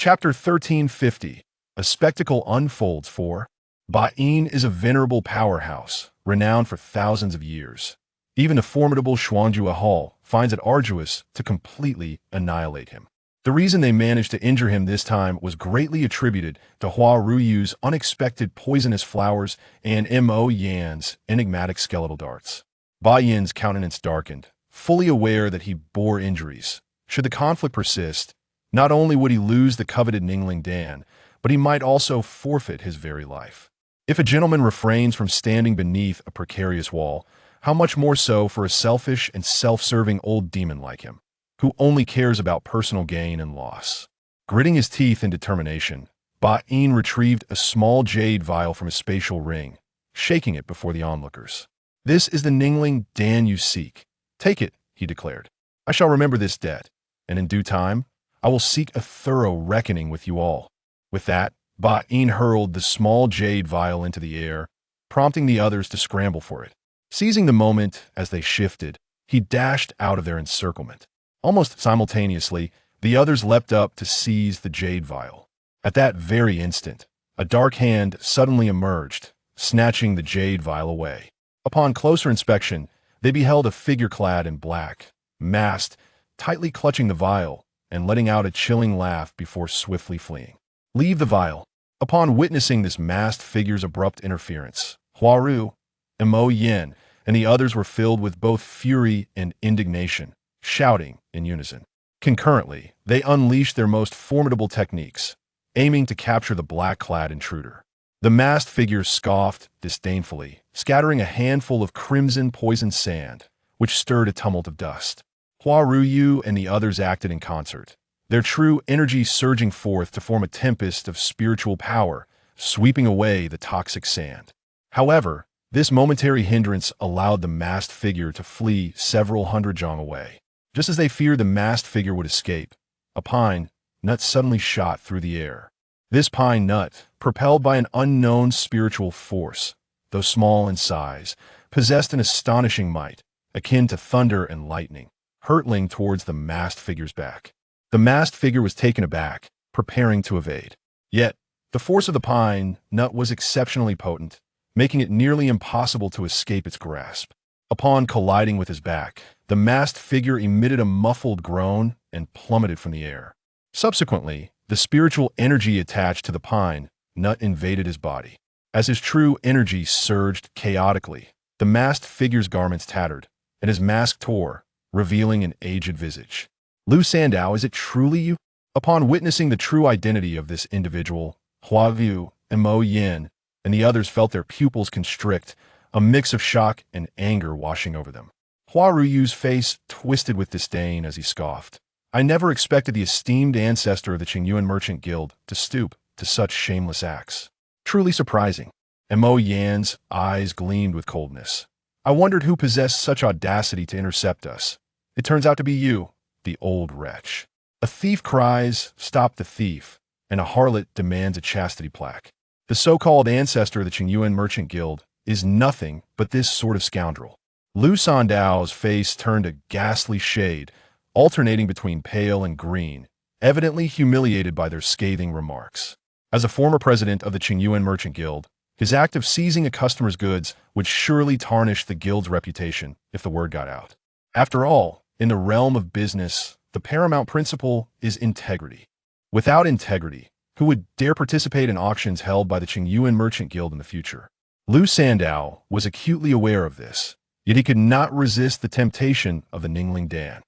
Chapter 1350. A spectacle unfolds for Ba'in is a venerable powerhouse, renowned for thousands of years. Even the formidable Xuangjua Hall finds it arduous to completely annihilate him. The reason they managed to injure him this time was greatly attributed to Hua Ruyu's unexpected poisonous flowers and Mo Yan's enigmatic skeletal darts. Ba Yin's countenance darkened, fully aware that he bore injuries. Should the conflict persist, not only would he lose the coveted Ningling Dan, but he might also forfeit his very life. If a gentleman refrains from standing beneath a precarious wall, how much more so for a selfish and self-serving old demon like him, who only cares about personal gain and loss. Gritting his teeth in determination, Ba'in retrieved a small jade vial from his spatial ring, shaking it before the onlookers. "This is the Ningling Dan you seek. Take it," he declared. "I shall remember this debt, and in due time, I will seek a thorough reckoning with you all." With that, Ba'in hurled the small jade vial into the air, prompting the others to scramble for it. Seizing the moment as they shifted, he dashed out of their encirclement. Almost simultaneously, the others leapt up to seize the jade vial. At that very instant, a dark hand suddenly emerged, snatching the jade vial away. Upon closer inspection, they beheld a figure clad in black, masked, tightly clutching the vial, and letting out a chilling laugh before swiftly fleeing. "Leave the vial." Upon witnessing this masked figure's abrupt interference, Huaru, Mo Yin, and the others were filled with both fury and indignation, shouting in unison. Concurrently, they unleashed their most formidable techniques, aiming to capture the black-clad intruder. The masked figure scoffed disdainfully, scattering a handful of crimson poisoned sand, which stirred a tumult of dust. Huaruyu and the others acted in concert, their true energy surging forth to form a tempest of spiritual power, sweeping away the toxic sand. However, this momentary hindrance allowed the masked figure to flee several hundred zhang away. Just as they feared the masked figure would escape, a pine nut suddenly shot through the air. This pine nut, propelled by an unknown spiritual force, though small in size, possessed an astonishing might, akin to thunder and lightning, hurtling towards the masked figure's back. The masked figure was taken aback, preparing to evade. Yet, the force of the pine nut was exceptionally potent, making it nearly impossible to escape its grasp. Upon colliding with his back, the masked figure emitted a muffled groan and plummeted from the air. Subsequently, the spiritual energy attached to the pine nut invaded his body. As his true energy surged chaotically, the masked figure's garments tattered, and his mask tore, revealing an aged visage. "Lu Sandao, is it truly you?" Upon witnessing the true identity of this individual, Hua Vu and Mo Yin and the others felt their pupils constrict, a mix of shock and anger washing over them. Hua Ruyu's face twisted with disdain as he scoffed. "I never expected the esteemed ancestor of the Qingyuan Merchant Guild to stoop to such shameless acts. Truly surprising." And Mo Yan's eyes gleamed with coldness. "I wondered who possessed such audacity to intercept us. It turns out to be you, the old wretch. A thief cries, 'Stop the thief,' and a harlot demands a chastity plaque. The so-called ancestor of the Qingyuan Merchant Guild is nothing but this sort of scoundrel." Lu Sandao's face turned a ghastly shade, alternating between pale and green, evidently humiliated by their scathing remarks. As a former president of the Qingyuan Merchant Guild, his act of seizing a customer's goods would surely tarnish the guild's reputation if the word got out. After all, in the realm of business, the paramount principle is integrity. Without integrity, who would dare participate in auctions held by the Qingyuan Merchant Guild in the future? Lu Sandao was acutely aware of this, yet he could not resist the temptation of the Ningling Dan.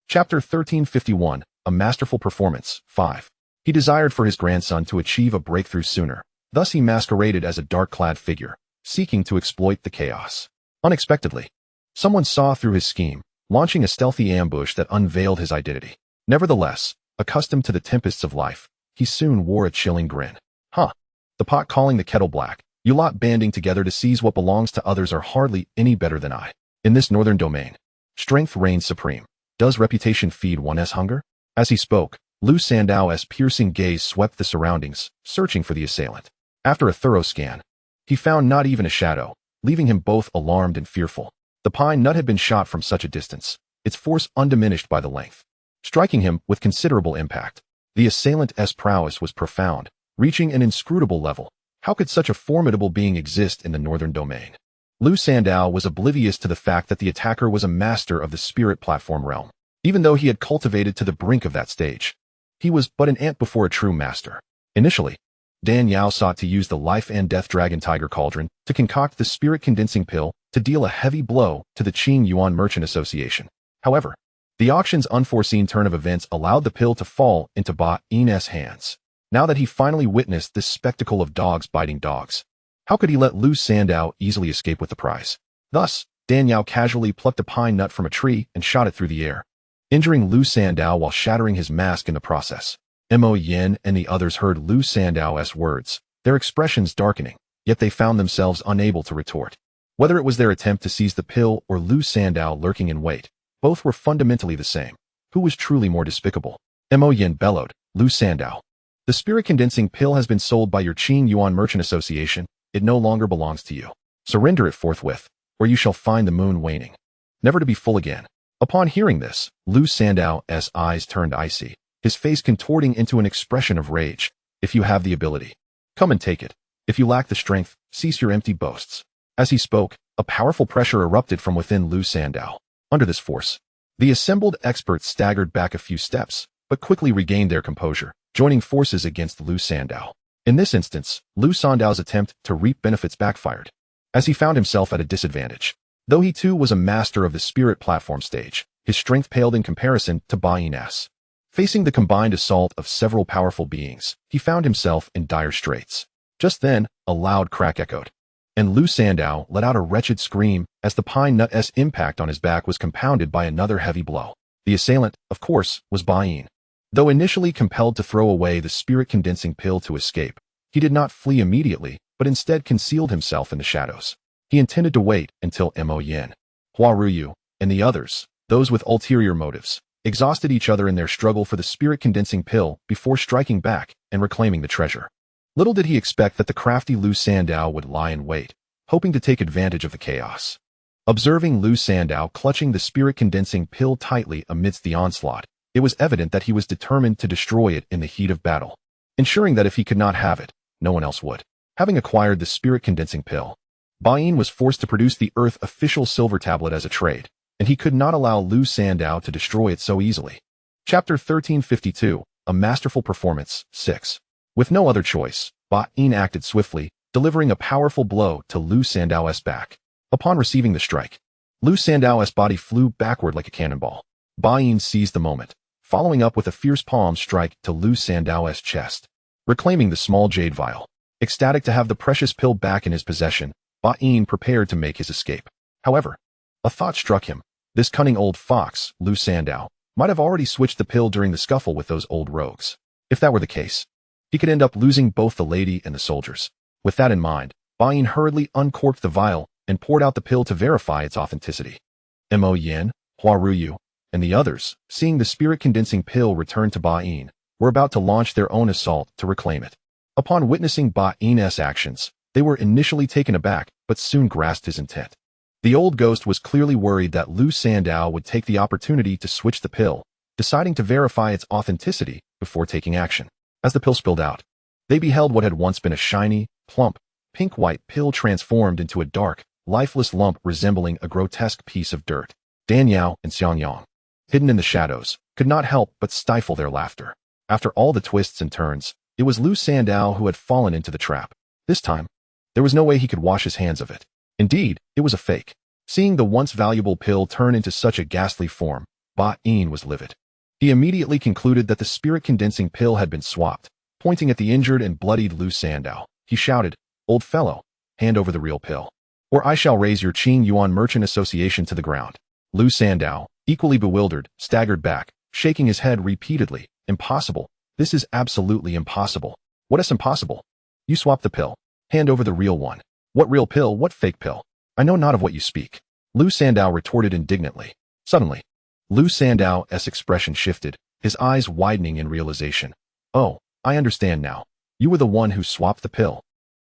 Chapter 1351. A Masterful Performance. 5. He desired for his grandson to achieve a breakthrough sooner. Thus he masqueraded as a dark-clad figure, seeking to exploit the chaos. Unexpectedly, someone saw through his scheme, launching a stealthy ambush that unveiled his identity. Nevertheless, accustomed to the tempests of life, he soon wore a chilling grin. "Huh. The pot calling the kettle black. You lot banding together to seize what belongs to others are hardly any better than I. In this northern domain, strength reigns supreme. Does reputation feed one's hunger?" As he spoke, Lu Sandao's piercing gaze swept the surroundings, searching for the assailant. After a thorough scan, he found not even a shadow, leaving him both alarmed and fearful. The pine nut had been shot from such a distance, its force undiminished by the length, striking him with considerable impact. The assailant's prowess was profound, reaching an inscrutable level. How could such a formidable being exist in the northern domain? Lu Sandao was oblivious to the fact that the attacker was a master of the spirit platform realm. Even though he had cultivated to the brink of that stage, he was but an ant before a true master. Initially, Dan Yao sought to use the life and death dragon tiger cauldron to concoct the spirit condensing pill to deal a heavy blow to the Qing Yuan Merchant Association. However, the auction's unforeseen turn of events allowed the pill to fall into Ba Yin's hands. Now that he finally witnessed this spectacle of dogs biting dogs, how could he let Lu Sandao easily escape with the prize? Thus, Dan Yao casually plucked a pine nut from a tree and shot it through the air, injuring Lu Sandao while shattering his mask in the process. Mo Yin and the others heard Lu Sandao's words, their expressions darkening, yet they found themselves unable to retort. Whether it was their attempt to seize the pill or Lu Sandao lurking in wait, both were fundamentally the same. Who was truly more despicable? Mo Yin bellowed, Lu Sandao. The spirit condensing pill has been sold by your Qing Yuan Merchant Association. It no longer belongs to you. Surrender it forthwith, or you shall find the moon waning, never to be full again. Upon hearing this, Lu Sandao's eyes turned icy, his face contorting into an expression of rage. If you have the ability, come and take it. If you lack the strength, cease your empty boasts. As he spoke, a powerful pressure erupted from within Lu Sandao. Under this force, the assembled experts staggered back a few steps, but quickly regained their composure, joining forces against Lu Sandao. In this instance, Lu Sandao's attempt to reap benefits backfired, as he found himself at a disadvantage. Though he too was a master of the spirit platform stage, his strength paled in comparison to Ba Yin's. Facing the combined assault of several powerful beings, he found himself in dire straits. Just then, a loud crack echoed, and Lu Sandao let out a wretched scream as the pine nut's impact on his back was compounded by another heavy blow. The assailant, of course, was Ba Yin. Though initially compelled to throw away the spirit-condensing pill to escape, he did not flee immediately, but instead concealed himself in the shadows. He intended to wait until Mo Yin, Hua Ruyu, and the others, those with ulterior motives, exhausted each other in their struggle for the spirit-condensing pill before striking back and reclaiming the treasure. Little did he expect that the crafty Lu Sandao would lie in wait, hoping to take advantage of the chaos. Observing Lu Sandao clutching the spirit-condensing pill tightly amidst the onslaught, it was evident that he was determined to destroy it in the heat of battle, ensuring that if he could not have it, no one else would. Having acquired the spirit-condensing pill, Ba Yin was forced to produce the Earth official silver tablet as a trade, and he could not allow Lu Sandao to destroy it so easily. Chapter 1352, A Masterful Performance, 6. With no other choice, Ba Yin acted swiftly, delivering a powerful blow to Lu Sandao's back. Upon receiving the strike, Lu Sandao's body flew backward like a cannonball. Ba Yin seized the moment, following up with a fierce palm strike to Lu Sandao's chest, reclaiming the small jade vial. Ecstatic to have the precious pill back in his possession, Ba Yin prepared to make his escape. However, a thought struck him. This cunning old fox, Lu Sandao, might have already switched the pill during the scuffle with those old rogues. If that were the case, he could end up losing both the lady and the soldiers. With that in mind, Ba Yin hurriedly uncorked the vial and poured out the pill to verify its authenticity. Mo Yin, Hua Ruyu, and the others, seeing the spirit-condensing pill return to Ba Yin, were about to launch their own assault to reclaim it. Upon witnessing Ba Yin's actions, they were initially taken aback, but soon grasped his intent. The old ghost was clearly worried that Lu Sandao would take the opportunity to switch the pill, deciding to verify its authenticity before taking action. As the pill spilled out, they beheld what had once been a shiny, plump, pink-white pill transformed into a dark, lifeless lump resembling a grotesque piece of dirt. Dan Yao and Xianxiaaudiobooks, hidden in the shadows, could not help but stifle their laughter. After all the twists and turns, it was Lu Sandao who had fallen into the trap. This time, there was no way he could wash his hands of it. Indeed, it was a fake. Seeing the once valuable pill turn into such a ghastly form, Ba Yin was livid. He immediately concluded that the spirit-condensing pill had been swapped. Pointing at the injured and bloodied Lu Sandao, he shouted, "Old fellow, hand over the real pill, or I shall raise your Qing Yuan Merchant Association to the ground." Lu Sandao, equally bewildered, staggered back, shaking his head repeatedly. "Impossible. This is absolutely impossible." "What is impossible?" "You swapped the pill. Hand over the real one." "What real pill? What fake pill? I know not of what you speak." Lu Sandao retorted indignantly. Suddenly, Lu Sandao's expression shifted, his eyes widening in realization. "Oh, I understand now. You were the one who swapped the pill.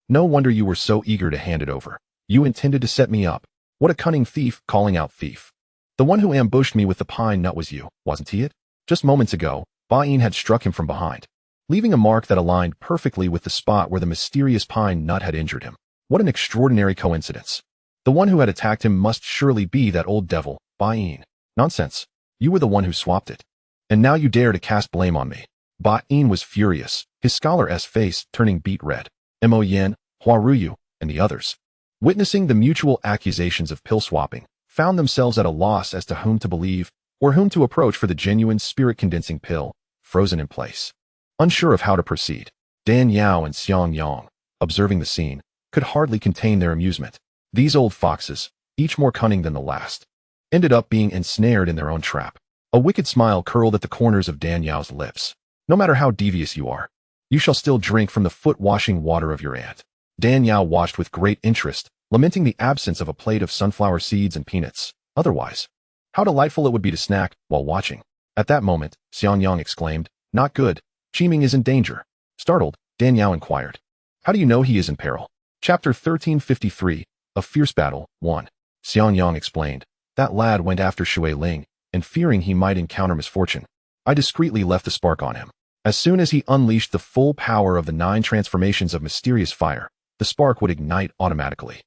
No wonder you were so eager to hand it over. You intended to set me up. What a cunning thief!" Calling out thief. "The one who ambushed me with the pine nut was you, wasn't he it? Just moments ago, Ba-in had struck him from behind, leaving a mark that aligned perfectly with the spot where the mysterious pine nut had injured him. What an extraordinary coincidence. The one who had attacked him must surely be that old devil, Ba-in. Nonsense. You were the one who swapped it. And now you dare to cast blame on me. Ba-in was furious, his scholar's face turning beet red. Mo Yen, Hua Ruyu, and the others, witnessing the mutual accusations of pill swapping, found themselves at a loss as to whom to believe or whom to approach for the genuine spirit-condensing pill, frozen in place. Unsure of how to proceed, Dan Yao and Xiang Yang, observing the scene, could hardly contain their amusement. These old foxes, each more cunning than the last, ended up being ensnared in their own trap. A wicked smile curled at the corners of Dan Yao's lips. No matter how devious you are, you shall still drink from the foot-washing water of your aunt. Dan Yao watched with great interest, lamenting the absence of a plate of sunflower seeds and peanuts. Otherwise, how delightful it would be to snack while watching. At that moment, Xiang Yang exclaimed, "Not good. Qiming is in danger." Startled, Dan Yao inquired, "How do you know he is in peril?" Chapter 1353, A Fierce Battle, 1. Xiang Yang explained, "That lad went after Shui Ling, and fearing he might encounter misfortune, I discreetly left the spark on him. As soon as he unleashed the full power of the 9 transformations of mysterious fire, the spark would ignite automatically,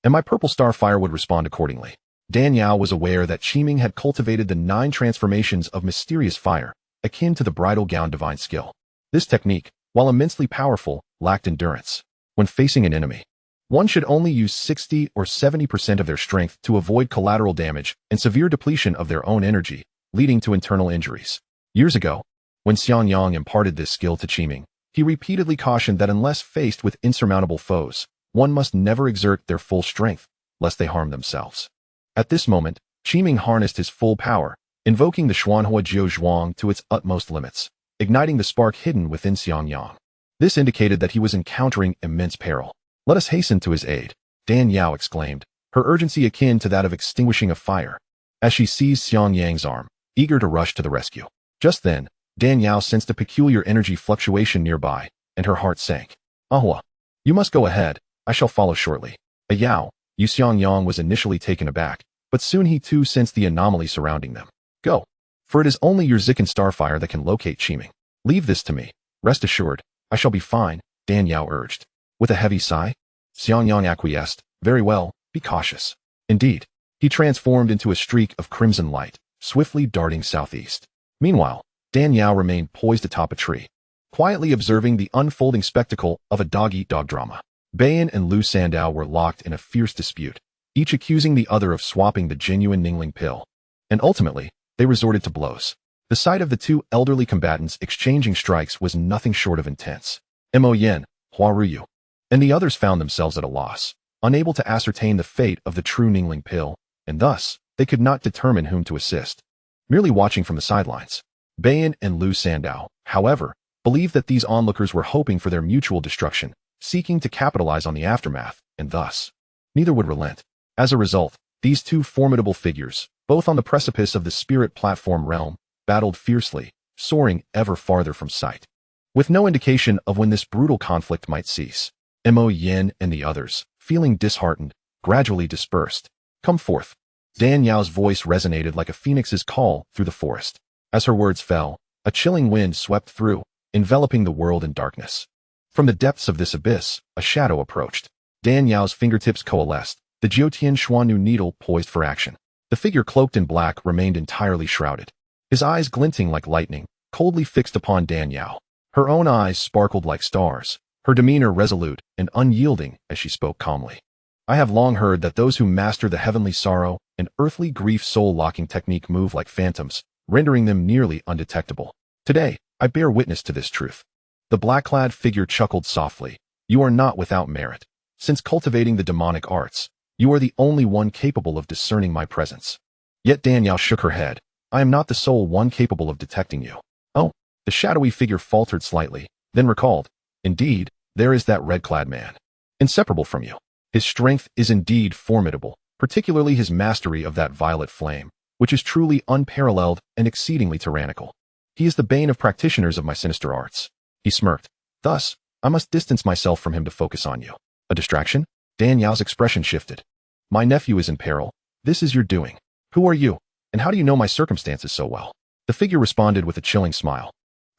and my purple star fire would respond accordingly." Dan Yao was aware that Qiming had cultivated the 9 transformations of mysterious fire, akin to the bridal gown divine skill. This technique, while immensely powerful, lacked endurance. When facing an enemy, one should only use 60 or 70% of their strength to avoid collateral damage and severe depletion of their own energy, leading to internal injuries. Years ago, when Xiang Yang imparted this skill to Qiming, he repeatedly cautioned that unless faced with insurmountable foes, one must never exert their full strength, lest they harm themselves. At this moment, Qiming harnessed his full power, invoking the Xuanhua Jiu Zhuang to its utmost limits, igniting the spark hidden within Xiang Yang. This indicated that he was encountering immense peril. "Let us hasten to his aid," Dan Yao exclaimed, her urgency akin to that of extinguishing a fire, as she seized Xiang Yang's arm, eager to rush to the rescue. Just then, Dan Yao sensed a peculiar energy fluctuation nearby, and her heart sank. "Ahua, you must go ahead, I shall follow shortly." Yao, Xiang Yang was initially taken aback, but soon he too sensed the anomaly surrounding them. "Go, for it is only your Zikan starfire that can locate Qiming. Leave this to me. Rest assured, I shall be fine," Dan Yao urged. With a heavy sigh, Xiang Yang acquiesced. "Very well, be cautious." Indeed, he transformed into a streak of crimson light, swiftly darting southeast. Meanwhile, Dan Yao remained poised atop a tree, quietly observing the unfolding spectacle of a dog-eat-dog drama. Bayan and Lu Sandao were locked in a fierce dispute, each accusing the other of swapping the genuine Ningling pill. And ultimately, they resorted to blows. The sight of the two elderly combatants exchanging strikes was nothing short of intense. Mo Yen, Hua Ruyu, and the others found themselves at a loss, unable to ascertain the fate of the true Ningling pill, and thus, they could not determine whom to assist. Merely watching from the sidelines, Bayan and Lu Sandao, however, believed that these onlookers were hoping for their mutual destruction, seeking to capitalize on the aftermath, and thus, neither would relent. As a result, these two formidable figures, both on the precipice of the spirit platform realm, battled fiercely, soaring ever farther from sight. With no indication of when this brutal conflict might cease, Mo Yen and the others, feeling disheartened, gradually dispersed. "Come forth." Dan Yao's voice resonated like a phoenix's call through the forest. As her words fell, a chilling wind swept through, enveloping the world in darkness. From the depths of this abyss, a shadow approached. Dan Yao's fingertips coalesced, the Jiutian Xuannu needle poised for action. The figure cloaked in black remained entirely shrouded, his eyes glinting like lightning, coldly fixed upon Dan Yao. Her own eyes sparkled like stars, her demeanor resolute and unyielding as she spoke calmly. "I have long heard that those who master the heavenly sorrow and earthly grief soul-locking technique move like phantoms, rendering them nearly undetectable. Today, I bear witness to this truth." The black-clad figure chuckled softly. "You are not without merit. Since cultivating the demonic arts, you are the only one capable of discerning my presence." Yet Dan Yao shook her head. "I am not the sole one capable of detecting you." "Oh," the shadowy figure faltered slightly, then recalled, "Indeed, there is that red-clad man. Inseparable from you. His strength is indeed formidable, particularly his mastery of that violet flame, which is truly unparalleled and exceedingly tyrannical. He is the bane of practitioners of my sinister arts." He smirked. "Thus, I must distance myself from him to focus on you." "A distraction?" Dan Yao's expression shifted. "My nephew is in peril. This is your doing. Who are you, and how do you know my circumstances so well?" The figure responded with a chilling smile.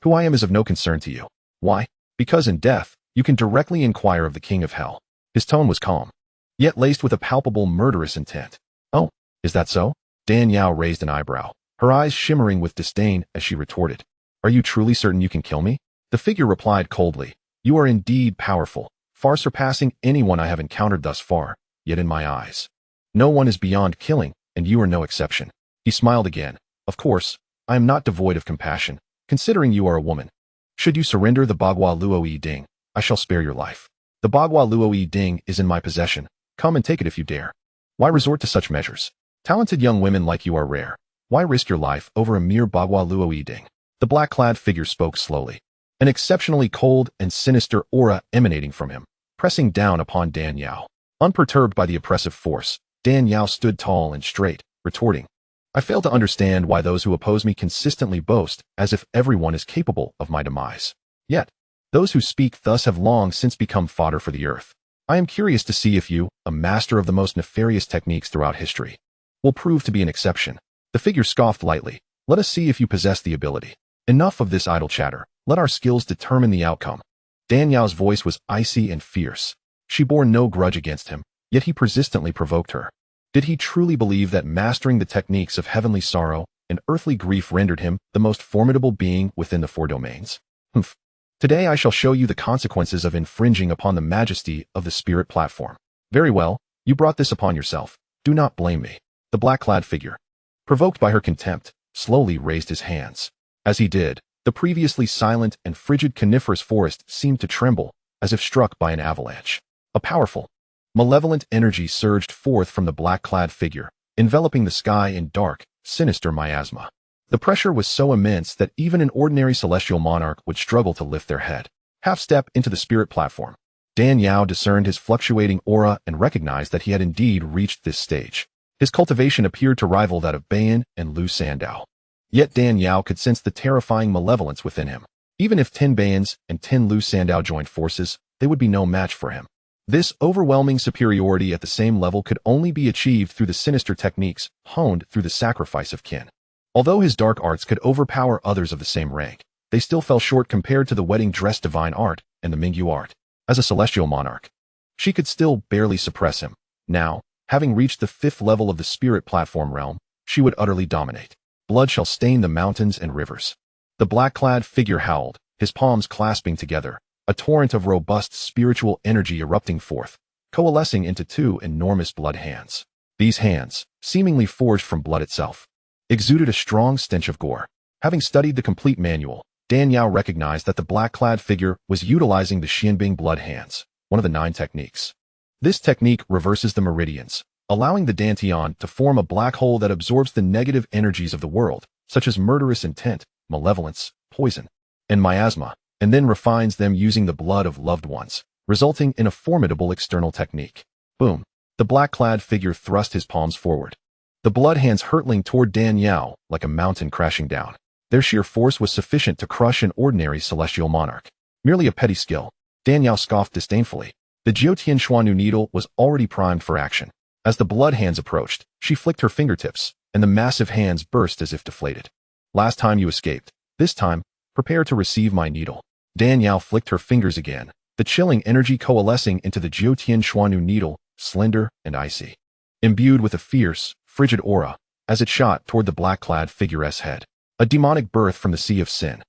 Who I am is of no concern to you. Why? Because in death, you can directly inquire of the king of hell. His tone was calm, yet laced with a palpable murderous intent. Oh, is that so? Dan Yao raised an eyebrow, her eyes shimmering with disdain as she retorted. Are you truly certain you can kill me? The figure replied coldly. You are indeed powerful, far surpassing anyone I have encountered thus far, yet in my eyes, no one is beyond killing, and you are no exception. He smiled again. Of course, I am not devoid of compassion, considering you are a woman. Should you surrender the Bagua Luo Ding, I shall spare your life. The Bagua Luo Ding is in my possession. Come and take it if you dare. Why resort to such measures? Talented young women like you are rare. Why risk your life over a mere Bagua Luo Ding? The black-clad figure spoke slowly, an exceptionally cold and sinister aura emanating from him, pressing down upon Dan Yao. Unperturbed by the oppressive force, Dan Yao stood tall and straight, retorting. I fail to understand why those who oppose me consistently boast as if everyone is capable of my demise. Yet, those who speak thus have long since become fodder for the earth. I am curious to see if you, a master of the most nefarious techniques throughout history, will prove to be an exception. The figure scoffed lightly. Let us see if you possess the ability. Enough of this idle chatter. Let our skills determine the outcome. Dan Yao's voice was icy and fierce. She bore no grudge against him, yet he persistently provoked her. Did he truly believe that mastering the techniques of heavenly sorrow and earthly grief rendered him the most formidable being within the four domains? Humph. Today I shall show you the consequences of infringing upon the majesty of the spirit platform. Very well, you brought this upon yourself. Do not blame me. The black-clad figure, provoked by her contempt, slowly raised his hands. As he did, the previously silent and frigid coniferous forest seemed to tremble, as if struck by an avalanche. A powerful, malevolent energy surged forth from the black-clad figure, enveloping the sky in dark, sinister miasma. The pressure was so immense that even an ordinary celestial monarch would struggle to lift their head. Half-step into the spirit platform, Dan Yao discerned his fluctuating aura and recognized that he had indeed reached this stage. His cultivation appeared to rival that of Bayan and Lu Sandao. Yet Dan Yao could sense the terrifying malevolence within him. Even if 10 Bayans and 10 Lu Sandao joined forces, they would be no match for him. This overwhelming superiority at the same level could only be achieved through the sinister techniques honed through the sacrifice of kin. Although his dark arts could overpower others of the same rank, they still fell short compared to the wedding dress divine art and the Mingyu art. As a celestial monarch, she could still barely suppress him. Now, having reached the 5th level of the spirit platform realm, she would utterly dominate. Blood shall stain the mountains and rivers. The black-clad figure howled, his palms clasping together, a torrent of robust spiritual energy erupting forth, coalescing into 2 enormous blood hands. These hands, seemingly forged from blood itself, exuded a strong stench of gore. Having studied the complete manual, Dan Yao recognized that the black-clad figure was utilizing the Xianbing blood hands, one of the 9 techniques. This technique reverses the meridians, allowing the dantian to form a black hole that absorbs the negative energies of the world, such as murderous intent, malevolence, poison, and miasma, and then refines them using the blood of loved ones, resulting in a formidable external technique. Boom. The black-clad figure thrust his palms forward, the blood hands hurtling toward Dan Yao like a mountain crashing down. Their sheer force was sufficient to crush an ordinary celestial monarch. Merely a petty skill. Dan Yao scoffed disdainfully. The Jiutian Xuanu needle was already primed for action. As the blood hands approached, she flicked her fingertips, and the massive hands burst as if deflated. Last time you escaped. This time, prepare to receive my needle. Dan Yao flicked her fingers again, the chilling energy coalescing into the Jiutian Xuanu needle, slender and icy, imbued with a fierce, frigid aura, as it shot toward the black-clad figure's head. A demonic birth from the sea of sin.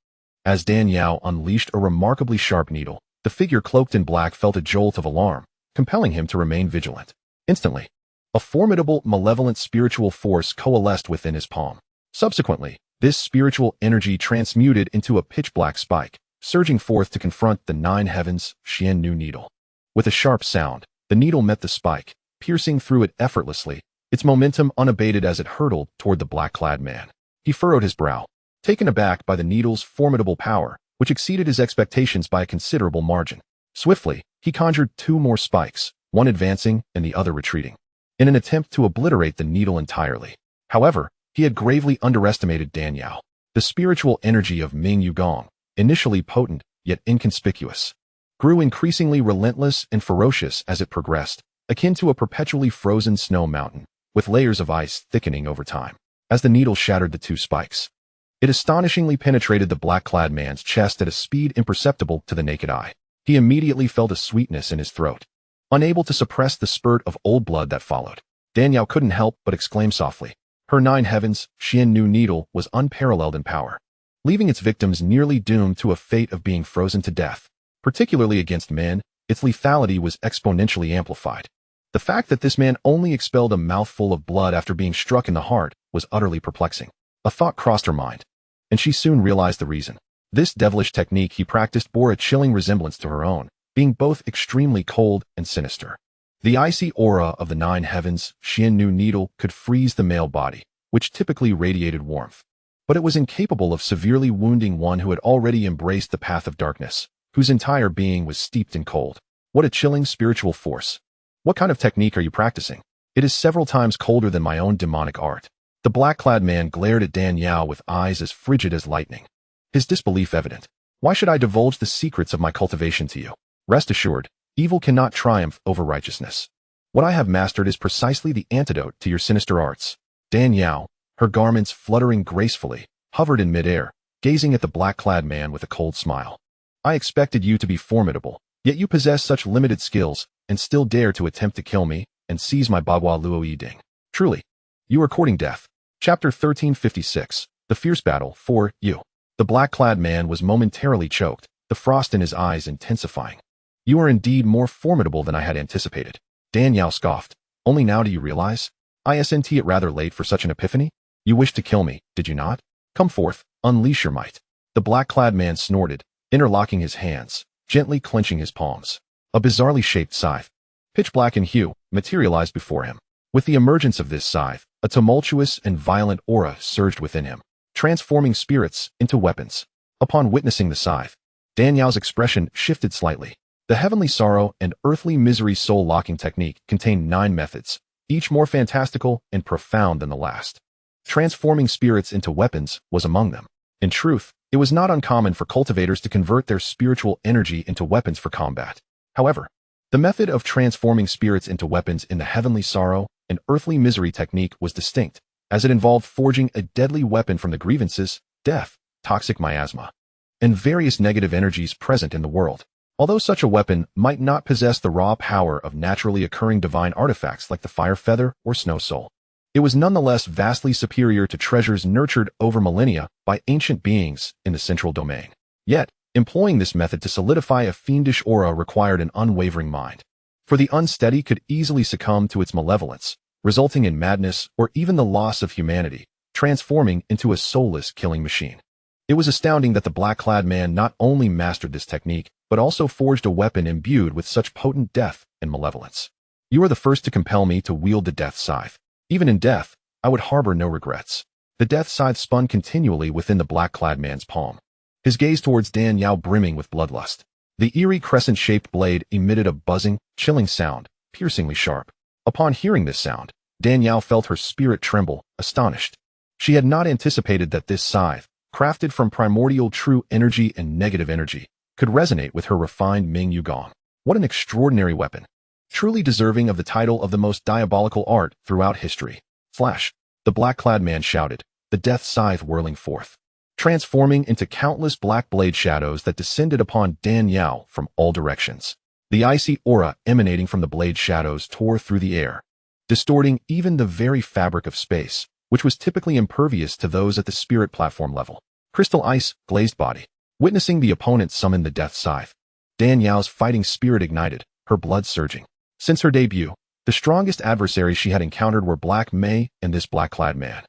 As Dan Yao unleashed a remarkably sharp needle, the figure cloaked in black felt a jolt of alarm, compelling him to remain vigilant. Instantly, a formidable, malevolent spiritual force coalesced within his palm. Subsequently, this spiritual energy transmuted into a pitch-black spike, surging forth to confront the 9 heavens Xian Nu needle. With a sharp sound, the needle met the spike, piercing through it effortlessly, its momentum unabated as it hurtled toward the black-clad man. He furrowed his brow, taken aback by the needle's formidable power, which exceeded his expectations by a considerable margin. Swiftly, he conjured 2 more spikes, one advancing and the other retreating, in an attempt to obliterate the needle entirely. However, he had gravely underestimated Dan Yao. The spiritual energy of Ming Yugong, initially potent yet inconspicuous, grew increasingly relentless and ferocious as it progressed, akin to a perpetually frozen snow mountain, with layers of ice thickening over time. As the needle shattered the 2 spikes, It astonishingly penetrated the black-clad man's chest at a speed imperceptible to the naked eye. He immediately felt a sweetness in his throat. Unable to suppress the spurt of old blood that followed, Danielle couldn't help but exclaim softly. Her 9 heavens, Xianxiaaudiobooks needle was unparalleled in power, leaving its victims nearly doomed to a fate of being frozen to death. Particularly against men, its lethality was exponentially amplified. The fact that this man only expelled a mouthful of blood after being struck in the heart was utterly perplexing. A thought crossed her mind, and she soon realized the reason. This devilish technique he practiced bore a chilling resemblance to her own, being both extremely cold and sinister. The icy aura of the 9 heavens, Xianxiaaudiobooks needle could freeze the male body, which typically radiated warmth. But it was incapable of severely wounding one who had already embraced the path of darkness, whose entire being was steeped in cold. What a chilling spiritual force. What kind of technique are you practicing? It is several times colder than my own demonic art. The black-clad man glared at Danielle with eyes as frigid as lightning, his disbelief evident. Why should I divulge the secrets of my cultivation to you? Rest assured, evil cannot triumph over righteousness. What I have mastered is precisely the antidote to your sinister arts. Danielle, her garments fluttering gracefully, hovered in midair, gazing at the black-clad man with a cold smile. I expected you to be formidable, yet you possess such limited skills, and still dare to attempt to kill me and seize my Bagua Luo Ding. Truly, you are courting death. Chapter 1356, The Fierce Battle for You. The black-clad man was momentarily choked, the frost in his eyes intensifying. You are indeed more formidable than I had anticipated. Danielle scoffed. Only now do you realize? Isn't it rather late for such an epiphany? You wished to kill me, did you not? Come forth, unleash your might. The black-clad man snorted, interlocking his hands, gently clenching his palms. A bizarrely shaped scythe, pitch black in hue, materialized before him. With the emergence of this scythe, a tumultuous and violent aura surged within him, transforming spirits into weapons. Upon witnessing the scythe, Danielle's expression shifted slightly. The heavenly sorrow and earthly misery soul-locking technique contained 9 methods, each more fantastical and profound than the last. Transforming spirits into weapons was among them. In truth, it was not uncommon for cultivators to convert their spiritual energy into weapons for combat. However, the method of transforming spirits into weapons in the heavenly sorrow and earthly misery technique was distinct, as it involved forging a deadly weapon from the grievances, death, toxic miasma, and various negative energies present in the world. Although such a weapon might not possess the raw power of naturally occurring divine artifacts like the fire feather or snow soul, it was nonetheless vastly superior to treasures nurtured over millennia by ancient beings in the central domain. Yet, employing this method to solidify a fiendish aura required an unwavering mind, for the unsteady could easily succumb to its malevolence, resulting in madness or even the loss of humanity, transforming into a soulless killing machine. It was astounding that the black-clad man not only mastered this technique, but also forged a weapon imbued with such potent death and malevolence. You are the first to compel me to wield the death scythe. Even in death, I would harbor no regrets. The death scythe spun continually within the black-clad man's palm, his gaze towards Danielle brimming with bloodlust. The eerie crescent-shaped blade emitted a buzzing, chilling sound, piercingly sharp. Upon hearing this sound, Danielle felt her spirit tremble, astonished. She had not anticipated that this scythe, crafted from primordial true energy and negative energy, could resonate with her refined Ming Yu Gong. What an extraordinary weapon! Truly deserving of the title of the most diabolical art throughout history. Flash! The black-clad man shouted, the death scythe whirling forth, transforming into countless black blade shadows that descended upon Danielle from all directions. The icy aura emanating from the blade shadows tore through the air, distorting even the very fabric of space, which was typically impervious to those at the spirit platform level. Crystal ice, glazed body. Witnessing the opponent summon the death scythe, Danielle's fighting spirit ignited, her blood surging. Since her debut, the strongest adversaries she had encountered were Black May and this black-clad man,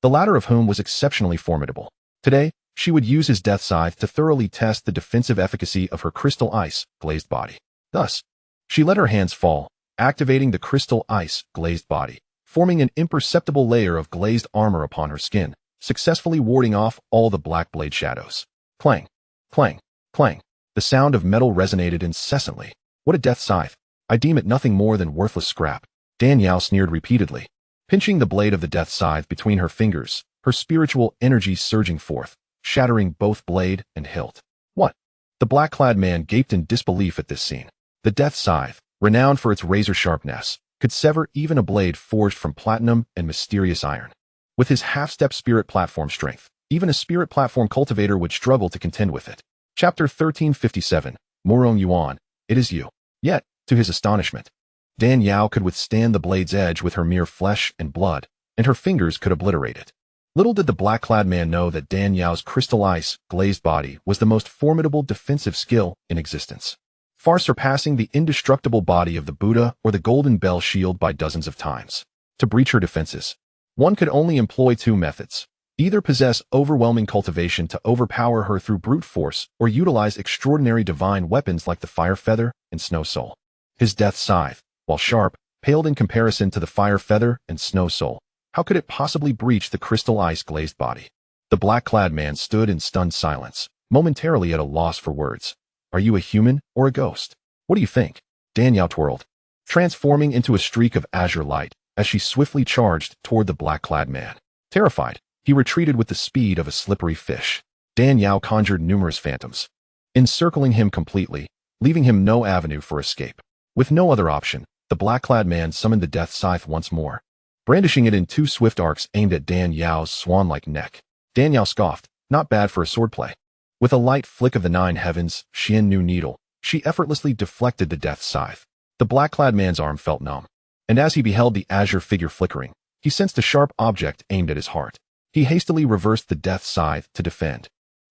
the latter of whom was exceptionally formidable. Today, she would use his death scythe to thoroughly test the defensive efficacy of her crystal ice, glazed body. Thus, she let her hands fall, activating the crystal ice, glazed body, forming an imperceptible layer of glazed armor upon her skin, successfully warding off all the black blade shadows. Clang, clang, clang. The sound of metal resonated incessantly. What a death scythe! I deem it nothing more than worthless scrap. Danielle sneered repeatedly, pinching the blade of the death scythe between her fingers, her spiritual energy surging forth, shattering both blade and hilt. What? The black-clad man gaped in disbelief at this scene. The death scythe, renowned for its razor sharpness, could sever even a blade forged from platinum and mysterious iron. With his half-step spirit platform strength, Even a spirit platform cultivator would struggle to contend with it. Chapter 1357, Murong Yuan, it is you. Yet, to his astonishment, Dan Yao could withstand the blade's edge with her mere flesh and blood, and her fingers could obliterate it. Little did the black-clad man know that Dan Yao's crystal ice, glazed body was the most formidable defensive skill in existence, far surpassing the indestructible body of the Buddha or the golden bell shield by dozens of times. To breach her defenses, one could only employ two methods. Either possess overwhelming cultivation to overpower her through brute force, or utilize extraordinary divine weapons like the fire feather and snow soul. His death scythe, while sharp, paled in comparison to the fire feather and snow soul. How could it possibly breach the crystal ice glazed body? The black-clad man stood in stunned silence, momentarily at a loss for words. Are you a human or a ghost? What do you think? Dan Yao twirled, transforming into a streak of azure light as she swiftly charged toward the black-clad man. Terrified, he retreated with the speed of a slippery fish. Dan Yao conjured numerous phantoms, encircling him completely, leaving him no avenue for escape. With no other option, the black-clad man summoned the death scythe once more, brandishing it in two swift arcs aimed at Dan Yao's swan-like neck. Dan Yao scoffed, not bad for a swordplay. With a light flick of the nine heavens, xianxiaaudiobooks needle, she effortlessly deflected the death scythe. The black-clad man's arm felt numb, and as he beheld the azure figure flickering, he sensed a sharp object aimed at his heart. He hastily reversed the death scythe to defend,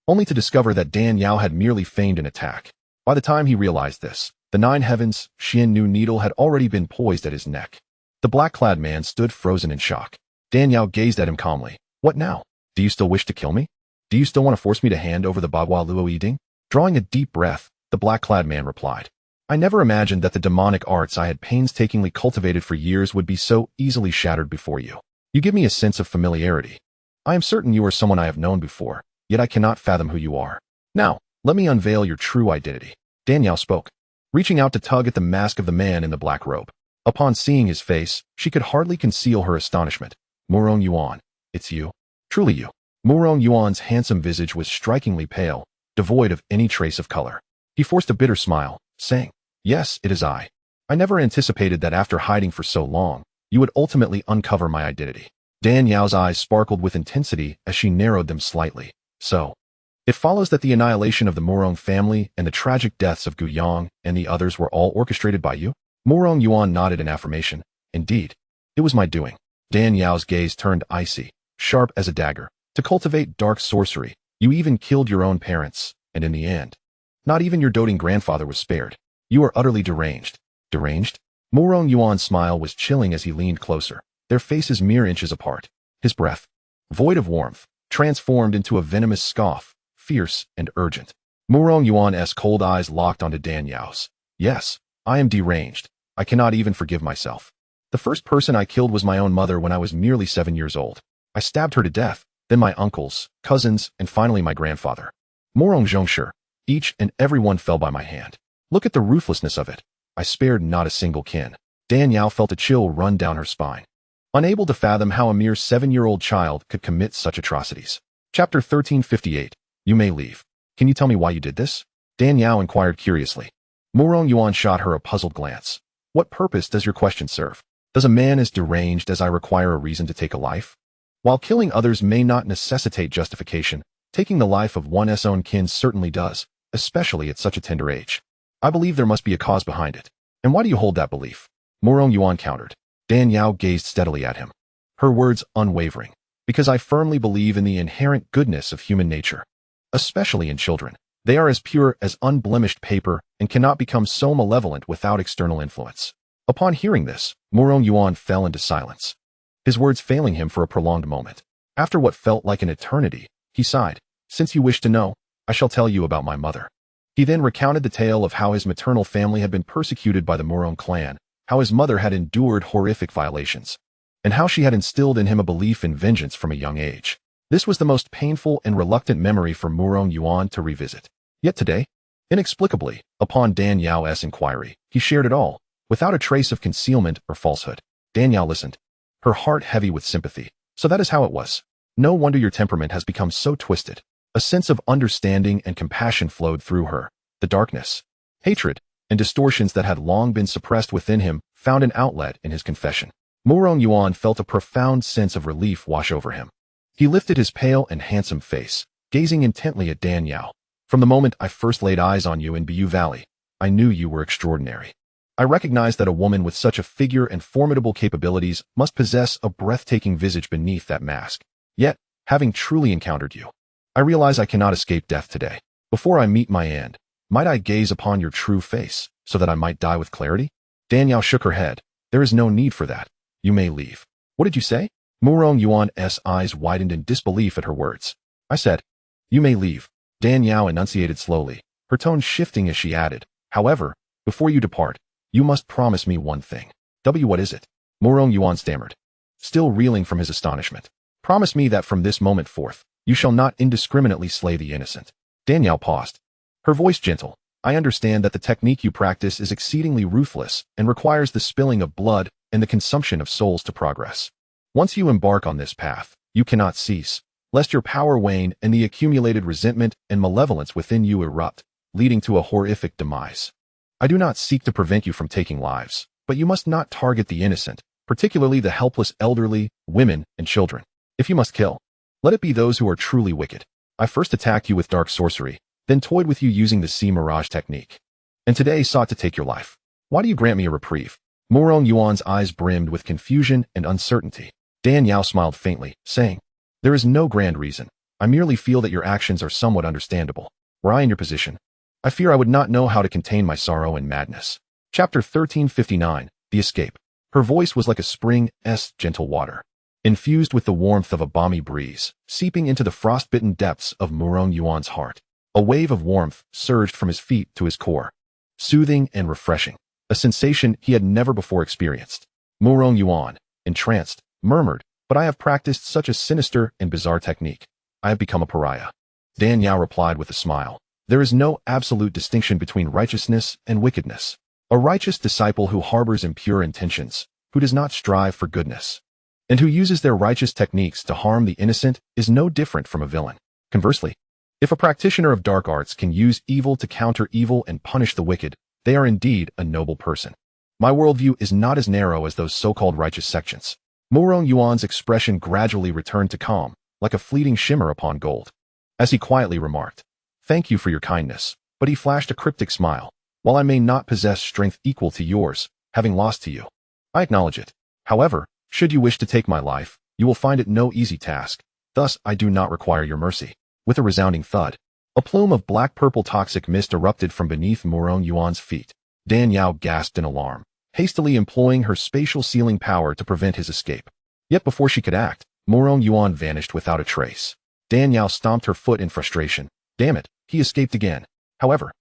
only to discover that Dan Yao had merely feigned an attack. By the time he realized this, the nine heavens, xianxiaaudiobooks needle had already been poised at his neck. The black-clad man stood frozen in shock. Dan Yao gazed at him calmly. What now? Do you still wish to kill me? Do you still want to force me to hand over the Bagua Luo Yiding? Drawing a deep breath, the black-clad man replied. I never imagined that the demonic arts I had painstakingly cultivated for years would be so easily shattered before you. You give me a sense of familiarity. I am certain you are someone I have known before, yet I cannot fathom who you are. Now, let me unveil your true identity. Dan Yao spoke, reaching out to tug at the mask of the man in the black robe. Upon seeing his face, she could hardly conceal her astonishment. Murong Yuan, it's you. Truly you. Murong Yuan's handsome visage was strikingly pale, devoid of any trace of color. He forced a bitter smile, saying, Yes, it is I. I never anticipated that after hiding for so long, you would ultimately uncover my identity. Dan Yao's eyes sparkled with intensity as she narrowed them slightly. So, it follows that the annihilation of the Murong family and the tragic deaths of Gu Yang and the others were all orchestrated by you? Murong Yuan nodded in affirmation. Indeed, it was my doing. Dan Yao's gaze turned icy, sharp as a dagger. To cultivate dark sorcery, you even killed your own parents, and in the end, not even your doting grandfather was spared. You are utterly deranged. Deranged? Murong Yuan's smile was chilling as he leaned closer, their faces mere inches apart. His breath, void of warmth, transformed into a venomous scoff, fierce and urgent. Murong Yuan's cold eyes locked onto Dan Yao's. Yes, I am deranged. I cannot even forgive myself. The first person I killed was my own mother when I was merely 7 years old. I stabbed her to death, then my uncles, cousins, and finally my grandfather. Murong Zhongshe, each and every one fell by my hand. Look at the ruthlessness of it. I spared not a single kin. Dan Yao felt a chill run down her spine, unable to fathom how a mere 7-year-old child could commit such atrocities. Chapter 1358. You may leave. Can you tell me why you did this? Dan Yao inquired curiously. Murong Yuan shot her a puzzled glance. What purpose does your question serve? Does a man as deranged as I require a reason to take a life? While killing others may not necessitate justification, taking the life of one's own kin certainly does, especially at such a tender age. I believe there must be a cause behind it. And why do you hold that belief? Murong Yuan countered. Dan Yao gazed steadily at him, her words unwavering. Because I firmly believe in the inherent goodness of human nature, especially in children. They are as pure as unblemished paper and cannot become so malevolent without external influence. Upon hearing this, Murong Yuan fell into silence, his words failing him for a prolonged moment. After what felt like an eternity, he sighed. Since you wish to know, I shall tell you about my mother. He then recounted the tale of how his maternal family had been persecuted by the Murong clan, how his mother had endured horrific violations, and how she had instilled in him a belief in vengeance from a young age. This was the most painful and reluctant memory for Murong Yuan to revisit. Yet today, inexplicably, upon Dan Yao's inquiry, he shared it all, without a trace of concealment or falsehood. Dan Yao listened, her heart heavy with sympathy. So that is how it was. No wonder your temperament has become so twisted. A sense of understanding and compassion flowed through her. The darkness, hatred, and distortions that had long been suppressed within him found an outlet in his confession. Murong Yuan felt a profound sense of relief wash over him. He lifted his pale and handsome face, gazing intently at Dan Yao. From the moment I first laid eyes on you in Bu Valley, I knew you were extraordinary. I recognized that a woman with such a figure and formidable capabilities must possess a breathtaking visage beneath that mask. Yet, having truly encountered you, I realize I cannot escape death today. Before I meet my end, might I gaze upon your true face, so that I might die with clarity? Dan Yao shook her head. There is no need for that. You may leave. What did you say? Murong Yuan's eyes widened in disbelief at her words. I said, you may leave. Dan Yao enunciated slowly, her tone shifting as she added, however, before you depart, you must promise me one thing. What is it? Murong Yuan stammered, still reeling from his astonishment. Promise me that from this moment forth, you shall not indiscriminately slay the innocent. Dan Yao paused, her voice gentle. I understand that the technique you practice is exceedingly ruthless and requires the spilling of blood and the consumption of souls to progress. Once you embark on this path, you cannot cease, lest your power wane and the accumulated resentment and malevolence within you erupt, leading to a horrific demise. I do not seek to prevent you from taking lives, but you must not target the innocent, particularly the helpless elderly, women, and children. If you must kill, let it be those who are truly wicked. I first attacked you with dark sorcery, then toyed with you using the sea mirage technique, and today sought to take your life. Why do you grant me a reprieve? Murong Yuan's eyes brimmed with confusion and uncertainty. Dan Yao smiled faintly, saying, there is no grand reason. I merely feel that your actions are somewhat understandable. Were I in your position, I fear I would not know how to contain my sorrow and madness. Chapter 1359, The Escape. Her voice was like a spring's gentle water, infused with the warmth of a balmy breeze, seeping into the frostbitten depths of Murong Yuan's heart. A wave of warmth surged from his feet to his core, soothing and refreshing, a sensation he had never before experienced. Murong Yuan, entranced, murmured, but I have practiced such a sinister and bizarre technique. I have become a pariah. Dan Yao replied with a smile. There is no absolute distinction between righteousness and wickedness. A righteous disciple who harbors impure intentions, who does not strive for goodness, and who uses their righteous techniques to harm the innocent is no different from a villain. Conversely, if a practitioner of dark arts can use evil to counter evil and punish the wicked, they are indeed a noble person. My worldview is not as narrow as those so-called righteous sections. Murong Yuan's expression gradually returned to calm, like a fleeting shimmer upon gold. As he quietly remarked, thank you for your kindness, but he flashed a cryptic smile. While I may not possess strength equal to yours, having lost to you, I acknowledge it. However, should you wish to take my life, you will find it no easy task. Thus, I do not require your mercy. With a resounding thud, a plume of black-purple toxic mist erupted from beneath Murong Yuan's feet. Dan Yao gasped in alarm, hastily employing her spatial sealing power to prevent his escape. Yet before she could act, Murong Yuan vanished without a trace. Dan Yao stomped her foot in frustration. Damn it, he escaped again. However,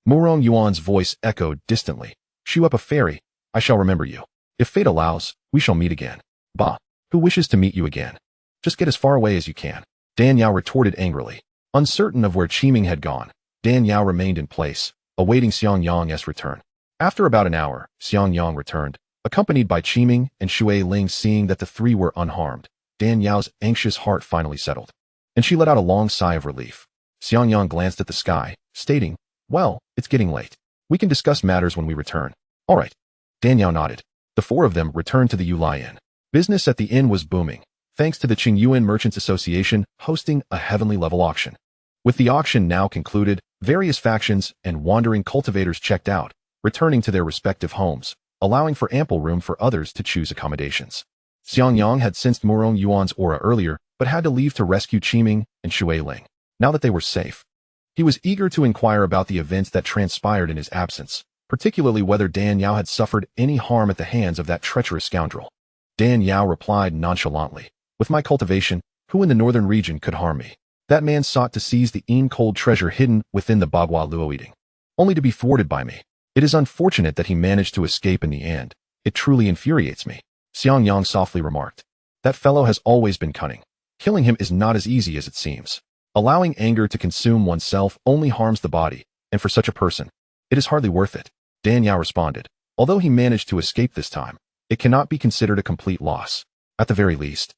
Murong Yuan's voice echoed distantly. Shu up a fairy, I shall remember you. If fate allows, we shall meet again. Bah, who wishes to meet you again? Just get as far away as you can. Dan Yao retorted angrily. Uncertain of where Qiming had gone, Dan Yao remained in place, awaiting Xianxia's return. After about an hour, Xianxia returned, accompanied by Qiming and Shui Ling. Seeing that the three were unharmed, Dan Yao's anxious heart finally settled, and she let out a long sigh of relief. Xianxia glanced at the sky, stating, well, it's getting late. We can discuss matters when we return. All right. Dan Yao nodded. The four of them returned to the Yulai Inn. Business at the inn was booming, thanks to the Qingyuan Merchants Association hosting a heavenly level auction. With the auction now concluded, various factions and wandering cultivators checked out, returning to their respective homes, allowing for ample room for others to choose accommodations. Xianxiang had sensed Murong Yuan's aura earlier, but had to leave to rescue Qiming and Shui Ling. Now that they were safe, he was eager to inquire about the events that transpired in his absence, particularly whether Dan Yao had suffered any harm at the hands of that treacherous scoundrel. Dan Yao replied nonchalantly, with my cultivation, who in the northern region could harm me? That man sought to seize the cold treasure hidden within the Bagua Luoying, only to be thwarted by me. It is unfortunate that he managed to escape in the end. It truly infuriates me. Xianxiang softly remarked. That fellow has always been cunning. Killing him is not as easy as it seems. Allowing anger to consume oneself only harms the body, and for such a person, it is hardly worth it. Dan Yao responded. Although he managed to escape this time, it cannot be considered a complete loss. At the very least,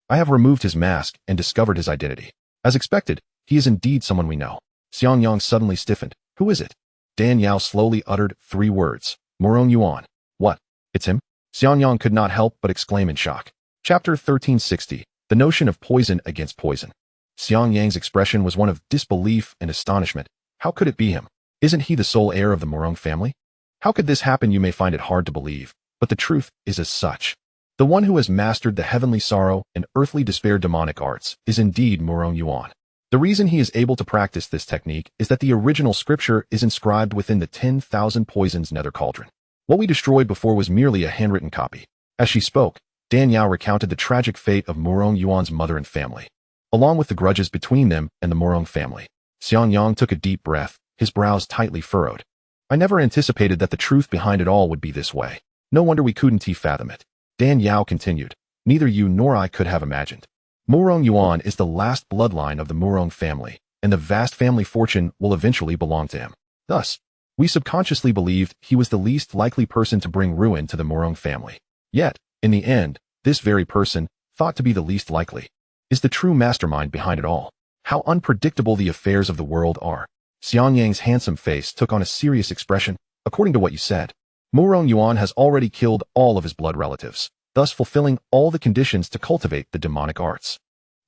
I have removed his mask and discovered his identity. As expected, he is indeed someone we know. Xianxiang suddenly stiffened. Who is it? Dan Yao slowly uttered 3 words. Murong Yuan. What? It's him? Xianxiang could not help but exclaim in shock. Chapter 1360. The notion of poison against poison. Xiang Yang's expression was one of disbelief and astonishment. How could it be him? Isn't he the sole heir of the Murong family? How could this happen? You may find it hard to believe, but the truth is as such. The one who has mastered the heavenly sorrow and earthly despair demonic arts is indeed Murong Yuan. The reason he is able to practice this technique is that the original scripture is inscribed within the 10,000 poisons nether cauldron. What we destroyed before was merely a handwritten copy. As she spoke, Dan Yao recounted the tragic fate of Murong Yuan's mother and family, along with the grudges between them and the Murong family. Xiang Yang took a deep breath, his brows tightly furrowed. I never anticipated that the truth behind it all would be this way. No wonder we couldn't fathom it. Dan Yao continued. Neither you nor I could have imagined. Murong Yuan is the last bloodline of the Murong family, and the vast family fortune will eventually belong to him. Thus, we subconsciously believed he was the least likely person to bring ruin to the Murong family. Yet, in the end, this very person, thought to be the least likely, is the true mastermind behind it all. How unpredictable the affairs of the world are. Xiang Yang's handsome face took on a serious expression. According to what you said, Murong Yuan has already killed all of his blood relatives, thus fulfilling all the conditions to cultivate the demonic arts.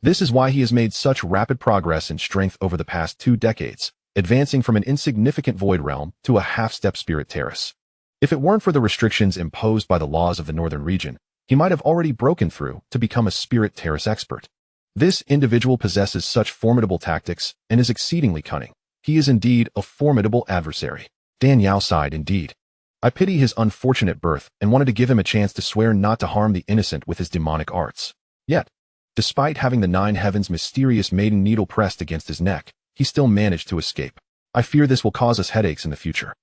This is why he has made such rapid progress in strength over the past 2 decades, advancing from an insignificant void realm to a half-step spirit terrace. If it weren't for the restrictions imposed by the laws of the northern region, he might have already broken through to become a spirit terrace expert. This individual possesses such formidable tactics and is exceedingly cunning. He is indeed a formidable adversary. Dan Yao sighed indeed. I pity his unfortunate birth and wanted to give him a chance to swear not to harm the innocent with his demonic arts. Yet, despite having the 9 heavens' mysterious maiden needle pressed against his neck, he still managed to escape. I fear this will cause us headaches in the future.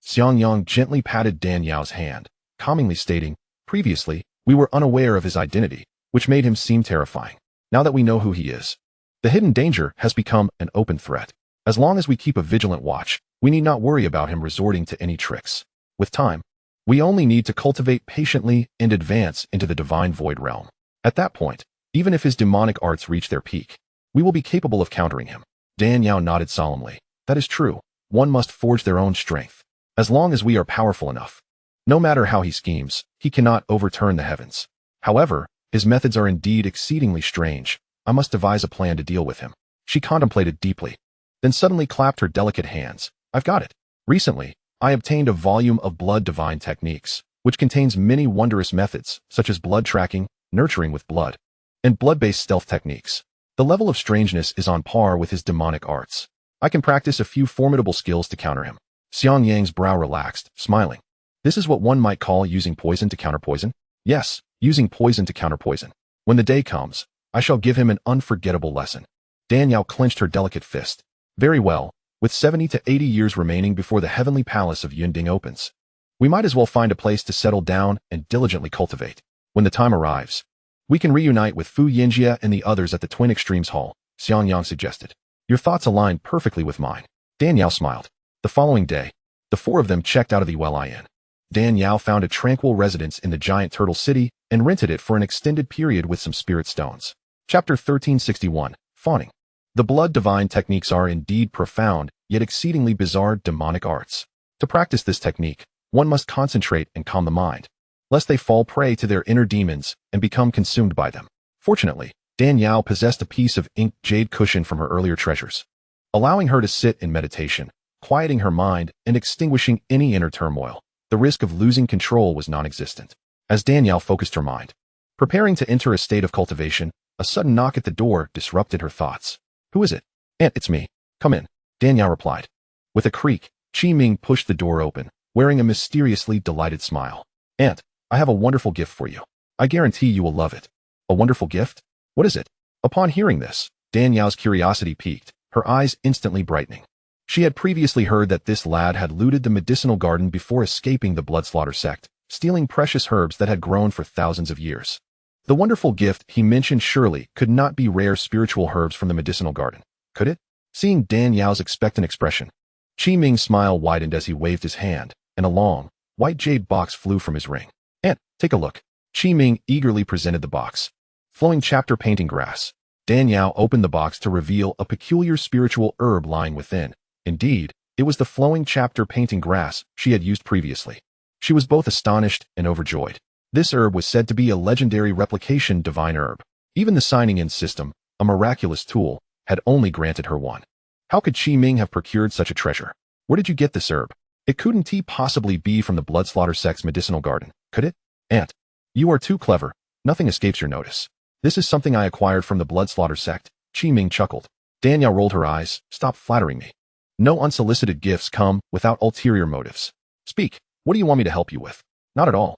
Xiang Yang gently patted Dan Yao's hand, calmingly stating, previously, we were unaware of his identity, which made him seem terrifying. Now that we know who he is, the hidden danger has become an open threat. As long as we keep a vigilant watch, we need not worry about him resorting to any tricks. With time, we only need to cultivate patiently and advance into the divine void realm. At that point, even if his demonic arts reach their peak, we will be capable of countering him. Dan Yao nodded solemnly. That is true. One must forge their own strength. As long as we are powerful enough. No matter how he schemes, he cannot overturn the heavens. However, his methods are indeed exceedingly strange. I must devise a plan to deal with him. She contemplated deeply, then suddenly clapped her delicate hands. I've got it. Recently, I obtained a volume of blood divine techniques, which contains many wondrous methods, such as blood tracking, nurturing with blood, and blood-based stealth techniques. The level of strangeness is on par with his demonic arts. I can practice a few formidable skills to counter him. Xiang Yang's brow relaxed, smiling. This is what one might call using poison to counter poison? Yes, using poison to counter poison. When the day comes, I shall give him an unforgettable lesson. Dan Yao clenched her delicate fist. Very well. With 70 to 80 years remaining before the heavenly palace of Yunding opens, we might as well find a place to settle down and diligently cultivate. When the time arrives, we can reunite with Fu Yinjia and the others at the Twin Extremes Hall, Xiang Yang suggested. Your thoughts align perfectly with mine. Dan Yao smiled. The following day, the 4 of them checked out of the Well Inn. Dan Yao found a tranquil residence in the giant turtle city and rented it for an extended period with some spirit stones. Chapter 1361, Fawning. The blood divine techniques are indeed profound, yet exceedingly bizarre demonic arts. To practice this technique, one must concentrate and calm the mind, lest they fall prey to their inner demons and become consumed by them. Fortunately, Dan Yao possessed a piece of inked jade cushion from her earlier treasures, allowing her to sit in meditation, quieting her mind and extinguishing any inner turmoil. The risk of losing control was non-existent. As Dan Yao focused her mind, preparing to enter a state of cultivation, a sudden knock at the door disrupted her thoughts. Who is it? Aunt, it's me. Come in, Dan Yao replied. With a creak, Qi Ming pushed the door open, wearing a mysteriously delighted smile. Aunt, I have a wonderful gift for you. I guarantee you will love it. A wonderful gift? What is it? Upon hearing this, Dan Yao's curiosity piqued, her eyes instantly brightening. She had previously heard that this lad had looted the medicinal garden before escaping the Bloodslaughter sect, stealing precious herbs that had grown for thousands of years. The wonderful gift he mentioned surely could not be rare spiritual herbs from the medicinal garden, could it? Seeing Dan Yao's expectant expression, Qi Ming's smile widened as he waved his hand, and a long, white jade box flew from his ring. Aunt, take a look. Qi Ming eagerly presented the box. Flowing chapter painting grass. Dan Yao opened the box to reveal a peculiar spiritual herb lying within. Indeed, it was the flowing chapter painting grass she had used previously. She was both astonished and overjoyed. This herb was said to be a legendary replication divine herb. Even the signing-in system, a miraculous tool, had only granted her one. How could Qi Ming have procured such a treasure? Where did you get this herb? It couldn't possibly be from the Bloodslaughter sect's medicinal garden, could it? Aunt, you are too clever. Nothing escapes your notice. This is something I acquired from the Bloodslaughter sect. Qi Ming chuckled. Danielle rolled her eyes. Stop flattering me. No unsolicited gifts come without ulterior motives. Speak. What do you want me to help you with? Not at all.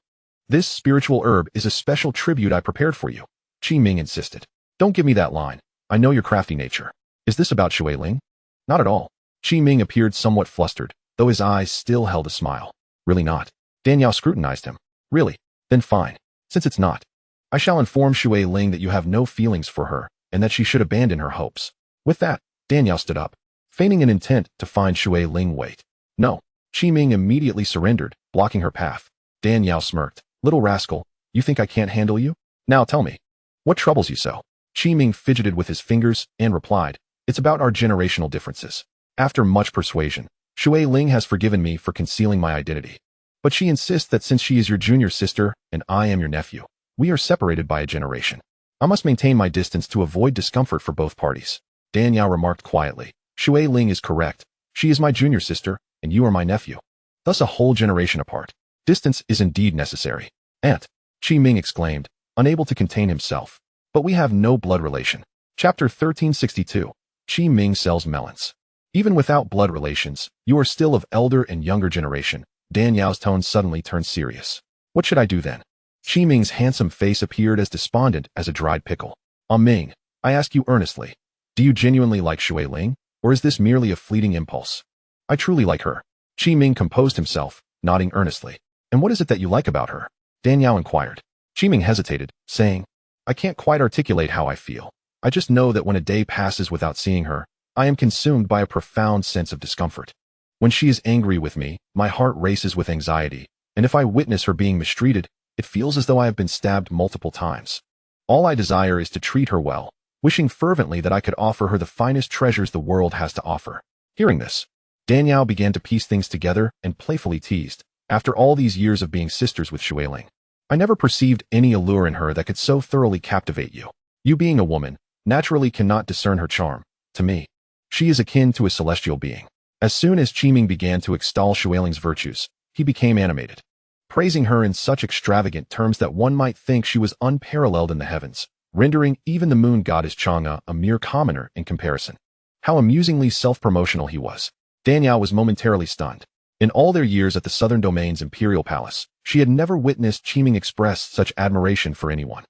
This spiritual herb is a special tribute I prepared for you. Qi Ming insisted. Don't give me that line. I know your crafty nature. Is this about Shui Ling? Not at all. Qi Ming appeared somewhat flustered, though his eyes still held a smile. Really not. Danielle scrutinized him. Really? Then fine. Since it's not, I shall inform Shui Ling that you have no feelings for her, and that she should abandon her hopes. With that, Danielle stood up, feigning an intent to find Shui Ling wait. No. Qi Ming immediately surrendered, blocking her path. Danielle smirked. Little rascal, you think I can't handle you? Now tell me. What troubles you so? Qi Ming fidgeted with his fingers and replied, it's about our generational differences. After much persuasion, Shui Ling has forgiven me for concealing my identity. But she insists that since she is your junior sister and I am your nephew, we are separated by a generation. I must maintain my distance to avoid discomfort for both parties. Danielle remarked quietly. Shui Ling is correct. She is my junior sister, and you are my nephew. Thus a whole generation apart. Distance is indeed necessary. Aunt, Qi Ming exclaimed, unable to contain himself. But we have no blood relation. Chapter 1362. Qi Ming sells melons. Even without blood relations, you are still of elder and younger generation. Danielle's tone suddenly turned serious. What should I do then? Qi Ming's handsome face appeared as despondent as a dried pickle. Ming, I ask you earnestly, do you genuinely like Shui Ling, or is this merely a fleeting impulse? I truly like her. Qi Ming composed himself, nodding earnestly. And what is it that you like about her? Danielle inquired. Qi Ming hesitated, saying, I can't quite articulate how I feel. I just know that when a day passes without seeing her, I am consumed by a profound sense of discomfort. When she is angry with me, my heart races with anxiety, and if I witness her being mistreated, it feels as though I have been stabbed multiple times. All I desire is to treat her well, wishing fervently that I could offer her the finest treasures the world has to offer. Hearing this, Danielle began to piece things together and playfully teased, after all these years of being sisters with Shui Ling, I never perceived any allure in her that could so thoroughly captivate you. You being a woman, naturally cannot discern her charm. To me, she is akin to a celestial being. As soon as Qi Ming began to extol Shui Ling's virtues, he became animated, praising her in such extravagant terms that one might think she was unparalleled in the heavens, rendering even the moon goddess Xianxia a mere commoner in comparison. How amusingly self-promotional he was. Danielle was momentarily stunned. In all their years at the Southern Domain's imperial palace, she had never witnessed Qi Ming express such admiration for anyone.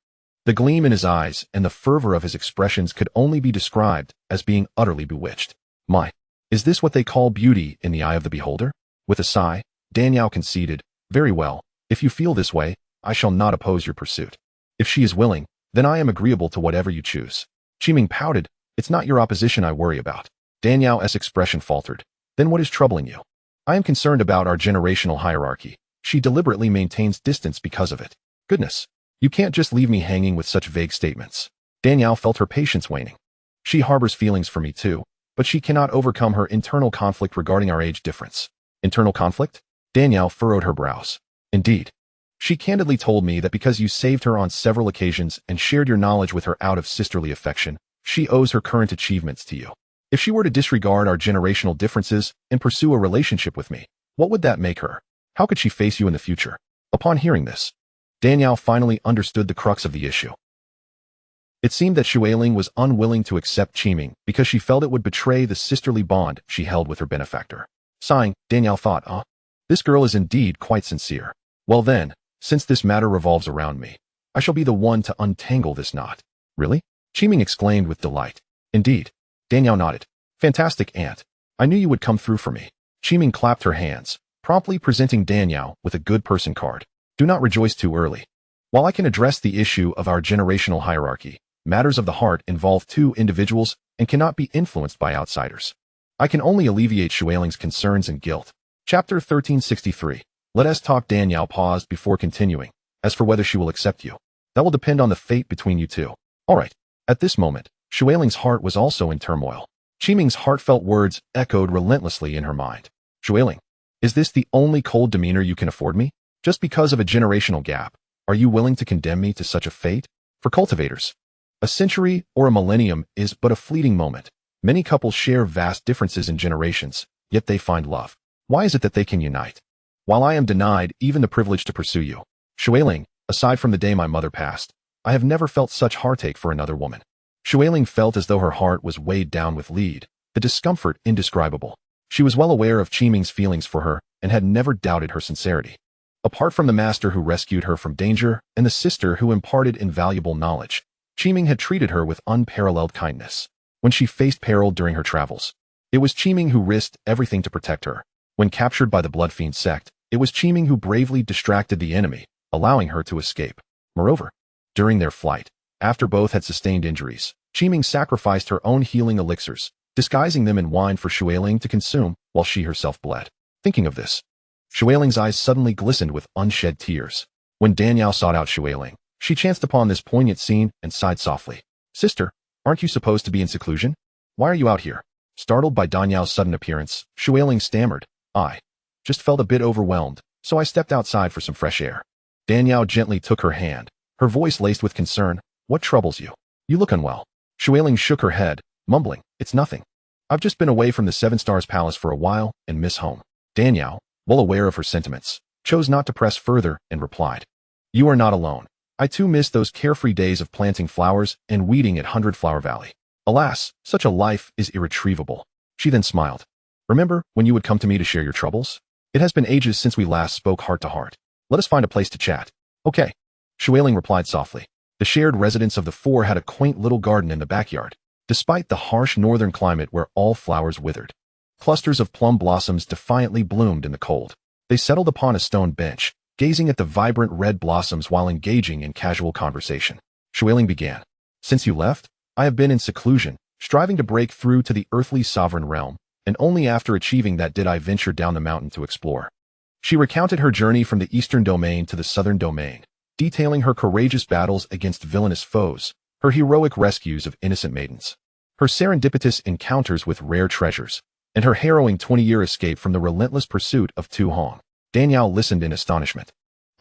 The gleam in his eyes and the fervor of his expressions could only be described as being utterly bewitched. My, is this what they call beauty in the eye of the beholder? With a sigh, Danielle conceded, very well, if you feel this way, I shall not oppose your pursuit. If she is willing, then I am agreeable to whatever you choose. Qi Ming pouted, it's not your opposition I worry about. Danielle's expression faltered. Then what is troubling you? I am concerned about our generational hierarchy. She deliberately maintains distance because of it. Goodness, you can't just leave me hanging with such vague statements. Danielle felt her patience waning. She harbors feelings for me too, but she cannot overcome her internal conflict regarding our age difference. Internal conflict? Danielle furrowed her brows. Indeed. She candidly told me that because you saved her on several occasions and shared your knowledge with her out of sisterly affection, she owes her current achievements to you. If she were to disregard our generational differences and pursue a relationship with me, what would that make her? How could she face you in the future? Upon hearing this, Danielle finally understood the crux of the issue. It seemed that Shui Ling was unwilling to accept Qi Ming because she felt it would betray the sisterly bond she held with her benefactor. Sighing, Danielle thought, this girl is indeed quite sincere. Well then, since this matter revolves around me, I shall be the one to untangle this knot. Really? Qi Ming exclaimed with delight. Indeed. Danielle nodded. Fantastic, Aunt. I knew you would come through for me. Qi Ming clapped her hands, promptly presenting Danielle with a good person card. Do not rejoice too early. While I can address the issue of our generational hierarchy, matters of the heart involve two individuals and cannot be influenced by outsiders. I can only alleviate Shui Ling's concerns and guilt. Chapter 1363. Let us talk. Danielle paused before continuing. As for whether she will accept you, that will depend on the fate between you two. All right. At this moment, Shui Ling's heart was also in turmoil. Qi Ming's heartfelt words echoed relentlessly in her mind. Shui Ling, is this the only cold demeanor you can afford me? Just because of a generational gap, are you willing to condemn me to such a fate? For cultivators, A century or a millennium is but a fleeting moment. Many couples share vast differences in generations, yet they find love. Why is it that they can unite? While I am denied even the privilege to pursue you, Shui Ling, aside from the day my mother passed, I have never felt such heartache for another woman. Shui Ling felt as though her heart was weighed down with lead, the discomfort indescribable. She was well aware of Qiming's feelings for her and had never doubted her sincerity. Apart from the master who rescued her from danger and the sister who imparted invaluable knowledge, Qiming had treated her with unparalleled kindness. When she faced peril during her travels, it was Qiming who risked everything to protect her. When captured by the Blood Fiend sect, it was Qiming who bravely distracted the enemy, allowing her to escape. Moreover, during their flight, after both had sustained injuries, Qiming sacrificed her own healing elixirs, disguising them in wine for Shui Ling to consume while she herself bled. Thinking of this, Shui Ling's eyes suddenly glistened with unshed tears. When Danielle sought out Shui Ling, she chanced upon this poignant scene and sighed softly. "Sister, aren't you supposed to be in seclusion? Why are you out here?" Startled by Danielle's sudden appearance, Shui Ling stammered, "I just felt a bit overwhelmed, so I stepped outside for some fresh air." Danielle gently took her hand, her voice laced with concern. "What troubles you? You look unwell." Shui Ling shook her head, mumbling, "It's nothing. I've just been away from the Seven Stars Palace for a while and miss home." Danielle, well aware of her sentiments, chose not to press further and replied, "You are not alone. I too miss those carefree days of planting flowers and weeding at Hundred Flower Valley. Alas, such a life is irretrievable." She then smiled. "Remember when you would come to me to share your troubles? It has been ages since we last spoke heart to heart. Let us find a place to chat." "Okay," Shui Ling replied softly. The shared residence of the four had a quaint little garden in the backyard, despite the harsh northern climate where all flowers withered. Clusters of plum blossoms defiantly bloomed in the cold. They settled upon a stone bench, gazing at the vibrant red blossoms while engaging in casual conversation. Shui Ling began, "Since you left, I have been in seclusion, striving to break through to the earthly sovereign realm, and only after achieving that did I venture down the mountain to explore." She recounted her journey from the eastern domain to the southern domain, detailing her courageous battles against villainous foes, her heroic rescues of innocent maidens, her serendipitous encounters with rare treasures, and her harrowing 20-year escape from the relentless pursuit of Tu Hong. Danielle listened in astonishment.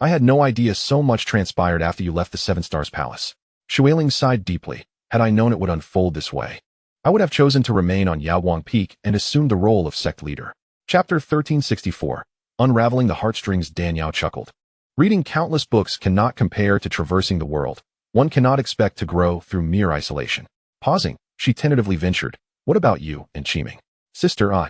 "I had no idea so much transpired after you left the Seven Stars Palace." Shui Ling sighed deeply. "Had I known it would unfold this way, I would have chosen to remain on Yaoguang Peak and assume the role of sect leader." Chapter 1364. Unraveling the Heartstrings. Danielle chuckled. Reading countless books cannot compare to traversing the world. One cannot expect to grow through mere isolation. Pausing, she tentatively ventured, "What about you and Qiming?" "Sister, I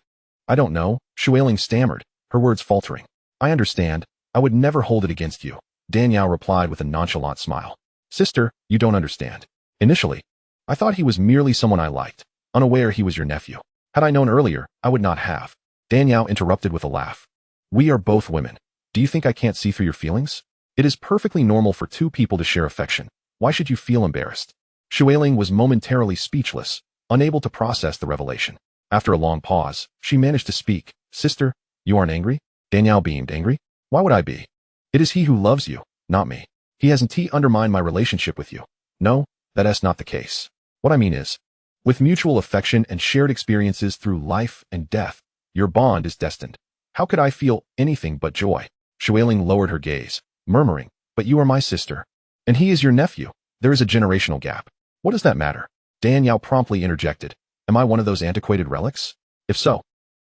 don't know," Shui Ling stammered, her words faltering. "I understand. I would never hold it against you," Danielle replied with a nonchalant smile. "Sister, you don't understand. Initially, I thought he was merely someone I liked, unaware he was your nephew. Had I known earlier, I would not have." Danielle interrupted with a laugh. "We are both women. Do you think I can't see through your feelings? It is perfectly normal for two people to share affection. Why should you feel embarrassed?" Shui Ling was momentarily speechless, unable to process the revelation. After a long pause, she managed to speak. "Sister, you aren't angry?" Danielle beamed. "Angry? Why would I be? It is he who loves you, not me. He hasn't undermined my relationship with you. No, that's not the case. What I mean is, with mutual affection and shared experiences through life and death, your bond is destined. How could I feel anything but joy?" Shui Ling lowered her gaze, murmuring, "But you are my sister, and he is your nephew. There is a generational gap. What does that matter?" Danielle promptly interjected, "Am I one of those antiquated relics? If so,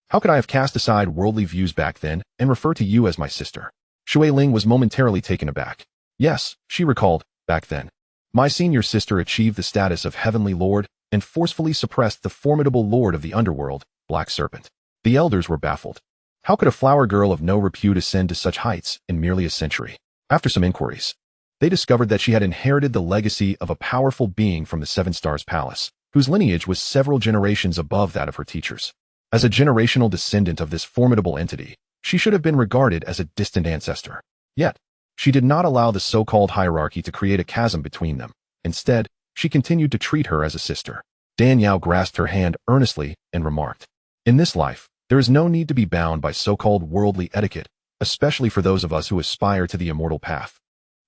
how could I have cast aside worldly views back then and refer to you as my sister?" Shui Ling was momentarily taken aback. Yes, she recalled, back then, my senior sister achieved the status of Heavenly Lord and forcefully suppressed the formidable Lord of the Underworld, Black Serpent. The elders were baffled. How could a flower girl of no repute ascend to such heights in merely a century? After some inquiries, they discovered that she had inherited the legacy of a powerful being from the Seven Stars Palace, whose lineage was several generations above that of her teachers. As a generational descendant of this formidable entity, she should have been regarded as a distant ancestor. Yet, she did not allow the so-called hierarchy to create a chasm between them. Instead, she continued to treat her as a sister. Danielle grasped her hand earnestly and remarked, "In this life, there is no need to be bound by so-called worldly etiquette, especially for those of us who aspire to the immortal path.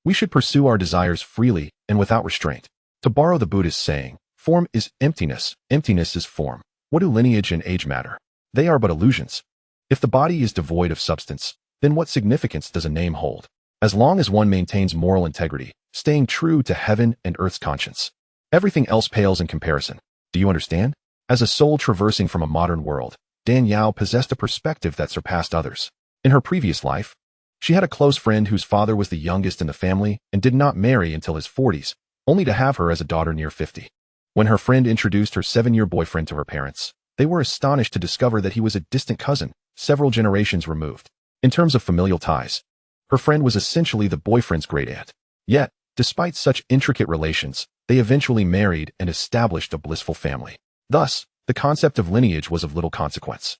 We should pursue our desires freely and without restraint. To borrow the Buddhist saying, form is emptiness, emptiness is form. What do lineage and age matter? They are but illusions. If the body is devoid of substance, then what significance does a name hold? As long as one maintains moral integrity, staying true to heaven and earth's conscience, Everything else pales in comparison. Do you understand? As a soul traversing from a modern world, Danielle possessed a perspective that surpassed others. In her previous life, she had a close friend whose father was the youngest in the family and did not marry until his 40s, only to have her as a daughter near 50. When her friend introduced her 7-year boyfriend to her parents, they were astonished to discover that he was a distant cousin, several generations removed. In terms of familial ties, her friend was essentially the boyfriend's great-aunt. Yet, despite such intricate relations, they eventually married and established a blissful family. Thus, the concept of lineage was of little consequence.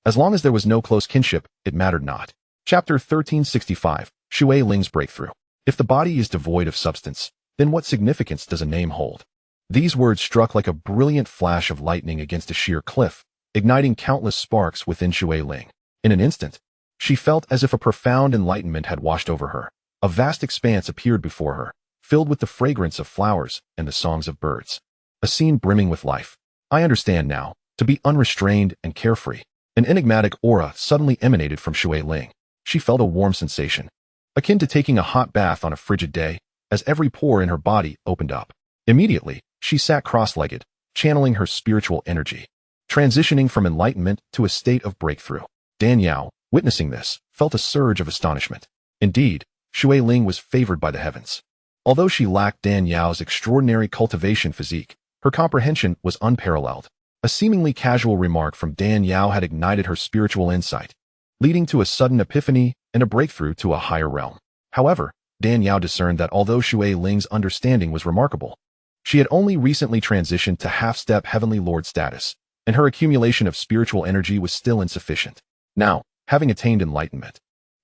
As long as there was no close kinship, it mattered not. Chapter 1365, Shui Ling's Breakthrough. If the body is devoid of substance, then what significance does a name hold? These words struck like a brilliant flash of lightning against a sheer cliff, igniting countless sparks within Shui Ling. In an instant, she felt as if a profound enlightenment had washed over her. A vast expanse appeared before her, filled with the fragrance of flowers and the songs of birds. A scene brimming with life. I understand now, to be unrestrained and carefree. An enigmatic aura suddenly emanated from Shui Ling. She felt a warm sensation, akin to taking a hot bath on a frigid day, as every pore in her body opened up. Immediately, she sat cross-legged, channeling her spiritual energy, transitioning from enlightenment to a state of breakthrough. Danielle, witnessing this, felt a surge of astonishment. Indeed, Shui Ling was favored by the heavens. Although she lacked Danielle's extraordinary cultivation physique, her comprehension was unparalleled. A seemingly casual remark from Danielle had ignited her spiritual insight, leading to a sudden epiphany and a breakthrough to a higher realm. However, Danielle discerned that although Shui Ling's understanding was remarkable, she had only recently transitioned to half-step Heavenly Lord status, and her accumulation of spiritual energy was still insufficient. Now, having attained enlightenment,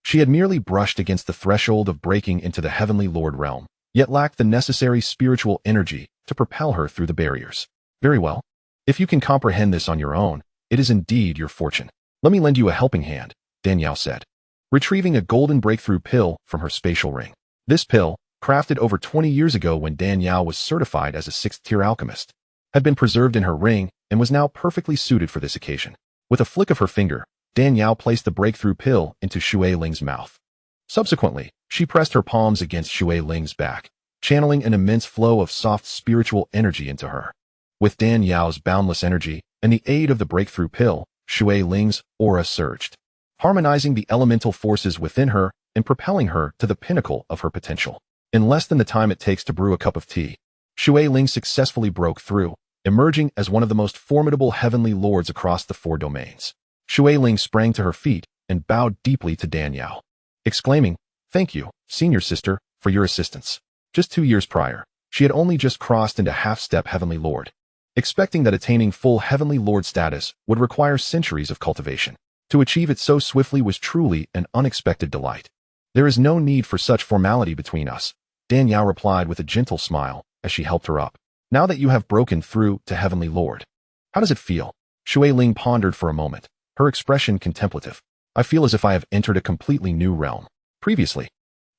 she had merely brushed against the threshold of breaking into the Heavenly Lord realm, yet lacked the necessary spiritual energy to propel her through the barriers. Very well. If you can comprehend this on your own, it is indeed your fortune. Let me lend you a helping hand, Danielle said, retrieving a golden breakthrough pill from her spatial ring. This pill, crafted over 20 years ago when Danielle was certified as a 6th-tier alchemist, had been preserved in her ring and was now perfectly suited for this occasion. With a flick of her finger, Danielle placed the breakthrough pill into Shui Ling's mouth. Subsequently, she pressed her palms against Shui Ling's back, channeling an immense flow of soft spiritual energy into her. With Danielle's boundless energy and the aid of the breakthrough pill, Shui Ling's aura surged, harmonizing the elemental forces within her and propelling her to the pinnacle of her potential. In less than the time it takes to brew a cup of tea, Shui Ling successfully broke through, emerging as one of the most formidable heavenly lords across the 4 domains. Shui Ling sprang to her feet and bowed deeply to Danielle, exclaiming, "Thank you, senior sister, for your assistance." Just 2 years prior, she had only just crossed into half-step Heavenly Lord, expecting that attaining full Heavenly Lord status would require centuries of cultivation. To achieve it so swiftly was truly an unexpected delight. "There is no need for such formality between us," Danielle replied with a gentle smile as she helped her up. "Now that you have broken through to Heavenly Lord, how does it feel?" Shui Ling pondered for a moment, her expression contemplative. "I feel as if I have entered a completely new realm. Previously,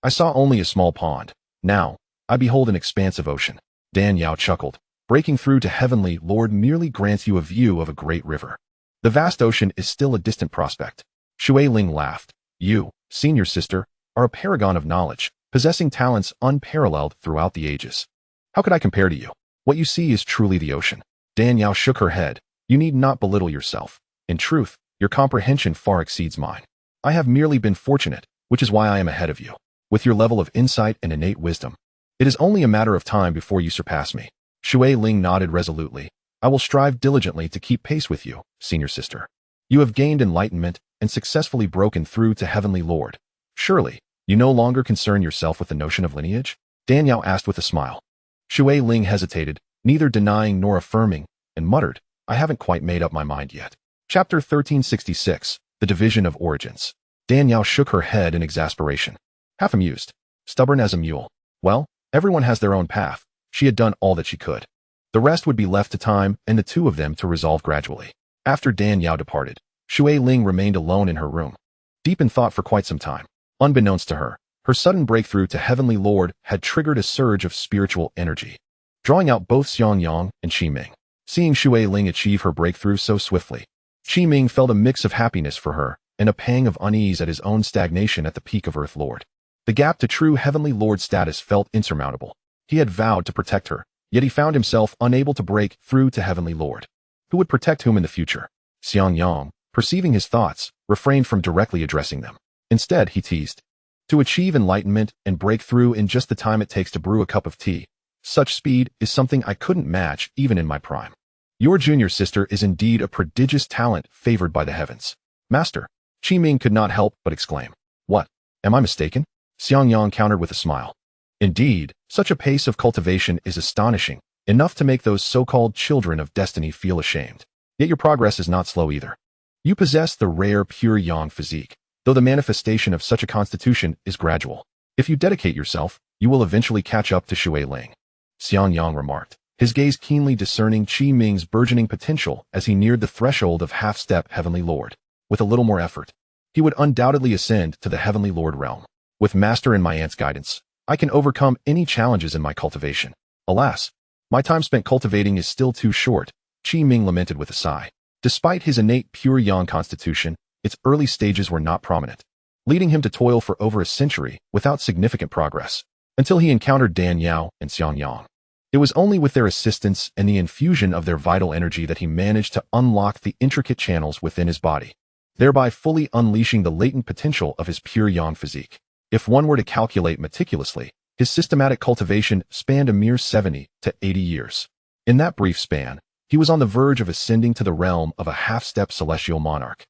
I saw only a small pond. Now, I behold an expansive ocean." Danielle chuckled. "Breaking through to Heavenly Lord merely grants you a view of a great river. The vast ocean is still a distant prospect." Shui Ling laughed. "You, senior sister, are a paragon of knowledge, possessing talents unparalleled throughout the ages. How could I compare to you? What you see is truly the ocean." Danielle shook her head. "You need not belittle yourself. In truth, your comprehension far exceeds mine. I have merely been fortunate, which is why I am ahead of you. With your level of insight and innate wisdom, it is only a matter of time before you surpass me." Shui Ling nodded resolutely. "I will strive diligently to keep pace with you, senior sister. You have gained enlightenment and successfully broken through to Heavenly Lord. Surely, you no longer concern yourself with the notion of lineage?" Danielle asked with a smile. Shui Ling hesitated, neither denying nor affirming, and muttered, "I haven't quite made up my mind yet." Chapter 1366, The Division of Origins. Danielle shook her head in exasperation, half amused, stubborn as a mule. Well, everyone has their own path. She had done all that she could. The rest would be left to time and the 2 of them to resolve gradually. After Danielle departed, Shui Ling remained alone in her room, deep in thought for quite some time. Unbeknownst to her, her sudden breakthrough to Heavenly Lord had triggered a surge of spiritual energy, drawing out both Xianxiang and Qiming. Seeing Shui Ling achieve her breakthrough so swiftly, Qiming felt a mix of happiness for her and a pang of unease at his own stagnation at the peak of Earth Lord. The gap to true Heavenly Lord status felt insurmountable. He had vowed to protect her, Yet he found himself unable to break through to Heavenly Lord, who would protect whom in the future. Xianxiang, perceiving his thoughts, refrained from directly addressing them. Instead, he teased, "To achieve enlightenment and break through in just the time it takes to brew a cup of tea, such speed is something I couldn't match even in my prime. Your junior sister is indeed a prodigious talent favored by the heavens." "Master," Qi Ming could not help but exclaim. "What? Am I mistaken?" Xianxiang countered with a smile. "Indeed, such a pace of cultivation is astonishing, enough to make those so-called children of destiny feel ashamed. Yet your progress is not slow either. You possess the rare pure yang physique, though the manifestation of such a constitution is gradual. If you dedicate yourself, you will eventually catch up to Shui Ling," Xianxiang remarked, his gaze keenly discerning Qi Ming's burgeoning potential as he neared the threshold of half-step Heavenly Lord. With a little more effort, he would undoubtedly ascend to the Heavenly Lord realm. "With Master and my aunt's guidance, I can overcome any challenges in my cultivation. Alas, my time spent cultivating is still too short," Qi Ming lamented with a sigh. Despite his innate pure yang constitution, its early stages were not prominent, leading him to toil for over a century without significant progress, until he encountered Dan Yao and Xiangyang. It was only with their assistance and the infusion of their vital energy that he managed to unlock the intricate channels within his body, thereby fully unleashing the latent potential of his pure yang physique. If one were to calculate meticulously, his systematic cultivation spanned a mere 70 to 80 years. In that brief span, he was on the verge of ascending to the realm of a half-step celestial monarch,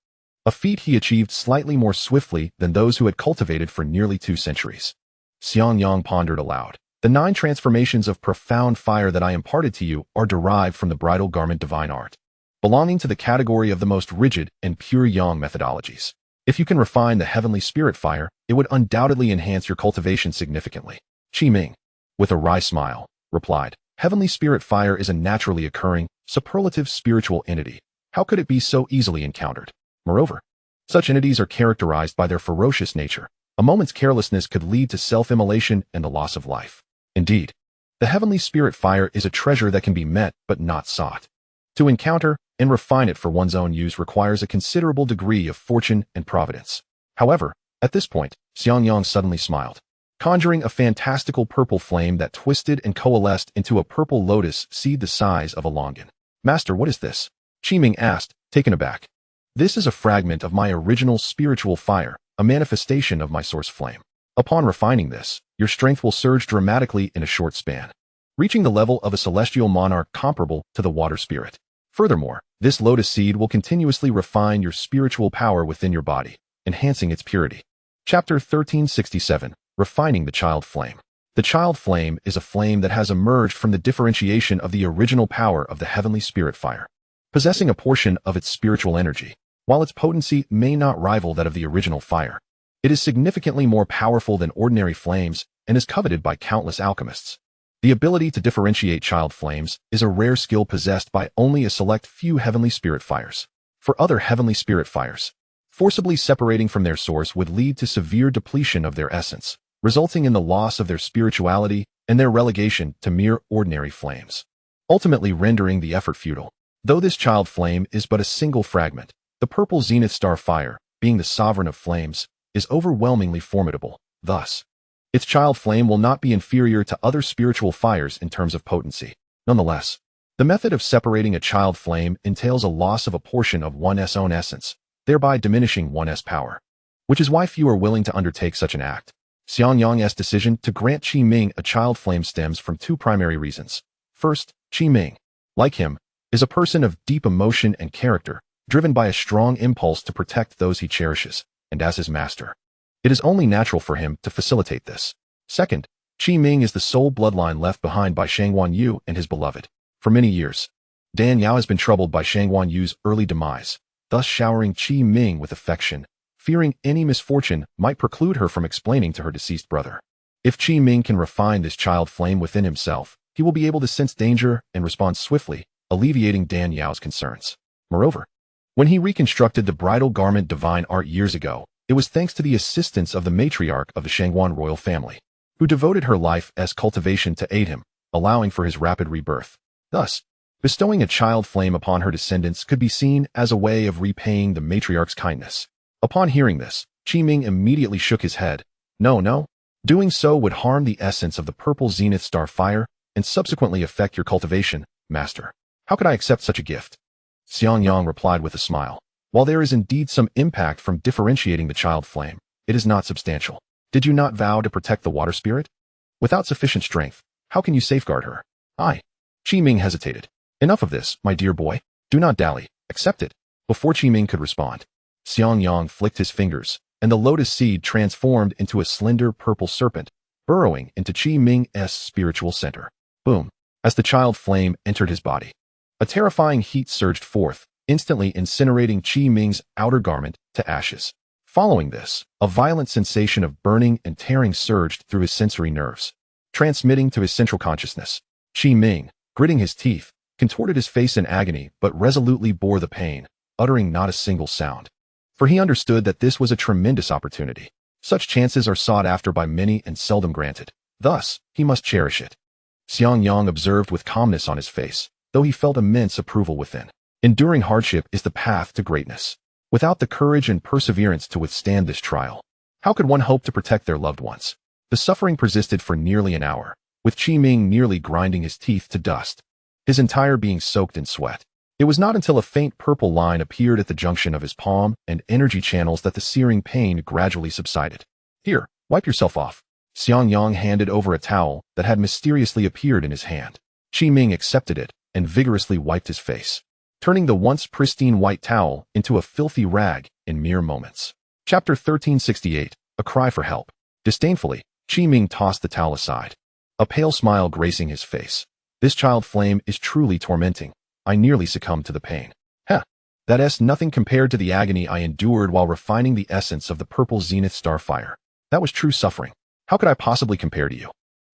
a feat he achieved slightly more swiftly than those who had cultivated for nearly 2 centuries. Xiangyang pondered aloud. "The 9 transformations of profound fire that I imparted to you are derived from the bridal garment divine art, belonging to the category of the most rigid and pure yang methodologies. If you can refine the heavenly spirit fire, it would undoubtedly enhance your cultivation significantly." Qi Ming, with a wry smile, replied, "Heavenly spirit fire is a naturally occurring, superlative spiritual entity. How could it be so easily encountered? Moreover, such entities are characterized by their ferocious nature. A moment's carelessness could lead to self-immolation and the loss of life. Indeed, the heavenly spirit fire is a treasure that can be met but not sought. To encounter and refine it for one's own use requires a considerable degree of fortune and providence." However, at this point, Xiangyang suddenly smiled, conjuring a fantastical purple flame that twisted and coalesced into a purple lotus seed the size of a longan. "Master, what is this?" Qi Ming asked, taken aback. "This is a fragment of my original spiritual fire, a manifestation of my source flame. Upon refining this, your strength will surge dramatically in a short span, reaching the level of a celestial monarch comparable to the water spirit. Furthermore, this lotus seed will continuously refine your spiritual power within your body, enhancing its purity." Chapter 1367, Refining the Child Flame. The child flame is a flame that has emerged from the differentiation of the original power of the heavenly spirit fire, possessing a portion of its spiritual energy. While its potency may not rival that of the original fire, it is significantly more powerful than ordinary flames and is coveted by countless alchemists. The ability to differentiate child flames is a rare skill possessed by only a select few heavenly spirit fires. For other heavenly spirit fires, forcibly separating from their source would lead to severe depletion of their essence, resulting in the loss of their spirituality and their relegation to mere ordinary flames, ultimately rendering the effort futile. Though this child flame is but a single fragment, the purple zenith star fire, being the sovereign of flames, is overwhelmingly formidable. Thus, its child flame will not be inferior to other spiritual fires in terms of potency. Nonetheless, the method of separating a child flame entails a loss of a portion of one's own essence, thereby diminishing one's power, which is why few are willing to undertake such an act. Xiangyang's decision to grant Qi Ming a child flame stems from 2 primary reasons. First, Qi Ming, like him, is a person of deep emotion and character, driven by a strong impulse to protect those he cherishes, and as his master, it is only natural for him to facilitate this. Second, Qi Ming is the sole bloodline left behind by Shangguan Yu and his beloved. For many years, Dan Yao has been troubled by Shangguan Yu's early demise, thus showering Qi Ming with affection, fearing any misfortune might preclude her from explaining to her deceased brother. If Qi Ming can refine this child flame within himself, he will be able to sense danger and respond swiftly, alleviating Dan Yao's concerns. Moreover, when he reconstructed the bridal garment divine art years ago, it was thanks to the assistance of the matriarch of the Shangguan royal family, who devoted her life as cultivation to aid him, allowing for his rapid rebirth. Thus, bestowing a child flame upon her descendants could be seen as a way of repaying the matriarch's kindness. Upon hearing this, Qi Ming immediately shook his head. No, doing so would harm the essence of the purple zenith star fire and subsequently affect your cultivation, master. How could I accept such a gift? Xiangyang replied with a smile. While there is indeed some impact from differentiating the child flame, it is not substantial. Did you not vow to protect the water spirit? Without sufficient strength, how can you safeguard her? Qi Ming hesitated. Enough of this, my dear boy. Do not dally. Accept it. Before Qi Ming could respond, Xiangyang flicked his fingers, and the lotus seed transformed into a slender purple serpent, burrowing into Qi Ming's spiritual center. Boom. As the child flame entered his body, a terrifying heat surged forth, instantly incinerating Qi Ming's outer garment to ashes. Following this, a violent sensation of burning and tearing surged through his sensory nerves, transmitting to his central consciousness. Qi Ming, gritting his teeth, contorted his face in agony but resolutely bore the pain, uttering not a single sound. For he understood that this was a tremendous opportunity. Such chances are sought after by many and seldom granted. Thus, he must cherish it. Xiangyang observed with calmness on his face, though he felt immense approval within. Enduring hardship is the path to greatness. Without the courage and perseverance to withstand this trial, how could one hope to protect their loved ones? The suffering persisted for nearly an hour, with Qi Ming nearly grinding his teeth to dust, his entire being soaked in sweat. It was not until a faint purple line appeared at the junction of his palm and energy channels that the searing pain gradually subsided. Here, wipe yourself off. Xiangyang handed over a towel that had mysteriously appeared in his hand. Qi Ming accepted it and vigorously wiped his face, turning the once pristine white towel into a filthy rag in mere moments. Chapter 1368, A Cry for Help. Disdainfully, Qi Ming tossed the towel aside, a pale smile gracing his face. This child flame is truly tormenting. I nearly succumbed to the pain. That's nothing compared to the agony I endured while refining the essence of the purple zenith star fire. That was true suffering. How could I possibly compare to you?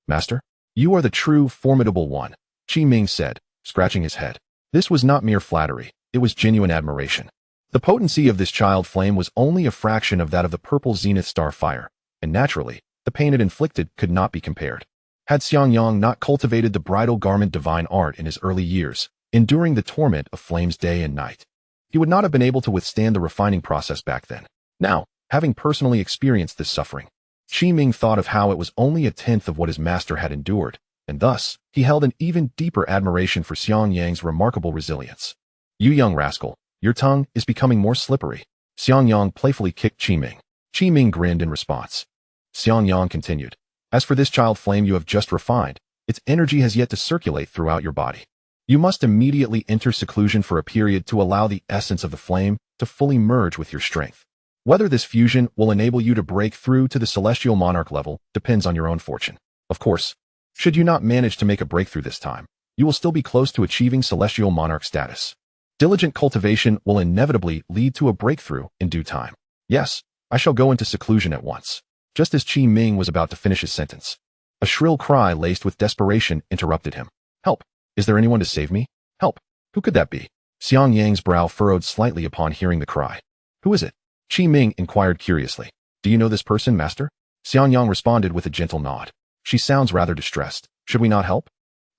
Master, you are the true, formidable one, Qi Ming said, scratching his head. This was not mere flattery, it was genuine admiration. The potency of this child flame was only a fraction of that of the purple zenith star fire, and naturally, the pain it inflicted could not be compared. Had Xiangyang not cultivated the bridal garment divine art in his early years, enduring the torment of flames day and night, he would not have been able to withstand the refining process back then. Now, having personally experienced this suffering, Qi Ming thought of how it was only a tenth of what his master had endured, and thus, he held an even deeper admiration for Xiangyang's remarkable resilience. You young rascal, your tongue is becoming more slippery. Xiangyang playfully kicked Qi Ming. Qi Ming grinned in response. Xiangyang continued. As for this child flame you have just refined, its energy has yet to circulate throughout your body. You must immediately enter seclusion for a period to allow the essence of the flame to fully merge with your strength. Whether this fusion will enable you to break through to the celestial monarch level depends on your own fortune. Of course, should you not manage to make a breakthrough this time, you will still be close to achieving celestial monarch status. Diligent cultivation will inevitably lead to a breakthrough in due time. Yes, I shall go into seclusion at once. Just as Qi Ming was about to finish his sentence, a shrill cry laced with desperation interrupted him. Help! Is there anyone to save me? Help! Who could that be? Xiangyang's brow furrowed slightly upon hearing the cry. Who is it? Qi Ming inquired curiously. Do you know this person, master? Xiangyang responded with a gentle nod. She sounds rather distressed. Should we not help?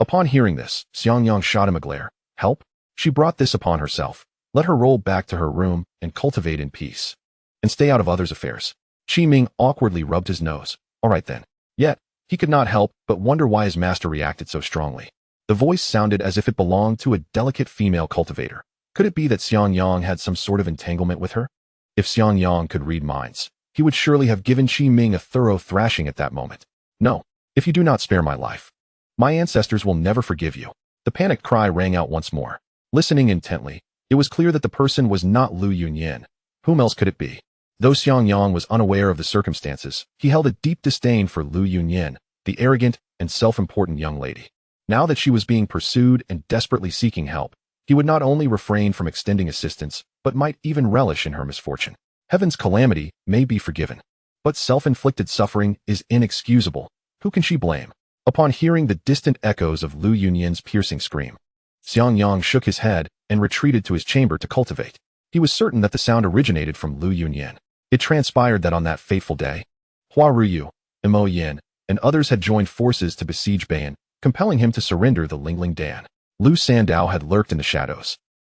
Upon hearing this, Xiangyang shot him a glare. Help? She brought this upon herself. Let her roll back to her room and cultivate in peace. And stay out of others' affairs. Qi Ming awkwardly rubbed his nose. All right then. Yet, he could not help but wonder why his master reacted so strongly. The voice sounded as if it belonged to a delicate female cultivator. Could it be that Xiangyang had some sort of entanglement with her? If Xiangyang could read minds, he would surely have given Qi Ming a thorough thrashing at that moment. No, if you do not spare my life, my ancestors will never forgive you. The panicked cry rang out once more. Listening intently, it was clear that the person was not Lu Yunyan. Whom else could it be? Though Xiangyang was unaware of the circumstances, he held a deep disdain for Lu Yunyan, the arrogant and self-important young lady. Now that she was being pursued and desperately seeking help, he would not only refrain from extending assistance, but might even relish in her misfortune. Heaven's calamity may be forgiven, but self-inflicted suffering is inexcusable. Who can she blame? Upon hearing the distant echoes of Lu Yunyan's piercing scream, Xiangyang shook his head and retreated to his chamber to cultivate. He was certain that the sound originated from Lu Yunyan. It transpired that on that fateful day, Hua Ruyu, Mo Yin, and others had joined forces to besiege Bayan, compelling him to surrender the Lingling Dan. Lu Sandao had lurked in the shadows,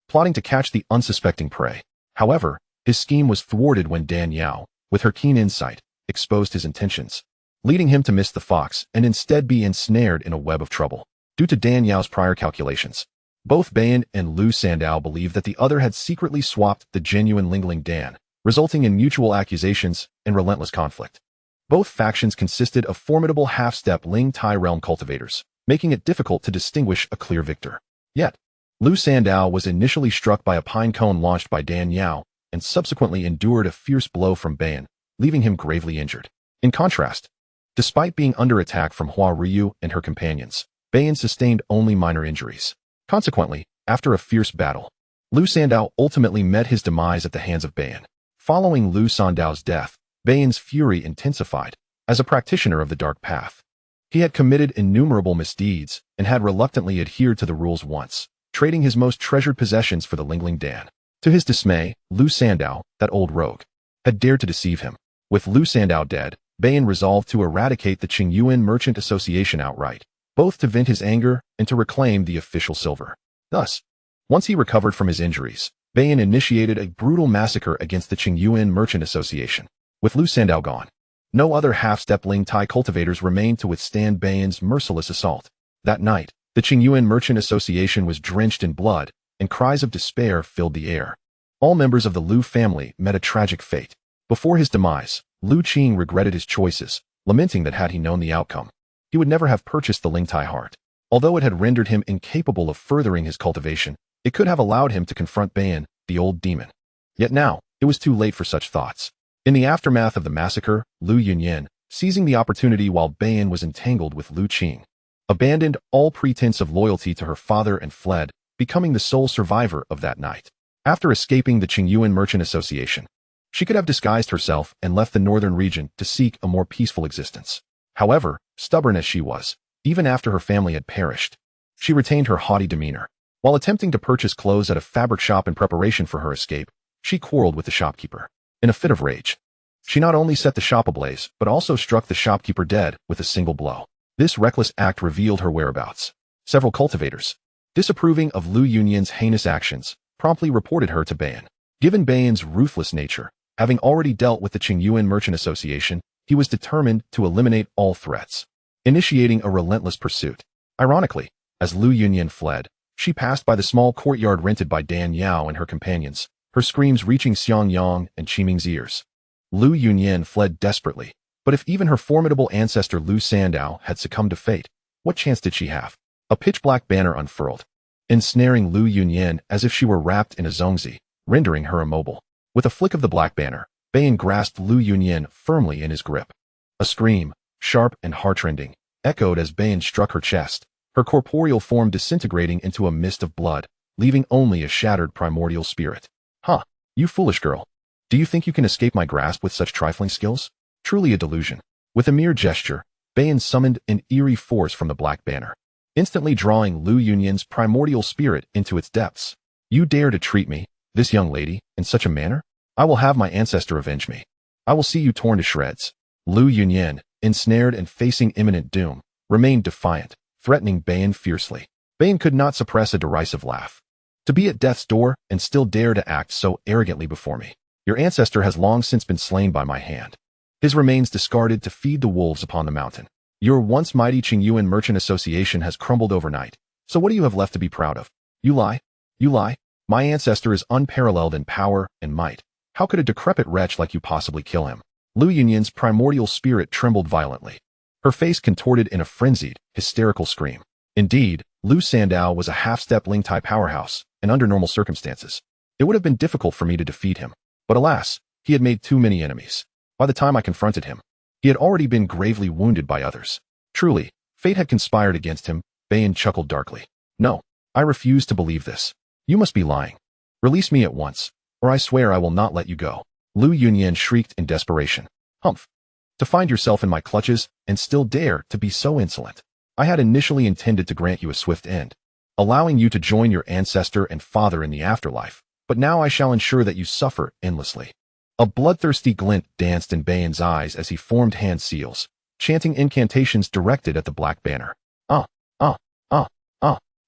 plotting to catch the unsuspecting prey. However, his scheme was thwarted when Dan Yao, with her keen insight, exposed his intentions, leading him to miss the fox and instead be ensnared in a web of trouble. due to Dan Yao's prior calculations. Both Bayan and Lu Sandao believed that the other had secretly swapped the genuine Lingling Dan, resulting in mutual accusations and relentless conflict. Both factions consisted of formidable half-step Ling Tai realm cultivators, making it difficult to distinguish a clear victor. Yet, Lu Sandao was initially struck by a pine cone launched by Dan Yao, and subsequently endured a fierce blow from Bayan, leaving him gravely injured. In contrast, despite being under attack from Hua Ryu and her companions, Bayan sustained only minor injuries. Consequently, after a fierce battle, Lu Sandao ultimately met his demise at the hands of Bayan. Following Lu Sandao's death, Bayan's fury intensified. As a practitioner of the dark path, he had committed innumerable misdeeds and had reluctantly adhered to the rules once, trading his most treasured possessions for the Lingling Dan. To his dismay, Lu Sandao, that old rogue, had dared to deceive him. With Lu Sandao dead, Bayan resolved to eradicate the Qingyuan Merchant Association outright, both to vent his anger and to reclaim the official silver. Thus, once he recovered from his injuries, Bayan initiated a brutal massacre against the Qingyuan Merchant Association. With Lu Sandao gone, no other half-step Ling Tai cultivators remained to withstand Bayan's merciless assault. That night, the Qingyuan Merchant Association was drenched in blood, and cries of despair filled the air. All members of the Lu family met a tragic fate. Before his demise, Lu Qing regretted his choices, lamenting that had he known the outcome, he would never have purchased the Ling Tai heart. Although it had rendered him incapable of furthering his cultivation, it could have allowed him to confront Bayan, the old demon. Yet now, it was too late for such thoughts. In the aftermath of the massacre, Lu Yunyan, seizing the opportunity while Bayan was entangled with Lu Qing, abandoned all pretense of loyalty to her father and fled, becoming the sole survivor of that night. After escaping the Qingyuan Merchant Association, she could have disguised herself and left the northern region to seek a more peaceful existence. However, stubborn as she was, even after her family had perished, she retained her haughty demeanor. While attempting to purchase clothes at a fabric shop in preparation for her escape, she quarreled with the shopkeeper. In a fit of rage, she not only set the shop ablaze, but also struck the shopkeeper dead with a single blow. This reckless act revealed her whereabouts. Several cultivators, disapproving of Lu Yunyan's heinous actions, promptly reported her to Bayan. Given Bayan's ruthless nature, having already dealt with the Qingyuan Merchant Association, he was determined to eliminate all threats, initiating a relentless pursuit. Ironically, as Lu Yunyan fled, she passed by the small courtyard rented by Dan Yao and her companions, her screams reaching Xiangyang and Qiming's ears. Lu Yunyan fled desperately, but if even her formidable ancestor Lu Sandao had succumbed to fate, what chance did she have? A pitch-black banner unfurled, ensnaring Lu Yunyan as if she were wrapped in a zongzi, rendering her immobile. With a flick of the black banner, Bayan grasped Lu Yunyan firmly in his grip. A scream, sharp and heart-rending, echoed as Bayan struck her chest, her corporeal form disintegrating into a mist of blood, leaving only a shattered primordial spirit. Huh, you foolish girl. Do you think you can escape my grasp with such trifling skills? Truly a delusion. With a mere gesture, Bayan summoned an eerie force from the black banner, instantly drawing Lu Yunyan's primordial spirit into its depths. You dare to treat me, this young lady, in such a manner? I will have my ancestor avenge me. I will see you torn to shreds. Lu Yunyan, ensnared and facing imminent doom, remained defiant, threatening Bayan fiercely. Bayan could not suppress a derisive laugh. To be at death's door and still dare to act so arrogantly before me. Your ancestor has long since been slain by my hand. His remains discarded to feed the wolves upon the mountain. Your once mighty Qingyuan Merchant Association has crumbled overnight. So what do you have left to be proud of? You lie. You lie. My ancestor is unparalleled in power and might. How could a decrepit wretch like you possibly kill him? Lu Yunyan's primordial spirit trembled violently. Her face contorted in a frenzied, hysterical scream. Indeed, Lu Sandao was a half-step Ling Tai powerhouse, and under normal circumstances, it would have been difficult for me to defeat him. But alas, he had made too many enemies. By the time I confronted him, he had already been gravely wounded by others. Truly, fate had conspired against him. Bayan chuckled darkly. No, I refuse to believe this. You must be lying. Release me at once, or I swear I will not let you go. Lu Yunyan shrieked in desperation. Humph. To find yourself in my clutches and still dare to be so insolent. I had initially intended to grant you a swift end, allowing you to join your ancestor and father in the afterlife, but now I shall ensure that you suffer endlessly. A bloodthirsty glint danced in Bayan's eyes as he formed hand seals, chanting incantations directed at the black banner.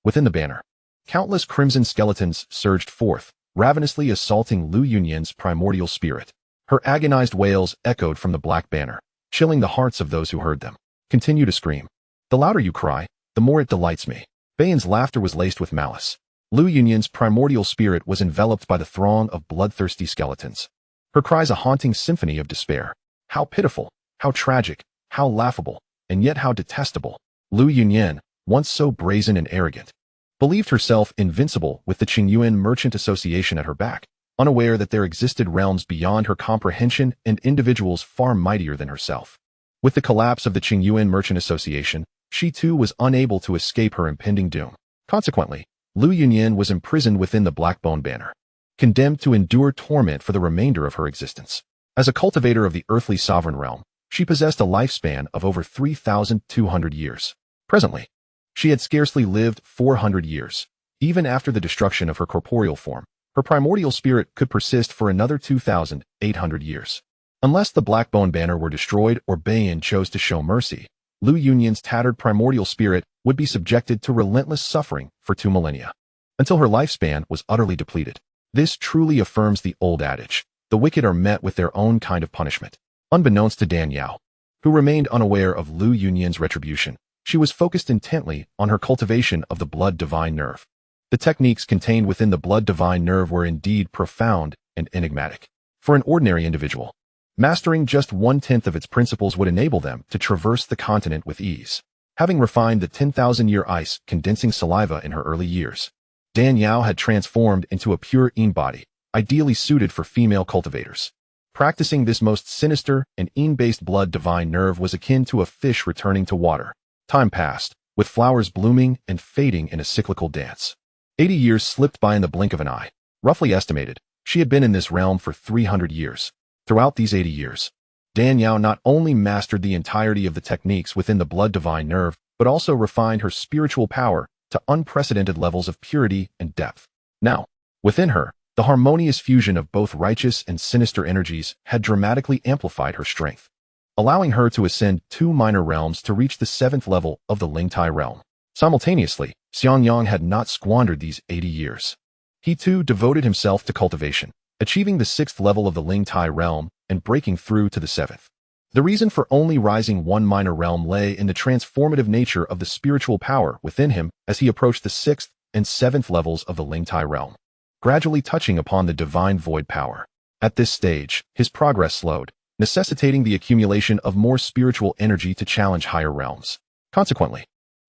Within the banner, countless crimson skeletons surged forth, ravenously assaulting Lu Yunyan's primordial spirit. Her agonized wails echoed from the black banner, chilling the hearts of those who heard them. Continue to scream. The louder you cry, the more it delights me. Bayan's laughter was laced with malice. Lu Yunyan's primordial spirit was enveloped by the throng of bloodthirsty skeletons. Her cries a haunting symphony of despair. How pitiful, how tragic, how laughable, and yet how detestable. Lu Yunyan, once so brazen and arrogant, believed herself invincible with the Qingyuan Merchant Association at her back, unaware that there existed realms beyond her comprehension and individuals far mightier than herself. With the collapse of the Qingyuan Merchant Association, she too was unable to escape her impending doom. Consequently, Lu Yunyan was imprisoned within the Blackbone Banner, condemned to endure torment for the remainder of her existence. As a cultivator of the earthly sovereign realm, she possessed a lifespan of over 3,200 years. Presently, she had scarcely lived 400 years. Even after the destruction of her corporeal form, her primordial spirit could persist for another 2,800 years. Unless the Blackbone Banner were destroyed or Bayan chose to show mercy, Lu Yunyan's tattered primordial spirit would be subjected to relentless suffering for 2 millennia, until her lifespan was utterly depleted. This truly affirms the old adage, the wicked are met with their own kind of punishment. Unbeknownst to Dan Yao, who remained unaware of Lu Yunyan's retribution, she was focused intently on her cultivation of the blood divine nerve. The techniques contained within the blood divine nerve were indeed profound and enigmatic. For an ordinary individual, mastering just 1/10 of its principles would enable them to traverse the continent with ease. Having refined the 10,000-year ice condensing saliva in her early years, Dan Yao had transformed into a pure Yin body, ideally suited for female cultivators. Practicing this most sinister and Yin-based blood divine nerve was akin to a fish returning to water. Time passed, with flowers blooming and fading in a cyclical dance. 80 years slipped by in the blink of an eye. Roughly estimated, she had been in this realm for 300 years. Throughout these 80 years, Dan Yao not only mastered the entirety of the techniques within the blood divine nerve, but also refined her spiritual power to unprecedented levels of purity and depth. Now, within her, the harmonious fusion of both righteous and sinister energies had dramatically amplified her strength, allowing her to ascend 2 minor realms to reach the 7th level of the Lingtai realm. Simultaneously, Xiangyang had not squandered these 80 years. He too devoted himself to cultivation, achieving the 6th level of the Lingtai realm and breaking through to the 7th. The reason for only rising 1 minor realm lay in the transformative nature of the spiritual power within him as he approached the 6th and 7th levels of the Lingtai realm, gradually touching upon the divine void power. At this stage, his progress slowed, necessitating the accumulation of more spiritual energy to challenge higher realms. Consequently,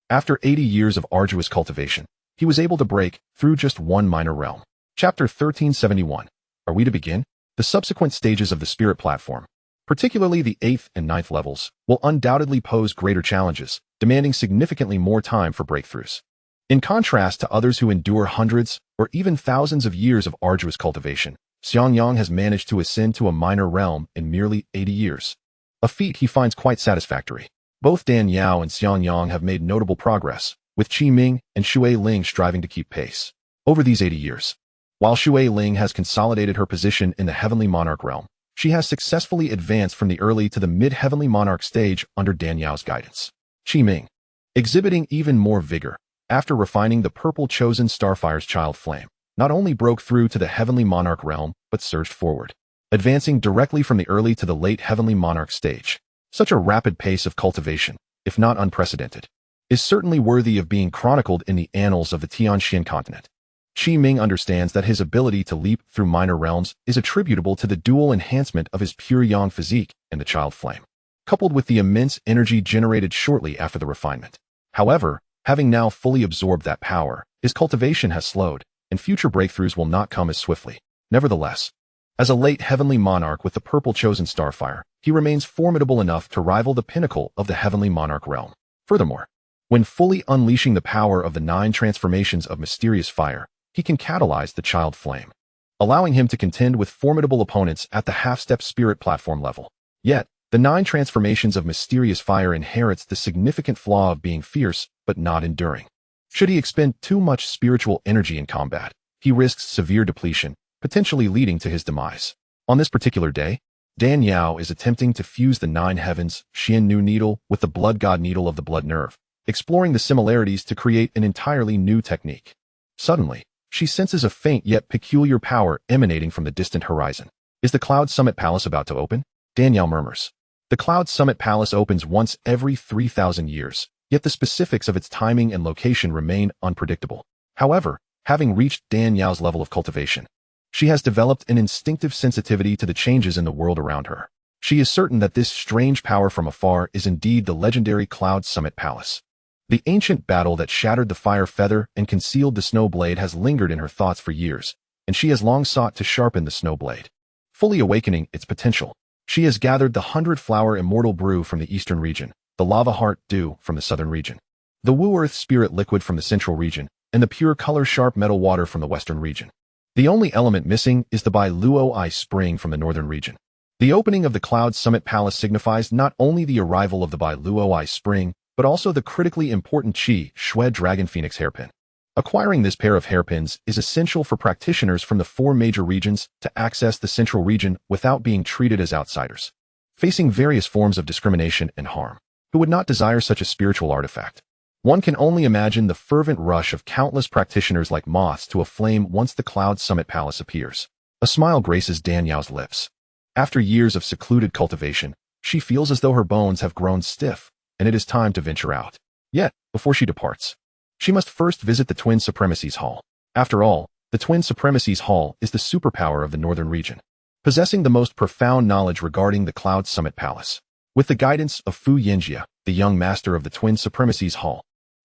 after 80 years of arduous cultivation, he was able to break through just 1 minor realm. Chapter 1371. Are we to begin? The subsequent stages of the spirit platform, particularly the 8th and 9th levels, will undoubtedly pose greater challenges, demanding significantly more time for breakthroughs. In contrast to others who endure hundreds or even thousands of years of arduous cultivation, Xiangyang has managed to ascend to a minor realm in merely 80 years, a feat he finds quite satisfactory. Both Dan Yao and Xiangyang have made notable progress, with Qi Ming and Shui Ling striving to keep pace. Over these 80 years, while Shui Ling has consolidated her position in the Heavenly Monarch realm, she has successfully advanced from the early to the mid-Heavenly Monarch stage under Dan Yao's guidance. Qi Ming, exhibiting even more vigor, after refining the purple chosen Starfire's child flame, not only broke through to the Heavenly Monarch realm, but surged forward, advancing directly from the early to the late Heavenly Monarch stage. Such a rapid pace of cultivation, if not unprecedented, is certainly worthy of being chronicled in the annals of the Tianxian continent. Qi Ming understands that his ability to leap through minor realms is attributable to the dual enhancement of his pure yang physique and the child flame, coupled with the immense energy generated shortly after the refinement. However, having now fully absorbed that power, his cultivation has slowed, and future breakthroughs will not come as swiftly. Nevertheless, as a late heavenly monarch with the purple chosen starfire, he remains formidable enough to rival the pinnacle of the heavenly monarch realm. Furthermore, when fully unleashing the power of the 9 transformations of mysterious fire, he can catalyze the child flame, allowing him to contend with formidable opponents at the half-step spirit platform level. Yet, the 9 transformations of mysterious fire inherits the significant flaw of being fierce but not enduring. Should he expend too much spiritual energy in combat, he risks severe depletion, potentially leading to his demise. On this particular day, Dan Yao is attempting to fuse the 9 heavens Xian Nu needle with the blood god needle of the blood nerve, exploring the similarities to create an entirely new technique. Suddenly, she senses a faint yet peculiar power emanating from the distant horizon. Is the Cloud Summit Palace about to open? Dan Yao murmurs. The Cloud Summit Palace opens once every 3,000 years, yet the specifics of its timing and location remain unpredictable. However, having reached Dan Yao's level of cultivation, she has developed an instinctive sensitivity to the changes in the world around her. She is certain that this strange power from afar is indeed the legendary Cloud Summit Palace. The ancient battle that shattered the fire feather and concealed the snow blade has lingered in her thoughts for years, and she has long sought to sharpen the snow blade. Fully awakening its potential, she has gathered the 100-flower immortal brew from the eastern region, the lava heart dew from the southern region, the woo earth spirit liquid from the central region, and the pure color sharp metal water from the western region. The only element missing is the Bai Luo Ai spring from the northern region. The opening of the Cloud Summit Palace signifies not only the arrival of the Bai Luo Ai spring, but also the critically important Qi Shui Dragon Phoenix hairpin. Acquiring this pair of hairpins is essential for practitioners from the 4 major regions to access the central region without being treated as outsiders, facing various forms of discrimination and harm. Who would not desire such a spiritual artifact? One can only imagine the fervent rush of countless practitioners like moths to a flame once the Cloud Summit Palace appears. A smile graces Dan Yao's lips. After years of secluded cultivation, she feels as though her bones have grown stiff, and it is time to venture out. Yet, before she departs, she must first visit the Twin Supremacies Hall. After all, the Twin Supremacies Hall is the superpower of the northern region, possessing the most profound knowledge regarding the Cloud Summit Palace. With the guidance of Fu Yanjia, the young master of the Twin Supremacies Hall,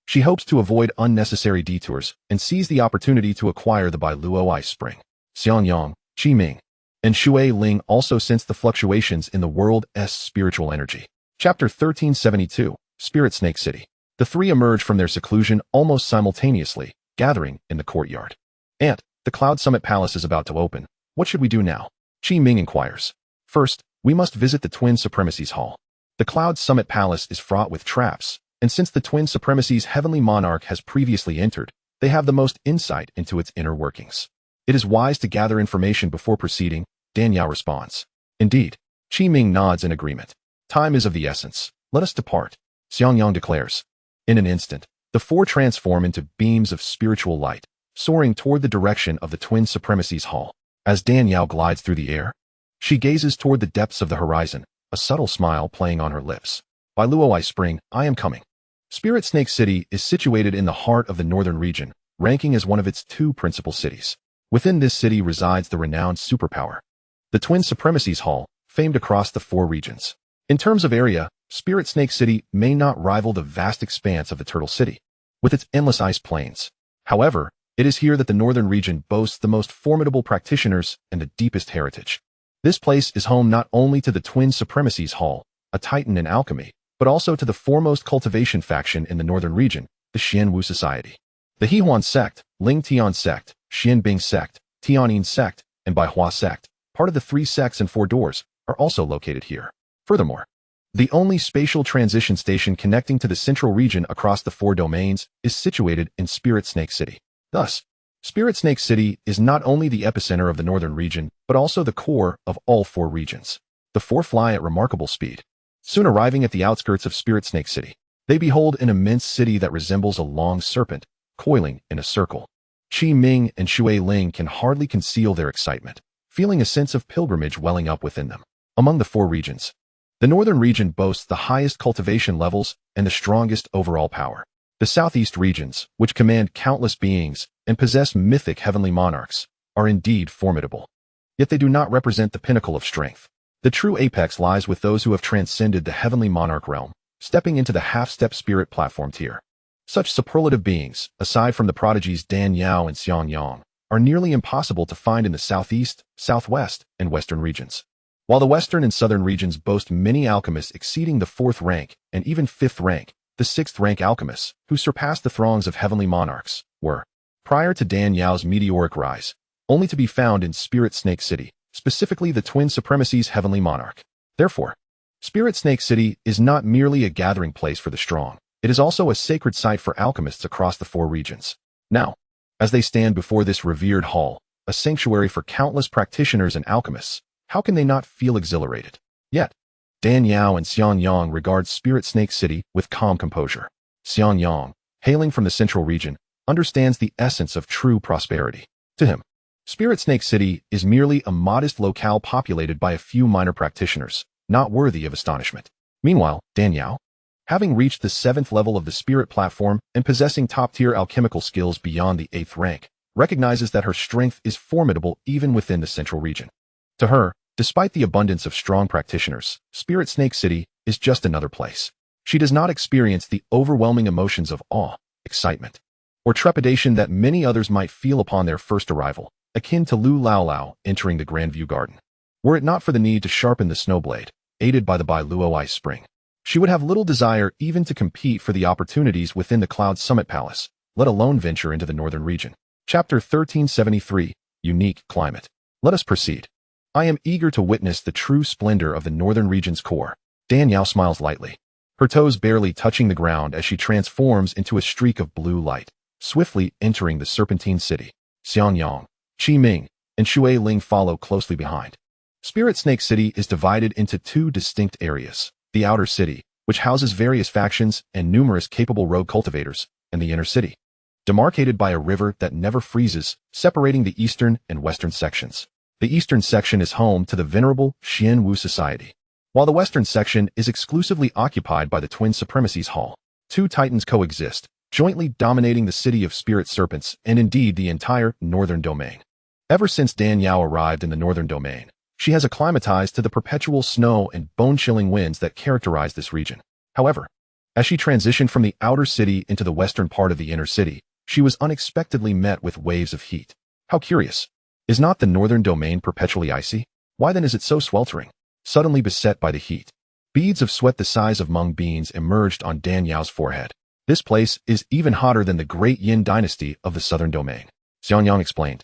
she hopes to avoid unnecessary detours and seize the opportunity to acquire the Bai Luo Ai spring. Xianxiang, Qi Ming, and Shui Ling also sense the fluctuations in the world's spiritual energy. Chapter 1372, Spirit Snake City. The three emerge from their seclusion almost simultaneously, gathering in the courtyard. Aunt, the Cloud Summit Palace is about to open. What should we do now? Qi Ming inquires. First, we must visit the Twin Supremacies Hall. The Cloud Summit Palace is fraught with traps, and since the Twin Supremacies' heavenly monarch has previously entered, they have the most insight into its inner workings. It is wise to gather information before proceeding, Dan Yao responds. Indeed. Qi Ming nods in agreement. Time is of the essence. Let us depart, Xiangyang declares. In an instant, the four transform into beams of spiritual light, soaring toward the direction of the Twin Supremacies Hall. As Dan Yao glides through the air, she gazes toward the depths of the horizon, a subtle smile playing on her lips. Bai Luo Ai Spring, I am coming. Spirit Snake City is situated in the heart of the northern region, ranking as one of its 2 principal cities. Within this city resides the renowned superpower, the Twin Supremacies Hall, famed across the 4 regions. In terms of area, Spirit Snake City may not rival the vast expanse of the Turtle City, with its endless ice plains. However, it is here that the northern region boasts the most formidable practitioners and the deepest heritage. This place is home not only to the Twin Supremacies Hall, a titan in alchemy, but also to the foremost cultivation faction in the northern region, the Xianwu Society. The Hehuan Sect, Ling Tian Sect, Xianbing Sect, Tianyin Sect, and Baihua Sect, part of the 3 sects and 4 doors, are also located here. Furthermore, the only spatial transition station connecting to the central region across the 4 domains is situated in Spirit Snake City. Thus, Spirit Snake City is not only the epicenter of the northern region, but also the core of all 4 regions. The 4 fly at remarkable speed. Soon arriving at the outskirts of Spirit Snake City, they behold an immense city that resembles a long serpent, coiling in a circle. Qi Ming and Shui Ling can hardly conceal their excitement, feeling a sense of pilgrimage welling up within them. Among the 4 regions, the northern region boasts the highest cultivation levels and the strongest overall power. The southeast regions, which command countless beings and possess mythic heavenly monarchs, are indeed formidable. Yet they do not represent the pinnacle of strength. The true apex lies with those who have transcended the heavenly monarch realm, stepping into the half-step spirit platform tier. Such superlative beings, aside from the prodigies Dan Yao and Xiangyang, are nearly impossible to find in the southeast, southwest, and western regions. While the western and southern regions boast many alchemists exceeding the 4th rank and even 5th rank, the 6th rank alchemists, who surpassed the throngs of heavenly monarchs, were, prior to Dan Yao's meteoric rise, only to be found in Spirit Snake City, specifically the Twin Supremacies' heavenly monarch. Therefore, Spirit Snake City is not merely a gathering place for the strong, it is also a sacred site for alchemists across the 4 regions. Now, as they stand before this revered hall, a sanctuary for countless practitioners and alchemists, how can they not feel exhilarated? Yet, Dan Yao and Xiangyang regard Spirit Snake City with calm composure. Xiangyang, hailing from the central region, understands the essence of true prosperity. To him, Spirit Snake City is merely a modest locale populated by a few minor practitioners, not worthy of astonishment. Meanwhile, Dan Yao, Having reached the 7th level of the spirit platform and possessing top-tier alchemical skills beyond the 8th rank, recognizes that her strength is formidable even within the central region. To her, despite the abundance of strong practitioners, Spirit Snake City is just another place. She does not experience the overwhelming emotions of awe, excitement, or trepidation that many others might feel upon their first arrival, akin to Lu Lao Lao entering the Grandview Garden. Were it not for the need to sharpen the snowblade, aided by the Bai Luo Ice Spring, she would have little desire even to compete for the opportunities within the Cloud Summit Palace, let alone venture into the northern region. Chapter 1373, Unique Climate. Let us proceed. I am eager to witness the true splendor of the northern region's core. Dan Yao smiles lightly, her toes barely touching the ground as she transforms into a streak of blue light, swiftly entering the Serpentine City. Xiangyang, Qi Ming, and Shui Ling follow closely behind. Spirit Snake City is divided into 2 distinct areas: the outer city, which houses various factions and numerous capable rogue cultivators, and the inner city, demarcated by a river that never freezes, separating the eastern and western sections. The eastern section is home to the venerable Xian Wu Society, while the western section is exclusively occupied by the Twin Supremacies Hall. 2 titans coexist, jointly dominating the city of spirit serpents and indeed the entire northern domain. Ever since Dan Yao arrived in the northern domain, she has acclimatized to the perpetual snow and bone-chilling winds that characterize this region. However, as she transitioned from the outer city into the western part of the inner city, she was unexpectedly met with waves of heat. How curious. Is not the northern domain perpetually icy? Why then is it so sweltering? Suddenly beset by the heat, beads of sweat the size of mung beans emerged on Dan Yao's forehead. This place is even hotter than the great Yin dynasty of the southern domain, Xiangyang explained.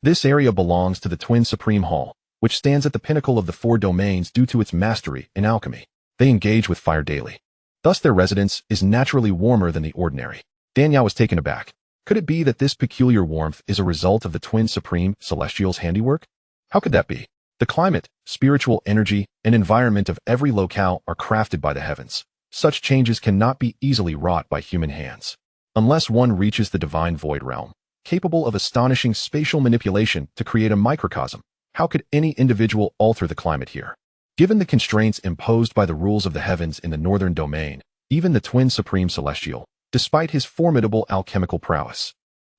This area belongs to the Twin Supreme Hall, which stands at the pinnacle of the 4 domains due to its mastery in alchemy. They engage with fire daily. Thus their residence is naturally warmer than the ordinary. Dan Yao was taken aback. Could it be that this peculiar warmth is a result of the Twin Supreme Celestial's handiwork? How could that be? The climate, spiritual energy, and environment of every locale are crafted by the heavens. Such changes cannot be easily wrought by human hands, unless one reaches the divine void realm, capable of astonishing spatial manipulation to create a microcosm. How could any individual alter the climate here? Given the constraints imposed by the rules of the heavens in the northern domain, even the Twin Supreme Celestial, despite his formidable alchemical prowess,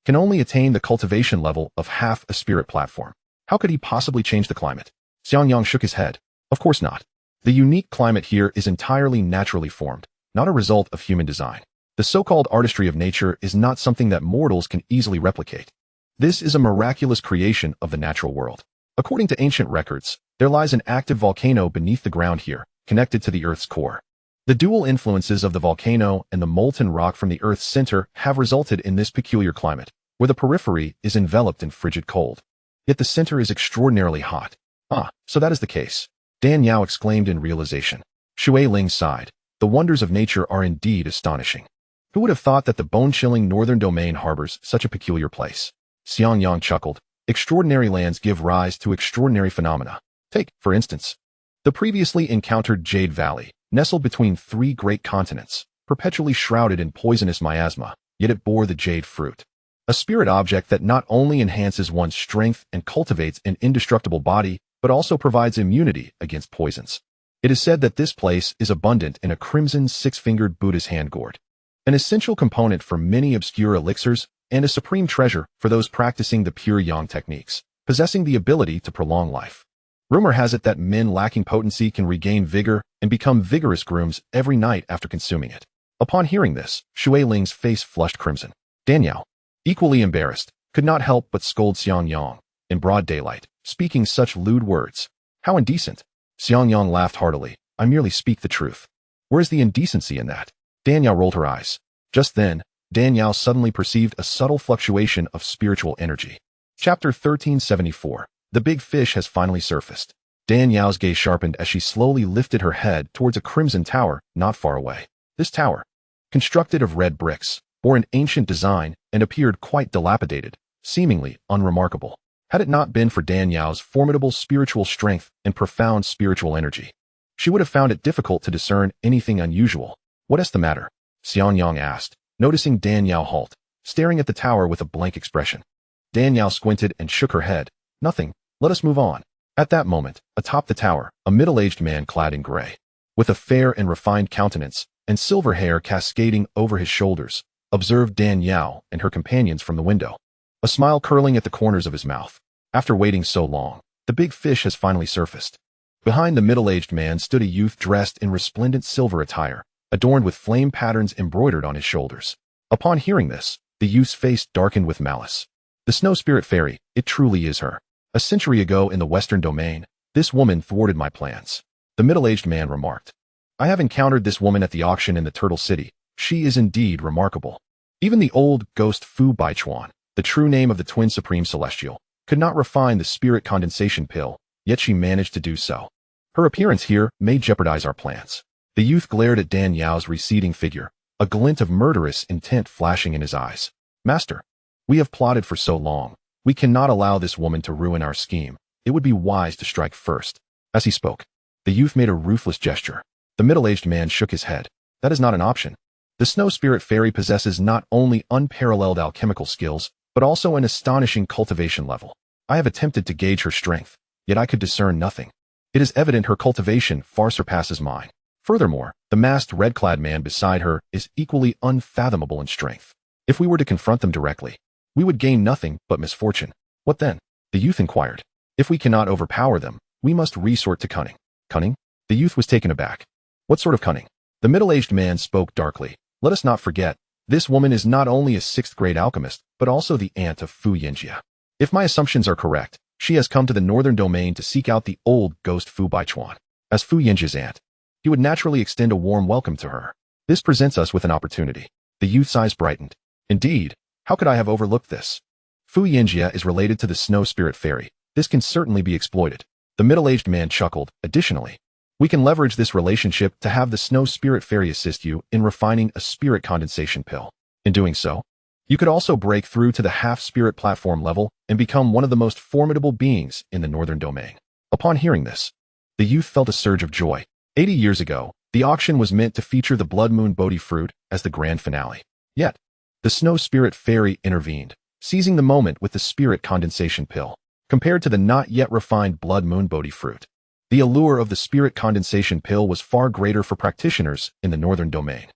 can only attain the cultivation level of half a spirit platform. How could he possibly change the climate? Xiangyang shook his head. Of course not. The unique climate here is entirely naturally formed, not a result of human design. The so-called artistry of nature is not something that mortals can easily replicate. This is a miraculous creation of the natural world. According to ancient records, there lies an active volcano beneath the ground here, connected to the Earth's core. The dual influences of the volcano and the molten rock from the Earth's center have resulted in this peculiar climate, where the periphery is enveloped in frigid cold. Yet the center is extraordinarily hot. Ah, so that is the case, Dan Yao exclaimed in realization. Shui Ling sighed. The wonders of nature are indeed astonishing. Who would have thought that the bone-chilling northern domain harbors such a peculiar place? Xiangyang chuckled. Extraordinary lands give rise to extraordinary phenomena. Take, for instance, the previously encountered Jade Valley, nestled between 3 great continents, perpetually shrouded in poisonous miasma, yet it bore the jade fruit. A spirit object that not only enhances one's strength and cultivates an indestructible body, but also provides immunity against poisons. It is said that this place is abundant in a crimson 6-fingered Buddha's hand gourd, an essential component for many obscure elixirs and a supreme treasure for those practicing the pure yang techniques, possessing the ability to prolong life. Rumor has it that men lacking potency can regain vigor and become vigorous grooms every night after consuming it. Upon hearing this, Shui Ling's face flushed crimson. Dan Yao, equally embarrassed, could not help but scold Xiangyang in broad daylight, speaking such lewd words. How indecent! Xiangyang laughed heartily. I merely speak the truth. Where is the indecency in that? Dan Yao rolled her eyes. Just then, Dan Yao suddenly perceived a subtle fluctuation of spiritual energy. Chapter 1374. The big fish has finally surfaced. Dan Yao's gaze sharpened as she slowly lifted her head towards a crimson tower not far away. This tower, constructed of red bricks, bore an ancient design and appeared quite dilapidated, seemingly unremarkable, had it not been for Dan Yao's formidable spiritual strength and profound spiritual energy. She would have found it difficult to discern anything unusual. What is the matter? Xiangyang asked, noticing Dan Yao halt, staring at the tower with a blank expression. Dan Yao squinted and shook her head. Nothing. Let us move on. At that moment, atop the tower, a middle-aged man clad in gray, with a fair and refined countenance, and silver hair cascading over his shoulders, observed Dan Yao and her companions from the window, a smile curling at the corners of his mouth. After waiting so long, the big fish has finally surfaced. Behind the middle-aged man stood a youth dressed in resplendent silver attire, adorned with flame patterns embroidered on his shoulders. Upon hearing this, the youth's face darkened with malice. The snow spirit fairy, it truly is her. A century ago in the western domain, this woman thwarted my plans. The middle-aged man remarked. I have encountered this woman at the auction in the Turtle City. She is indeed remarkable. Even the old ghost Fu Baichuan, the true name of the twin supreme celestial, could not refine the spirit condensation pill, yet she managed to do so. Her appearance here may jeopardize our plans. The youth glared at Dan Yao's receding figure, a glint of murderous intent flashing in his eyes. Master, we have plotted for so long. We cannot allow this woman to ruin our scheme. It would be wise to strike first. As he spoke, the youth made a ruthless gesture. The middle-aged man shook his head. That is not an option. The snow spirit fairy possesses not only unparalleled alchemical skills, but also an astonishing cultivation level. I have attempted to gauge her strength, yet I could discern nothing. It is evident her cultivation far surpasses mine. Furthermore, the masked red-clad man beside her is equally unfathomable in strength. If we were to confront them directly, we would gain nothing but misfortune. What then? The youth inquired. If we cannot overpower them, we must resort to cunning. Cunning? The youth was taken aback. What sort of cunning? The middle-aged man spoke darkly. Let us not forget, this woman is not only a 6th-grade alchemist, but also the aunt of Fu Yinjia. If my assumptions are correct, she has come to the northern domain to seek out the old ghost Fu Baichuan. As Fu Yinjia's aunt, he would naturally extend a warm welcome to her. This presents us with an opportunity. The youth's eyes brightened. Indeed, how could I have overlooked this? Fu Yinjia is related to the snow spirit fairy. This can certainly be exploited. The middle-aged man chuckled. Additionally, we can leverage this relationship to have the snow spirit fairy assist you in refining a spirit condensation pill. In doing so, you could also break through to the half-spirit platform level and become one of the most formidable beings in the northern domain. Upon hearing this, the youth felt a surge of joy. 80 years ago, the auction was meant to feature the Blood Moon Bodhi fruit as the grand finale. Yet, the snow spirit fairy intervened, seizing the moment with the spirit condensation pill. Compared to the not yet refined Blood Moon Bodhi fruit, the allure of the spirit condensation pill was far greater for practitioners in the northern domain.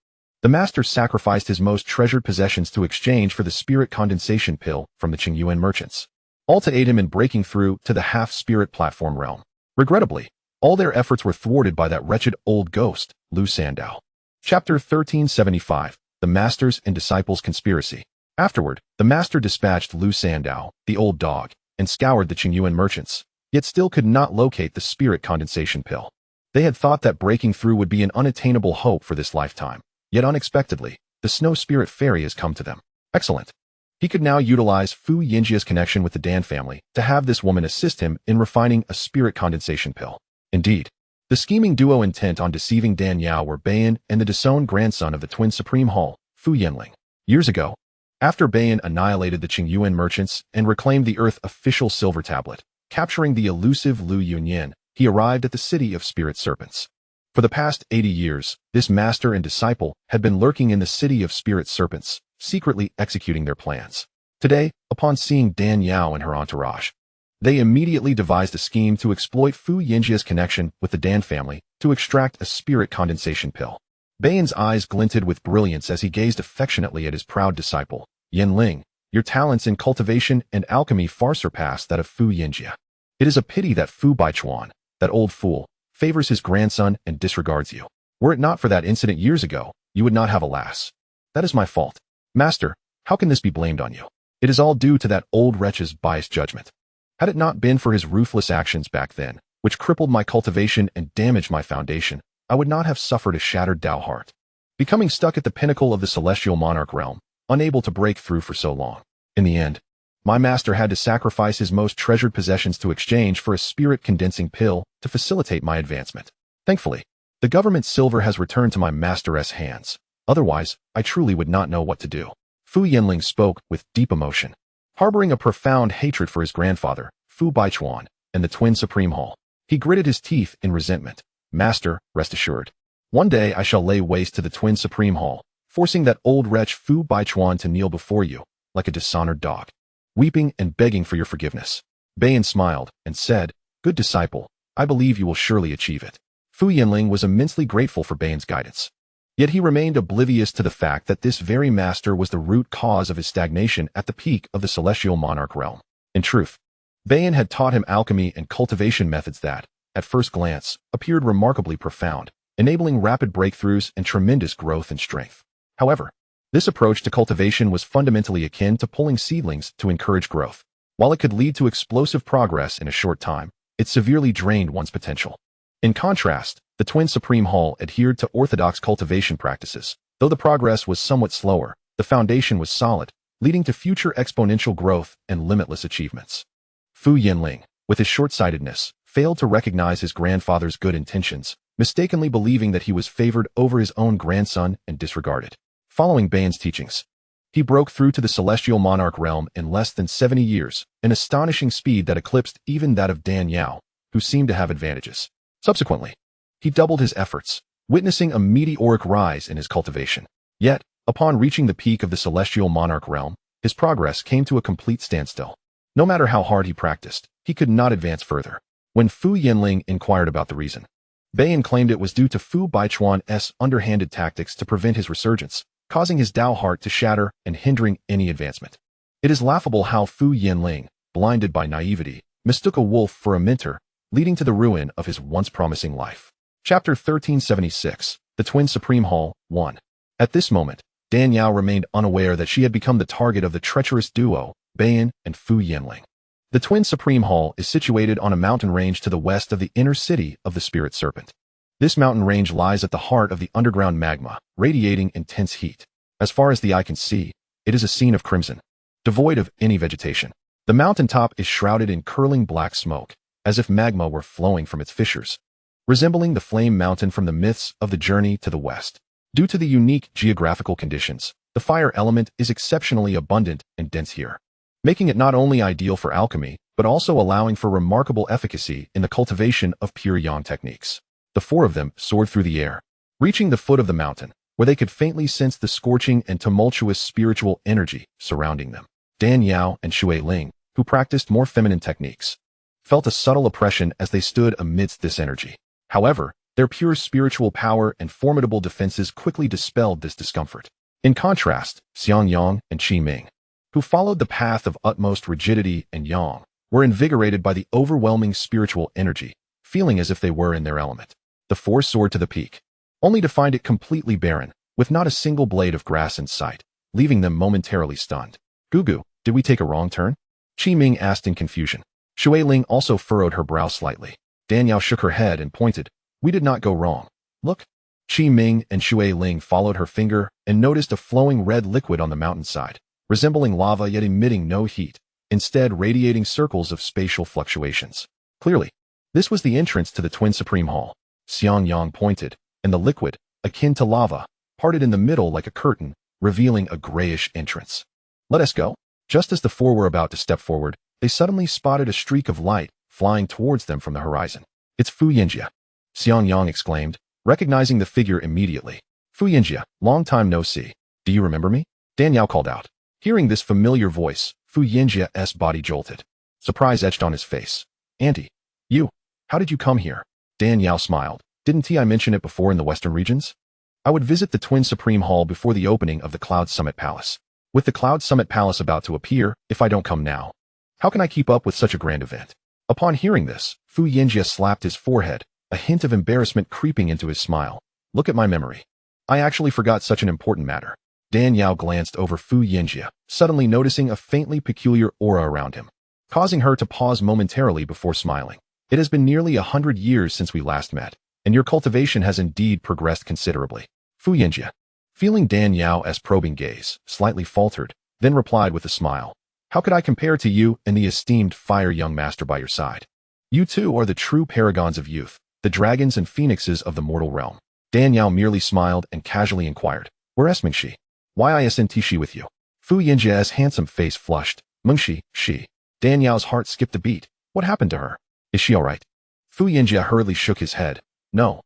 The master sacrificed his most treasured possessions to exchange for the spirit condensation pill from the Qingyuan merchants, all to aid him in breaking through to the half-spirit platform realm. Regrettably, all their efforts were thwarted by that wretched old ghost, Lu Sandao. Chapter 1375, The Master's and Disciples' Conspiracy. Afterward, the master dispatched Lu Sandao, the old dog, and scoured the Qingyuan merchants, yet still could not locate the spirit condensation pill. They had thought that breaking through would be an unattainable hope for this lifetime, yet unexpectedly, the snow spirit fairy has come to them. Excellent. He could now utilize Fu Yinjia's connection with the Dan family to have this woman assist him in refining a spirit condensation pill. Indeed, the scheming duo intent on deceiving Dan Yao were Bayan and the disowned grandson of the twin supreme hall, Fu Yinling. Years ago, after Bayan annihilated the Qingyuan merchants and reclaimed the Earth official silver tablet, capturing the elusive Lu Yunyan, he arrived at the city of spirit serpents. For the past 80 years, this master and disciple had been lurking in the city of spirit serpents, secretly executing their plans. Today, upon seeing Dan Yao and her entourage, they immediately devised a scheme to exploit Fu Yinjia's connection with the Dan family to extract a spirit condensation pill. Bayan's eyes glinted with brilliance as he gazed affectionately at his proud disciple. Yin Ling, your talents in cultivation and alchemy far surpass that of Fu Yinjia. It is a pity that Fu Baichuan, that old fool, favors his grandson and disregards you. Were it not for that incident years ago, you would not have a lass. That is my fault. Master, how can this be blamed on you? It is all due to that old wretch's biased judgment. Had it not been for his ruthless actions back then, which crippled my cultivation and damaged my foundation, I would not have suffered a shattered Tao heart. Becoming stuck at the pinnacle of the celestial monarch realm, unable to break through for so long. In the end, my master had to sacrifice his most treasured possessions to exchange for a spirit-condensing pill to facilitate my advancement. Thankfully, the government's silver has returned to my master's hands. Otherwise, I truly would not know what to do. Fu Yinling spoke with deep emotion, harboring a profound hatred for his grandfather, Fu Baichuan, and the twin supreme hall. He gritted his teeth in resentment. Master, rest assured. One day I shall lay waste to the twin supreme hall, forcing that old wretch Fu Baichuan to kneel before you, like a dishonored dog, weeping and begging for your forgiveness. Bayan smiled and said, Good disciple, I believe you will surely achieve it. Fu Yinling was immensely grateful for Bayan's guidance. Yet he remained oblivious to the fact that this very master was the root cause of his stagnation at the peak of the celestial monarch realm. In truth, Bayan had taught him alchemy and cultivation methods that, at first glance, appeared remarkably profound, enabling rapid breakthroughs and tremendous growth in strength. However, this approach to cultivation was fundamentally akin to pulling seedlings to encourage growth. While it could lead to explosive progress in a short time, it severely drained one's potential. In contrast, the Twin Supreme Hall adhered to orthodox cultivation practices. Though the progress was somewhat slower, the foundation was solid, leading to future exponential growth and limitless achievements. Fu Yinling, with his short-sightedness, failed to recognize his grandfather's good intentions, mistakenly believing that he was favored over his own grandson and disregarded. Following Bayan's teachings, he broke through to the celestial monarch realm in less than 70 years, an astonishing speed that eclipsed even that of Dan Yao, who seemed to have advantages. Subsequently, he doubled his efforts, witnessing a meteoric rise in his cultivation. Yet, upon reaching the peak of the celestial monarch realm, his progress came to a complete standstill. No matter how hard he practiced, he could not advance further. When Fu Yinling inquired about the reason, Bayan claimed it was due to Fu Baichuan's underhanded tactics to prevent his resurgence, causing his Dao heart to shatter and hindering any advancement. It is laughable how Fu Yinling, blinded by naivety, mistook a wolf for a mentor, leading to the ruin of his once promising life. Chapter 1376, The Twin Supreme Hall, 1. At this moment, Dan Yao remained unaware that she had become the target of the treacherous duo, Bayan and Fu Yinling. The Twin Supreme Hall is situated on a mountain range to the west of the inner city of the Spirit Serpent. This mountain range lies at the heart of the underground magma, radiating intense heat. As far as the eye can see, it is a scene of crimson, devoid of any vegetation. The mountaintop is shrouded in curling black smoke, as if magma were flowing from its fissures, resembling the flame mountain from the myths of the Journey to the West. Due to the unique geographical conditions, the fire element is exceptionally abundant and dense here, making it not only ideal for alchemy, but also allowing for remarkable efficacy in the cultivation of pure yang techniques. The four of them soared through the air, reaching the foot of the mountain, where they could faintly sense the scorching and tumultuous spiritual energy surrounding them. Dan Yao and Shui Ling, who practiced more feminine techniques, felt a subtle oppression as they stood amidst this energy. However, their pure spiritual power and formidable defenses quickly dispelled this discomfort. In contrast, Xianxiaaudiobooks and Qi Ming, who followed the path of utmost rigidity and yang, were invigorated by the overwhelming spiritual energy, feeling as if they were in their element. The four soared to the peak, only to find it completely barren, with not a single blade of grass in sight, leaving them momentarily stunned. Gugu, did we take a wrong turn? Qi Ming asked in confusion. Shui Ling also furrowed her brow slightly. Dan Yao shook her head and pointed. We did not go wrong. Look. Qi Ming and Shui Ling followed her finger and noticed a flowing red liquid on the mountainside, resembling lava yet emitting no heat, instead radiating circles of spatial fluctuations. Clearly, this was the entrance to the Twin Supreme Hall. Xianxiaaudiobooks pointed, and the liquid, akin to lava, parted in the middle like a curtain, revealing a grayish entrance. Let us go. Just as the four were about to step forward, they suddenly spotted a streak of light flying towards them from the horizon. It's Fu Yinjia, Xianxiaaudiobooks exclaimed, recognizing the figure immediately. Fu Yinjia, long time no see. Do you remember me? Dan Yao called out. Hearing this familiar voice, Fu Yinjia's body jolted. Surprise etched on his face. Auntie, you, how did you come here? Dan Yao smiled. Didn't I mention it before in the western regions? I would visit the Twin Supreme Hall before the opening of the Cloud Summit Palace. With the Cloud Summit Palace about to appear, if I don't come now, how can I keep up with such a grand event? Upon hearing this, Fu Yinjia slapped his forehead, a hint of embarrassment creeping into his smile. Look at my memory. I actually forgot such an important matter. Dan Yao glanced over Fu Yinjia, suddenly noticing a faintly peculiar aura around him, causing her to pause momentarily before smiling. It has been nearly 100 years since we last met, and your cultivation has indeed progressed considerably. Fu Yinjia, feeling Dan Yao's probing gaze, slightly faltered, then replied with a smile. How could I compare to you and the esteemed fire young master by your side? You two are the true paragons of youth, the dragons and phoenixes of the mortal realm. Dan Yao merely smiled and casually inquired, where is Mingxi? Why isn't she with you? Fu Yinjia's handsome face flushed. Mengxi, she. Dan Yao's heart skipped a beat. What happened to her? Is she all right? Fu Yinjia hurriedly shook his head. No,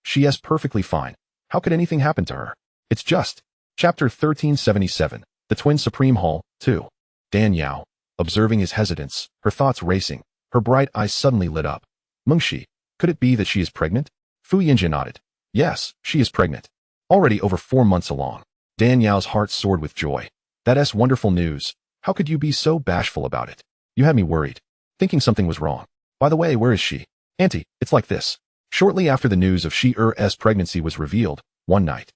she is perfectly fine. How could anything happen to her? It's just. Chapter 1377, The Twin Supreme Hall, 2. Dan Yao, observing his hesitance, her thoughts racing, her bright eyes suddenly lit up. Mengxi, could it be that she is pregnant? Fu Yinjia nodded. Yes, she is pregnant. already over 4 months along. Dan Yao's heart soared with joy. That's wonderful news. How could you be so bashful about it? You had me worried, thinking something was wrong. By the way, where is she? Auntie, it's like this. Shortly after the news of Shi-Er's pregnancy was revealed, one night,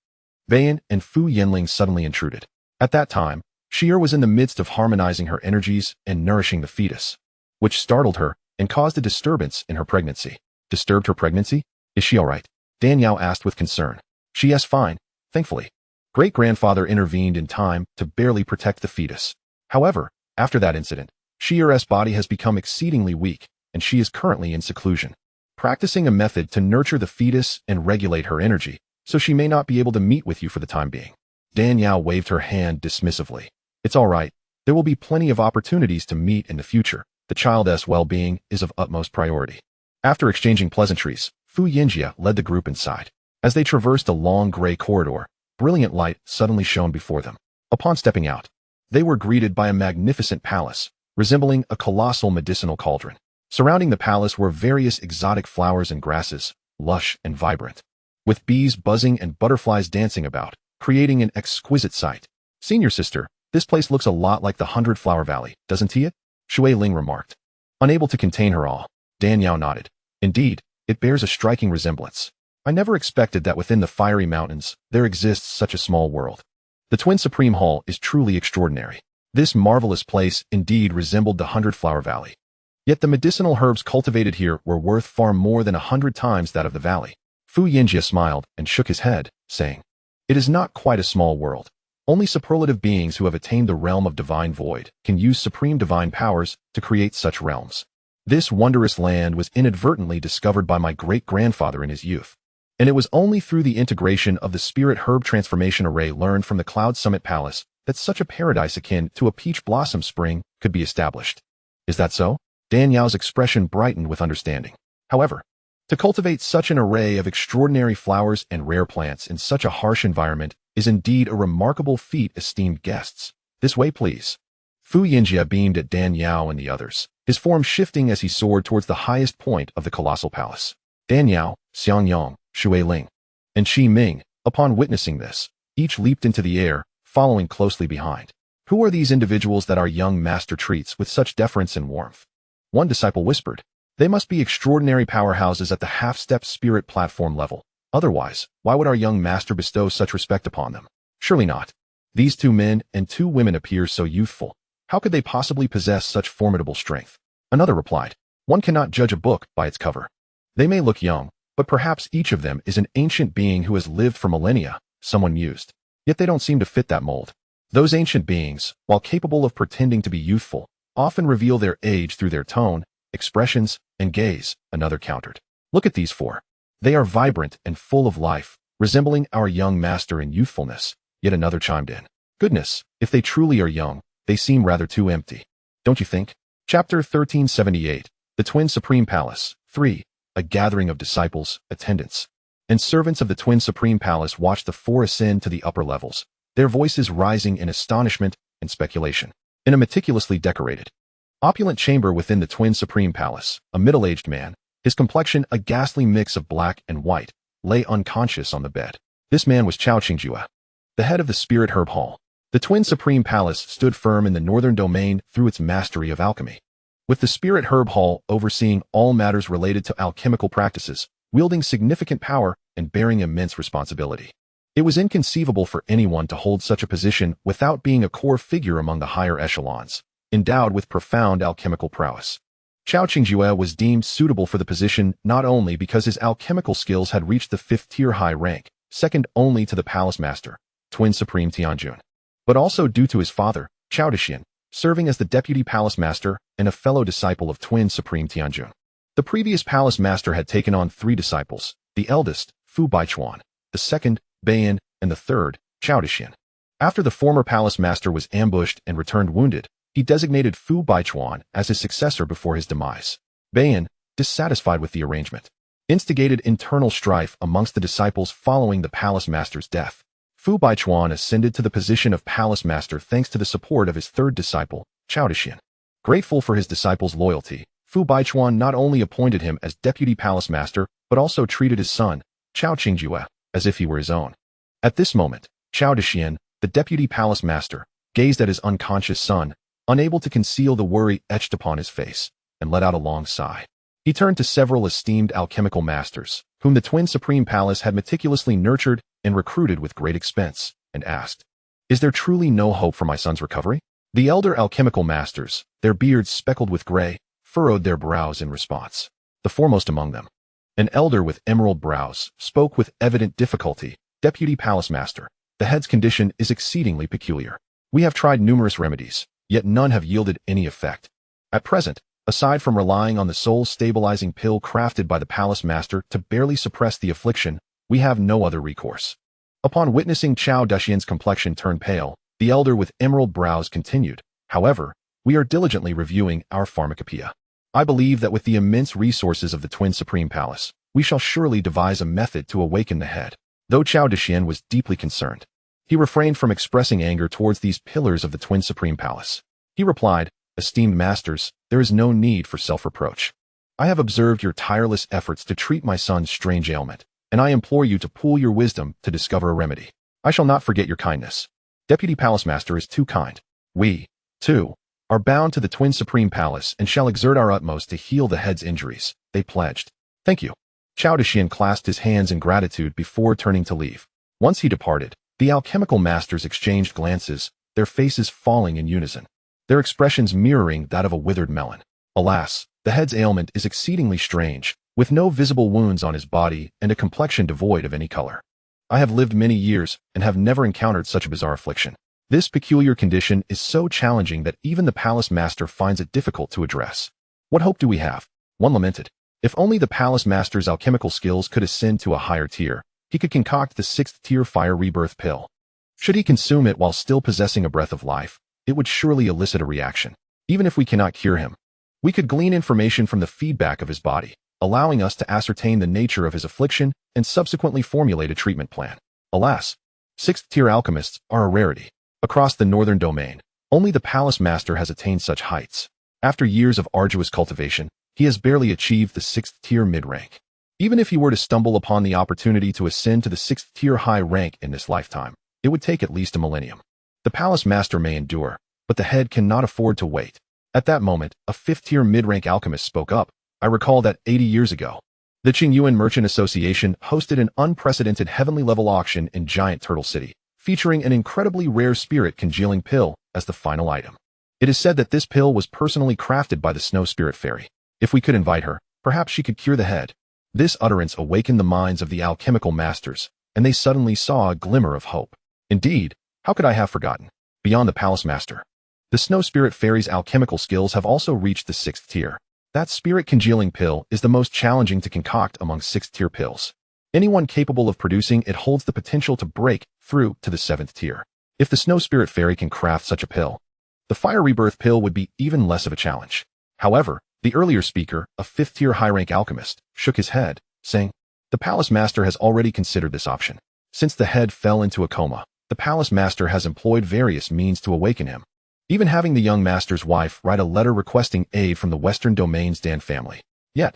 Bayan and Fu Yinling suddenly intruded. At that time, Shi-Er was in the midst of harmonizing her energies and nourishing the fetus, which startled her and caused a disturbance in her pregnancy. Disturbed her pregnancy? Is she all right? Dan Yao asked with concern. She is fine, thankfully. Great-grandfather intervened in time to barely protect the fetus. However, after that incident, Shi-Er's body has become exceedingly weak, and she is currently in seclusion, practicing a method to nurture the fetus and regulate her energy, so she may not be able to meet with you for the time being. Dan Yao waved her hand dismissively. It's all right. There will be plenty of opportunities to meet in the future. The child's well-being is of utmost priority. After exchanging pleasantries, Fu Yinjia led the group inside. As they traversed a long gray corridor, brilliant light suddenly shone before them. Upon stepping out, they were greeted by a magnificent palace, resembling a colossal medicinal cauldron. Surrounding the palace were various exotic flowers and grasses, lush and vibrant, with bees buzzing and butterflies dancing about, creating an exquisite sight. Senior sister, this place looks a lot like the 100-Flower Valley, doesn't it? Shui Ling remarked. Unable to contain her awe, Dan Yao nodded. Indeed, it bears a striking resemblance. I never expected that within the fiery mountains, there exists such a small world. The Twin Supreme Hall is truly extraordinary. This marvelous place indeed resembled the 100-Flower Valley. Yet the medicinal herbs cultivated here were worth far more than 100 times that of the valley. Fu Yinjia smiled and shook his head, saying, It is not quite a small world. Only superlative beings who have attained the realm of divine void can use supreme divine powers to create such realms. This wondrous land was inadvertently discovered by my great-grandfather in his youth, and it was only through the integration of the spirit herb transformation array learned from the Cloud Summit Palace that such a paradise akin to a peach blossom spring could be established. Is that so? Dan Yao's expression brightened with understanding. However, to cultivate such an array of extraordinary flowers and rare plants in such a harsh environment is indeed a remarkable feat, esteemed guests. This way, please. Fu Yinjia beamed at Dan Yao and the others, his form shifting as he soared towards the highest point of the colossal palace. Dan Yao, Xianxiaaudiobooks, Shui Ling, and Shi Ming, upon witnessing this, each leaped into the air, following closely behind. Who are these individuals that our young master treats with such deference and warmth? One disciple whispered. They must be extraordinary powerhouses at the half-step spirit platform level. Otherwise, why would our young master bestow such respect upon them? Surely not. These 2 men and 2 women appear so youthful. How could they possibly possess such formidable strength? Another replied. One cannot judge a book by its cover. They may look young, but perhaps each of them is an ancient being who has lived for millennia, someone mused. Yet they don't seem to fit that mold. Those ancient beings, while capable of pretending to be youthful, often reveal their age through their tone, expressions, and gaze, another countered. Look at these 4. They are vibrant and full of life, resembling our young master in youthfulness, yet another chimed in. Goodness, if they truly are young, they seem rather too empty. Don't you think? Chapter 1378, The Twin Supreme Palace, 3, A Gathering of Disciples, Attendants, and servants of the Twin Supreme Palace watched the 4 ascend to the upper levels, their voices rising in astonishment and speculation. In a meticulously decorated, opulent chamber within the Twin Supreme Palace, a middle-aged man, his complexion a ghastly mix of black and white, lay unconscious on the bed. This man was Xianxiaaudiobooks, the head of the Spirit Herb Hall. The Twin Supreme Palace stood firm in the northern domain through its mastery of alchemy, with the Spirit Herb Hall overseeing all matters related to alchemical practices, wielding significant power and bearing immense responsibility. It was inconceivable for anyone to hold such a position without being a core figure among the higher echelons, endowed with profound alchemical prowess. Xianxiaaudiobooks was deemed suitable for the position not only because his alchemical skills had reached the 5th-tier high rank, second only to the Palace Master, Twin Supreme Tianjun, but also due to his father, Xiaotishian, serving as the Deputy Palace Master and a fellow disciple of Twin Supreme Tianjun. The previous Palace Master had taken on 3 disciples, the eldest, Fu Baichuan, the second, Bayan, and the third, Xiaotishian. After the former Palace Master was ambushed and returned wounded, he designated Fu Baichuan as his successor before his demise. Bayan, dissatisfied with the arrangement, instigated internal strife amongst the disciples following the Palace Master's death. Fu Baichuan ascended to the position of Palace Master thanks to the support of his third disciple, Xiaotishian. Grateful for his disciple's loyalty, Fu Baichuan not only appointed him as Deputy Palace Master, but also treated his son, Xianxiaaudiobooks, as if he were his own. At this moment, Chao Dexian, the deputy palace master, gazed at his unconscious son, unable to conceal the worry etched upon his face, and let out a long sigh. He turned to several esteemed alchemical masters, whom the twin supreme palace had meticulously nurtured and recruited with great expense, and asked, "Is there truly no hope for my son's recovery?" The elder alchemical masters, their beards speckled with gray, furrowed their brows in response. The foremost among them, an elder with emerald brows, spoke with evident difficulty. "Deputy palace master, the head's condition is exceedingly peculiar. We have tried numerous remedies, yet none have yielded any effect. At present, aside from relying on the soul-stabilizing pill crafted by the palace master to barely suppress the affliction, we have no other recourse." Upon witnessing Chao Dexian's complexion turn pale, the elder with emerald brows continued, "However, we are diligently reviewing our pharmacopoeia. I believe that with the immense resources of the Twin Supreme Palace, we shall surely devise a method to awaken the head." Though Chao Dexian was deeply concerned, he refrained from expressing anger towards these pillars of the Twin Supreme Palace. He replied, "Esteemed masters, there is no need for self-reproach. I have observed your tireless efforts to treat my son's strange ailment, and I implore you to pool your wisdom to discover a remedy. I shall not forget your kindness. Deputy Palace Master is too kind. We, too, are bound to the Twin Supreme Palace and shall exert our utmost to heal the head's injuries," they pledged. "Thank you." Chao Dexian clasped his hands in gratitude before turning to leave. Once he departed, the alchemical masters exchanged glances, their faces falling in unison, their expressions mirroring that of a withered melon. Alas, the head's ailment is exceedingly strange, with no visible wounds on his body and a complexion devoid of any color. I have lived many years and have never encountered such a bizarre affliction. This peculiar condition is so challenging that even the palace master finds it difficult to address. What hope do we have? One lamented. If only the palace master's alchemical skills could ascend to a higher tier, he could concoct the 6th tier fire rebirth pill. Should he consume it while still possessing a breath of life, it would surely elicit a reaction. Even if we cannot cure him, we could glean information from the feedback of his body, allowing us to ascertain the nature of his affliction and subsequently formulate a treatment plan. Alas, 6th tier alchemists are a rarity. Across the northern domain, only the palace master has attained such heights. After years of arduous cultivation, he has barely achieved the 6th tier mid-rank. Even if he were to stumble upon the opportunity to ascend to the 6th tier high rank in this lifetime, it would take at least a millennium. The palace master may endure, but the head cannot afford to wait. At that moment, a 5th tier mid-rank alchemist spoke up. "I recall that 80 years ago, the Yuan Merchant Association hosted an unprecedented heavenly level auction in Giant Turtle City, featuring an incredibly rare spirit congealing pill as the final item. It is said that this pill was personally crafted by the Snow Spirit Fairy. If we could invite her, perhaps she could cure the head." This utterance awakened the minds of the alchemical masters, and they suddenly saw a glimmer of hope. Indeed, how could I have forgotten? Beyond the palace master, the Snow Spirit Fairy's alchemical skills have also reached the 6th tier. That spirit congealing pill is the most challenging to concoct among 6th tier pills. Anyone capable of producing it holds the potential to break through to the 7th tier. If the Snow Spirit Fairy can craft such a pill, the Fire Rebirth pill would be even less of a challenge. However, the earlier speaker, a 5th tier high-rank alchemist, shook his head, saying, "The palace master has already considered this option. Since the head fell into a coma, the palace master has employed various means to awaken him, even having the young master's wife write a letter requesting aid from the Western Domain's Dan family. Yet,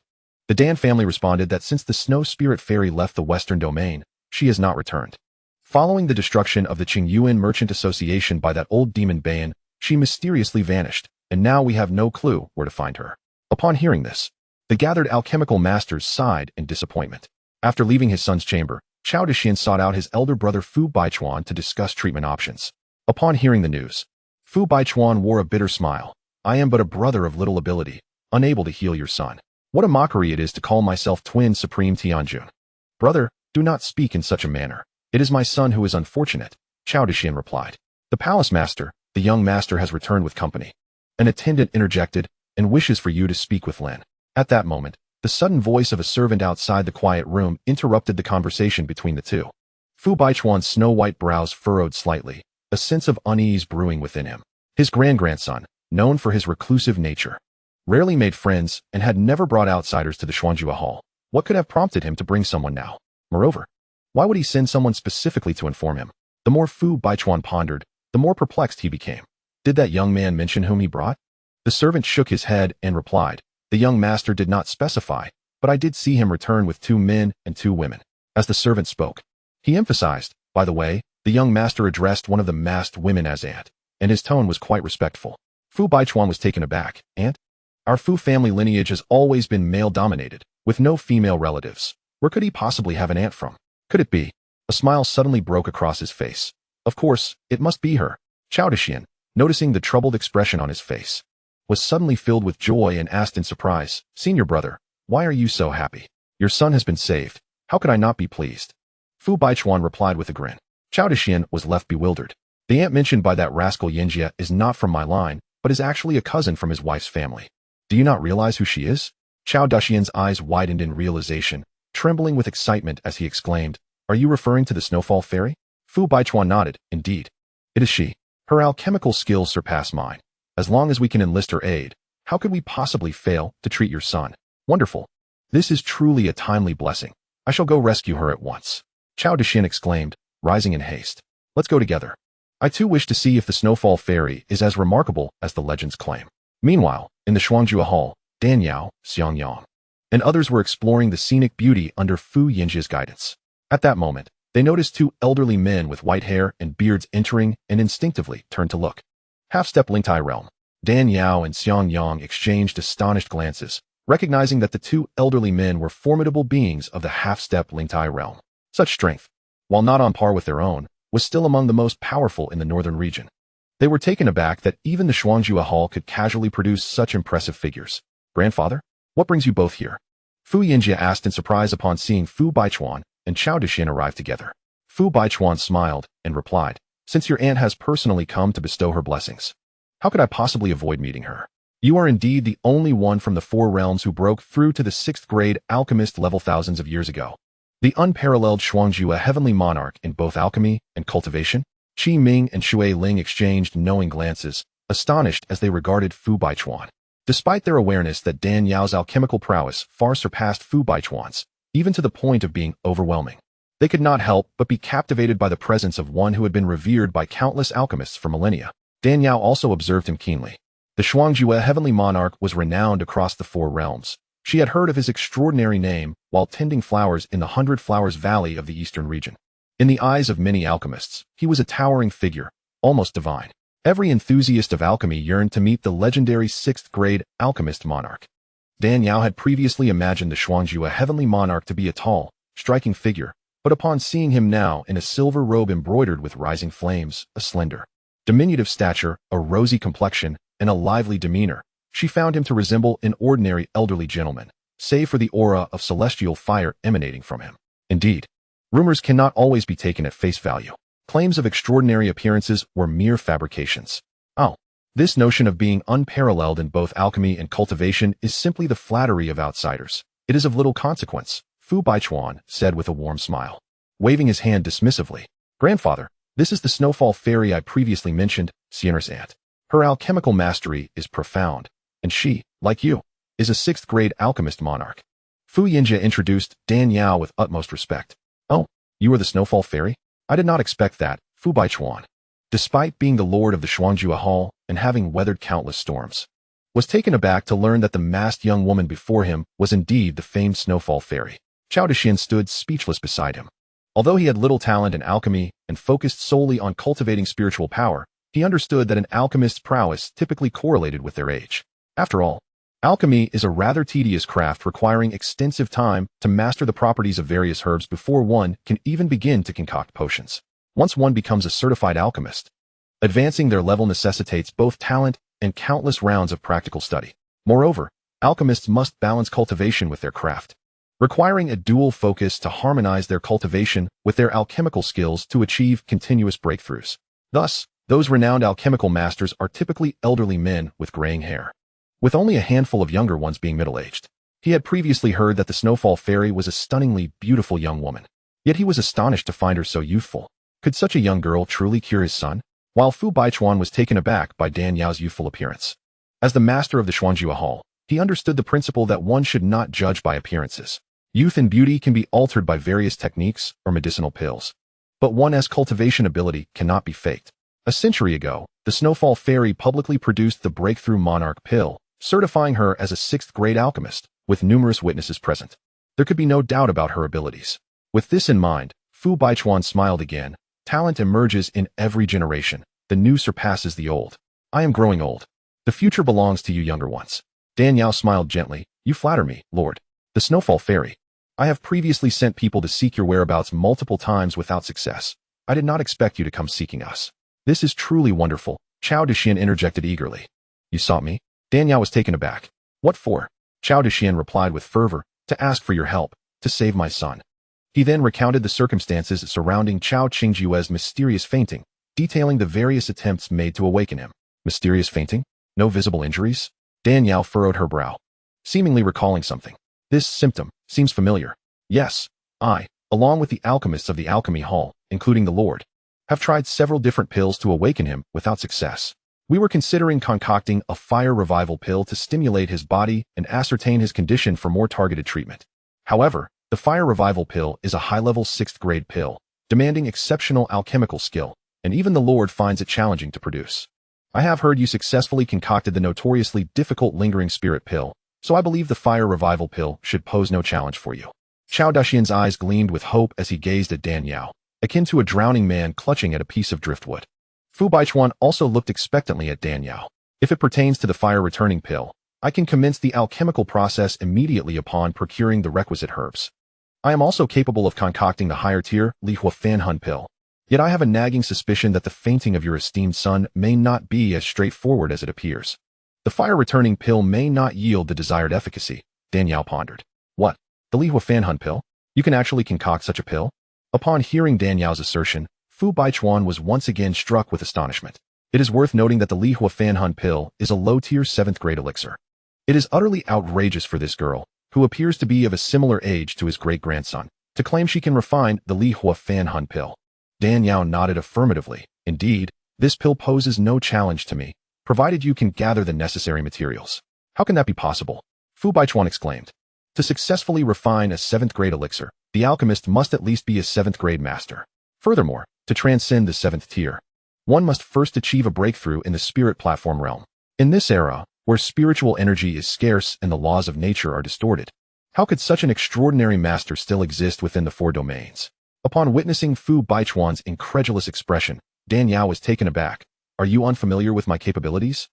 the Dan family responded that since the Snow Spirit Fairy left the Western Domain, she has not returned. Following the destruction of the Yuan Merchant Association by that old demon Bayan, she mysteriously vanished, and now we have no clue where to find her." Upon hearing this, the gathered alchemical masters sighed in disappointment. After leaving his son's chamber, Chao Dexian sought out his elder brother Fu Baichuan to discuss treatment options. Upon hearing the news, Fu Baichuan wore a bitter smile. "I am but a brother of little ability, unable to heal your son. What a mockery it is to call myself Twin Supreme Tianjun. Brother, do not speak in such a manner. It is my son who is unfortunate," Chao Dexian replied. "The palace master, the young master has returned with company." An attendant interjected, "and wishes for you to speak with Lin." At that moment, the sudden voice of a servant outside the quiet room interrupted the conversation between the two. Fu Baichuan's snow-white brows furrowed slightly, a sense of unease brewing within him. His grandson, known for his reclusive nature, rarely made friends and had never brought outsiders to the Xuanjua Hall. What could have prompted him to bring someone now? Moreover, why would he send someone specifically to inform him? The more Fu Baichuan pondered, the more perplexed he became. Did that young man mention whom he brought? The servant shook his head and replied, "The young master did not specify, but I did see him return with 2 men and 2 women." As the servant spoke, he emphasized, By the way, the young master addressed one of the masked women as aunt, and his tone was quite respectful. Fu Baichuan was taken aback. Aunt? Our Fu family lineage has always been male-dominated, with no female relatives. Where could he possibly have an aunt from? Could it be? A smile suddenly broke across his face. Of course, it must be her. Chao Dexian, noticing the troubled expression on his face, was suddenly filled with joy and asked in surprise, Senior brother, why are you so happy? Your son has been saved. How could I not be pleased? Fu Baichuan replied with a grin. Chao Dexian was left bewildered. The aunt mentioned by that rascal Xianxia is not from my line, but is actually a cousin from his wife's family. Do you not realize who she is? Chao Dexian's eyes widened in realization, trembling with excitement as he exclaimed, Are you referring to the Snowfall Fairy? Fu Baichuan nodded. Indeed. It is she. Her alchemical skills surpass mine. As long as we can enlist her aid, how could we possibly fail to treat your son? Wonderful. This is truly a timely blessing. I shall go rescue her at once. Chao Dexian exclaimed, rising in haste. Let's go together. I too wish to see if the Snowfall Fairy is as remarkable as the legends claim. Meanwhile, in the Shuangjua Hall, Dan Yao, Xiang Yang, and others were exploring the scenic beauty under Fu Yinjia's guidance. At that moment, they noticed two elderly men with white hair and beards entering and instinctively turned to look. Half-step Lingtai realm. Dan Yao and Xiang Yang exchanged astonished glances, recognizing that the two elderly men were formidable beings of the half-step Lingtai realm. Such strength, while not on par with their own, was still among the most powerful in the northern region. They were taken aback that even the Shuangjua Hall could casually produce such impressive figures. Grandfather, what brings you both here? Fu Yinjia asked in surprise upon seeing Fu Baichuan and Chao Dexian arrive together. Fu Baichuan smiled and replied, Since your aunt has personally come to bestow her blessings, how could I possibly avoid meeting her? You are indeed the only one from the four realms who broke through to the 6th grade alchemist level thousands of years ago. The unparalleled Shuangjua heavenly monarch in both alchemy and cultivation. Qi Ming and Shui Ling exchanged knowing glances, astonished as they regarded Fu Baichuan. Despite their awareness that Dan Yao's alchemical prowess far surpassed Fu Baichuan's, even to the point of being overwhelming, they could not help but be captivated by the presence of one who had been revered by countless alchemists for millennia. Dan Yao also observed him keenly. The Shuangjua heavenly monarch was renowned across the four realms. She had heard of his extraordinary name while tending flowers in the 100 Flowers Valley of the eastern region. In the eyes of many alchemists, he was a towering figure, almost divine. Every enthusiast of alchemy yearned to meet the legendary 6th grade alchemist monarch. Dan Yao had previously imagined the Shuangjua heavenly monarch to be a tall, striking figure, but upon seeing him now in a silver robe embroidered with rising flames, a slender, diminutive stature, a rosy complexion, and a lively demeanor, she found him to resemble an ordinary elderly gentleman, save for the aura of celestial fire emanating from him. Indeed, rumors cannot always be taken at face value. Claims of extraordinary appearances were mere fabrications. Oh, this notion of being unparalleled in both alchemy and cultivation is simply the flattery of outsiders. It is of little consequence, Fu Baichuan said with a warm smile, waving his hand dismissively. Grandfather, this is the Snowfall Fairy I previously mentioned, Xianxia's aunt. Her alchemical mastery is profound, and she, like you, is a 6th grade alchemist monarch. Fu Yinjia introduced Dan Yao with utmost respect. Oh, you are the Snowfall Fairy? I did not expect that, Fu Baichuan, despite being the lord of the Shuangjua Hall and having weathered countless storms, was taken aback to learn that the masked young woman before him was indeed the famed Snowfall Fairy. Chao Dexian stood speechless beside him. Although he had little talent in alchemy and focused solely on cultivating spiritual power, he understood that an alchemist's prowess typically correlated with their age. After all, alchemy is a rather tedious craft requiring extensive time to master the properties of various herbs before one can even begin to concoct potions. Once one becomes a certified alchemist, advancing their level necessitates both talent and countless rounds of practical study. Moreover, alchemists must balance cultivation with their craft, requiring a dual focus to harmonize their cultivation with their alchemical skills to achieve continuous breakthroughs. Thus, those renowned alchemical masters are typically elderly men with graying hair, with only a handful of younger ones being middle-aged. He had previously heard that the Snowfall Fairy was a stunningly beautiful young woman, yet he was astonished to find her so youthful. Could such a young girl truly cure his son? While Fu Baichuan was taken aback by Dan Yao's youthful appearance. As the master of the Shuangjua Hall, he understood the principle that one should not judge by appearances. Youth and beauty can be altered by various techniques or medicinal pills, but one's cultivation ability cannot be faked. A century ago, the Snowfall Fairy publicly produced the Breakthrough Monarch pill, certifying her as a 6th grade alchemist, with numerous witnesses present. There could be no doubt about her abilities. With this in mind, Fu Baichuan smiled again. Talent emerges in every generation. The new surpasses the old. I am growing old. The future belongs to you younger ones. Dan Yao smiled gently. You flatter me, Lord. The Snowfall Fairy. I have previously sent people to seek your whereabouts multiple times without success. I did not expect you to come seeking us. This is truly wonderful. Chao Dexian interjected eagerly. You sought me? Dan Yao was taken aback. What for? Chao Dexian replied with fervor. To ask for your help, to save my son. He then recounted the circumstances surrounding Chao Qingjue's mysterious fainting, detailing the various attempts made to awaken him. Mysterious fainting? No visible injuries? Dan Yao furrowed her brow, seemingly recalling something. This symptom seems familiar. Yes, I, along with the alchemists of the Alchemy Hall, including the Lord, have tried several different pills to awaken him without success. We were considering concocting a fire revival pill to stimulate his body and ascertain his condition for more targeted treatment. However, the fire revival pill is a high-level 6th grade pill, demanding exceptional alchemical skill, and even the Lord finds it challenging to produce. I have heard you successfully concocted the notoriously difficult lingering spirit pill, so I believe the fire revival pill should pose no challenge for you. Chao Dexian's eyes gleamed with hope as he gazed at Dan Yao, akin to a drowning man clutching at a piece of driftwood. Fu Baichuan also looked expectantly at Dan Yao. If it pertains to the fire-returning pill, I can commence the alchemical process immediately upon procuring the requisite herbs. I am also capable of concocting the higher-tier Li Hua Fan Hun pill. Yet I have a nagging suspicion that the fainting of your esteemed son may not be as straightforward as it appears. The fire-returning pill may not yield the desired efficacy, Dan Yao pondered. What? The Li Hua Fan Hun pill? You can actually concoct such a pill? Upon hearing Dan Yao's assertion, Fu Baichuan was once again struck with astonishment. It is worth noting that the Li Hua Fan Hun pill is a low-tier 7th grade elixir. It is utterly outrageous for this girl, who appears to be of a similar age to his great-grandson, to claim she can refine the Li Hua Fan Hun pill. Dan Yao nodded affirmatively. Indeed, this pill poses no challenge to me, provided you can gather the necessary materials. How can that be possible? Fu Baichuan exclaimed. To successfully refine a 7th grade elixir, the alchemist must at least be a 7th grade master. Furthermore, to transcend the 7th tier, one must first achieve a breakthrough in the spirit platform realm. In this era, where spiritual energy is scarce and the laws of nature are distorted, how could such an extraordinary master still exist within the 4 domains? Upon witnessing Fu Baichuan's incredulous expression, Dan Yao was taken aback. Are you unfamiliar with my capabilities?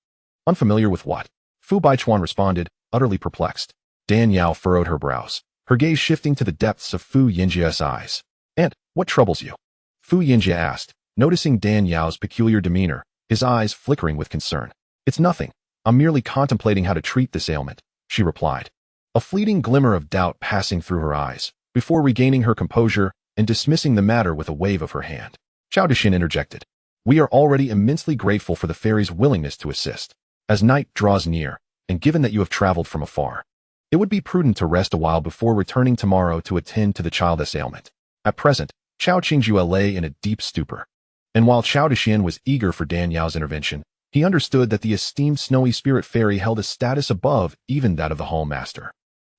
Unfamiliar with what? Fu Baichuan responded, utterly perplexed. Dan Yao furrowed her brows, her gaze shifting to the depths of Fu Yinjia's eyes. And what troubles you? Fu Yinjia asked, noticing Dan Yao's peculiar demeanor, his eyes flickering with concern. It's nothing. I'm merely contemplating how to treat this ailment, she replied, a fleeting glimmer of doubt passing through her eyes, before regaining her composure and dismissing the matter with a wave of her hand. Chao Dexian interjected. We are already immensely grateful for the fairy's willingness to assist. As night draws near, and given that you have traveled from afar, it would be prudent to rest a while before returning tomorrow to attend to the child's ailment. At present, Chao Qingjue lay in a deep stupor. And while Chao Dexian was eager for Dan Yao's intervention, he understood that the esteemed snowy spirit fairy held a status above even that of the hall master.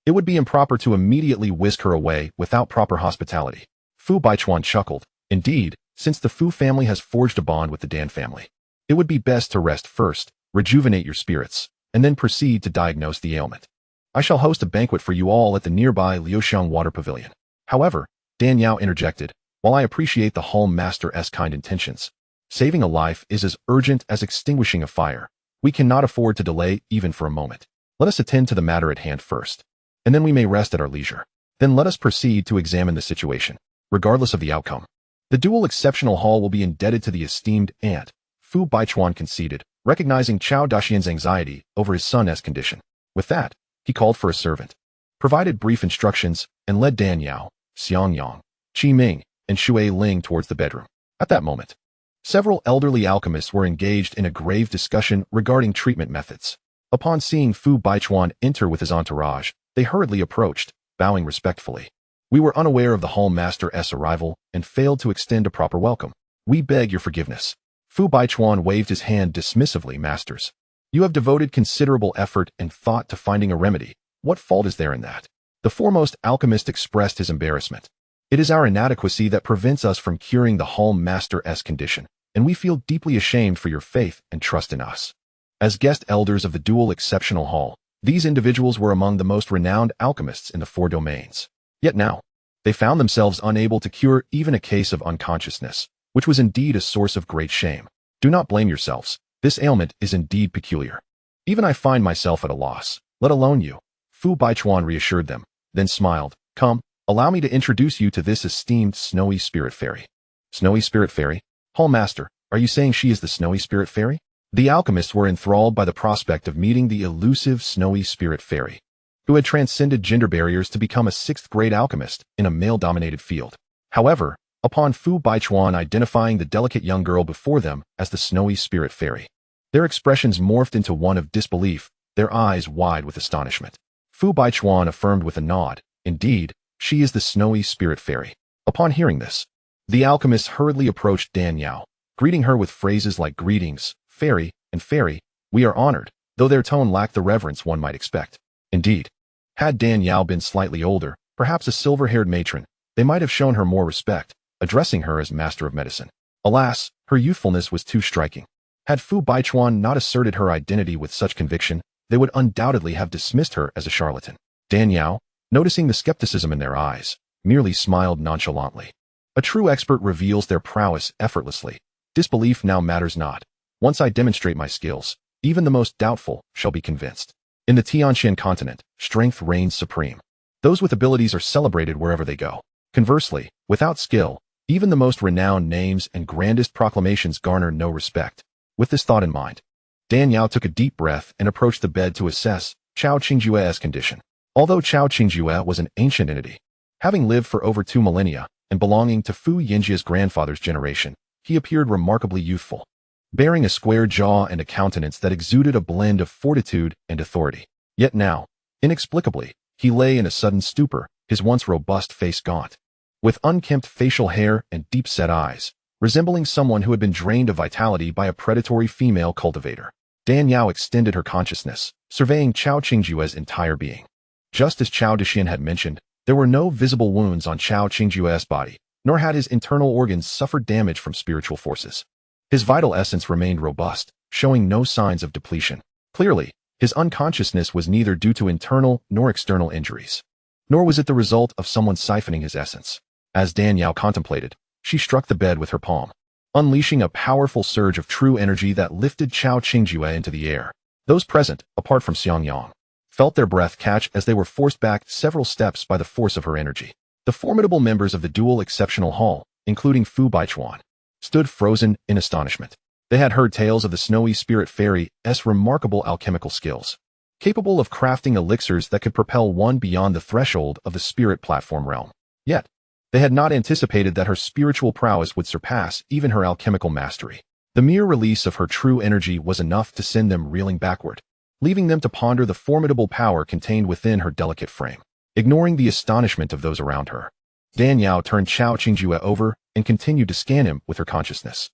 It would be improper to immediately whisk her away without proper hospitality. Fu Baichuan chuckled. Indeed, since the Fu family has forged a bond with the Dan family, it would be best to rest first, rejuvenate your spirits, and then proceed to diagnose the ailment. I shall host a banquet for you all at the nearby Liuxiang Water Pavilion. However, Dan Yao interjected, while I appreciate the hall master's kind intentions, saving a life is as urgent as extinguishing a fire. We cannot afford to delay even for a moment. Let us attend to the matter at hand first, and then we may rest at our leisure. Then let us proceed to examine the situation, regardless of the outcome. The dual exceptional hall will be indebted to the esteemed aunt, Fu Baichuan conceded, recognizing Chao Dexian's anxiety over his son's condition. With that, he called for a servant, provided brief instructions, and led Dan Yao, Xiangyang, Qi Ming, and Shui Ling towards the bedroom. At that moment, several elderly alchemists were engaged in a grave discussion regarding treatment methods. Upon seeing Fu Baichuan enter with his entourage, they hurriedly approached, bowing respectfully. We were unaware of the hall master's arrival and failed to extend a proper welcome. We beg your forgiveness. Fu Baichuan waved his hand dismissively. Masters, you have devoted considerable effort and thought to finding a remedy. What fault is there in that? The foremost alchemist expressed his embarrassment. It is our inadequacy that prevents us from curing the hall master's condition, and we feel deeply ashamed for your faith and trust in us. As guest elders of the dual exceptional hall, these individuals were among the most renowned alchemists in the 4 domains. Yet now, They found themselves unable to cure even a case of unconsciousness, which was indeed a source of great shame. Do not blame yourselves. This ailment is indeed peculiar. Even I find myself at a loss, let alone you. Fu Baichuan reassured them, then smiled. Come, allow me to introduce you to this esteemed snowy spirit fairy. Snowy spirit fairy? Hall Master, are you saying she is the snowy spirit fairy? The alchemists were enthralled by the prospect of meeting the elusive snowy spirit fairy, who had transcended gender barriers to become a sixth-grade alchemist in a male-dominated field. However, upon Fu Baichuan identifying the delicate young girl before them as the snowy spirit fairy, their expressions morphed into one of disbelief, their eyes wide with astonishment. Fu Baichuan affirmed with a nod, indeed, she is the snowy spirit fairy. Upon hearing this, the alchemists hurriedly approached Dan Yao, greeting her with phrases like greetings, fairy, and fairy, we are honored, though their tone lacked the reverence one might expect. Indeed, had Dan Yao been slightly older, perhaps a silver-haired matron, they might have shown her more respect, addressing her as Master of Medicine. Alas, her youthfulness was too striking. Had Fu Baichuan not asserted her identity with such conviction, they would undoubtedly have dismissed her as a charlatan. Dan Yao, noticing the skepticism in their eyes, merely smiled nonchalantly. A true expert reveals their prowess effortlessly. Disbelief now matters not. Once I demonstrate my skills, even the most doubtful shall be convinced. In the Tianxian continent, strength reigns supreme. Those with abilities are celebrated wherever they go. Conversely, without skill, even the most renowned names and grandest proclamations garner no respect. With this thought in mind, Dan Yao took a deep breath and approached the bed to assess Chao Qingjue's condition. Although Chao Qingjue was an ancient entity, having lived for over 2 millennia and belonging to Fu Yinjia's grandfather's generation, he appeared remarkably youthful, bearing a square jaw and a countenance that exuded a blend of fortitude and authority. Yet now, inexplicably, he lay in a sudden stupor, his once robust face gaunt, with unkempt facial hair and deep-set eyes, resembling someone who had been drained of vitality by a predatory female cultivator. Dan Yao extended her consciousness, surveying Chao Qingjue's entire being. Just as Chao Dexian had mentioned, there were no visible wounds on Chao Qingjue's body, nor had his internal organs suffered damage from spiritual forces. His vital essence remained robust, showing no signs of depletion. Clearly, his unconsciousness was neither due to internal nor external injuries, nor was it the result of someone siphoning his essence. As Dan Yao contemplated, she struck the bed with her palm, unleashing a powerful surge of true energy that lifted Chao Qingjue into the air. Those present, apart from Xiangyang, felt their breath catch as they were forced back several steps by the force of her energy. The formidable members of the dual exceptional hall, including Fu Baichuan, stood frozen in astonishment. They had heard tales of the snowy spirit fairy's remarkable alchemical skills, capable of crafting elixirs that could propel one beyond the threshold of the spirit platform realm. Yet, they had not anticipated that her spiritual prowess would surpass even her alchemical mastery. The mere release of her true energy was enough to send them reeling backward, leaving them to ponder the formidable power contained within her delicate frame. Ignoring the astonishment of those around her, Dan Yao turned Chao Qingjue over and continued to scan him with her consciousness.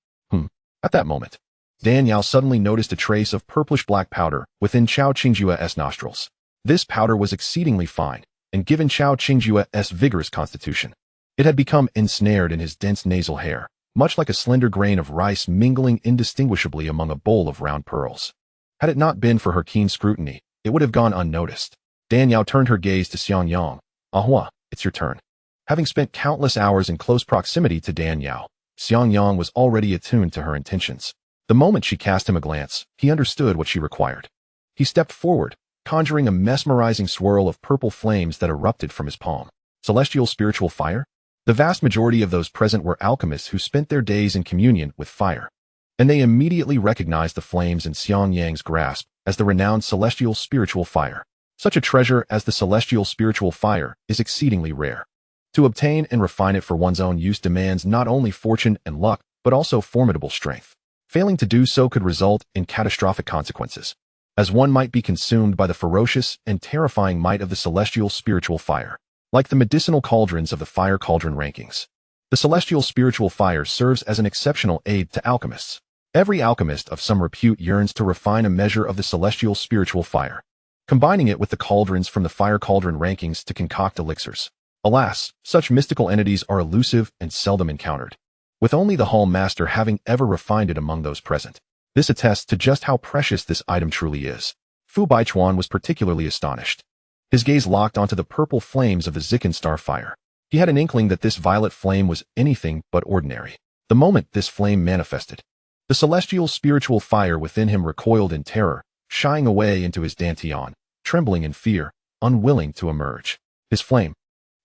At that moment, Dan Yao suddenly noticed a trace of purplish-black powder within Chao Qingjue's nostrils. This powder was exceedingly fine, and given Chao Qingjue's vigorous constitution, it had become ensnared in his dense nasal hair, much like a slender grain of rice mingling indistinguishably among a bowl of round pearls. Had it not been for her keen scrutiny, it would have gone unnoticed. Dan Yao turned her gaze to Xiangyang. Ahua, it's your turn. Having spent countless hours in close proximity to Dan Yao, Xiangyang was already attuned to her intentions. The moment she cast him a glance, he understood what she required. He stepped forward, conjuring a mesmerizing swirl of purple flames that erupted from his palm. Celestial spiritual fire? The vast majority of those present were alchemists who spent their days in communion with fire, and they immediately recognized the flames in Xiangyang's grasp as the renowned celestial spiritual fire. Such a treasure as the celestial spiritual fire is exceedingly rare. To obtain and refine it for one's own use demands not only fortune and luck, but also formidable strength. Failing to do so could result in catastrophic consequences, as one might be consumed by the ferocious and terrifying might of the celestial spiritual fire. Like the medicinal cauldrons of the fire cauldron rankings, the celestial spiritual fire serves as an exceptional aid to alchemists. Every alchemist of some repute yearns to refine a measure of the celestial spiritual fire, combining it with the cauldrons from the fire cauldron rankings to concoct elixirs. Alas, such mystical entities are elusive and seldom encountered, with only the Hall Master having ever refined it among those present. This attests to just how precious this item truly is. Fu Baichuan was particularly astonished. His gaze locked onto the purple flames of the Zikin star fire. He had an inkling that this violet flame was anything but ordinary. The moment this flame manifested, the celestial spiritual fire within him recoiled in terror, shying away into his dantian, trembling in fear, unwilling to emerge. His flame,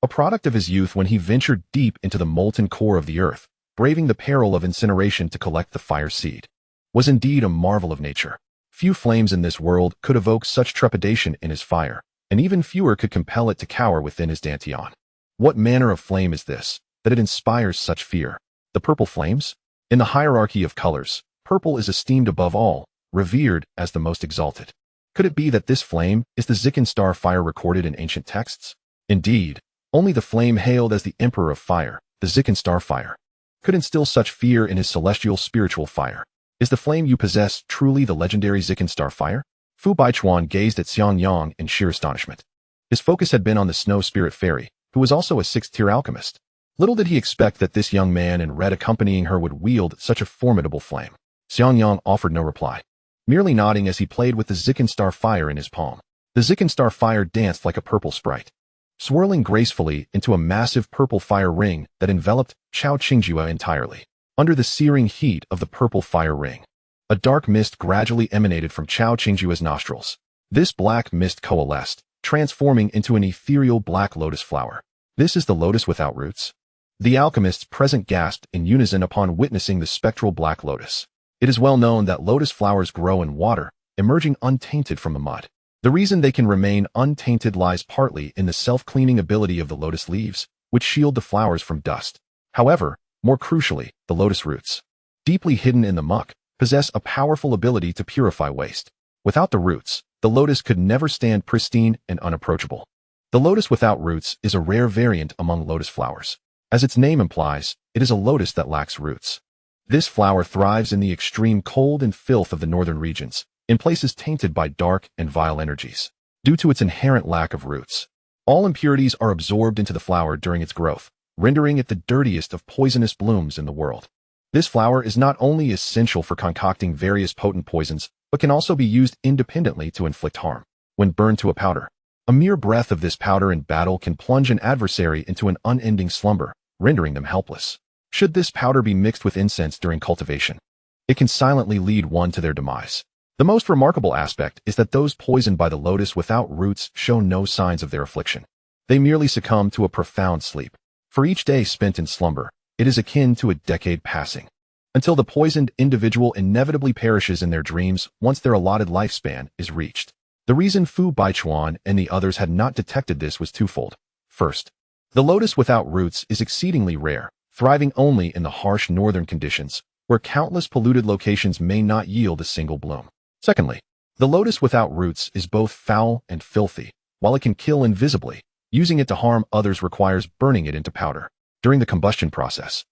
a product of his youth when he ventured deep into the molten core of the earth, braving the peril of incineration to collect the fire seed, was indeed a marvel of nature. Few flames in this world could evoke such trepidation in his fire, and even fewer could compel it to cower within his dantian. What manner of flame is this, that it inspires such fear? The purple flames? In the hierarchy of colors, purple is esteemed above all, revered as the most exalted. Could it be that this flame is the xianxia fire recorded in ancient texts? Indeed, only the flame hailed as the emperor of fire, the xianxia fire, could instill such fear in his celestial spiritual fire. Is the flame you possess truly the legendary xianxia fire? Fu Baichuan gazed at Xiang Yang in sheer astonishment. His focus had been on the snow spirit fairy, who was also a sixth-tier alchemist. Little did he expect that this young man in red accompanying her would wield such a formidable flame. Xiang Yang offered no reply, merely nodding as he played with the xianxia fire in his palm. The xianxia fire danced like a purple sprite, swirling gracefully into a massive purple fire ring that enveloped xianxiaaudiobooks entirely. Under the searing heat of the purple fire ring, a dark mist gradually emanated from xianxiaaudiobooks' nostrils. This black mist coalesced, transforming into an ethereal black lotus flower. This is the lotus without roots? The alchemists present gasped in unison upon witnessing the spectral black lotus. It is well known that lotus flowers grow in water, emerging untainted from the mud. The reason they can remain untainted lies partly in the self-cleaning ability of the lotus leaves, which shield the flowers from dust. However, more crucially, the lotus roots, deeply hidden in the muck, possess a powerful ability to purify waste. Without the roots, the lotus could never stand pristine and unapproachable. The lotus without roots is a rare variant among lotus flowers. As its name implies, it is a lotus that lacks roots. This flower thrives in the extreme cold and filth of the northern regions, in places tainted by dark and vile energies. Due to its inherent lack of roots, all impurities are absorbed into the flower during its growth, rendering it the dirtiest of poisonous blooms in the world. This flower is not only essential for concocting various potent poisons, but can also be used independently to inflict harm. When burned to a powder, a mere breath of this powder in battle can plunge an adversary into an unending slumber, rendering them helpless. Should this powder be mixed with incense during cultivation, it can silently lead one to their demise. The most remarkable aspect is that those poisoned by the lotus without roots show no signs of their affliction. They merely succumb to a profound sleep. For each day spent in slumber, it is akin to a decade passing, until the poisoned individual inevitably perishes in their dreams once their allotted lifespan is reached. The reason Fu Baichuan and the others had not detected this was twofold. First, the lotus without roots is exceedingly rare, thriving only in the harsh northern conditions, where countless polluted locations may not yield a single bloom. Secondly, the lotus without roots is both foul and filthy. While it can kill invisibly, using it to harm others requires burning it into powder. During the combustion process,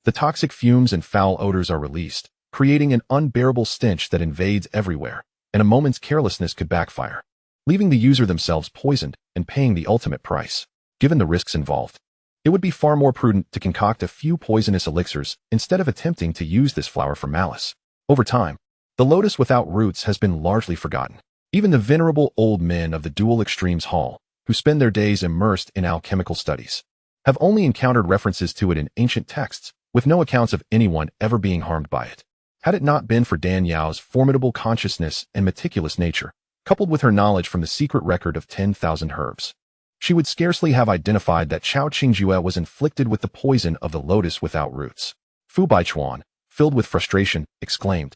the toxic fumes and foul odors are released, creating an unbearable stench that invades everywhere, and a moment's carelessness could backfire, leaving the user themselves poisoned and paying the ultimate price. Given the risks involved, it would be far more prudent to concoct a few poisonous elixirs instead of attempting to use this flower for malice. Over time, the lotus without roots has been largely forgotten. Even the venerable old men of the Dual Extremes Hall, who spend their days immersed in alchemical studies, have only encountered references to it in ancient texts, with no accounts of anyone ever being harmed by it. Had it not been for Dan Yao's formidable consciousness and meticulous nature, coupled with her knowledge from the secret record of 10,000 herbs, she would scarcely have identified that xianxiaaudiobooks was inflicted with the poison of the lotus without roots. Fu Baichuan, filled with frustration, exclaimed,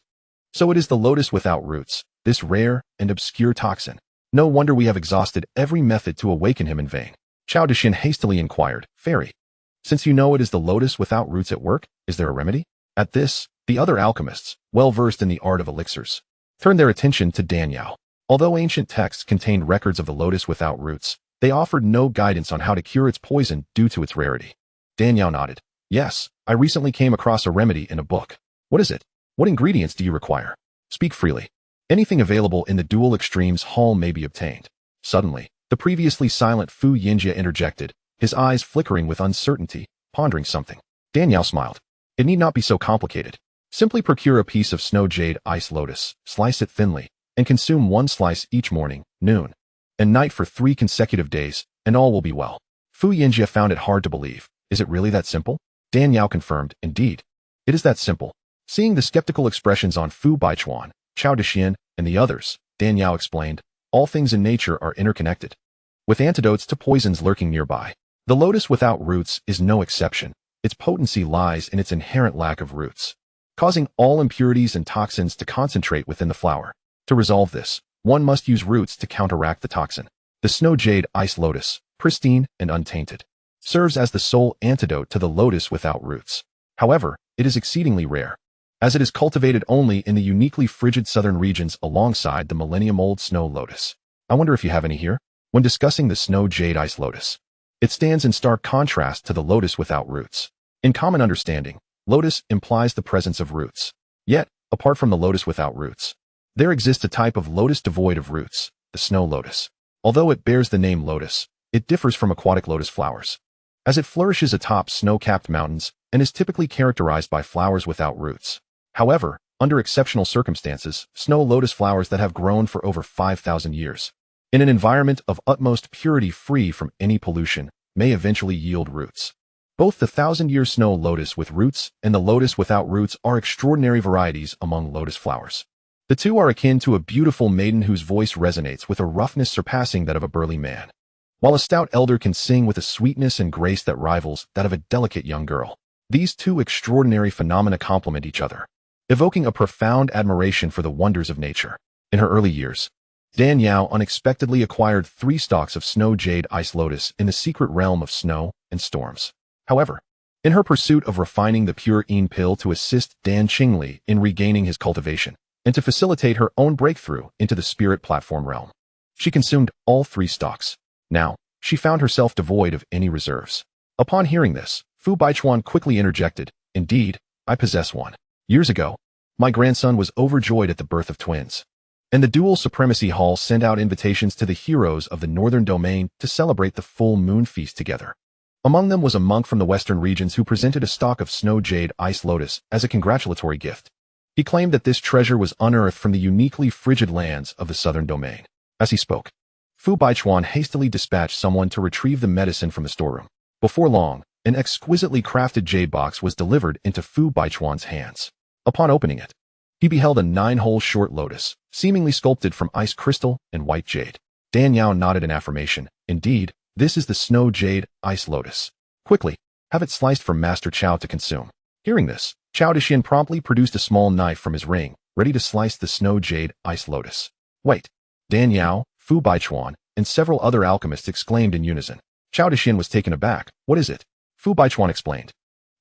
"So it is the lotus without roots, this rare and obscure toxin. No wonder we have exhausted every method to awaken him in vain." Xiao Dixin hastily inquired, "Fairy, since you know it is the lotus without roots at work, is there a remedy?" At this, the other alchemists, well versed in the art of elixirs, turned their attention to Dan Yao. Although ancient texts contained records of the lotus without roots, they offered no guidance on how to cure its poison due to its rarity. Dan Yao nodded. "Yes, I recently came across a remedy in a book." "What is it? What ingredients do you require? Speak freely. Anything available in the Dual Extremes Hall may be obtained." Suddenly, the previously silent Fu Yinjia interjected, his eyes flickering with uncertainty, pondering something. Dan Yao smiled. "It need not be so complicated. Simply procure a piece of snow jade ice lotus, slice it thinly, and consume one slice each morning, noon, and night for 3 consecutive days, and all will be well." Xianxia found it hard to believe. Is it really that simple? Dan Yao confirmed, indeed. It is that simple. Seeing the skeptical expressions on Fu Baichuan, Chao Dexian, and the others, Dan Yao explained, all things in nature are interconnected, with antidotes to poisons lurking nearby. The lotus without roots is no exception. Its potency lies in its inherent lack of roots, causing all impurities and toxins to concentrate within the flower. To resolve this, one must use roots to counteract the toxin. The snow jade ice lotus, pristine and untainted, serves as the sole antidote to the lotus without roots. However, it is exceedingly rare, as it is cultivated only in the uniquely frigid southern regions alongside the millennium-old snow lotus. I wonder if you have any here? When discussing the snow jade ice lotus, it stands in stark contrast to the lotus without roots. In common understanding, lotus implies the presence of roots. Yet, apart from the lotus without roots, there exists a type of lotus devoid of roots, the snow lotus. Although it bears the name lotus, it differs from aquatic lotus flowers, as it flourishes atop snow-capped mountains and is typically characterized by flowers without roots. However, under exceptional circumstances, snow lotus flowers that have grown for over 5,000 years, in an environment of utmost purity free from any pollution, may eventually yield roots. Both the 1,000-year snow lotus with roots and the lotus without roots are extraordinary varieties among lotus flowers. The two are akin to a beautiful maiden whose voice resonates with a roughness surpassing that of a burly man, while a stout elder can sing with a sweetness and grace that rivals that of a delicate young girl. These two extraordinary phenomena complement each other, evoking a profound admiration for the wonders of nature. In her early years, Dan Yao unexpectedly acquired 3 stalks of snow jade ice lotus in the secret realm of snow and storms. However, in her pursuit of refining the pure Yin pill to assist Dan Qingli in regaining his cultivation, and to facilitate her own breakthrough into the spirit platform realm, she consumed all 3 stalks. Now, she found herself devoid of any reserves. Upon hearing this, Fu Baichuan quickly interjected, "Indeed, I possess one. Years ago, my grandson was overjoyed at the birth of twins, and the Dual Supremacy Hall sent out invitations to the heroes of the Northern Domain to celebrate the full moon feast together. Among them was a monk from the western regions who presented a stalk of snow jade ice lotus as a congratulatory gift. He claimed that this treasure was unearthed from the uniquely frigid lands of the southern domain." As he spoke, Fu Baichuan hastily dispatched someone to retrieve the medicine from the storeroom. Before long, an exquisitely crafted jade box was delivered into Fu Baichuan's hands. Upon opening it, he beheld a 9-hole short lotus, seemingly sculpted from ice crystal and white jade. Dan Yao nodded in affirmation. "Indeed, this is the snow jade ice lotus. Quickly, have it sliced for Master Chao to consume." Hearing this, Chao Dexian promptly produced a small knife from his ring, ready to slice the snow jade ice lotus. "Wait!" Dan Yao, Fu Baichuan, and several other alchemists exclaimed in unison. Chao Dexian was taken aback. "What is it?" Fu Baichuan explained.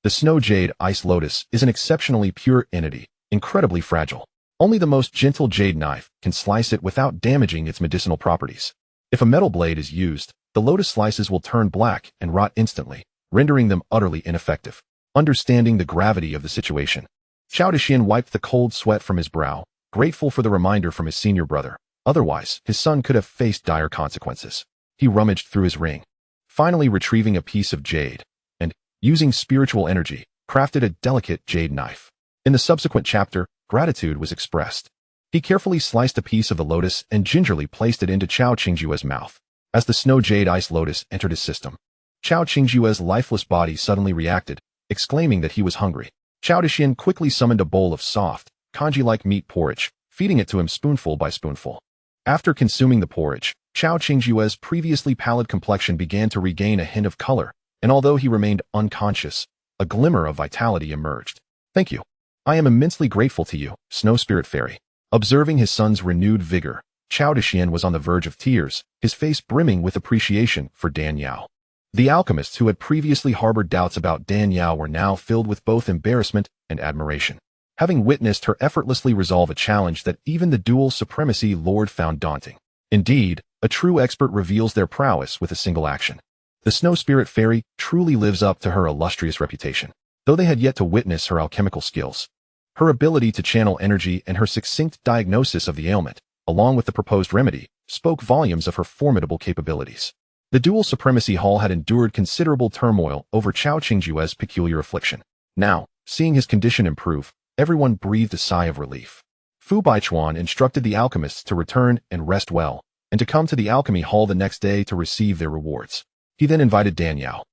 "The snow jade ice lotus is an exceptionally pure entity, incredibly fragile. Only the most gentle jade knife can slice it without damaging its medicinal properties. If a metal blade is used, the lotus slices will turn black and rot instantly, rendering them utterly ineffective." Understanding the gravity of the situation, Chao Dexian wiped the cold sweat from his brow, grateful for the reminder from his senior brother. Otherwise, his son could have faced dire consequences. He rummaged through his ring, finally retrieving a piece of jade, and, using spiritual energy, crafted a delicate jade knife. In the subsequent chapter, gratitude was expressed. He carefully sliced a piece of the lotus and gingerly placed it into Chao Qingjue's mouth. As the snow jade ice lotus entered his system, Chao Qingjue's lifeless body suddenly reacted, exclaiming that he was hungry. Chao Dexian quickly summoned a bowl of soft, congee-like meat porridge, feeding it to him spoonful by spoonful. After consuming the porridge, Chao Qingjue's previously pallid complexion began to regain a hint of color, and although he remained unconscious, a glimmer of vitality emerged. "Thank you. I am immensely grateful to you, Snow Spirit Fairy." Observing his son's renewed vigor, Chao Dexian was on the verge of tears, his face brimming with appreciation for Dan Yao. The alchemists who had previously harbored doubts about Dan Yao were now filled with both embarrassment and admiration, having witnessed her effortlessly resolve a challenge that even the Dual Supremacy Lord found daunting. Indeed, a true expert reveals their prowess with a single action. The Snow Spirit Fairy truly lives up to her illustrious reputation. Though they had yet to witness her alchemical skills, her ability to channel energy and her succinct diagnosis of the ailment, along with the proposed remedy, spoke volumes of her formidable capabilities. The Dual Supremacy Hall had endured considerable turmoil over Chao Qingjue's peculiar affliction. Now, seeing his condition improve, everyone breathed a sigh of relief. Fu Baichuan instructed the alchemists to return and rest well, and to come to the Alchemy Hall the next day to receive their rewards. He then invited Dan Yao,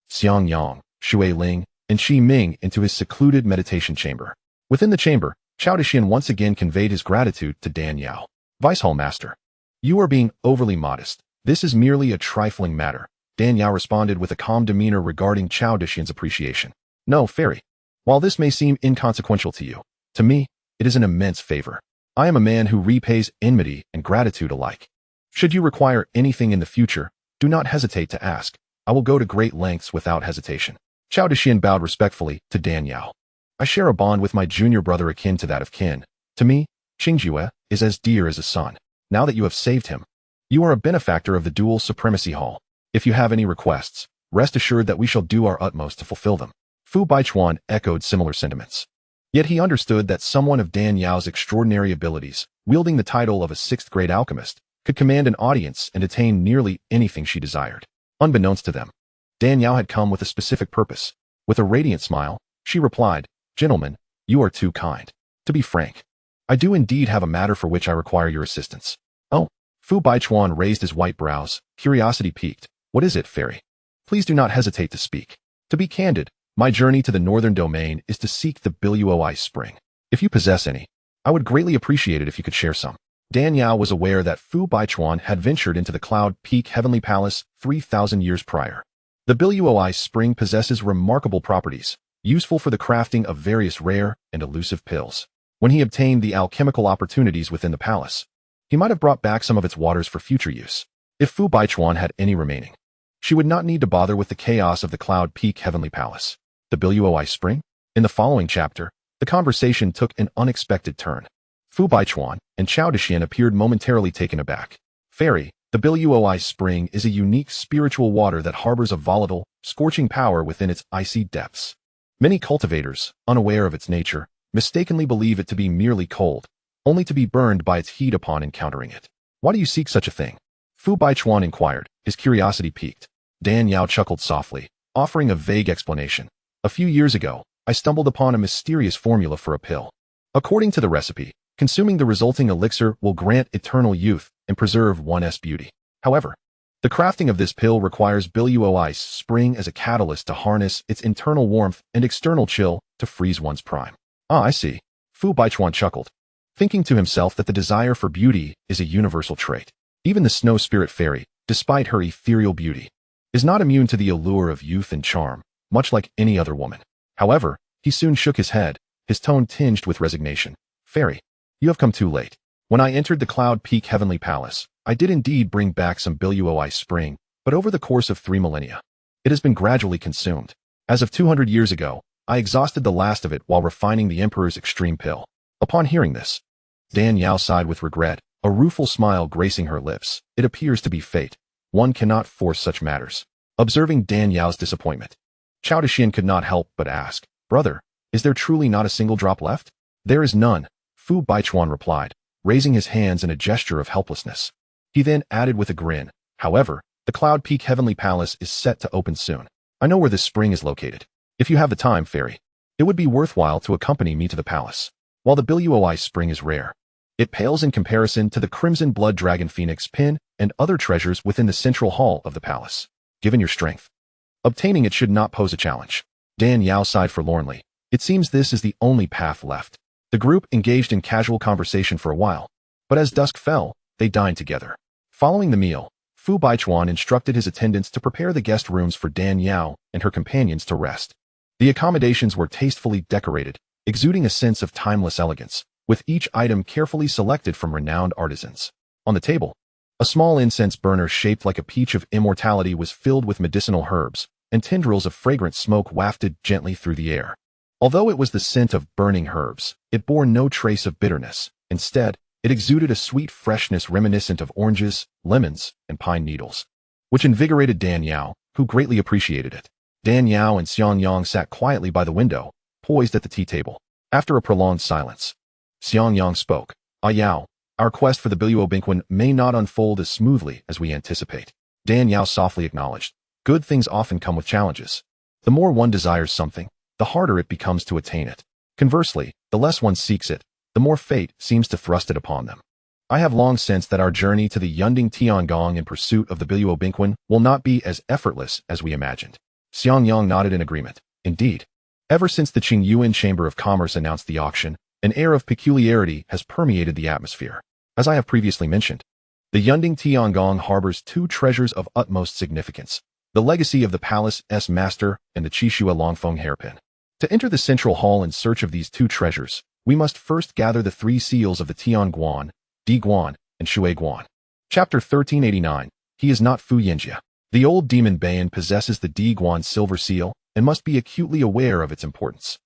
Xiang Yang, Shui Ling, and Shi Ming into his secluded meditation chamber. Within the chamber, Chao Dexian once again conveyed his gratitude to Dan Yao. Vice Hall Master, you are being overly modest. This is merely a trifling matter. Dan Yao responded with a calm demeanor regarding Chao Dexian's appreciation. No, fairy. While this may seem inconsequential to you, to me, it is an immense favor. I am a man who repays enmity and gratitude alike. Should you require anything in the future, do not hesitate to ask. I will go to great lengths without hesitation. Chao Dexian bowed respectfully to Dan Yao. I share a bond with my junior brother akin to that of kin. To me, Qingjue is as dear as a son. Now that you have saved him, you are a benefactor of the Dual Supremacy Hall. If you have any requests, rest assured that we shall do our utmost to fulfill them. Fu Baichuan echoed similar sentiments. Yet he understood that someone of Dan Yao's extraordinary abilities, wielding the title of a sixth-grade alchemist, could command an audience and attain nearly anything she desired. Unbeknownst to them, Dan Yao had come with a specific purpose. With a radiant smile, she replied, Gentlemen, you are too kind. To be frank, I do indeed have a matter for which I require your assistance. Oh, Fu Baichuan raised his white brows, curiosity piqued. What is it, fairy? Please do not hesitate to speak. To be candid, my journey to the northern domain is to seek the Buoi spring. If you possess any, I would greatly appreciate it if you could share some. Dan Yao was aware that Fu Baichuan had ventured into the Cloud Peak Heavenly Palace 3,000 years prior. The Buoi spring possesses remarkable properties, useful for the crafting of various rare and elusive pills. When he obtained the alchemical opportunities within the palace, he might have brought back some of its waters for future use. If Fu Baichuan had any remaining, she would not need to bother with the chaos of the Cloud Peak Heavenly Palace. The Buoi spring? In the following chapter, the conversation took an unexpected turn. Fu Baichuan and Chao Dexian appeared momentarily taken aback. Fairy, the Buoi spring is a unique spiritual water that harbors a volatile, scorching power within its icy depths. Many cultivators, unaware of its nature, mistakenly believe it to be merely cold, only to be burned by its heat upon encountering it. Why do you seek such a thing? Fu Baichuan inquired, his curiosity piqued. Dan Yao chuckled softly, offering a vague explanation. A few years ago, I stumbled upon a mysterious formula for a pill. According to the recipe, consuming the resulting elixir will grant eternal youth and preserve one's beauty. However, the crafting of this pill requires Buoi spring as a catalyst to harness its internal warmth and external chill to freeze one's prime. Ah, I see. Fu Baichuan chuckled, thinking to himself that the desire for beauty is a universal trait. Even the snow spirit fairy, despite her ethereal beauty, is not immune to the allure of youth and charm, much like any other woman. However, he soon shook his head, his tone tinged with resignation. Fairy, you have come too late. When I entered the Cloud Peak Heavenly Palace, I did indeed bring back some Buoi spring, but over the course of 3 millennia, it has been gradually consumed. As of 200 years ago, I exhausted the last of it while refining the Emperor's extreme pill. Upon hearing this, Dan Yao sighed with regret, a rueful smile gracing her lips. It appears to be fate. One cannot force such matters. Observing Dan Yao's disappointment, Chao Dexian could not help but ask, Brother, is there truly not a single drop left? There is none, Fu Baichuan replied, raising his hands in a gesture of helplessness. He then added with a grin, However, the Cloud Peak Heavenly Palace is set to open soon. I know where this spring is located. If you have the time, fairy, it would be worthwhile to accompany me to the palace. While the Buoi spring is rare, it pales in comparison to the Crimson Blood Dragon Phoenix pin and other treasures within the central hall of the palace. Given your strength, obtaining it should not pose a challenge. Dan Yao sighed forlornly. It seems this is the only path left. The group engaged in casual conversation for a while, but as dusk fell, they dined together. Following the meal, Fu Baichuan instructed his attendants to prepare the guest rooms for Dan Yao and her companions to rest. The accommodations were tastefully decorated, exuding a sense of timeless elegance, with each item carefully selected from renowned artisans. On the table, a small incense burner shaped like a peach of immortality was filled with medicinal herbs, and tendrils of fragrant smoke wafted gently through the air. Although it was the scent of burning herbs, it bore no trace of bitterness. Instead, it exuded a sweet freshness reminiscent of oranges, lemons, and pine needles, which invigorated Dan Yao, who greatly appreciated it. Dan Yao and Xiang Yang sat quietly by the window, poised at the tea table. After a prolonged silence, Xiang Yang spoke. Ah Yao, our quest for the Buoi may not unfold as smoothly as we anticipate. Dan Yao softly acknowledged. Good things often come with challenges. The more one desires something, the harder it becomes to attain it. Conversely, the less one seeks it, the more fate seems to thrust it upon them. I have long sensed that our journey to the Yunding Tiangong in pursuit of the Biluo will not be as effortless as we imagined. Xiangyang nodded in agreement. Indeed. Ever since the Qingyuan Chamber of Commerce announced the auction, an air of peculiarity has permeated the atmosphere. As I have previously mentioned, the Yunding Tiangong harbors two treasures of utmost significance: the legacy of the palace's master and the Qishua Longfeng hairpin. To enter the central hall in search of these two treasures, we must first gather the three seals of the Tianguan, Diguan, and Shuiguan. Chapter 1389. He is not Fu Yinjia. The old demon Bayan possesses the Diguan silver seal and must be acutely aware of its importance.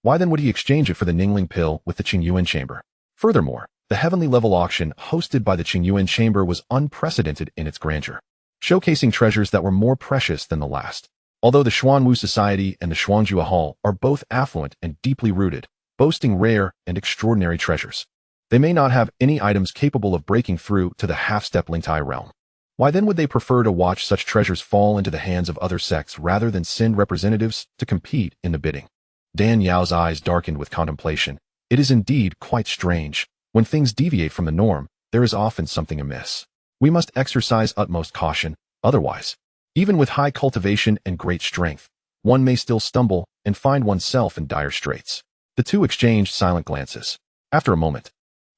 Why then would he exchange it for the Ningling pill with the Qingyuan Chamber? Furthermore, the heavenly level auction hosted by the Qingyuan Chamber was unprecedented in its grandeur, showcasing treasures that were more precious than the last. Although the Xuanwu Society and the Xuangjua Hall are both affluent and deeply rooted, boasting rare and extraordinary treasures, they may not have any items capable of breaking through to the half-step Lingtai realm. Why then would they prefer to watch such treasures fall into the hands of other sects rather than send representatives to compete in the bidding? Dan Yao's eyes darkened with contemplation. It is indeed quite strange. When things deviate from the norm, there is often something amiss. We must exercise utmost caution, otherwise, even with high cultivation and great strength, one may still stumble and find oneself in dire straits. The two exchanged silent glances. After a moment,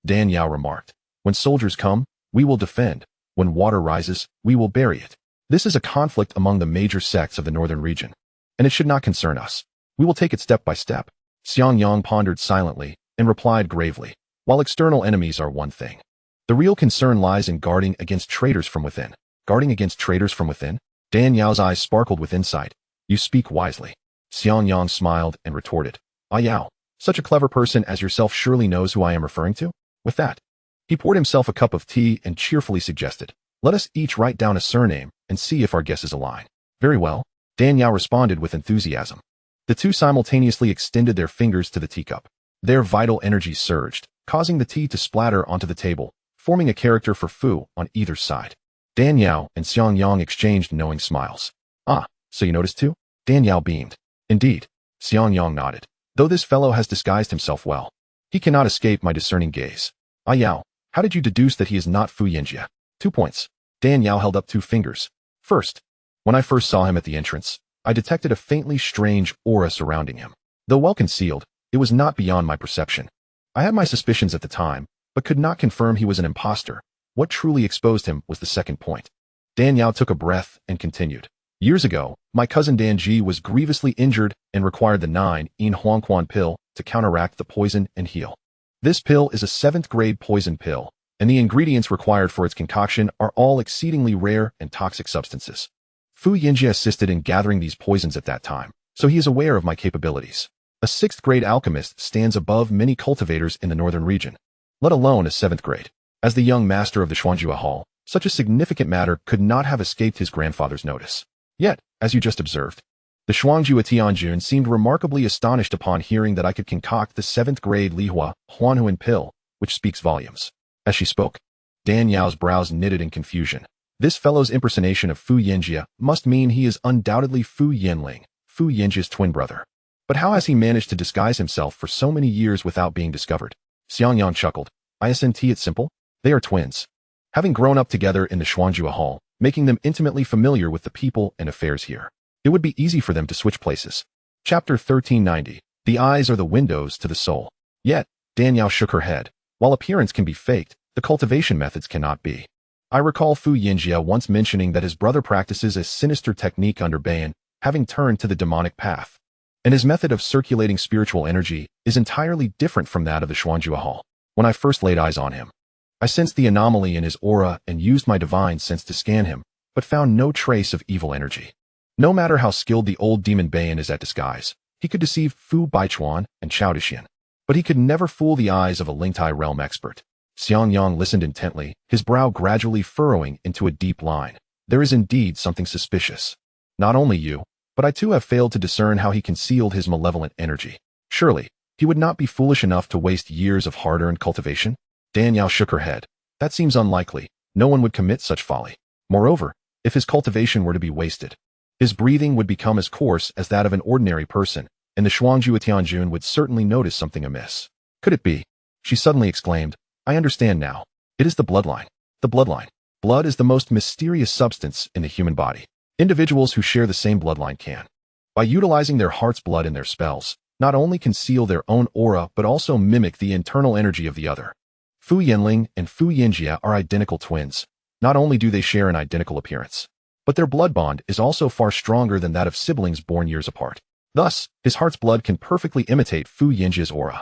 Dan Yao remarked, "When soldiers come, we will defend. When water rises, we will bury it. This is a conflict among the major sects of the northern region, and it should not concern us. We will take it step by step." Xiangyang pondered silently and replied gravely, "While external enemies are one thing, the real concern lies in guarding against traitors from within." Guarding against traitors from within? Dan Yao's eyes sparkled with insight. "You speak wisely." Xiangyang smiled and retorted, "Ah Yao, such a clever person as yourself surely knows who I am referring to?" With that, he poured himself a cup of tea and cheerfully suggested, "Let us each write down a surname and see if our guesses align." "Very well," Dan Yao responded with enthusiasm. The two simultaneously extended their fingers to the teacup. Their vital energy surged, causing the tea to splatter onto the table, forming a character for Fu on either side. Dan Yao and Xiangyang exchanged knowing smiles. "Ah, so you noticed too?" Dan Yao beamed. "Indeed." Xiangyang nodded. "Though this fellow has disguised himself well, he cannot escape my discerning gaze." "Ah Yao, how did you deduce that he is not Fu Yinjia?" 2 points. Dan Yao held up 2 fingers. "First, when I first saw him at the entrance, I detected a faintly strange aura surrounding him. Though well concealed, it was not beyond my perception. I had my suspicions at the time, but could not confirm he was an impostor. What truly exposed him was the second point." Dan Yao took a breath and continued. "Years ago, my cousin Dan Ji was grievously injured and required the 9-in Huangquan pill to counteract the poison and heal. This pill is a 7th grade poison pill, and the ingredients required for its concoction are all exceedingly rare and toxic substances. Fu Yinjia assisted in gathering these poisons at that time, so he is aware of my capabilities. A 6th grade alchemist stands above many cultivators in the northern region, let alone a 7th grade. As the young master of the Xuangjua Hall, such a significant matter could not have escaped his grandfather's notice. Yet, as you just observed, the Xuangjua Tianjun seemed remarkably astonished upon hearing that I could concoct the 7th grade Lihua Huanhuan pill, which speaks volumes." As she spoke, Dan Yao's brows knitted in confusion. This fellow's impersonation of Fu Yinjia must mean he is undoubtedly Fu Yinling, Fu Yinjia's twin brother. But how has he managed to disguise himself for so many years without being discovered? Xiangyang chuckled. "Isn't it simple? They are twins, having grown up together in the Xuangjua Hall, making them intimately familiar with the people and affairs here. It would be easy for them to switch places." Chapter 1390. The eyes are the windows to the soul. Yet, Dan Yao shook her head. "While appearance can be faked, the cultivation methods cannot be. I recall Fu Yinjia once mentioning that his brother practices a sinister technique under Bayan, having turned to the demonic path. And his method of circulating spiritual energy is entirely different from that of the Xuangjua Hall. When I first laid eyes on him, I sensed the anomaly in his aura and used my divine sense to scan him, but found no trace of evil energy. No matter how skilled the old demon Bayan is at disguise, he could deceive Fu Baichuan and Chao Dishian, but he could never fool the eyes of a Lingtai realm expert." Xiangyang listened intently, his brow gradually furrowing into a deep line. "There is indeed something suspicious. Not only you, but I too have failed to discern how he concealed his malevolent energy. Surely, he would not be foolish enough to waste years of hard-earned cultivation?" Dan Yao shook her head. "That seems unlikely. No one would commit such folly. Moreover, if his cultivation were to be wasted, his breathing would become as coarse as that of an ordinary person, and the Xuangjua Tianjun would certainly notice something amiss. Could it be?" She suddenly exclaimed, "I understand now. It is the bloodline. The bloodline. Blood is the most mysterious substance in the human body. Individuals who share the same bloodline can, by utilizing their heart's blood in their spells, not only conceal their own aura but also mimic the internal energy of the other. Fu Yanling and Fu Yanjia are identical twins. Not only do they share an identical appearance, but their blood bond is also far stronger than that of siblings born years apart. Thus, his heart's blood can perfectly imitate Fu Yanjia's aura,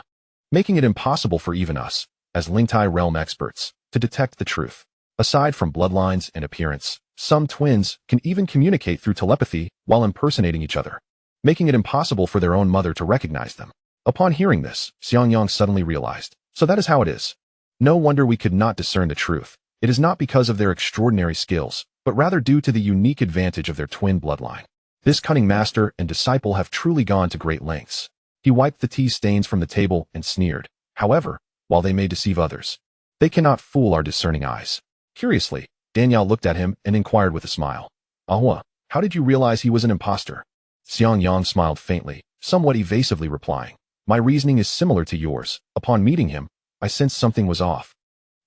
making it impossible for even us, as Lingtai realm experts, to detect the truth. Aside from bloodlines and appearance, some twins can even communicate through telepathy while impersonating each other, making it impossible for their own mother to recognize them. Upon hearing this, Xiangyang suddenly realized, so that is how it is. No wonder we could not discern the truth. It is not because of their extraordinary skills, but rather due to the unique advantage of their twin bloodline. This cunning master and disciple have truly gone to great lengths. He wiped the tea stains from the table and sneered. However, while they may deceive others, they cannot fool our discerning eyes. Curiously, Danielle looked at him and inquired with a smile. Ahua, how did you realize he was an impostor? Xiangyang smiled faintly, somewhat evasively replying, my reasoning is similar to yours. Upon meeting him, I sensed something was off,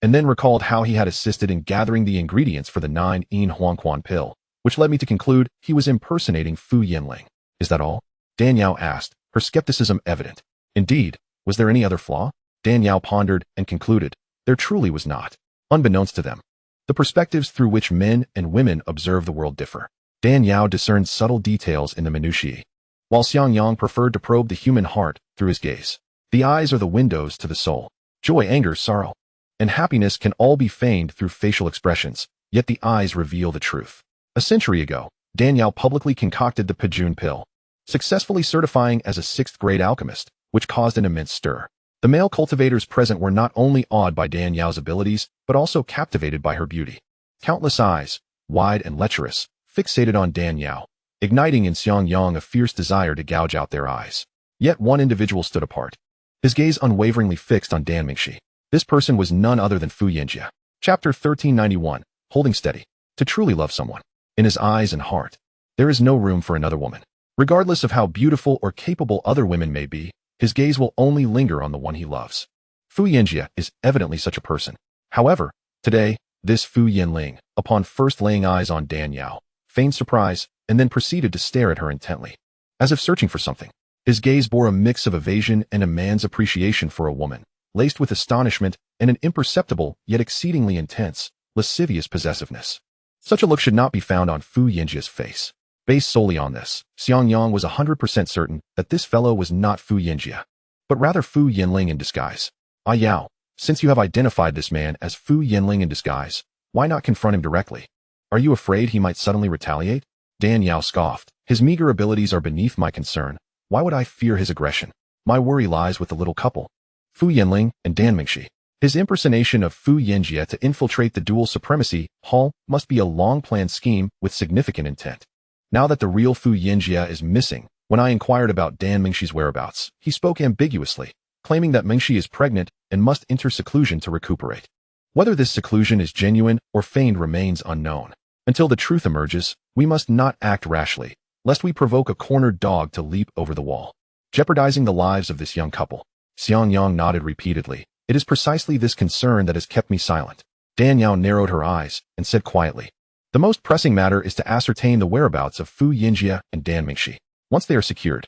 and then recalled how he had assisted in gathering the ingredients for the 9-yin Huangquan pill, which led me to conclude he was impersonating Fu Yanling. Is that all? Danielle asked, her skepticism evident. Indeed, was there any other flaw? Danielle pondered and concluded, there truly was not. Unbeknownst to them, the perspectives through which men and women observe the world differ. Danielle discerned subtle details in the minutiae, while Xiangyang preferred to probe the human heart through his gaze. The eyes are the windows to the soul. Joy, anger, sorrow, and happiness can all be feigned through facial expressions, yet the eyes reveal the truth. A century ago, Danielle publicly concocted the Pajun pill, successfully certifying as a 6th-grade alchemist, which caused an immense stir. The male cultivators present were not only awed by Danielle's abilities, but also captivated by her beauty. Countless eyes, wide and lecherous, fixated on Danielle, igniting in Xiangyang a fierce desire to gouge out their eyes. Yet one individual stood apart, his gaze unwaveringly fixed on Dan Mingxi. This person was none other than Fu Yanjia. Chapter 1391, Holding Steady. To truly love someone, in his eyes and heart, there is no room for another woman. Regardless of how beautiful or capable other women may be, his gaze will only linger on the one he loves. Fu Yanjia is evidently such a person. However, today, this Fu Yanling, upon first laying eyes on Danielle, feigned surprise and then proceeded to stare at her intently, as if searching for something. His gaze bore a mix of evasion and a man's appreciation for a woman, laced with astonishment and an imperceptible yet exceedingly intense, lascivious possessiveness. Such a look should not be found on Fu Yanjia's face. Based solely on this, Xiangyang was 100% certain that this fellow was not Fu Yanjia, but rather Fu Yanling in disguise. Ah Yao, since you have identified this man as Fu Yanling in disguise, why not confront him directly? Are you afraid he might suddenly retaliate? Dan Yao scoffed. His meager abilities are beneath my concern. Why would I fear his aggression? My worry lies with the little couple, Fu Yanling and Dan Mingxi. His impersonation of Fu Yanjia to infiltrate the dual supremacy hall must be a long-planned scheme with significant intent. Now that the real Fu Yanjia is missing, when I inquired about Dan Mingxi's whereabouts, he spoke ambiguously, claiming that Mingxi is pregnant and must enter seclusion to recuperate. Whether this seclusion is genuine or feigned remains unknown. Until the truth emerges, we must not act rashly, lest we provoke a cornered dog to leap over the wall, jeopardizing the lives of this young couple. Xiangyang nodded repeatedly. It is precisely this concern that has kept me silent. Dan Yao narrowed her eyes and said quietly, the most pressing matter is to ascertain the whereabouts of Fu Yanjia and Dan Mingxi. Once they are secured,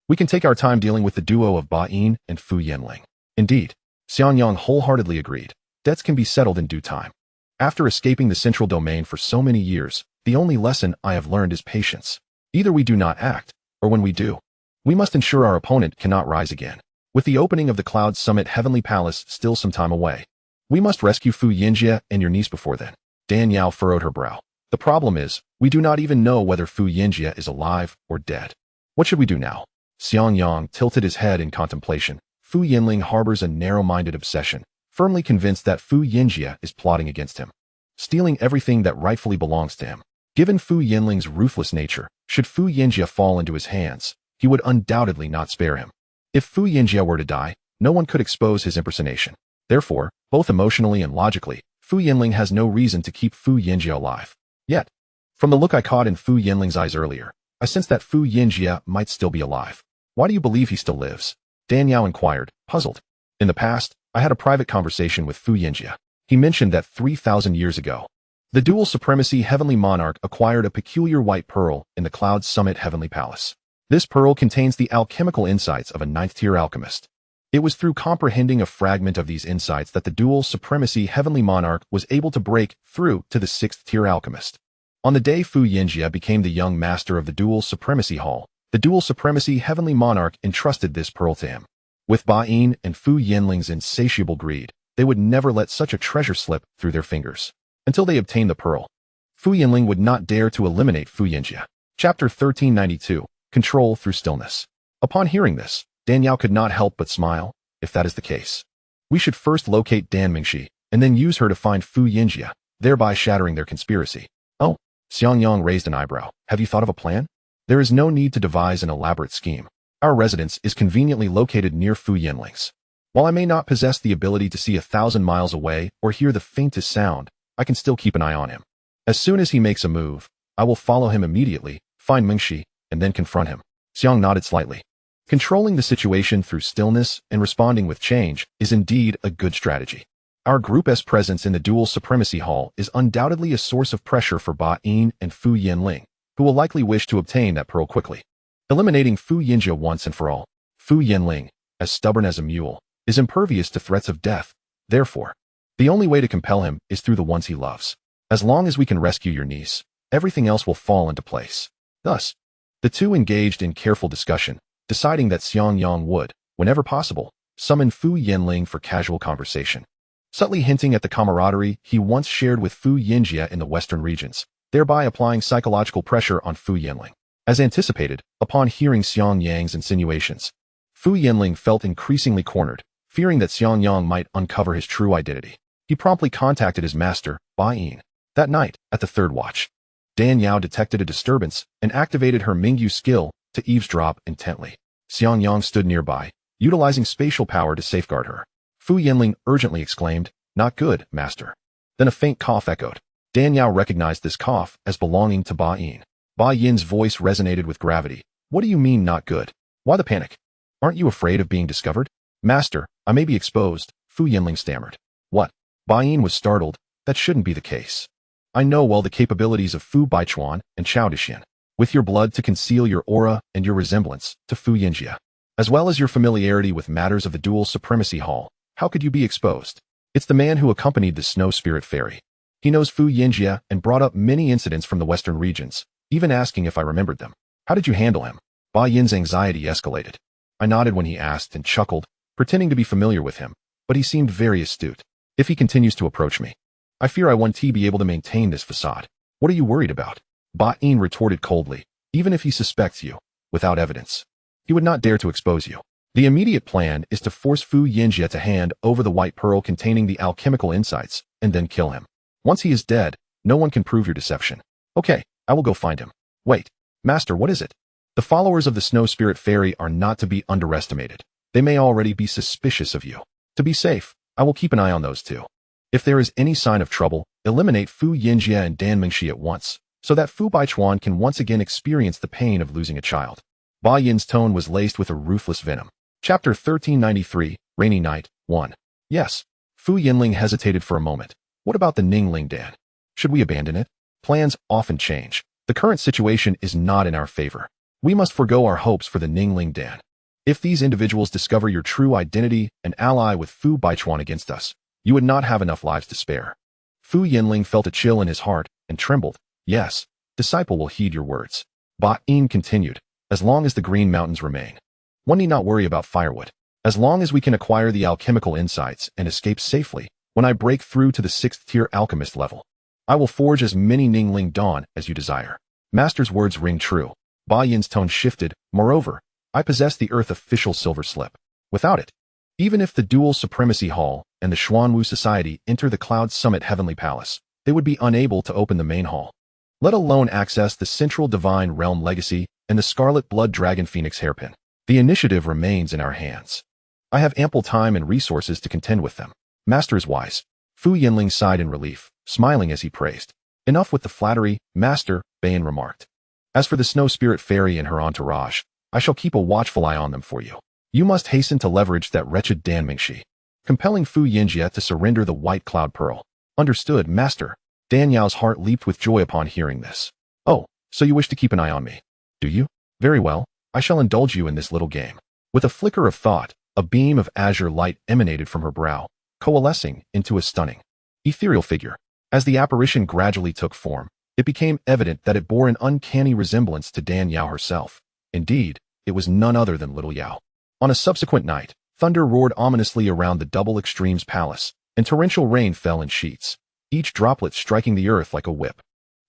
we can take our time dealing with the duo of Ba Yin and Fu Yanling. Indeed, Xiangyang wholeheartedly agreed. Debts can be settled in due time. After escaping the central domain for so many years, the only lesson I have learned is patience. Either we do not act, or when we do, we must ensure our opponent cannot rise again. With the opening of the Cloud Summit Heavenly Palace still some time away, we must rescue Fu Yanjia and your niece before then. Dan Yao furrowed her brow. The problem is, we do not even know whether Fu Yanjia is alive or dead. What should we do now? Xiangyang tilted his head in contemplation. Fu Yanling harbors a narrow-minded obsession, firmly convinced that Fu Yanjia is plotting against him, stealing everything that rightfully belongs to him. Given Fu Yanling's ruthless nature, should Fu Yanjia fall into his hands, he would undoubtedly not spare him. If Fu Yanjia were to die, no one could expose his impersonation. Therefore, both emotionally and logically, Fu Yanling has no reason to keep Fu Yanjia alive. Yet, from the look I caught in Fu Yanling's eyes earlier, I sensed that Fu Yanjia might still be alive. Why do you believe he still lives? Dan Yao inquired, puzzled. In the past, I had a private conversation with Fu Yanjia. He mentioned that 3,000 years ago, the dual supremacy heavenly monarch acquired a peculiar white pearl in the Cloud Summit Heavenly Palace. This pearl contains the alchemical insights of a ninth-tier alchemist. It was through comprehending a fragment of these insights that the dual supremacy heavenly monarch was able to break through to the sixth-tier alchemist. On the day Fu Yinjia became the young master of the dual supremacy hall, the dual supremacy heavenly monarch entrusted this pearl to him. With Ba Yin and Fu Yinling's insatiable greed, they would never let such a treasure slip through their fingers. Until they obtained the pearl, Fu Yinling would not dare to eliminate Fu Yinjia. Chapter 1392, Control Through Stillness. Upon hearing this, Danyao could not help but smile. If that is the case, we should first locate Dan Mingxi, and then use her to find Fu Yinjia, thereby shattering their conspiracy. Oh, Xiangyang raised an eyebrow. Have you thought of a plan? There is no need to devise an elaborate scheme. Our residence is conveniently located near Fu Yinling's. While I may not possess the ability to see 1,000 miles away or hear the faintest sound, I can still keep an eye on him. As soon as he makes a move, I will follow him immediately, find Mingxi, and then confront him. Xiang nodded slightly. Controlling the situation through stillness and responding with change is indeed a good strategy. Our group's presence in the dual supremacy hall is undoubtedly a source of pressure for Ba Yin and Fu Yinling, who will likely wish to obtain that pearl quickly. Eliminating Fu Yinjia once and for all, Fu Yinling, as stubborn as a mule, is impervious to threats of death. Therefore, the only way to compel him is through the ones he loves. As long as we can rescue your niece, everything else will fall into place. Thus, the two engaged in careful discussion, deciding that Xiangyang would, whenever possible, summon Fu Yinling for casual conversation. Subtly hinting at the camaraderie he once shared with Fu Yinjia in the western regions, thereby applying psychological pressure on Fu Yinling. As anticipated, upon hearing Xiangyang's insinuations, Fu Yinling felt increasingly cornered, fearing that Xiangyang might uncover his true identity. He promptly contacted his master, Ba Yin. That night, at the third watch, Danyao detected a disturbance and activated her Mingyu skill to eavesdrop intently. Xiangyang stood nearby, utilizing spatial power to safeguard her. Fu Yinling urgently exclaimed, "Not good, master." Then a faint cough echoed. Danyao recognized this cough as belonging to Ba Yin. Ba Yin's voice resonated with gravity. "What do you mean not good? Why the panic? Aren't you afraid of being discovered?" "Master, I may be exposed," Fu Yinling stammered. "What?" Ba Yin was startled. "That shouldn't be the case. I know well the capabilities of Fu Baichuan and Chao Dixin, with your blood to conceal your aura and your resemblance to Fu Yinjia, as well as your familiarity with matters of the dual supremacy hall. How could you be exposed? It's the man who accompanied the snow spirit fairy. He knows Fu Yinjia and brought up many incidents from the western regions, even asking if I remembered them. How did you handle him?" Ba Yin's anxiety escalated. I nodded when he asked and chuckled, pretending to be familiar with him, but he seemed very astute. "If he continues to approach me, I fear I won't be able to maintain this facade." "What are you worried about?" Ba Yin retorted coldly. "Even if he suspects you, without evidence, he would not dare to expose you. The immediate plan is to force Fu Yinjia to hand over the white pearl containing the alchemical insights, and then kill him. Once he is dead, no one can prove your deception." "Okay, I will go find him." "Wait, master, what is it?" "The followers of the snow spirit fairy are not to be underestimated. They may already be suspicious of you. To be safe, I will keep an eye on those two. If there is any sign of trouble, eliminate Fu Yinjia and Dan Mingxi at once, so that Fu Baichuan can once again experience the pain of losing a child." Ba Yin's tone was laced with a ruthless venom. Chapter 1393, Rainy Night, 1. "Yes." Fu Yinling hesitated for a moment. "What about the Ningling Dan? Should we abandon it? Plans often change. The current situation is not in our favor. We must forego our hopes for the Ningling Dan. If these individuals discover your true identity and ally with Fu Baichuan against us, you would not have enough lives to spare." Fu Yinling felt a chill in his heart and trembled. "Yes, disciple will heed your words." Ba Yin continued, "As long as the Green Mountains remain, one need not worry about firewood. As long as we can acquire the alchemical insights and escape safely, when I break through to the 6th-tier alchemist level, I will forge as many Ningling Dawn as you desire." Master's words ring true. Ba Yin's tone shifted. "Moreover, I possess the Earth official silver slip. Without it, even if the Dual Supremacy Hall and the Xuanwu Society enter the Cloud Summit Heavenly Palace, they would be unable to open the main hall, let alone access the Central Divine Realm Legacy and the Scarlet Blood Dragon Phoenix Hairpin. The initiative remains in our hands. I have ample time and resources to contend with them." "Master is wise." Fu Yinling sighed in relief, smiling as he praised. "Enough with the flattery, master," Bayan remarked. "As for the Snow Spirit Fairy and her entourage, I shall keep a watchful eye on them for you. You must hasten to leverage that wretched Dan Mingxi. compelling Fu Yinjie to surrender the white cloud pearl. Understood, master. Dan Yao's heart leaped with joy upon hearing this. Oh, so you wish to keep an eye on me, do you? Very well, I shall indulge you in this little game. With a flicker of thought, a beam of azure light emanated from her brow, coalescing into a stunning, ethereal figure. As the apparition gradually took form, it became evident that it bore an uncanny resemblance to Dan Yao herself. Indeed, it was none other than little Yao. On a subsequent night, thunder roared ominously around the Double Extremes Palace, and torrential rain fell in sheets, each droplet striking the earth like a whip.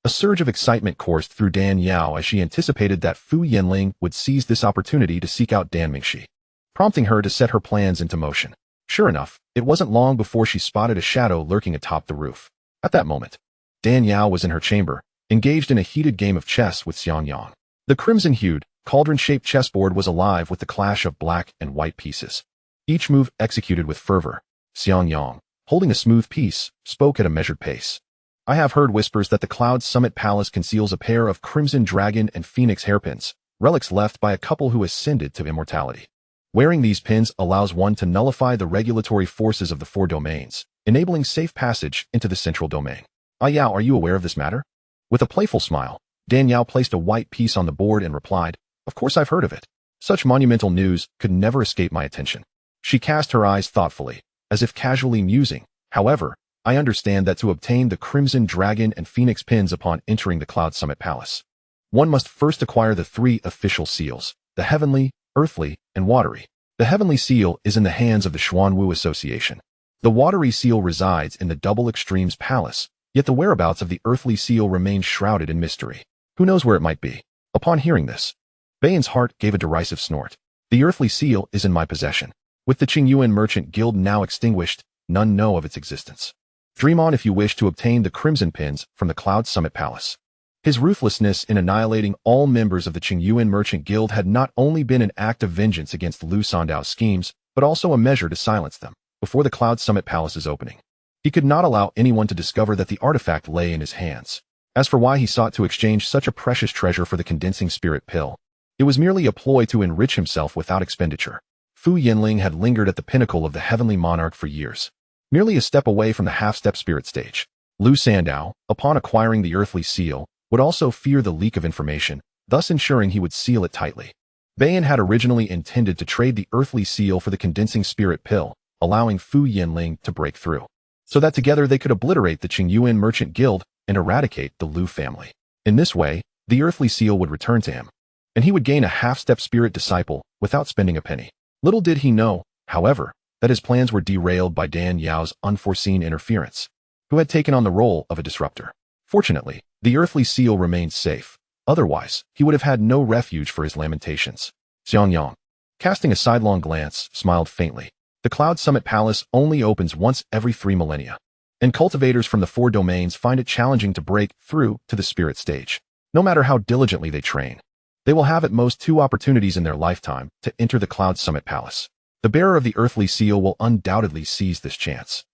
A surge of excitement coursed through Dan Yao as she anticipated that Fu Yinling would seize this opportunity to seek out Dan Mingxi, prompting her to set her plans into motion. Sure enough, it wasn't long before she spotted a shadow lurking atop the roof. At that moment, Dan Yao was in her chamber, engaged in a heated game of chess with Xianxiaaudiobooks. The crimson-hued, cauldron-shaped chessboard was alive with the clash of black and white pieces, each move executed with fervor. Xianxiaaudiobooks, holding a smooth piece, spoke at a measured pace. I have heard whispers that the Cloud Summit Palace conceals a pair of crimson dragon and phoenix hairpins, relics left by a couple who ascended to immortality. Wearing these pins allows one to nullify the regulatory forces of the four domains, enabling safe passage into the central domain. Ah Yao, are you aware of this matter? With a playful smile, Dan Yao placed a white piece on the board and replied, Of course I've heard of it. Such monumental news could never escape my attention. She cast her eyes thoughtfully, as if casually musing. However, I understand that to obtain the Crimson Dragon and Phoenix pins upon entering the Cloud Summit Palace, one must first acquire the three official seals, the Heavenly, Earthly, and Watery. The Heavenly Seal is in the hands of the Xuanwu Association. The Watery Seal resides in the Double Extremes Palace, yet the whereabouts of the Earthly Seal remains shrouded in mystery. Who knows where it might be? Upon hearing this, Bayan's heart gave a derisive snort. The Earthly Seal is in my possession. With the Qingyuan Merchant Guild now extinguished, none know of its existence. Dream on if you wish to obtain the Crimson Pins from the Cloud Summit Palace. His ruthlessness in annihilating all members of the Qingyuan Merchant Guild had not only been an act of vengeance against Lu Sandao's schemes, but also a measure to silence them before the Cloud Summit Palace's opening. He could not allow anyone to discover that the artifact lay in his hands. As for why he sought to exchange such a precious treasure for the condensing spirit pill, it was merely a ploy to enrich himself without expenditure. Fu Yinling had lingered at the pinnacle of the heavenly monarch for years, merely a step away from the half-step spirit stage. Lu Sandao, upon acquiring the Earthly Seal, would also fear the leak of information, thus ensuring he would seal it tightly. Bayan had originally intended to trade the Earthly Seal for the condensing spirit pill, allowing Fu Yinling to break through, so that together they could obliterate the Qingyuan Merchant Guild and eradicate the Lu family. In this way, the Earthly Seal would return to him, and he would gain a half-step spirit disciple without spending a penny. Little did he know, however, that his plans were derailed by Dan Yao's unforeseen interference, who had taken on the role of a disruptor. Fortunately, the Earthly Seal remained safe. Otherwise, he would have had no refuge for his lamentations. Xianxiaaudiobooks, casting a sidelong glance, smiled faintly. The Cloud Summit Palace only opens once every 3 millennia, and cultivators from the 4 domains find it challenging to break through to the spirit stage. No matter how diligently they train, they will have at most 2 opportunities in their lifetime to enter the Cloud Summit Palace. The bearer of the Earthly Seal will undoubtedly seize this chance.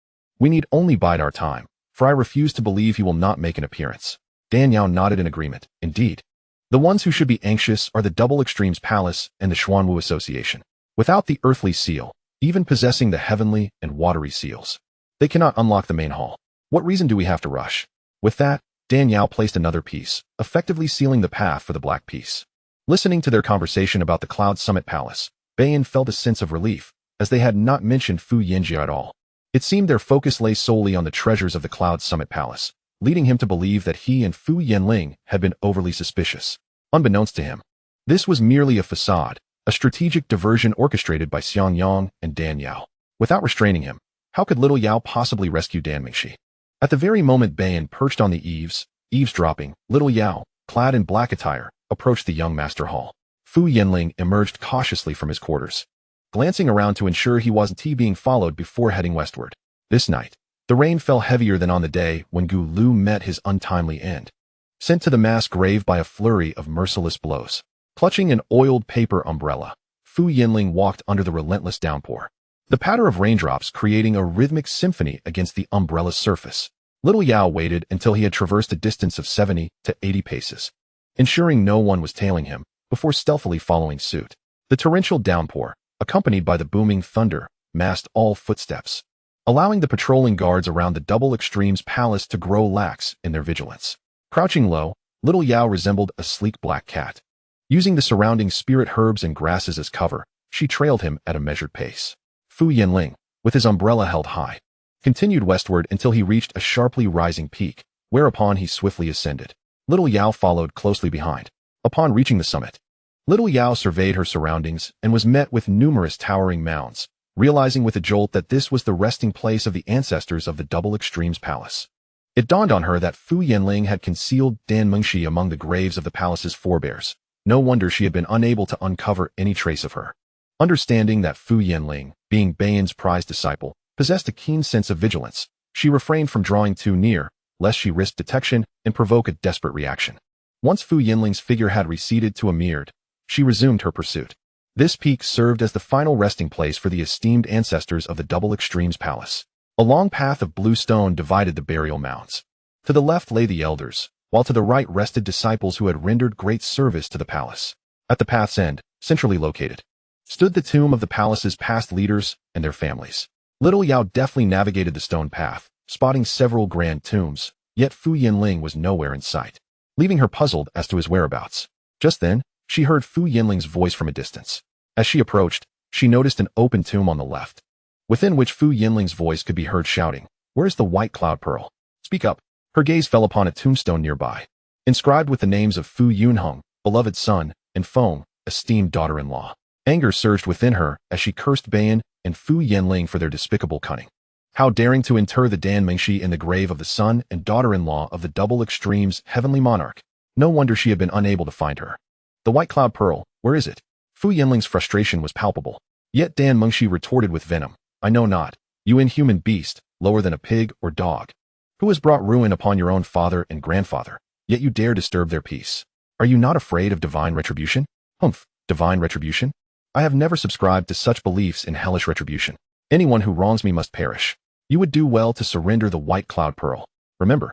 We need only bide our time, for I refuse to believe he will not make an appearance. Dan Yao nodded in agreement. Indeed, the ones who should be anxious are the Double Extremes Palace and the Xuanwu Association. Without the Earthly Seal, even possessing the Heavenly and Watery Seals, they cannot unlock the main hall. What reason do we have to rush? With that, Dan Yao placed another piece, effectively sealing the path for the black piece. Listening to their conversation about the Cloud Summit Palace, Bayan felt a sense of relief, as they had not mentioned Fu Yinjie at all. It seemed their focus lay solely on the treasures of the Cloud Summit Palace, leading him to believe that he and Fu Yinling had been overly suspicious. Unbeknownst to him, this was merely a facade, a strategic diversion orchestrated by Xianxiaaudiobooks and Dan Yao. Without restraining him, how could little Yao possibly rescue Dan Mingxi? At the very moment Bayan perched on the eavesdropping, little Yao, clad in black attire, approached the young master hall. Fu Yinling emerged cautiously from his quarters, glancing around to ensure he wasn't being followed before heading westward. This night, the rain fell heavier than on the day when Gu Lu met his untimely end, sent to the mass grave by a flurry of merciless blows. Clutching an oiled paper umbrella, Fu Yinling walked under the relentless downpour, the patter of raindrops creating a rhythmic symphony against the umbrella's surface. Little Yao waited until he had traversed a distance of 70 to 80 paces, ensuring no one was tailing him, before stealthily following suit. The torrential downpour, accompanied by the booming thunder, masked all footsteps, allowing the patrolling guards around the Double Extremes palace to grow lax in their vigilance. Crouching low, little Yao resembled a sleek black cat. Using the surrounding spirit herbs and grasses as cover, she trailed him at a measured pace. Fu Yinling, with his umbrella held high, continued westward until he reached a sharply rising peak, whereupon he swiftly ascended. Little Yao followed closely behind. Upon reaching the summit, little Yao surveyed her surroundings and was met with numerous towering mounds, realizing with a jolt that this was the resting place of the ancestors of the Double Extremes palace. It dawned on her that Fu Yinling had concealed Dan Mengxi among the graves of the palace's forebears. No wonder she had been unable to uncover any trace of her. Understanding that Fu Yinling, being Bayan's prized disciple, possessed a keen sense of vigilance, she refrained from drawing too near, lest she risk detection and provoke a desperate reaction. Once Fu Yinling's figure had receded to a mirrored, she resumed her pursuit. This peak served as the final resting place for the esteemed ancestors of the Double Extremes palace. A long path of blue stone divided the burial mounds. To the left lay the elders, while to the right rested disciples who had rendered great service to the palace. At the path's end, centrally located, stood the tomb of the palace's past leaders and their families. Little Yao deftly navigated the stone path, spotting several grand tombs, yet Fu Yinling was nowhere in sight, leaving her puzzled as to his whereabouts. Just then, she heard Fu Yinling's voice from a distance. As she approached, she noticed an open tomb on the left, within which Fu Yinling's voice could be heard shouting, "Where's the white cloud pearl? Speak up." Her gaze fell upon a tombstone nearby, inscribed with the names of Fu Yunheng, beloved son, and Feng, esteemed daughter-in-law. Anger surged within her as she cursed Bayan and Fu Yinling for their despicable cunning. How daring to inter the Dan Mengxi in the grave of the son and daughter-in-law of the Double Extremes heavenly monarch. No wonder she had been unable to find her. The white cloud pearl, where is it? Fu Yinling's frustration was palpable. Yet Dan Mengxi retorted with venom, "I know not, you inhuman beast, lower than a pig or dog, who has brought ruin upon your own father and grandfather, yet you dare disturb their peace. Are you not afraid of divine retribution?" Humph, divine retribution? I have never subscribed to such beliefs in hellish retribution. Anyone who wrongs me must perish. You would do well to surrender the white cloud pearl. Remember,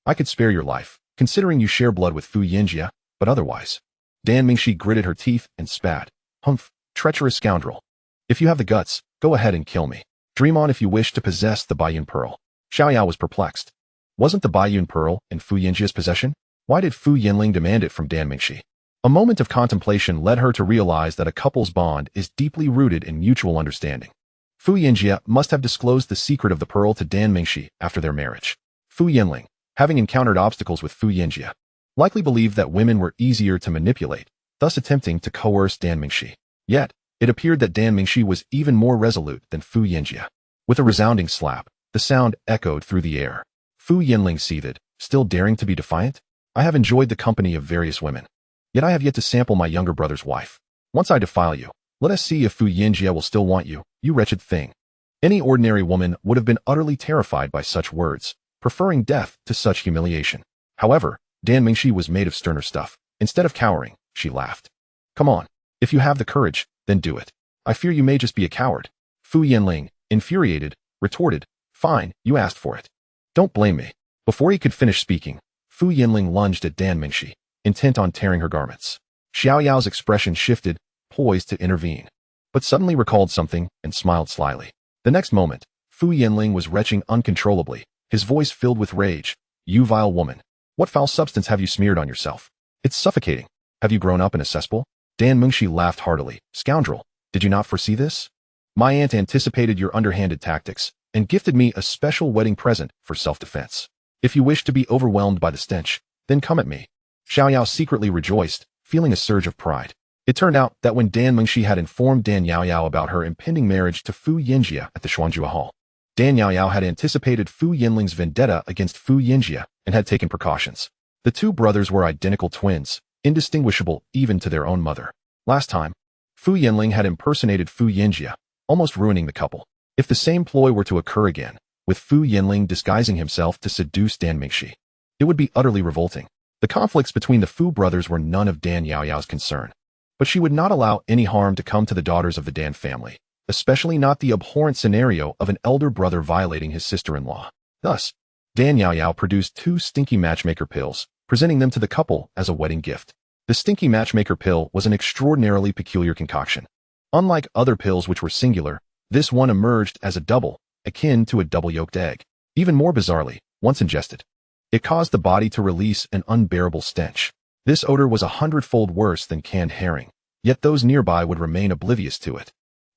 I could spare your life, considering you share blood with Fu Yinjia, but otherwise. Dan Mengxi gritted her teeth and spat. Humph, treacherous scoundrel. If you have the guts, go ahead and kill me. Dream on if you wish to possess the Baiyun pearl. Xiaoyao was perplexed. Wasn't the Baiyun pearl in Fu Yinjia's possession? Why did Fu Yinling demand it from Dan Mengxi? A moment of contemplation led her to realize that a couple's bond is deeply rooted in mutual understanding. Fu Yinjia must have disclosed the secret of the pearl to Dan Mengxi after their marriage. Fu Yinling, having encountered obstacles with Fu Yinjia, likely believed that women were easier to manipulate, thus attempting to coerce Dan Mengxi. Yet, it appeared that Dan Mengxi was even more resolute than Fu Yinjia. With a resounding slap, the sound echoed through the air. Fu Yinling seethed, still daring to be defiant? I have enjoyed the company of various women, yet I have yet to sample my younger brother's wife. Once I defile you, let us see if Fu Yinjia will still want you, you wretched thing. Any ordinary woman would have been utterly terrified by such words, preferring death to such humiliation. However, Dan Mengxi was made of sterner stuff. Instead of cowering, she laughed. Come on, if you have the courage, then do it. I fear you may just be a coward. Fu Yinling, infuriated, retorted, fine, you asked for it. Don't blame me. Before he could finish speaking, Fu Yinling lunged at Dan Mengxi, intent on tearing her garments. Xiaoyao's expression shifted, poised to intervene, but suddenly recalled something and smiled slyly. The next moment, Fu Yinling was retching uncontrollably, his voice filled with rage. You vile woman. What foul substance have you smeared on yourself? It's suffocating. Have you grown up in a cesspool? Dan Mengxi laughed heartily. Scoundrel, did you not foresee this? My aunt anticipated your underhanded tactics and gifted me a special wedding present for self-defense. If you wish to be overwhelmed by the stench, then come at me. Xiaoyao secretly rejoiced, feeling a surge of pride. It turned out that when Dan Mengxi had informed Dan Yaoyao about her impending marriage to Fu Yinjia at the Xuanjua Hall, Dan Yaoyao had anticipated Fu Yinling's vendetta against Fu Yinjia and had taken precautions. The two brothers were identical twins, indistinguishable even to their own mother. Last time, Fu Yinling had impersonated Fu Yinjia, almost ruining the couple. If the same ploy were to occur again, with Fu Yinling disguising himself to seduce Dan Mengxi, it would be utterly revolting. The conflicts between the Fu brothers were none of Dan Yaoyao's concern, but she would not allow any harm to come to the daughters of the Dan family, especially not the abhorrent scenario of an elder brother violating his sister-in-law. Thus, Dan Yaoyao produced 2 stinky matchmaker pills, presenting them to the couple as a wedding gift. The stinky matchmaker pill was an extraordinarily peculiar concoction. Unlike other pills which were singular, This one emerged as a double, akin to a double-yolked egg. Even more bizarrely, once ingested, it caused the body to release an unbearable stench. This odor was 100-fold worse than canned herring, yet those nearby would remain oblivious to it.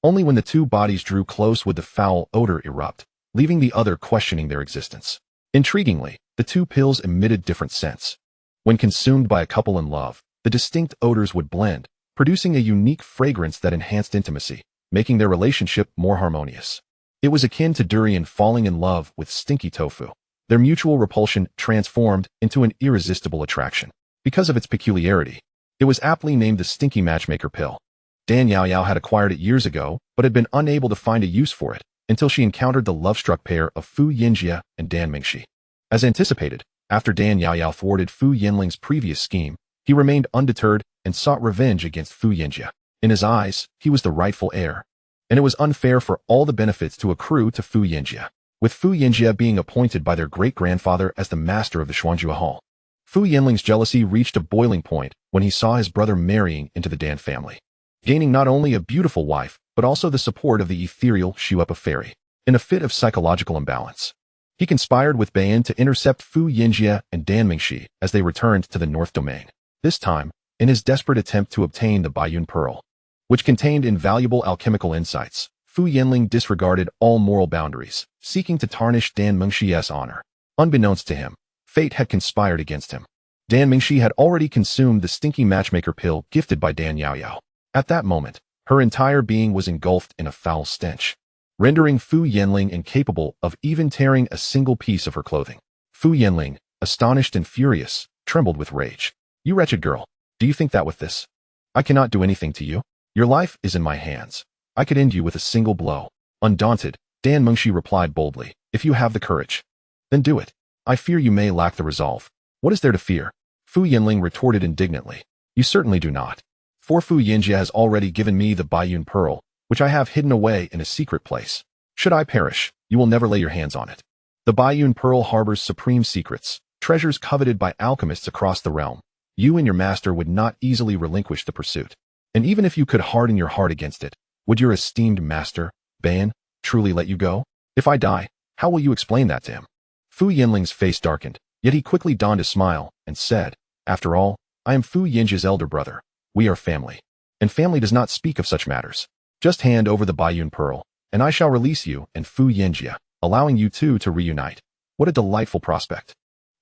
Only when the two bodies drew close would the foul odor erupt, leaving the other questioning their existence. Intriguingly, the two pills emitted different scents. When consumed by a couple in love, the distinct odors would blend, producing a unique fragrance that enhanced intimacy, making their relationship more harmonious. It was akin to durian falling in love with stinky tofu. Their mutual repulsion transformed into an irresistible attraction. Because of its peculiarity, it was aptly named the Stinky Matchmaker pill. Dan Yaoyao had acquired it years ago, but had been unable to find a use for it until she encountered the love-struck pair of Fu Yinjia and Dan Mingxi. As anticipated, after Dan Yaoyao thwarted Fu Yinling's previous scheme, he remained undeterred and sought revenge against Fu Yinjia. In his eyes, he was the rightful heir, and it was unfair for all the benefits to accrue to Fu Yinjia, with Fu Yinjia being appointed by their great-grandfather as the master of the Xuanjua Hall. Fu Yinling's jealousy reached a boiling point when he saw his brother marrying into the Dan family, gaining not only a beautiful wife, but also the support of the ethereal Shuepa fairy. In a fit of psychological imbalance, he conspired with Bayan to intercept Fu Yinjia and Dan Mingxi as they returned to the North Domain, this time in his desperate attempt to obtain the Baiyun Pearl, which contained invaluable alchemical insights. Fu Yinling disregarded all moral boundaries, seeking to tarnish Dan Mingxi's honor. Unbeknownst to him, fate had conspired against him. Dan Mingxi had already consumed the Stinky Matchmaker pill gifted by Dan Yaoyao. At that moment, her entire being was engulfed in a foul stench, rendering Fu Yinling incapable of even tearing a single piece of her clothing. Fu Yinling, astonished and furious, trembled with rage. "You wretched girl, do you think that with this, I cannot do anything to you? Your life is in my hands. I could end you with a single blow." Undaunted, Dan Mingxi replied boldly, "If you have the courage, then do it. I fear you may lack the resolve." "What is there to fear?" Fu Yinling retorted indignantly. "You certainly do not. For Fu Yinjia has already given me the Baiyun Pearl, which I have hidden away in a secret place. Should I perish, you will never lay your hands on it. The Baiyun Pearl harbors supreme secrets, treasures coveted by alchemists across the realm. You and your master would not easily relinquish the pursuit. And even if you could harden your heart against it, would your esteemed master, Bayan, truly let you go? If I die, how will you explain that to him?" Fu Yinling's face darkened, yet he quickly donned a smile and said, "After all, I am Fu Yinjia's elder brother. We are family. And family does not speak of such matters. Just hand over the Baiyun Pearl, and I shall release you and Fu Yinjia, allowing you two to reunite. What a delightful prospect."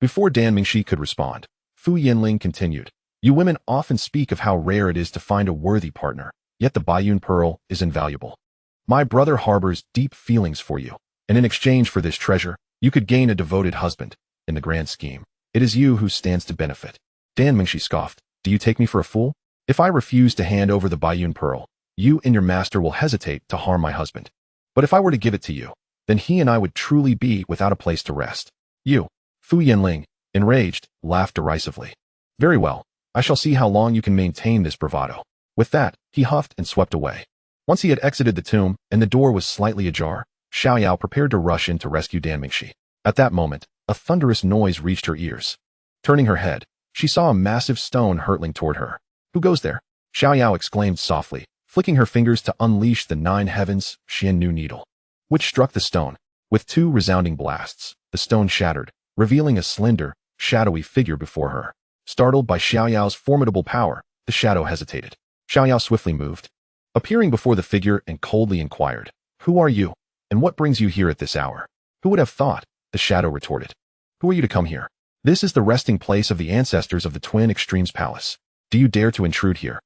Before Dan Mingxi could respond, Fu Yinling continued, "You women often speak of how rare it is to find a worthy partner, yet the Baiyun Pearl is invaluable. My brother harbors deep feelings for you, and in exchange for this treasure, you could gain a devoted husband. In the grand scheme, it is you who stands to benefit." Dan Mingxi scoffed, "Do you take me for a fool? If I refuse to hand over the Baiyun Pearl, you and your master will hesitate to harm my husband. But if I were to give it to you, then he and I would truly be without a place to rest." "You," Fu Yinling, enraged, laughed derisively. "Very well, I shall see how long you can maintain this bravado." With that, he huffed and swept away. Once he had exited the tomb and the door was slightly ajar, Xiaoyao prepared to rush in to rescue Dan Mingxi. At that moment, a thunderous noise reached her ears. Turning her head, she saw a massive stone hurtling toward her. "Who goes there?" Xiaoyao exclaimed softly, flicking her fingers to unleash the 9 heavens Xiannu needle, which struck the stone. With 2 resounding blasts, the stone shattered, revealing a slender, shadowy figure before her. Startled by Xiaoyao's formidable power, the shadow hesitated. Xiaoyao swiftly moved, appearing before the figure and coldly inquired, "Who are you, and what brings you here at this hour?" "Who would have thought?" the shadow retorted. "Who are you to come here? This is the resting place of the ancestors of the Twin Extremes Palace. Do you dare to intrude here?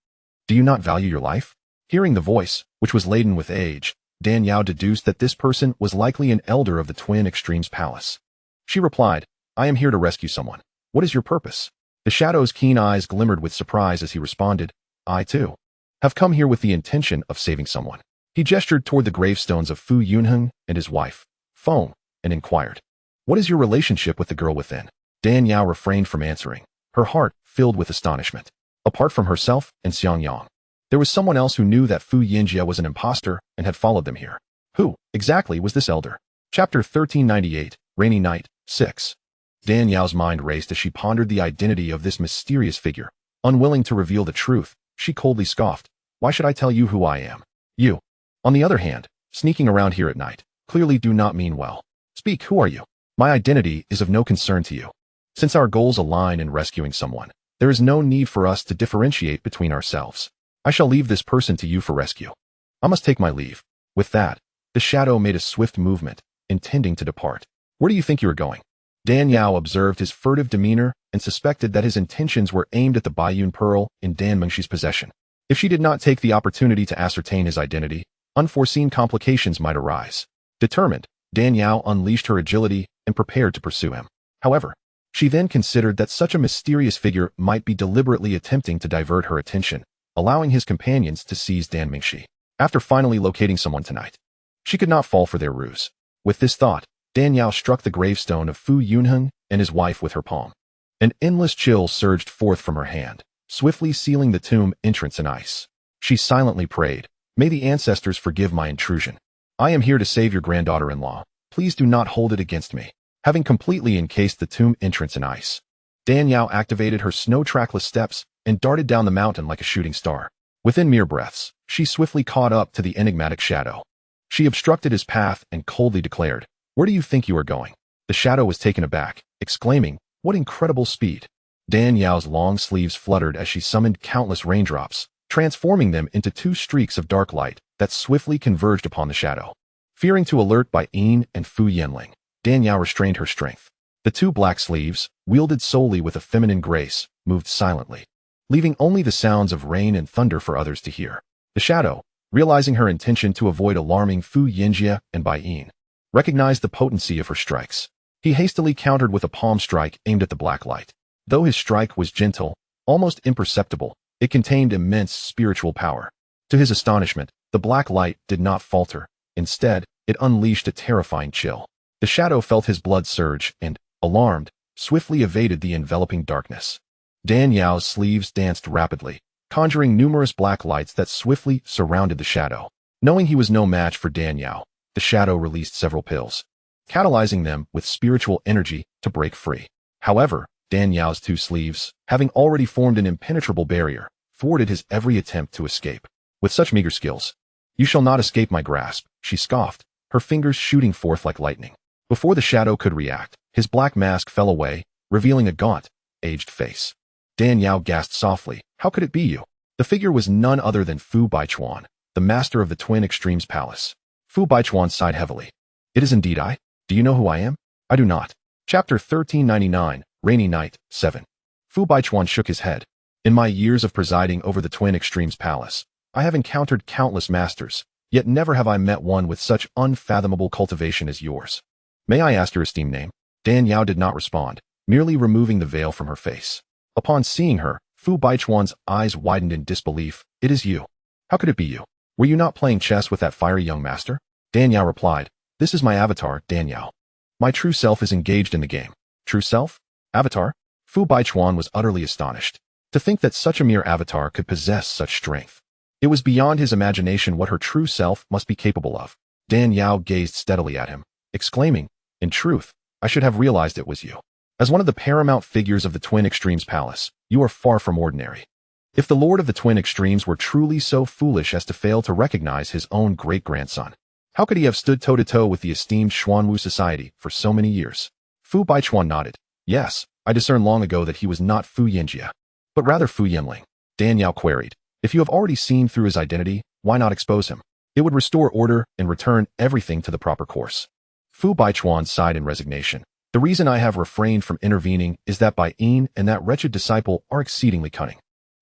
Do you not value your life?" Hearing the voice, which was laden with age, Dan Yao deduced that this person was likely an elder of the Twin Extremes Palace. She replied, "I am here to rescue someone. What is your purpose?" The shadow's keen eyes glimmered with surprise as he responded, "I, too, have come here with the intention of saving someone." He gestured toward the gravestones of Fu Yunheng and his wife, Feng, and inquired, "What is your relationship with the girl within?" Dan Yao refrained from answering, her heart filled with astonishment. Apart from herself and Xiangyang, there was someone else who knew that Fu Yinjia was an impostor and had followed them here. Who, exactly, was this elder? Chapter 1398, Rainy Night, 6. Dan Yao's mind raced as she pondered the identity of this mysterious figure. Unwilling to reveal the truth, she coldly scoffed, "Why should I tell you who I am? You." On the other hand, sneaking around here at night, clearly do not mean well. Speak, who are you? My identity is of no concern to you. Since our goals align in rescuing someone, there is no need for us to differentiate between ourselves. I shall leave this person to you for rescue. I must take my leave. With that, the shadow made a swift movement, intending to depart. Where do you think you are going? Dan Yao observed his furtive demeanor and suspected that his intentions were aimed at the Baiyun pearl in Dan Mengxi's possession. If she did not take the opportunity to ascertain his identity, unforeseen complications might arise. Determined, Dan Yao unleashed her agility and prepared to pursue him. However, she then considered that such a mysterious figure might be deliberately attempting to divert her attention, allowing his companions to seize Dan Mengxi. After finally locating someone tonight, she could not fall for their ruse. With this thought, Dan Yao struck the gravestone of Fu Yunheng and his wife with her palm. An endless chill surged forth from her hand, swiftly sealing the tomb entrance in ice. She silently prayed, "May the ancestors forgive my intrusion. I am here to save your granddaughter-in-law. Please do not hold it against me." Having completely encased the tomb entrance in ice, Dan Yao activated her snow-trackless steps and darted down the mountain like a shooting star. Within mere breaths, she swiftly caught up to the enigmatic shadow. She obstructed his path and coldly declared, "Where do you think you are going?" The shadow was taken aback, exclaiming, "What incredible speed!" Dan Yao's long sleeves fluttered as she summoned countless raindrops, transforming them into two streaks of dark light that swiftly converged upon the shadow. Fearing to alert Baiyun and Fu Yanling, Dan Yao restrained her strength. The two black sleeves, wielded solely with a feminine grace, moved silently, leaving only the sounds of rain and thunder for others to hear. The shadow, realizing her intention to avoid alarming Fu Yanxia and Baiyun, recognized the potency of her strikes. He hastily countered with a palm strike aimed at the black light. Though his strike was gentle, almost imperceptible, it contained immense spiritual power. To his astonishment, the black light did not falter. Instead, it unleashed a terrifying chill. The shadow felt his blood surge and, alarmed, swiftly evaded the enveloping darkness. Dan Yao's sleeves danced rapidly, conjuring numerous black lights that swiftly surrounded the shadow. Knowing he was no match for Dan Yao, the shadow released several pills, catalyzing them with spiritual energy to break free. However, Dan Yao's two sleeves, having already formed an impenetrable barrier, thwarted his every attempt to escape. With such meager skills, "You shall not escape my grasp," she scoffed, her fingers shooting forth like lightning. Before the shadow could react, his black mask fell away, revealing a gaunt, aged face. Dan Yao gasped softly, "How could it be you?" The figure was none other than Fu Baichuan, the master of the Twin Extremes Palace. Fu Baichuan sighed heavily. "It is indeed I. Do you know who I am?" "I do not." Chapter 1399, Rainy Night, 7. Fu Baichuan shook his head. "In my years of presiding over the Twin Extremes Palace, I have encountered countless masters, yet never have I met one with such unfathomable cultivation as yours. May I ask your esteemed name?" Dan Yao did not respond, merely removing the veil from her face. Upon seeing her, Fu Baichuan's eyes widened in disbelief. "It is you. How could it be you? Were you not playing chess with that fiery young master?" Dan Yao replied, "This is my avatar, Dan Yao. My true self is engaged in the game." "True self? Avatar?" Fu Baichuan was utterly astonished. To think that such a mere avatar could possess such strength. It was beyond his imagination what her true self must be capable of. Dan Yao gazed steadily at him, exclaiming, "In truth, I should have realized it was you. As one of the paramount figures of the Twin Extremes Palace, you are far from ordinary. If the Lord of the Twin Extremes were truly so foolish as to fail to recognize his own great-grandson, how could he have stood toe-to-toe with the esteemed Xuanwu society for so many years?" Fu Baichuan nodded. "Yes, I discerned long ago that he was not Fu Yanxia, but rather Fu Yanling." Dan Yao queried, "If you have already seen through his identity, why not expose him? It would restore order and return everything to the proper course." Fu Baichuan sighed in resignation. "The reason I have refrained from intervening is that Baiyun and that wretched disciple are exceedingly cunning.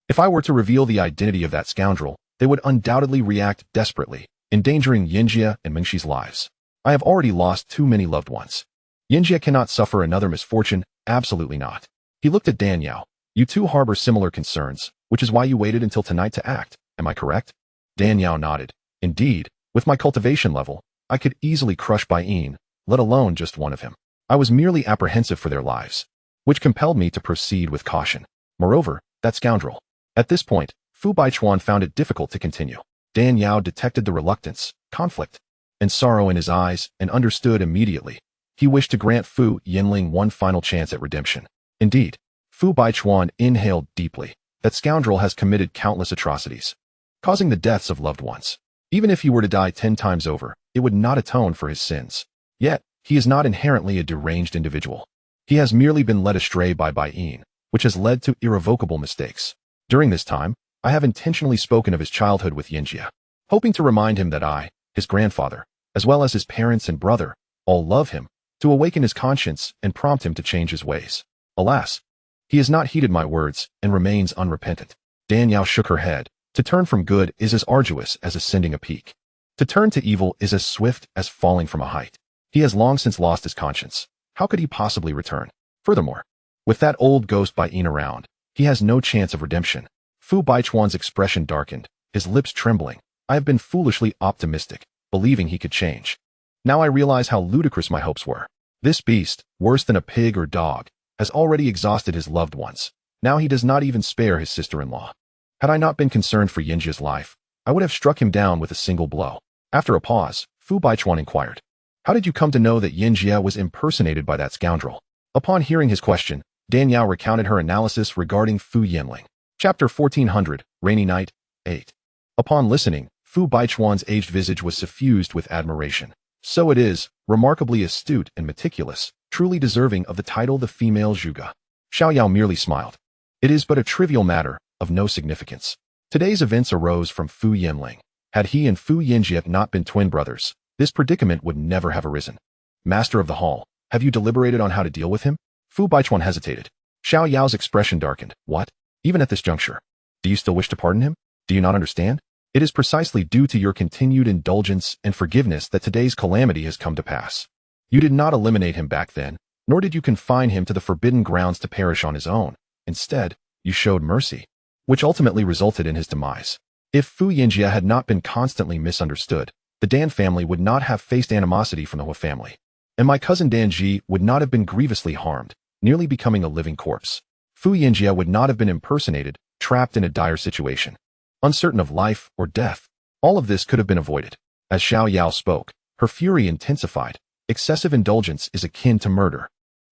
If I were to reveal the identity of that scoundrel, they would undoubtedly react desperately, endangering Yanxia and Mengxi's lives. I have already lost too many loved ones. Yanxia cannot suffer another misfortune, absolutely not." He looked at Dan Yao. "You two harbor similar concerns, which is why you waited until tonight to act, am I correct?" Dan Yao nodded. "Indeed, with my cultivation level, I could easily crush Baiyun, let alone just one of him. I was merely apprehensive for their lives, which compelled me to proceed with caution. Moreover, that scoundrel." At this point, Fu Baichuan found it difficult to continue. Dan Yao detected the reluctance, conflict, and sorrow in his eyes and understood immediately. He wished to grant Fu Yanling one final chance at redemption. Indeed, Fu Baichuan inhaled deeply. That scoundrel has committed countless atrocities, causing the deaths of loved ones. Even if he were to die 10 times over, it would not atone for his sins. Yet, he is not inherently a deranged individual. He has merely been led astray by Baiyin, which has led to irrevocable mistakes. During this time, I have intentionally spoken of his childhood with Xianxia, hoping to remind him that I, his grandfather, as well as his parents and brother, all love him, to awaken his conscience and prompt him to change his ways. Alas, he has not heeded my words and remains unrepentant. Dan Yao shook her head. To turn from good is as arduous as ascending a peak. To turn to evil is as swift as falling from a height. He has long since lost his conscience. How could he possibly return? Furthermore, with that old ghost Baiyin around, he has no chance of redemption. Fu Baichuan's expression darkened, his lips trembling. I have been foolishly optimistic, believing he could change. Now I realize how ludicrous my hopes were. This beast, worse than a pig or dog, has already exhausted his loved ones. Now he does not even spare his sister-in-law. Had I not been concerned for Yinjia's life, I would have struck him down with a single blow. After a pause, Fu Baichuan inquired, "How did you come to know that Xianxia was impersonated by that scoundrel?" Upon hearing his question, Dan Yao recounted her analysis regarding Fu Yinling. Chapter 1400, Rainy Night, 8. Upon listening, Fu Baichuan's aged visage was suffused with admiration. So it is, remarkably astute and meticulous, truly deserving of the title the female Zhuge. Xiao Yao merely smiled. It is but a trivial matter, of no significance. Today's events arose from Fu Yinling. Had he and Fu Yinjie not been twin brothers, this predicament would never have arisen. Master of the Hall, have you deliberated on how to deal with him? Fu Baichuan hesitated. Xiao Yao's expression darkened. What? Even at this juncture? Do you still wish to pardon him? Do you not understand? It is precisely due to your continued indulgence and forgiveness that today's calamity has come to pass. You did not eliminate him back then, nor did you confine him to the forbidden grounds to perish on his own. Instead, you showed mercy, which ultimately resulted in his demise. If Fu Yinjie had not been constantly misunderstood, the Dan family would not have faced animosity from the Hua family, and my cousin Dan Ji would not have been grievously harmed, nearly becoming a living corpse. Fu Yinjie would not have been impersonated, trapped in a dire situation, uncertain of life or death. All of this could have been avoided. As Xiao Yao spoke, her fury intensified. Excessive indulgence is akin to murder.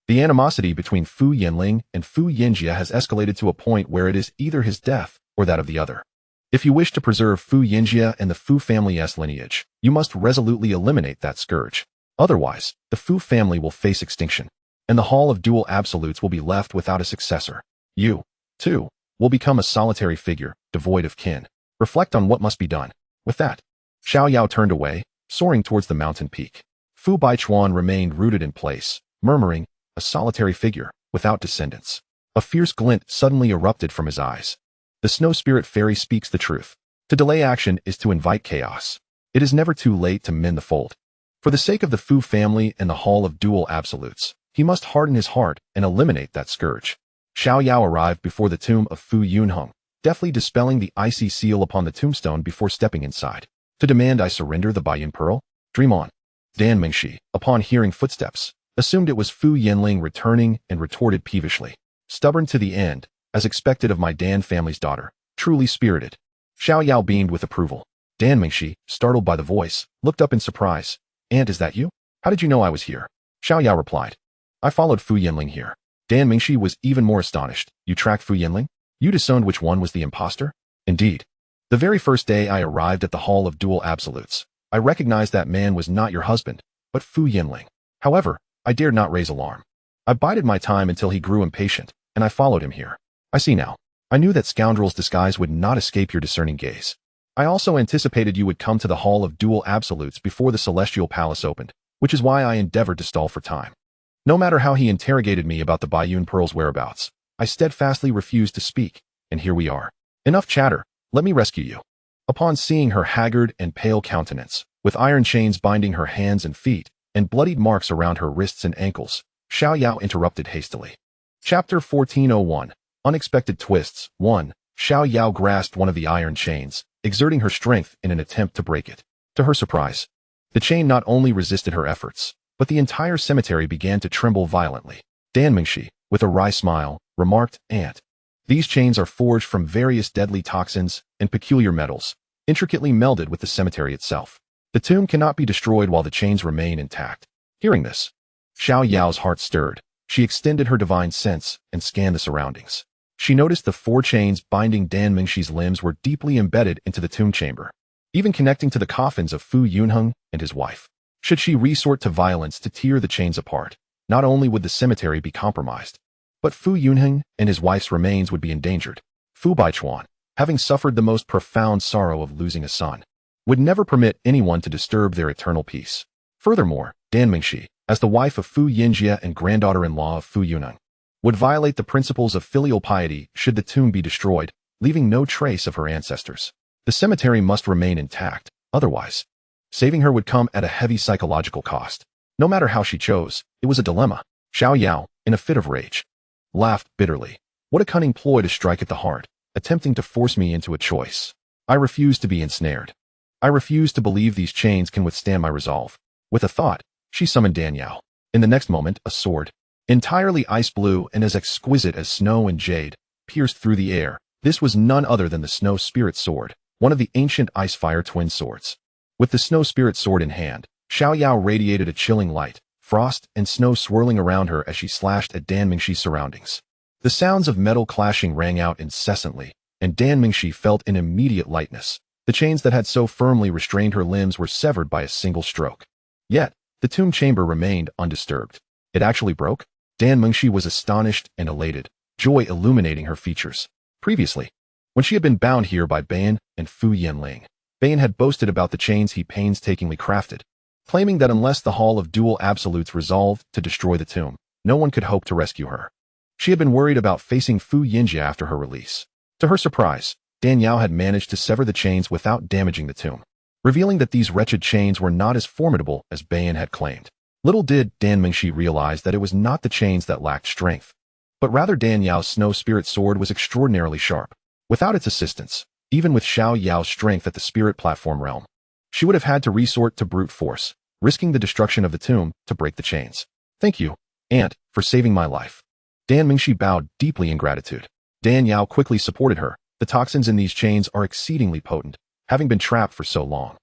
The animosity between Fu Yinling and Fu Yinjie has escalated to a point where it is either his death or that of the other. If you wish to preserve Fu Yinjie and the Fu family's lineage, you must resolutely eliminate that scourge. Otherwise, the Fu family will face extinction, and the Hall of Dual Absolutes will be left without a successor. You, too, will become a solitary figure, devoid of kin. Reflect on what must be done. With that, Xiao Yao turned away, soaring towards the mountain peak. Fu Baichuan remained rooted in place, murmuring, a solitary figure, without descendants. A fierce glint suddenly erupted from his eyes. The snow spirit fairy speaks the truth. To delay action is to invite chaos. It is never too late to mend the fold. For the sake of the Fu family and the Hall of Dual Absolutes, he must harden his heart and eliminate that scourge. Xiao Yao arrived before the tomb of Fu Yunheng, deftly dispelling the icy seal upon the tombstone before stepping inside. To demand I surrender the Baiyin Pearl? Dream on. Dan Mingxi, upon hearing footsteps, assumed it was Fu Yinling returning and retorted peevishly. Stubborn to the end, as expected of my Dan family's daughter, truly spirited. Xiao Yao beamed with approval. Dan Mingxi, startled by the voice, looked up in surprise. "Aunt, is that you? How did you know I was here?" Xiao Yao replied. "I followed Fu Yinling here." Dan Mingxi was even more astonished. "You tracked Fu Yinling? You discerned which one was the impostor?" "Indeed. The very first day I arrived at the Hall of Dual Absolutes, I recognized that man was not your husband, but Fu Yinling. However, I dared not raise alarm. I bided my time until he grew impatient, and I followed him here. I see now. I knew that scoundrel's disguise would not escape your discerning gaze. I also anticipated you would come to the Hall of Dual Absolutes before the Celestial Palace opened, which is why I endeavored to stall for time. No matter how he interrogated me about the Baiyin Pearl's whereabouts, I steadfastly refused to speak, and here we are. Enough chatter, let me rescue you." Upon seeing her haggard and pale countenance, with iron chains binding her hands and feet, and bloodied marks around her wrists and ankles, Xiao Yao interrupted hastily. Chapter 1401, Unexpected Twists. 1. Xiao Yao grasped one of the iron chains, exerting her strength in an attempt to break it. To her surprise, the chain not only resisted her efforts, but the entire cemetery began to tremble violently. Dan Mingxi, with a wry smile, remarked, "Aunt, these chains are forged from various deadly toxins and peculiar metals, intricately melded with the cemetery itself. The tomb cannot be destroyed while the chains remain intact." Hearing this, Xiao Yao's heart stirred. She extended her divine sense and scanned the surroundings. She noticed the 4 chains binding Dan Mingxi's limbs were deeply embedded into the tomb chamber. even connecting to the coffins of Fu Yunheng and his wife. Should she resort to violence to tear the chains apart, not only would the cemetery be compromised, but Fu Yunheng and his wife's remains would be endangered. Fu Baichuan, having suffered the most profound sorrow of losing a son, would never permit anyone to disturb their eternal peace. Furthermore, Dan Mingxi, as the wife of Fu Yinjie and granddaughter-in-law of Fu Yuneng, would violate the principles of filial piety should the tomb be destroyed, leaving no trace of her ancestors. The cemetery must remain intact, otherwise, saving her would come at a heavy psychological cost. No matter how she chose, it was a dilemma. Xiao Yao, in a fit of rage, laughed bitterly. What a cunning ploy to strike at the heart, attempting to force me into a choice. I refuse to be ensnared. I refuse to believe these chains can withstand my resolve. With a thought, she summoned Dan Yao. In the next moment, a sword, entirely ice blue and as exquisite as snow and jade, pierced through the air. This was none other than the Snow Spirit Sword, one of the ancient Ice-Fire twin swords. With the Snow Spirit Sword in hand, Xiao Yao radiated a chilling light, frost and snow swirling around her as she slashed at Dan Mingxi's surroundings. The sounds of metal clashing rang out incessantly, and Dan Mingxi felt an immediate lightness. The chains that had so firmly restrained her limbs were severed by a single stroke. Yet, the tomb chamber remained undisturbed. It actually broke? Dan Mingxi was astonished and elated, joy illuminating her features. Previously, when she had been bound here by Bayan and Fu Yanling, Bayan had boasted about the chains he painstakingly crafted, claiming that unless the Hall of Dual Absolutes resolved to destroy the tomb, no one could hope to rescue her. She had been worried about facing Fu Yinjie after her release. To her surprise, Dan Yao had managed to sever the chains without damaging the tomb, revealing that these wretched chains were not as formidable as Bayan had claimed. Little did Dan Mingxi realize that it was not the chains that lacked strength, but rather Dan Yao's Snow Spirit Sword was extraordinarily sharp. Without its assistance, even with Xiao Yao's strength at the spirit platform realm, she would have had to resort to brute force, risking the destruction of the tomb to break the chains. Thank you, Aunt, for saving my life. Dan Mingxi bowed deeply in gratitude. Dan Yao quickly supported her. The toxins in these chains are exceedingly potent, having been trapped for so long.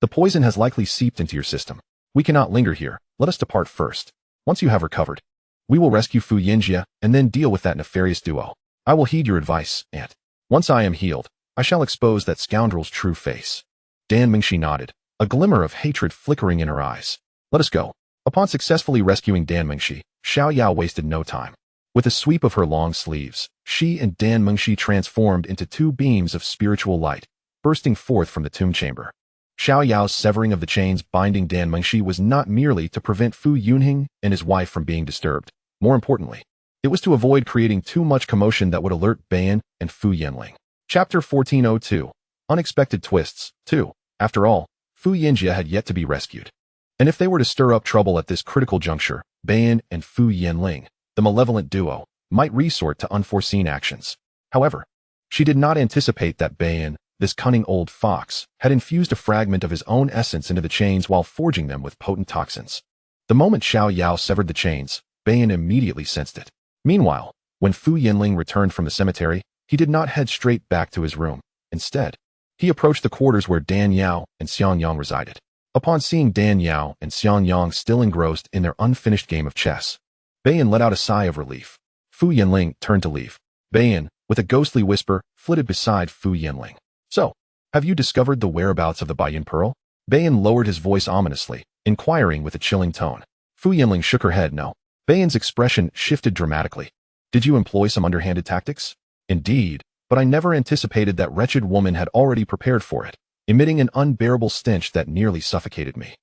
The poison has likely seeped into your system. We cannot linger here. Let us depart first. Once you have recovered, we will rescue Fu Yinjie and then deal with that nefarious duo. I will heed your advice, Aunt. Once I am healed, I shall expose that scoundrel's true face. Dan Mingxi nodded, a glimmer of hatred flickering in her eyes. Let us go. Upon successfully rescuing Dan Mingxi, Xiao Yao wasted no time. With a sweep of her long sleeves, she and Dan Mingxi transformed into two beams of spiritual light, bursting forth from the tomb chamber. Xiao Yao's severing of the chains binding Dan Mingxi was not merely to prevent Fu Yunheng and his wife from being disturbed. More importantly, it was to avoid creating too much commotion that would alert Bayan and Fu Yanling. Chapter 1402. Unexpected Twists. 2. After all, Fu Yinjie had yet to be rescued. And if they were to stir up trouble at this critical juncture, Bayan and Fu Yanling, the malevolent duo, might resort to unforeseen actions. However, she did not anticipate that Bayan, this cunning old fox, had infused a fragment of his own essence into the chains while forging them with potent toxins. The moment Xiao Yao severed the chains, Bayan immediately sensed it. Meanwhile, when Fu Yanling returned from the cemetery, he did not head straight back to his room. Instead, he approached the quarters where Dan Yao and Xiangyang resided. Upon seeing Dan Yao and Xiangyang still engrossed in their unfinished game of chess, Bayan let out a sigh of relief. Fu Yanling turned to leave. Bayan, with a ghostly whisper, flitted beside Fu Yanling. So, have you discovered the whereabouts of the Bayan Pearl? Bayan lowered his voice ominously, inquiring with a chilling tone. Fu Yanling shook her head no. Bayan's expression shifted dramatically. Did you employ some underhanded tactics? Indeed, but I never anticipated that wretched woman had already prepared for it, emitting an unbearable stench that nearly suffocated me.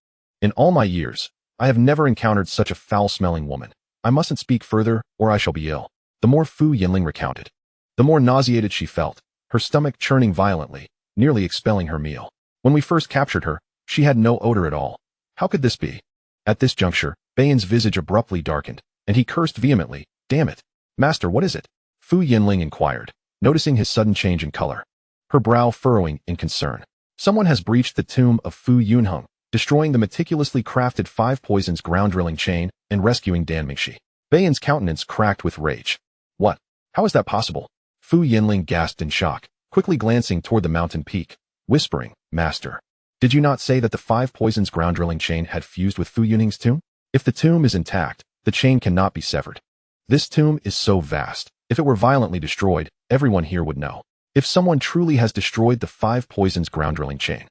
In all my years, I have never encountered such a foul-smelling woman. I mustn't speak further, or I shall be ill. The more Fu Yanling recounted, the more nauseated she felt, her stomach churning violently, nearly expelling her meal. When we first captured her, she had no odor at all. How could this be? At this juncture, Bayan's visage abruptly darkened, and he cursed vehemently. Damn it! Master, what is it? Fu Yanling inquired, noticing his sudden change in color, her brow furrowing in concern. Someone has breached the tomb of Fu Yunheng, destroying the meticulously crafted 5 poisons ground drilling chain and rescuing Dan Mingxi. Bayan's countenance cracked with rage. What? How is that possible? Fu Yanling gasped in shock, quickly glancing toward the mountain peak, whispering, Master, did you not say that the 5 poisons ground drilling chain had fused with Fu Yunheng's tomb? If the tomb is intact, the chain cannot be severed. This tomb is so vast, if it were violently destroyed, everyone here would know. If someone truly has destroyed the 5 poisons ground drilling chain,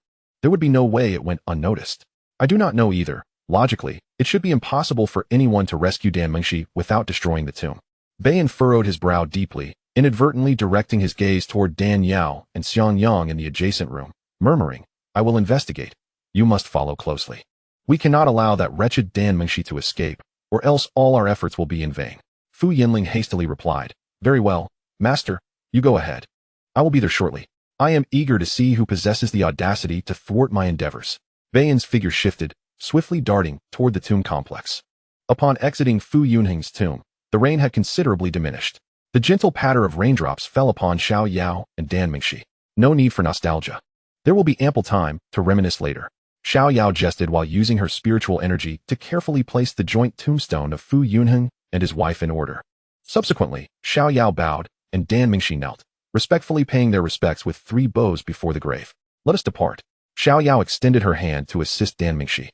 There would be no way it went unnoticed. I do not know either. Logically, it should be impossible for anyone to rescue Dan Mengshi without destroying the tomb. Bayan furrowed his brow deeply, inadvertently directing his gaze toward Dan Yao and Xiang Yang in the adjacent room, murmuring, I will investigate. You must follow closely. We cannot allow that wretched Dan Mengshi to escape, or else all our efforts will be in vain. Fu Yinling hastily replied, Very well, master, you go ahead. I will be there shortly. I am eager to see who possesses the audacity to thwart my endeavors. Bayan's figure shifted, swiftly darting toward the tomb complex. Upon exiting Fu Yunhing's tomb, the rain had considerably diminished. The gentle patter of raindrops fell upon Xiao Yao and Dan Mengshi. No need for nostalgia. There will be ample time to reminisce later. Xiao Yao jested while using her spiritual energy to carefully place the joint tombstone of Fu Yunhing and his wife in order. Subsequently, Xiao Yao bowed, and Dan Mengshi knelt, respectfully paying their respects with 3 bows before the grave. Let us depart. Xiao Yao extended her hand to assist Dan Mengshi,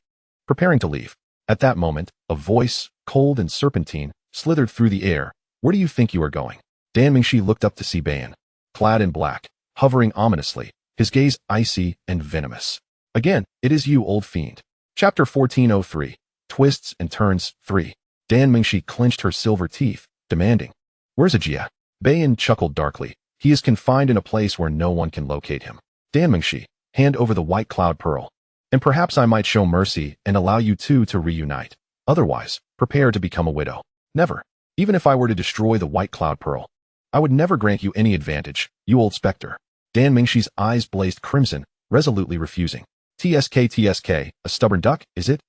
preparing to leave. At that moment, a voice, cold and serpentine, slithered through the air. Where do you think you are going? Dan Mengshi looked up to see Bayan, clad in black, hovering ominously, his gaze icy and venomous. Again, it is you, old fiend. Chapter 1403, Twists and Turns 3. Dan Mengshi clenched her silver teeth, demanding, Where's Ajia? Bayan chuckled darkly. He is confined in a place where no one can locate him. Dan Mengshi, hand over the white cloud pearl, and perhaps I might show mercy and allow you two to reunite. Otherwise, prepare to become a widow. Never. Even if I were to destroy the white cloud pearl, I would never grant you any advantage, you old specter. Dan Mengshi's eyes blazed crimson, resolutely refusing. TSK, a stubborn duck, is it?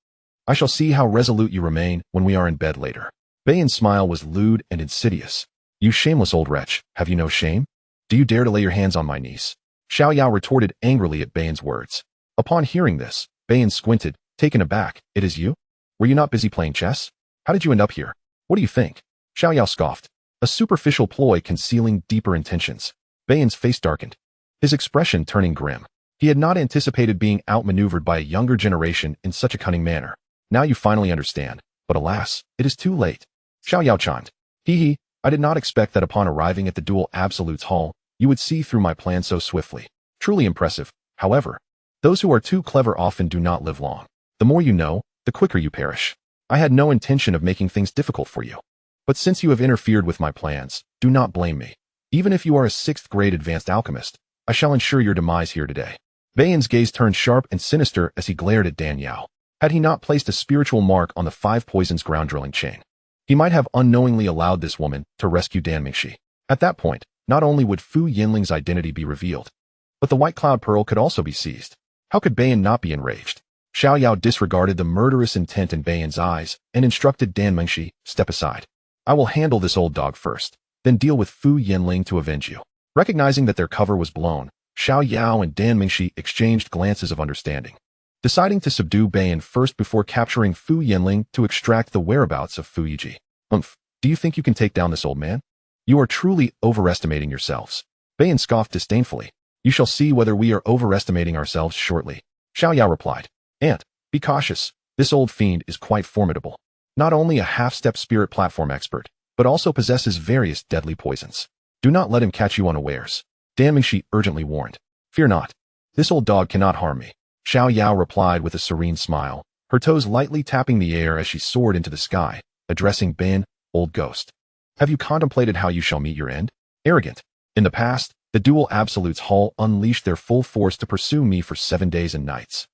I shall see how resolute you remain when we are in bed later. Bayan's smile was lewd and insidious. You shameless old wretch, have you no shame? Do you dare to lay your hands on my niece? Xiao Yao retorted angrily at Bayan's words. Upon hearing this, Bayan squinted, taken aback. It is you? Were you not busy playing chess? How did you end up here? What do you think? Xiao Yao scoffed, a superficial ploy concealing deeper intentions. Bayan's face darkened, his expression turning grim. He had not anticipated being outmaneuvered by a younger generation in such a cunning manner. Now you finally understand, but alas, it is too late. Xiao Yao chimed. Hee, I did not expect that upon arriving at the Dual Absolutes Hall, you would see through my plan so swiftly. Truly impressive. However, those who are too clever often do not live long. The more you know, the quicker you perish. I had no intention of making things difficult for you. But since you have interfered with my plans, do not blame me. Even if you are a 6th grade advanced alchemist, I shall ensure your demise here today. Bayan's gaze turned sharp and sinister as he glared at Dan Yao. Had he not placed a spiritual mark on the 5 poisons ground drilling chain, he might have unknowingly allowed this woman to rescue Dan Mengshi. At that point, not only would Fu Yinling's identity be revealed, but the White Cloud Pearl could also be seized. How could Bayan not be enraged? Xiao Yao disregarded the murderous intent in Bayan's eyes and instructed Dan Mengshi, step aside. I will handle this old dog first, then deal with Fu Yinling to avenge you. Recognizing that their cover was blown, Xiao Yao and Dan Mengshi exchanged glances of understanding, deciding to subdue Bayan first before capturing Fu Yinling to extract the whereabouts of Fu Yiji. Do you think you can take down this old man? You are truly overestimating yourselves. Bayan scoffed disdainfully. You shall see whether we are overestimating ourselves shortly. Xiao Yao replied. Aunt, be cautious. This old fiend is quite formidable. Not only a half-step spirit platform expert, but also possesses various deadly poisons. Do not let him catch you unawares. Dan Mengshi urgently warned. Fear not. This old dog cannot harm me. Xiao Yao replied with a serene smile, her toes lightly tapping the air as she soared into the sky, addressing Bayan, old ghost. Have you contemplated how you shall meet your end? Arrogant. In the past, the Dual Absolutes Hall unleashed their full force to pursue me for 7 days and nights.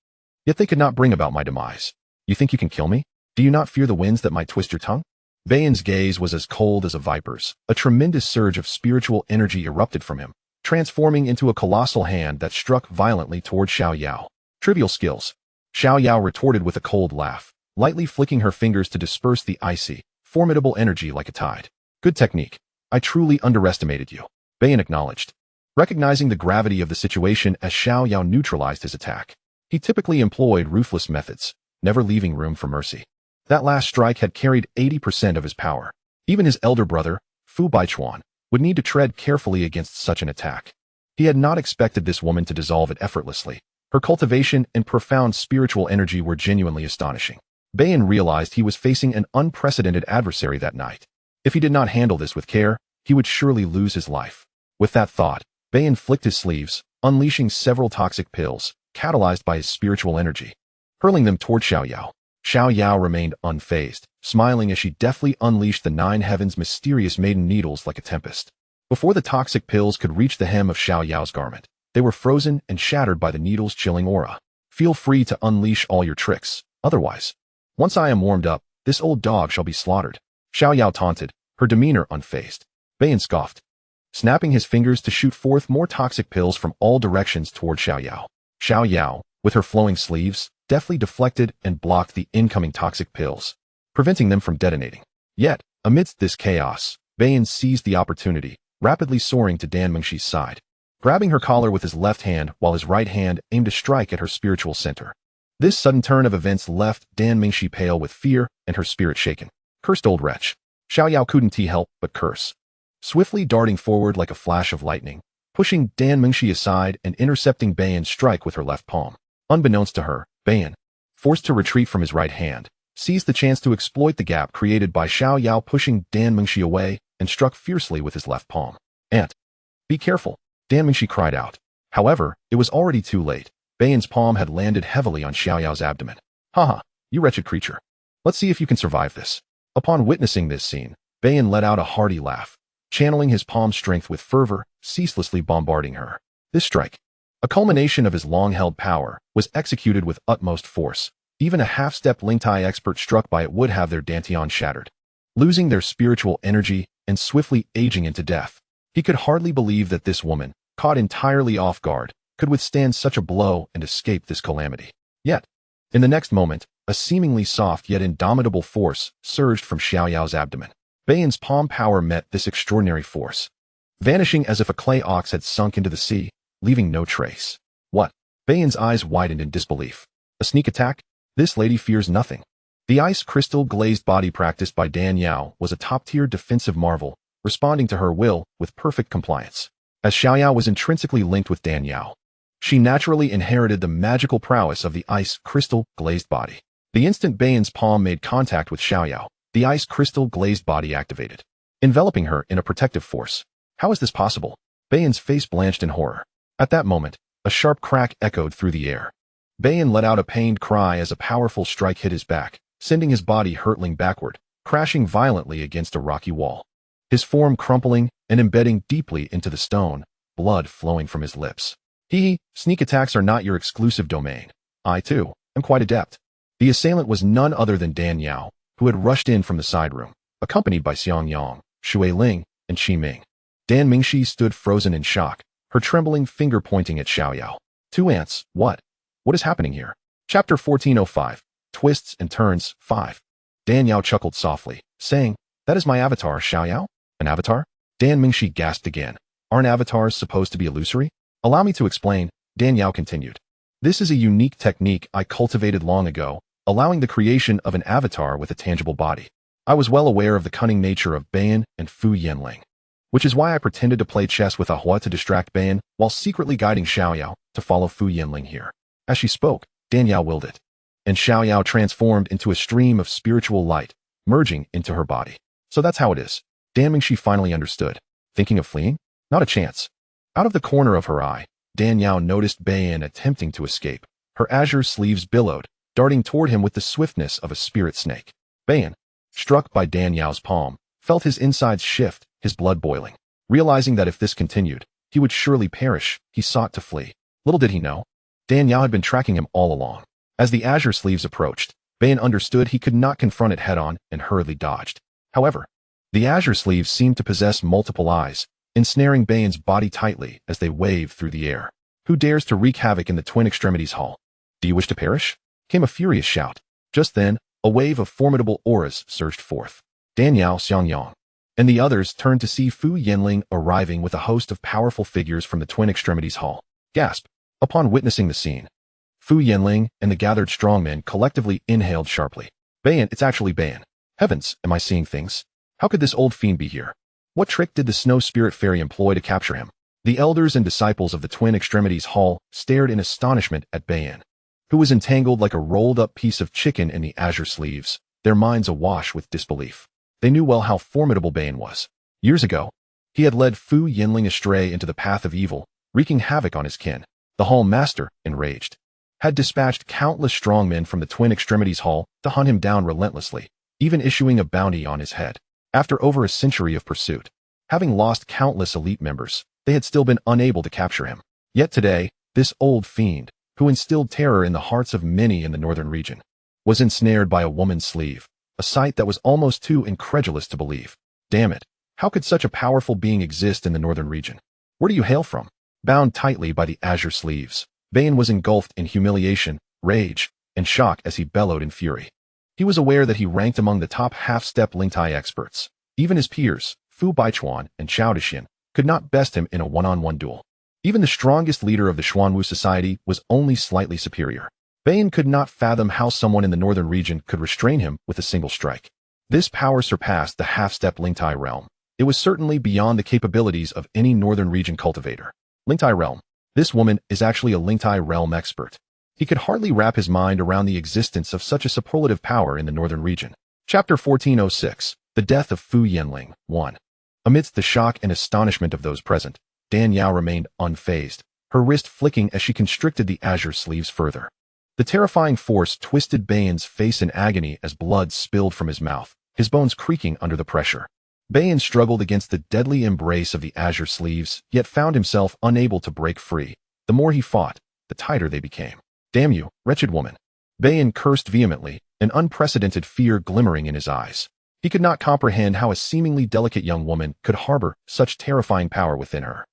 Yet they could not bring about my demise. You think you can kill me? Do you not fear the winds that might twist your tongue? Bayan's gaze was as cold as a viper's. A tremendous surge of spiritual energy erupted from him, transforming into a colossal hand that struck violently toward Xiao Yao. Trivial skills. Xiao Yao retorted with a cold laugh, lightly flicking her fingers to disperse the icy, formidable energy like a tide. Good technique. I truly underestimated you. Bayan acknowledged, recognizing the gravity of the situation as Xiao Yao neutralized his attack. He typically employed ruthless methods, never leaving room for mercy. That last strike had carried 80% of his power. Even his elder brother, Fu Baichuan, would need to tread carefully against such an attack. He had not expected this woman to dissolve it effortlessly. Her cultivation and profound spiritual energy were genuinely astonishing. Bayan realized he was facing an unprecedented adversary that night. If he did not handle this with care, he would surely lose his life. With that thought, Bayan flicked his sleeves, unleashing several toxic pills, catalyzed by his spiritual energy, hurling them toward Xiaoyao. Xiaoyao remained unfazed, smiling as she deftly unleashed the 9 heavens' mysterious maiden needles like a tempest. Before the toxic pills could reach the hem of Xiaoyao's garment, they were frozen and shattered by the needle's chilling aura. Feel free to unleash all your tricks, otherwise, once I am warmed up, this old dog shall be slaughtered. Xiaoyao taunted, her demeanor unfazed. Bayan scoffed, snapping his fingers to shoot forth more toxic pills from all directions toward Xiaoyao. Xiaoyao, with her flowing sleeves, deftly deflected and blocked the incoming toxic pills, preventing them from detonating. Yet, amidst this chaos, Bayan seized the opportunity, rapidly soaring to Dan Mengxi's side, grabbing her collar with his left hand while his right hand aimed to strike at her spiritual center. This sudden turn of events left Dan Mengxi pale with fear and her spirit shaken. Cursed old wretch. Xiaoyao couldn't help but curse, swiftly darting forward like a flash of lightning, pushing Dan Mengxi aside and intercepting Bayan's strike with her left palm. Unbeknownst to her, Bayan, forced to retreat from his right hand, seized the chance to exploit the gap created by Xiaoyao pushing Dan Mengxi away and struck fiercely with his left palm. "Aunt, be careful," Dan Mengxi cried out. However, it was already too late. Bayan's palm had landed heavily on Xiaoyao's abdomen. "Haha, you wretched creature. Let's see if you can survive this." Upon witnessing this scene, Bayan let out a hearty laugh, channeling his palm strength with fervor, ceaselessly bombarding her. This strike, a culmination of his long-held power, was executed with utmost force. Even a half-step Lingtai expert struck by it would have their dantian shattered, losing their spiritual energy and swiftly aging into death. He could hardly believe that this woman, caught entirely off guard, could withstand such a blow and escape this calamity. Yet, in the next moment, a seemingly soft yet indomitable force surged from Xiaoyao's abdomen. Bayan's palm power met this extraordinary force, vanishing as if a clay ox had sunk into the sea, leaving no trace. What? Bayan's eyes widened in disbelief. A sneak attack? This lady fears nothing. The ice crystal glazed body practiced by Dan Yao was a top-tier defensive marvel, responding to her will with perfect compliance. As Xiaoyao was intrinsically linked with Dan Yao, she naturally inherited the magical prowess of the ice crystal glazed body. The instant Bayan's palm made contact with Xiaoyao, the ice crystal glazed body activated, enveloping her in a protective force. How is this possible? Bayan's face blanched in horror. At that moment, a sharp crack echoed through the air. Bayan let out a pained cry as a powerful strike hit his back, sending his body hurtling backward, crashing violently against a rocky wall. His form crumpling and embedding deeply into the stone, blood flowing from his lips. Sneak attacks are not your exclusive domain. I, too, am quite adept. The assailant was none other than Dan Yao, who had rushed in from the side room, accompanied by Xiang Yang, Shui Ling, and Qi Ming. Dan Mengxi stood frozen in shock, her trembling finger pointing at Xiaoyao. 2 ants, what? What is happening here? Chapter 1405, Twists and Turns, 5. Dan Yao chuckled softly, saying, "That is my avatar, Xiaoyao." "An avatar?" Dan Mengxi gasped again. "Aren't avatars supposed to be illusory?" "Allow me to explain," Dan Yao continued. "This is a unique technique I cultivated long ago, allowing the creation of an avatar with a tangible body. I was well aware of the cunning nature of Bayan and Fu Yanling, which is why I pretended to play chess with Ahua to distract Bayan while secretly guiding Xiaoyao to follow Fu Yanling here." As she spoke, Dan Yao willed it, and Xiaoyao transformed into a stream of spiritual light, merging into her body. So that's how it is. Dan Mengxi finally understood. Thinking of fleeing? Not a chance. Out of the corner of her eye, Dan Yao noticed Bayan attempting to escape. Her azure sleeves billowed, darting toward him with the swiftness of a spirit snake. Bayan, struck by Dan Yao's palm, felt his insides shift, his blood boiling. Realizing that if this continued, he would surely perish, he sought to flee. Little did he know, Dan Yao had been tracking him all along. As the azure sleeves approached, Bayan understood he could not confront it head-on and hurriedly dodged. However, the azure sleeves seemed to possess multiple eyes, ensnaring Bayan's body tightly as they waved through the air. Who dares to wreak havoc in the Twin Extremities Hall? Do you wish to perish? Came a furious shout. Just then, a wave of formidable auras surged forth. Dan Yao, Xiang Yang, and the others turned to see Fu Yanling arriving with a host of powerful figures from the Twin Extremities Hall. Gasp! Upon witnessing the scene, Fu Yanling and the gathered strongmen collectively inhaled sharply. Bayan, it's actually Bayan. Heavens, am I seeing things? How could this old fiend be here? What trick did the Snow Spirit Fairy employ to capture him? The elders and disciples of the Twin Extremities Hall stared in astonishment at Bayan, who was entangled like a rolled-up piece of chicken in the azure sleeves, their minds awash with disbelief. They knew well how formidable Bayan was. Years ago, he had led Fu Yanling astray into the path of evil, wreaking havoc on his kin. The Hall Master, enraged, had dispatched countless strongmen from the Twin Extremities Hall to hunt him down relentlessly, even issuing a bounty on his head. After over a century of pursuit, having lost countless elite members, they had still been unable to capture him. Yet today, this old fiend, who instilled terror in the hearts of many in the northern region, was ensnared by a woman's sleeve, a sight that was almost too incredulous to believe. Damn it, how could such a powerful being exist in the northern region? Where do you hail from? Bound tightly by the azure sleeves, Bayan was engulfed in humiliation, rage, and shock as he bellowed in fury. He was aware that he ranked among the top half-step Lingtai experts. Even his peers, Fu Baichuan and Chao Dexian, could not best him in a one-on-one duel. Even the strongest leader of the Xuanwu society was only slightly superior. Bayan could not fathom how someone in the northern region could restrain him with a single strike. This power surpassed the half-step Lingtai realm. It was certainly beyond the capabilities of any northern region cultivator. Lingtai realm. This woman is actually a Lingtai realm expert. He could hardly wrap his mind around the existence of such a superlative power in the northern region. Chapter 1406. The Death of Fu Yanling. 1. Amidst the shock and astonishment of those present, Dan Yao remained unfazed, her wrist flicking as she constricted the azure sleeves further. The terrifying force twisted Bayan's face in agony as blood spilled from his mouth, his bones creaking under the pressure. Bayan struggled against the deadly embrace of the azure sleeves, yet found himself unable to break free. The more he fought, the tighter they became. Damn you, wretched woman. Bayan cursed vehemently, an unprecedented fear glimmering in his eyes. He could not comprehend how a seemingly delicate young woman could harbor such terrifying power within her.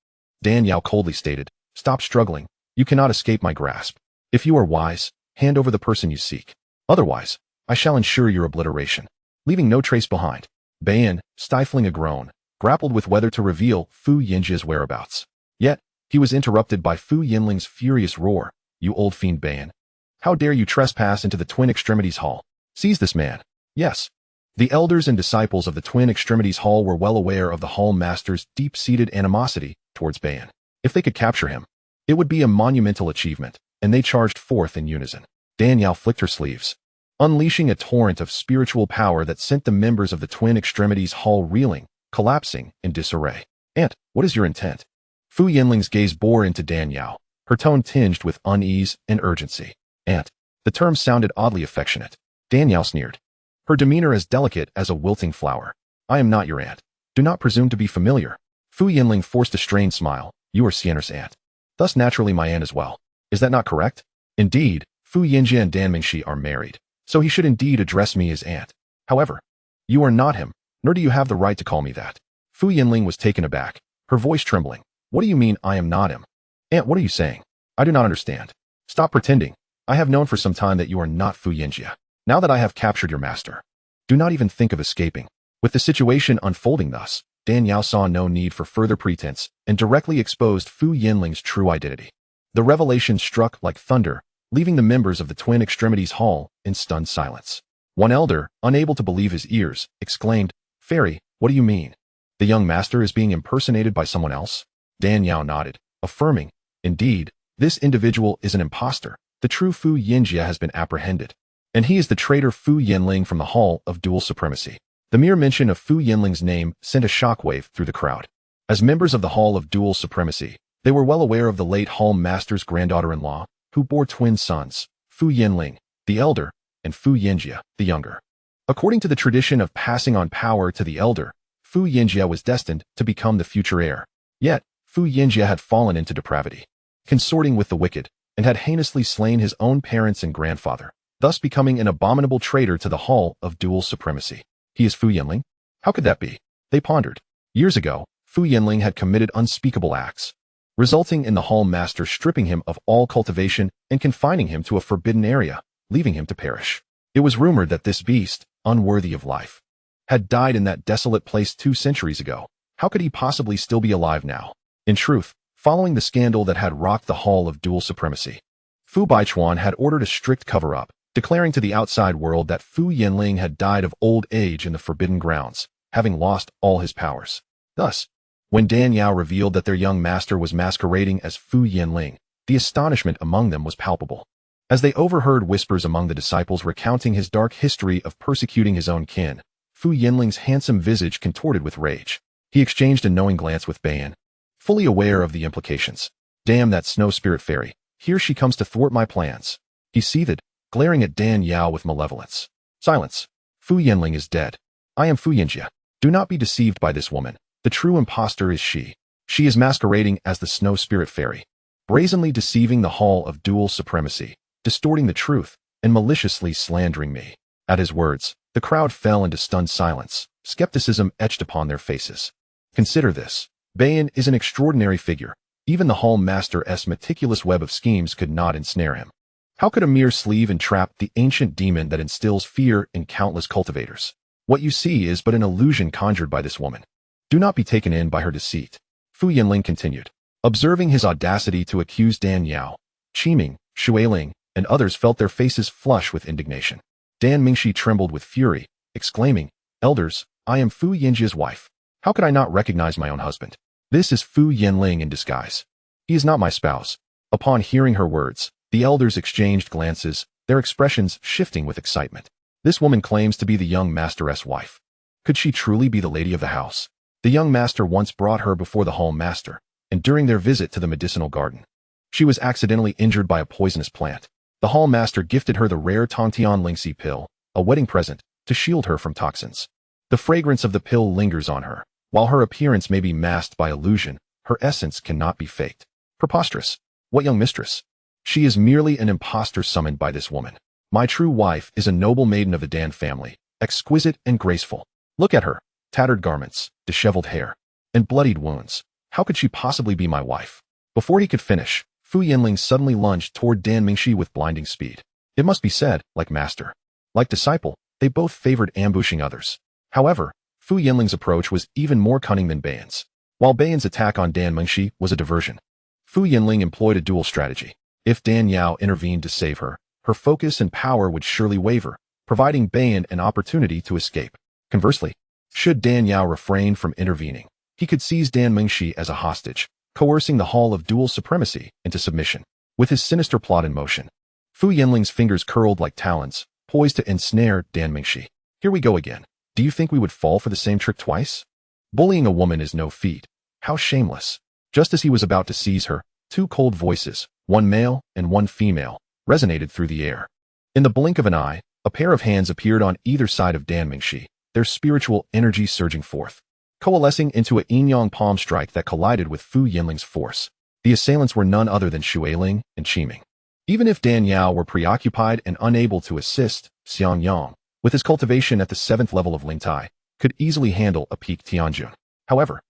Dan Yao coldly stated, "Stop struggling. You cannot escape my grasp. If you are wise, hand over the person you seek. Otherwise, I shall ensure your obliteration, leaving no trace behind." Bayan, stifling a groan, grappled with whether to reveal Fu Yinjia's whereabouts. Yet, he was interrupted by Fu Yinling's furious roar. "You old fiend Bayan! How dare you trespass into the Twin Extremities Hall? Seize this man!" Yes. The elders and disciples of the Twin Extremities Hall were well aware of the Hall Master's deep-seated animosity towards Bayan. If they could capture him, it would be a monumental achievement, and they charged forth in unison. Dan Yao flicked her sleeves, unleashing a torrent of spiritual power that sent the members of the Twin Extremities Hall reeling, collapsing in disarray. "Aunt, what is your intent?" Fu Yinling's gaze bore into Dan Yao, her tone tinged with unease and urgency. "Aunt." The term sounded oddly affectionate. Dan Yao sneered, her demeanor as delicate as a wilting flower. "I am not your aunt. Do not presume to be familiar." Fu Yinling forced a strained smile. "You are Xian'er's aunt. Thus naturally my aunt as well. Is that not correct?" "Indeed, Fu Yinjia and Dan Mingxi are married, so he should indeed address me as aunt. However, you are not him, nor do you have the right to call me that." Fu Yinling was taken aback, her voice trembling. "What do you mean I am not him? Aunt, what are you saying? I do not understand. Stop pretending. I have known for some time that you are not Fu Yinjia. Now that I have captured your master, do not even think of escaping." With the situation unfolding thus, Dan Yao saw no need for further pretense and directly exposed Fu Yinling's true identity. The revelation struck like thunder, leaving the members of the Twin Extremities Hall in stunned silence. One elder, unable to believe his ears, exclaimed, "Fairy, what do you mean? The young master is being impersonated by someone else?" Dan Yao nodded, affirming, "Indeed, this individual is an impostor. The true Fu Yinjia has been apprehended, and he is the traitor Fu Yinling from the Hall of Dual Supremacy." The mere mention of Fu Yinling's name sent a shockwave through the crowd. As members of the Hall of Dual Supremacy, they were well aware of the late Hall Master's granddaughter-in-law, who bore twin sons, Fu Yinling, the elder, and Fu Yinjia, the younger. According to the tradition of passing on power to the elder, Fu Yinjia was destined to become the future heir. Yet, Fu Yinjia had fallen into depravity, consorting with the wicked, and had heinously slain his own parents and grandfather, thus becoming an abominable traitor to the Hall of Dual Supremacy. He is Fu Yinling? How could that be? They pondered. Years ago, Fu Yinling had committed unspeakable acts, resulting in the Hall Master stripping him of all cultivation and confining him to a forbidden area, leaving him to perish. It was rumored that this beast, unworthy of life, had died in that desolate place 2 centuries ago. How could he possibly still be alive now? In truth, following the scandal that had rocked the Hall of Dual Supremacy, Fu Baichuan had ordered a strict cover-up, declaring to the outside world that Fu Yinling had died of old age in the Forbidden Grounds, having lost all his powers. Thus, when Dan Yao revealed that their young master was masquerading as Fu Yinling, the astonishment among them was palpable. As they overheard whispers among the disciples recounting his dark history of persecuting his own kin, Fu Yinling's handsome visage contorted with rage. He exchanged a knowing glance with Bayan, fully aware of the implications. Damn that snow spirit fairy. Here she comes to thwart my plans. He seethed, glaring at Dan Yao with malevolence. Silence. Fu Yanling is dead. I am Fu Yinjia. Do not be deceived by this woman. The true impostor is she. She is masquerading as the snow spirit fairy, brazenly deceiving the hall of dual supremacy, distorting the truth, and maliciously slandering me. At his words, the crowd fell into stunned silence, skepticism etched upon their faces. Consider this. Bayan is an extraordinary figure. Even the hall master's meticulous web of schemes could not ensnare him. How could a mere sleeve entrap the ancient demon that instills fear in countless cultivators? What you see is but an illusion conjured by this woman. Do not be taken in by her deceit. Fu Yanling continued. Observing his audacity to accuse Dan Yao, Qi Ming, Shui Ling, and others felt their faces flush with indignation. Dan Mingxi trembled with fury, exclaiming, Elders, I am Fu Yinjia's wife. How could I not recognize my own husband? This is Fu Yanling in disguise. He is not my spouse. Upon hearing her words, the elders exchanged glances, their expressions shifting with excitement. This woman claims to be the young master's wife. Could she truly be the lady of the house? The young master once brought her before the hall master, and during their visit to the medicinal garden, she was accidentally injured by a poisonous plant. The hall master gifted her the rare Tongtian Lingxi pill, a wedding present, to shield her from toxins. The fragrance of the pill lingers on her. While her appearance may be masked by illusion, her essence cannot be faked. Preposterous. What young mistress? She is merely an impostor summoned by this woman. My true wife is a noble maiden of the Dan family, exquisite and graceful. Look at her. Tattered garments, disheveled hair, and bloodied wounds. How could she possibly be my wife? Before he could finish, Fu Yanling suddenly lunged toward Dan Mingxi with blinding speed. It must be said, like master, like disciple, they both favored ambushing others. However, Fu Yanling's approach was even more cunning than Bayan's. While Bayan's attack on Dan Mingxi was a diversion, Fu Yanling employed a dual strategy. If Dan Yao intervened to save her, her focus and power would surely waver, providing Bayan an opportunity to escape. Conversely, should Dan Yao refrain from intervening, he could seize Dan Mingxi as a hostage, coercing the hall of dual supremacy into submission. With his sinister plot in motion, Fu Yanling's fingers curled like talons, poised to ensnare Dan Mingxi. Here we go again. Do you think we would fall for the same trick twice? Bullying a woman is no feat. How shameless. Just as he was about to seize her, two cold voices, one male and one female, resonated through the air. In the blink of an eye, a pair of hands appeared on either side of Dan Mingxi, their spiritual energy surging forth, coalescing into a yin-yang palm strike that collided with Fu Yanling's force. The assailants were none other than Shui Ling and Qi Ming. Even if Dan Yao were preoccupied and unable to assist, Xianxiaaudiobooks, with his cultivation at the 7th level of Lingtai, could easily handle a peak Tianjun. However,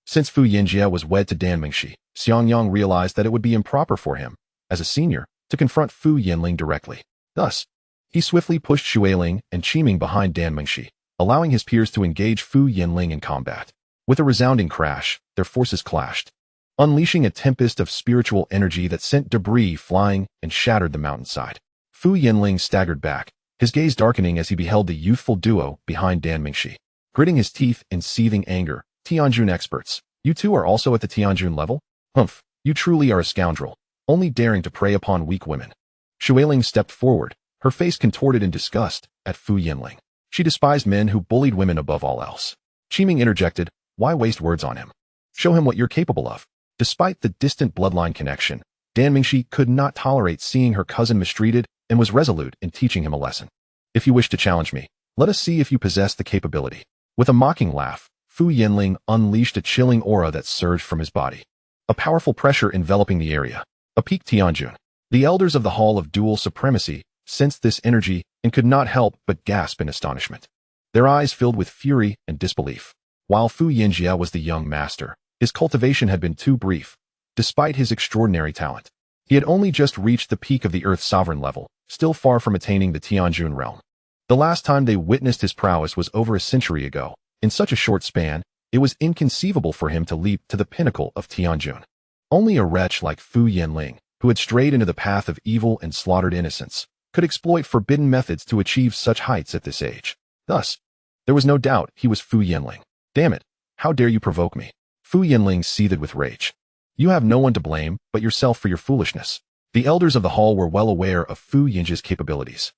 since Fu Yinjia was wed to Dan Mingxi, Xianxiaaudiobooks realized that it would be improper for him, as a senior, to confront Fu Yanling directly. Thus, he swiftly pushed Shui Ling and Qi Ming behind Dan Mingxi, allowing his peers to engage Fu Yanling in combat. With a resounding crash, their forces clashed, unleashing a tempest of spiritual energy that sent debris flying and shattered the mountainside. Fu Yanling staggered back, his gaze darkening as he beheld the youthful duo behind Dan Mingxi. Gritting his teeth in seething anger, Tianjun experts, you two are also at the Tianjun level? Humph, you truly are a scoundrel, only daring to prey upon weak women. Shui Ling stepped forward, her face contorted in disgust at Fu Yanling. She despised men who bullied women above all else. Qi Ming interjected, why waste words on him? Show him what you're capable of. Despite the distant bloodline connection, Dan Mingxi could not tolerate seeing her cousin mistreated and was resolute in teaching him a lesson. If you wish to challenge me, let us see if you possess the capability. With a mocking laugh, Fu Yanling unleashed a chilling aura that surged from his body. A powerful pressure enveloping the area. A peak Tianjun. The elders of the Hall of Dual Supremacy sensed this energy and could not help but gasp in astonishment. Their eyes filled with fury and disbelief. While Fu Yinjia was the young master, his cultivation had been too brief. Despite his extraordinary talent, he had only just reached the peak of the Earth Sovereign level, still far from attaining the Tianjun realm. The last time they witnessed his prowess was over a century ago. In such a short span, it was inconceivable for him to leap to the pinnacle of Tianjun. Only a wretch like Fu Yanling, who had strayed into the path of evil and slaughtered innocents, could exploit forbidden methods to achieve such heights at this age. Thus, there was no doubt he was Fu Yanling. Damn it, how dare you provoke me? Fu Yanling seethed with rage. You have no one to blame but yourself for your foolishness. The elders of the hall were well aware of Fu Yinjia's capabilities.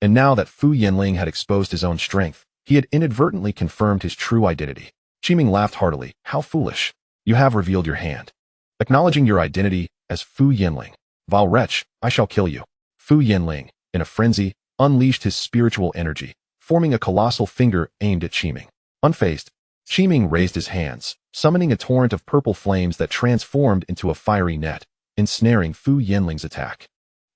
And now that Fu Yanling had exposed his own strength, he had inadvertently confirmed his true identity. Qi Ming laughed heartily. How foolish. You have revealed your hand. Acknowledging your identity as Fu Yinling. Vile wretch, I shall kill you. Fu Yinling, in a frenzy, unleashed his spiritual energy, forming a colossal finger aimed at Qiming. Unfazed, Qiming raised his hands, summoning a torrent of purple flames that transformed into a fiery net, ensnaring Fu Yinling's attack.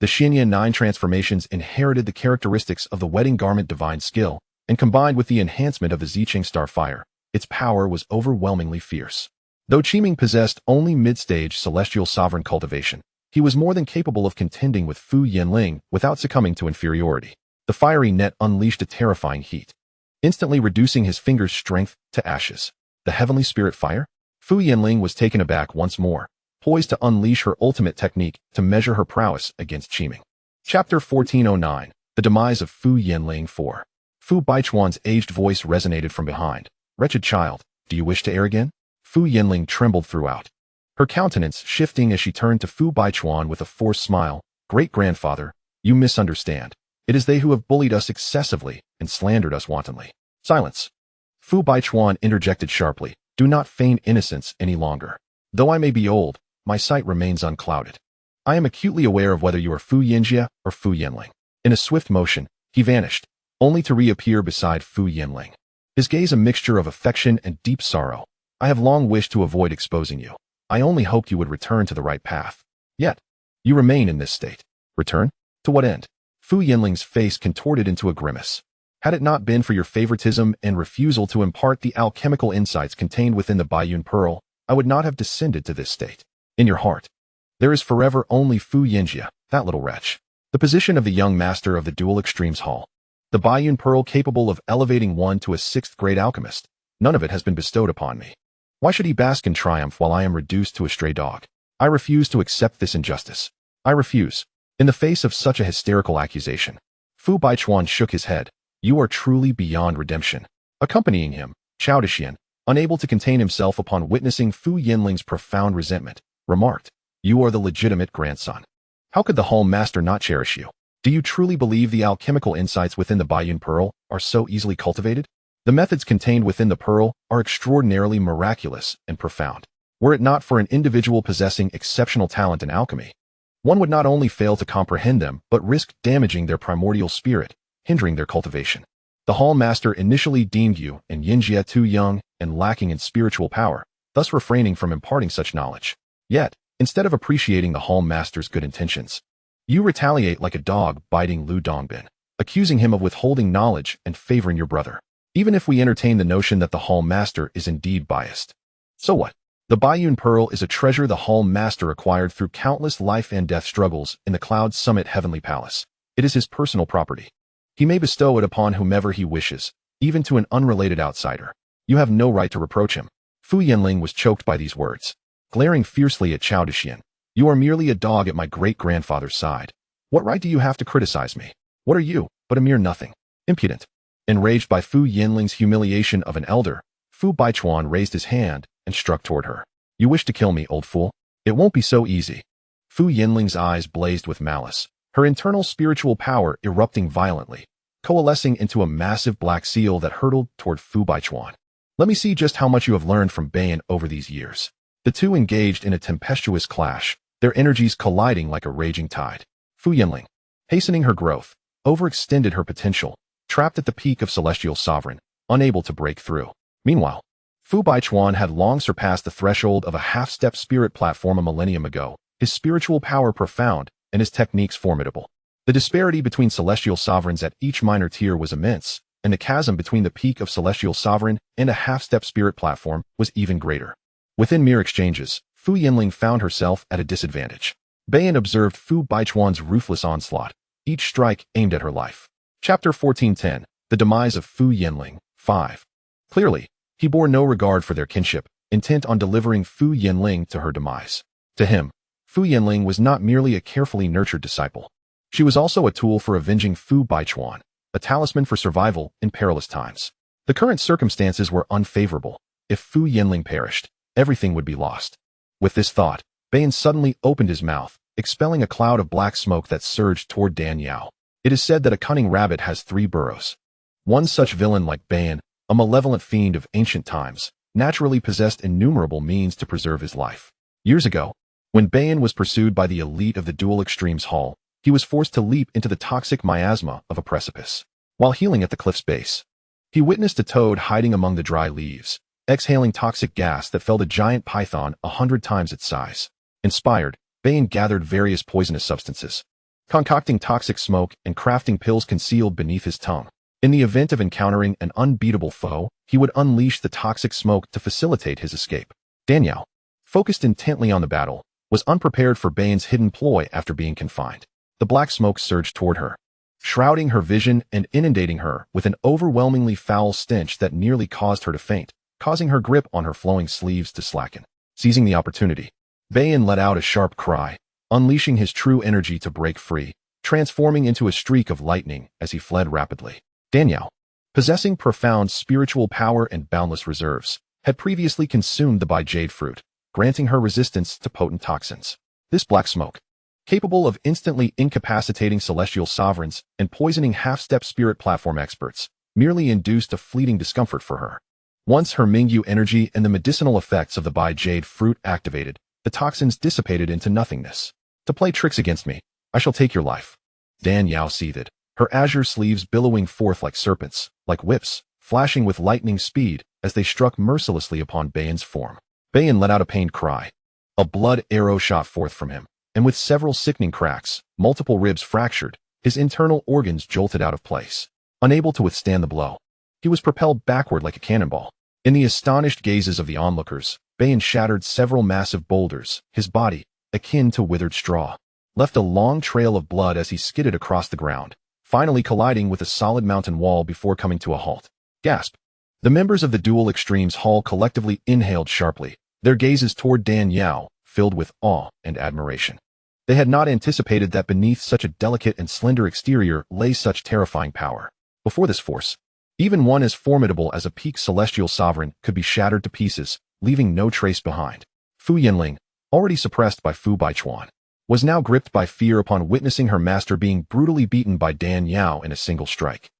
The Xianxia 9 transformations inherited the characteristics of the wedding garment divine skill, and combined with the enhancement of the Ziqing star fire, its power was overwhelmingly fierce. Though Qiming possessed only mid-stage celestial sovereign cultivation, he was more than capable of contending with Fu Yinling without succumbing to inferiority. The fiery net unleashed a terrifying heat, instantly reducing his finger's strength to ashes. The heavenly spirit fire? Fu Yinling was taken aback once more, poised to unleash her ultimate technique to measure her prowess against Qiming. Chapter 1409, The Demise of Fu Yinling 4. Fu Baichuan's aged voice resonated from behind. Wretched child, do you wish to err again? Fu Yinling trembled throughout, her countenance shifting as she turned to Fu Baichuan with a forced smile. Great-grandfather, you misunderstand. It is they who have bullied us excessively and slandered us wantonly. Silence. Fu Baichuan interjected sharply. Do not feign innocence any longer. Though I may be old, my sight remains unclouded. I am acutely aware of whether you are Fu Yinxia or Fu Yinling. In a swift motion, he vanished, only to reappear beside Fu Yinling. His gaze a mixture of affection and deep sorrow. I have long wished to avoid exposing you. I only hoped you would return to the right path. Yet, you remain in this state. Return? To what end? Fu Yinling's face contorted into a grimace. Had it not been for your favoritism and refusal to impart the alchemical insights contained within the Baiyun Pearl, I would not have descended to this state. In your heart, there is forever only Fu Yinxia, that little wretch. The position of the young master of the Dual Extremes Hall. The Baiyun Pearl capable of elevating one to a 6th grade alchemist. None of it has been bestowed upon me. Why should he bask in triumph while I am reduced to a stray dog? I refuse to accept this injustice. I refuse. In the face of such a hysterical accusation, Fu Baichuan shook his head. You are truly beyond redemption. Accompanying him, Chao Dexian, unable to contain himself upon witnessing Fu Yinling's profound resentment, remarked, You are the legitimate grandson. How could the Hall Master not cherish you? Do you truly believe the alchemical insights within the Baiyun Pearl are so easily cultivated? The methods contained within the pearl are extraordinarily miraculous and profound. Were it not for an individual possessing exceptional talent in alchemy, one would not only fail to comprehend them, but risk damaging their primordial spirit, hindering their cultivation. The Hall Master initially deemed you and Yinxia too young and lacking in spiritual power, thus refraining from imparting such knowledge. Yet, instead of appreciating the Hall Master's good intentions, you retaliate like a dog biting Lu Dongbin, accusing him of withholding knowledge and favoring your brother. Even if we entertain the notion that the Hall Master is indeed biased. So what? The Baiyun Pearl is a treasure the Hall Master acquired through countless life and death struggles in the Cloud Summit Heavenly Palace. It is his personal property. He may bestow it upon whomever he wishes, even to an unrelated outsider. You have no right to reproach him. Fu Yinling was choked by these words, glaring fiercely at Chao Dexian. You are merely a dog at my great-grandfather's side. What right do you have to criticize me? What are you, but a mere nothing? Impudent. Enraged by Fu Yinling's humiliation of an elder, Fu Baichuan raised his hand and struck toward her. You wish to kill me, old fool? It won't be so easy. Fu Yinling's eyes blazed with malice, her internal spiritual power erupting violently, coalescing into a massive black seal that hurtled toward Fu Baichuan. Let me see just how much you have learned from Bayan over these years. The two engaged in a tempestuous clash, their energies colliding like a raging tide. Fu Yinling, hastening her growth, overextended her potential, trapped at the peak of celestial sovereign, unable to break through. Meanwhile, Fu Baichuan had long surpassed the threshold of a half-step spirit platform a millennium ago, his spiritual power profound and his techniques formidable. The disparity between celestial sovereigns at each minor tier was immense, and the chasm between the peak of celestial sovereign and a half-step spirit platform was even greater. Within mere exchanges, Fu Yinling found herself at a disadvantage. Bayan observed Fu Baichuan's ruthless onslaught, each strike aimed at her life. Chapter 1410, The Demise of Fu Yinling 5. Clearly, he bore no regard for their kinship, intent on delivering Fu Yinling to her demise. To him, Fu Yinling was not merely a carefully nurtured disciple. She was also a tool for avenging Fu Baichuan, a talisman for survival in perilous times. The current circumstances were unfavorable. If Fu Yinling perished, everything would be lost. With this thought, Bayan suddenly opened his mouth, expelling a cloud of black smoke that surged toward Dan Yao. It is said that a cunning rabbit has 3 burrows. One such villain like Bayan, a malevolent fiend of ancient times, naturally possessed innumerable means to preserve his life. Years ago, When Bayan was pursued by the elite of the Dual Extremes Hall, he was forced to leap into the toxic miasma of a precipice. While healing at the cliff's base, he witnessed a toad hiding among the dry leaves, exhaling toxic gas that felled a giant python 100 times its size. Inspired, Bayan gathered various poisonous substances, concocting toxic smoke and crafting pills concealed beneath his tongue. In the event of encountering an unbeatable foe, he would unleash the toxic smoke to facilitate his escape. Danielle, focused intently on the battle, was unprepared for Bayan's hidden ploy after being confined. The black smoke surged toward her, shrouding her vision and inundating her with an overwhelmingly foul stench that nearly caused her to faint, causing her grip on her flowing sleeves to slacken. Seizing the opportunity, Bayan let out a sharp cry, unleashing his true energy to break free, transforming into a streak of lightning as he fled rapidly. Danielle, possessing profound spiritual power and boundless reserves, had previously consumed the jade fruit, granting her resistance to potent toxins. This black smoke, capable of instantly incapacitating celestial sovereigns and poisoning half-step spirit platform experts, merely induced a fleeting discomfort for her. Once her Mingyu energy and the medicinal effects of the jade fruit activated, the toxins dissipated into nothingness. To play tricks against me, I shall take your life. Danielle seethed, her azure sleeves billowing forth like serpents, like whips, flashing with lightning speed as they struck mercilessly upon Bayan's form. Bayan let out a pained cry. A blood arrow shot forth from him, and with several sickening cracks, multiple ribs fractured, his internal organs jolted out of place. Unable to withstand the blow, he was propelled backward like a cannonball. In the astonished gazes of the onlookers, Bayan shattered several massive boulders. His body, akin to withered straw, left a long trail of blood as he skidded across the ground, finally colliding with a solid mountain wall before coming to a halt. Gasp! The members of the Dual Extremes Hall collectively inhaled sharply, their gazes toward Danielle filled with awe and admiration. They had not anticipated that beneath such a delicate and slender exterior lay such terrifying power. Before this force, even one as formidable as a peak celestial sovereign could be shattered to pieces, leaving no trace behind. Fu Yinling, already suppressed by Fu Baichuan, was now gripped by fear upon witnessing her master being brutally beaten by Danielle in a single strike.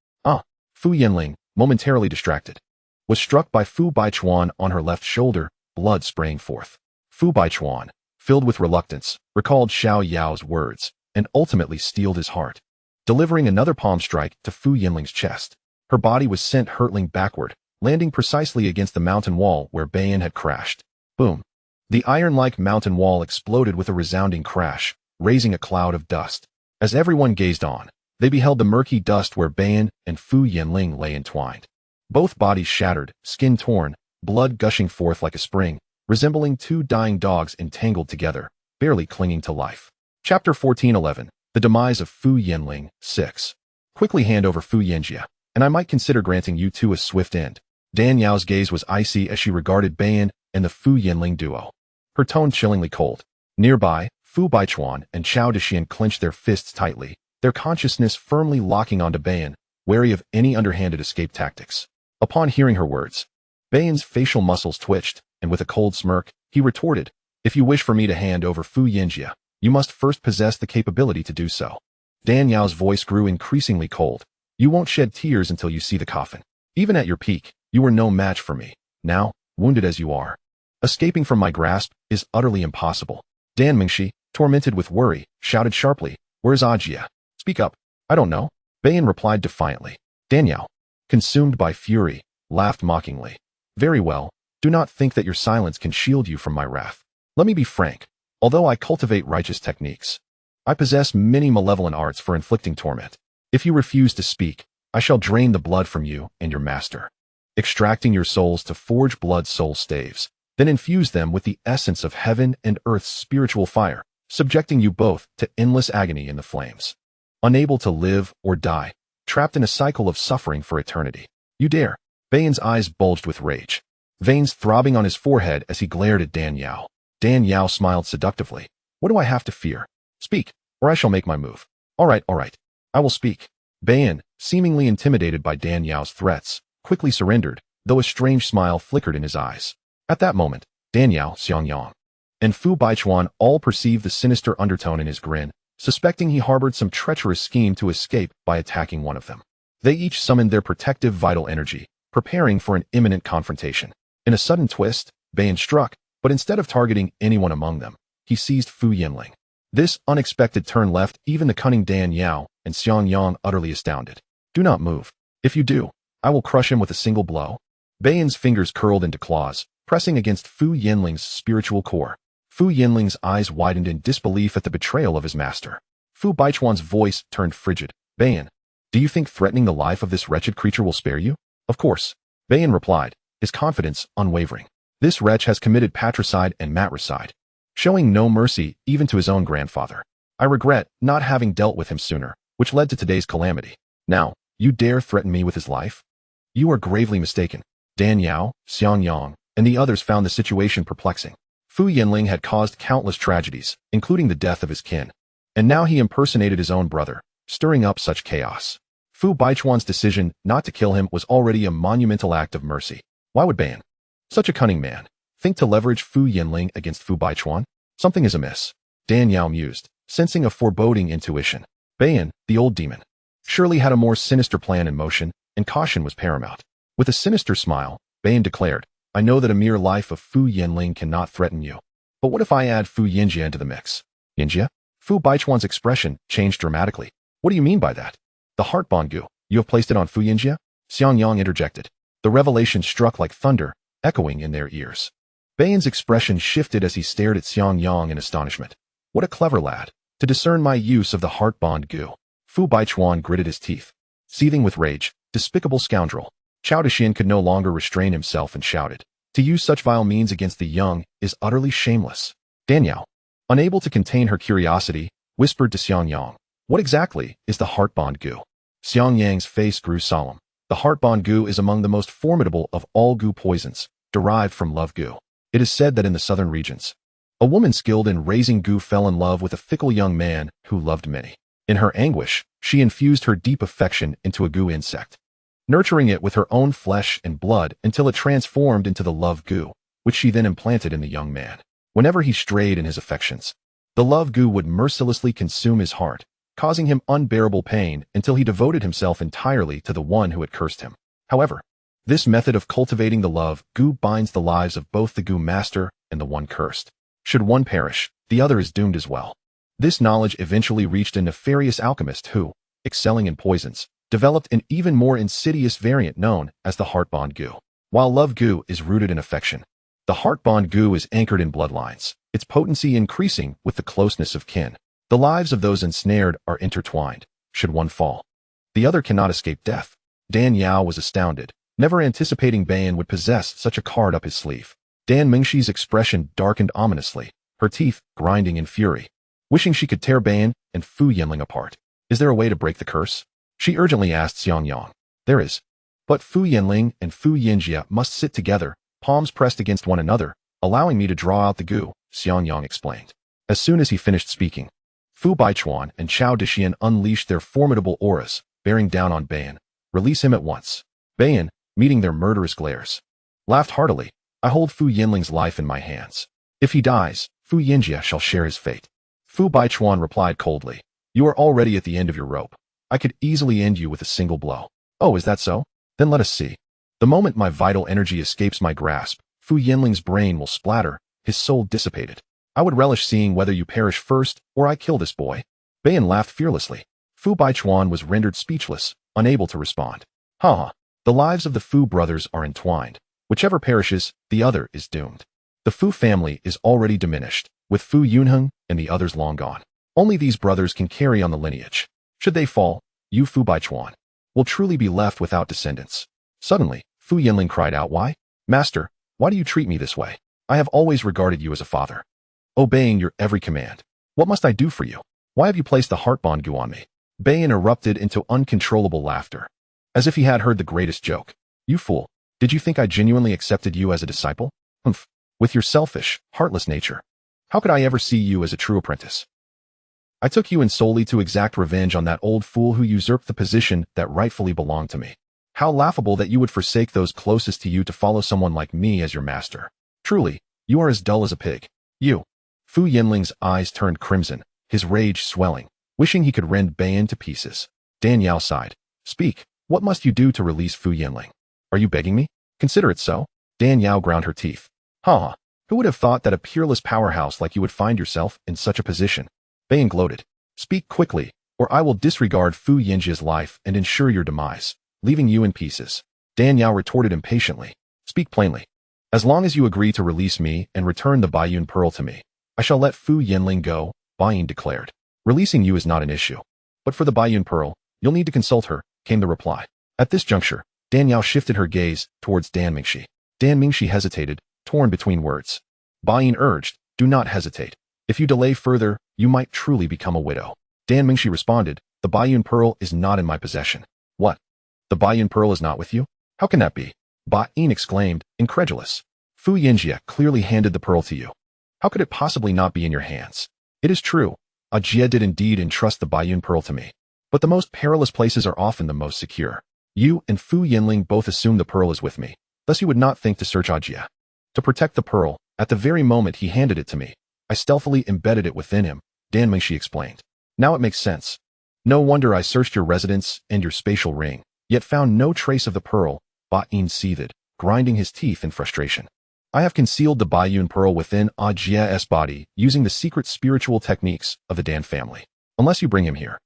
Fu Yinling, momentarily distracted, was struck by Fu Baichuan on her left shoulder, blood spraying forth. Fu Baichuan, filled with reluctance, recalled Xiao Yao's words, and ultimately steeled his heart, delivering another palm strike to Fu Yinling's chest. Her body was sent hurtling backward, landing precisely against the mountain wall where Bayan had crashed. Boom! The iron-like mountain wall exploded with a resounding crash, raising a cloud of dust. As everyone gazed on, they beheld the murky dust where Bayan and Fu Yinling lay entwined. Both bodies shattered, skin torn, blood gushing forth like a spring, resembling two dying dogs entangled together, barely clinging to life. Chapter 1411, The Demise of Fu Yinling, 6. Quickly hand over Fu Yinjia, and I might consider granting you two a swift end. Danielle's gaze was icy as she regarded Bayan and the Fu Yinling duo, her tone chillingly cold. Nearby, Fu Baichuan and Chao Dexian clenched their fists tightly, their consciousness firmly locking onto Bayan, wary of any underhanded escape tactics. Upon hearing her words, Bayan's facial muscles twitched, and with a cold smirk, he retorted, "If you wish for me to hand over Fu Yinjia, you must first possess the capability to do so." Danielle's voice grew increasingly cold. "You won't shed tears until you see the coffin. Even at your peak, you were no match for me. Now, wounded as you are, escaping from my grasp is utterly impossible." Dan Mingshi, tormented with worry, shouted sharply, "Where's Ajia? Speak up." "I don't know," Bayan replied defiantly. Danielle, consumed by fury, laughed mockingly. "Very well, do not think that your silence can shield you from my wrath. Let me be frank. Although I cultivate righteous techniques, I possess many malevolent arts for inflicting torment. If you refuse to speak, I shall drain the blood from you and your master, extracting your souls to forge blood soul staves, then infuse them with the essence of heaven and earth's spiritual fire, subjecting you both to endless agony in the flames. Unable to live or die, trapped in a cycle of suffering for eternity. You dare?" Bayan's eyes bulged with rage, veins throbbing on his forehead as he glared at Danielle. Danielle smiled seductively. "What do I have to fear? Speak, or I shall make my move." All right, I will speak." Bayan, seemingly intimidated by Danielle's threats, quickly surrendered, though a strange smile flickered in his eyes. At that moment, Danielle, Xiangyang, and Fu Baichuan all perceived the sinister undertone in his grin, suspecting he harbored some treacherous scheme to escape by attacking one of them. They each summoned their protective vital energy, preparing for an imminent confrontation. In a sudden twist, Bayan struck, but instead of targeting anyone among them, he seized Fu Yinling. This unexpected turn left even the cunning Dan Yao and Xianxiang utterly astounded. Do not move. If you do, I will crush him with a single blow. Bayan's fingers curled into claws, pressing against Fu Yinling's spiritual core. Fu Yinling's eyes widened in disbelief at the betrayal of his master. Fu Baichuan's voice turned frigid. Bayan, do you think threatening the life of this wretched creature will spare you? Of course. Bayan replied, his confidence unwavering. This wretch has committed patricide and matricide, showing no mercy even to his own grandfather. I regret not having dealt with him sooner, which led to today's calamity. Now, you dare threaten me with his life? You are gravely mistaken. Dan Yao, Xiangyang, and the others found the situation perplexing. Fu Yinling had caused countless tragedies, including the death of his kin. And now he impersonated his own brother, stirring up such chaos. Fu Baichuan's decision not to kill him was already a monumental act of mercy. Why would Bayan, such a cunning man, think to leverage Fu Yinling against Fu Baichuan? Something is amiss. Dan Yao mused, sensing a foreboding intuition. Bayan, the old demon, surely had a more sinister plan in motion, and caution was paramount. With a sinister smile, Bayan declared, I know that a mere life of Fu Yinling cannot threaten you. But what if I add Fu Yinjia into the mix? Yinjia? Fu Baichuan's expression changed dramatically. What do you mean by that? The heart bond goo, you have placed it on Fu Yinjia? Xiangyang interjected. The revelation struck like thunder, echoing in their ears. Bayan's expression shifted as he stared at Xiangyang in astonishment. What a clever lad, to discern my use of the heart bond goo. Fu Baichuan gritted his teeth. Seething with rage, despicable scoundrel. Chao Dexian could no longer restrain himself and shouted. To use such vile means against the young is utterly shameless. Dan Yao, unable to contain her curiosity, whispered to Xiangyang. What exactly is the heart bond goo? Xiangyang's face grew solemn. The heart bond goo is among the most formidable of all goo poisons, derived from love goo. It is said that in the southern regions, a woman skilled in raising goo fell in love with a fickle young man who loved many. In her anguish, she infused her deep affection into a goo insect, nurturing it with her own flesh and blood until it transformed into the love goo, which she then implanted in the young man. Whenever he strayed in his affections, the love goo would mercilessly consume his heart, causing him unbearable pain until he devoted himself entirely to the one who had cursed him. However, this method of cultivating the love goo binds the lives of both the goo master and the one cursed. Should one perish, the other is doomed as well. This knowledge eventually reached a nefarious alchemist who, excelling in poisons, developed an even more insidious variant known as the heart bond goo. While love goo is rooted in affection, the heart bond goo is anchored in bloodlines, its potency increasing with the closeness of kin. The lives of those ensnared are intertwined. Should one fall, the other cannot escape death. Dan Yao was astounded, never anticipating Bayan would possess such a card up his sleeve. Dan Mingxi's expression darkened ominously, her teeth grinding in fury, wishing she could tear Bayan and Fu Yinling apart. Is there a way to break the curse? She urgently asked Xiangyang. There is. But Fu Yinling and Fu Yinjia must sit together, palms pressed against one another, allowing me to draw out the goo, Xiangyang explained. As soon as he finished speaking, Fu Baichuan and Chao Dexian unleashed their formidable auras, bearing down on Bayan. Release him at once. Bayan, meeting their murderous glares, laughed heartily. I hold Fu Yinling's life in my hands. If he dies, Fu Yinjia shall share his fate. Fu Baichuan replied coldly. You are already at the end of your rope. I could easily end you with a single blow. Oh, is that so? Then let us see. The moment my vital energy escapes my grasp, Fu Yinling's brain will splatter, his soul dissipated. I would relish seeing whether you perish first or I kill this boy. Bayan laughed fearlessly. Fu Baichuan was rendered speechless, unable to respond. Ha! The lives of the Fu brothers are entwined. Whichever perishes, the other is doomed. The Fu family is already diminished, with Fu Yunheng and the others long gone. Only these brothers can carry on the lineage. Should they fall, you Fu Baichuan will truly be left without descendants. Suddenly, Fu Yinling cried out, Why? Master, why do you treat me this way? I have always regarded you as a father, obeying your every command. What must I do for you? Why have you placed the heart bond goo on me? Bayan erupted into uncontrollable laughter, as if he had heard the greatest joke. You fool, did you think I genuinely accepted you as a disciple? Humph, with your selfish, heartless nature. How could I ever see you as a true apprentice? I took you in solely to exact revenge on that old fool who usurped the position that rightfully belonged to me. How laughable that you would forsake those closest to you to follow someone like me as your master. Truly, you are as dull as a pig. You. Fu Yinling's eyes turned crimson, his rage swelling, wishing he could rend Bayan to pieces. Dan Yao sighed. Speak, what must you do to release Fu Yinling? Are you begging me? Consider it so. Dan Yao ground her teeth. Ha! Who would have thought that a peerless powerhouse like you would find yourself in such a position? Being gloated. Speak quickly, or I will disregard Fu Yinjia's life and ensure your demise, leaving you in pieces. Dan Yao retorted impatiently. Speak plainly. As long as you agree to release me and return the Baiyun Pearl to me, I shall let Fu Yinling go, Baiyun declared. Releasing you is not an issue. But for the Baiyun Pearl, you'll need to consult her, came the reply. At this juncture, Dan Yao shifted her gaze towards Dan Mingxi. Dan Mingxi hesitated, torn between words. Baiyun urged, do not hesitate. If you delay further, you might truly become a widow. Dan Mingxi responded, the Baiyun Pearl is not in my possession. What? The Baiyun Pearl is not with you? How can that be? Baiyun exclaimed, incredulous. Fu Yinjia clearly handed the pearl to you. How could it possibly not be in your hands? It is true. Jie did indeed entrust the Baiyun Pearl to me. But the most perilous places are often the most secure. You and Fu Yinling both assume the pearl is with me. Thus you would not think to search Jie. To protect the pearl, at the very moment he handed it to me, I stealthily embedded it within him, Dan Mingxi explained. Now it makes sense. No wonder I searched your residence and your spatial ring, yet found no trace of the pearl, Baiyun seethed, grinding his teeth in frustration. I have concealed the Baiyun Pearl within Jie's body using the secret spiritual techniques of the Dan family. Unless you bring him here,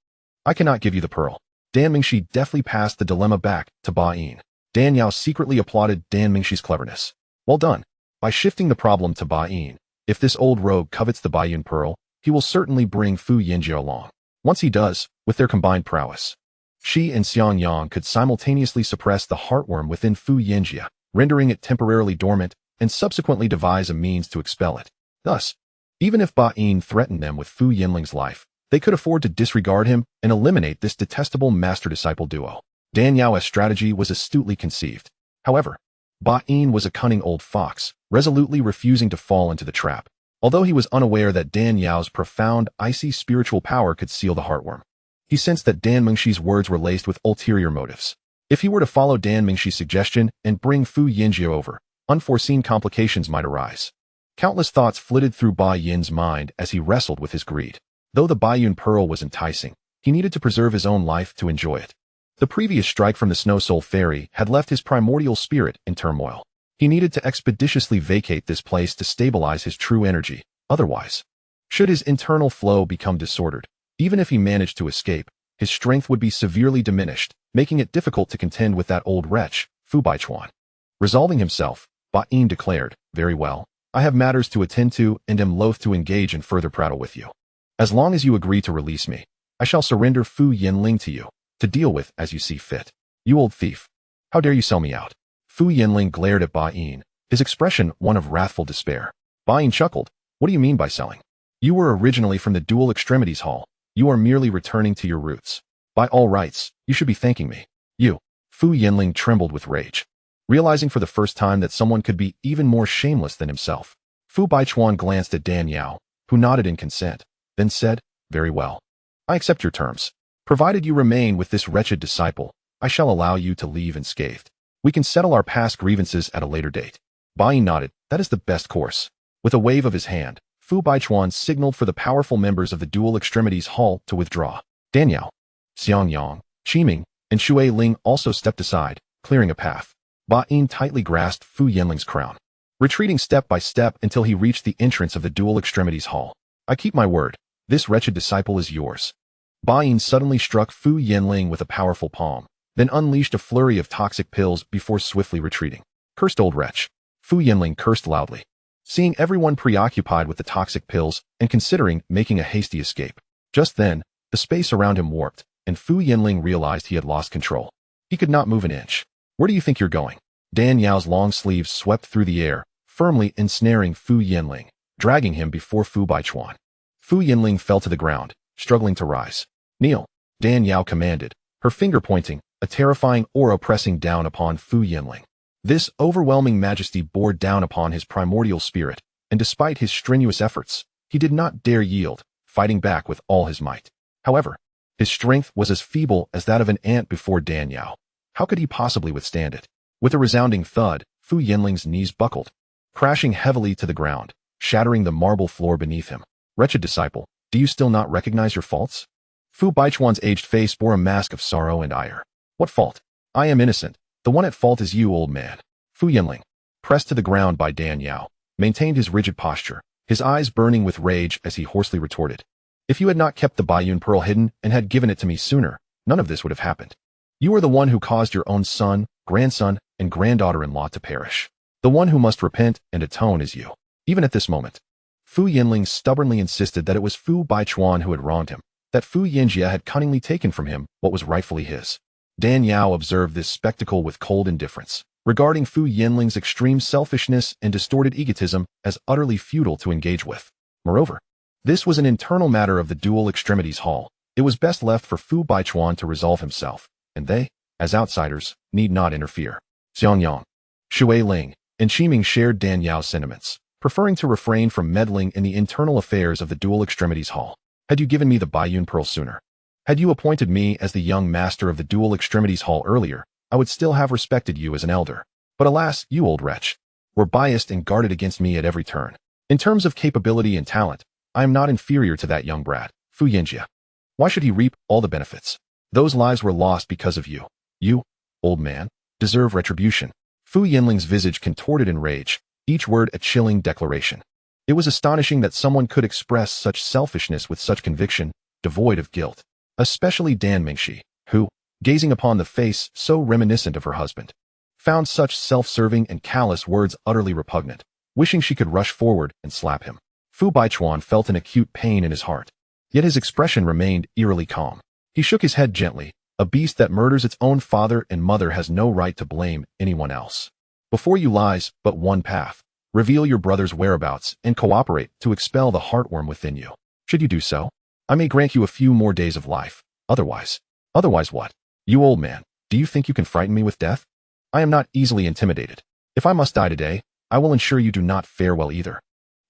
I cannot give you the pearl. Dan Mingxi deftly passed the dilemma back to Baiyun. Dan Yao secretly applauded Dan Mingxi's cleverness. Well done. By shifting the problem to Baiyun, if this old rogue covets the Baiyun Pearl, he will certainly bring Fu Yinjia along. Once he does, with their combined prowess, she and Xiangyang could simultaneously suppress the heartworm within Fu Yinjia, rendering it temporarily dormant, and subsequently devise a means to expel it. Thus, even if Baiyun threatened them with Fu Yinling's life, they could afford to disregard him and eliminate this detestable master-disciple duo. Dan Yao's strategy was astutely conceived. However, Baiyun was a cunning old fox, resolutely refusing to fall into the trap, although he was unaware that Dan Yao's profound, icy spiritual power could seal the heartworm. He sensed that Dan Mingxi's words were laced with ulterior motives. If he were to follow Dan Mingxi's suggestion and bring Fu Yinjia over, unforeseen complications might arise. Countless thoughts flitted through Baiyun's mind as he wrestled with his greed. Though the Baiyun Pearl was enticing, he needed to preserve his own life to enjoy it. The previous strike from the Snow Soul Fairy had left his primordial spirit in turmoil. He needed to expeditiously vacate this place to stabilize his true energy. Otherwise, should his internal flow become disordered, even if he managed to escape, his strength would be severely diminished, making it difficult to contend with that old wretch, Fu Baichuan. Resolving himself, Baiyun declared, very well, I have matters to attend to and am loath to engage in further prattle with you. As long as you agree to release me, I shall surrender Fu Yinling to you, to deal with as you see fit. You old thief. How dare you sell me out? Fu Yinling glared at Baiyun, his expression one of wrathful despair. Baiyun chuckled. What do you mean by selling? You were originally from the Dual Extremities Hall. You are merely returning to your roots. By all rights, you should be thanking me. You. Fu Yinling trembled with rage. Realizing for the first time that someone could be even more shameless than himself, Fu Baichuan glanced at Dan Yao, who nodded in consent, then said, very well. I accept your terms. Provided you remain with this wretched disciple, I shall allow you to leave unscathed. We can settle our past grievances at a later date. Baiyun nodded, that is the best course. With a wave of his hand, Fu Baichuan signaled for the powerful members of the Dual Extremities Hall to withdraw. Dan Yao, Xiangyang, Qiming, and Shui Ling also stepped aside, clearing a path. Baiyun tightly grasped Fu Yinling's crown, retreating step by step until he reached the entrance of the Dual Extremities Hall. I keep my word. This wretched disciple is yours. Baiyun suddenly struck Fu Yinling with a powerful palm, then unleashed a flurry of toxic pills before swiftly retreating. Cursed old wretch. Fu Yinling cursed loudly, seeing everyone preoccupied with the toxic pills and considering making a hasty escape. Just then, the space around him warped, and Fu Yinling realized he had lost control. He could not move an inch. Where do you think you're going? Dan Yao's long sleeves swept through the air, firmly ensnaring Fu Yinling, dragging him before Fu Baichuan. Fu Yinling fell to the ground, struggling to rise. Kneel, Dan Yao commanded, her finger pointing, a terrifying aura pressing down upon Fu Yinling. This overwhelming majesty bore down upon his primordial spirit, and despite his strenuous efforts, he did not dare yield, fighting back with all his might. However, his strength was as feeble as that of an ant before Dan Yao. How could he possibly withstand it? With a resounding thud, Fu Yinling's knees buckled, crashing heavily to the ground, shattering the marble floor beneath him. Wretched disciple, do you still not recognize your faults? Fu Baichuan's aged face bore a mask of sorrow and ire. What fault? I am innocent. The one at fault is you, old man. Fu Yinling, pressed to the ground by Dan Yao, maintained his rigid posture, his eyes burning with rage as he hoarsely retorted. If you had not kept the Baiyun pearl hidden and had given it to me sooner, none of this would have happened. You are the one who caused your own son, grandson, and granddaughter-in-law to perish. The one who must repent and atone is you. Even at this moment, Fu Yinling stubbornly insisted that it was Fu Baichuan who had wronged him, that Fu Yinjia had cunningly taken from him what was rightfully his. Dan Yao observed this spectacle with cold indifference, regarding Fu Yinling's extreme selfishness and distorted egotism as utterly futile to engage with. Moreover, this was an internal matter of the Dual Extremities Hall. It was best left for Fu Baichuan to resolve himself, and they, as outsiders, need not interfere. Xiangyang, Shui Ling, and Qiming shared Dan Yao's sentiments, preferring to refrain from meddling in the internal affairs of the Dual Extremities Hall. Had you given me the Baiyun pearl sooner, had you appointed me as the young master of the Dual Extremities Hall earlier, I would still have respected you as an elder. But alas, you old wretch, were biased and guarded against me at every turn. In terms of capability and talent, I am not inferior to that young brat, Fu Yinjia. Why should he reap all the benefits? Those lives were lost because of you. You, old man, deserve retribution. Fu Yinling's visage contorted in rage, each word a chilling declaration. It was astonishing that someone could express such selfishness with such conviction, devoid of guilt. Especially Dan Mingxi, who, gazing upon the face so reminiscent of her husband, found such self-serving and callous words utterly repugnant, wishing she could rush forward and slap him. Fu Baichuan felt an acute pain in his heart, yet his expression remained eerily calm. He shook his head gently. A beast that murders its own father and mother has no right to blame anyone else. Before you lies but one path. Reveal your brother's whereabouts and cooperate to expel the heartworm within you. Should you do so, I may grant you a few more days of life. Otherwise what? You old man, do you think you can frighten me with death? I am not easily intimidated. If I must die today, I will ensure you do not fare well either.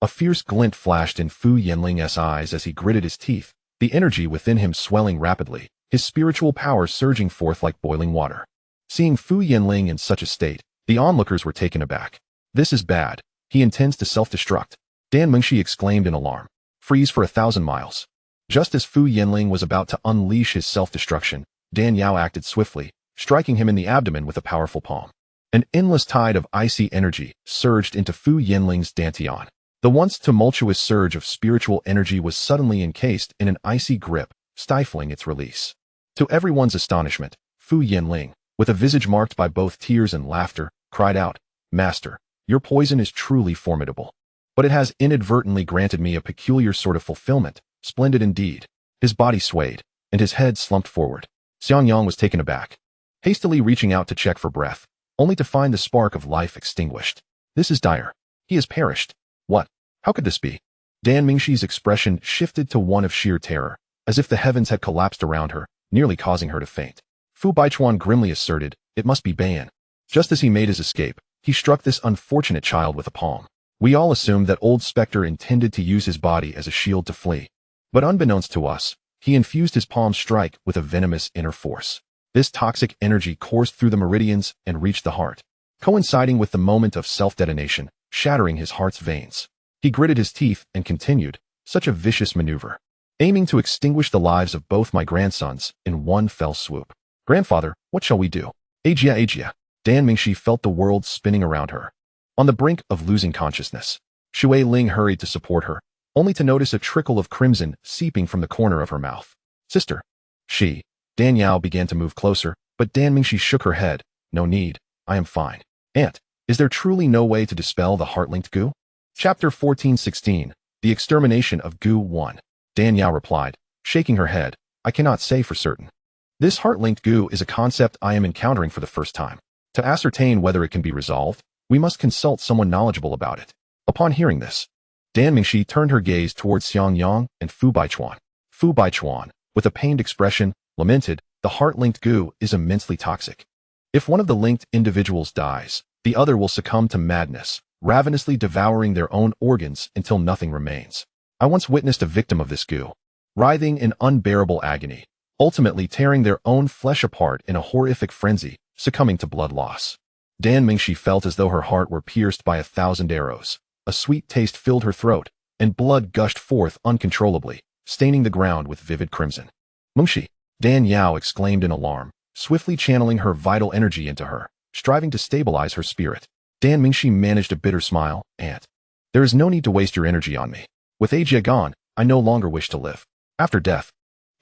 A fierce glint flashed in Fu Yinling's eyes as he gritted his teeth, the energy within him swelling rapidly, his spiritual power surging forth like boiling water. Seeing Fu Yinling in such a state, the onlookers were taken aback. This is bad. He intends to self-destruct. Dan Mingxi exclaimed in alarm. Freeze for 1,000 miles. Just as Fu Yinling was about to unleash his self-destruction, Dan Yao acted swiftly, striking him in the abdomen with a powerful palm. An endless tide of icy energy surged into Fu Yinling's dantian. The once tumultuous surge of spiritual energy was suddenly encased in an icy grip, stifling its release. To everyone's astonishment, Fu Yinling, with a visage marked by both tears and laughter, cried out, Master, your poison is truly formidable. But it has inadvertently granted me a peculiar sort of fulfillment. Splendid indeed. His body swayed, and his head slumped forward. Xiangyang was taken aback, hastily reaching out to check for breath, only to find the spark of life extinguished. This is dire. He has perished. What? How could this be? Dan Mingxi's expression shifted to one of sheer terror, as if the heavens had collapsed around her, nearly causing her to faint. Fu Baichuan grimly asserted, it must be Baiyun. Just as he made his escape, he struck this unfortunate child with a palm. We all assumed that old Spectre intended to use his body as a shield to flee. But unbeknownst to us, he infused his palm strike with a venomous inner force. This toxic energy coursed through the meridians and reached the heart, coinciding with the moment of self-detonation, shattering his heart's veins. He gritted his teeth and continued, such a vicious maneuver, aiming to extinguish the lives of both my grandsons in one fell swoop. Grandfather, what shall we do? Xianxiaaudiobooks. Dan Mingxi felt the world spinning around her. On the brink of losing consciousness, Shui Ling hurried to support her, only to notice a trickle of crimson seeping from the corner of her mouth. Sister. Dan Yao began to move closer, but Dan Mingxi shook her head. No need, I am fine. Aunt, is there truly no way to dispel the heart-linked goo? Chapter 14:16, The Extermination of Goo 1. Dan Yao replied, shaking her head, I cannot say for certain. This heart-linked goo is a concept I am encountering for the first time. To ascertain whether it can be resolved, we must consult someone knowledgeable about it. Upon hearing this, Dan Mingxi turned her gaze towards Xiangyang and Fu Baichuan. Fu Baichuan, with a pained expression, lamented, the heart-linked goo is immensely toxic. If one of the linked individuals dies, the other will succumb to madness, ravenously devouring their own organs until nothing remains. I once witnessed a victim of this goo, writhing in unbearable agony, ultimately tearing their own flesh apart in a horrific frenzy, succumbing to blood loss. Dan Mingxi felt as though her heart were pierced by 1,000 arrows. A sweet taste filled her throat, and blood gushed forth uncontrollably, staining the ground with vivid crimson. Mingxi, Dan Yao exclaimed in alarm, swiftly channeling her vital energy into her, striving to stabilize her spirit. Dan Mingxi managed a bitter smile. Aunt, There is no need to waste your energy on me. With Ajia gone, I no longer wish to live. After death,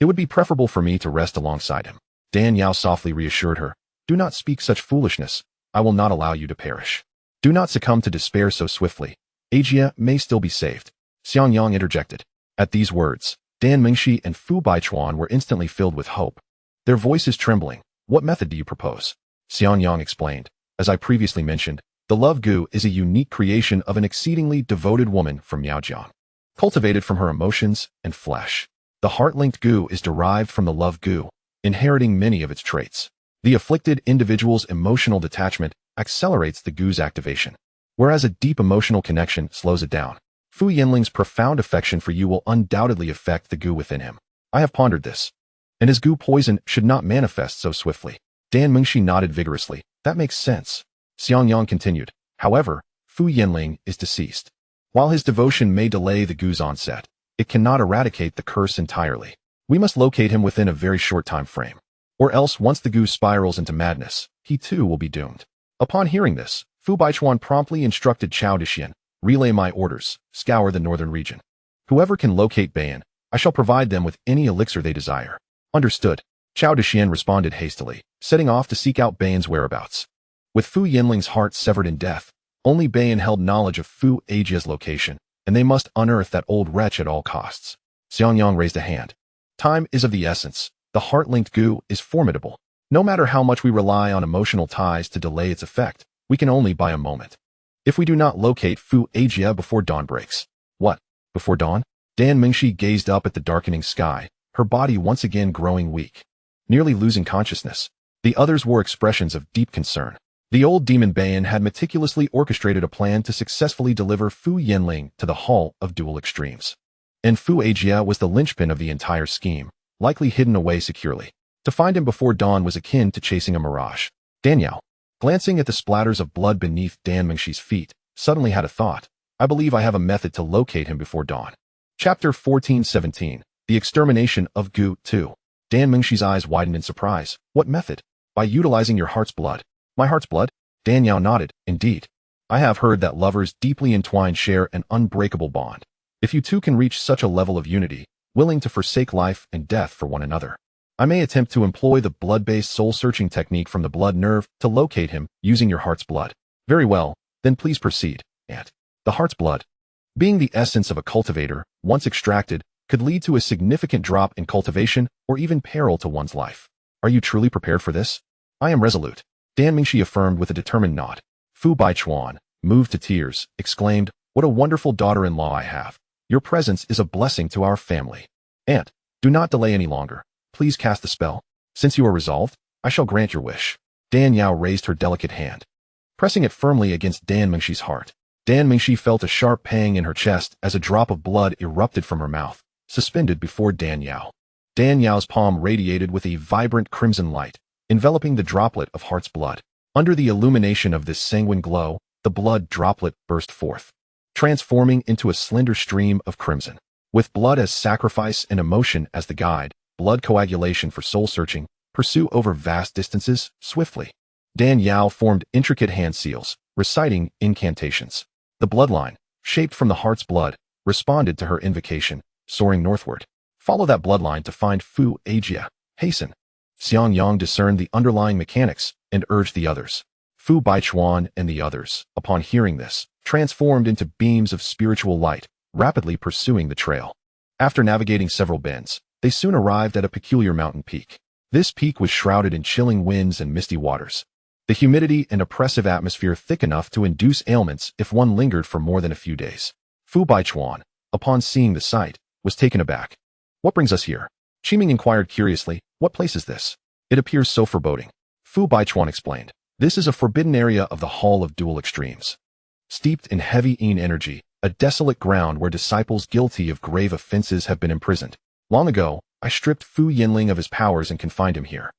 it would be preferable for me to rest alongside him. Dan Yao softly reassured her. Do not speak such foolishness. I will not allow you to perish. Do not succumb to despair so swiftly. Ajia may still be saved. Xiangyang interjected. At these words, Dan Mingxi and Fu Baichuan were instantly filled with hope. Their voices trembling. What method do you propose? Xiangyang explained. As I previously mentioned, the love goo is a unique creation of an exceedingly devoted woman from Miaojiang, cultivated from her emotions and flesh. The heart-linked goo is derived from the love goo, inheriting many of its traits. The afflicted individual's emotional detachment accelerates the goo's activation, whereas a deep emotional connection slows it down. Fu Yinling's profound affection for you will undoubtedly affect the goo within him. I have pondered this, and his goo poison should not manifest so swiftly. Dan Mingxi nodded vigorously. That makes sense. Xiangyang continued. However, Fu Yinling is deceased. While his devotion may delay the goo's onset, it cannot eradicate the curse entirely. We must locate him within a very short time frame, or else once the goo spirals into madness, he too will be doomed. Upon hearing this, Fu Baichuan promptly instructed Chao Dexian, relay my orders, scour the northern region. Whoever can locate Bayan, I shall provide them with any elixir they desire. Understood. Chao Dexian responded hastily, setting off to seek out Bayan's whereabouts. With Fu Yinling's heart severed in death, only Bayan held knowledge of Fu Ajia's location, and they must unearth that old wretch at all costs. Xiangyang raised a hand. Time is of the essence. The heart-linked goo is formidable. No matter how much we rely on emotional ties to delay its effect, we can only buy a moment. If we do not locate Fu Ajia before dawn breaks. What? Before dawn? Dan Mingxi gazed up at the darkening sky, her body once again growing weak, nearly losing consciousness. The others wore expressions of deep concern. The old demon Bayan had meticulously orchestrated a plan to successfully deliver Fu Yinling to the Hall of Dual Extremes. And Fu Ajia was the linchpin of the entire scheme, likely hidden away securely. To find him before dawn was akin to chasing a mirage. Dan Yao, glancing at the splatters of blood beneath Dan Mingxi's feet, suddenly had a thought. I believe I have a method to locate him before dawn. Chapter 1417, The Extermination of Gu 2. Dan Mingxi's eyes widened in surprise. What method? By utilizing your heart's blood. My heart's blood? Dan Yao nodded. Indeed. I have heard that lovers deeply entwined share an unbreakable bond. If you two can reach such a level of unity, willing to forsake life and death for one another, I may attempt to employ the blood-based soul-searching technique from the blood nerve to locate him using your heart's blood. Very well, then please proceed. And the heart's blood, being the essence of a cultivator, once extracted, could lead to a significant drop in cultivation or even peril to one's life. Are you truly prepared for this? I am resolute. Dan Mingxi affirmed with a determined nod. Fu Baichuan, moved to tears, exclaimed, what a wonderful daughter-in-law I have. Your presence is a blessing to our family. And, do not delay any longer. Please cast the spell. Since you are resolved, I shall grant your wish. Dan Yao raised her delicate hand, pressing it firmly against Dan Mingxi's heart. Dan Mingxi felt a sharp pang in her chest as a drop of blood erupted from her mouth, suspended before Dan Yao. Dan Yao's palm radiated with a vibrant crimson light, enveloping the droplet of heart's blood. Under the illumination of this sanguine glow, the blood droplet burst forth, transforming into a slender stream of crimson. With blood as sacrifice and emotion as the guide, blood coagulation for soul-searching, pursue over vast distances, swiftly. Dan Yao formed intricate hand seals, reciting incantations. The bloodline, shaped from the heart's blood, responded to her invocation, soaring northward. Follow that bloodline to find Fu Ajia. Hasten. Xiangyang discerned the underlying mechanics and urged the others. Fu Baichuan and the others, upon hearing this, transformed into beams of spiritual light, rapidly pursuing the trail. After navigating several bends, they soon arrived at a peculiar mountain peak. This peak was shrouded in chilling winds and misty waters, the humidity and oppressive atmosphere thick enough to induce ailments if one lingered for more than a few days. Fu Baichuan, upon seeing the sight, was taken aback. What brings us here? Qiming inquired curiously. What place is this? It appears so foreboding. Fu Baichuan explained. This is a forbidden area of the Hall of Dual Extremes. Steeped in heavy yin energy, a desolate ground where disciples guilty of grave offenses have been imprisoned. Long ago, I stripped Fu Yinling of his powers and confined him here.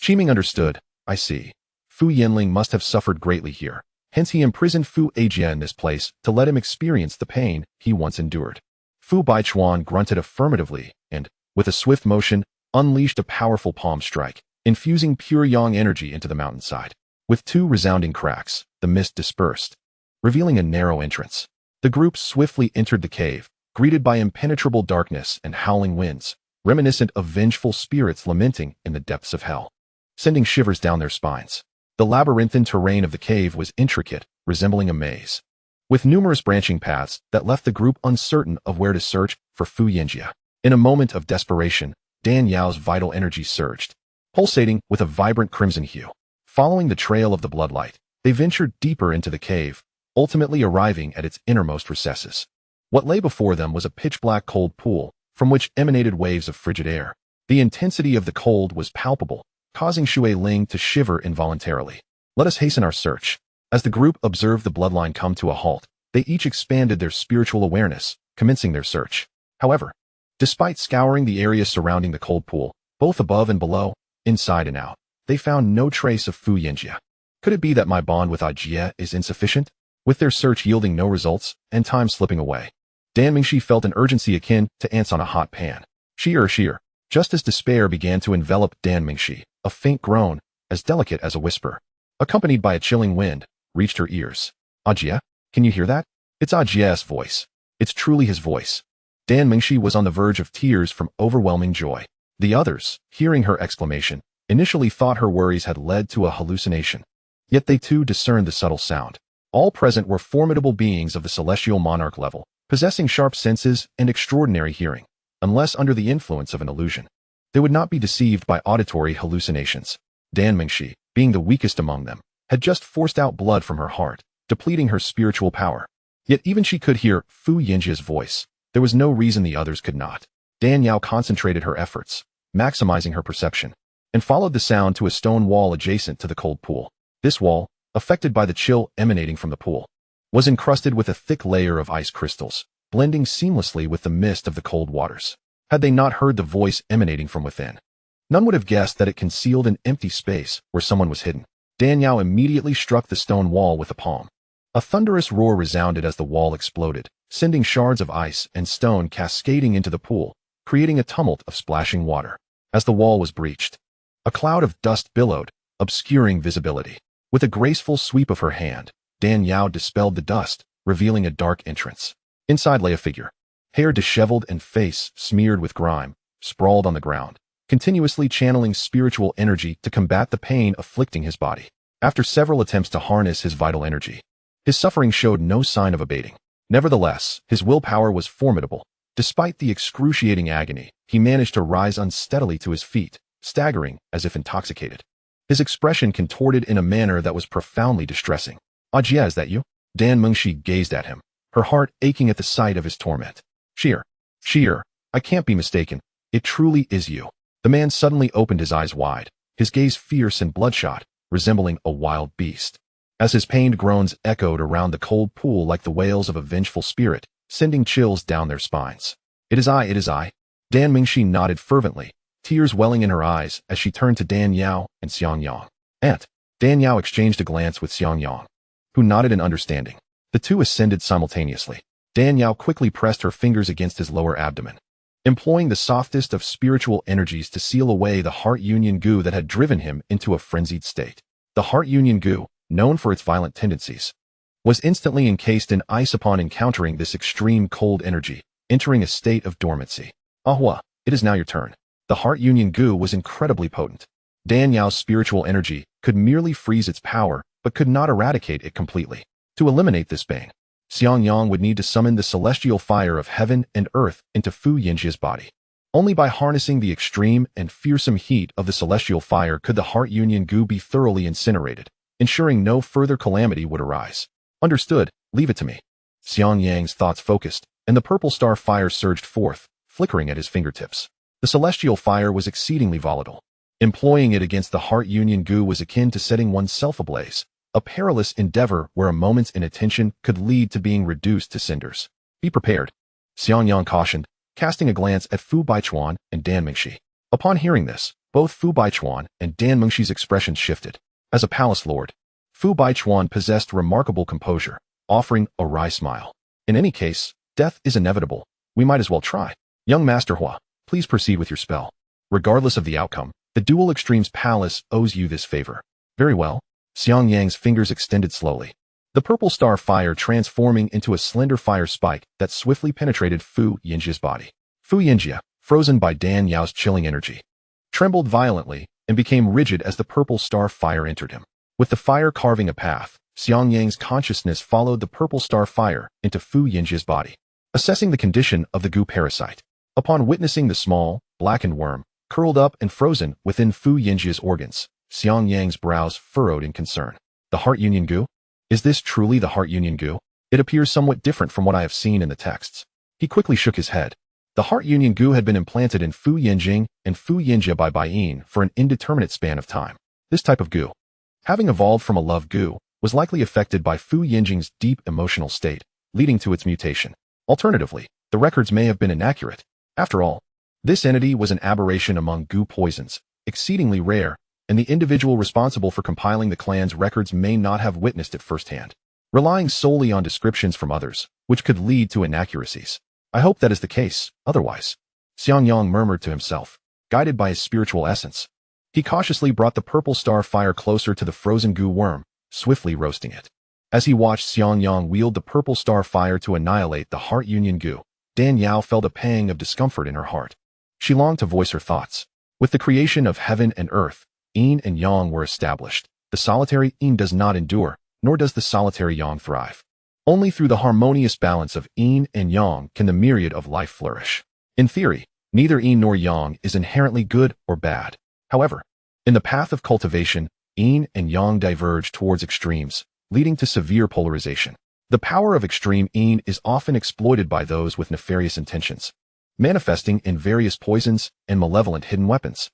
Qiming understood. I see. Fu Yinling must have suffered greatly here. Hence he imprisoned Fu Ajia in this place to let him experience the pain he once endured. Fu Baichuan grunted affirmatively and, with a swift motion, unleashed a powerful palm strike, infusing pure yang energy into the mountainside. With two resounding cracks, the mist dispersed, revealing a narrow entrance. The group swiftly entered the cave, greeted by impenetrable darkness and howling winds, reminiscent of vengeful spirits lamenting in the depths of hell, sending shivers down their spines. The labyrinthine terrain of the cave was intricate, resembling a maze, with numerous branching paths that left the group uncertain of where to search for xianxia. In a moment of desperation, Dan Yao's vital energy surged, pulsating with a vibrant crimson hue. Following the trail of the bloodlight, they ventured deeper into the cave, ultimately arriving at its innermost recesses. What lay before them was a pitch-black cold pool, from which emanated waves of frigid air. The intensity of the cold was palpable, causing Shui Ling to shiver involuntarily. Let us hasten our search. As the group observed the bloodline come to a halt, they each expanded their spiritual awareness, commencing their search. However, despite scouring the area surrounding the cold pool, both above and below, inside and out, they found no trace of xianxia. Could it be that my bond with Jie is insufficient? With their search yielding no results, and time slipping away, Dan Mingxi felt an urgency akin to ants on a hot pan. Sheer. Just as despair began to envelop Dan Mingxi, a faint groan, as delicate as a whisper, accompanied by a chilling wind, reached her ears. Jie, can you hear that? It's Jie's voice. It's truly his voice. Dan Mingxi was on the verge of tears from overwhelming joy. The others, hearing her exclamation, initially thought her worries had led to a hallucination. Yet they too discerned the subtle sound. All present were formidable beings of the celestial monarch level, possessing sharp senses and extraordinary hearing. Unless under the influence of an illusion, they would not be deceived by auditory hallucinations. Dan Mingxi, being the weakest among them, had just forced out blood from her heart, depleting her spiritual power. Yet even she could hear xianxia's voice. There was no reason the others could not. Dan Yao concentrated her efforts, maximizing her perception, and followed the sound to a stone wall adjacent to the cold pool. This wall, affected by the chill emanating from the pool, was encrusted with a thick layer of ice crystals, blending seamlessly with the mist of the cold waters. Had they not heard the voice emanating from within, none would have guessed that it concealed an empty space where someone was hidden. Dan Yao immediately struck the stone wall with a palm. A thunderous roar resounded as the wall exploded, sending shards of ice and stone cascading into the pool, creating a tumult of splashing water. As the wall was breached, a cloud of dust billowed, obscuring visibility. With a graceful sweep of her hand, Dan Yao dispelled the dust, revealing a dark entrance. Inside lay a figure, hair disheveled and face smeared with grime, sprawled on the ground, continuously channeling spiritual energy to combat the pain afflicting his body. After several attempts to harness his vital energy, his suffering showed no sign of abating. Nevertheless, his willpower was formidable. Despite the excruciating agony, he managed to rise unsteadily to his feet, staggering as if intoxicated. His expression contorted in a manner that was profoundly distressing. Jie, is that you? Dan Mingxi gazed at him, her heart aching at the sight of his torment. Sheer, I can't be mistaken. It truly is you. The man suddenly opened his eyes wide, his gaze fierce and bloodshot, resembling a wild beast. As his pained groans echoed around the cold pool like the wails of a vengeful spirit, sending chills down their spines. It is I. Dan Mingxi nodded fervently, tears welling in her eyes as she turned to Dan Yao and Xiangyang. Aunt. Dan Yao exchanged a glance with Xiangyang, who nodded in understanding. The two ascended simultaneously. Dan Yao quickly pressed her fingers against his lower abdomen, employing the softest of spiritual energies to seal away the heart union goo that had driven him into a frenzied state. The heart union goo, known for its violent tendencies, was instantly encased in ice upon encountering this extreme cold energy, entering a state of dormancy. Ahua, it is now your turn. The heart union goo was incredibly potent. Dan Yao's spiritual energy could merely freeze its power, but could not eradicate it completely. To eliminate this bane, Xiangyang would need to summon the celestial fire of heaven and earth into xianxia's body. Only by harnessing the extreme and fearsome heat of the celestial fire could the heart union goo be thoroughly incinerated, ensuring no further calamity would arise. Understood, leave it to me. Xiangyang's thoughts focused, and the purple star fire surged forth, flickering at his fingertips. The celestial fire was exceedingly volatile. Employing it against the heart union goo was akin to setting oneself ablaze, a perilous endeavor where a moment's inattention could lead to being reduced to cinders. Be prepared, Xiangyang cautioned, casting a glance at Fu Baichuan and Dan Mingxi. Upon hearing this, both Fu Baichuan and Dan Mingxi's expressions shifted. As a palace lord, Fu Baichuan possessed remarkable composure, offering a wry smile. In any case, death is inevitable. We might as well try. Young Master Hua, please proceed with your spell. Regardless of the outcome, the Dual Extremes Palace owes you this favor. Very well. Xiangyang's fingers extended slowly, the purple star fire transforming into a slender fire spike that swiftly penetrated Fu Yinjia's body. Fu Yinjia, frozen by Dan Yao's chilling energy, trembled violently and became rigid as the purple star fire entered him. With the fire carving a path, Xiangyang's consciousness followed the purple star fire into Fu Yinjia's body, assessing the condition of the goo parasite. Upon witnessing the small, blackened worm, curled up and frozen within Fu Yinjia's organs, Xiangyang's brows furrowed in concern. The heart union goo? Is this truly the heart union goo? It appears somewhat different from what I have seen in the texts. He quickly shook his head. The heart union goo had been implanted in Fu Yinjing and Fu Yinjia by Baiyin for an indeterminate span of time. This type of goo, having evolved from a love goo, was likely affected by Fu Yinjing's deep emotional state, leading to its mutation. Alternatively, the records may have been inaccurate. After all, this entity was an aberration among goo poisons, exceedingly rare, and the individual responsible for compiling the clan's records may not have witnessed it firsthand, relying solely on descriptions from others, which could lead to inaccuracies. I hope that is the case, otherwise. Xiangyang murmured to himself, guided by his spiritual essence. He cautiously brought the purple star fire closer to the frozen goo worm, swiftly roasting it. As he watched Xiangyang wield the purple star fire to annihilate the heart union goo, Dan Yao felt a pang of discomfort in her heart. She longed to voice her thoughts. With the creation of heaven and earth, yin and yang were established. The solitary yin does not endure, nor does the solitary yang thrive. Only through the harmonious balance of yin and yang can the myriad of life flourish. In theory, neither yin nor yang is inherently good or bad. However, in the path of cultivation, yin and yang diverge towards extremes, leading to severe polarization. The power of extreme yin is often exploited by those with nefarious intentions, manifesting in various poisons and malevolent hidden weapons,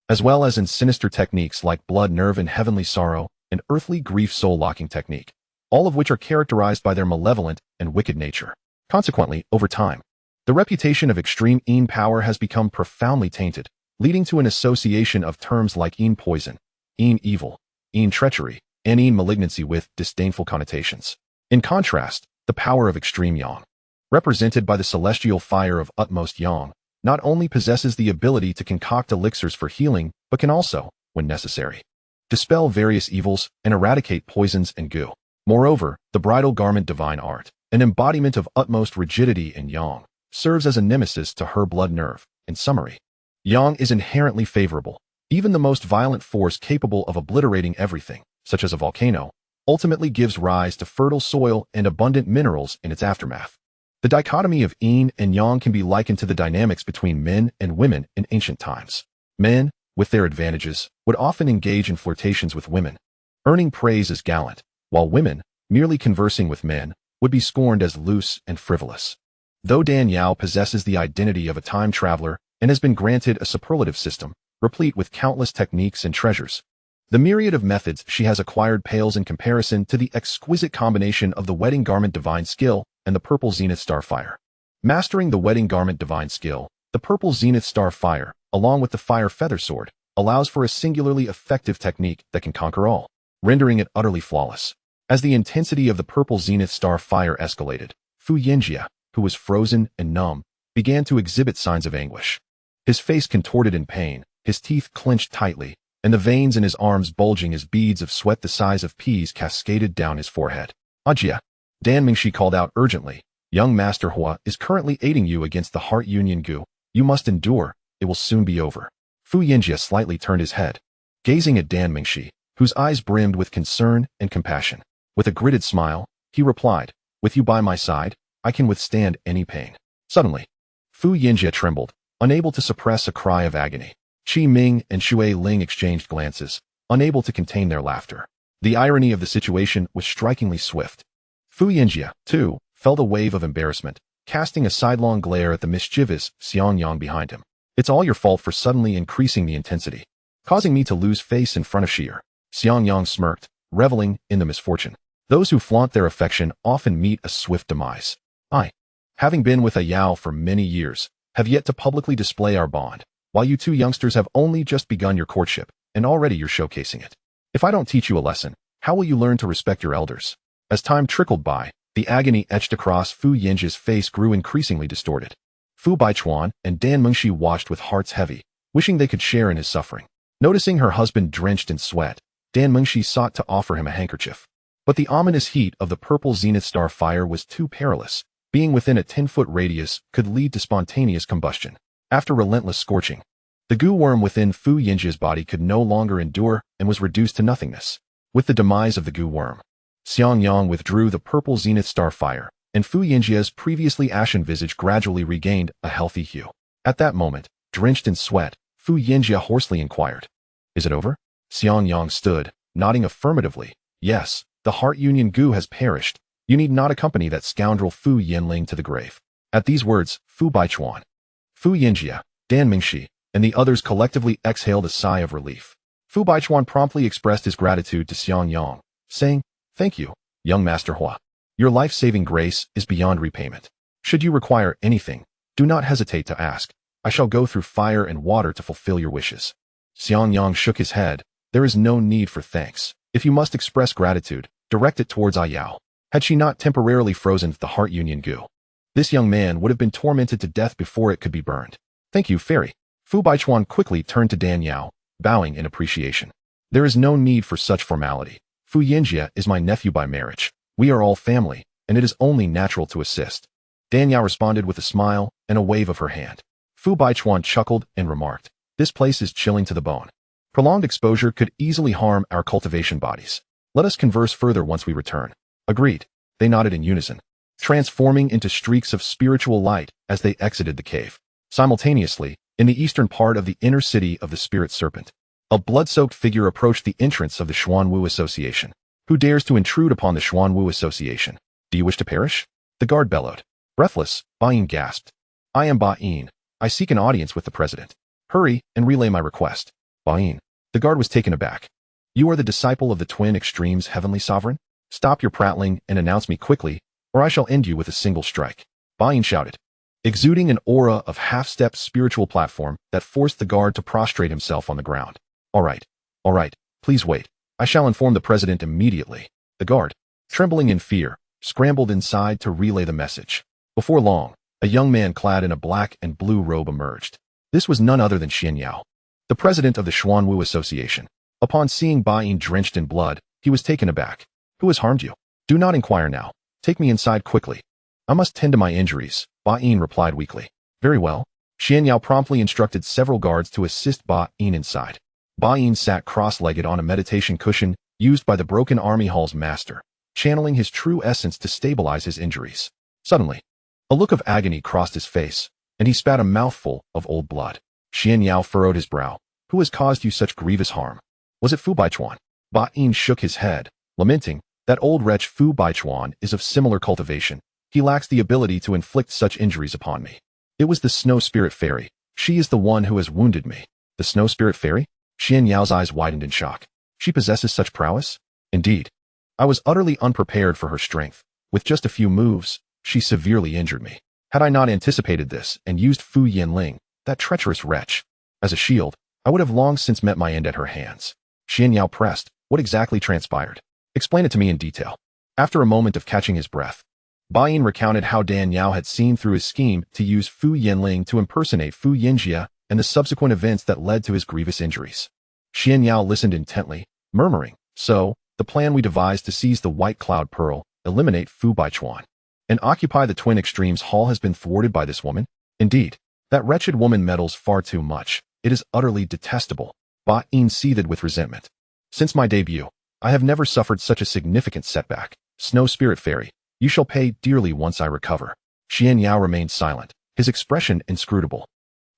as well as in sinister techniques like blood nerve and heavenly sorrow and earthly grief soul-locking technique, all of which are characterized by their malevolent and wicked nature. Consequently, over time, the reputation of extreme yin power has become profoundly tainted, leading to an association of terms like yin poison, yin evil, yin treachery, and yin malignancy with disdainful connotations. In contrast, the power of extreme yang, represented by the celestial fire of utmost yang, not only possesses the ability to concoct elixirs for healing, but can also, when necessary, dispel various evils and eradicate poisons and goo. Moreover, the bridal garment divine art, an embodiment of utmost rigidity in yang, serves as a nemesis to her blood nerve. In summary, yang is inherently favorable. Even the most violent force capable of obliterating everything, such as a volcano, ultimately gives rise to fertile soil and abundant minerals in its aftermath. The dichotomy of yin and yang can be likened to the dynamics between men and women in ancient times. Men, with their advantages, would often engage in flirtations with women, earning praise as gallant, while women, merely conversing with men, would be scorned as loose and frivolous. Though Dan Yao possesses the identity of a time traveler and has been granted a superlative system, replete with countless techniques and treasures, the myriad of methods she has acquired pales in comparison to the exquisite combination of the wedding garment divine skill and the purple zenith star fire. Mastering the wedding garment divine skill, the purple zenith star fire, along with the fire feather sword, allows for a singularly effective technique that can conquer all, rendering it utterly flawless. As the intensity of the purple zenith star fire escalated, Fu Yinjia, who was frozen and numb, began to exhibit signs of anguish. His face contorted in pain, his teeth clenched tightly, and the veins in his arms bulging as beads of sweat the size of peas cascaded down his forehead. Ajia, Dan Mingshi called out urgently, young Master Hua is currently aiding you against the heart union goo. You must endure, it will soon be over. Fu Yinjia slightly turned his head, gazing at Dan Mingshi, whose eyes brimmed with concern and compassion. With a gritted smile, he replied, with you by my side, I can withstand any pain. Suddenly, Fu Yinjia trembled, unable to suppress a cry of agony. Qi Ming and Shui Ling exchanged glances, unable to contain their laughter. The irony of the situation was strikingly swift. Fu Yinjia, too, felt a wave of embarrassment, casting a sidelong glare at the mischievous Xiangyang behind him. It's all your fault for suddenly increasing the intensity, causing me to lose face in front of Shi'er. Xiangyang smirked, reveling in the misfortune. Those who flaunt their affection often meet a swift demise. I, having been with a Yao for many years, have yet to publicly display our bond, while you two youngsters have only just begun your courtship, and already you're showcasing it. If I don't teach you a lesson, how will you learn to respect your elders? As time trickled by, the agony etched across Fu Yinjia's face grew increasingly distorted. Fu Baichuan and Dan Mengshi watched with hearts heavy, wishing they could share in his suffering. Noticing her husband drenched in sweat, Dan Mengshi sought to offer him a handkerchief. But the ominous heat of the purple zenith star fire was too perilous. Being within a 10-foot radius could lead to spontaneous combustion. After relentless scorching, the goo worm within Fu Yinjia's body could no longer endure and was reduced to nothingness. With the demise of the goo worm, Xiangyang withdrew the purple zenith star fire, and Fu Yinjia's previously ashen visage gradually regained a healthy hue. At that moment, drenched in sweat, Fu Yinjia hoarsely inquired, "Is it over?" Xiangyang stood, nodding affirmatively. "Yes, the heart union goo has perished. You need not accompany that scoundrel Fu Yinling to the grave." At these words, Fu Baichuan, Fu Yinjia, Dan Mingxi, and the others collectively exhaled a sigh of relief. Fu Baichuan promptly expressed his gratitude to Xiangyang, saying, "Thank you, young Master Hua. Your life-saving grace is beyond repayment. Should you require anything, do not hesitate to ask. I shall go through fire and water to fulfill your wishes." Xiangyang shook his head. "There is no need for thanks. If you must express gratitude, direct it towards Ayao." Had she not temporarily frozen the heart union goo, this young man would have been tormented to death before it could be burned. "Thank you, fairy." Fu Baichuan quickly turned to Dan Yao, bowing in appreciation. "There is no need for such formality. Fu Yinjia is my nephew by marriage. We are all family, and it is only natural to assist." Dan Yao responded with a smile and a wave of her hand. Fu Baichuan chuckled and remarked, "This place is chilling to the bone. Prolonged exposure could easily harm our cultivation bodies. Let us converse further once we return." "Agreed." They nodded in unison, transforming into streaks of spiritual light as they exited the cave. Simultaneously, in the eastern part of the inner city of the Spirit Serpent, a blood-soaked figure approached the entrance of the Xuanwu Association. "Who dares to intrude upon the Xuanwu Association? Do you wish to perish?" the guard bellowed. Breathless, Bayin gasped, "I am Bayin. I seek an audience with the president. Hurry and relay my request." "Bayin." The guard was taken aback. "You are the disciple of the Twin Extremes Heavenly Sovereign? Stop your prattling and announce me quickly, or I shall end you with a single strike." Bayin shouted, exuding an aura of half-step spiritual platform that forced the guard to prostrate himself on the ground. All right, please wait. I shall inform the president immediately." The guard, trembling in fear, scrambled inside to relay the message. Before long, a young man clad in a black and blue robe emerged. This was none other than Xianxiao, the president of the Xuanwu Association. Upon seeing Bayin drenched in blood, he was taken aback. "Who has harmed you? Do not inquire now. Take me inside quickly." "I must tend to my injuries," Bayin replied weakly. "Very well." Xianxiao promptly instructed several guards to assist Bayin inside. Bayin sat cross-legged on a meditation cushion used by the Broken Army Hall's master, channeling his true essence to stabilize his injuries. Suddenly, a look of agony crossed his face, and he spat a mouthful of old blood. Xianxiao furrowed his brow. "Who has caused you such grievous harm? Was it Fu Baichuan?" Bayin shook his head, lamenting, "That old wretch Fu Baichuan is of similar cultivation. He lacks the ability to inflict such injuries upon me. It was the Snow Spirit Fairy. She is the one who has wounded me." "The Snow Spirit Fairy?" Xianyao's eyes widened in shock. "She possesses such prowess?" "Indeed. I was utterly unprepared for her strength. With just a few moves, she severely injured me. Had I not anticipated this and used Fu Yinling, that treacherous wretch, as a shield, I would have long since met my end at her hands." Xianyao pressed, "What exactly transpired? Explain it to me in detail." After a moment of catching his breath, Bayin recounted how Dan Yao had seen through his scheme to use Fu Yinling to impersonate Fu Yinjia and the subsequent events that led to his grievous injuries. Xianyao listened intently, murmuring, "So, the plan we devised to seize the White Cloud Pearl, eliminate Fu Baichuan, and occupy the Twin Extremes Hall has been thwarted by this woman? Indeed, that wretched woman meddles far too much. It is utterly detestable." Bayin seethed with resentment. "Since my debut, I have never suffered such a significant setback. Snow Spirit Fairy, you shall pay dearly once I recover." Xianyao remained silent, his expression inscrutable.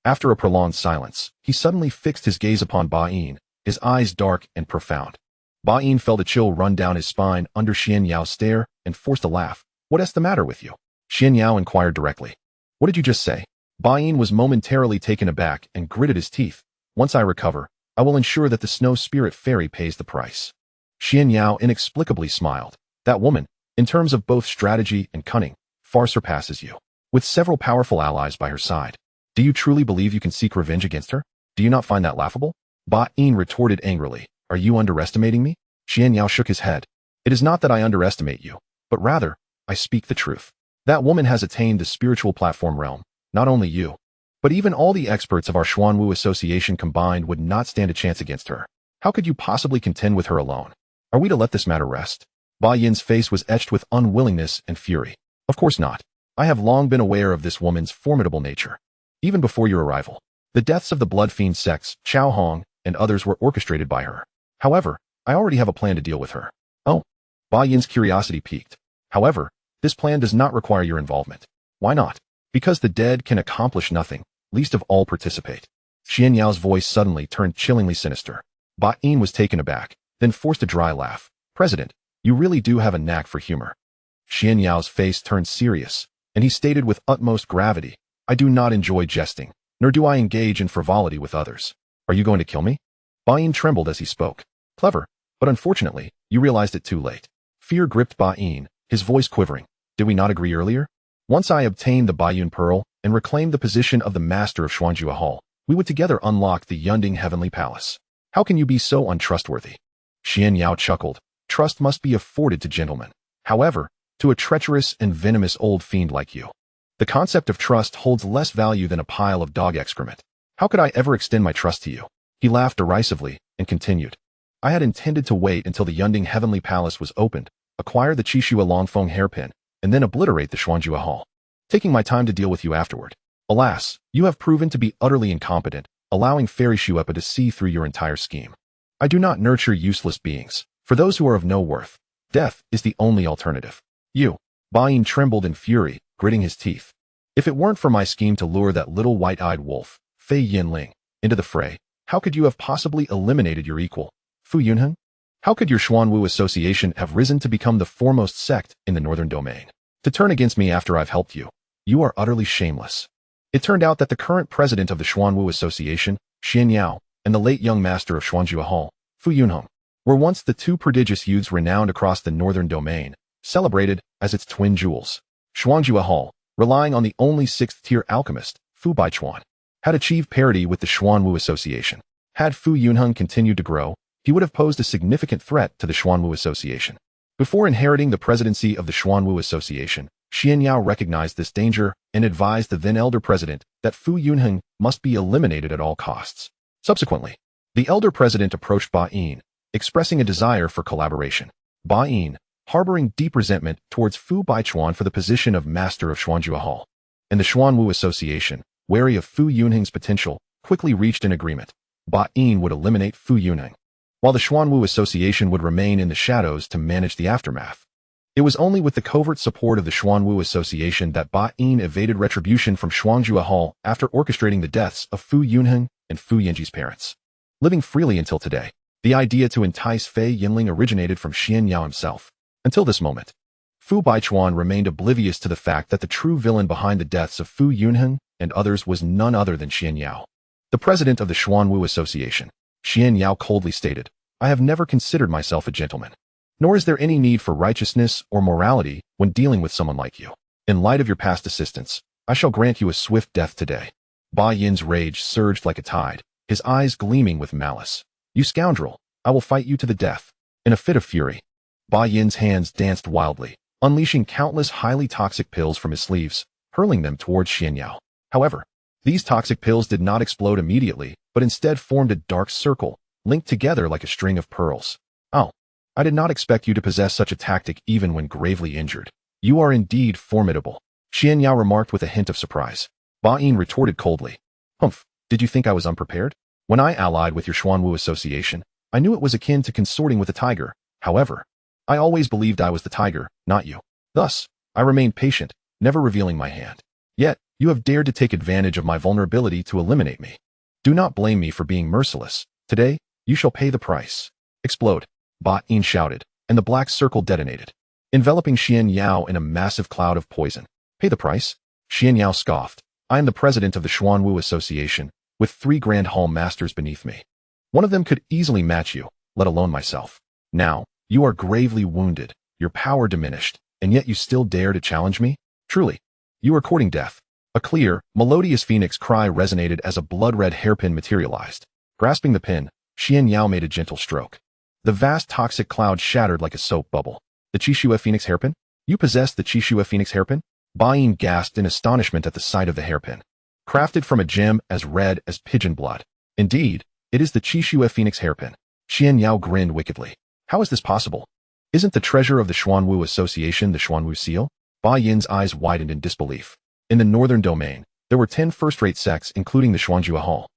After a prolonged silence, he suddenly fixed his gaze upon Bayin, his eyes dark and profound. Bayin felt a chill run down his spine under Xianyao's stare and forced a laugh. "What's the matter with you?" Xianyao inquired directly. "What did you just say?" Bayin was momentarily taken aback and gritted his teeth. "Once I recover, I will ensure that the Snow Spirit Fairy pays the price." Xianyao inexplicably smiled. "That woman, in terms of both strategy and cunning, far surpasses you. With several powerful allies by her side, do you truly believe you can seek revenge against her? Do you not find that laughable?" Bayin retorted angrily. "Are you underestimating me?" Xianyao shook his head. "It is not that I underestimate you, but rather, I speak the truth. That woman has attained the spiritual platform realm. Not only you, but even all the experts of our Xuanwu Association combined would not stand a chance against her. How could you possibly contend with her alone? Are we to let this matter rest?" Ba Yin's face was etched with unwillingness and fury. Of course not. I have long been aware of this woman's formidable nature. Even before your arrival, the deaths of the blood fiend sects, Chao Hong, and others were orchestrated by her. However, I already have a plan to deal with her. Oh. Ba Yin's curiosity piqued. However, this plan does not require your involvement. Why not? Because the dead can accomplish nothing, least of all participate. Xianxiao's voice suddenly turned chillingly sinister. Ba Yin was taken aback, then forced a dry laugh. President, you really do have a knack for humor. Xianxiao's face turned serious, and he stated with utmost gravity, I do not enjoy jesting, nor do I engage in frivolity with others. Are you going to kill me? Ba Yin trembled as he spoke. Clever, but unfortunately, you realized it too late. Fear gripped Ba Yin, his voice quivering. Did we not agree earlier? Once I obtained the Baiyun Pearl and reclaimed the position of the master of Xuanjua Hall, we would together unlock the Yunding Heavenly Palace. How can you be so untrustworthy? Xianxiao chuckled. Trust must be afforded to gentlemen. However, to a treacherous and venomous old fiend like you, the concept of trust holds less value than a pile of dog excrement. How could I ever extend my trust to you? He laughed derisively and continued. I had intended to wait until the Yunding Heavenly Palace was opened, acquire the Qixua Longfeng hairpin, and then obliterate the Xuanjua Hall, taking my time to deal with you afterward. Alas, you have proven to be utterly incompetent, allowing Fairy Shuepa to see through your entire scheme. I do not nurture useless beings. For those who are of no worth, death is the only alternative. You. Ba Yin trembled in fury, gritting his teeth. If it weren't for my scheme to lure that little white-eyed wolf, Fei Yinling, into the fray, how could you have possibly eliminated your equal, Fu Yunheng? How could your Xuanwu Association have risen to become the foremost sect in the northern domain? To turn against me after I've helped you. You are utterly shameless. It turned out that the current president of the Xuanwu Association, Xianxiao, and the late young master of Xuanjua Hall, Fu Yunheng, were once the two prodigious youths renowned across the northern domain, celebrated as its twin jewels. Xuanjua Hall, relying on the only sixth-tier alchemist, Fu Baichuan, had achieved parity with the Xuanwu Association. Had Fu Yunheng continued to grow, he would have posed a significant threat to the Xuanwu Association. Before inheriting the presidency of the Xuanwu Association, Xianxiao recognized this danger and advised the then elder president that Fu Yunheng must be eliminated at all costs. Subsequently, the elder president approached Ba Yin, expressing a desire for collaboration. Ba Yin, harboring deep resentment towards Fu Baichuan for the position of master of Xuanjua Hall, and the Xuanwu Association, wary of Fu Yunheng's potential, quickly reached an agreement. Ba Yin would eliminate Fu Yunheng, while the Xuanwu Association would remain in the shadows to manage the aftermath. It was only with the covert support of the Xuanwu Association that Ba Yin evaded retribution from Xuanjua Hall after orchestrating the deaths of Fu Yunheng and Fu Yanji's parents. Living freely until today, the idea to entice Fei Yinling originated from Xianxiao himself. Until this moment, Fu Baichuan remained oblivious to the fact that the true villain behind the deaths of Fu Yunheng and others was none other than Xianxiao, the president of the Xuanwu Association. Xianxiao coldly stated, I have never considered myself a gentleman. Nor is there any need for righteousness or morality when dealing with someone like you. In light of your past assistance, I shall grant you a swift death today. Ba Yin's rage surged like a tide, his eyes gleaming with malice. You scoundrel, I will fight you to the death. In a fit of fury, Ba Yin's hands danced wildly, unleashing countless highly toxic pills from his sleeves, hurling them towards Xianxiao. However, these toxic pills did not explode immediately, but instead formed a dark circle, linked together like a string of pearls. Oh, I did not expect you to possess such a tactic even when gravely injured. You are indeed formidable, Xianxiao remarked with a hint of surprise. Ba Yin retorted coldly. Humph, did you think I was unprepared? When I allied with your Xuanwu Association, I knew it was akin to consorting with a tiger. However, I always believed I was the tiger, not you. Thus, I remained patient, never revealing my hand. Yet, you have dared to take advantage of my vulnerability to eliminate me. Do not blame me for being merciless. Today, you shall pay the price. Explode, Ba Yin shouted, and the black circle detonated, enveloping Xianxiao in a massive cloud of poison. Pay the price? Xianxiao scoffed. I am the president of the Xuanwu Association, with 3 Grand Hall Masters beneath me. One of them could easily match you, let alone myself. Now, you are gravely wounded, your power diminished, and yet you still dare to challenge me? Truly, you are courting death. A clear, melodious phoenix cry resonated as a blood-red hairpin materialized. Grasping the pin, Xianxiao made a gentle stroke. The vast toxic cloud shattered like a soap bubble. The Qixua Phoenix hairpin? You possess the Qixua Phoenix hairpin? Ba Yin gasped in astonishment at the sight of the hairpin. Crafted from a gem as red as pigeon blood. Indeed, it is the Qixua Phoenix hairpin. Xianxiao grinned wickedly. How is this possible? Isn't the treasure of the Xuanwu Association the Xuanwu seal? Ba Yin's eyes widened in disbelief. In the northern domain, there were 10 first-rate sects including the Xuanjua Hall,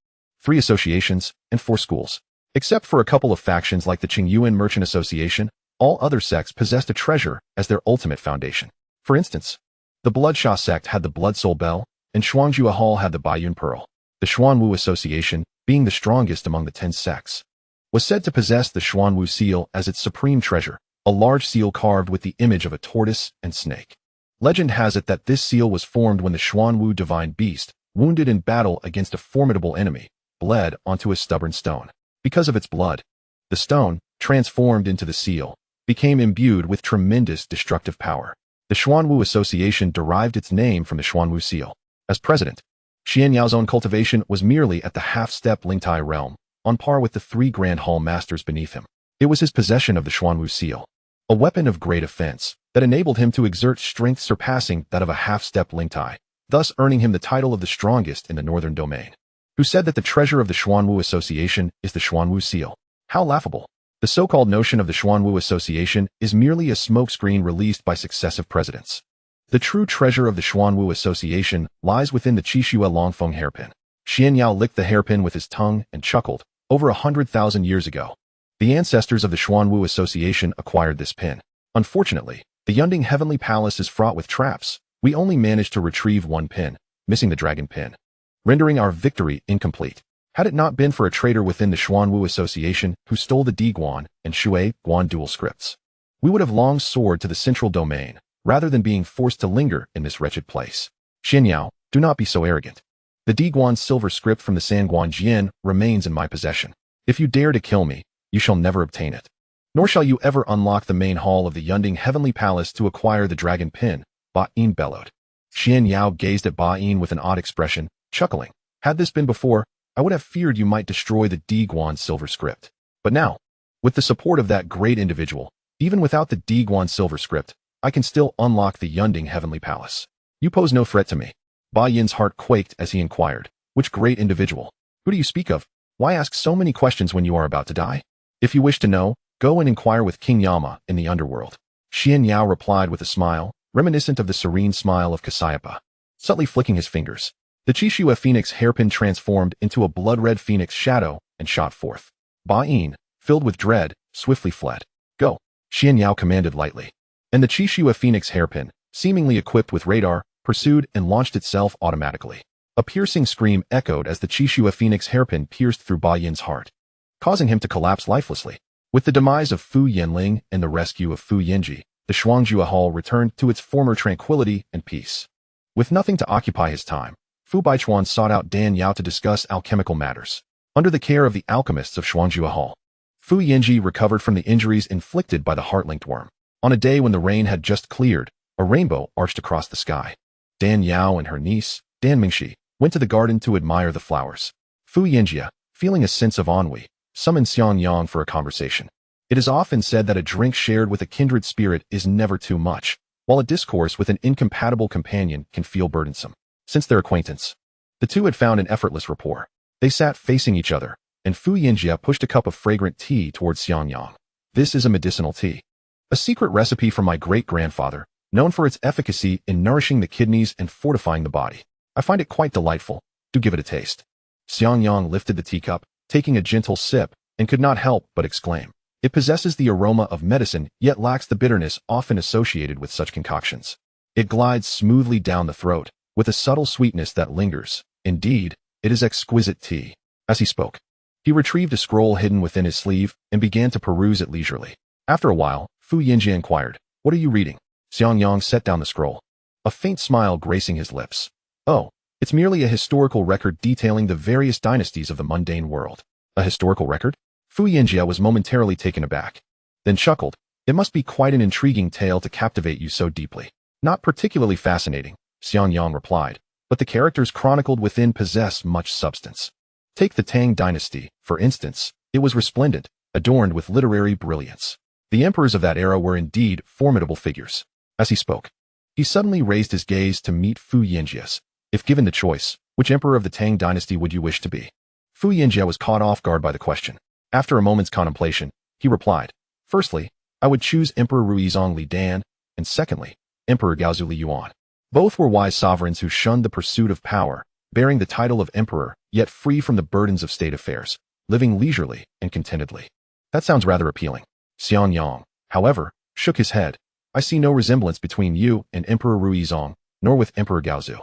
3 associations, and 4 schools. Except for a couple of factions like the Qingyuan Merchant Association, all other sects possessed a treasure as their ultimate foundation. For instance, the Bloodsha sect had the Blood Soul Bell, and Xuanjua Hall had the Baiyun Pearl. The Xuanwu Association, being the strongest among the 10 sects, was said to possess the Xuanwu seal as its supreme treasure, a large seal carved with the image of a tortoise and snake. Legend has it that this seal was formed when the Xuanwu divine beast, wounded in battle against a formidable enemy, bled onto a stubborn stone. Because of its blood, the stone, transformed into the seal, became imbued with tremendous destructive power. The Xuanwu Association derived its name from the Xuanwu seal. As president, Xianxiao's own cultivation was merely at the half-step Lingtai realm, on par with the 3 Grand Hall Masters beneath him. It was his possession of the Xuanwu seal, a weapon of great offense, that enabled him to exert strength surpassing that of a half-step Lingtai, thus earning him the title of the strongest in the northern domain. Who said that the treasure of the Xuanwu Association is the Xuanwu seal? How laughable. The so-called notion of the Xuanwu Association is merely a smokescreen released by successive presidents. The true treasure of the Xuanwu Association lies within the Qixue Longfeng hairpin. Xianxiao licked the hairpin with his tongue and chuckled. Over 100,000 years ago, the ancestors of the Xuanwu Association acquired this pin. Unfortunately, the Yunding Heavenly Palace is fraught with traps. We only managed to retrieve 1 pin, missing the dragon pin, rendering our victory incomplete. Had it not been for a traitor within the Xuanwu Association who stole the Diguan and Shui Guan dual scripts, we would have long soared to the central domain, rather than being forced to linger in this wretched place. Xianxiao, do not be so arrogant. The Diguan silver script from the Sanguan Jian remains in my possession. If you dare to kill me, you shall never obtain it. Nor shall you ever unlock the main hall of the Yunding Heavenly Palace to acquire the dragon pin, Ba Yin bellowed. Xianxiao gazed at Ba Yin with an odd expression, chuckling. Had this been before, I would have feared you might destroy the Diguan silver script. But now, with the support of that great individual, even without the Diguan silver script, I can still unlock the Yunding Heavenly Palace. You pose no threat to me. Ba Yin's heart quaked as he inquired, which great individual? Who do you speak of? Why ask so many questions when you are about to die? If you wish to know, go and inquire with King Yama in the underworld. Xianxiao replied with a smile, reminiscent of the serene smile of Cassiopeia. Subtly flicking his fingers, the Qixue phoenix hairpin transformed into a blood-red phoenix shadow and shot forth. Ba Yin, filled with dread, swiftly fled. Go, Xianxiao commanded lightly. And the Qixue phoenix hairpin, seemingly equipped with radar, pursued and launched itself automatically. A piercing scream echoed as the Qixue phoenix hairpin pierced through Ba Yin's heart, causing him to collapse lifelessly. With the demise of Fu Yanling and the rescue of Fu Yinji, the Xuanjua Hall returned to its former tranquility and peace. With nothing to occupy his time, Fu Baichuan sought out Dan Yao to discuss alchemical matters. Under the care of the alchemists of Xuanjua Hall, Fu Yinji recovered from the injuries inflicted by the heart-linked worm. On a day when the rain had just cleared, a rainbow arched across the sky. Dan Yao and her niece, Dan Mingxi, went to the garden to admire the flowers. Fu Yinjia, feeling a sense of ennui, summoned Xiangyang for a conversation. It is often said that a drink shared with a kindred spirit is never too much, while a discourse with an incompatible companion can feel burdensome. Since their acquaintance, the two had found an effortless rapport. They sat facing each other, and Fu Yinjia pushed a cup of fragrant tea towards Xiangyang. This is a medicinal tea, a secret recipe from my great-grandfather, known for its efficacy in nourishing the kidneys and fortifying the body. I find it quite delightful. Do give it a taste. Xiangyang lifted the teacup, taking a gentle sip, and could not help but exclaim. It possesses the aroma of medicine, yet lacks the bitterness often associated with such concoctions. It glides smoothly down the throat, with a subtle sweetness that lingers. Indeed, it is exquisite tea. As he spoke, he retrieved a scroll hidden within his sleeve and began to peruse it leisurely. After a while, Fu Yinjia inquired, "What are you reading?" Xiangyang set down the scroll, a faint smile gracing his lips. "Oh, it's merely a historical record detailing the various dynasties of the mundane world." A historical record? Fu Yinjia was momentarily taken aback, then chuckled. "It must be quite an intriguing tale to captivate you so deeply." "Not particularly fascinating," Xiangyang replied, "but the characters chronicled within possess much substance. Take the Tang dynasty, for instance. It was resplendent, adorned with literary brilliance. The emperors of that era were indeed formidable figures." As he spoke, he suddenly raised his gaze to meet Fu Yinjia's. "If given the choice, which emperor of the Tang dynasty would you wish to be?" Fu Yinjia was caught off guard by the question. After a moment's contemplation, he replied, "Firstly, I would choose Emperor Ruizong Li Dan, and secondly, Emperor Gaozu Li Yuan. Both were wise sovereigns who shunned the pursuit of power, bearing the title of emperor, yet free from the burdens of state affairs, living leisurely and contentedly. That sounds rather appealing. Xianxiang, however, shook his head. I see no resemblance between you and Emperor Ruizong, nor with Emperor Gaozu.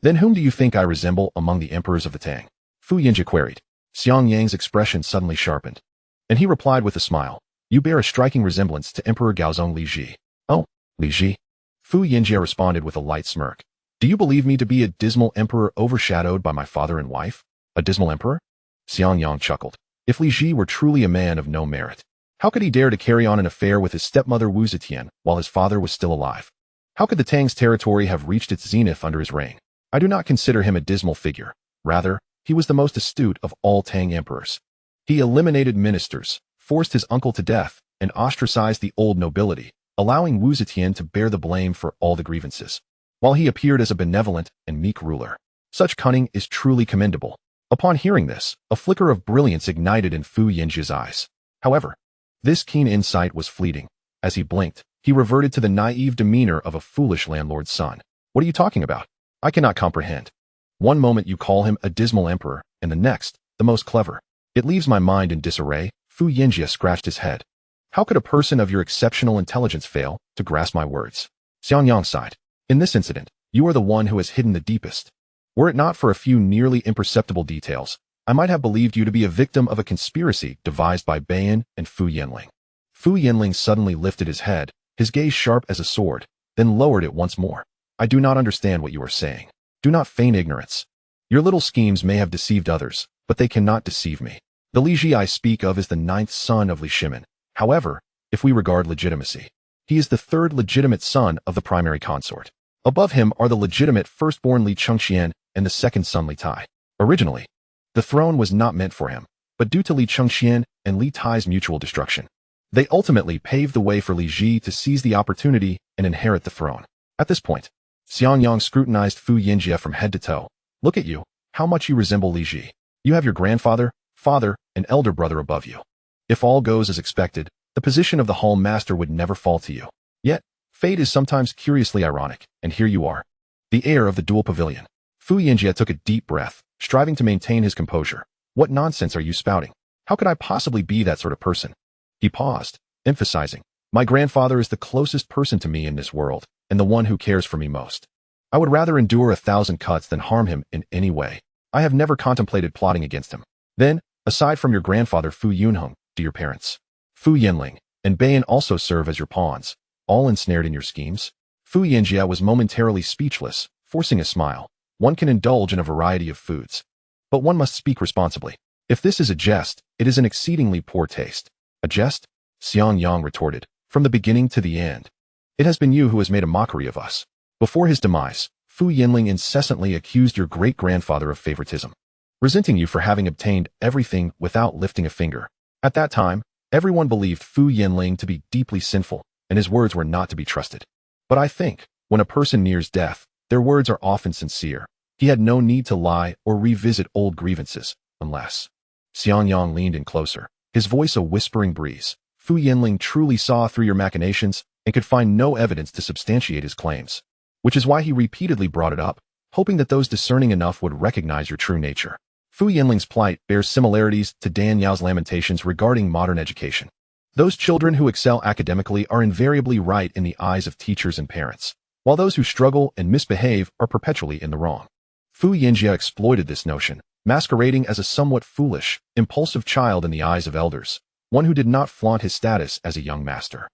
Then whom do you think I resemble among the emperors of the Tang? Fu Yinjie queried. Xiangyang's expression suddenly sharpened, and he replied with a smile. You bear a striking resemblance to Emperor Gaozong Li Ji. Oh, Li Ji? Fu Yinjie responded with a light smirk. Do you believe me to be a dismal emperor overshadowed by my father and wife? A dismal emperor? Xiangyang chuckled. If Li Ji were truly a man of no merit, how could he dare to carry on an affair with his stepmother Wu Zetian while his father was still alive? How could the Tang's territory have reached its zenith under his reign? I do not consider him a dismal figure. Rather, he was the most astute of all Tang emperors. He eliminated ministers, forced his uncle to death, and ostracized the old nobility, allowing Wu Zetian to bear the blame for all the grievances, while he appeared as a benevolent and meek ruler. Such cunning is truly commendable. Upon hearing this, a flicker of brilliance ignited in Fu Yinjie's eyes. However, this keen insight was fleeting. As he blinked, he reverted to the naive demeanor of a foolish landlord's son. What are you talking about? I cannot comprehend. One moment you call him a dismal emperor, and the next, the most clever. It leaves my mind in disarray. Fu Yinjie scratched his head. How could a person of your exceptional intelligence fail to grasp my words? Xiangyang sighed. In this incident, you are the one who has hidden the deepest. Were it not for a few nearly imperceptible details, I might have believed you to be a victim of a conspiracy devised by Bayan and Fu Yinling. Fu Yinling suddenly lifted his head, his gaze sharp as a sword, then lowered it once more. I do not understand what you are saying. Do not feign ignorance. Your little schemes may have deceived others, but they cannot deceive me. The Li Ji I speak of is the 9th son of Li Shimin. However, if we regard legitimacy, he is the 3rd legitimate son of the primary consort. Above him are the legitimate firstborn Li Chengxian and the 2nd son Li Tai. Originally, the throne was not meant for him, but due to Li Chengxian and Li Tai's mutual destruction, they ultimately paved the way for Li Ji to seize the opportunity and inherit the throne. At this point, Xiangyang scrutinized Fu Yinjie from head to toe. Look at you, how much you resemble Li Ji. You have your grandfather, father, and elder brother above you. If all goes as expected, the position of the hall master would never fall to you. Yet, fate is sometimes curiously ironic, and here you are, the heir of the dual pavilion. Fu Yinjie took a deep breath, striving to maintain his composure. What nonsense are you spouting? How could I possibly be that sort of person? He paused, emphasizing, my grandfather is the closest person to me in this world, and the one who cares for me most. I would rather endure 1,000 cuts than harm him in any way. I have never contemplated plotting against him. Then, aside from your grandfather Fu Yunheng, do your parents, Fu Yinling, and Bayan also serve as your pawns, all ensnared in your schemes? Fu Yinjie was momentarily speechless, forcing a smile. One can indulge in a variety of foods, but one must speak responsibly. If this is a jest, it is an exceedingly poor taste. A jest? Xiangyang retorted. From the beginning to the end. It has been you who has made a mockery of us. Before his demise, Fu Yinling incessantly accused your great-grandfather of favoritism, resenting you for having obtained everything without lifting a finger. At that time, everyone believed Fu Yinling to be deeply sinful, and his words were not to be trusted. But I think, when a person nears death, their words are often sincere. He had no need to lie or revisit old grievances, unless... Xiangyang leaned in closer, his voice a whispering breeze. Fu Yinling truly saw through your machinations and could find no evidence to substantiate his claims, which is why he repeatedly brought it up, hoping that those discerning enough would recognize your true nature. Fu Yinling's plight bears similarities to Dan Yao's lamentations regarding modern education. Those children who excel academically are invariably right in the eyes of teachers and parents, while those who struggle and misbehave are perpetually in the wrong. Fu Yinjie exploited this notion, masquerading as a somewhat foolish, impulsive child in the eyes of elders, one who did not flaunt his status as a young master.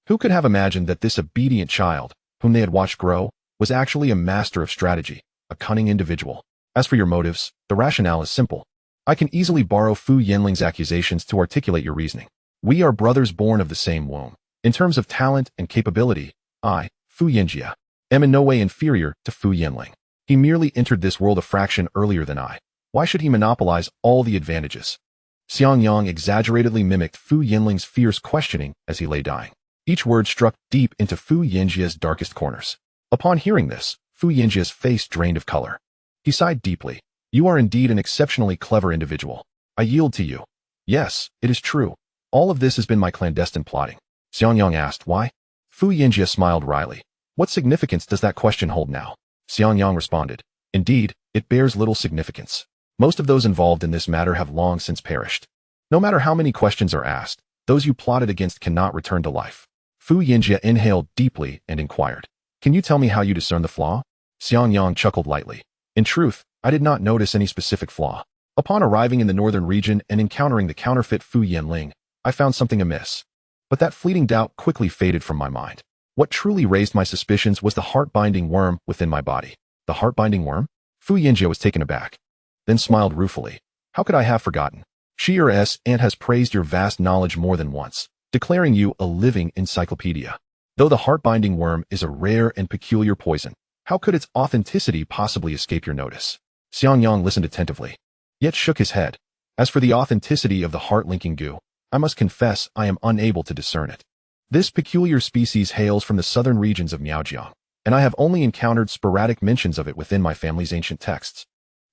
Who could have imagined that this obedient child, whom they had watched grow, was actually a master of strategy, a cunning individual? As for your motives, the rationale is simple. I can easily borrow Fu Yinling's accusations to articulate your reasoning. We are brothers born of the same womb. In terms of talent and capability, I, Fu Yinjie, am in no way inferior to Fu Yinling. He merely entered this world a fraction earlier than I. Why should he monopolize all the advantages? Xiangyang exaggeratedly mimicked Fu Yinling's fierce questioning as he lay dying. Each word struck deep into Fu Yinjie's darkest corners. Upon hearing this, Fu Yinjie's face drained of color. He sighed deeply. You are indeed an exceptionally clever individual. I yield to you. Yes, it is true. All of this has been my clandestine plotting. Xiangyang asked. Why? Fu Yinjia smiled wryly. What significance does that question hold now? Xiangyang responded. Indeed, it bears little significance. Most of those involved in this matter have long since perished. No matter how many questions are asked, those you plotted against cannot return to life. Fu Yinjia inhaled deeply and inquired. Can you tell me how you discern the flaw? Xiangyang chuckled lightly. In truth, I did not notice any specific flaw. Upon arriving in the northern region and encountering the counterfeit Fu Yanling, I found something amiss. But that fleeting doubt quickly faded from my mind. What truly raised my suspicions was the heart-binding worm within my body. The heart-binding worm? Fu Yinjia was taken aback, then smiled ruefully. How could I have forgotten? Your aunt has praised your vast knowledge more than once, declaring you a living encyclopedia. Though the heart-binding worm is a rare and peculiar poison, how could its authenticity possibly escape your notice? Xiangyang listened attentively, yet shook his head. As for the authenticity of the heart-linking goo, I must confess I am unable to discern it. This peculiar species hails from the southern regions of Miaojiang, and I have only encountered sporadic mentions of it within my family's ancient texts.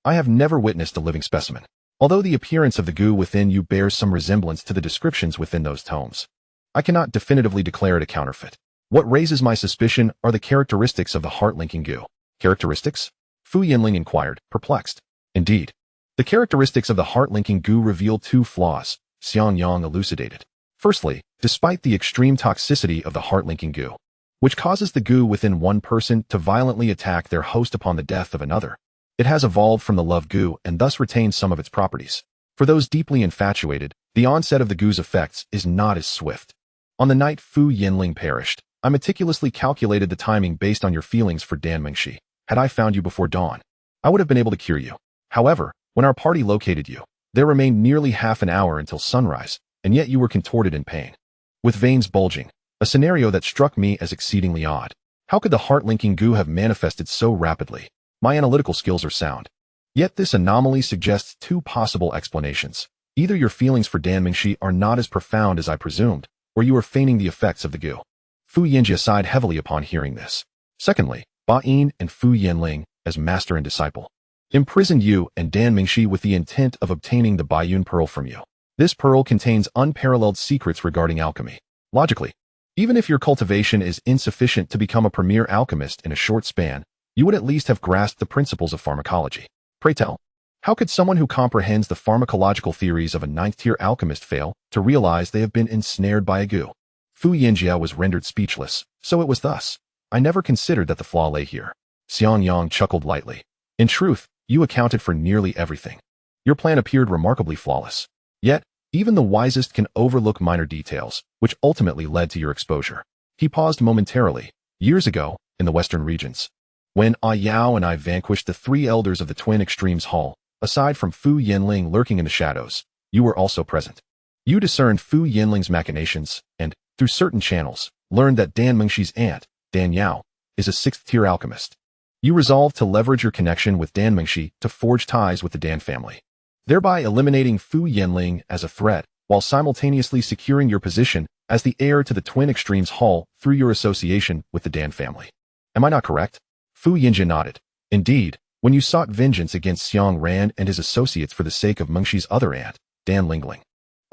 I have never witnessed a living specimen, although the appearance of the goo within you bears some resemblance to the descriptions within those tomes. I cannot definitively declare it a counterfeit. What raises my suspicion are the characteristics of the heart-linking goo. Characteristics? Fu Yanling inquired, perplexed. Indeed. The characteristics of the heart-linking goo reveal two flaws, Xiangyang elucidated. Firstly, despite the extreme toxicity of the heart-linking goo, which causes the goo within one person to violently attack their host upon the death of another, it has evolved from the love goo and thus retains some of its properties. For those deeply infatuated, the onset of the goo's effects is not as swift. On the night Fu Yanling perished, I meticulously calculated the timing based on your feelings for Dan Mengshi. Had I found you before dawn, I would have been able to cure you. However, when our party located you, there remained nearly half an hour until sunrise, and yet you were contorted in pain, with veins bulging, a scenario that struck me as exceedingly odd. How could the heart-linking goo have manifested so rapidly? My analytical skills are sound. Yet this anomaly suggests two possible explanations. Either your feelings for Dan Mengshi are not as profound as I presumed, or you are feigning the effects of the goo. Fu Yinjia sighed heavily upon hearing this. Secondly, Ba Yin and Fu Yanling, as master and disciple, imprisoned you and Dan Mengshi with the intent of obtaining the Baiyun pearl from you. This pearl contains unparalleled secrets regarding alchemy. Logically, even if your cultivation is insufficient to become a premier alchemist in a short span, you would at least have grasped the principles of pharmacology. Pray tell, how could someone who comprehends the pharmacological theories of a ninth-tier alchemist fail to realize they have been ensnared by a goo? Fu Yinjia was rendered speechless, so it was thus. I never considered that the flaw lay here. Xiangyang chuckled lightly. In truth, you accounted for nearly everything. Your plan appeared remarkably flawless. Yet, even the wisest can overlook minor details, which ultimately led to your exposure. He paused momentarily. Years ago, in the western regions, when Yao and I vanquished the three elders of the Twin Extremes Hall, aside from Fu Yanling lurking in the shadows, you were also present. You discerned Fu Yanling's machinations, and, through certain channels, learned that Dan Mengshi's aunt, Dan Yao, is a sixth-tier alchemist. You resolved to leverage your connection with Dan Mengshi to forge ties with the Dan family, thereby eliminating Fu Yanling as a threat, while simultaneously securing your position as the heir to the Twin Extremes Hall through your association with the Dan family. Am I not correct? Fu Yinjia nodded. Indeed, when you sought vengeance against Xiang Ran and his associates for the sake of Mengshi's other aunt, Dan Lingling,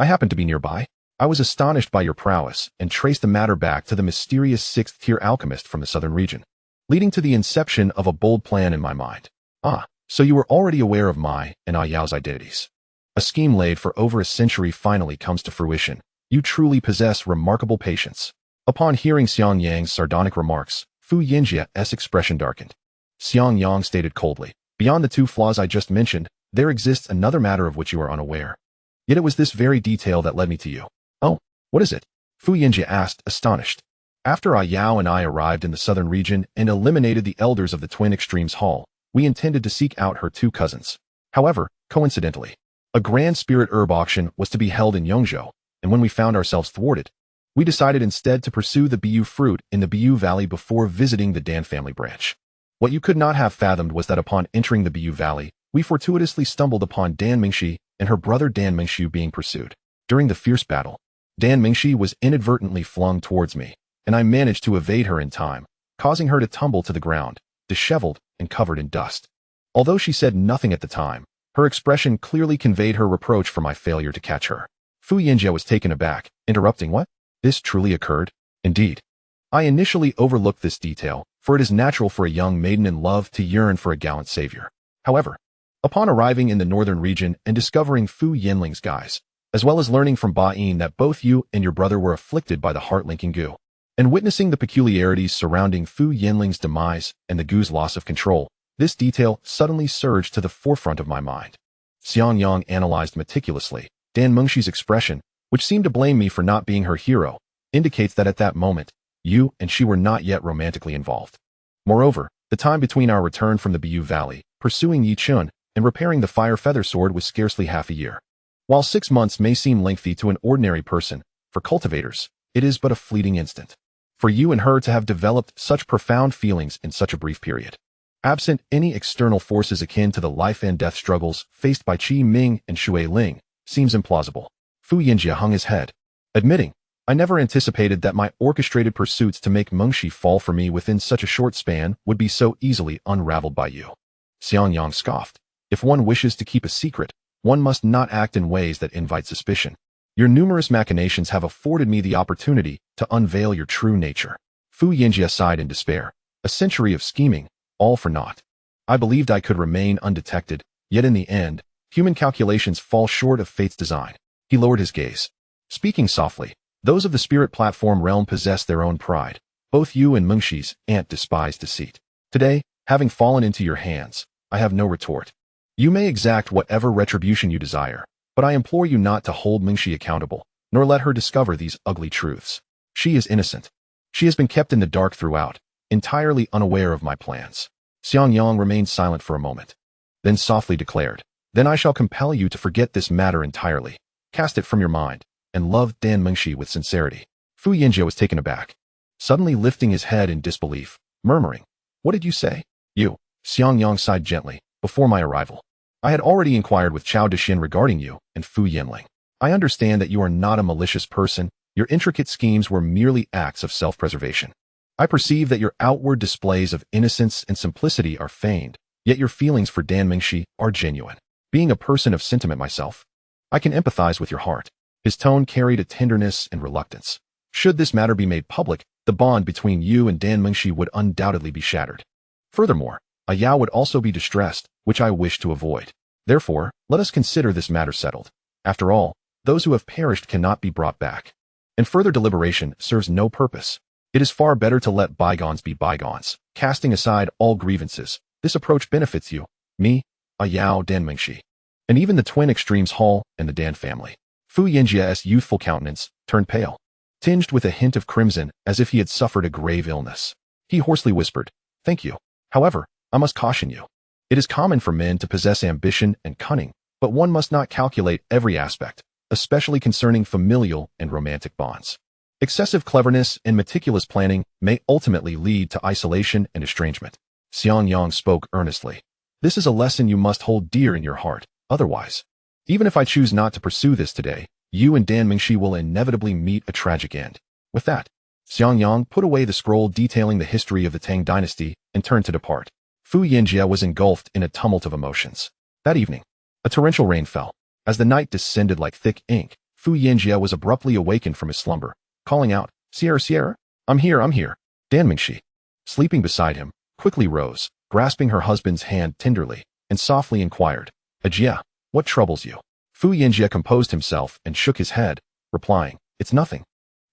I happened to be nearby. I was astonished by your prowess and traced the matter back to the mysterious sixth-tier alchemist from the southern region, leading to the inception of a bold plan in my mind. Ah, so you were already aware of my and Yao's identities. A scheme laid for over a century finally comes to fruition. You truly possess remarkable patience. Upon hearing Xiangyang's sardonic remarks, Fu Yinjia's expression darkened. Xiangyang stated coldly, beyond the two flaws I just mentioned, there exists another matter of which you are unaware. Yet it was this very detail that led me to you. Oh, what is it? Fu Yinjia asked, astonished. After Yao and I arrived in the southern region and eliminated the elders of the Twin Extremes Hall, we intended to seek out her two cousins. However, coincidentally, a grand spirit herb auction was to be held in Yongzhou, and when we found ourselves thwarted, we decided instead to pursue the Biyu fruit in the Biyu Valley before visiting the Dan family branch. What you could not have fathomed was that upon entering the Biyu Valley, we fortuitously stumbled upon Dan Mengshi and her brother Dan Mengshu being pursued. During the fierce battle, Dan Mengshi was inadvertently flung towards me, and I managed to evade her in time, causing her to tumble to the ground, disheveled and covered in dust. Although she said nothing at the time, her expression clearly conveyed her reproach for my failure to catch her. Fu Yinjia was taken aback, interrupting, what? This truly occurred? Indeed. I initially overlooked this detail, for it is natural for a young maiden in love to yearn for a gallant savior. However, upon arriving in the northern region and discovering Fu Yinling's guise, as well as learning from Ba Yin that both you and your brother were afflicted by the heart-linking goo, and witnessing the peculiarities surrounding Fu Yinling's demise and the goo's loss of control, this detail suddenly surged to the forefront of my mind. Xiangyang analyzed meticulously. Dan Mengxi's expression, which seemed to blame me for not being her hero, indicates that at that moment, you and she were not yet romantically involved. Moreover, the time between our return from the Biu Valley, pursuing Yi Chun, and repairing the fire feather sword was scarcely half a year. While 6 months may seem lengthy to an ordinary person, for cultivators, it is but a fleeting instant. For you and her to have developed such profound feelings in such a brief period, absent any external forces akin to the life and death struggles faced by Qi Ming and Shui Ling, seems implausible. Fu Yinjia hung his head, admitting, I never anticipated that my orchestrated pursuits to make Mengxi fall for me within such a short span would be so easily unraveled by you. Xiangyang scoffed. If one wishes to keep a secret, one must not act in ways that invite suspicion. Your numerous machinations have afforded me the opportunity to unveil your true nature. Fu Yinjia sighed in despair. A century of scheming, all for naught. I believed I could remain undetected, yet in the end, human calculations fall short of fate's design. He lowered his gaze. Speaking softly, those of the spirit platform realm possess their own pride. Both you and Mengxi's aunt despise deceit. Today, having fallen into your hands, I have no retort. You may exact whatever retribution you desire, but I implore you not to hold Mengxi accountable, nor let her discover these ugly truths. She is innocent. She has been kept in the dark throughout, entirely unaware of my plans. Xiangyang remained silent for a moment, then softly declared, Then I shall compel you to forget this matter entirely, cast it from your mind, and love Dan Mengxi with sincerity. Fu Yinjia was taken aback, suddenly lifting his head in disbelief, murmuring, What did you say? You. Xiangyang sighed gently. Before my arrival, I had already inquired with Chao Dexin regarding you and Fu Yinling. I understand that you are not a malicious person. Your intricate schemes were merely acts of self-preservation. I perceive that your outward displays of innocence and simplicity are feigned, yet your feelings for Dan Mengxi are genuine. Being a person of sentiment myself, I can empathize with your heart. His tone carried a tenderness and reluctance. Should this matter be made public, the bond between you and Dan Mengxi would undoubtedly be shattered. Furthermore, a Yao would also be distressed, which I wish to avoid. Therefore, let us consider this matter settled. After all, those who have perished cannot be brought back. And further deliberation serves no purpose. It is far better to let bygones be bygones, casting aside all grievances. This approach benefits you, me, a Yao, Dan Mengxi, and even the twin extremes Hall and the Dan family. Fu Yinjia's youthful countenance turned pale, tinged with a hint of crimson as if he had suffered a grave illness. He hoarsely whispered, Thank you. However, I must caution you. It is common for men to possess ambition and cunning, but one must not calculate every aspect, especially concerning familial and romantic bonds. Excessive cleverness and meticulous planning may ultimately lead to isolation and estrangement. Xiangyang spoke earnestly. This is a lesson you must hold dear in your heart, otherwise, even if I choose not to pursue this today, you and Dan Mengxi will inevitably meet a tragic end. With that, Xiangyang put away the scroll detailing the history of the Tang dynasty and turned to depart. Fu Yinjia was engulfed in a tumult of emotions. That evening, a torrential rain fell. As the night descended like thick ink, Fu Yinjia was abruptly awakened from his slumber, calling out, Sierra, I'm here. Dan Mengxi, sleeping beside him, quickly rose, grasping her husband's hand tenderly, and softly inquired, Ajia, what troubles you? Fu Yinjia composed himself and shook his head, replying, It's nothing.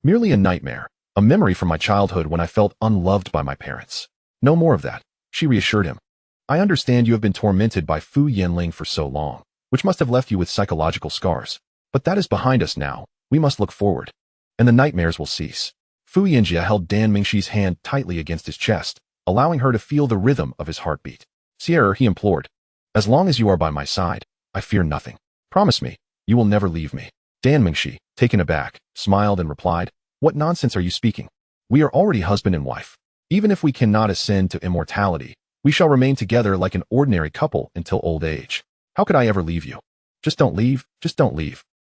Merely a nightmare, a memory from my childhood when I felt unloved by my parents. No more of that, she reassured him. I understand you have been tormented by Fu Yinling for so long, which must have left you with psychological scars. But that is behind us now. We must look forward, and the nightmares will cease. Fu Yinjia held Dan Mengxi's hand tightly against his chest, allowing her to feel the rhythm of his heartbeat. Sierra, he implored, as long as you are by my side, I fear nothing. Promise me, you will never leave me. Dan Mengxi, taken aback, smiled and replied, What nonsense are you speaking? We are already husband and wife. Even if we cannot ascend to immortality, we shall remain together like an ordinary couple until old age. How could I ever leave you? Just don't leave.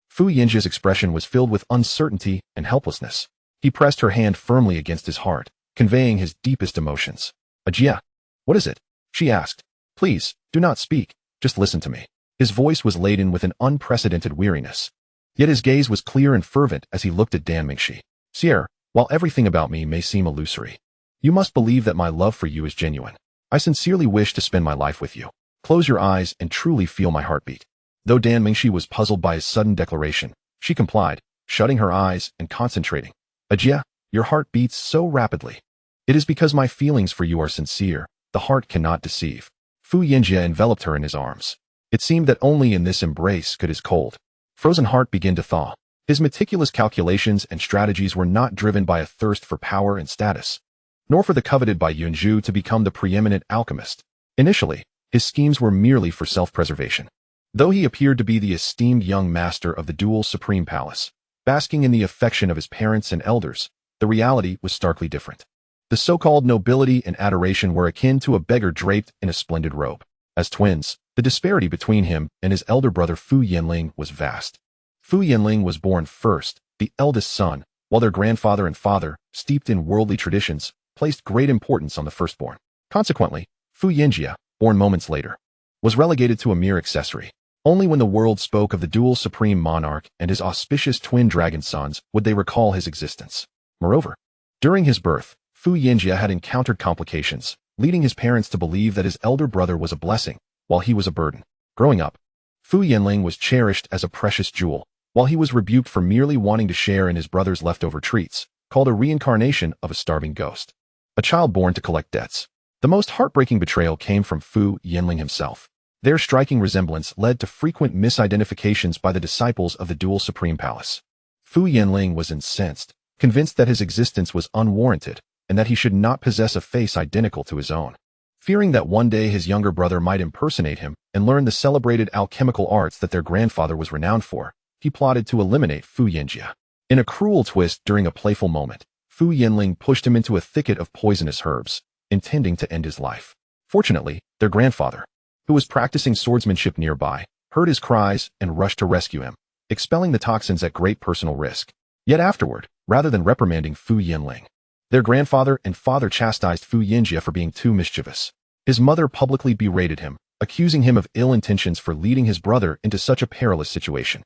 Fu Yinjia's expression was filled with uncertainty and helplessness. He pressed her hand firmly against his heart, conveying his deepest emotions. Ajia, what is it? She asked. Please, do not speak. Just listen to me. His voice was laden with an unprecedented weariness. Yet his gaze was clear and fervent as he looked at Dan Mengxi. Sire, while everything about me may seem illusory, you must believe that my love for you is genuine. I sincerely wish to spend my life with you. Close your eyes and truly feel my heartbeat. Though Dan Mingxi was puzzled by his sudden declaration, she complied, shutting her eyes and concentrating. Ajia, your heart beats so rapidly. It is because my feelings for you are sincere. The heart cannot deceive. Fu Yinjia enveloped her in his arms. It seemed that only in this embrace could his cold, frozen heart begin to thaw. His meticulous calculations and strategies were not driven by a thirst for power and status, nor for the coveted by Yunzhu to become the preeminent alchemist. Initially, his schemes were merely for self-preservation. Though he appeared to be the esteemed young master of the dual supreme palace, basking in the affection of his parents and elders, the reality was starkly different. The so-called nobility and adoration were akin to a beggar draped in a splendid robe. As twins, the disparity between him and his elder brother Fu Yinling was vast. Fu Yinling was born first, the eldest son, while their grandfather and father, steeped in worldly traditions, placed great importance on the firstborn. Consequently, Fu Yinjia, born moments later, was relegated to a mere accessory. Only when the world spoke of the dual supreme monarch and his auspicious twin dragon sons would they recall his existence. Moreover, during his birth, Fu Yinjia had encountered complications, leading his parents to believe that his elder brother was a blessing, while he was a burden. Growing up, Fu Yinling was cherished as a precious jewel, while he was rebuked for merely wanting to share in his brother's leftover treats, called a reincarnation of a starving ghost. A child born to collect debts. The most heartbreaking betrayal came from Fu Yinling himself. Their striking resemblance led to frequent misidentifications by the disciples of the dual supreme palace. Fu Yinling was incensed, convinced that his existence was unwarranted, and that he should not possess a face identical to his own. Fearing that one day his younger brother might impersonate him and learn the celebrated alchemical arts that their grandfather was renowned for, he plotted to eliminate Fu Yinjia. In a cruel twist during a playful moment, Fu Yinling pushed him into a thicket of poisonous herbs, intending to end his life. Fortunately, their grandfather, who was practicing swordsmanship nearby, heard his cries and rushed to rescue him, expelling the toxins at great personal risk. Yet afterward, rather than reprimanding Fu Yinling, their grandfather and father chastised Fu Yinjia for being too mischievous. His mother publicly berated him, accusing him of ill intentions for leading his brother into such a perilous situation.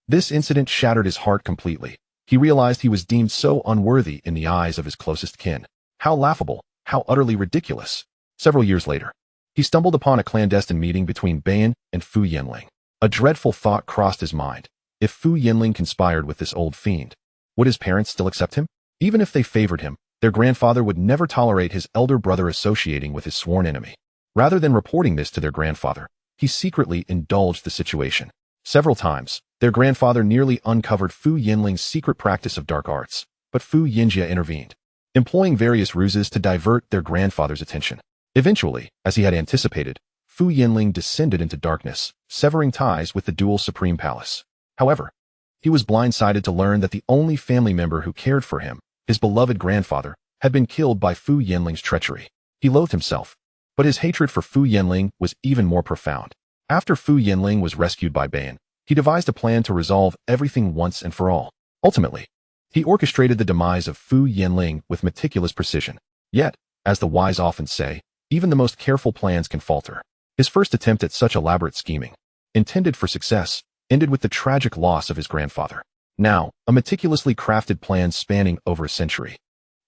This incident shattered his heart completely. He realized he was deemed so unworthy in the eyes of his closest kin. How laughable, how utterly ridiculous. Several years later, he stumbled upon a clandestine meeting between Bayan and Fu Yinling. A dreadful thought crossed his mind. If Fu Yinling conspired with this old fiend, would his parents still accept him? Even if they favored him, their grandfather would never tolerate his elder brother associating with his sworn enemy. Rather than reporting this to their grandfather, he secretly indulged the situation. Several times, their grandfather nearly uncovered Fu Yinling's secret practice of dark arts, but Fu Yinjia intervened, employing various ruses to divert their grandfather's attention. Eventually, as he had anticipated, Fu Yinling descended into darkness, severing ties with the dual supreme palace. However, he was blindsided to learn that the only family member who cared for him, his beloved grandfather, had been killed by Fu Yinling's treachery. He loathed himself, but his hatred for Fu Yinling was even more profound. After Fu Yinling was rescued by Bayan, he devised a plan to resolve everything once and for all. Ultimately, he orchestrated the demise of Fu Yinling with meticulous precision. Yet, as the wise often say, even the most careful plans can falter. His first attempt at such elaborate scheming, intended for success, ended with the tragic loss of his grandfather. Now, a meticulously crafted plan spanning over a century,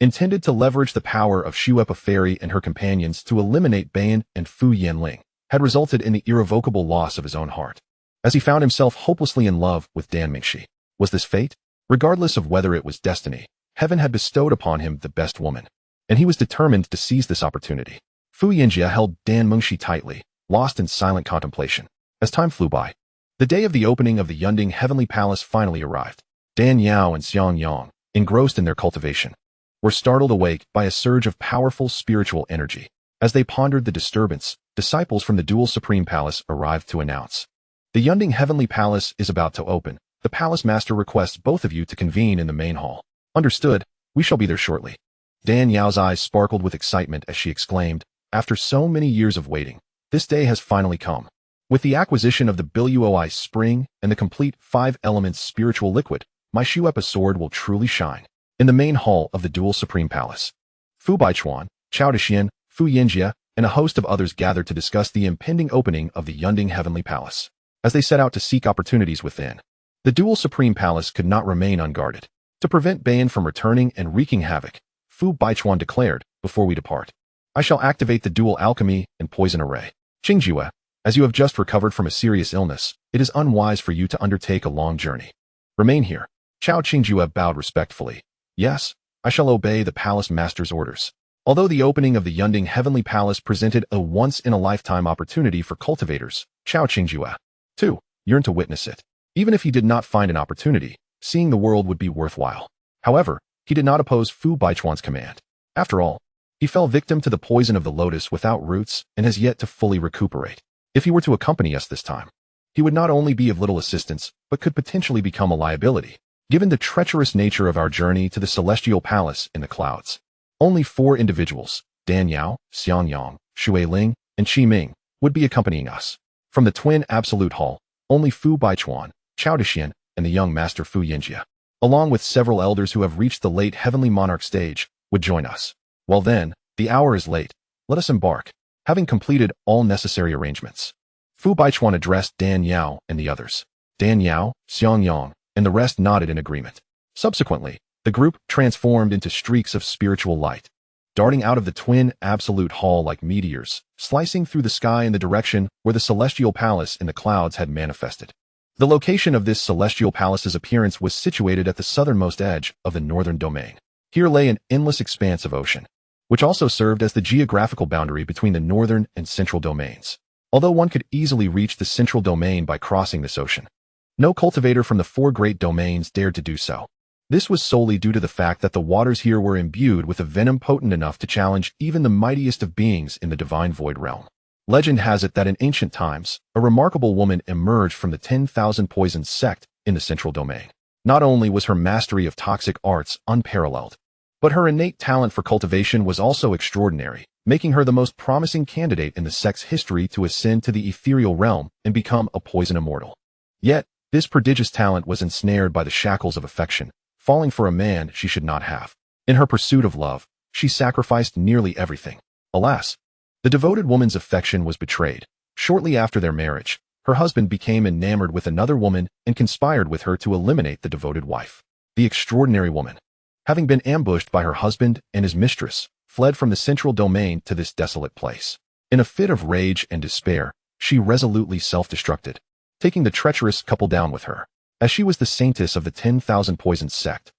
intended to leverage the power of Shuepa Fairy and her companions to eliminate Bayan and Fu Yinling, had resulted in the irrevocable loss of his own heart, as he found himself hopelessly in love with Dan Mingxi. Was this fate? Regardless of whether it was destiny, heaven had bestowed upon him the best woman, and he was determined to seize this opportunity. Fu Yinjia held Dan Mingxi tightly, lost in silent contemplation. As time flew by, the day of the opening of the Yunding Heavenly Palace finally arrived. Dan Yao and Xiang Yang, engrossed in their cultivation, were startled awake by a surge of powerful spiritual energy. As they pondered the disturbance, disciples from the Dual Supreme Palace arrived to announce, "The Yunding Heavenly Palace is about to open. The Palace Master requests both of you to convene in the main hall." "Understood. We shall be there shortly." Dan Yao's eyes sparkled with excitement as she exclaimed, "After so many years of waiting, this day has finally come. With the acquisition of the Bilui Spring and the complete 5 elements spiritual liquid, my Shuepa sword will truly shine." In the main hall of the Dual Supreme Palace, Fu Baichuan, Chao Dexian, Fu Yinjia, and a host of others gathered to discuss the impending opening of the Yunding Heavenly Palace. As they set out to seek opportunities within, the Dual Supreme Palace could not remain unguarded. To prevent Bayan from returning and wreaking havoc, Fu Baichuan declared, before we depart, I shall activate the dual alchemy and poison array. Qingjue, as you have just recovered from a serious illness, it is unwise for you to undertake a long journey. Remain here. Chao Qingjue bowed respectfully. Yes, I shall obey the palace master's orders. Although the opening of the Yunding Heavenly Palace presented a once-in-a-lifetime opportunity for cultivators, Chao Qingjue, too, yearned to witness it. Even if he did not find an opportunity, seeing the world would be worthwhile. However, he did not oppose Fu Baichuan's command. After all, he fell victim to the poison of the lotus without roots and has yet to fully recuperate. If he were to accompany us this time, he would not only be of little assistance, but could potentially become a liability. Given the treacherous nature of our journey to the celestial palace in the clouds, only 4 individuals, Dan Yao, Xiang Yang, Shui Ling, and Qi Ming, would be accompanying us. From the twin absolute hall, only Fu Baichuan, Chao Dexian, and the young master Fu Yinjia, along with several elders who have reached the late heavenly monarch stage, would join us. Well then, the hour is late. Let us embark. Having completed all necessary arrangements, Fu Baichuan addressed Dan Yao and the others. Dan Yao, Xiang Yang, and the rest nodded in agreement. Subsequently, the group transformed into streaks of spiritual light, darting out of the twin absolute hall like meteors, slicing through the sky in the direction where the celestial palace in the clouds had manifested. The location of this celestial palace's appearance was situated at the southernmost edge of the northern domain. Here lay an endless expanse of ocean, which also served as the geographical boundary between the northern and central domains. Although one could easily reach the central domain by crossing this ocean, no cultivator from the 4 great domains dared to do so. This was solely due to the fact that the waters here were imbued with a venom potent enough to challenge even the mightiest of beings in the divine void realm. Legend has it that in ancient times, a remarkable woman emerged from the 10,000 Poisons sect in the central domain. Not only was her mastery of toxic arts unparalleled, but her innate talent for cultivation was also extraordinary, making her the most promising candidate in the sect's history to ascend to the ethereal realm and become a poison immortal. Yet, this prodigious talent was ensnared by the shackles of affection, falling for a man she should not have. In her pursuit of love, she sacrificed nearly everything. Alas, the devoted woman's affection was betrayed. Shortly after their marriage, her husband became enamored with another woman and conspired with her to eliminate the devoted wife. The extraordinary woman, having been ambushed by her husband and his mistress, fled from the central domain to this desolate place. In a fit of rage and despair, she resolutely self-destructed, taking the treacherous couple down with her. As she was the saintess of the 10,000 Poisons sect,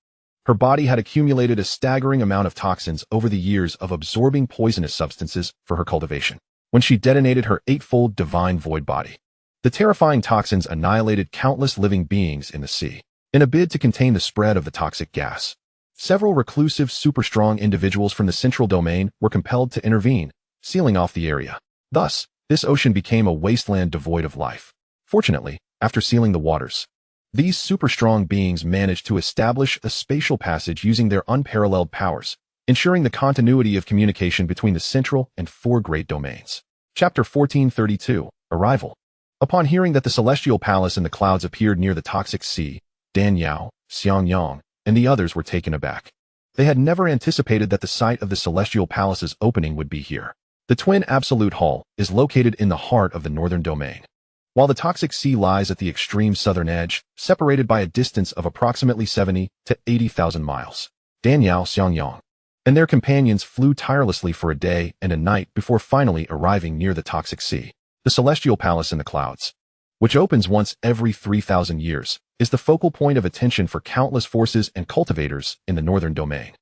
her body had accumulated a staggering amount of toxins over the years of absorbing poisonous substances for her cultivation. When she detonated her 8-fold divine void body, the terrifying toxins annihilated countless living beings in the sea. In a bid to contain the spread of the toxic gas, several reclusive, super-strong individuals from the central domain were compelled to intervene, sealing off the area. Thus, this ocean became a wasteland devoid of life. Fortunately, after sealing the waters, these super-strong beings managed to establish a spatial passage using their unparalleled powers, ensuring the continuity of communication between the central and 4 great domains. Chapter 1432, Arrival. Upon hearing that the celestial palace in the clouds appeared near the toxic sea, Dan Yao, Xiang Yang, and the others were taken aback. They had never anticipated that the site of the celestial palace's opening would be here. The twin absolute hall is located in the heart of the northern domain, while the toxic sea lies at the extreme southern edge, separated by a distance of approximately 70 to 80,000 miles. Dan Yao, Xiang Yang, and their companions flew tirelessly for a day and a night before finally arriving near the toxic sea. The celestial palace in the clouds, which opens once every 3,000 years, is the focal point of attention for countless forces and cultivators in the northern domain.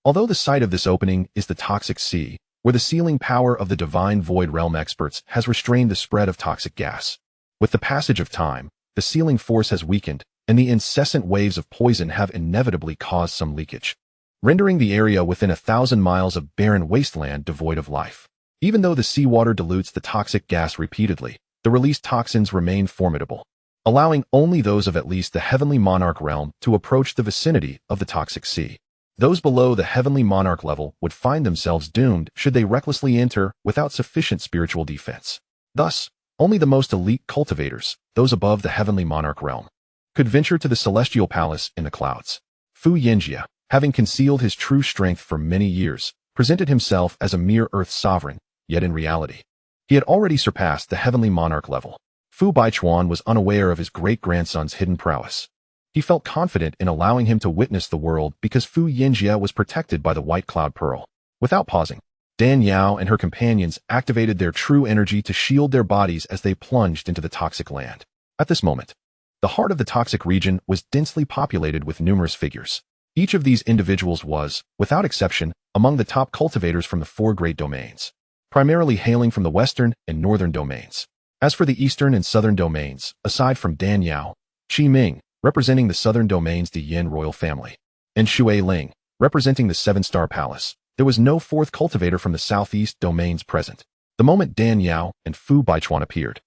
Although the site of this opening is the toxic sea, where the sealing power of the divine void realm experts has restrained the spread of toxic gas, with the passage of time, the sealing force has weakened, and the incessant waves of poison have inevitably caused some leakage, rendering the area within 1,000 miles of barren wasteland devoid of life. Even though the seawater dilutes the toxic gas repeatedly, the released toxins remain formidable, allowing only those of at least the heavenly monarch realm to approach the vicinity of the toxic sea. Those below the heavenly monarch level would find themselves doomed should they recklessly enter without sufficient spiritual defense. Thus, only the most elite cultivators, those above the heavenly monarch realm, could venture to the celestial palace in the clouds. Fu Yinjia, having concealed his true strength for many years, presented himself as a mere earth sovereign, yet in reality, he had already surpassed the heavenly monarch level. Fu Baichuan was unaware of his great-grandson's hidden prowess. He felt confident in allowing him to witness the world because Fu Yinjie was protected by the white cloud pearl. Without pausing, Dan Yao and her companions activated their true energy to shield their bodies as they plunged into the toxic land. At this moment, the heart of the toxic region was densely populated with numerous figures. Each of these individuals was, without exception, among the top cultivators from the 4 great domains, primarily hailing from the western and northern domains. As for the eastern and southern domains, aside from Dan Yao, Qi Ming, representing the southern domains, the Yin royal family, and Shui Ling, representing the 7-star palace, there was no 4th cultivator from the southeast domains present. The moment Dan Yao and Fu Baichuan appeared,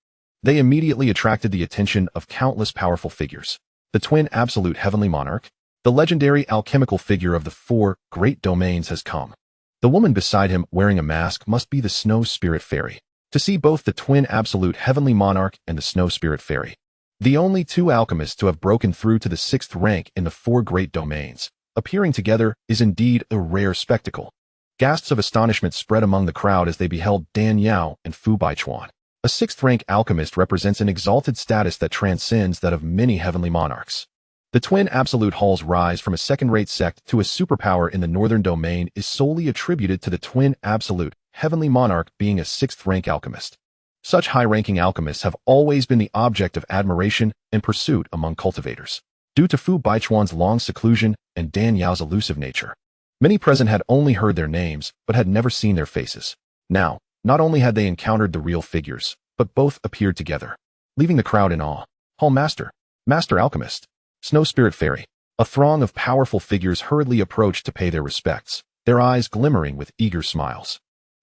they immediately attracted the attention of countless powerful figures. The twin absolute heavenly monarch, the legendary alchemical figure of the 4 great domains, has come. The woman beside him wearing a mask must be the snow spirit fairy. To see both the twin absolute heavenly monarch and the snow spirit fairy, the only 2 alchemists to have broken through to the 6th rank in the 4 great domains, appearing together is indeed a rare spectacle. Gasps of astonishment spread among the crowd as they beheld Dan Yao and Fu Baichuan. A 6th rank alchemist represents an exalted status that transcends that of many heavenly monarchs. The twin absolute hall's rise from a second-rate sect to a superpower in the northern domain is solely attributed to the twin absolute heavenly monarch being a 6th rank alchemist. Such high-ranking alchemists have always been the object of admiration and pursuit among cultivators. Due to Fu Baichuan's long seclusion and Dan Yao's elusive nature, many present had only heard their names but had never seen their faces. Now, not only had they encountered the real figures, but both appeared together, leaving the crowd in awe. Hall Master, Master Alchemist, Snow Spirit Fairy. A throng of powerful figures hurriedly approached to pay their respects, their eyes glimmering with eager smiles.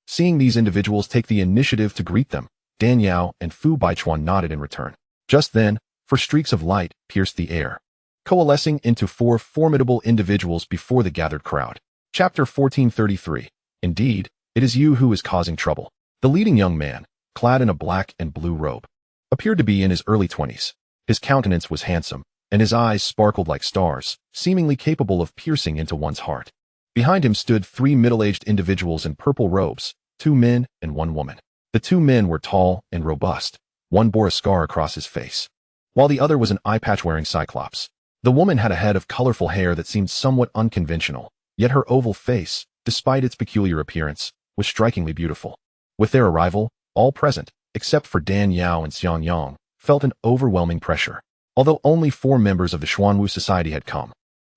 Seeing these individuals take the initiative to greet them, Dan Yao and Fu Baichuan nodded in return. Just then, 4 streaks of light pierced the air, coalescing into 4 formidable individuals before the gathered crowd. Chapter 1433. Indeed, it is you who is causing trouble. The leading young man, clad in a black and blue robe, appeared to be in his early 20s. His countenance was handsome, and his eyes sparkled like stars, seemingly capable of piercing into one's heart. Behind him stood 3 middle-aged individuals in purple robes, 2 men and 1 woman. The 2 men were tall and robust. One bore a scar across his face, while the other was an eye-patch-wearing cyclops. The woman had a head of colorful hair that seemed somewhat unconventional, yet her oval face, despite its peculiar appearance, was strikingly beautiful. With their arrival, all present, except for Dan Yao and Xiang Yang, felt an overwhelming pressure. Although only 4 members of the Xuanwu Society had come,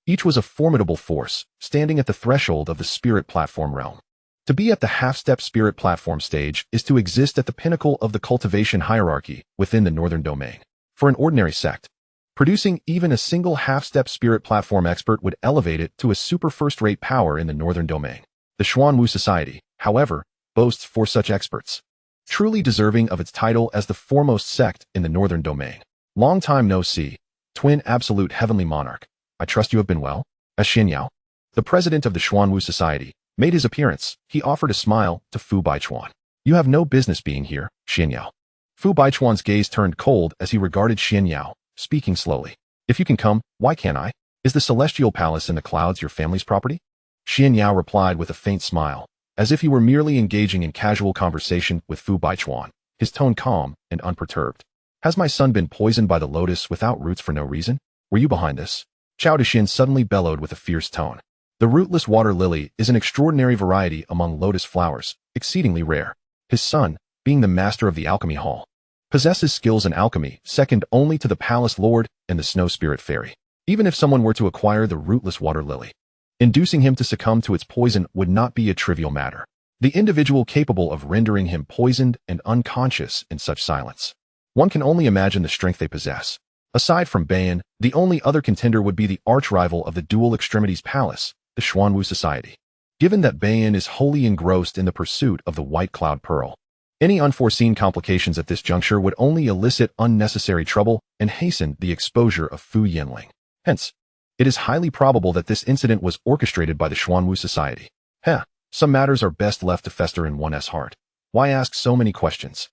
each was a formidable force, standing at the threshold of the spirit platform realm. To be at the half-step spirit platform stage is to exist at the pinnacle of the cultivation hierarchy within the northern domain. For an ordinary sect, producing even a single half-step spirit platform expert would elevate it to a super first-rate power in the northern domain. The Xuanwu Society, however, boasts 4 such experts, truly deserving of its title as the foremost sect in the northern domain. Long time no see, twin absolute heavenly monarch. I trust you have been well? As Xianxiao, the president of the Xuanwu Society, made his appearance, he offered a smile to Fu Baichuan. You have no business being here, Xianxiao. Fu Baichuan's gaze turned cold as he regarded Xianxiao, speaking slowly. If you can come, why can't I? Is the celestial palace in the clouds your family's property? Xianxiao replied with a faint smile, as if he were merely engaging in casual conversation with Fu Baichuan, his tone calm and unperturbed. Has my son been poisoned by the lotus without roots for no reason? Were you behind this? Chao Dexin suddenly bellowed with a fierce tone. The rootless water lily is an extraordinary variety among lotus flowers, exceedingly rare. His son, being the master of the alchemy hall, possesses skills in alchemy second only to the palace lord and the snow spirit fairy. Even if someone were to acquire the rootless water lily, inducing him to succumb to its poison would not be a trivial matter. The individual capable of rendering him poisoned and unconscious in such silence. One can only imagine the strength they possess. Aside from Bayan, the only other contender would be the arch-rival of the Dual Extremities Palace, the Xuanwu Society. Given that Bayan is wholly engrossed in the pursuit of the White Cloud Pearl, any unforeseen complications at this juncture would only elicit unnecessary trouble and hasten the exposure of Fu Yinling. Hence, it is highly probable that this incident was orchestrated by the Xuanwu Society. Some matters are best left to fester in one's heart. Why ask so many questions?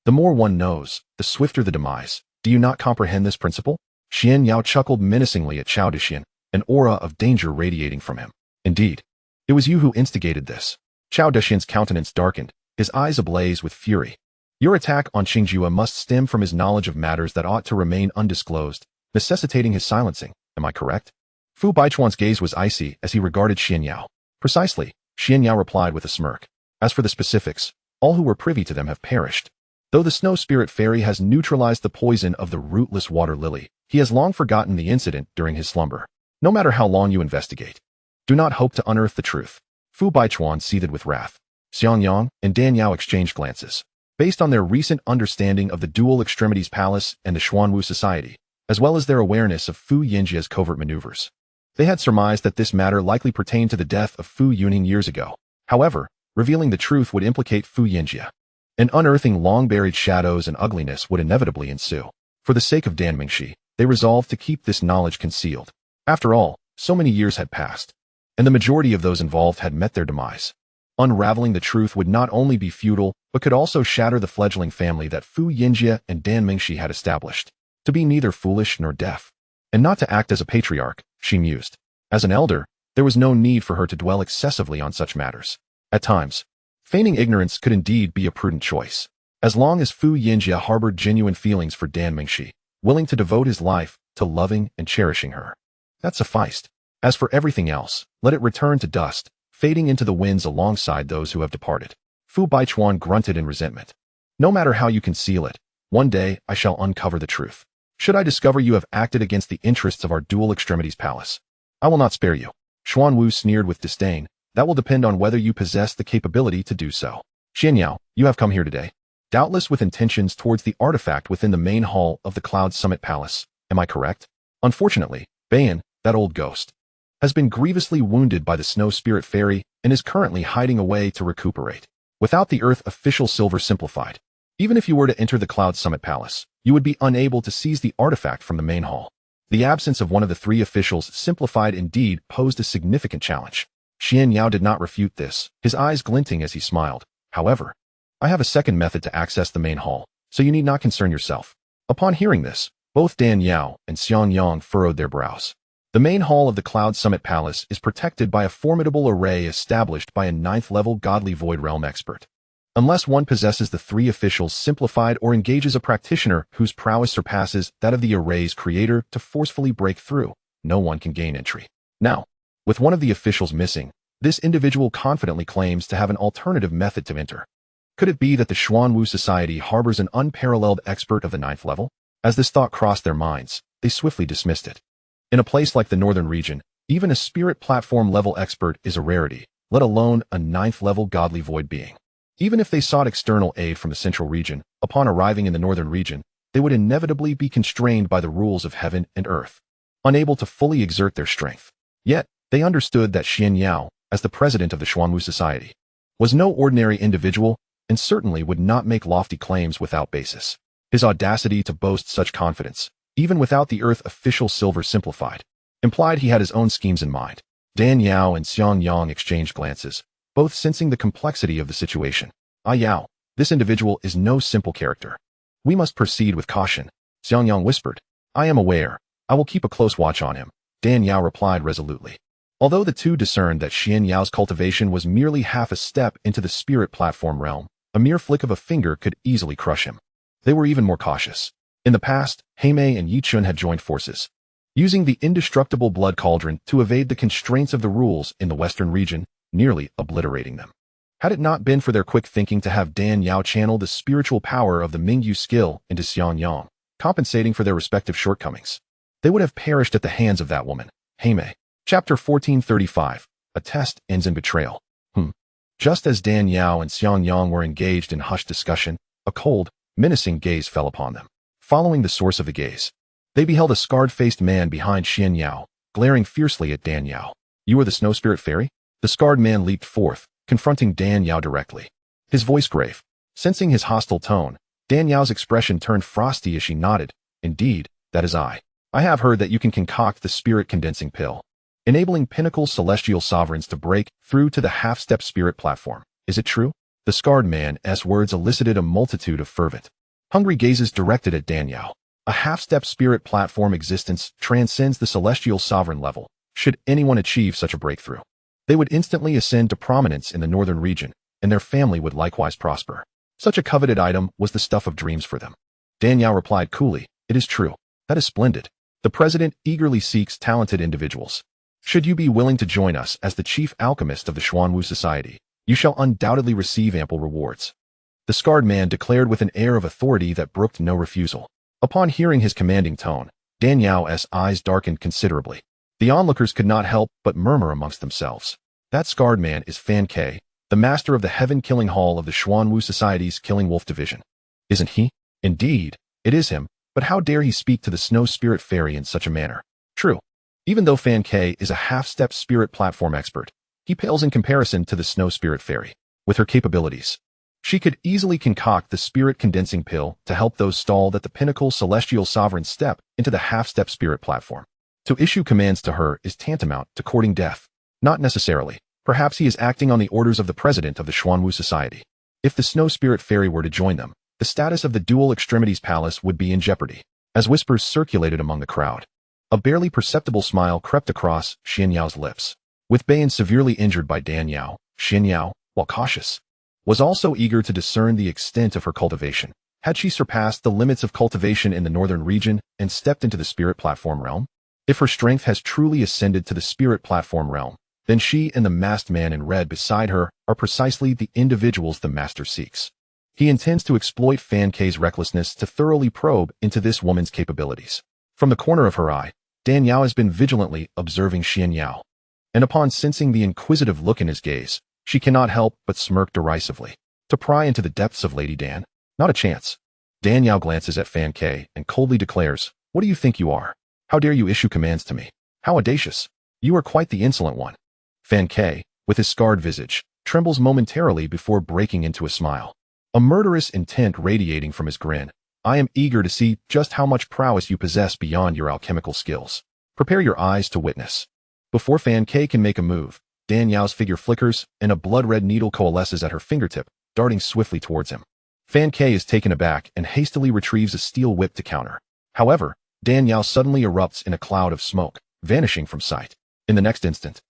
The more one knows, the swifter the demise. Do you not comprehend this principle? Xianxiao chuckled menacingly at Chao Dexin, an aura of danger radiating from him. Indeed, it was you who instigated this. Chao Dexin's countenance darkened, his eyes ablaze with fury. Your attack on Xingjue must stem from his knowledge of matters that ought to remain undisclosed, necessitating his silencing. am I correct? Fu Baichuan's gaze was icy as he regarded Xianxiao. Precisely, Xianxiao replied with a smirk. As for the specifics, all who were privy to them have perished. Though the snow spirit fairy has neutralized the poison of the rootless water lily, he has long forgotten the incident during his slumber. No matter how long you investigate, do not hope to unearth the truth. Fu Baichuan seethed with wrath. Xiangyang and Dan Yao exchanged glances. Based on their recent understanding of the Dual Extremities Palace and the Xuanwu Society, as well as their awareness of Fu Yinjia's covert maneuvers, they had surmised that this matter likely pertained to the death of Fu Yuning years ago. However, revealing the truth would implicate Fu Yinjia, and unearthing long-buried shadows and ugliness would inevitably ensue. For the sake of Dan Mingxi, they resolved to keep this knowledge concealed. After all, so many years had passed, and the majority of those involved had met their demise. Unraveling the truth would not only be futile, but could also shatter the fledgling family that Fu Yinjia and Dan Mingxi had established. To be neither foolish nor deaf, and not to act as a patriarch, she mused. As an elder, there was no need for her to dwell excessively on such matters. At times, feigning ignorance could indeed be a prudent choice. As long as Fu Yinjia harbored genuine feelings for Dan Mingxi, willing to devote his life to loving and cherishing her, that sufficed. As for everything else, let it return to dust, fading into the winds alongside those who have departed. Fu Baichuan grunted in resentment. No matter how you conceal it, one day I shall uncover the truth. Should I discover you have acted against the interests of our Dual Extremities Palace, I will not spare you. Xuanwu sneered with disdain. That will depend on whether you possess the capability to do so. Xianxiao, you have come here today, doubtless with intentions towards the artifact within the main hall of the Cloud Summit Palace. Am I correct? Unfortunately, Bayan, that old ghost, has been grievously wounded by the Snow Spirit Fairy and is currently hiding away to recuperate. Without the Earth Official Silver Simplified, even if you were to enter the Cloud Summit Palace, you would be unable to seize the artifact from the main hall. The absence of one of the three officials simplified indeed posed a significant challenge. Xianxiao did not refute this, his eyes glinting as he smiled. However, I have a second method to access the main hall, so you need not concern yourself. Upon hearing this, both Dan Yao and Xiangyang furrowed their brows. The main hall of the Cloud Summit Palace is protected by a formidable array established by a 9th-level Godly Void Realm expert. Unless one possesses the three officials simplified or engages a practitioner whose prowess surpasses that of the array's creator to forcefully break through, no one can gain entry. Now, with one of the officials missing, this individual confidently claims to have an alternative method to enter. Could it be that the Xuanwu Society harbors an unparalleled expert of the 9th level? As this thought crossed their minds, they swiftly dismissed it. In a place like the Northern region, even a spirit platform level expert is a rarity, let alone a 9th level Godly Void being. Even if they sought external aid from the Central region, upon arriving in the Northern region, they would inevitably be constrained by the rules of heaven and earth, unable to fully exert their strength. Yet, they understood that Xianxiao, as the president of the Xuanwu Society, was no ordinary individual and certainly would not make lofty claims without basis. His audacity to boast such confidence, even without the Earth Official Silver Simplified, implied he had his own schemes in mind. Dan Yao and Xiangyang exchanged glances, both sensing the complexity of the situation. Ah Yao, this individual is no simple character. We must proceed with caution, Xiangyang whispered. I am aware. I will keep a close watch on him, Dan Yao replied resolutely. Although the two discerned that Xianxiao's cultivation was merely half a step into the spirit platform realm, a mere flick of a finger could easily crush him. They were even more cautious. In the past, Heimei and Yichun had joined forces, using the indestructible blood cauldron to evade the constraints of the rules in the western region, nearly obliterating them. Had it not been for their quick thinking to have Dan Yao channel the spiritual power of the Mingyu skill into Xiangyang, compensating for their respective shortcomings, they would have perished at the hands of that woman, Heimei. Chapter 1435. A test ends in betrayal. Just as Dan Yao and Xiangyang were engaged in hushed discussion, a cold, menacing gaze fell upon them. Following the source of the gaze, they beheld a scarred-faced man behind Xianxiao, glaring fiercely at Dan Yao. You are the Snow Spirit Fairy? The scarred man leaped forth, confronting Dan Yao directly. His voice grave. Sensing his hostile tone, Dan Yao's expression turned frosty as she nodded. Indeed, that is I. I have heard that you can concoct the spirit condensing pill, enabling pinnacle celestial sovereigns to break through to the half-step spirit platform. Is it true? The scarred man's words elicited a multitude of fervent, hungry gazes directed at Dan Yao. A half-step spirit platform existence transcends the celestial sovereign level. Should anyone achieve such a breakthrough, they would instantly ascend to prominence in the northern region, and their family would likewise prosper. Such a coveted item was the stuff of dreams for them. Dan Yao replied coolly, it is true. That is splendid. The president eagerly seeks talented individuals. Should you be willing to join us as the chief alchemist of the Xuanwu Society, you shall undoubtedly receive ample rewards. The scarred man declared with an air of authority that brooked no refusal. Upon hearing his commanding tone, Dan Yao's eyes darkened considerably. The onlookers could not help but murmur amongst themselves. That scarred man is Fan Ke, the master of the heaven-killing hall of the Xuanwu Society's Killing Wolf Division. Isn't he? Indeed, it is him, but how dare he speak to the Snow Spirit Fairy in such a manner? True. Even though Fan Ke is a half-step spirit platform expert, he pales in comparison to the Snow Spirit Fairy. With her capabilities, she could easily concoct the spirit condensing pill to help those stalled at the pinnacle celestial sovereign step into the half-step spirit platform. To issue commands to her is tantamount to courting death. Not necessarily. Perhaps he is acting on the orders of the president of the Xuanwu Society. If the Snow Spirit Fairy were to join them, the status of the Dual Extremities Palace would be in jeopardy. As whispers circulated among the crowd, a barely perceptible smile crept across Xianxiao's lips. With Bayan severely injured by Dan Yao, Xianxiao, while cautious, was also eager to discern the extent of her cultivation. Had she surpassed the limits of cultivation in the northern region and stepped into the spirit platform realm? If her strength has truly ascended to the spirit platform realm, then she and the masked man in red beside her are precisely the individuals the master seeks. He intends to exploit Fan Ke's recklessness to thoroughly probe into this woman's capabilities. From the corner of her eye, Dan Yao has been vigilantly observing Xianxiao, and upon sensing the inquisitive look in his gaze, she cannot help but smirk derisively. To pry into the depths of Lady Dan? Not a chance. Dan Yao glances at Fan Ke and coldly declares, "What do you think you are? How dare you issue commands to me? How audacious! You are quite the insolent one." Fan Ke, with his scarred visage, trembles momentarily before breaking into a smile. A murderous intent radiating from his grin. "I am eager to see just how much prowess you possess beyond your alchemical skills. Prepare your eyes to witness." Before Fan Ke can make a move, Dan Yao's figure flickers and a blood-red needle coalesces at her fingertip, darting swiftly towards him. Fan Ke is taken aback and hastily retrieves a steel whip to counter. However, Dan Yao suddenly erupts in a cloud of smoke, vanishing from sight. In the next instant,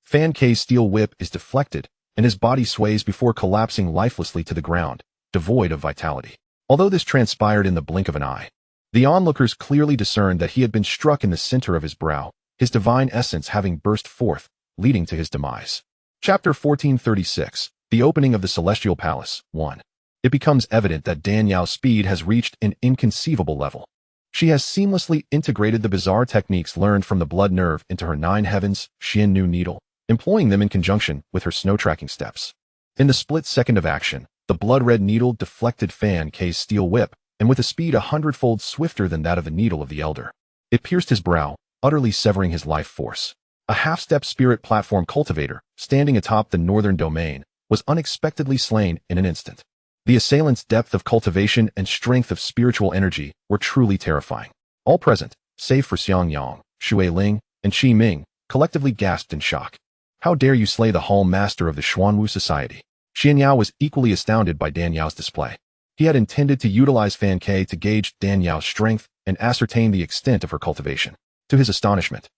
Fan Ke's steel whip is deflected, and his body sways before collapsing lifelessly to the ground, devoid of vitality. Although this transpired in the blink of an eye, the onlookers clearly discerned that he had been struck in the center of his brow, his divine essence having burst forth, leading to his demise. Chapter 1436, The Opening of the Celestial Palace, 1. It becomes evident that Dan Yao's speed has reached an inconceivable level. She has seamlessly integrated the bizarre techniques learned from the blood nerve into her 9 heavens Xian Nu needle, employing them in conjunction with her snow tracking steps. In the split second of action, the blood-red needle deflected Fan Ke's steel whip, and with a speed 100-fold swifter than that of the needle of the elder, it pierced his brow, utterly severing his life force. A half-step spirit platform cultivator, standing atop the northern domain, was unexpectedly slain in an instant. The assailant's depth of cultivation and strength of spiritual energy were truly terrifying. All present, save for Xiangyang, Shui Ling, and Qi Ming, collectively gasped in shock. "How dare you slay the hall master of the Xuanwu Society?" Xianxiao was equally astounded by Dan Yao's display. He had intended to utilize Fan Ke to gauge Dan Yao's strength and ascertain the extent of her cultivation. To his astonishment,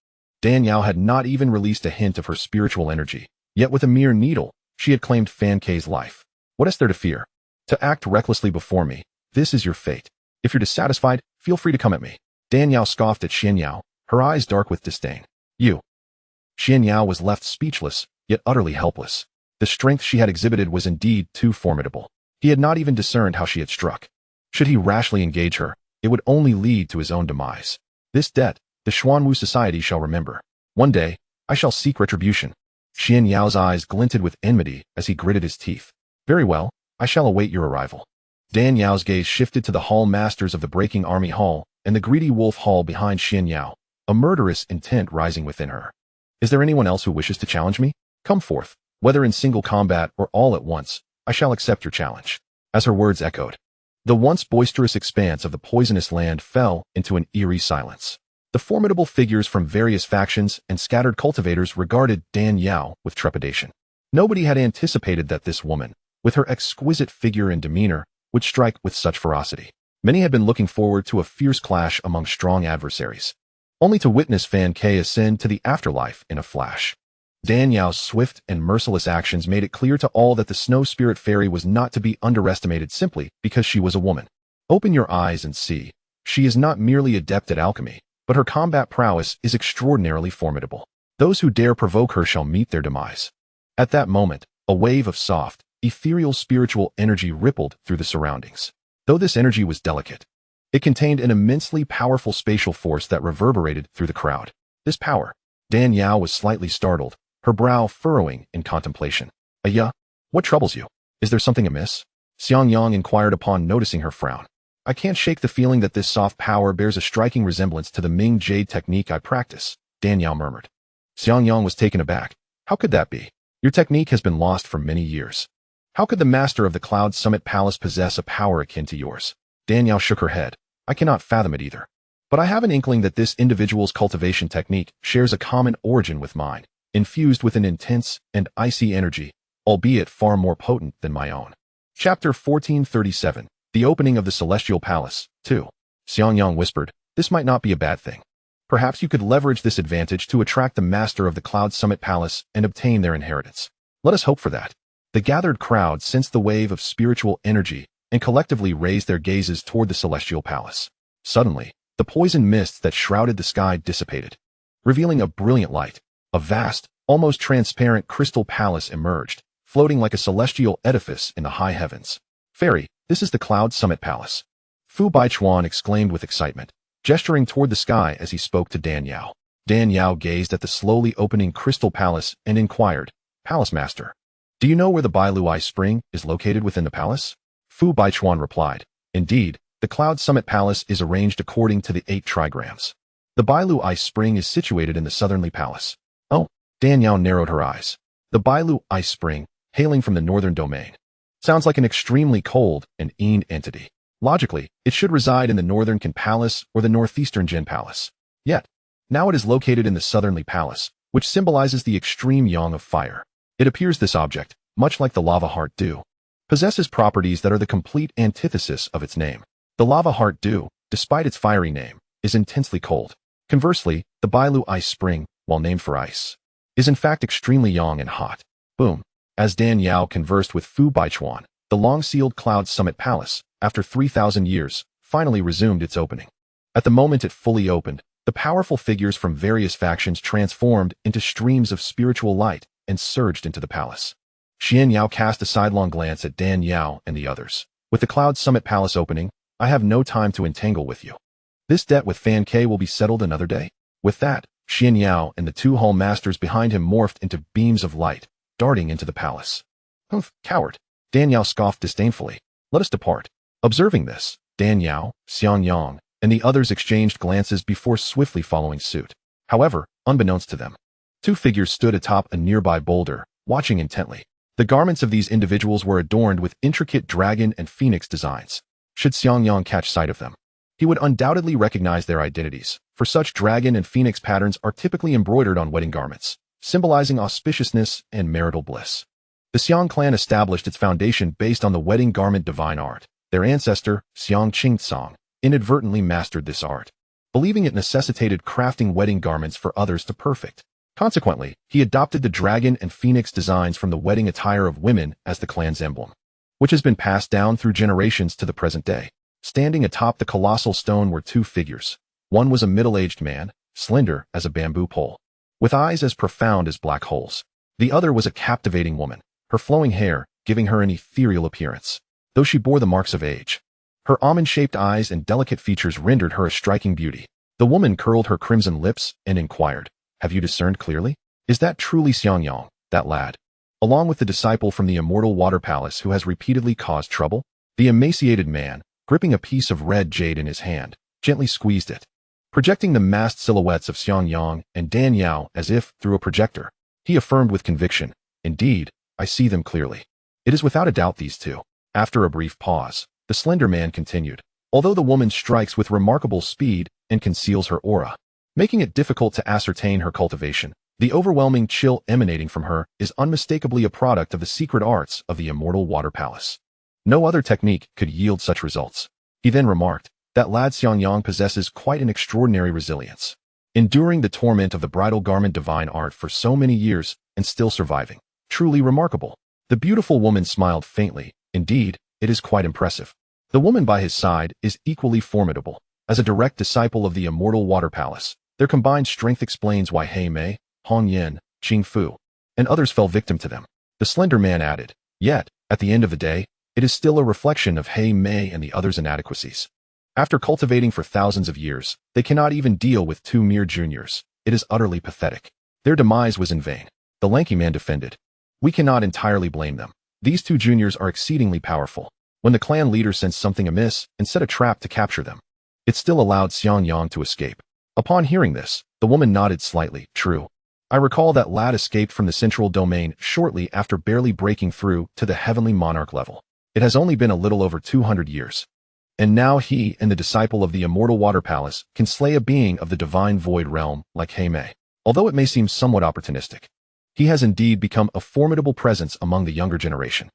Dan Yao had not even released a hint of her spiritual energy, yet with a mere needle, she had claimed Fan Ke's life. What is there to fear? To act recklessly before me, this is your fate. If you're dissatisfied, feel free to come at me. Dan Yao scoffed at Xianxiao, her eyes dark with disdain. You. Xianxiao was left speechless, yet utterly helpless. The strength she had exhibited was indeed too formidable. He had not even discerned how she had struck. Should he rashly engage her, it would only lead to his own demise. This debt, the Xuanwu Society shall remember. One day, I shall seek retribution. Xianxiao's eyes glinted with enmity as he gritted his teeth. Very well, I shall await your arrival. Dan Yao's gaze shifted to the hall masters of the Breaking Army Hall and the Greedy Wolf Hall behind Xianxiao, a murderous intent rising within her. Is there anyone else who wishes to challenge me? Come forth. Whether in single combat or all at once, I shall accept your challenge. As her words echoed, the once boisterous expanse of the poisonous land fell into an eerie silence. The formidable figures from various factions and scattered cultivators regarded Dan Yao with trepidation. Nobody had anticipated that this woman, with her exquisite figure and demeanor, would strike with such ferocity. Many had been looking forward to a fierce clash among strong adversaries, only to witness Fan Ke ascend to the afterlife in a flash. Dan Yao's swift and merciless actions made it clear to all that the Snow Spirit Fairy was not to be underestimated simply because she was a woman. Open your eyes and see. She is not merely adept at alchemy, but her combat prowess is extraordinarily formidable. Those who dare provoke her shall meet their demise. At that moment, a wave of soft, ethereal spiritual energy rippled through the surroundings. Though this energy was delicate, it contained an immensely powerful spatial force that reverberated through the crowd. This power. Dan Yao was slightly startled, her brow furrowing in contemplation. "Aya, what troubles you? Is there something amiss?" Xiangyang inquired upon noticing her frown. "I can't shake the feeling that this soft power bears a striking resemblance to the Ming jade technique I practice," Dan Yao murmured. Xiangyang was taken aback. "How could that be? Your technique has been lost for many years. How could the master of the Cloud Summit Palace possess a power akin to yours?" Dan Yao shook her head. "I cannot fathom it either. But I have an inkling that this individual's cultivation technique shares a common origin with mine, infused with an intense and icy energy, albeit far more potent than my own." Chapter 1437, The Opening of the Celestial Palace, 2. Xiangyang whispered, "This might not be a bad thing. Perhaps you could leverage this advantage to attract the master of the Cloud Summit Palace and obtain their inheritance. Let us hope for that." The gathered crowd sensed the wave of spiritual energy and collectively raised their gazes toward the celestial palace. Suddenly, the poison mists that shrouded the sky dissipated, revealing a brilliant light. A vast, almost transparent crystal palace emerged, floating like a celestial edifice in the high heavens. "Fairy, this is the Cloud Summit Palace," Fu Baichuan exclaimed with excitement, gesturing toward the sky as he spoke to Dan Yao. Dan Yao gazed at the slowly opening crystal palace and inquired, "Palace Master, do you know where the Bailuai Spring is located within the palace?" Fu Baichuan replied, "Indeed, the Cloud Summit Palace is arranged according to the 8 trigrams. The Bailuai Spring is situated in the southernly palace." "Oh," Dan Yao narrowed her eyes. "The Bailuai Spring, hailing from the northern domain. Sounds like an extremely cold and ained entity. Logically, it should reside in the northern Qin Palace or the northeastern Jin Palace. Yet, now it is located in the southernly palace, which symbolizes the extreme yang of fire. It appears this object, much like the lava heart dew, possesses properties that are the complete antithesis of its name. The lava heart dew, despite its fiery name, is intensely cold. Conversely, the Bailu ice spring, while named for ice, is in fact extremely yang and hot." Boom. As Dan Yao conversed with Fu Baichuan, the long-sealed Cloud Summit Palace, after 3,000 years, finally resumed its opening. At the moment it fully opened, the powerful figures from various factions transformed into streams of spiritual light and surged into the palace. Xian Yao cast a sidelong glance at Dan Yao and the others. "With the Cloud Summit Palace opening, I have no time to entangle with you. This debt with Fan Ke will be settled another day." With that, Xian Yao and the 2 hall masters behind him morphed into beams of light, darting into the palace. "Humph, coward," Dan Yao scoffed disdainfully. "Let us depart." Observing this, Dan Yao, Xiangyang, and the others exchanged glances before swiftly following suit. However, unbeknownst to them, 2 figures stood atop a nearby boulder, watching intently. The garments of these individuals were adorned with intricate dragon and phoenix designs. Should Xiangyang catch sight of them, he would undoubtedly recognize their identities, for such dragon and phoenix patterns are typically embroidered on wedding garments, symbolizing auspiciousness and marital bliss. The Xiang clan established its foundation based on the wedding garment divine art. Their ancestor, Xiang Qingsong, inadvertently mastered this art, believing it necessitated crafting wedding garments for others to perfect. Consequently, he adopted the dragon and phoenix designs from the wedding attire of women as the clan's emblem, which has been passed down through generations to the present day. Standing atop the colossal stone were 2 figures. One was a middle-aged man, slender as a bamboo pole, with eyes as profound as black holes. The other was a captivating woman, her flowing hair giving her an ethereal appearance, though she bore the marks of age. Her almond-shaped eyes and delicate features rendered her a striking beauty. The woman curled her crimson lips and inquired, "Have you discerned clearly? Is that truly Xiangyang, that lad, along with the disciple from the immortal water palace who has repeatedly caused trouble?" The emaciated man, gripping a piece of red jade in his hand, gently squeezed it, projecting the masked silhouettes of Xiangyang and Dan Yao as if through a projector. He affirmed with conviction, "Indeed, I see them clearly. It is without a doubt these 2. After a brief pause, the slender man continued, "Although the woman strikes with remarkable speed and conceals her aura, making it difficult to ascertain her cultivation, the overwhelming chill emanating from her is unmistakably a product of the secret arts of the immortal water palace. No other technique could yield such results." He then remarked, "That lad Xiangyang possesses quite an extraordinary resilience, enduring the torment of the bridal garment divine art for so many years and still surviving. Truly remarkable." The beautiful woman smiled faintly. "Indeed, it is quite impressive. The woman by his side is equally formidable. As a direct disciple of the immortal water palace, their combined strength explains why He Mei, Hong Yin, Qing Fu, and others fell victim to them. The slender man added, yet, at the end of the day, it is still a reflection of He Mei and the others' inadequacies. After cultivating for thousands of years, they cannot even deal with two mere juniors. It is utterly pathetic. Their demise was in vain. The lanky man defended. We cannot entirely blame them. These two juniors are exceedingly powerful. When the clan leader sensed something amiss and set a trap to capture them, it still allowed Xiangyang to escape. Upon hearing this, the woman nodded slightly. True. I recall that lad escaped from the central domain shortly after barely breaking through to the heavenly monarch level. It has only been a little over 200 years. And now he and the disciple of the immortal water palace can slay a being of the divine void realm like He Mei. Although it may seem somewhat opportunistic, he has indeed become a formidable presence among the younger generation.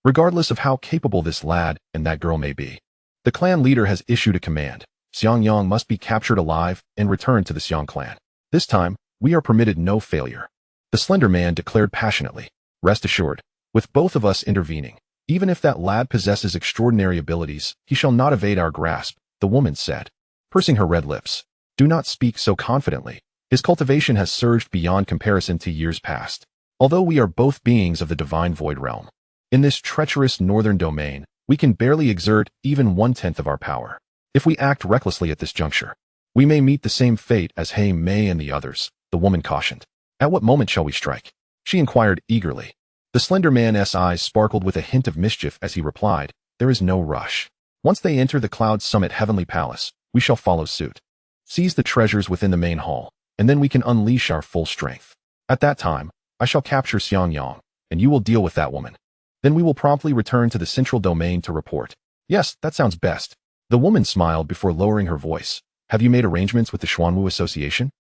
Regardless of how capable this lad and that girl may be, the clan leader has issued a command. Xiangyang must be captured alive and returned to the Xiang clan. This time, we are permitted no failure. The slender man declared passionately. Rest assured, with both of us intervening, even if that lad possesses extraordinary abilities, he shall not evade our grasp, the woman said, pursing her red lips. Do not speak so confidently. His cultivation has surged beyond comparison to years past. Although we are both beings of the divine void realm, in this treacherous northern domain, we can barely exert even 1/10 of our power. If we act recklessly at this juncture, we may meet the same fate as He Mei and the others, the woman cautioned. At what moment shall we strike? She inquired eagerly. The slender man's eyes sparkled with a hint of mischief as he replied, there is no rush. Once they enter the Cloud Summit Heavenly Palace, we shall follow suit. Seize the treasures within the main hall, and then we can unleash our full strength. At that time, I shall capture Xiangyang, and you will deal with that woman. Then we will promptly return to the central domain to report. Yes, that sounds best. The woman smiled before lowering her voice. Have you made arrangements with the Xuanwu Association?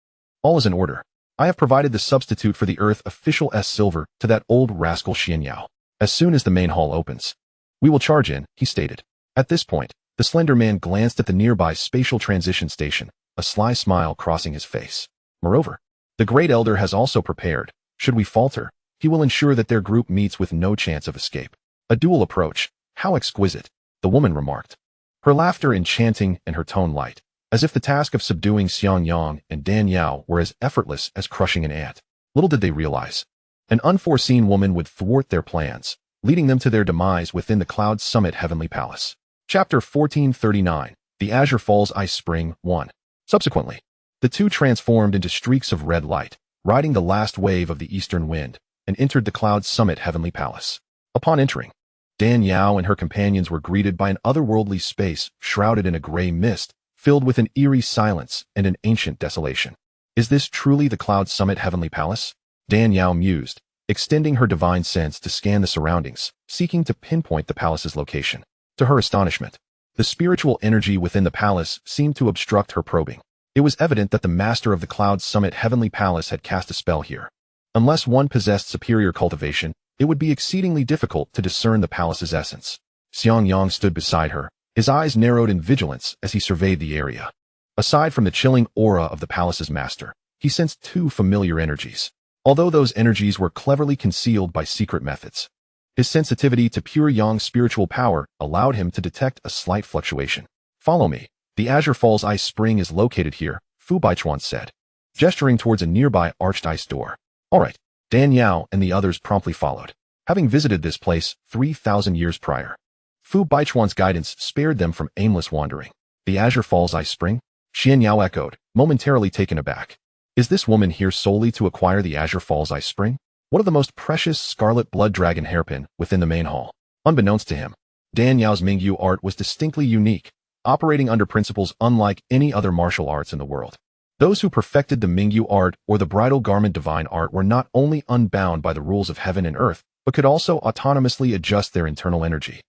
All is in order. I have provided the substitute for the Earth official silver to that old rascal Xianxiao. As soon as the main hall opens, we will charge in, he stated. At this point, the slender man glanced at the nearby spatial transition station, a sly smile crossing his face. Moreover, the Great Elder has also prepared. Should we falter, he will ensure that their group meets with no chance of escape. A dual approach. How exquisite, the woman remarked. Her laughter enchanting and her tone light, as if the task of subduing Xiangyang and Dan Yao were as effortless as crushing an ant. Little did they realize, an unforeseen woman would thwart their plans, leading them to their demise within the Cloud Summit Heavenly Palace. Chapter 1439, The Azure Falls Ice Spring 1. Subsequently, the two transformed into streaks of red light, riding the last wave of the eastern wind, and entered the Cloud Summit Heavenly Palace. Upon entering, Dan Yao and her companions were greeted by an otherworldly space shrouded in a gray mist, filled with an eerie silence and an ancient desolation. Is this truly the Cloud Summit Heavenly Palace? Dan Yao mused, extending her divine sense to scan the surroundings, seeking to pinpoint the palace's location. To her astonishment, the spiritual energy within the palace seemed to obstruct her probing. It was evident that the master of the Cloud Summit Heavenly Palace had cast a spell here. Unless one possessed superior cultivation, it would be exceedingly difficult to discern the palace's essence. Xiangyang stood beside her, his eyes narrowed in vigilance as he surveyed the area. Aside from the chilling aura of the palace's master, he sensed two familiar energies. Although those energies were cleverly concealed by secret methods, his sensitivity to pure yang spiritual power allowed him to detect a slight fluctuation. Follow me. The Azure Falls Ice Spring is located here, Fu Baichuan said, gesturing towards a nearby arched ice door. All right. Dan Yao and the others promptly followed, having visited this place 3,000 years prior. Fu Baichuan's guidance spared them from aimless wandering. The Azure Falls Ice Spring? Xianxiao echoed, momentarily taken aback. Is this woman here solely to acquire the Azure Falls Ice Spring? One of the most precious scarlet blood dragon hairpin within the main hall. Unbeknownst to him, Dan Yao's Mingyu art was distinctly unique, operating under principles unlike any other martial arts in the world. Those who perfected the Mingyu art or the bridal garment divine art were not only unbound by the rules of heaven and earth, but could also autonomously adjust their internal energy,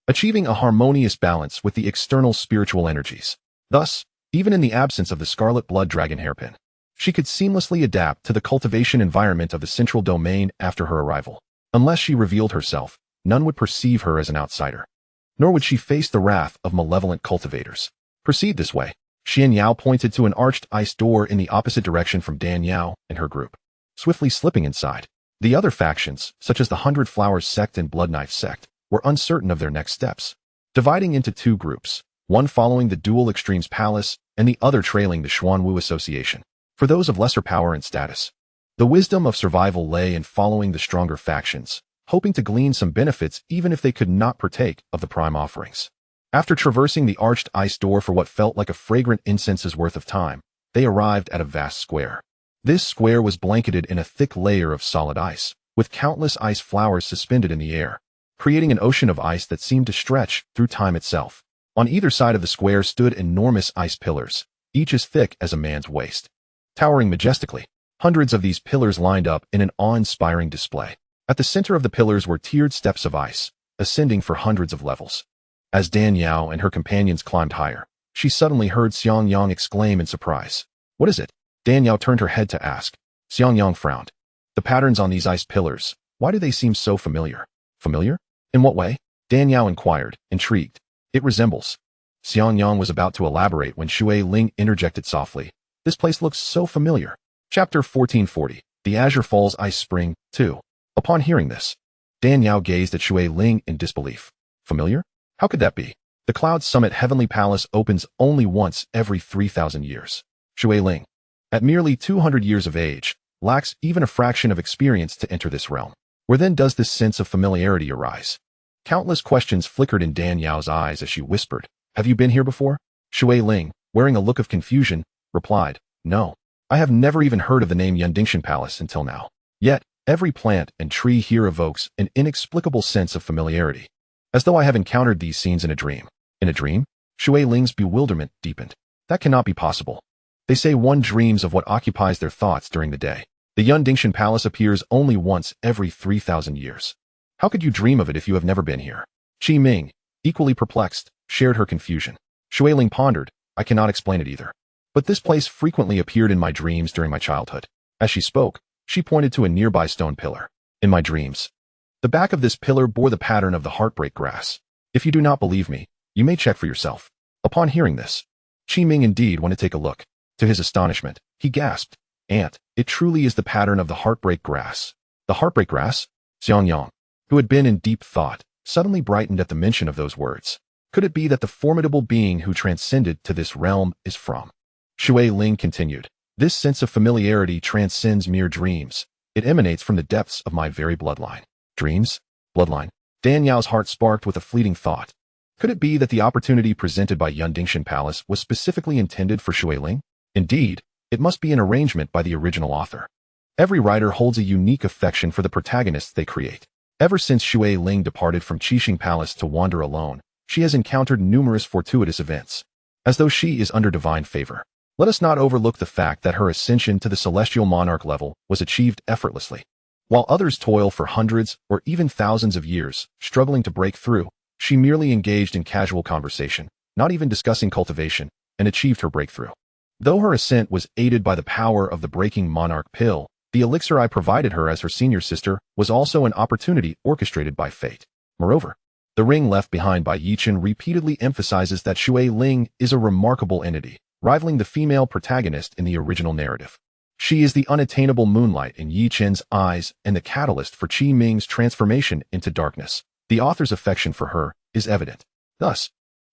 achieving a harmonious balance with the external spiritual energies. Thus, even in the absence of the scarlet blood dragon hairpin, she could seamlessly adapt to the cultivation environment of the central domain after her arrival. Unless she revealed herself, none would perceive her as an outsider, nor would she face the wrath of malevolent cultivators. Proceed this way. Xianxiao pointed to an arched ice door in the opposite direction from Dan Yao and her group, swiftly slipping inside. The other factions, such as the 100 Flowers sect and Blood Knife sect, were uncertain of their next steps. Dividing into two groups, one following the Dual Extremes Palace and the other trailing the Xuanwu Association. For those of lesser power and status, the wisdom of survival lay in following the stronger factions, hoping to glean some benefits even if they could not partake of the prime offerings. After traversing the arched ice door for what felt like a fragrant incense's worth of time, they arrived at a vast square. This square was blanketed in a thick layer of solid ice, with countless ice flowers suspended in the air, creating an ocean of ice that seemed to stretch through time itself. On either side of the square stood enormous ice pillars, each as thick as a man's waist. Towering majestically, hundreds of these pillars lined up in an awe-inspiring display. At the center of the pillars were tiered steps of ice, ascending for hundreds of levels. As Dan Yao and her companions climbed higher, she suddenly heard Xianxiaaudiobooks exclaim in surprise. "What is it?" Dan Yao turned her head to ask. Xianxiaaudiobooks frowned. "The patterns on these ice pillars, why do they seem so familiar?" "Familiar? In what way?" Dan Yao inquired, intrigued. "It resembles." Xianxiaaudiobooks was about to elaborate when Shui Ling interjected softly. "This place looks so familiar." Chapter 1440, The Azure Falls Ice Spring, 2. Upon hearing this, Dan Yao gazed at Shui Ling in disbelief. "Familiar? How could that be? The Cloud Summit Heavenly Palace opens only once every 3,000 years. Shui Ling, at merely 200 years of age, lacks even a fraction of experience to enter this realm. Where then does this sense of familiarity arise?" Countless questions flickered in Dan Yao's eyes as she whispered, "Have you been here before?" Shui Ling, wearing a look of confusion, replied, "No. I have never even heard of the name Undingshan Palace until now. Yet, every plant and tree here evokes an inexplicable sense of familiarity, as though I have encountered these scenes in a dream." "In a dream?" Shui Ling's bewilderment deepened. "That cannot be possible. They say one dreams of what occupies their thoughts during the day. The Undingshan Palace appears only once every 3,000 years. How could you dream of it if you have never been here?" Qi Ming, equally perplexed, shared her confusion. Shui Ling pondered, "I cannot explain it either. But this place frequently appeared in my dreams during my childhood." As she spoke, she pointed to a nearby stone pillar. "In my dreams, the back of this pillar bore the pattern of the heartbreak grass. If you do not believe me, you may check for yourself." Upon hearing this, Qi Ming indeed went to take a look. To his astonishment, he gasped, "Aunt, it truly is the pattern of the heartbreak grass." "The heartbreak grass?" Xianxiaaudiobooks, who had been in deep thought, suddenly brightened at the mention of those words. Could it be that the formidable being who transcended to this realm is from? Shui Ling continued, "This sense of familiarity transcends mere dreams. It emanates from the depths of my very bloodline." "Dreams? Bloodline?" Dan Yao's heart sparked with a fleeting thought. Could it be that the opportunity presented by Undingshan Palace was specifically intended for Shui Ling? Indeed, it must be an arrangement by the original author. Every writer holds a unique affection for the protagonists they create. Ever since Shui Ling departed from Qixing Palace to wander alone, she has encountered numerous fortuitous events, as though she is under divine favor. Let us not overlook the fact that her ascension to the celestial monarch level was achieved effortlessly. While others toil for hundreds or even thousands of years, struggling to break through, she merely engaged in casual conversation, not even discussing cultivation, and achieved her breakthrough. Though her ascent was aided by the power of the breaking monarch pill, the elixir I provided her as her senior sister was also an opportunity orchestrated by fate. Moreover, the ring left behind by Yichen repeatedly emphasizes that Shui Ling is a remarkable entity, rivaling the female protagonist in the original narrative. She is the unattainable moonlight in Yichen's eyes and the catalyst for Qi Ming's transformation into darkness. The author's affection for her is evident. Thus,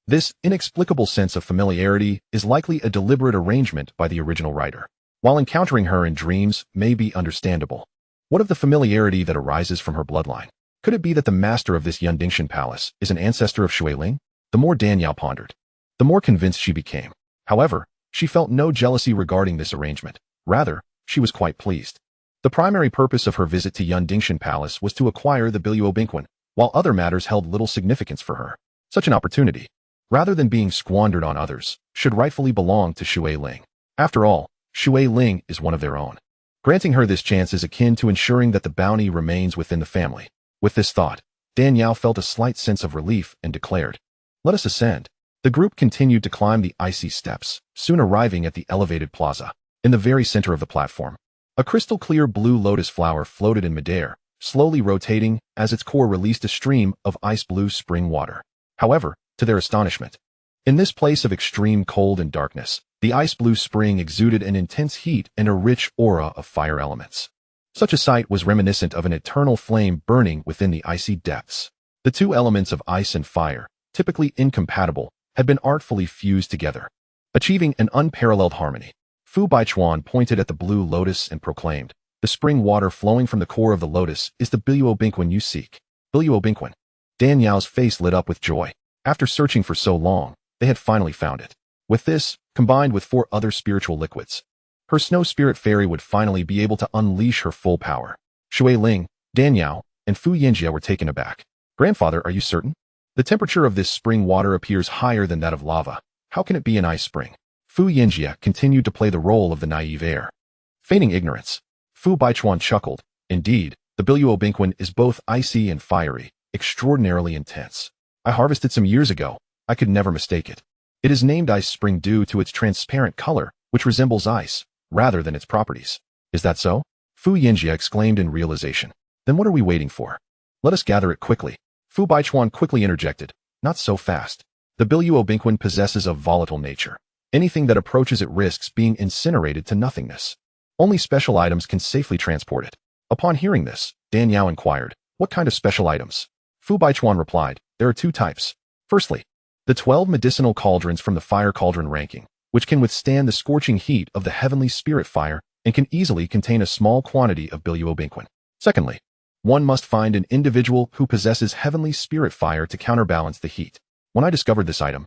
this inexplicable sense of familiarity is likely a deliberate arrangement by the original writer. While encountering her in dreams may be understandable, what of the familiarity that arises from her bloodline? Could it be that the master of this Undingshan Palace is an ancestor of Shui Ling? The more Dan Yao pondered, the more convinced she became. However, she felt no jealousy regarding this arrangement. Rather, she was quite pleased. The primary purpose of her visit to Undingshan Palace was to acquire the Biluobingquan, while other matters held little significance for her. Such an opportunity, rather than being squandered on others, should rightfully belong to Shui Ling. After all, Shui Ling is one of their own. Granting her this chance is akin to ensuring that the bounty remains within the family. With this thought, Dan Yao felt a slight sense of relief and declared, "Let us ascend." The group continued to climb the icy steps, soon arriving at the elevated plaza. In the very center of the platform, a crystal-clear blue lotus flower floated in midair, slowly rotating as its core released a stream of ice-blue spring water. However, to their astonishment, in this place of extreme cold and darkness, the ice-blue spring exuded an intense heat and a rich aura of fire elements. Such a sight was reminiscent of an eternal flame burning within the icy depths. The two elements of ice and fire, typically incompatible, had been artfully fused together, achieving an unparalleled harmony. Fu Baichuan pointed at the blue lotus and proclaimed, "The spring water flowing from the core of the lotus is the Biluobingquan you seek." Biluobingquan. Dan Yao's face lit up with joy. After searching for so long, they had finally found it. With this, combined with 4 other spiritual liquids, her snow spirit fairy would finally be able to unleash her full power. Shui Ling, Dan Yao, and Fu Yinjia were taken aback. "Grandfather, are you certain? The temperature of this spring water appears higher than that of lava. How can it be an ice spring?" Fu Yinjia continued to play the role of the naive heir, feigning ignorance. Fu Baichuan chuckled. "Indeed, the Biluobingquan is both icy and fiery, extraordinarily intense. I harvested some years ago. I could never mistake it. It is named ice spring due to its transparent color, which resembles ice, rather than its properties." "Is that so?" Fu Yinjia exclaimed in realization. "Then what are we waiting for? Let us gather it quickly." Fu Baichuan quickly interjected, "Not so fast. The Biluobingquan possesses a volatile nature. Anything that approaches it risks being incinerated to nothingness. Only special items can safely transport it." Upon hearing this, Dan Yao inquired, "What kind of special items?" Fu Baichuan replied, "There are 2 types. Firstly, the 12 medicinal cauldrons from the fire cauldron ranking, which can withstand the scorching heat of the heavenly spirit fire and can easily contain a small quantity of Biluobingquan. Secondly, one must find an individual who possesses heavenly spirit fire to counterbalance the heat. When I discovered this item,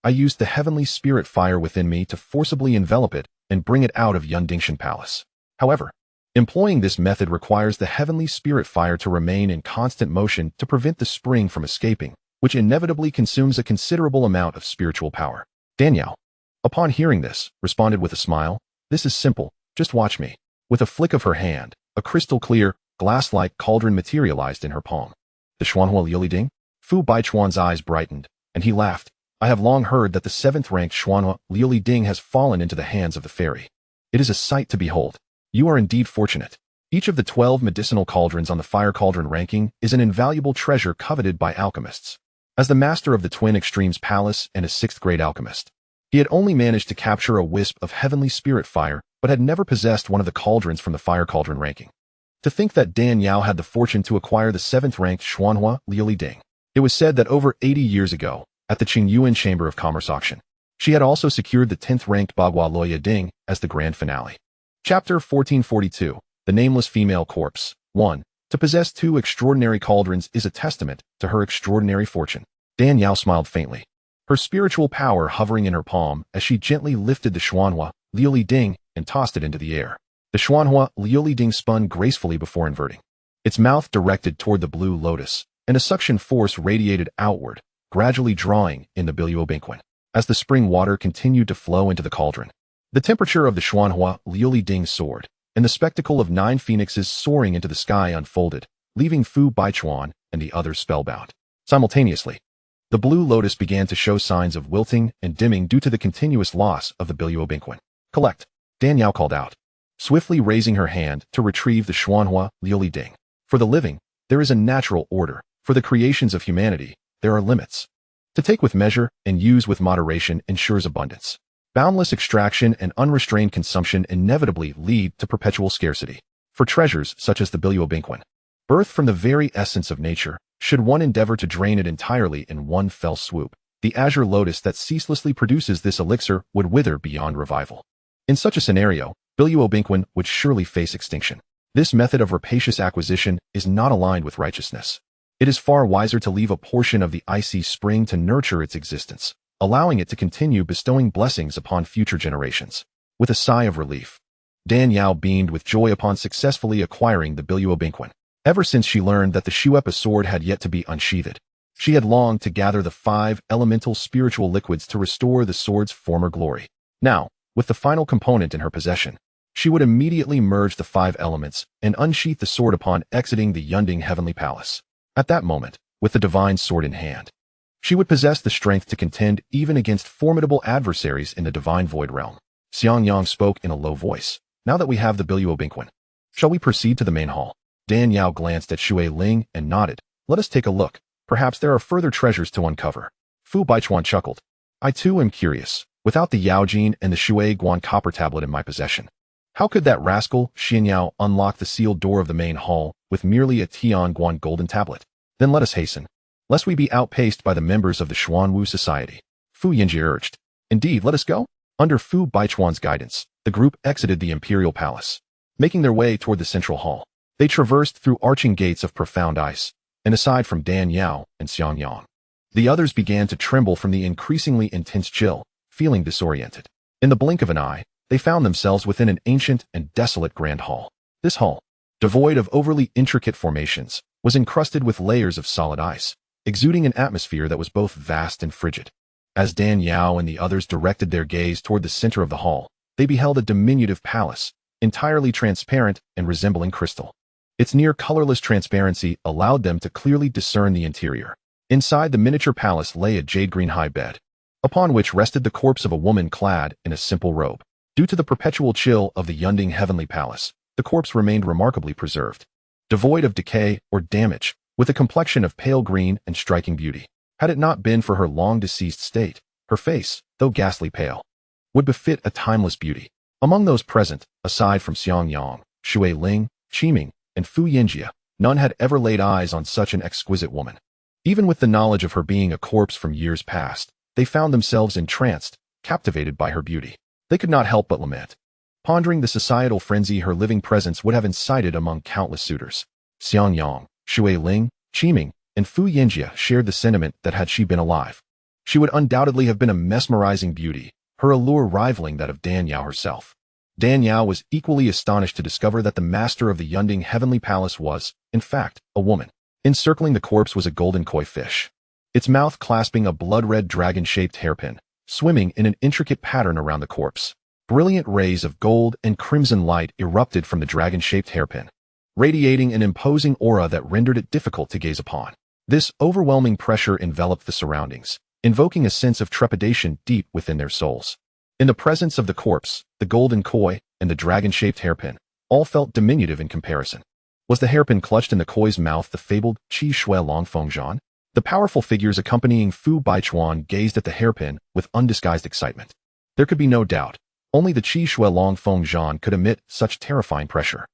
I used the heavenly spirit fire within me to forcibly envelop it and bring it out of Yundingshan Palace. However, employing this method requires the heavenly spirit fire to remain in constant motion to prevent the spring from escaping, which inevitably consumes a considerable amount of spiritual power." Dan Yao, upon hearing this, responded with a smile, "This is simple, just watch me." With a flick of her hand, a crystal-clear, glass-like cauldron materialized in her palm. "The Xuanhua Liuliding?" Fu Baichuan's eyes brightened, and he laughed. "I have long heard that the 7th-ranked Xuanhua Liuliding has fallen into the hands of the fairy. It is a sight to behold. You are indeed fortunate. Each of the 12 medicinal cauldrons on the fire cauldron ranking is an invaluable treasure coveted by alchemists." As the master of the Twin Extremes Palace and a 6th-grade alchemist, he had only managed to capture a wisp of heavenly spirit fire, but had never possessed one of the cauldrons from the fire cauldron ranking. To think that Dan Yao had the fortune to acquire the 7th-ranked Xuanhua Liuliding. It was said that over 80 years ago, at the Qingyuan Chamber of Commerce auction, she had also secured the 10th-ranked Bagua Loya Ding as the grand finale. Chapter 1442, The Nameless Female Corpse. 1. To possess 2 extraordinary cauldrons is a testament to her extraordinary fortune. Dan Yao smiled faintly, her spiritual power hovering in her palm as she gently lifted the Xuanhua Liuliding and tossed it into the air. The Xuanhua Liuliding spun gracefully before inverting, its mouth directed toward the blue lotus, and a suction force radiated outward, gradually drawing in the Biluobingquan. As the spring water continued to flow into the cauldron, the temperature of the Xuanhua Liuliding soared, and the spectacle of 9 phoenixes soaring into the sky unfolded, leaving Fu Baichuan and the others spellbound. Simultaneously, the blue lotus began to show signs of wilting and dimming due to the continuous loss of the Biluobingquan. "Collect," Dan Yao called out, swiftly raising her hand to retrieve the Xuanhua Liuliding. "For the living, there is a natural order. For the creations of humanity, there are limits. To take with measure and use with moderation ensures abundance. Boundless extraction and unrestrained consumption inevitably lead to perpetual scarcity. For treasures such as the Biluobingquan, birthed from the very essence of nature, should one endeavor to drain it entirely in one fell swoop, the azure lotus that ceaselessly produces this elixir would wither beyond revival. In such a scenario, Biluobingquan would surely face extinction. This method of rapacious acquisition is not aligned with righteousness. It is far wiser to leave a portion of the icy spring to nurture its existence, allowing it to continue bestowing blessings upon future generations." With a sigh of relief, Dan Yao beamed with joy upon successfully acquiring the Biluobingquan. Ever since she learned that the Shuepa sword had yet to be unsheathed, she had longed to gather the 5 elemental spiritual liquids to restore the sword's former glory. Now, with the final component in her possession, she would immediately merge the 5 elements and unsheath the sword upon exiting the Yunding Heavenly Palace. At that moment, with the divine sword in hand, she would possess the strength to contend even against formidable adversaries in the divine void realm. Xiangyang spoke in a low voice. "Now that we have the Biluobingquan, shall we proceed to the main hall?" Dan Yao glanced at Shui Ling and nodded. "Let us take a look. Perhaps there are further treasures to uncover." Fu Baichuan chuckled. "I too am curious. Without the Yaojin and the Shui Guan copper tablet in my possession, how could that rascal Xianxiao unlock the sealed door of the main hall with merely a Tian Guan golden tablet? Then let us hasten, lest we be outpaced by the members of the Xuanwu Society." Fu Yinjie urged. Indeed, let us go. Under Fu Baichuan's guidance, the group exited the imperial palace, making their way toward the central hall. They traversed through arching gates of profound ice, and aside from Dan Yao and Xiang Yang, the others began to tremble from the increasingly intense chill, feeling disoriented. In the blink of an eye, they found themselves within an ancient and desolate grand hall. This hall, devoid of overly intricate formations, was encrusted with layers of solid ice, exuding an atmosphere that was both vast and frigid. As Dan Yao and the others directed their gaze toward the center of the hall, they beheld a diminutive palace, entirely transparent and resembling crystal. Its near colorless transparency allowed them to clearly discern the interior. Inside the miniature palace lay a jade-green high bed, upon which rested the corpse of a woman clad in a simple robe. Due to the perpetual chill of the Yunding heavenly palace, the corpse remained remarkably preserved, devoid of decay or damage, with a complexion of pale green and striking beauty. Had it not been for her long-deceased state, her face, though ghastly pale, would befit a timeless beauty. Among those present, aside from Xiang Yang, Shui Ling, Qiming, and Fu Yinjie, none had ever laid eyes on such an exquisite woman. Even with the knowledge of her being a corpse from years past, they found themselves entranced, captivated by her beauty. They could not help but lament, pondering the societal frenzy her living presence would have incited among countless suitors. Xiang Yang, Shui Ling, Qiming, and Fu Yinjie shared the sentiment that had she been alive, she would undoubtedly have been a mesmerizing beauty, her allure rivaling that of Dan Yao herself. Dan Yao was equally astonished to discover that the master of the Yunding heavenly palace was, in fact, a woman. Encircling the corpse was a golden koi fish, its mouth clasping a blood-red dragon-shaped hairpin, swimming in an intricate pattern around the corpse. Brilliant rays of gold and crimson light erupted from the dragon-shaped hairpin, radiating an imposing aura that rendered it difficult to gaze upon. This overwhelming pressure enveloped the surroundings, invoking a sense of trepidation deep within their souls. In the presence of the corpse, the golden koi, and the dragon-shaped hairpin, all felt diminutive in comparison. Was the hairpin clutched in the koi's mouth the fabled Qi Shui Long Fengzhan? The powerful figures accompanying Fu Baichuan gazed at the hairpin with undisguised excitement. There could be no doubt, only the Qi Shui Long Fengzhan could emit such terrifying pressure.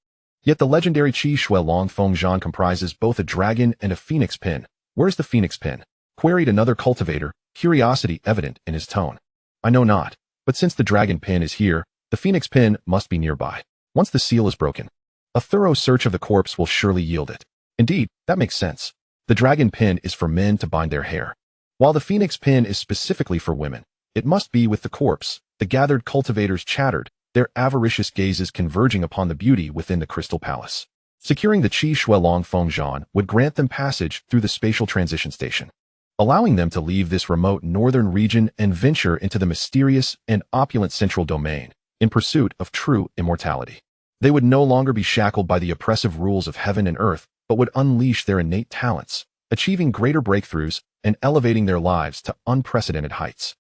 Yet the legendary Qi Shui Long Fengzhan comprises both a dragon and a phoenix pin. Where's the phoenix pin? Queried another cultivator, curiosity evident in his tone. I know not, but since the dragon pin is here, the phoenix pin must be nearby. Once the seal is broken, a thorough search of the corpse will surely yield it. Indeed, that makes sense. The dragon pin is for men to bind their hair, while the phoenix pin is specifically for women. It must be with the corpse. The gathered cultivators chattered, their avaricious gazes converging upon the beauty within the crystal palace. Securing the Qi Shui Long Fengzhan would grant them passage through the spatial transition station, allowing them to leave this remote northern region and venture into the mysterious and opulent central domain in pursuit of true immortality. They would no longer be shackled by the oppressive rules of heaven and earth, but would unleash their innate talents, achieving greater breakthroughs and elevating their lives to unprecedented heights.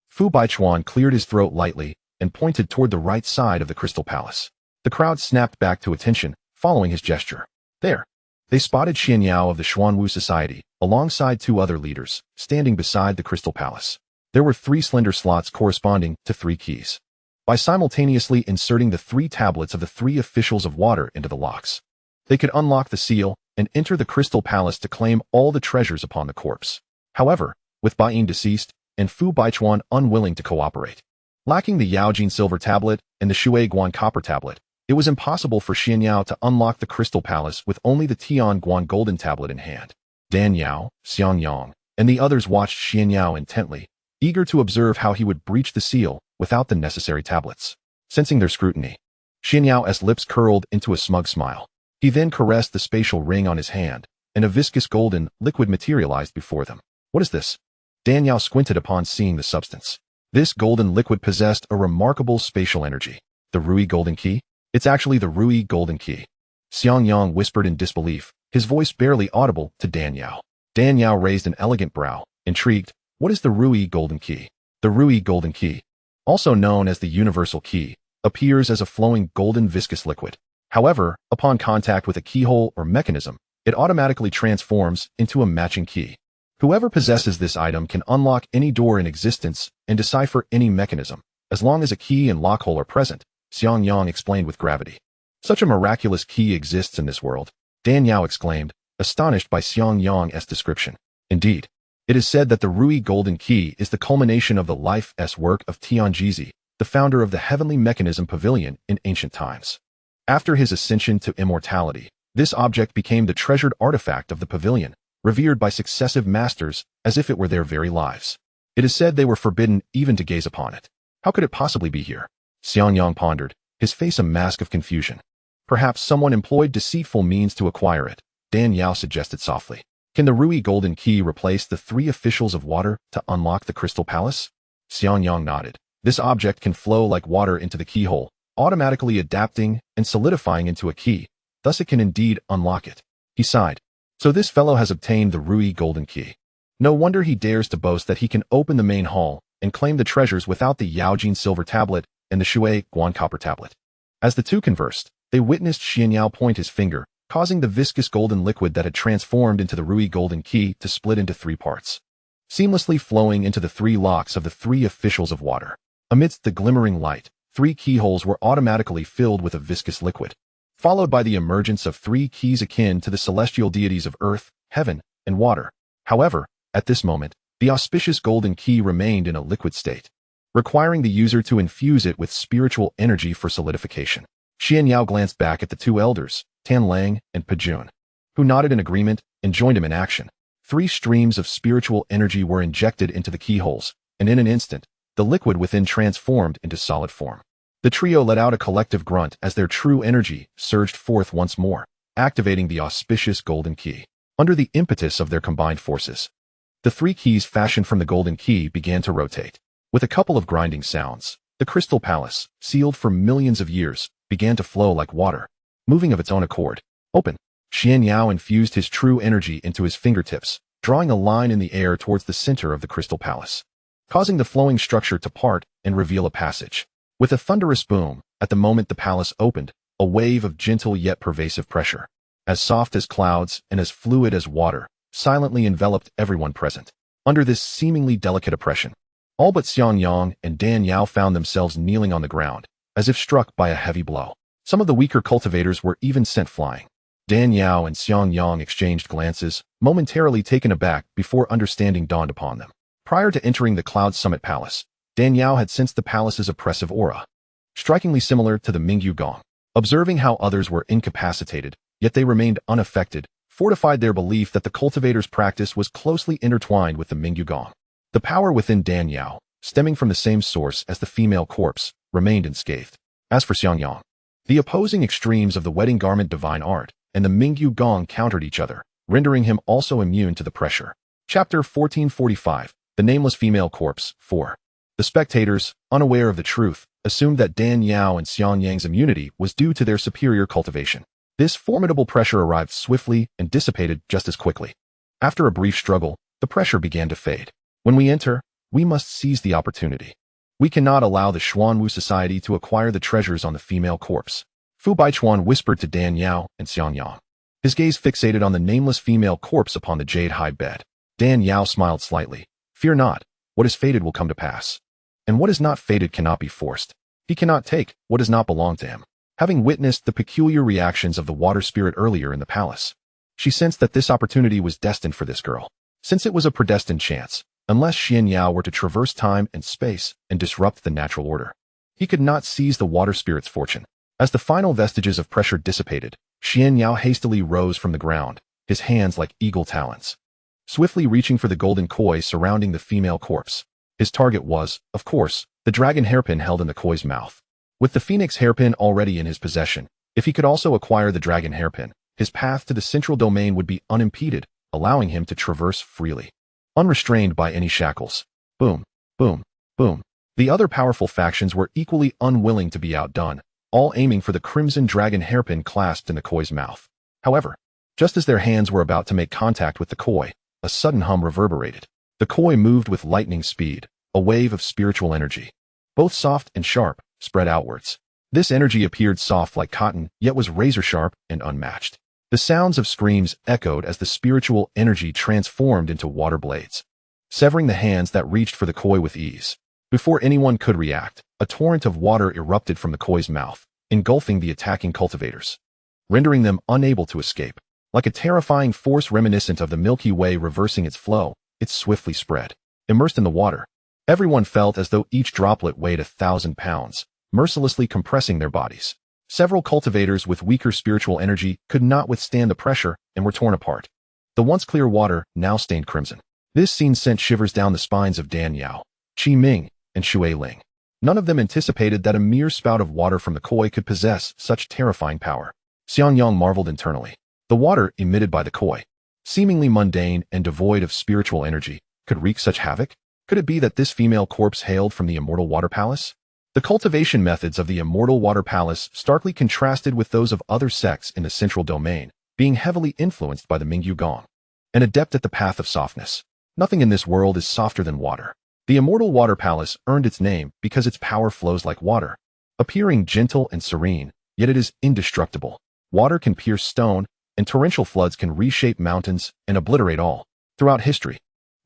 Fu Baichuan cleared his throat lightly and pointed toward the right side of the crystal palace. The crowd snapped back to attention, following his gesture. There, they spotted Xianxiao of the Xuanwu Society, alongside two other leaders, standing beside the crystal palace. There were 3 slender slots corresponding to 3 keys. By simultaneously inserting the 3 tablets of the 3 officials of water into the locks, they could unlock the seal and enter the crystal palace to claim all the treasures upon the corpse. However, with Baiyin deceased and Fu Baichuan unwilling to cooperate, lacking the Yaojin silver tablet and the Shui Guan copper tablet, it was impossible for Xianxiao to unlock the crystal palace with only the Tian Guan golden tablet in hand. Dan Yao, Xiang Yang, and the others watched Xianxiao intently, eager to observe how he would breach the seal without the necessary tablets. Sensing their scrutiny, Xianxiao's lips curled into a smug smile. He then caressed the spatial ring on his hand, and a viscous golden liquid materialized before them. What is this? Dan Yao squinted upon seeing the substance. This golden liquid possessed a remarkable spatial energy. The Rui golden key? It's actually the Rui golden key. Xiang Yang whispered in disbelief, his voice barely audible to Dan Yao. Dan Yao raised an elegant brow, intrigued. What is the Rui golden key? The Rui golden key, also known as the universal key, appears as a flowing golden viscous liquid. However, upon contact with a keyhole or mechanism, it automatically transforms into a matching key. Whoever possesses this item can unlock any door in existence and decipher any mechanism, as long as a key and lock hole are present, Xiang Yang explained with gravity. Such a miraculous key exists in this world, Dan Yao exclaimed, astonished by Xiang Yang's description. Indeed, It is said that the Rui Golden Key is the culmination of the life's work of Tianjizi, the founder of the Heavenly Mechanism Pavilion in ancient times. After his ascension to immortality, this object became the treasured artifact of the pavilion, revered by successive masters as if it were their very lives. It is said they were forbidden even to gaze upon it. How could it possibly be here? Xianxiang pondered, his face a mask of confusion. Perhaps someone employed deceitful means to acquire it, Dan Yao suggested softly. Can the Rui Golden Key replace the 3 officials of water to unlock the Crystal Palace? Xianxiang nodded. This object can flow like water into the keyhole, automatically adapting and solidifying into a key. Thus it can indeed unlock it. He sighed. So this fellow has obtained the Rui Golden Key. No wonder he dares to boast that he can open the main hall and claim the treasures without the Yaojin silver tablet and the Shui Guan copper tablet. As the two conversed, they witnessed Xianxiao point his finger, causing the viscous golden liquid that had transformed into the Rui Golden Key to split into 3 parts, seamlessly flowing into the 3 locks of the 3 officials of water. Amidst the glimmering light, 3 keyholes were automatically filled with a viscous liquid, followed by the emergence of 3 keys akin to the celestial deities of earth, heaven, and water. However, at this moment, the auspicious golden key remained in a liquid state, requiring the user to infuse it with spiritual energy for solidification. Xianxiao glanced back at the 2 elders, Tan Lang and Pajun, who nodded in agreement and joined him in action. 3 streams of spiritual energy were injected into the keyholes, and in an instant, the liquid within transformed into solid form. The trio let out a collective grunt as their true energy surged forth once more, activating the auspicious golden key. Under the impetus of their combined forces, the 3 keys fashioned from the golden key began to rotate. With a couple of grinding sounds, the Crystal Palace, sealed for millions of years, began to flow like water, moving of its own accord. Open. Xianxiao infused his true energy into his fingertips, drawing a line in the air towards the center of the Crystal Palace, causing the flowing structure to part and reveal a passage. With a thunderous boom, at the moment the palace opened, a wave of gentle yet pervasive pressure, as soft as clouds and as fluid as water, silently enveloped everyone present. Under this seemingly delicate oppression, all but Xianxiang and Dan Yao found themselves kneeling on the ground, as if struck by a heavy blow. Some of the weaker cultivators were even sent flying. Dan Yao and Xianxiang exchanged glances, momentarily taken aback before understanding dawned upon them. Prior to entering the Cloud Summit Palace, Dan Yao had sensed the palace's oppressive aura, strikingly similar to the Mingyu Gong. Observing how others were incapacitated, yet they remained unaffected, fortified their belief that the cultivator's practice was closely intertwined with the Mingyu Gong. The power within Dan Yao, stemming from the same source as the female corpse, remained unscathed. As for Xianxiang, the opposing extremes of the wedding garment divine art and the Mingyu Gong countered each other, rendering him also immune to the pressure. Chapter 1445, The Nameless Female Corpse, 4. The spectators, unaware of the truth, assumed that Dan Yao and Xianxiang's immunity was due to their superior cultivation. This formidable pressure arrived swiftly and dissipated just as quickly. After a brief struggle, the pressure began to fade. When we enter, we must seize the opportunity. We cannot allow the Xuanwu Society to acquire the treasures on the female corpse. Fu Baichuan whispered to Dan Yao and Xianxiang, his gaze fixated on the nameless female corpse upon the jade high bed. Dan Yao smiled slightly. Fear not, what is fated will come to pass. And what is not fated cannot be forced. He cannot take what does not belong to him. Having witnessed the peculiar reactions of the water spirit earlier in the palace, she sensed that this opportunity was destined for this girl. Since it was a predestined chance, unless Xianxiao were to traverse time and space and disrupt the natural order, he could not seize the water spirit's fortune. As the final vestiges of pressure dissipated, Xianxiao hastily rose from the ground, his hands like eagle talons, swiftly reaching for the golden koi surrounding the female corpse. His target was, of course, the dragon hairpin held in the koi's mouth. With the phoenix hairpin already in his possession, if he could also acquire the dragon hairpin, his path to the central domain would be unimpeded, allowing him to traverse freely, unrestrained by any shackles. Boom, boom, boom. The other powerful factions were equally unwilling to be outdone, all aiming for the crimson dragon hairpin clasped in the koi's mouth. However, just as their hands were about to make contact with the koi, a sudden hum reverberated. The koi moved with lightning speed, a wave of spiritual energy, both soft and sharp, spread outwards. This energy appeared soft like cotton, yet was razor-sharp and unmatched. The sounds of screams echoed as the spiritual energy transformed into water blades, severing the hands that reached for the koi with ease. Before anyone could react, a torrent of water erupted from the koi's mouth, engulfing the attacking cultivators, rendering them unable to escape. Like a terrifying force reminiscent of the Milky Way reversing its flow, it swiftly spread. Immersed in the water, everyone felt as though each droplet weighed 1,000 pounds, mercilessly compressing their bodies. Several cultivators with weaker spiritual energy could not withstand the pressure and were torn apart. The once clear water now stained crimson. This scene sent shivers down the spines of Dan Yao, Qi Ming, and Shui Ling. None of them anticipated that a mere spout of water from the koi could possess such terrifying power. Xiangyang marveled internally. The water emitted by the koi, seemingly mundane and devoid of spiritual energy, could wreak such havoc? Could it be that this female corpse hailed from the immortal water palace? The cultivation methods of the immortal water palace starkly contrasted with those of other sects in the central domain, being heavily influenced by the Mingyu Gong. An adept at the path of softness. Nothing in this world is softer than water. The immortal water palace earned its name because its power flows like water, appearing gentle and serene, yet it is indestructible. Water can pierce stone, and torrential floods can reshape mountains and obliterate all. Throughout history,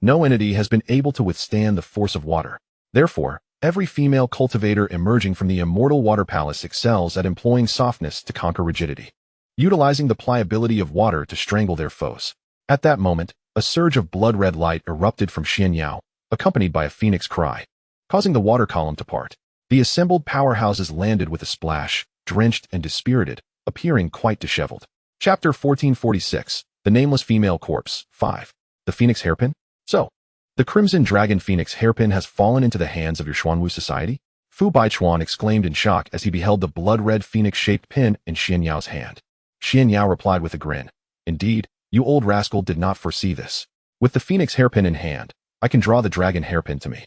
no entity has been able to withstand the force of water. Therefore, every female cultivator emerging from the immortal water palace excels at employing softness to conquer rigidity, utilizing the pliability of water to strangle their foes. At that moment, a surge of blood-red light erupted from Xianxiao, accompanied by a phoenix cry, causing the water column to part. The assembled powerhouses landed with a splash, drenched and dispirited, appearing quite disheveled. Chapter 1446, The Nameless Female Corpse, 5. The Phoenix Hairpin? So, the Crimson Dragon Phoenix Hairpin has fallen into the hands of your Xuanwu society? Fu Baichuan exclaimed in shock as he beheld the blood-red phoenix-shaped pin in Xianyao's hand. Xianyao replied with a grin. Indeed, you old rascal did not foresee this. With the phoenix hairpin in hand, I can draw the dragon hairpin to me.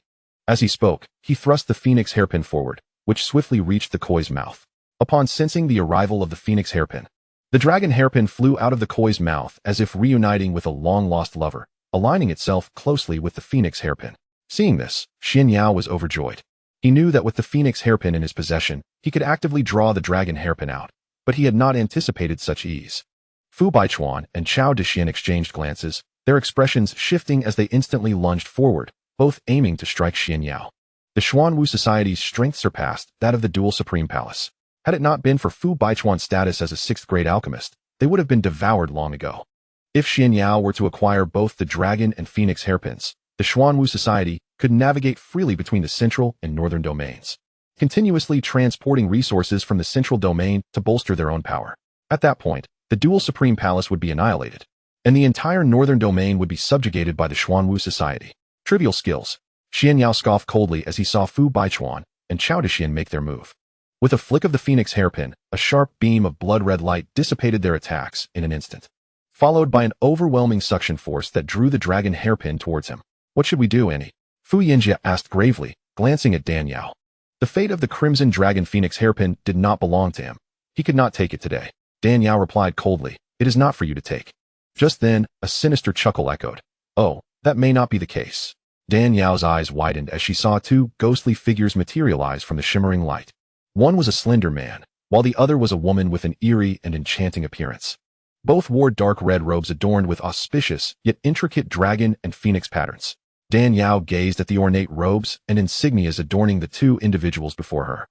As he spoke, he thrust the phoenix hairpin forward, which swiftly reached the koi's mouth. Upon sensing the arrival of the phoenix hairpin, the dragon hairpin flew out of the koi's mouth as if reuniting with a long-lost lover, aligning itself closely with the phoenix hairpin. Seeing this, Xianyao was overjoyed. He knew that with the phoenix hairpin in his possession, he could actively draw the dragon hairpin out, but he had not anticipated such ease. Fu Baichuan and Chao Dexian exchanged glances, their expressions shifting as they instantly lunged forward, both aiming to strike Xianyao. The Xuanwu Society's strength surpassed that of the Dual Supreme Palace. Had it not been for Fu Baichuan's status as a sixth-grade alchemist, they would have been devoured long ago. If Xianyao were to acquire both the dragon and phoenix hairpins, the Xuanwu Society could navigate freely between the central and northern domains, continuously transporting resources from the central domain to bolster their own power. At that point, the Dual Supreme Palace would be annihilated, and the entire northern domain would be subjugated by the Xuanwu Society. Trivial skills. Xianyao scoffed coldly as he saw Fu Baichuan and Chao Dexian make their move. With a flick of the phoenix hairpin, a sharp beam of blood-red light dissipated their attacks in an instant, followed by an overwhelming suction force that drew the dragon hairpin towards him. What should we do, Annie? Fu Yinjia asked gravely, glancing at Dan Yao. The fate of the crimson dragon phoenix hairpin did not belong to him. He could not take it today. Dan Yao replied coldly, it is not for you to take. Just then, a sinister chuckle echoed. Oh, that may not be the case. Dan Yao's eyes widened as she saw two ghostly figures materialize from the shimmering light. One was a slender man, while the other was a woman with an eerie and enchanting appearance. Both wore dark red robes adorned with auspicious yet intricate dragon and phoenix patterns. Dan Yao gazed at the ornate robes and insignias adorning the two individuals before her,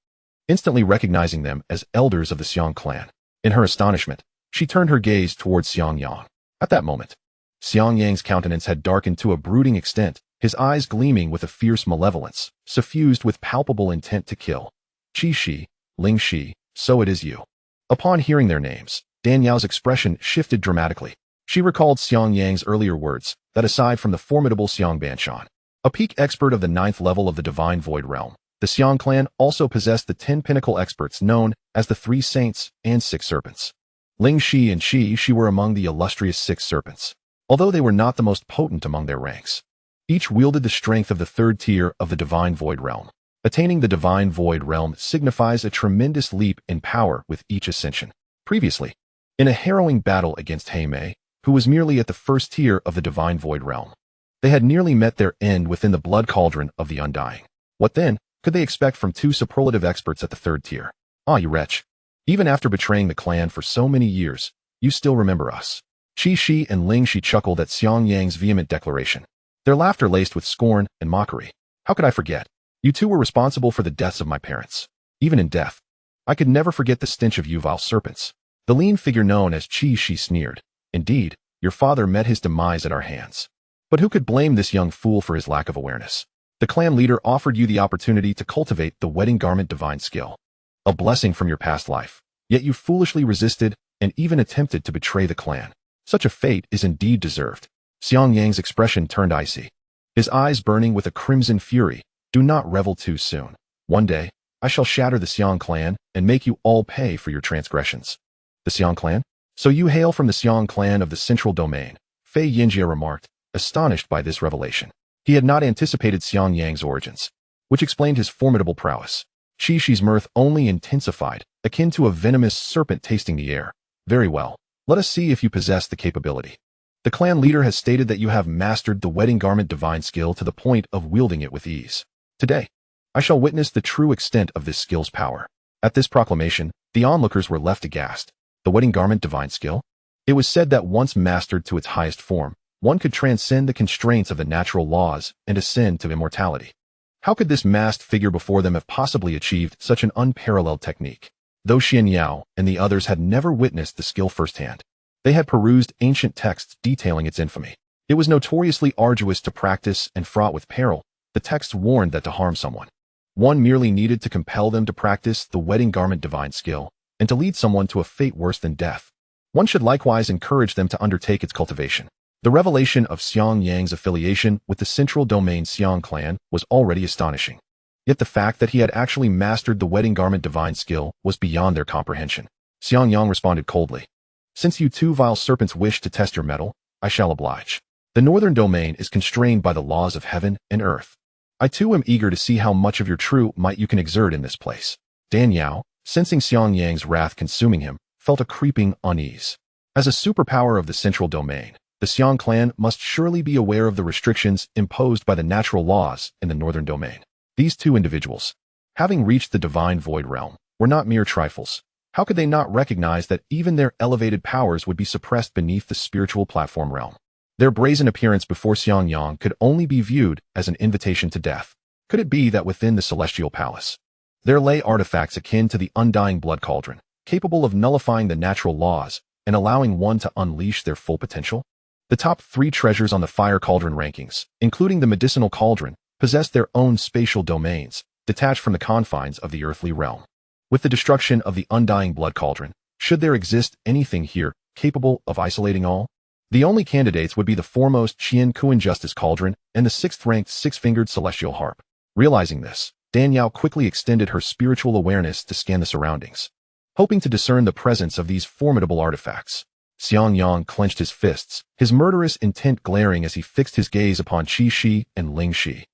instantly recognizing them as elders of the Xiang clan. In her astonishment, she turned her gaze towards Xiangyang. At that moment, Xiangyang's countenance had darkened to a brooding extent, his eyes gleaming with a fierce malevolence, suffused with palpable intent to kill. Qi Shi, Ling Shi, so it is you. Upon hearing their names, Dan Yao's expression shifted dramatically. She recalled Xiangyang's earlier words, that aside from the formidable Xiang Banshan, a peak expert of the 9th level of the Divine Void Realm, the Xiang clan also possessed the 10 pinnacle experts known as the 3 Saints and 6 Serpents. Ling Shi and Qi Shi were among the illustrious 6 Serpents, although they were not the most potent among their ranks. Each wielded the strength of the 3rd tier of the Divine Void Realm. Attaining the Divine Void Realm signifies a tremendous leap in power with each ascension. Previously, in a harrowing battle against Heimei, who was merely at the 1st tier of the Divine Void Realm, they had nearly met their end within the blood cauldron of the Undying. What then could they expect from 2 superlative experts at the 3rd tier? Ah, you wretch. Even after betraying the clan for so many years, you still remember us. Qi Shi and Ling Shi chuckled at Xiangyang's vehement declaration, their laughter laced with scorn and mockery. How could I forget? You two were responsible for the deaths of my parents. Even in death, I could never forget the stench of you vile serpents. The lean figure known as Qi Shi sneered. Indeed, your father met his demise at our hands. But who could blame this young fool for his lack of awareness? The clan leader offered you the opportunity to cultivate the wedding garment divine skill, a blessing from your past life. Yet you foolishly resisted and even attempted to betray the clan. Such a fate is indeed deserved. Xiang Yang's expression turned icy, his eyes burning with a crimson fury. Do not revel too soon. One day, I shall shatter the Xiang clan and make you all pay for your transgressions. The Xiang clan? So you hail from the Xiang clan of the central domain, Fei Yinjie remarked, astonished by this revelation. He had not anticipated Xiang Yang's origins, which explained his formidable prowess. Shi's mirth only intensified, akin to a venomous serpent tasting the air. Very well. Let us see if you possess the capability. The clan leader has stated that you have mastered the wedding garment divine skill to the point of wielding it with ease. Today, I shall witness the true extent of this skill's power. At this proclamation, the onlookers were left aghast. The wedding garment divine skill? It was said that once mastered to its highest form, one could transcend the constraints of the natural laws and ascend to immortality. How could this masked figure before them have possibly achieved such an unparalleled technique? Though Xianxiao and the others had never witnessed the skill firsthand, they had perused ancient texts detailing its infamy. It was notoriously arduous to practice and fraught with peril. The texts warned that to harm someone, one merely needed to compel them to practice the wedding garment divine skill, and to lead someone to a fate worse than death. One should likewise encourage them to undertake its cultivation. The revelation of Xiang Yang's affiliation with the central domain Xiang clan was already astonishing. Yet the fact that he had actually mastered the wedding garment divine skill was beyond their comprehension. Xiang Yang responded coldly. Since you two vile serpents wish to test your mettle, I shall oblige. The northern domain is constrained by the laws of heaven and earth. I too am eager to see how much of your true might you can exert in this place. Dan Yao, sensing Xiang Yang's wrath consuming him, felt a creeping unease. As a superpower of the central domain, the Xiang clan must surely be aware of the restrictions imposed by the natural laws in the northern domain. These two individuals, having reached the divine void realm, were not mere trifles. How could they not recognize that even their elevated powers would be suppressed beneath the spiritual platform realm? Their brazen appearance before Xiang Yang could only be viewed as an invitation to death. Could it be that within the celestial palace, there lay artifacts akin to the undying blood cauldron, capable of nullifying the natural laws and allowing one to unleash their full potential? The top 3 treasures on the fire cauldron rankings, including the medicinal cauldron, possessed their own spatial domains, detached from the confines of the earthly realm. With the destruction of the undying blood cauldron, should there exist anything here capable of isolating all? The only candidates would be the foremost Qian Kuan Justice Cauldron and the 6th-ranked 6-fingered Celestial Harp. Realizing this, Dan Yao quickly extended her spiritual awareness to scan the surroundings, hoping to discern the presence of these formidable artifacts. Xiang Yang clenched his fists, his murderous intent glaring as he fixed his gaze upon Qi Shi and Ling Shi.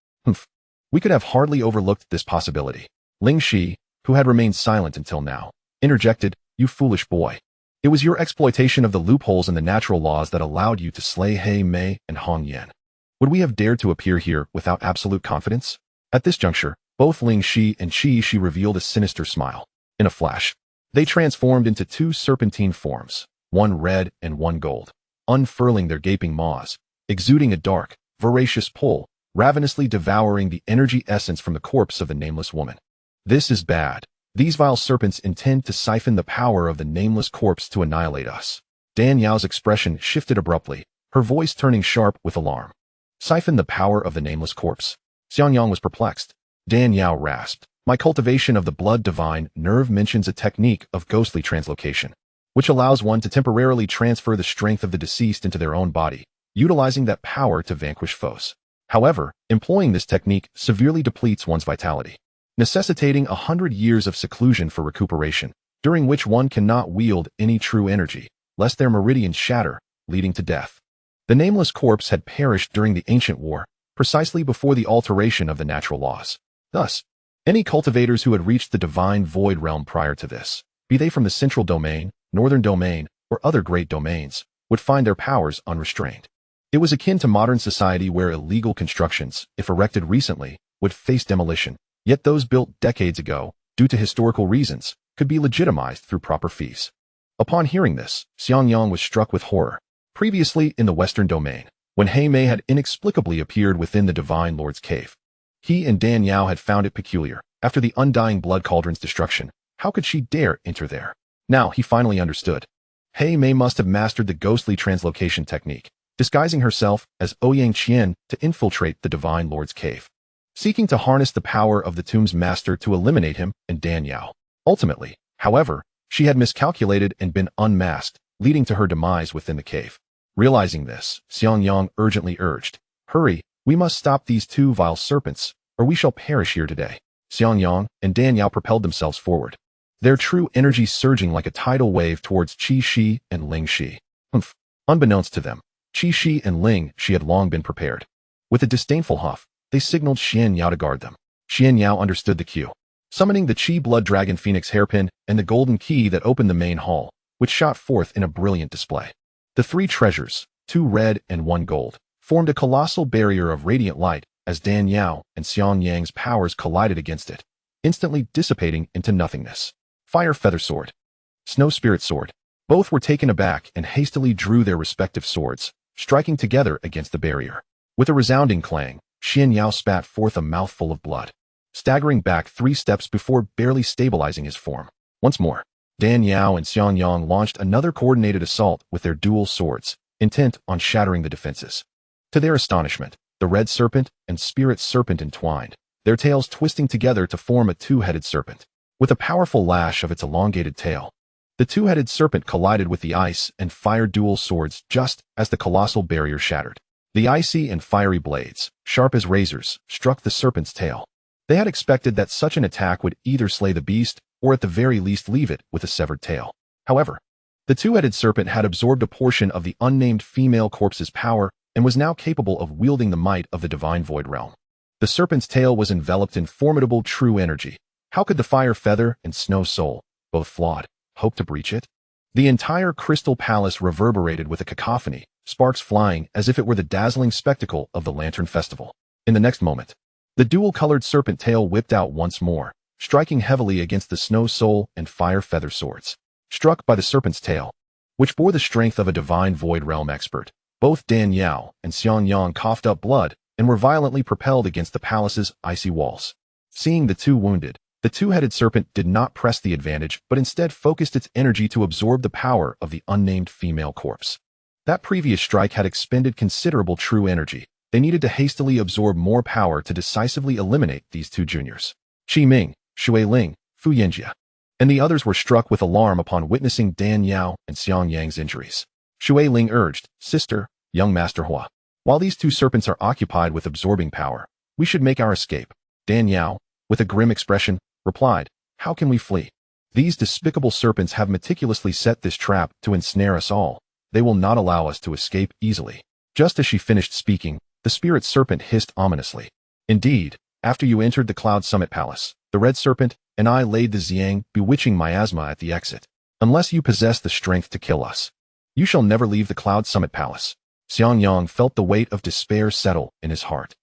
We could have hardly overlooked this possibility. Ling Shi, who had remained silent until now, interjected, "You foolish boy. It was your exploitation of the loopholes in the natural laws that allowed you to slay He Mei and Hong Yan. Would we have dared to appear here without absolute confidence?" At this juncture, both Ling Shi and Qi Shi revealed a sinister smile. In a flash, they transformed into 2 serpentine forms, one red and one gold, unfurling their gaping maws, exuding a dark, voracious pull, ravenously devouring the energy essence from the corpse of the nameless woman. This is bad. These vile serpents intend to siphon the power of the nameless corpse to annihilate us. Dan Yao's expression shifted abruptly, her voice turning sharp with alarm. Siphon the power of the nameless corpse. Xiang Yang was perplexed. Dan Yao rasped. My cultivation of the blood divine nerve mentions a technique of ghostly translocation, which allows one to temporarily transfer the strength of the deceased into their own body, utilizing that power to vanquish foes. However, employing this technique severely depletes one's vitality, necessitating 100 years of seclusion for recuperation, during which one cannot wield any true energy, lest their meridians shatter, leading to death. The nameless corpse had perished during the ancient war, precisely before the alteration of the natural laws. Thus, any cultivators who had reached the divine void realm prior to this, be they from the central domain, northern domain, or other great domains, would find their powers unrestrained. It was akin to modern society where illegal constructions, if erected recently, would face demolition, yet those built decades ago, due to historical reasons, could be legitimized through proper fees. Upon hearing this, Xiang Yang was struck with horror. Previously in the western domain, when He Mei had inexplicably appeared within the Divine Lord's cave, he and Dan Yao had found it peculiar. After the undying blood cauldron's destruction, how could she dare enter there? Now he finally understood. He Mei must have mastered the ghostly translocation technique, disguising herself as Ouyang Qian to infiltrate the Divine Lord's cave, seeking to harness the power of the tomb's master to eliminate him and Dan Yao. Ultimately, however, she had miscalculated and been unmasked, leading to her demise within the cave. Realizing this, Xiangyang urgently urged, "Hurry, we must stop these two vile serpents, or we shall perish here today." Xiangyang and Dan Yao propelled themselves forward, their true energy surging like a tidal wave towards Qi Shi and Ling Shi. Unbeknownst to them, Qi Shi and Ling Shi had long been prepared. With a disdainful huff, they signaled Xianxiao to guard them. Xianxiao understood the cue, summoning the Qi Blood Dragon Phoenix hairpin and the golden key that opened the main hall, which shot forth in a brilliant display. The three treasures, 2 red and 1 gold, formed a colossal barrier of radiant light as Dan Yao and Xiangyang's powers collided against it, instantly dissipating into nothingness. Fire Feather Sword, Snow Spirit Sword. Both were taken aback and hastily drew their respective swords, striking together against the barrier. With a resounding clang, Xianxiao spat forth a mouthful of blood, staggering back 3 steps before barely stabilizing his form. Once more, Dan Yao and Xiangyang launched another coordinated assault with their dual swords, intent on shattering the defenses. To their astonishment, the red serpent and spirit serpent entwined, their tails twisting together to form a 2-headed serpent. With a powerful lash of its elongated tail, the 2-headed serpent collided with the ice and fire dual swords just as the colossal barrier shattered. The icy and fiery blades, sharp as razors, struck the serpent's tail. They had expected that such an attack would either slay the beast or at the very least leave it with a severed tail. However, the 2-headed serpent had absorbed a portion of the unnamed female corpse's power and was now capable of wielding the might of the divine void realm. The serpent's tail was enveloped in formidable true energy. How could the Fire Feather and Snow Soul, both flawed, hope to breach it? The entire crystal palace reverberated with a cacophony, sparks flying as if it were the dazzling spectacle of the Lantern Festival. In the next moment, the dual-colored serpent tail whipped out once more, striking heavily against the Snow Soul and Fire Feather swords. Struck by the serpent's tail, which bore the strength of a divine void realm expert, both Dan Yao and Xiangyang coughed up blood and were violently propelled against the palace's icy walls. Seeing the two wounded, the 2-headed serpent did not press the advantage but instead focused its energy to absorb the power of the unnamed female corpse. That previous strike had expended considerable true energy. They needed to hastily absorb more power to decisively eliminate these 2 juniors. Qi Ming, Shui Ling, Fu Yanjia, and the others were struck with alarm upon witnessing Dan Yao and Xiangyang's injuries. Shui Ling urged, "Sister, young Master Hua, while these 2 serpents are occupied with absorbing power, we should make our escape." Dan Yao, with a grim expression, replied, "How can we flee? These despicable serpents have meticulously set this trap to ensnare us all. They will not allow us to escape easily." Just as she finished speaking, the spirit serpent hissed ominously. "Indeed, after you entered the Cloud Summit Palace, the red serpent and I laid the Xiang bewitching miasma at the exit. Unless you possess the strength to kill us, you shall never leave the Cloud Summit Palace." Xiangyang felt the weight of despair settle in his heart.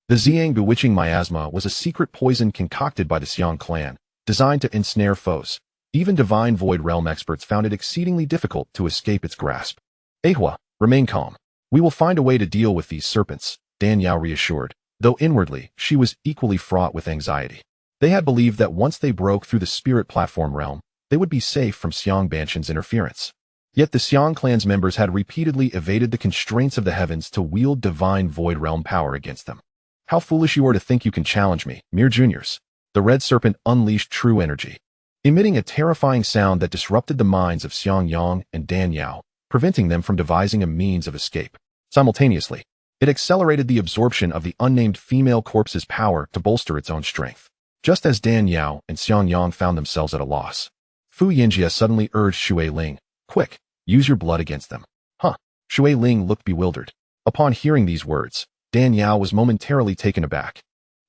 The Xiang bewitching miasma was a secret poison concocted by the Xiang clan, designed to ensnare foes. Even divine void realm experts found it exceedingly difficult to escape its grasp. "Ehua, remain calm. We will find a way to deal with these serpents," Dan Yao reassured, though inwardly she was equally fraught with anxiety. They had believed that once they broke through the spirit platform realm, they would be safe from Xiang Banshan's interference. Yet the Xiang clan's members had repeatedly evaded the constraints of the heavens to wield divine void realm power against them. "How foolish you are to think you can challenge me, mere juniors." The red serpent unleashed true energy, emitting a terrifying sound that disrupted the minds of Xiangyang and Dan Yao, preventing them from devising a means of escape. Simultaneously, it accelerated the absorption of the unnamed female corpse's power to bolster its own strength. Just as Dan Yao and Xiangyang found themselves at a loss, Fu Yanjia suddenly urged Shui Ling, "Quick, use your blood against them." "Huh?" Shui Ling looked bewildered. Upon hearing these words, Dan Yao was momentarily taken aback,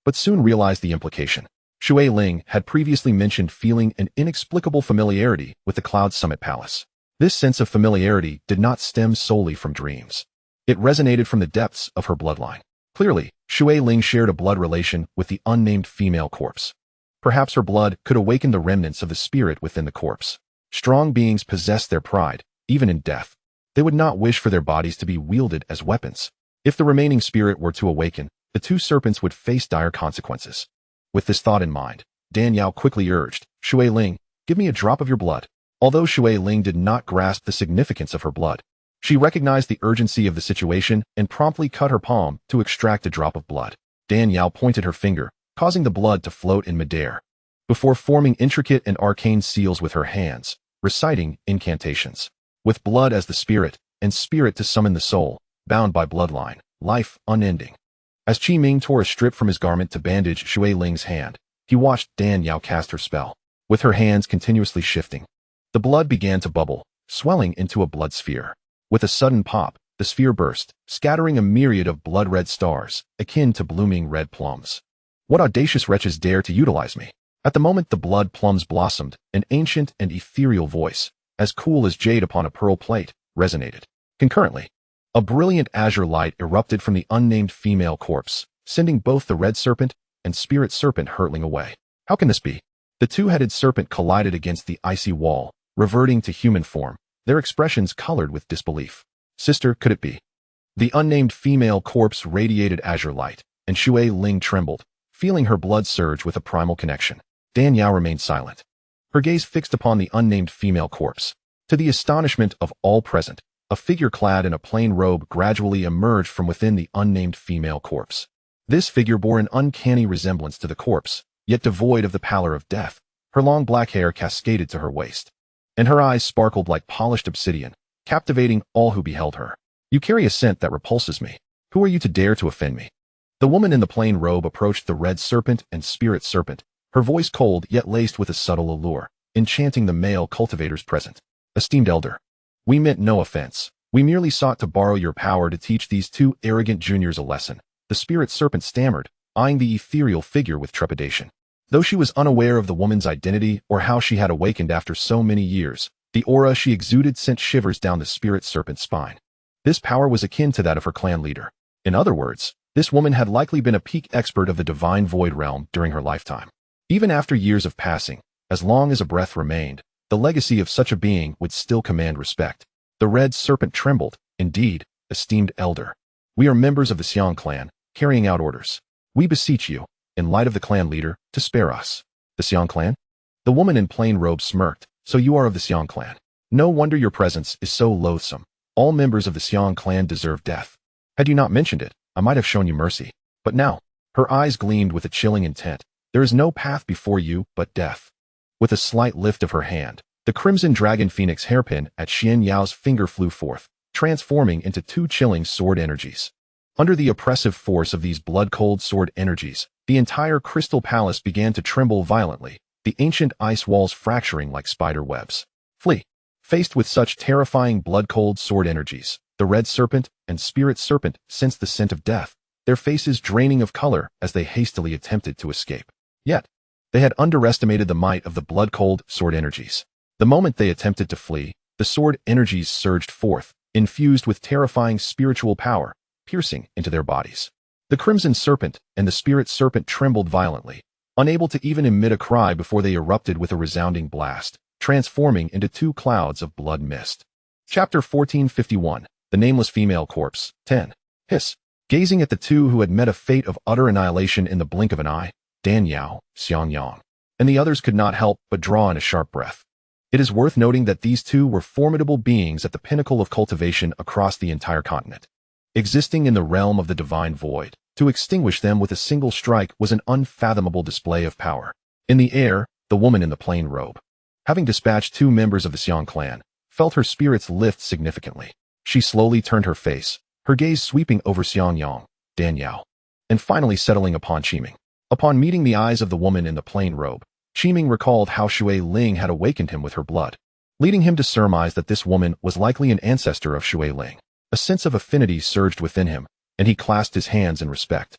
but soon realized the implication. Shui Ling had previously mentioned feeling an inexplicable familiarity with the Cloud Summit Palace. This sense of familiarity did not stem solely from dreams. It resonated from the depths of her bloodline. Clearly, Shui Ling shared a blood relation with the unnamed female corpse. Perhaps her blood could awaken the remnants of the spirit within the corpse. Strong beings possess their pride, even in death. They would not wish for their bodies to be wielded as weapons. If the remaining spirit were to awaken, the 2 serpents would face dire consequences. With this thought in mind, Dan Yao quickly urged, "Shui Ling, give me a drop of your blood." Although Shui Ling did not grasp the significance of her blood, She recognized the urgency of the situation and promptly cut her palm to extract a drop of blood. Dan Yao pointed her finger, causing the blood to float in midair, before forming intricate and arcane seals with her hands, reciting incantations. With blood as the spirit, and spirit to summon the soul, bound by bloodline, life unending. As Qi Ming tore a strip from his garment to bandage Shui Ling's hand, he watched Dan Yao cast her spell, with her hands continuously shifting. The blood began to bubble, swelling into a blood sphere. With a sudden pop, the sphere burst, scattering a myriad of blood-red stars, akin to blooming red plums. What audacious wretches dare to utilize me? At the moment the blood plums blossomed, an ancient and ethereal voice, as cool as jade upon a pearl plate, resonated. Concurrently, a brilliant azure light erupted from the unnamed female corpse, sending both the red serpent and spirit serpent hurtling away. How can this be? The two-headed serpent collided against the icy wall, reverting to human form, their expressions colored with disbelief. Sister, could it be? The unnamed female corpse radiated azure light, and Shui Ling trembled, feeling her blood surge with a primal connection. Dan Yao remained silent, her gaze fixed upon the unnamed female corpse. To the astonishment of all present, a figure clad in a plain robe gradually emerged from within the unnamed female corpse. This figure bore an uncanny resemblance to the corpse, yet devoid of the pallor of death. Her long black hair cascaded to her waist, and her eyes sparkled like polished obsidian, captivating all who beheld her. You carry a scent that repulses me. Who are you to dare to offend me? The woman in the plain robe approached the red serpent and spirit serpent, her voice cold yet laced with a subtle allure, enchanting the male cultivators present. Esteemed elder, we meant no offense. We merely sought to borrow your power to teach these two arrogant juniors a lesson. The spirit serpent stammered, eyeing the ethereal figure with trepidation. Though she was unaware of the woman's identity or how she had awakened after so many years, the aura she exuded sent shivers down the spirit serpent's spine. This power was akin to that of her clan leader. In other words, this woman had likely been a peak expert of the divine void realm during her lifetime. Even after years of passing, as long as a breath remained, the legacy of such a being would still command respect. The red serpent trembled. Indeed, esteemed elder. We are members of the Xiang clan, carrying out orders. We beseech you, in light of the clan leader, to spare us. The Xiang clan? The woman in plain robe smirked. So you are of the Xiang clan. No wonder your presence is so loathsome. All members of the Xiang clan deserve death. Had you not mentioned it, I might have shown you mercy. But now, her eyes gleamed with a chilling intent. There is no path before you but death. With a slight lift of her hand, the crimson dragon phoenix hairpin at Xianxiao's finger flew forth, transforming into two chilling sword energies. Under the oppressive force of these blood-cold sword energies, the entire crystal palace began to tremble violently, the ancient ice walls fracturing like spider webs. Flee. Faced with such terrifying blood-cold sword energies, the red serpent and spirit serpent sensed the scent of death, their faces draining of color as they hastily attempted to escape. Yet, they had underestimated the might of the blood-cold sword energies. The moment they attempted to flee, the sword energies surged forth, infused with terrifying spiritual power, piercing into their bodies. The crimson serpent and the spirit serpent trembled violently, unable to even emit a cry before they erupted with a resounding blast, transforming into two clouds of blood mist. Chapter 1451, The Nameless Female Corpse, 10. Hiss. Gazing at the two who had met a fate of utter annihilation in the blink of an eye, Dan Yao, Xiangyang, and the others could not help but draw in a sharp breath. It is worth noting that these two were formidable beings at the pinnacle of cultivation across the entire continent. Existing in the realm of the divine void, to extinguish them with a single strike was an unfathomable display of power. In the air, the woman in the plain robe, having dispatched two members of the Xiang clan, felt her spirits lift significantly. She slowly turned her face, her gaze sweeping over Xiangyang, Dan Yao, and finally settling upon Qiming. Upon meeting the eyes of the woman in the plain robe, Qiming recalled how Shui Ling had awakened him with her blood, leading him to surmise that this woman was likely an ancestor of Shui Ling. A sense of affinity surged within him, and he clasped his hands in respect.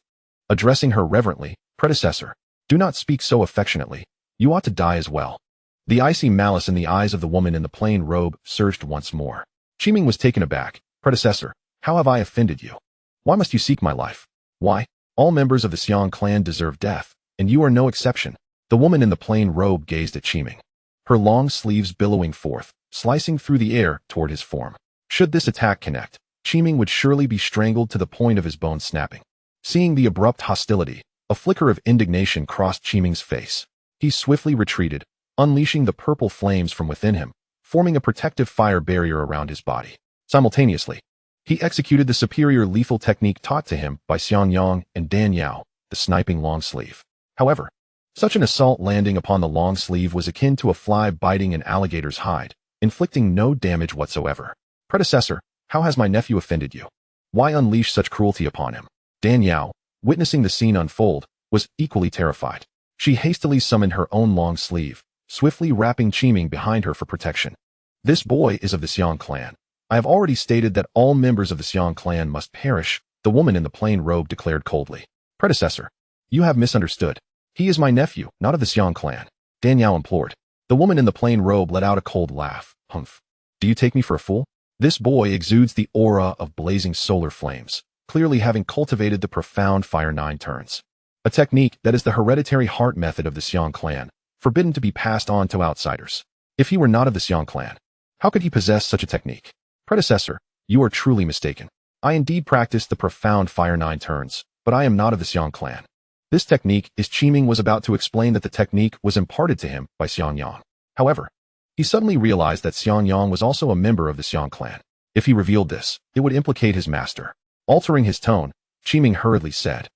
Addressing her reverently, "Predecessor, do not speak so affectionately. You ought to die as well." The icy malice in the eyes of the woman in the plain robe surged once more. Qiming was taken aback. "Predecessor, how have I offended you? Why must you seek my life? Why? All members of the Xiang clan deserve death, and you are no exception." The woman in the plain robe gazed at Qiming, her long sleeves billowing forth, slicing through the air toward his form. Should this attack connect, Qiming would surely be strangled to the point of his bones snapping. Seeing the abrupt hostility, a flicker of indignation crossed Qiming's face. He swiftly retreated, unleashing the purple flames from within him, forming a protective fire barrier around his body. Simultaneously, he executed the superior lethal technique taught to him by Xiang Yang and Dan Yao, the sniping long sleeve. However, such an assault landing upon the long sleeve was akin to a fly biting an alligator's hide, inflicting no damage whatsoever. Predecessor, how has my nephew offended you? Why unleash such cruelty upon him? Dan Yao, witnessing the scene unfold, was equally terrified. She hastily summoned her own long sleeve, swiftly wrapping Qiming behind her for protection. This boy is of the Xiang clan. I have already stated that all members of the Xiang clan must perish, the woman in the plain robe declared coldly. Predecessor, you have misunderstood. He is my nephew, not of the Xiang clan, Dan Yao implored. The woman in the plain robe let out a cold laugh. Humph. Do you take me for a fool? This boy exudes the aura of blazing solar flames, clearly having cultivated the profound Fire 9 turns. A technique that is the hereditary heart method of the Xiang clan, forbidden to be passed on to outsiders. If he were not of the Xiang clan, how could he possess such a technique? Predecessor, you are truly mistaken. I indeed practice the profound Fire 9 turns, but I am not of the Xiang clan. This technique is Qiming was about to explain that the technique was imparted to him by Xiang Yang. However, he suddenly realized that Xiang Yang was also a member of the Xiang clan. If he revealed this, it would implicate his master. Altering his tone, Qiming hurriedly said,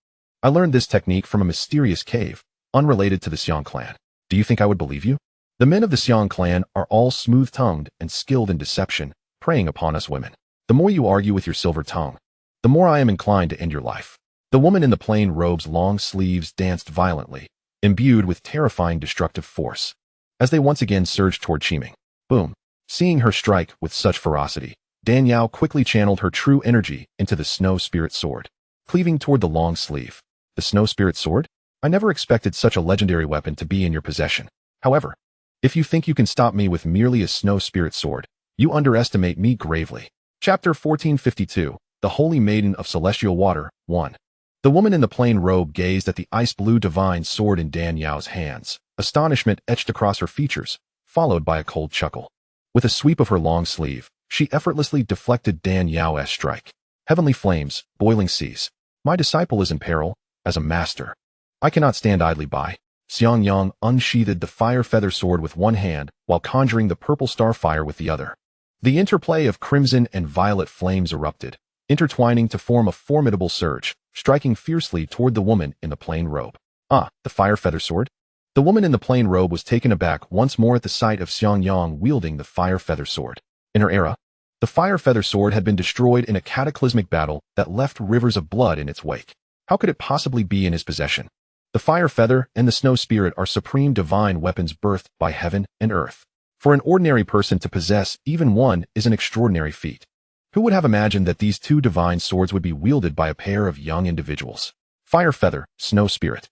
I learned this technique from a mysterious cave, unrelated to the Xiang clan. Do you think I would believe you? The men of the Xiang clan are all smooth-tongued and skilled in deception, preying upon us women. The more you argue with your silver tongue, the more I am inclined to end your life. The woman in the plain robe's long sleeves danced violently, imbued with terrifying destructive force, as they once again surged toward Qiming. Boom. Seeing her strike with such ferocity, Dan Yao quickly channeled her true energy into the Snow Spirit Sword, cleaving toward the long sleeve. The Snow Spirit Sword? I never expected such a legendary weapon to be in your possession. However, if you think you can stop me with merely a Snow Spirit Sword, you underestimate me gravely. Chapter 1452, The Holy Maiden of Celestial Water, 1. The woman in the plain robe gazed at the ice-blue divine sword in Dan Yao's hands, astonishment etched across her features, followed by a cold chuckle. With a sweep of her long sleeve, she effortlessly deflected Dan Yao's strike. Heavenly flames, boiling seas. My disciple is in peril, as a master. I cannot stand idly by. Xiang Yang unsheathed the fire feather sword with one hand while conjuring the purple star fire with the other. The interplay of crimson and violet flames erupted, intertwining to form a formidable surge, striking fiercely toward the woman in the plain robe. Ah, the fire feather sword? The woman in the plain robe was taken aback once more at the sight of Xiang Yang wielding the fire feather sword. In her era, the fire feather sword had been destroyed in a cataclysmic battle that left rivers of blood in its wake. How could it possibly be in his possession? The fire feather and the snow spirit are supreme divine weapons birthed by heaven and earth. For an ordinary person to possess even one is an extraordinary feat. Who would have imagined that these two divine swords would be wielded by a pair of young individuals? Fire feather, snow spirit.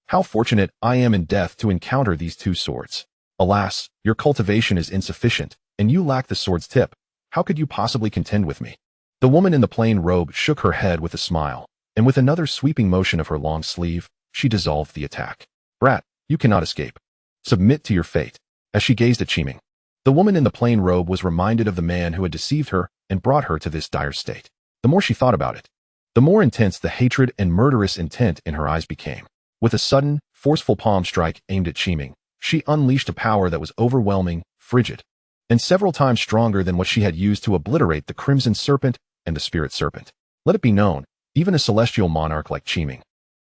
How fortunate I am in death to encounter these two swords. Alas, your cultivation is insufficient, and you lack the sword's tip. How could you possibly contend with me? The woman in the plain robe shook her head with a smile, and with another sweeping motion of her long sleeve, she dissolved the attack. Brat, you cannot escape. Submit to your fate. As she gazed at Qiming, the woman in the plain robe was reminded of the man who had deceived her and brought her to this dire state. The more she thought about it, the more intense the hatred and murderous intent in her eyes became. With a sudden, forceful palm strike aimed at Qiming, she unleashed a power that was overwhelming, frigid, and several times stronger than what she had used to obliterate the Crimson Serpent and the Spirit Serpent. Let it be known, even a celestial monarch like Qiming,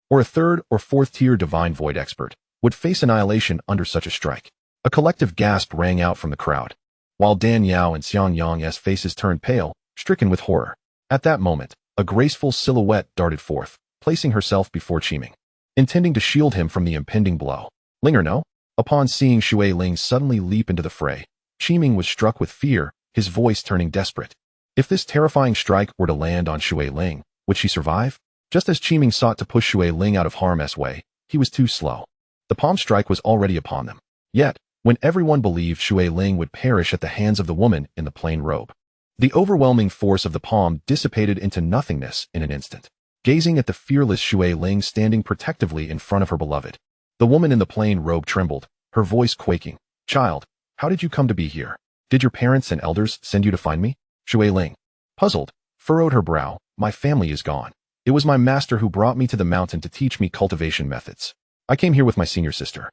or a third or fourth tier divine void expert, would face annihilation under such a strike. A collective gasp rang out from the crowd, while Dan Yao and Xiang Yang's faces turned pale, stricken with horror. At that moment, a graceful silhouette darted forth, placing herself before Qiming, intending to shield him from the impending blow. Ling or no? Upon seeing Shui Ling suddenly leap into the fray, Qiming was struck with fear, his voice turning desperate. If this terrifying strike were to land on Shui Ling, would she survive? Just as Qiming sought to push Shui Ling out of harm's way, he was too slow. The palm strike was already upon them. Yet, when everyone believed Shui Ling would perish at the hands of the woman in the plain robe, the overwhelming force of the palm dissipated into nothingness in an instant. Gazing at the fearless Shui Ling standing protectively in front of her beloved, the woman in the plain robe trembled, her voice quaking. Child, how did you come to be here? Did your parents and elders send you to find me? Shui Ling, puzzled, furrowed her brow. My family is gone. It was my master who brought me to the mountain to teach me cultivation methods. I came here with my senior sister.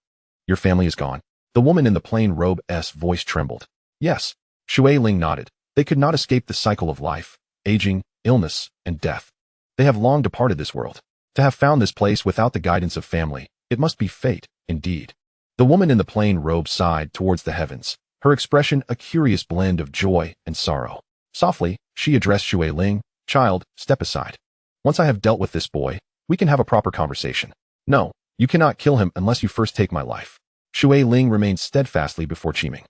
Your family is gone? The woman in the plain robe's voice trembled. Yes. Shui Ling nodded, They could not escape the cycle of life, aging, illness, and death. They have long departed this world. To have found this place without the guidance of family, it must be fate, indeed. The woman in the plain robe sighed towards the heavens, her expression a curious blend of joy and sorrow. Softly, she addressed Shui Ling, "Child, step aside. Once I have dealt with this boy, we can have a proper conversation. No, you cannot kill him unless you first take my life." Shui Ling remained steadfastly before Qiming,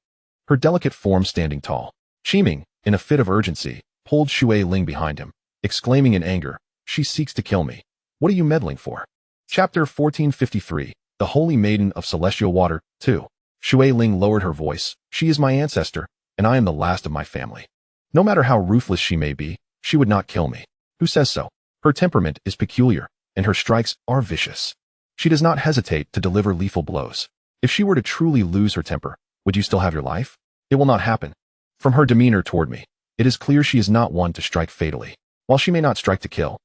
her delicate form standing tall. Qiming, in a fit of urgency, pulled Shui Ling behind him, exclaiming in anger, "She seeks to kill me. What are you meddling for?" Chapter 1453, The Holy Maiden of Celestial Water, 2. Shui Ling lowered her voice. "She is my ancestor, and I am the last of my family. No matter how ruthless she may be, she would not kill me. Who says so? Her temperament is peculiar, and her strikes are vicious. She does not hesitate to deliver lethal blows. If she were to truly lose her temper, would you still have your life? It will not happen. From her demeanor toward me, it is clear she is not one to strike fatally. While she may not strike to kill,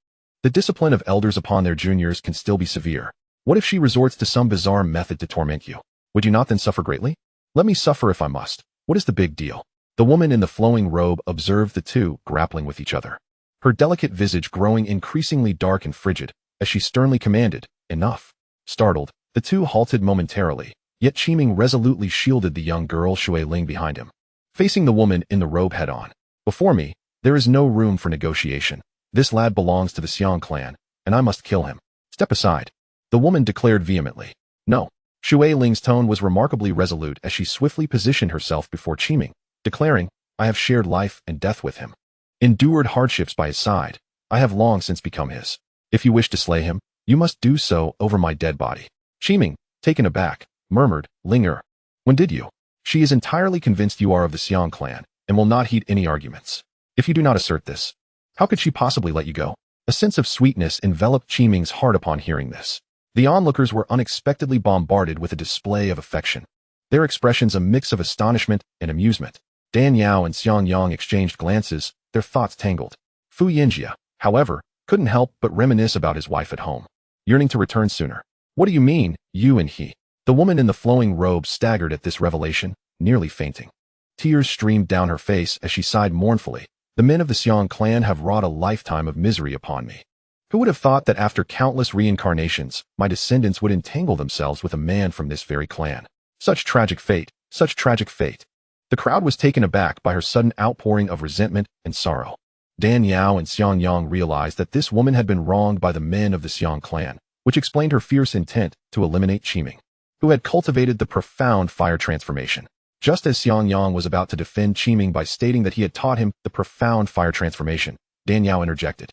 the discipline of elders upon their juniors can still be severe. What if she resorts to some bizarre method to torment you? Would you not then suffer greatly? Let me suffer if I must. What is the big deal?" The woman in the flowing robe observed the two grappling with each other, her delicate visage growing increasingly dark and frigid, as she sternly commanded, "Enough." Startled, the two halted momentarily, yet Qiming resolutely shielded the young girl Shui Ling behind him, facing the woman in the robe head-on. "Before me, there is no room for negotiation. This lad belongs to the Xiang clan, and I must kill him. Step aside," the woman declared vehemently. "No." Shui Ling's tone was remarkably resolute as she swiftly positioned herself before Qiming, declaring, "I have shared life and death with him, endured hardships by his side. I have long since become his. If you wish to slay him, you must do so over my dead body." Qiming, taken aback, murmured, "Linger, when did you?" "She is entirely convinced you are of the Xiang clan, and will not heed any arguments. If you do not assert this, how could she possibly let you go?" A sense of sweetness enveloped Qiming's heart upon hearing this. The onlookers were unexpectedly bombarded with a display of affection, their expressions a mix of astonishment and amusement. Dan Yao and Xiang Yang exchanged glances, their thoughts tangled. Fu Yinjia, however, couldn't help but reminisce about his wife at home, yearning to return sooner. "What do you mean, you and he?" The woman in the flowing robe staggered at this revelation, nearly fainting. Tears streamed down her face as she sighed mournfully. "The men of the Xiang clan have wrought a lifetime of misery upon me. Who would have thought that after countless reincarnations, my descendants would entangle themselves with a man from this very clan? Such tragic fate, such tragic fate." The crowd was taken aback by her sudden outpouring of resentment and sorrow. Dan Yao and Xiang Yang realized that this woman had been wronged by the men of the Xiang clan, which explained her fierce intent to eliminate Qiming, who had cultivated the profound fire transformation. Just as Xiang Yang was about to defend Qiming by stating that he had taught him the profound fire transformation, Dan Yao interjected.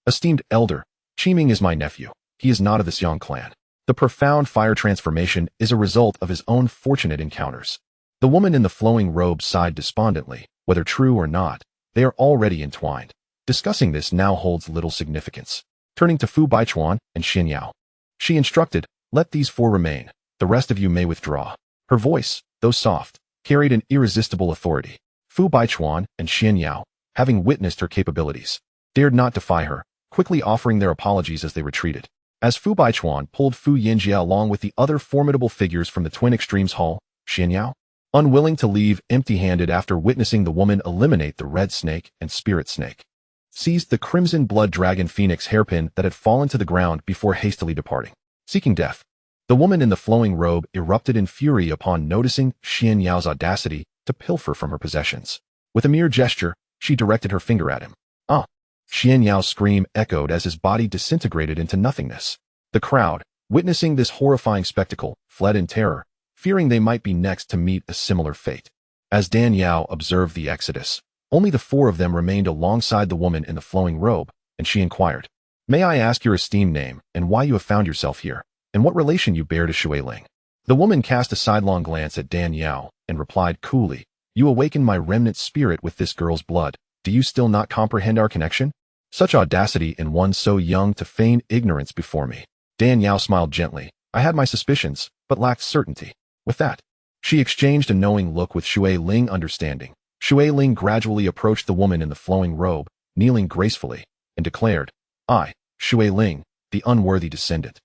"Esteemed elder, Qiming is my nephew. He is not of the Xiang clan. The profound fire transformation is a result of his own fortunate encounters." The woman in the flowing robe sighed despondently. Whether true or not, they are already entwined. Discussing this now holds little significance. Turning to Fu Baichuan and Xin Yao, she instructed, "Let these four remain. The rest of you may withdraw." Her voice, though soft, carried an irresistible authority. Fu Baichuan and Xin Yao, having witnessed her capabilities, dared not defy her, quickly offering their apologies as they retreated. As Fu Baichuan pulled Fu Yinjia along with the other formidable figures from the Twin Extremes Hall, Xin Yao, unwilling to leave empty-handed after witnessing the woman eliminate the red snake and spirit snake, seized the crimson blood dragon phoenix hairpin that had fallen to the ground before hastily departing. Seeking death, the woman in the flowing robe erupted in fury upon noticing Xin Yao's audacity to pilfer from her possessions. With a mere gesture, she directed her finger at him. "Ah!" Xin Yao's scream echoed as his body disintegrated into nothingness. The crowd, witnessing this horrifying spectacle, fled in terror, fearing they might be next to meet a similar fate. As Dan Yao observed the exodus, only the four of them remained alongside the woman in the flowing robe, and she inquired, "May I ask your esteemed name and why you have found yourself here, and what relation you bear to Shui Ling?" The woman cast a sidelong glance at Dan Yao and replied coolly, "You awakened my remnant spirit with this girl's blood. Do you still not comprehend our connection? Such audacity in one so young to feign ignorance before me." Dan Yao smiled gently. "I had my suspicions, but lacked certainty." With that, she exchanged a knowing look with Shui Ling, understanding. Shui Ling gradually approached the woman in the flowing robe, kneeling gracefully, and declared, "I, Shui Ling, the unworthy descendant,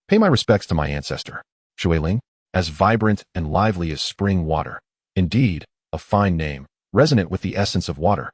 pay my respects to my ancestor, Shui Ling, as vibrant and lively as spring water. Indeed, a fine name, resonant with the essence of water,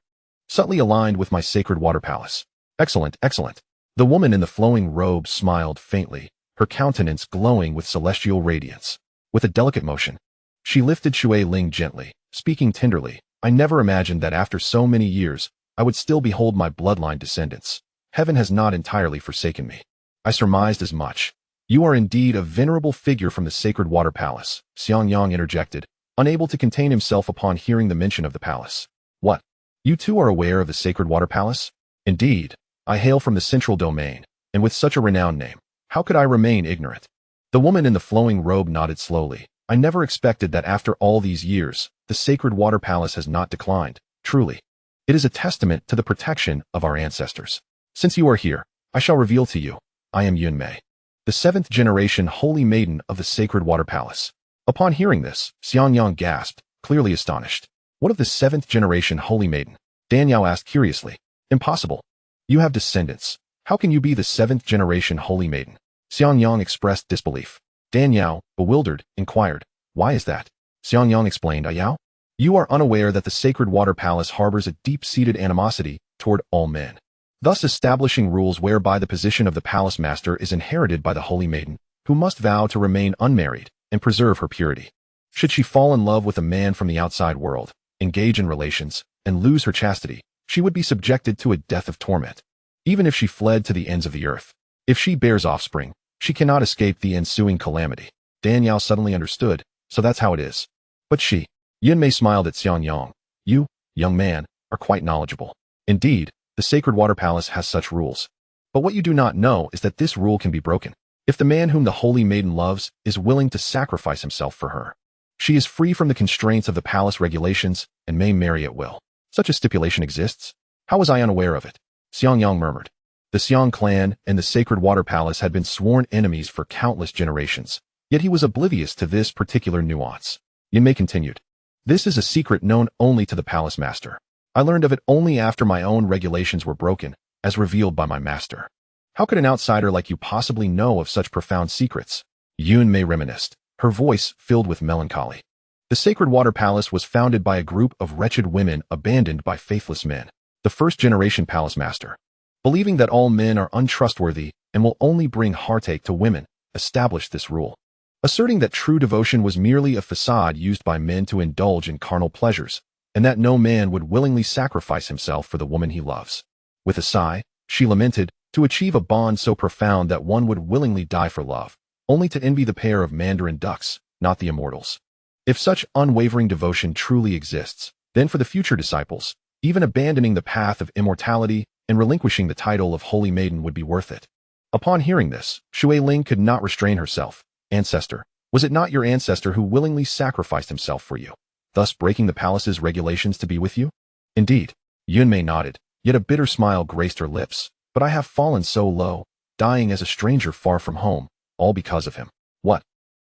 subtly aligned with my sacred water palace. Excellent, excellent. The woman in the flowing robe smiled faintly, her countenance glowing with celestial radiance. With a delicate motion, she lifted Shui Ling gently, speaking tenderly. I never imagined that after so many years, I would still behold my bloodline descendants. Heaven has not entirely forsaken me. I surmised as much. You are indeed a venerable figure from the sacred water palace, Xianxiang interjected, unable to contain himself upon hearing the mention of the palace. What? You too are aware of the sacred water palace? Indeed. I hail from the central domain, and with such a renowned name, how could I remain ignorant? The woman in the flowing robe nodded slowly. I never expected that after all these years, the sacred water palace has not declined. Truly, it is a testament to the protection of our ancestors. Since you are here, I shall reveal to you. I am Yunmei, the 7th generation holy maiden of the sacred water palace. Upon hearing this, Xiangyang gasped, clearly astonished. What of the 7th generation holy maiden? Danyao asked curiously. Impossible. You have descendants. How can you be the 7th generation holy maiden? Xiangyang expressed disbelief. Danyao, bewildered, inquired, why is that? Xiangyang explained, Ayao, you are unaware that the sacred water palace harbors a deep-seated animosity toward all men, thus establishing rules whereby the position of the palace master is inherited by the holy maiden, who must vow to remain unmarried and preserve her purity. Should she fall in love with a man from the outside world, engage in relations, and lose her chastity, she would be subjected to a death of torment. Even if she fled to the ends of the earth, if she bears offspring, she cannot escape the ensuing calamity. Danyao suddenly understood, so that's how it is. But she, Yunmei smiled at Xiangyang. You, young man, are quite knowledgeable. Indeed, the sacred water palace has such rules. But what you do not know is that this rule can be broken. If the man whom the holy maiden loves is willing to sacrifice himself for her, she is free from the constraints of the palace regulations and may marry at will. Such a stipulation exists? How was I unaware of it? Xiangyang murmured. The Xiang clan and the sacred water palace had been sworn enemies for countless generations, yet he was oblivious to this particular nuance. Yunmei continued. This is a secret known only to the palace master. I learned of it only after my own regulations were broken, as revealed by my master. How could an outsider like you possibly know of such profound secrets? Yunmei reminisced, her voice filled with melancholy. The sacred water palace was founded by a group of wretched women abandoned by faithless men. The first-generation palace master, believing that all men are untrustworthy and will only bring heartache to women, established this rule, asserting that true devotion was merely a facade used by men to indulge in carnal pleasures, and that no man would willingly sacrifice himself for the woman he loves. With a sigh, she lamented, to achieve a bond so profound that one would willingly die for love, only to envy the pair of mandarin ducks, not the immortals. If such unwavering devotion truly exists, then for the future disciples, even abandoning the path of immortality and relinquishing the title of holy maiden would be worth it. Upon hearing this, Shui Ling could not restrain herself. Ancestor, was it not your ancestor who willingly sacrificed himself for you, thus breaking the palace's regulations to be with you? Indeed. Yunmei nodded, yet a bitter smile graced her lips. But I have fallen so low, dying as a stranger far from home, all because of him. What?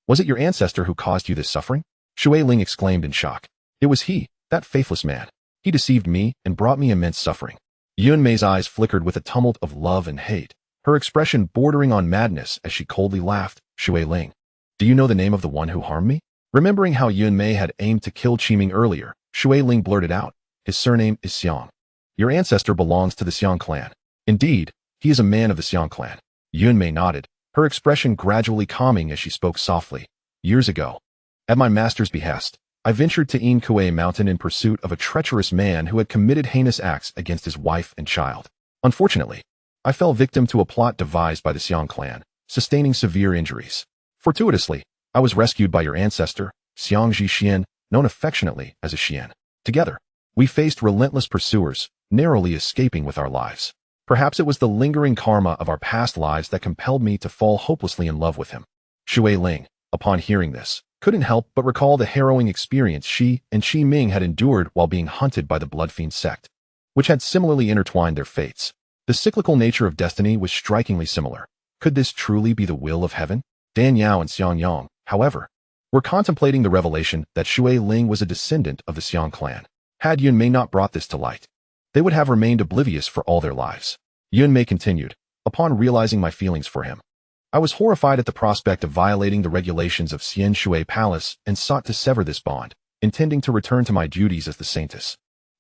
Was it your ancestor who caused you this suffering? Shui Ling exclaimed in shock. It was he, that faithless man. He deceived me and brought me immense suffering. Yunmei's eyes flickered with a tumult of love and hate, her expression bordering on madness as she coldly laughed. Shui Ling, do you know the name of the one who harmed me? Remembering how Yunmei had aimed to kill Qiming earlier, Shui Ling blurted out, his surname is Xiang. Your ancestor belongs to the Xiang clan. Indeed, he is a man of the Xiang clan. Yunmei nodded, her expression gradually calming as she spoke softly. Years ago, at my master's behest, I ventured to Yinkuei Mountain in pursuit of a treacherous man who had committed heinous acts against his wife and child. Unfortunately, I fell victim to a plot devised by the Xiang clan, sustaining severe injuries. Fortuitously, I was rescued by your ancestor, Xianxiaaudiobooks, known affectionately as a Xian. Together, we faced relentless pursuers, narrowly escaping with our lives. Perhaps it was the lingering karma of our past lives that compelled me to fall hopelessly in love with him. Shui Ling, upon hearing this, couldn't help but recall the harrowing experience she and Qiming had endured while being hunted by the Blood Fiend sect, which had similarly intertwined their fates. The cyclical nature of destiny was strikingly similar. Could this truly be the will of heaven? Danyao and Xiangyang, however, were contemplating the revelation that Shui Ling was a descendant of the Xiang clan. Had Yunmei not brought this to light, they would have remained oblivious for all their lives. Yunmei continued, upon realizing my feelings for him, I was horrified at the prospect of violating the regulations of Xianshui Palace and sought to sever this bond, intending to return to my duties as the saintess.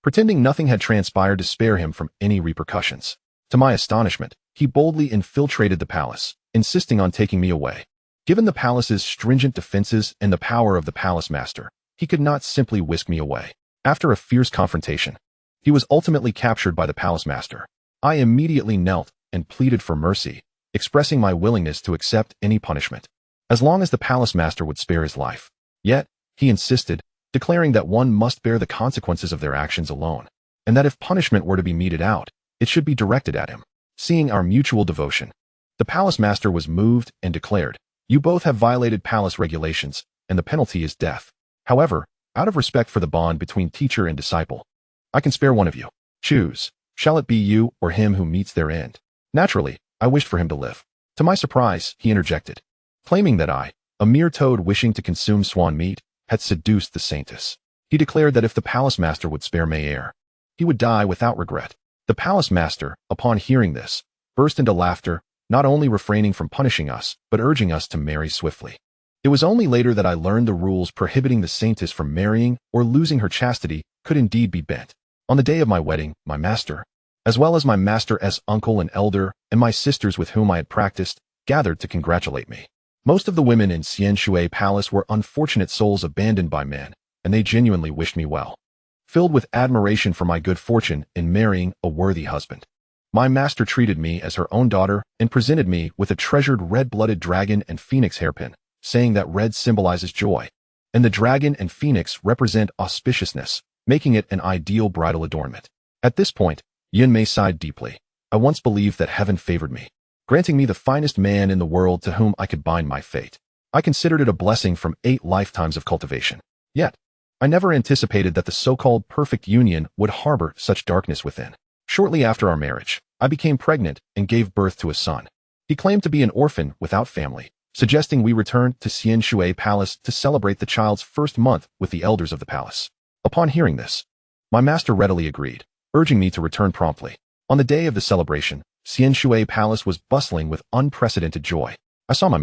pretending nothing had transpired to spare him from any repercussions. To my astonishment, he boldly infiltrated the palace, insisting on taking me away. Given the palace's stringent defenses and the power of the palace master, he could not simply whisk me away. After a fierce confrontation, he was ultimately captured by the palace master. I immediately knelt and pleaded for mercy, expressing my willingness to accept any punishment, as long as the palace master would spare his life. Yet, he insisted, declaring that one must bear the consequences of their actions alone, and that if punishment were to be meted out, it should be directed at him. Seeing our mutual devotion, the palace master was moved and declared, "You both have violated palace regulations, and the penalty is death. However, out of respect for the bond between teacher and disciple, I can spare one of you. Choose. Shall it be you or him who meets their end?" Naturally, I wished for him to live. To my surprise, he interjected, claiming that I, a mere toad wishing to consume swan meat, had seduced the saintess. He declared that if the palace master would spare Mayer, he would die without regret. The palace master, upon hearing this, burst into laughter, not only refraining from punishing us, but urging us to marry swiftly. It was only later that I learned the rules prohibiting the saintess from marrying or losing her chastity could indeed be bent. On the day of my wedding, my master, as well as my master's uncle and elder, and my sisters with whom I had practiced, gathered to congratulate me. Most of the women in Xianxiaaudiobooks palace were unfortunate souls abandoned by men, and they genuinely wished me well, filled with admiration for my good fortune in marrying a worthy husband. My master treated me as her own daughter and presented me with a treasured red-blooded dragon and phoenix hairpin, saying that red symbolizes joy, and the dragon and phoenix represent auspiciousness, making it an ideal bridal adornment. At this point, Yunmei sighed deeply. I once believed that heaven favored me, granting me the finest man in the world to whom I could bind my fate. I considered it a blessing from 8 lifetimes of cultivation. Yet, I never anticipated that the so-called perfect union would harbor such darkness within. Shortly after our marriage, I became pregnant and gave birth to a son. He claimed to be an orphan without family, suggesting we return to Xianxiaaudiobooks palace to celebrate the child's first month with the elders of the palace. Upon hearing this, my master readily agreed, urging me to return promptly. On the day of the celebration, Xianxiaaudiobooks palace was bustling with unprecedented joy. I saw my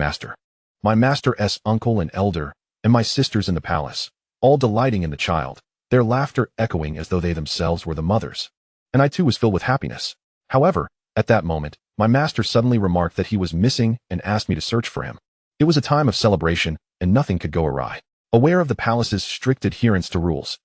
master's uncle and elder, and my sisters in the palace, all delighting in the child, their laughter echoing as though they themselves were the mothers. And I too was filled with happiness. However, at that moment, my master suddenly remarked that he was missing and asked me to search for him. It was a time of celebration, and nothing could go awry. Aware of the palace's strict adherence to rules,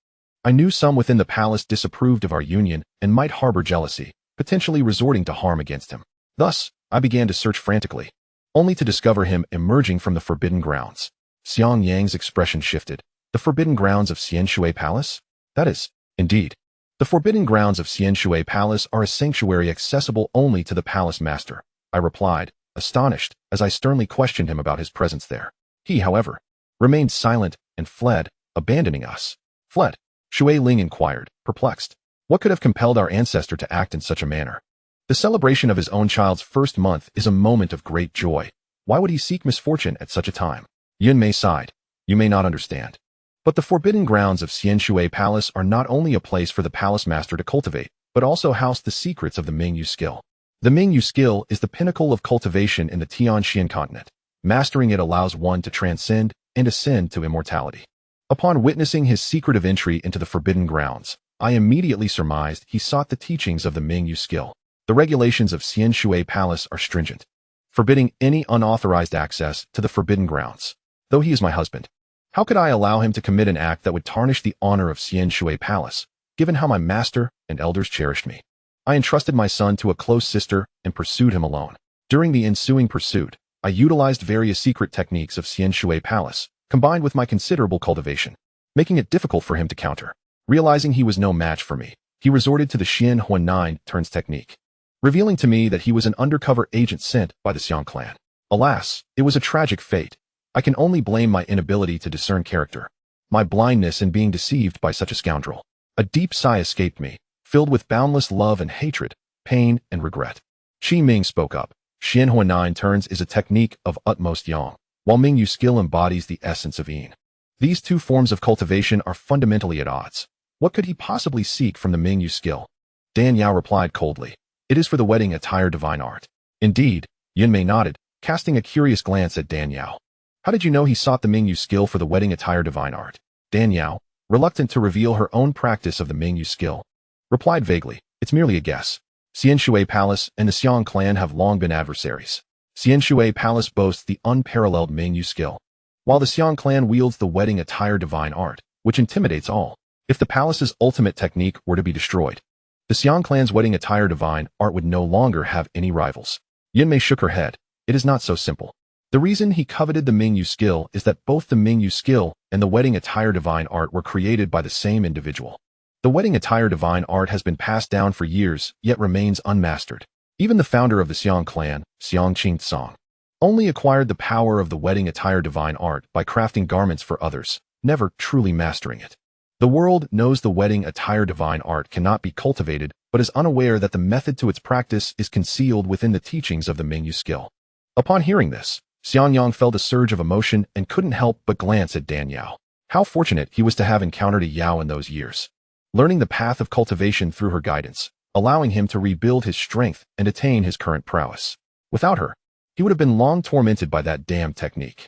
I knew some within the palace disapproved of our union and might harbor jealousy, potentially resorting to harm against him. Thus, I began to search frantically, only to discover him emerging from the forbidden grounds. Xiang Yang's expression shifted. The forbidden grounds of Xianxiaaudiobooks palace? That is, indeed. The forbidden grounds of Xianxiaaudiobooks palace are a sanctuary accessible only to the palace master, I replied, astonished, as I sternly questioned him about his presence there. He, however, remained silent and fled, abandoning us. Fled? Shui Ling inquired, perplexed. What could have compelled our ancestor to act in such a manner? The celebration of his own child's first month is a moment of great joy. Why would he seek misfortune at such a time? Yunmei sighed. You may not understand. But the forbidden grounds of Xianxiaaudiobooks palace are not only a place for the palace master to cultivate, but also house the secrets of the Mingyu skill. The Mingyu skill is the pinnacle of cultivation in the Tianxian continent. Mastering it allows one to transcend and ascend to immortality. Upon witnessing his secretive entry into the forbidden grounds, I immediately surmised he sought the teachings of the Mingyu skill. The regulations of Xianxiaaudiobooks palace are stringent, forbidding any unauthorized access to the forbidden grounds. Though he is my husband, how could I allow him to commit an act that would tarnish the honor of Xianxiaaudiobooks palace, given how my master and elders cherished me? I entrusted my son to a close sister and pursued him alone. During the ensuing pursuit, I utilized various secret techniques of Xianxiaaudiobooks palace, combined with my considerable cultivation, making it difficult for him to counter. Realizing he was no match for me, he resorted to the Xian Huan 9 turns technique, revealing to me that he was an undercover agent sent by the Xiang clan. Alas, it was a tragic fate. I can only blame my inability to discern character, my blindness in being deceived by such a scoundrel. A deep sigh escaped me, filled with boundless love and hatred, pain and regret. Qi Ming spoke up. Xian Huan 9 turns is a technique of utmost yang, while Mingyu skill embodies the essence of yin. These two forms of cultivation are fundamentally at odds. What could he possibly seek from the Mingyu skill? Dan Yao replied coldly. It is for the wedding attire divine art. Indeed, Yunmei nodded, casting a curious glance at Dan Yao. How did you know he sought the Mingyu skill for the wedding attire divine art? Dan Yao, reluctant to reveal her own practice of the Mingyu skill, replied vaguely, "It's merely a guess. Xianxiaaudiobooks Palace and the Xiang clan have long been adversaries. Xianxiaaudiobooks Palace boasts the unparalleled Mingyu skill, while the Xiang clan wields the wedding attire divine art, which intimidates all. If the palace's ultimate technique were to be destroyed, the Xiang clan's wedding attire divine art would no longer have any rivals." Yunmei shook her head. "It is not so simple. The reason he coveted the Mingyu skill is that both the Mingyu skill and the wedding attire divine art were created by the same individual. The wedding attire divine art has been passed down for years, yet remains unmastered. Even the founder of the Xiang clan, Xianxiaaudiobooks, only acquired the power of the wedding attire divine art by crafting garments for others, never truly mastering it. The world knows the wedding attire divine art cannot be cultivated, but is unaware that the method to its practice is concealed within the teachings of the Mingyu skill." Upon hearing this, Xiangyang felt a surge of emotion and couldn't help but glance at Dan Yao. How fortunate he was to have encountered a Yao in those years, learning the path of cultivation through her guidance, allowing him to rebuild his strength and attain his current prowess. Without her, he would have been long tormented by that damn technique.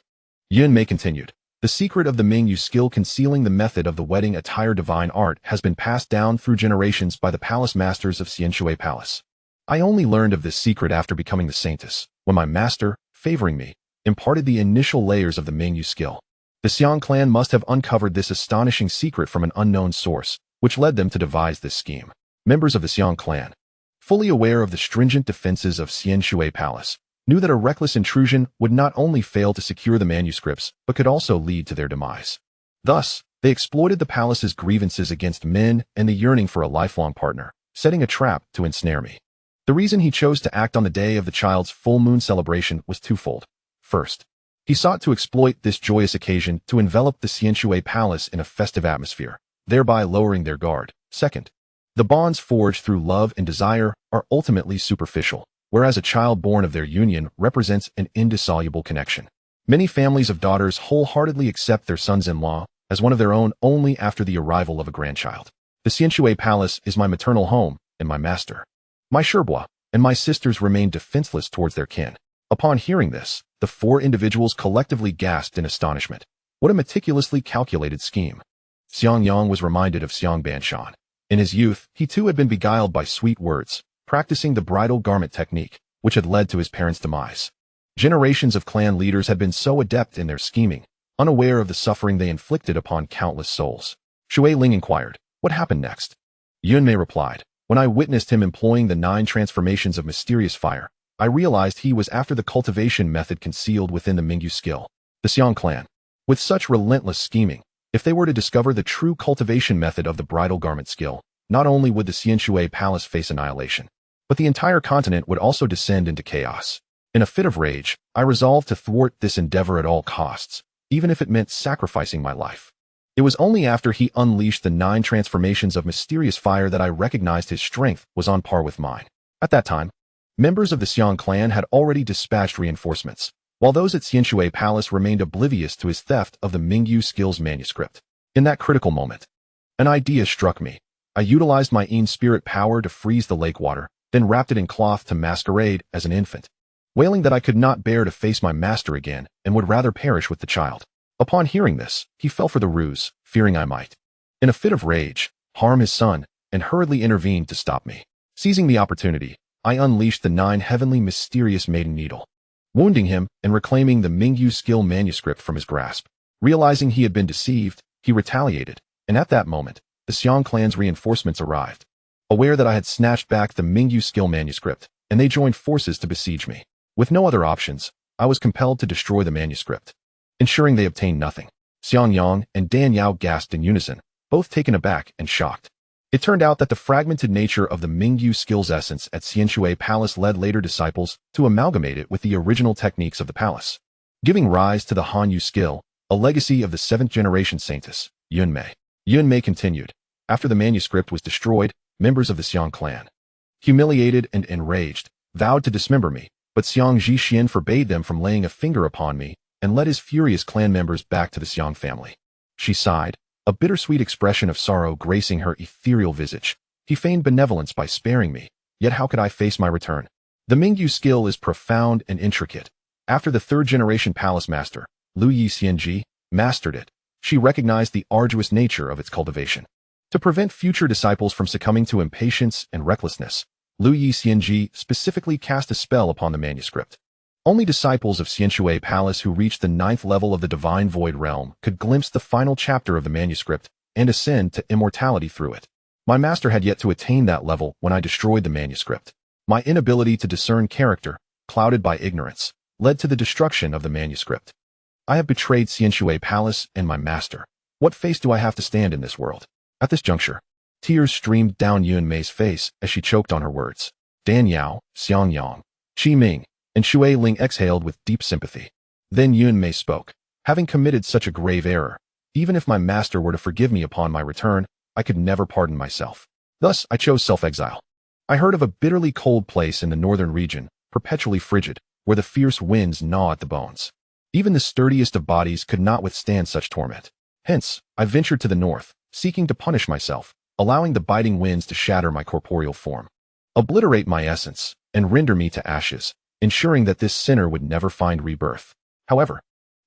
Yunmei continued, "The secret of the Mingyu skill concealing the method of the wedding attire divine art has been passed down through generations by the palace masters of Xianxiaaudiobooks Palace. I only learned of this secret after becoming the saintess, when my master, favoring me, imparted the initial layers of the Mingyu skill. The Xiang clan must have uncovered this astonishing secret from an unknown source, which led them to devise this scheme." Members of the Xiang clan, fully aware of the stringent defenses of Xianxiaaudiobooks Palace, knew that a reckless intrusion would not only fail to secure the manuscripts, but could also lead to their demise. Thus, they exploited the palace's grievances against men and the yearning for a lifelong partner, setting a trap to ensnare me. The reason he chose to act on the day of the child's full moon celebration was twofold. First, he sought to exploit this joyous occasion to envelop the Xianxiaaudiobooks Palace in a festive atmosphere, thereby lowering their guard. Second, the bonds forged through love and desire are ultimately superficial, whereas a child born of their union represents an indissoluble connection. Many families of daughters wholeheartedly accept their sons-in-law as one of their own only after the arrival of a grandchild. The Xianxiaaudiobooks Palace is my maternal home and my master. My Sherbois and my sisters remained defenseless towards their kin." Upon hearing this, the four individuals collectively gasped in astonishment. What a meticulously calculated scheme. Xiang Yang was reminded of Xiang Banshan. In his youth, he too had been beguiled by sweet words, practicing the bridal garment technique, which had led to his parents' demise. Generations of clan leaders had been so adept in their scheming, unaware of the suffering they inflicted upon countless souls. Shui Ling inquired, "What happened next?" Yunmei replied, "When I witnessed him employing the 9 transformations of mysterious fire, I realized he was after the cultivation method concealed within the Mingyu skill. The Xiang clan, with such relentless scheming, if they were to discover the true cultivation method of the bridal garment skill, not only would the Xianxiaaudiobooks Palace face annihilation, but the entire continent would also descend into chaos. In a fit of rage, I resolved to thwart this endeavor at all costs, even if it meant sacrificing my life. It was only after he unleashed the 9 transformations of mysterious fire that I recognized his strength was on par with mine. At that time, members of the Xiang clan had already dispatched reinforcements, while those at Xianxiaaudiobooks Palace remained oblivious to his theft of the Mingyu skills manuscript. In that critical moment, an idea struck me. I utilized my Yin spirit power to freeze the lake water, then wrapped it in cloth to masquerade as an infant, wailing that I could not bear to face my master again and would rather perish with the child. Upon hearing this, he fell for the ruse, fearing I might, in a fit of rage, harm his son, and hurriedly intervened to stop me. Seizing the opportunity, I unleashed the 9 heavenly mysterious maiden needle, wounding him and reclaiming the Mingyu skill manuscript from his grasp. Realizing he had been deceived, he retaliated, and at that moment, the Xiang clan's reinforcements arrived. Aware that I had snatched back the Mingyu skill manuscript, and they joined forces to besiege me. With no other options, I was compelled to destroy the manuscript, ensuring they obtained nothing. Xiang Yang and Dan Yao gasped in unison, both taken aback and shocked. It turned out that the fragmented nature of the Mingyu skill's essence at Xianxiaaudiobooks Palace led later disciples to amalgamate it with the original techniques of the palace, giving rise to the Hanyu skill, a legacy of the 7th generation saintess, Yunmei. Yunmei continued, "After the manuscript was destroyed, members of the Xiang clan, humiliated and enraged, vowed to dismember me, but Xiang Zhixian forbade them from laying a finger upon me and led his furious clan members back to the Xiang family." She sighed, a bittersweet expression of sorrow gracing her ethereal visage. "He feigned benevolence by sparing me, yet how could I face my return? The Mingyu skill is profound and intricate. After the 3rd generation palace master, Lu Yi Xianji, mastered it, she recognized the arduous nature of its cultivation. To prevent future disciples from succumbing to impatience and recklessness, Liu Xianji specifically cast a spell upon the manuscript. Only disciples of Xianxiaaudiobooks Palace who reached the 9th level of the Divine Void Realm could glimpse the final chapter of the manuscript and ascend to immortality through it. My master had yet to attain that level when I destroyed the manuscript. My inability to discern character, clouded by ignorance, led to the destruction of the manuscript. I have betrayed Xianxiaaudiobooks Palace and my master. What face do I have to stand in this world? At this juncture, tears streamed down Yuan Mei's face as she choked on her words. Dan Yao, Xiang Yang, Qi Ming, and Shui Ling exhaled with deep sympathy. Then Yuan Mei spoke. Having committed such a grave error, even if my master were to forgive me upon my return, I could never pardon myself. Thus, I chose self-exile. I heard of a bitterly cold place in the northern region, perpetually frigid, where the fierce winds gnaw at the bones. Even the sturdiest of bodies could not withstand such torment. Hence, I ventured to the north, seeking to punish myself, allowing the biting winds to shatter my corporeal form, obliterate my essence, and render me to ashes, ensuring that this sinner would never find rebirth. However,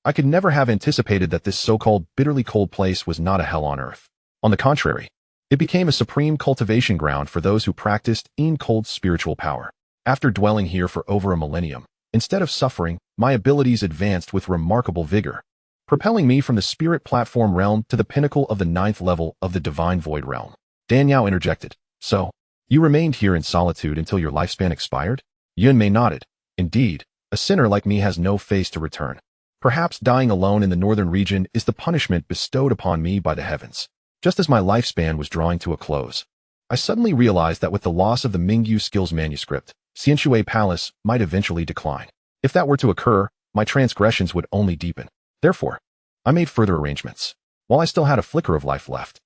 I could never have anticipated that this so-called bitterly cold place was not a hell on earth. On the contrary, it became a supreme cultivation ground for those who practiced cold spiritual power. After dwelling here for over a millennium, instead of suffering, my abilities advanced with remarkable vigor, propelling me from the spirit platform realm to the pinnacle of the 9th level of the Divine Void Realm. Dan Yao interjected. So, you remained here in solitude until your lifespan expired? Yuan Mei nodded. Indeed, a sinner like me has no face to return. Perhaps dying alone in the northern region is the punishment bestowed upon me by the heavens. Just as my lifespan was drawing to a close, I suddenly realized that with the loss of the Mingyu Skills manuscript, Xianxiaaudiobooks Palace might eventually decline. If that were to occur, my transgressions would only deepen. Therefore, I made further arrangements. While I still had a flicker of life left,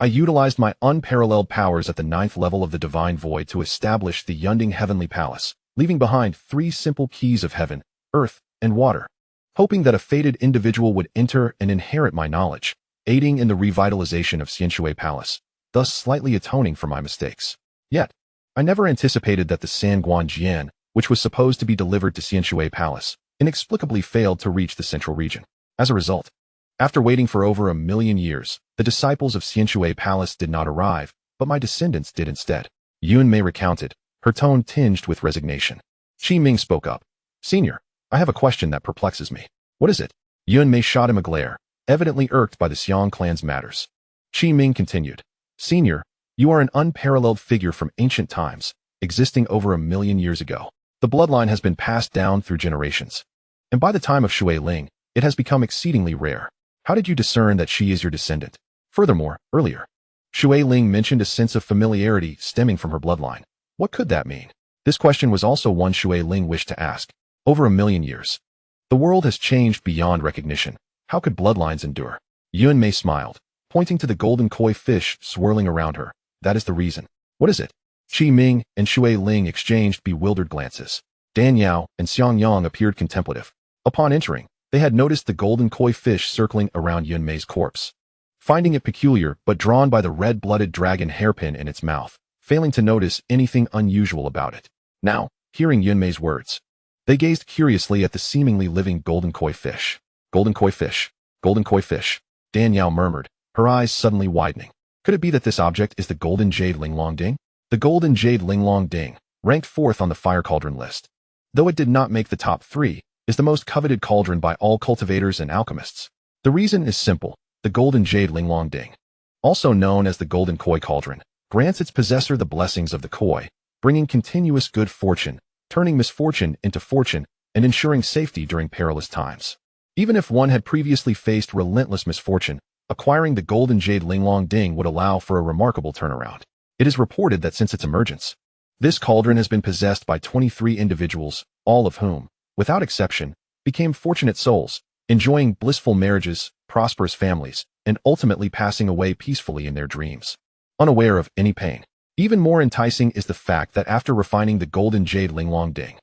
I utilized my unparalleled powers at the 9th level of the Divine Void to establish the Yunding Heavenly Palace, leaving behind 3 simple keys of heaven, earth, and water, hoping that a fated individual would enter and inherit my knowledge, aiding in the revitalization of Xianxiaaudiobooks Palace, thus slightly atoning for my mistakes. Yet, I never anticipated that the Sanguan Jian, which was supposed to be delivered to Xianxiaaudiobooks Palace, inexplicably failed to reach the central region. As a result, after waiting for over 1,000,000 years, the disciples of Xianxiaaudiobooks Palace did not arrive, but my descendants did instead. Yuan Mei recounted, her tone tinged with resignation. Qi Ming spoke up. Senior, I have a question that perplexes me. What is it? Yuan Mei shot him a glare, evidently irked by the Xiang clan's matters. Qi Ming continued. Senior, you are an unparalleled figure from ancient times, existing over 1,000,000 years ago. The bloodline has been passed down through generations, and by the time of Shui Ling, it has become exceedingly rare. How did you discern that she is your descendant? Furthermore, earlier, Shui Ling mentioned a sense of familiarity stemming from her bloodline. What could that mean? This question was also one Shui Ling wished to ask. Over 1,000,000 years, the world has changed beyond recognition. How could bloodlines endure? Yuan Mei smiled, pointing to the golden koi fish swirling around her. That is the reason. What is it? Qi Ming and Shui Ling exchanged bewildered glances. Dan Yao and Xiang Yang appeared contemplative. Upon entering, they had noticed the golden koi fish circling around Yuan Mei's corpse, finding it peculiar but drawn by the red-blooded dragon hairpin in its mouth, failing to notice anything unusual about it. Now, hearing Yuan Mei's words, they gazed curiously at the seemingly living golden koi fish. Golden koi fish, golden koi fish, Dan Yao murmured, her eyes suddenly widening. Could it be that this object is the golden jade Linglong Ding? The golden jade Linglong Ding, ranked 4th on the fire cauldron list, though it did not make the top 3, is the most coveted cauldron by all cultivators and alchemists. The reason is simple. The golden jade Linglong Ding, also known as the golden koi cauldron, grants its possessor the blessings of the koi, bringing continuous good fortune, turning misfortune into fortune, and ensuring safety during perilous times. Even if one had previously faced relentless misfortune, acquiring the golden jade Linglong Ding would allow for a remarkable turnaround. It is reported that since its emergence, this cauldron has been possessed by 23 individuals, all of whom, without exception, became fortunate souls, enjoying blissful marriages, prosperous families, and ultimately passing away peacefully in their dreams, unaware of any pain. Even more enticing is the fact that after refining the golden jade Linglong Ding,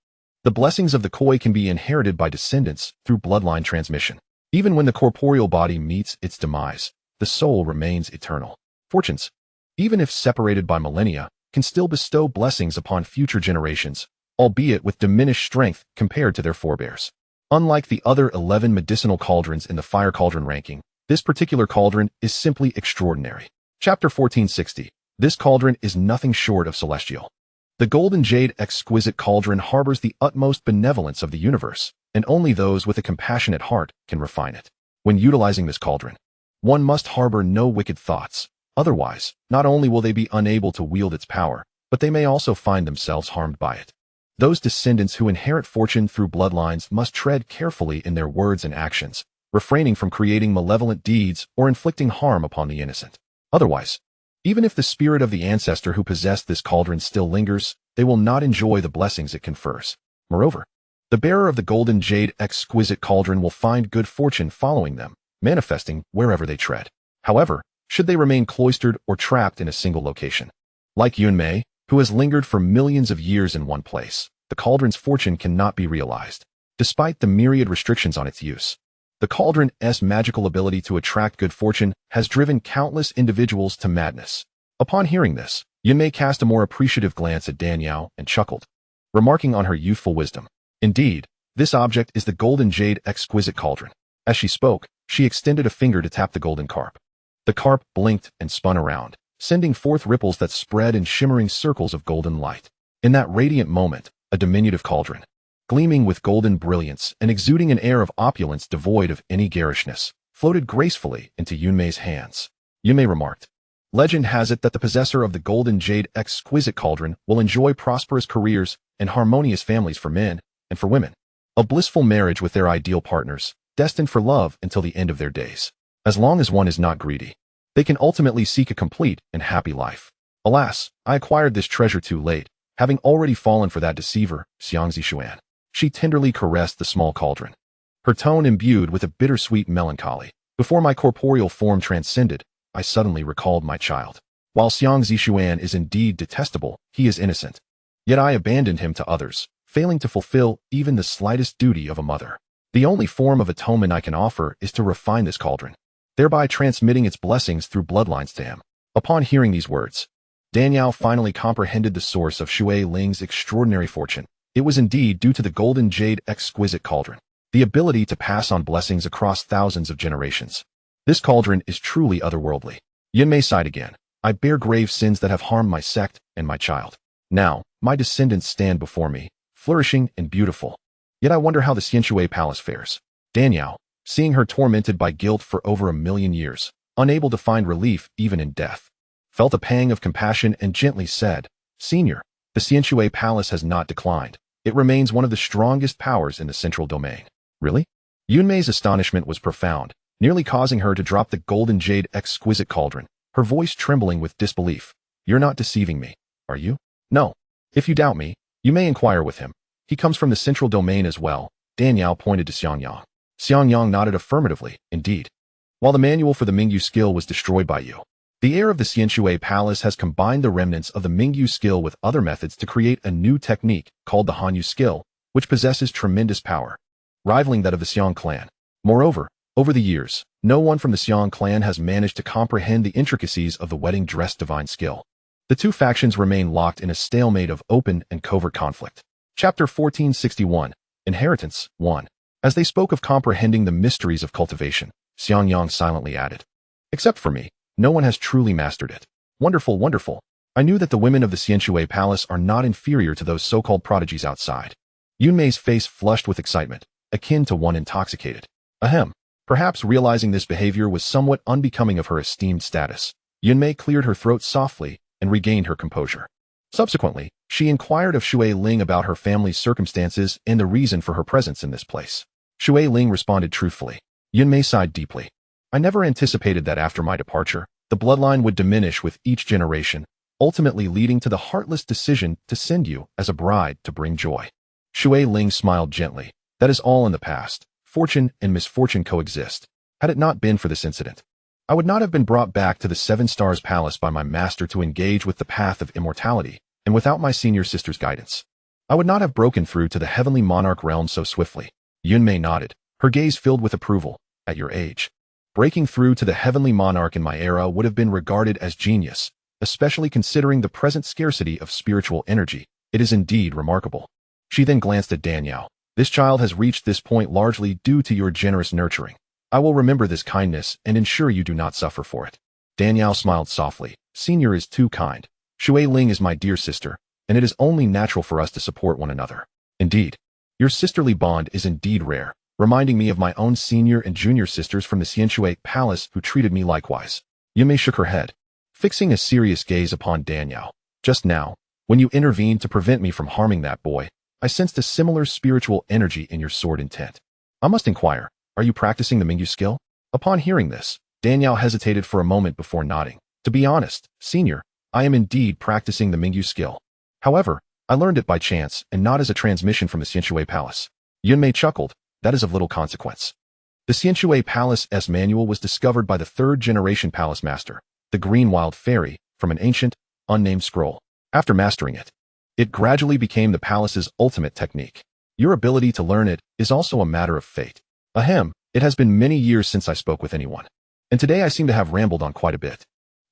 the blessings of the koi can be inherited by descendants through bloodline transmission. Even when the corporeal body meets its demise, the soul remains eternal. Fortunes, even if separated by millennia, can still bestow blessings upon future generations, albeit with diminished strength compared to their forebears. Unlike the other 11 medicinal cauldrons in the fire cauldron ranking, this particular cauldron is simply extraordinary. Chapter 1460. This cauldron is nothing short of celestial. The golden jade exquisite cauldron harbors the utmost benevolence of the universe, and only those with a compassionate heart can refine it. When utilizing this cauldron, one must harbor no wicked thoughts. Otherwise, not only will they be unable to wield its power, but they may also find themselves harmed by it. Those descendants who inherit fortune through bloodlines must tread carefully in their words and actions, refraining from creating malevolent deeds or inflicting harm upon the innocent. Otherwise, even if the spirit of the ancestor who possessed this cauldron still lingers, they will not enjoy the blessings it confers. Moreover, the bearer of the golden jade exquisite cauldron will find good fortune following them, manifesting wherever they tread. However, should they remain cloistered or trapped in a single location. Like Yunmei, who has lingered for millions of years in one place, the cauldron's fortune cannot be realized, despite the myriad restrictions on its use. The cauldron's magical ability to attract good fortune has driven countless individuals to madness. Upon hearing this, Yunmei cast a more appreciative glance at Danyao and chuckled, remarking on her youthful wisdom. Indeed, this object is the golden jade exquisite cauldron. As she spoke, she extended a finger to tap the golden carp. The carp blinked and spun around, sending forth ripples that spread in shimmering circles of golden light. In that radiant moment, a diminutive cauldron, gleaming with golden brilliance and exuding an air of opulence devoid of any garishness, floated gracefully into Yunmei's hands. Yunmei remarked, "Legend has it that the possessor of the golden jade exquisite cauldron will enjoy prosperous careers and harmonious families for men and for women, a blissful marriage with their ideal partners, destined for love until the end of their days. As long as one is not greedy, they can ultimately seek a complete and happy life. Alas, I acquired this treasure too late, having already fallen for that deceiver, xianxiaaudiobooks." She tenderly caressed the small cauldron, her tone imbued with a bittersweet melancholy. "Before my corporeal form transcended, I suddenly recalled my child. While xianxiaaudiobooks is indeed detestable, he is innocent. Yet I abandoned him to others, failing to fulfill even the slightest duty of a mother. The only form of atonement I can offer is to refine this cauldron, thereby transmitting its blessings through bloodlines to him." Upon hearing these words, Danyao finally comprehended the source of Shui Ling's extraordinary fortune. It was indeed due to the golden jade exquisite cauldron, the ability to pass on blessings across thousands of generations. This cauldron is truly otherworldly. Yunmei sighed again. "I bear grave sins that have harmed my sect and my child. Now, my descendants stand before me, flourishing and beautiful. Yet I wonder how the Xianxiaaudiobooks palace fares." Danyao, seeing her tormented by guilt for over 1,000,000 years, unable to find relief even in death, felt a pang of compassion and gently said, "Senior, the Xianxiaaudiobooks palace has not declined. It remains one of the strongest powers in the central domain." "Really?" Yunmei's astonishment was profound, nearly causing her to drop the golden jade exquisite cauldron, her voice trembling with disbelief. "You're not deceiving me, are you?" "No. If you doubt me, you may inquire with him. He comes from the central domain as well." Danyao pointed to Xiangyang. Xiangyang nodded affirmatively. "Indeed. While the manual for the Mingyu skill was destroyed by you, the heir of the Xianxiaaudiobooks palace has combined the remnants of the Mingyu skill with other methods to create a new technique called the Hanyu skill, which possesses tremendous power, rivaling that of the Xiang clan. Moreover, over the years, no one from the Xiang clan has managed to comprehend the intricacies of the wedding dress divine skill. The two factions remain locked in a stalemate of open and covert conflict." Chapter 1461. Inheritance 1. As they spoke of comprehending the mysteries of cultivation, Xiangyang silently added, "Except for me, no one has truly mastered it." "Wonderful, wonderful. I knew that the women of the Xianxiaaudiobooks palace are not inferior to those so-called prodigies outside." Yunmei's face flushed with excitement, akin to one intoxicated. Ahem. Perhaps realizing this behavior was somewhat unbecoming of her esteemed status, Yunmei cleared her throat softly and regained her composure. Subsequently, she inquired of Shui Ling about her family's circumstances and the reason for her presence in this place. Shui Ling responded truthfully. Yunmei sighed deeply. "I never anticipated that after my departure, the bloodline would diminish with each generation, ultimately leading to the heartless decision to send you as a bride to bring joy." Shui Ling smiled gently. "That is all in the past. Fortune and misfortune coexist. Had it not been for this incident, I would not have been brought back to the Seven Stars Palace by my master to engage with the path of immortality, and without my senior sister's guidance, I would not have broken through to the heavenly monarch realm so swiftly." Yunmei nodded, her gaze filled with approval. "At your age, breaking through to the heavenly monarch in my era would have been regarded as genius, especially considering the present scarcity of spiritual energy. It is indeed remarkable." She then glanced at Danyao. "This child has reached this point largely due to your generous nurturing. I will remember this kindness and ensure you do not suffer for it." Danielle smiled softly. Senior is too kind. Shui Ling is my dear sister, and it is only natural for us to support one another. Indeed, your sisterly bond is indeed rare, reminding me of my own senior and junior sisters from the Xianxia palace who treated me likewise. Yunmei shook her head, fixing a serious gaze upon Danielle. Just now, when you intervened to prevent me from harming that boy, I sensed a similar spiritual energy in your sword intent. I must inquire, are you practicing the Mingyu skill? Upon hearing this, Danielle hesitated for a moment before nodding. To be honest, senior, I am indeed practicing the Mingyu skill. However, I learned it by chance and not as a transmission from the Xianxia palace. Yunmei chuckled. That is of little consequence. The Xianxia Palace's manual was discovered by the third-generation palace master, the Green Wild Fairy, from an ancient, unnamed scroll. After mastering it, it gradually became the palace's ultimate technique. Your ability to learn it is also a matter of fate. Ahem, it has been many years since I spoke with anyone, and today I seem to have rambled on quite a bit.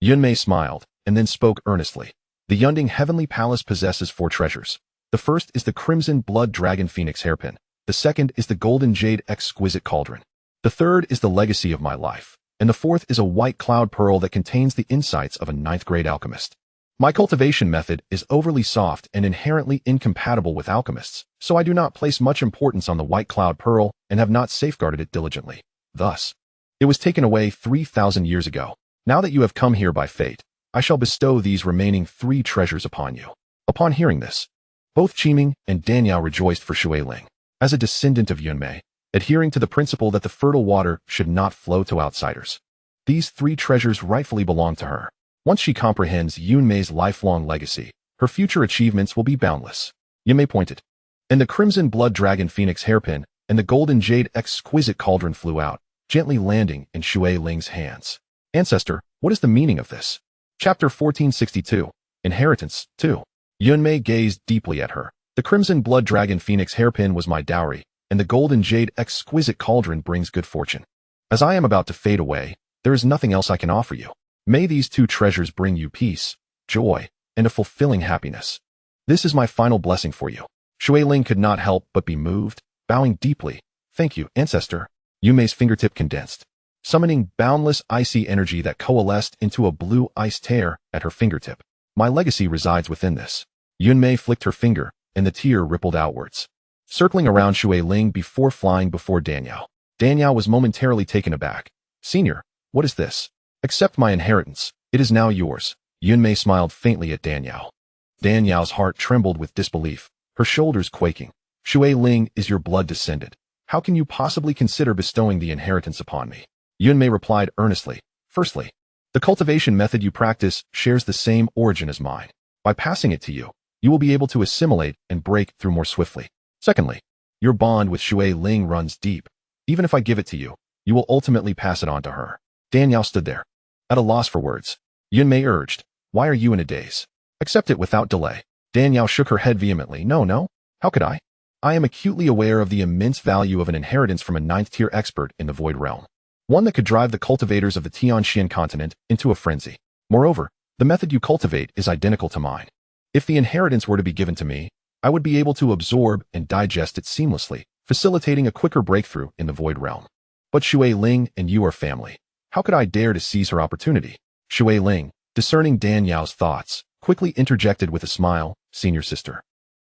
Yunmei smiled, and then spoke earnestly. The Yunding Heavenly Palace possesses 4 treasures. The first is the Crimson Blood Dragon Phoenix Hairpin. The second is the Golden Jade Exquisite Cauldron. The third is the Legacy of My Life. And the fourth is a White Cloud Pearl that contains the insights of a 9th-grade alchemist. My cultivation method is overly soft and inherently incompatible with alchemists, so I do not place much importance on the White Cloud Pearl and have not safeguarded it diligently. Thus, it was taken away 3,000 years ago. Now that you have come here by fate, I shall bestow these remaining 3 treasures upon you. Upon hearing this, both Qiming and Danielle rejoiced for Shui Ling. As a descendant of Yunmei, adhering to the principle that the fertile water should not flow to outsiders, these 3 treasures rightfully belong to her. Once she comprehends Yunmei's lifelong legacy, her future achievements will be boundless. Yunmei pointed, and the Crimson Blood Dragon Phoenix Hairpin and the Golden Jade Exquisite Cauldron flew out, gently landing in Shui Ling's hands. Ancestor, what is the meaning of this? Chapter 1462, Inheritance, 2. Yunmei gazed deeply at her. The Crimson Blood Dragon Phoenix Hairpin was my dowry, and the Golden Jade Exquisite Cauldron brings good fortune. As I am about to fade away, there is nothing else I can offer you. May these 2 treasures bring you peace, joy, and a fulfilling happiness. This is my final blessing for you. Shui Ling could not help but be moved, bowing deeply. Thank you, Ancestor. Yunmei's fingertip condensed, summoning boundless icy energy that coalesced into a blue ice tear at her fingertip. My legacy resides within this. Yunmei flicked her finger, and the tear rippled outwards, circling around Shui Ling before flying before Danielle. Danielle was momentarily taken aback. Senior, what is this? Accept my inheritance. It is now yours. Yunmei smiled faintly at Danielle. Danielle's heart trembled with disbelief, her shoulders quaking. Shui Ling is your blood descendant. How can you possibly consider bestowing the inheritance upon me? Yunmei replied earnestly. Firstly, the cultivation method you practice shares the same origin as mine. By passing it to you, you will be able to assimilate and break through more swiftly. Secondly, your bond with Shui Ling runs deep. Even if I give it to you, you will ultimately pass it on to her. Danielle stood there, at a loss for words. Yunmei urged, why are you in a daze? Accept it without delay. Danielle shook her head vehemently. No, how could I? I am acutely aware of the immense value of an inheritance from a 9th-tier expert in the Void Realm, one that could drive the cultivators of the Tianxian continent into a frenzy. Moreover, the method you cultivate is identical to mine. If the inheritance were to be given to me, I would be able to absorb and digest it seamlessly, facilitating a quicker breakthrough in the Void Realm. But Shui Ling and you are family. How could I dare to seize her opportunity? Shui Ling, discerning Danielle's thoughts, quickly interjected with a smile, Senior sister.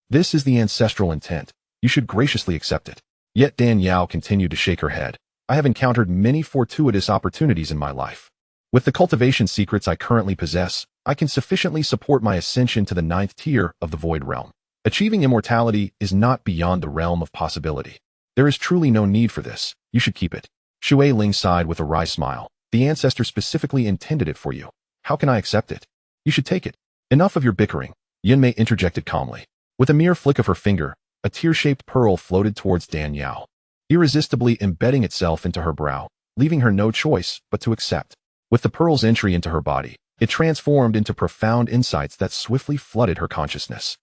This is the ancestral intent. You should graciously accept it. Yet Danielle continued to shake her head. I have encountered many fortuitous opportunities in my life. With the cultivation secrets I currently possess, I can sufficiently support my ascension to the 9th tier of the Void Realm. Achieving immortality is not beyond the realm of possibility. There is truly no need for this. You should keep it. Shui Ling sighed with a wry smile. The ancestor specifically intended it for you. How can I accept it? You should take it. Enough of your bickering. Yunmei interjected calmly. With a mere flick of her finger, a tear-shaped pearl floated towards Danielle, irresistibly embedding itself into her brow, leaving her no choice but to accept. With the pearl's entry into her body, it transformed into profound insights that swiftly flooded her consciousness.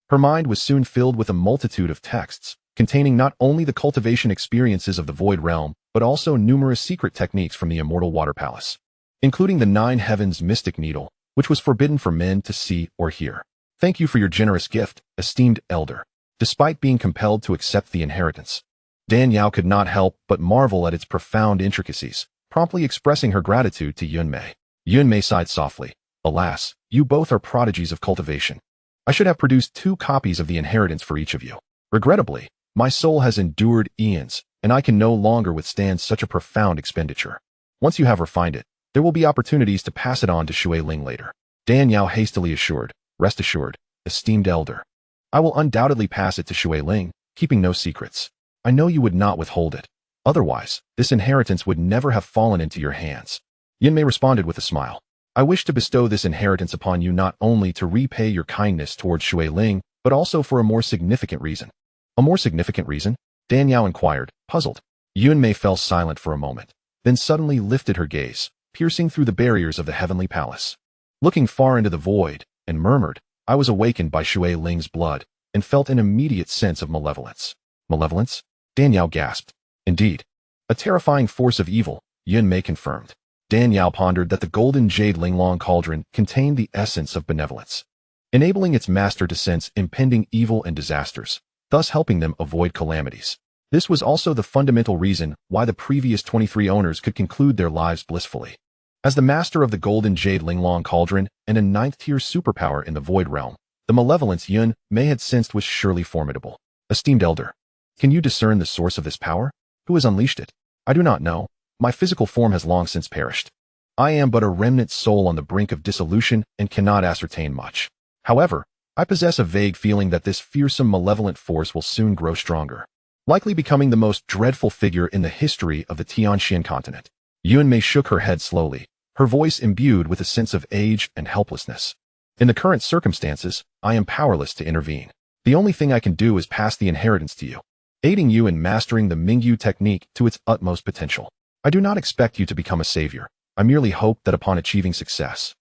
Her mind was soon filled with a multitude of texts, containing not only the cultivation experiences of the Void Realm, but also numerous secret techniques from the Immortal Water Palace, including the 9 Heavens Mystic Needle, which was forbidden for men to see or hear. Thank you for your generous gift, esteemed elder. Despite being compelled to accept the inheritance, Danielle could not help but marvel at its profound intricacies, promptly expressing her gratitude to Yunmei. Yunmei sighed softly. Alas, you both are prodigies of cultivation. I should have produced 2 copies of the inheritance for each of you. Regrettably, my soul has endured eons, and I can no longer withstand such a profound expenditure. Once you have refined it, there will be opportunities to pass it on to Shui Ling later. Dan Yao hastily assured, rest assured, esteemed elder. I will undoubtedly pass it to Shui Ling, keeping no secrets. I know you would not withhold it. Otherwise, this inheritance would never have fallen into your hands. Yunmei responded with a smile. I wish to bestow this inheritance upon you not only to repay your kindness towards Shui Ling, but also for a more significant reason. A more significant reason? Dan Yao inquired, puzzled. Yunmei fell silent for a moment, then suddenly lifted her gaze, piercing through the barriers of the heavenly palace. Looking far into the void, and murmured, I was awakened by Shui Ling's blood, and felt an immediate sense of malevolence. Malevolence? Dan Yao gasped. Indeed. A terrifying force of evil, Yunmei confirmed. Dan Yao pondered that the golden jade Linglong cauldron contained the essence of benevolence, enabling its master to sense impending evil and disasters, thus helping them avoid calamities. This was also the fundamental reason why the previous 23 owners could conclude their lives blissfully. As the master of the golden jade Linglong cauldron and a 9th-tier superpower in the void realm, the malevolence Yunmei had sensed was surely formidable. Esteemed elder, can you discern the source of this power? Who has unleashed it? I do not know. My physical form has long since perished. I am but a remnant soul on the brink of dissolution and cannot ascertain much. However, I possess a vague feeling that this fearsome malevolent force will soon grow stronger, likely becoming the most dreadful figure in the history of the Tianxian continent. Yunmei shook her head slowly, her voice imbued with a sense of age and helplessness. In the current circumstances, I am powerless to intervene. The only thing I can do is pass the inheritance to you, aiding you in mastering the Mingyu technique to its utmost potential. I do not expect you to become a savior. I merely hope that upon achieving success,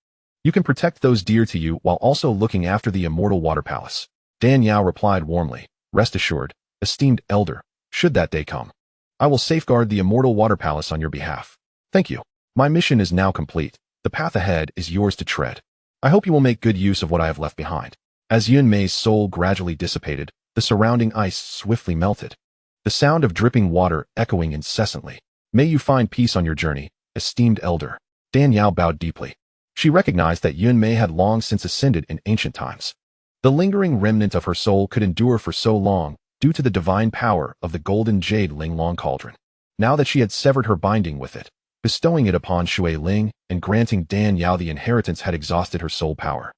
you can protect those dear to you while also looking after the immortal water palace. Dan Yao replied warmly, rest assured, esteemed elder, should that day come, I will safeguard the immortal water palace on your behalf. Thank you. My mission is now complete. The path ahead is yours to tread. I hope you will make good use of what I have left behind. As Yunmei's soul gradually dissipated, the surrounding ice swiftly melted, the sound of dripping water echoing incessantly. May you find peace on your journey, esteemed elder. Dan Yao bowed deeply. She recognized that Yunmei had long since ascended in ancient times. The lingering remnant of her soul could endure for so long due to the divine power of the golden jade Linglong cauldron. Now that she had severed her binding with it, bestowing it upon Shui Ling and granting Dan Yao the inheritance had exhausted her soul power.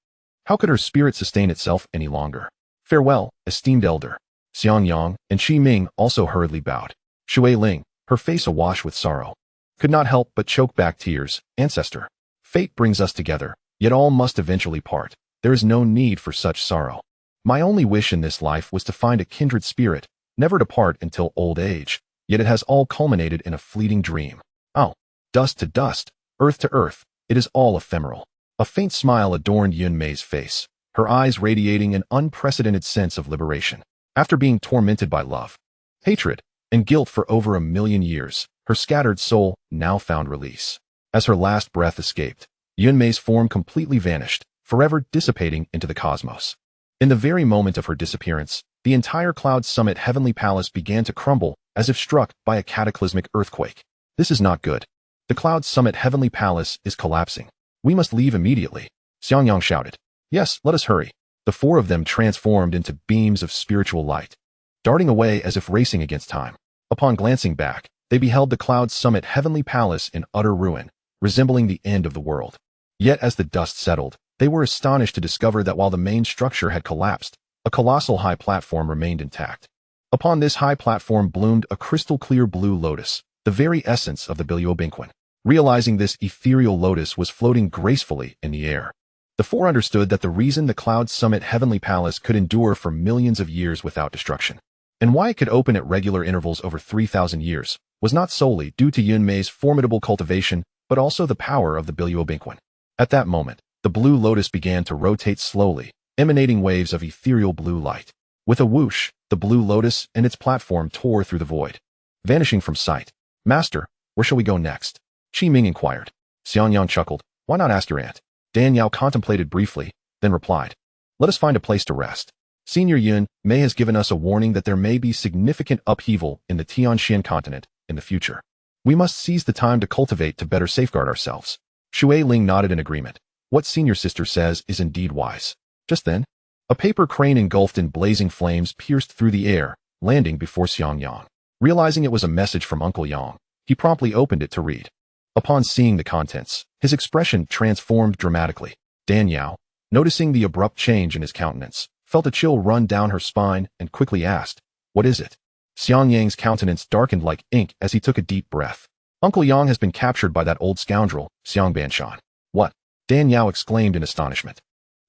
How could her spirit sustain itself any longer? Farewell, esteemed elder. Xianxiang and Qi Ming also hurriedly bowed. Shui Ling, her face awash with sorrow, could not help but choke back tears. Ancestor, fate brings us together, yet all must eventually part. There is no need for such sorrow. My only wish in this life was to find a kindred spirit, never to part until old age, yet it has all culminated in a fleeting dream. Oh, dust to dust, earth to earth, it is all ephemeral. A faint smile adorned Yunmei's face, her eyes radiating an unprecedented sense of liberation. After being tormented by love, hatred, and guilt for over 1,000,000 years, her scattered soul now found release. As her last breath escaped, Yunmei's form completely vanished, forever dissipating into the cosmos. In the very moment of her disappearance, the entire Cloud Summit Heavenly Palace began to crumble, as if struck by a cataclysmic earthquake. This is not good. The Cloud Summit Heavenly Palace is collapsing. We must leave immediately. Xiangyang shouted. Yes, let us hurry. The 4 of them transformed into beams of spiritual light, darting away as if racing against time. Upon glancing back, they beheld the Cloud Summit Heavenly Palace in utter ruin, resembling the end of the world. Yet as the dust settled, they were astonished to discover that while the main structure had collapsed, a colossal high platform remained intact. Upon this high platform bloomed a crystal-clear blue lotus, the very essence of the Retribution. Realizing this ethereal lotus was floating gracefully in the air, the 4 understood that the reason the Cloud Summit Heavenly Palace could endure for millions of years without destruction, and why it could open at regular intervals over 3,000 years, was not solely due to Yunmei's formidable cultivation, but also the power of the Retribution. At that moment, the blue lotus began to rotate slowly, emanating waves of ethereal blue light. With a whoosh, the blue lotus and its platform tore through the void, vanishing from sight. Master, where shall we go next? Qi Ming inquired. Xiangyang chuckled. Why not ask your aunt? Dan Yao contemplated briefly, then replied. Let us find a place to rest. Senior Yunmei has given us a warning that there may be significant upheaval in the Tianxian continent in the future. We must seize the time to cultivate to better safeguard ourselves. Shui Ling nodded in agreement. What senior sister says is indeed wise. Just then, a paper crane engulfed in blazing flames pierced through the air, landing before Xiangyang. Realizing it was a message from Uncle Yang, he promptly opened it to read. Upon seeing the contents, his expression transformed dramatically. Dan Yao, noticing the abrupt change in his countenance, felt a chill run down her spine and quickly asked, "What is it?" Xiangyang's countenance darkened like ink as he took a deep breath. "Uncle Yang has been captured by that old scoundrel, Xiang Banshan." "What?" Dan Yao exclaimed in astonishment.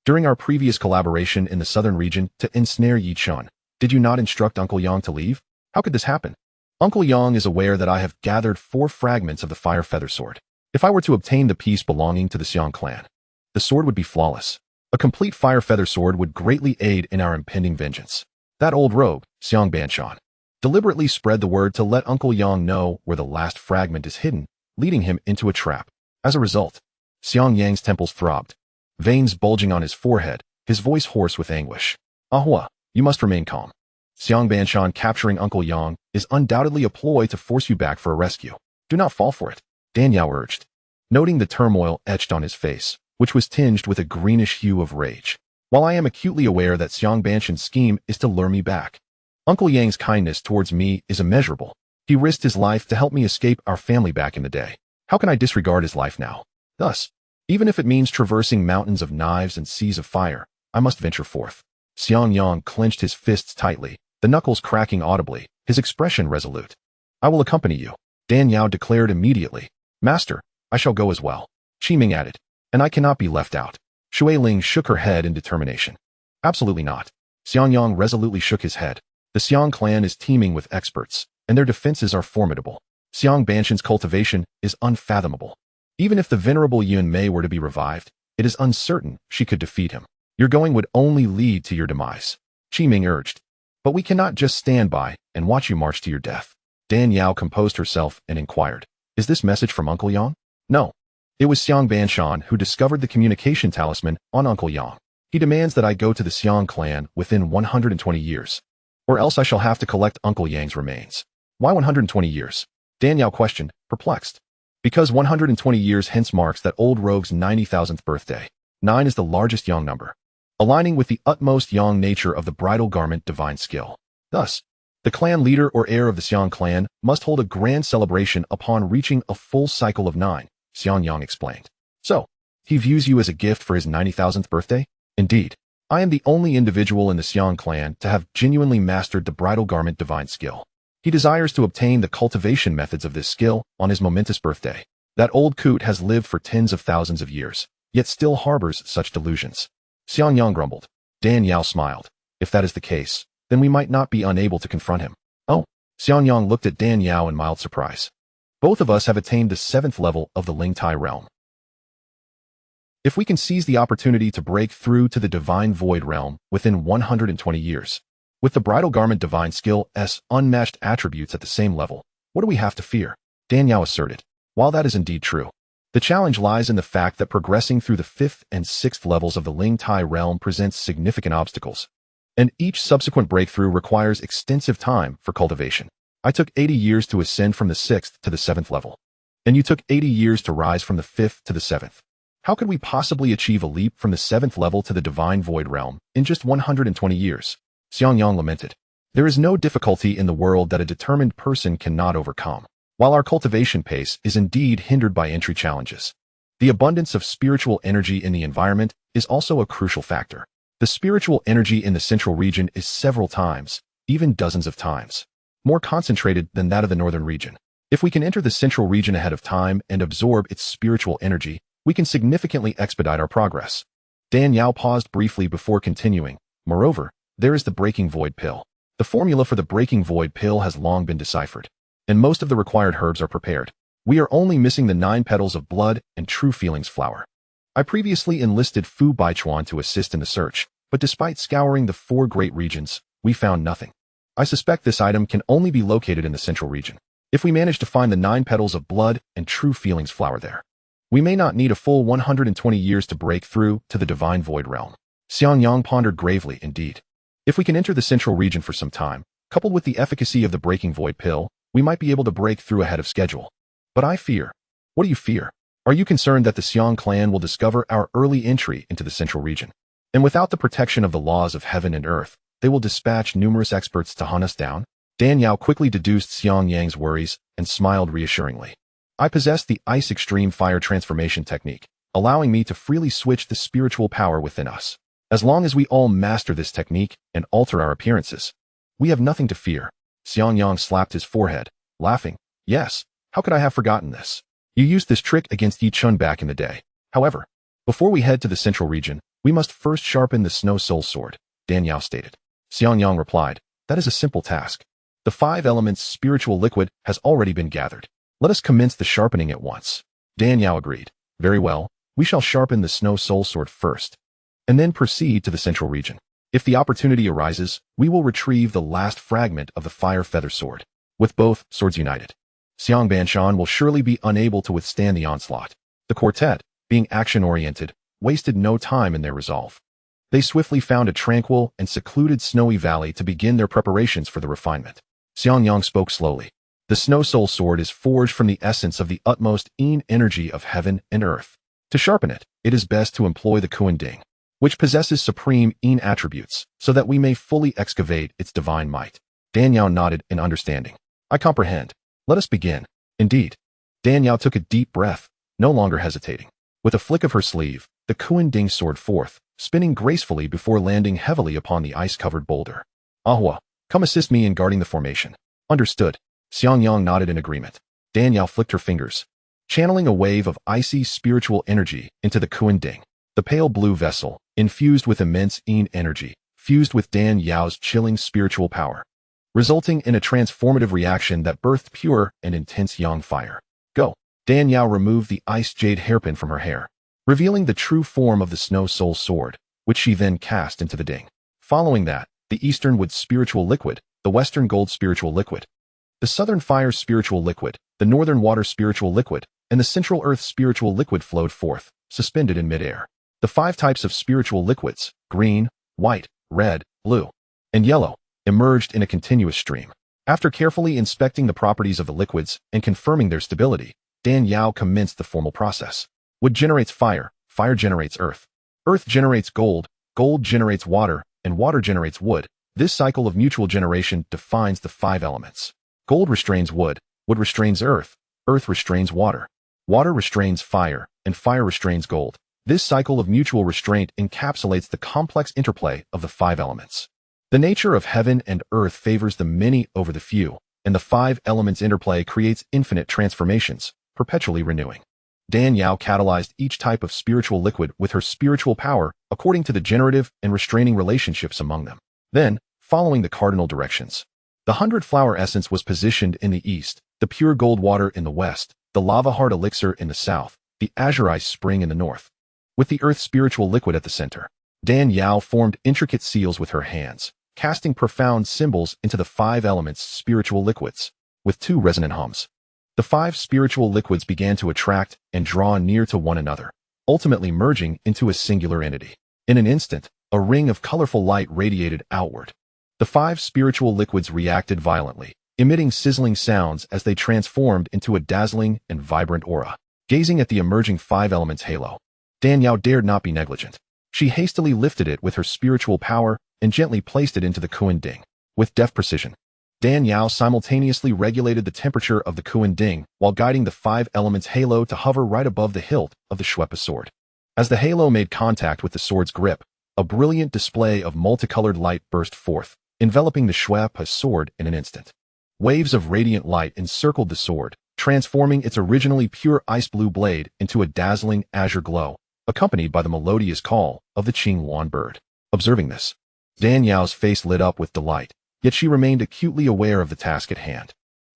"During our previous collaboration in the southern region to ensnare Yi Chun, did you not instruct Uncle Yang to leave? How could this happen?" "Uncle Yang is aware that I have gathered 4 fragments of the fire feather sword. If I were to obtain the piece belonging to the Xiang clan, the sword would be flawless. A complete fire feather sword would greatly aid in our impending vengeance. That old rogue, Xiang Banshan, deliberately spread the word to let Uncle Yang know where the last fragment is hidden, leading him into a trap. As a result, Xiang Yang's temples throbbed, veins bulging on his forehead, his voice hoarse with anguish. "Ahua, you must remain calm. Xiang Banshan capturing Uncle Yang is undoubtedly a ploy to force you back for a rescue. Do not fall for it," Dan Yao urged, noting the turmoil etched on his face, which was tinged with a greenish hue of rage. "While I am acutely aware that Xiang Banshan's scheme is to lure me back, Uncle Yang's kindness towards me is immeasurable. He risked his life to help me escape our family back in the day. How can I disregard his life now? Thus, even if it means traversing mountains of knives and seas of fire, I must venture forth." Xiangyang clenched his fists tightly, the knuckles cracking audibly, his expression resolute. "I will accompany you," Dan Yao declared immediately. "Master, I shall go as well," Qiming added. "And I cannot be left out." Shui Ling shook her head in determination. "Absolutely not." Xiangyang resolutely shook his head. "The Xiang clan is teeming with experts, and their defenses are formidable. Xiang Banshan's cultivation is unfathomable. Even if the venerable Yun Mei were to be revived, it is uncertain she could defeat him. Your going would only lead to your demise," Qiming urged. "But we cannot just stand by and watch you march to your death." Dan Yao composed herself and inquired, "Is this message from Uncle Yang?" "No. It was Xiang Banshan who discovered the communication talisman on Uncle Yang. He demands that I go to the Xiang clan within 120 years, or else I shall have to collect Uncle Yang's remains." "Why 120 years?" Dan Yao questioned, perplexed. "Because 120 years hence marks that old rogue's 90,000th birthday. 9 is the largest Yang number, aligning with the utmost Yang nature of the bridal garment divine skill. Thus, the clan leader or heir of the Xiang clan must hold a grand celebration upon reaching a full cycle of 9, Xiangyang explained. "So, he views you as a gift for his 90,000th birthday?" "Indeed. I am the only individual in the Xiang clan to have genuinely mastered the bridal garment divine skill. He desires to obtain the cultivation methods of this skill on his momentous birthday. That old coot has lived for tens of thousands of years, yet still harbors such delusions." Xiangyang grumbled. Dan Yao smiled. "If that is the case, then we might not be unable to confront him." "Oh." Xiangyang looked at Dan Yao in mild surprise. "Both of us have attained the 7th level of the Ling Tai realm. If we can seize the opportunity to break through to the divine void realm within 120 years, with the bridal garment divine skill's unmatched attributes at the same level, what do we have to fear?" Dan Yao asserted. "While that is indeed true, the challenge lies in the fact that progressing through the 5th and 6th levels of the Ling Tai realm presents significant obstacles, and each subsequent breakthrough requires extensive time for cultivation. I took 80 years to ascend from the 6th to the 7th level, and you took 80 years to rise from the 5th to the 7th. How could we possibly achieve a leap from the 7th level to the divine void realm in just 120 years? Xiangyang lamented. "There is no difficulty in the world that a determined person cannot overcome. While our cultivation pace is indeed hindered by entry challenges, the abundance of spiritual energy in the environment is also a crucial factor. The spiritual energy in the central region is several times, even dozens of times, more concentrated than that of the northern region. If we can enter the central region ahead of time and absorb its spiritual energy, we can significantly expedite our progress." Dan Yao paused briefly before continuing. "Moreover, there is the breaking void pill. The formula for the breaking void pill has long been deciphered, and most of the required herbs are prepared. We are only missing the 9 petals of blood and true feelings flower. I previously enlisted Fu Baichuan to assist in the search, but despite scouring the 4 great regions, we found nothing. I suspect this item can only be located in the central region. If we manage to find the 9 petals of blood and true feelings flower there, we may not need a full 120 years to break through to the divine void realm." Xiangyang pondered gravely indeed. "If we can enter the central region for some time, coupled with the efficacy of the breaking void pill, we might be able to break through ahead of schedule. But I fear." "What do you fear?" Are you concerned that the Xiang clan will discover our early entry into the central region? And without the protection of the laws of heaven and earth, they will dispatch numerous experts to hunt us down? Dan Yao quickly deduced Xiang Yang's worries and smiled reassuringly. I possess the Ice Extreme Fire Transformation technique, allowing me to freely switch the spiritual power within us. As long as we all master this technique and alter our appearances, we have nothing to fear. Xiang Yang slapped his forehead, laughing. Yes, how could I have forgotten this? You used this trick against Yi Chun back in the day. However, before we head to the central region, we must first sharpen the Snow Soul Sword, Dan Yao stated. Xiang Yang replied, that is a simple task. The 5 elements spiritual liquid has already been gathered. Let us commence the sharpening at once. Dan Yao agreed. Very well, we shall sharpen the Snow Soul Sword first, and then proceed to the central region. If the opportunity arises, we will retrieve the last fragment of the Fire Feather Sword. With both swords united, Xiang Banshan will surely be unable to withstand the onslaught. The quartet, being action-oriented, wasted no time in their resolve. They swiftly found a tranquil and secluded snowy valley to begin their preparations for the refinement. Xiang Yang spoke slowly. The Snow Soul Sword is forged from the essence of the utmost Yin energy of heaven and earth. To sharpen it, it is best to employ the Kuan-Ding, which possesses supreme Yin attributes, so that we may fully excavate its divine might. Dan Yao nodded in understanding. I comprehend. Let us begin. Indeed. Dan Yao took a deep breath, no longer hesitating. With a flick of her sleeve, the Kuan-Ding soared forth, spinning gracefully before landing heavily upon the ice-covered boulder. Ahua, come assist me in guarding the formation. Understood. Xiang Yang nodded in agreement. Dan Yao flicked her fingers, channeling a wave of icy spiritual energy into the Kuan-Ding. The pale blue vessel, infused with immense Yin energy, fused with Dan Yao's chilling spiritual power, resulting in a transformative reaction that birthed pure and intense Yang fire. Go. Dan Yao removed the ice jade hairpin from her hair, revealing the true form of the Snow Soul Sword, which she then cast into the ding. Following that, the Eastern Wood spiritual liquid, the Western Gold spiritual liquid, the Southern Fire spiritual liquid, the Northern Water spiritual liquid, and the Central Earth spiritual liquid flowed forth, suspended in midair. The 5 types of spiritual liquids, green, white, red, blue, and yellow, emerged in a continuous stream. After carefully inspecting the properties of the liquids and confirming their stability, Dan Yao commenced the formal process. Wood generates fire, fire generates earth. Earth generates gold, gold generates water, and water generates wood. This cycle of mutual generation defines the 5 elements. Gold restrains wood, wood restrains earth restrains water, water restrains fire, and fire restrains gold. This cycle of mutual restraint encapsulates the complex interplay of the 5 elements. The nature of heaven and earth favors the many over the few, and the 5 elements interplay creates infinite transformations, perpetually renewing. Dan Yao catalyzed each type of spiritual liquid with her spiritual power according to the generative and restraining relationships among them. Then, following the cardinal directions, the 100-flower essence was positioned in the east, the pure gold water in the west, the lava heart elixir in the south, the azure ice spring in the north, with the earth spiritual liquid at the center. Dan Yao formed intricate seals with her hands, casting profound symbols into the 5 elements spiritual liquids. With 2 resonant hums, the 5 spiritual liquids began to attract and draw near to one another, ultimately merging into a singular entity. In an instant, a ring of colorful light radiated outward. The 5 spiritual liquids reacted violently, emitting sizzling sounds as they transformed into a dazzling and vibrant aura. Gazing at the emerging 5 elements halo, Dan Yao dared not be negligent. She hastily lifted it with her spiritual power and gently placed it into the Kuan-Ding. With deft precision, Dan Yao simultaneously regulated the temperature of the Kuan-Ding while guiding the 5 elements halo to hover right above the hilt of the Shuepa sword. As the halo made contact with the sword's grip, a brilliant display of multicolored light burst forth, enveloping the Shuepa sword in an instant. Waves of radiant light encircled the sword, transforming its originally pure ice blue blade into a dazzling azure glow, accompanied by the melodious call of the Qinghuan bird. Observing this, Dan Yao's face lit up with delight, yet she remained acutely aware of the task at hand.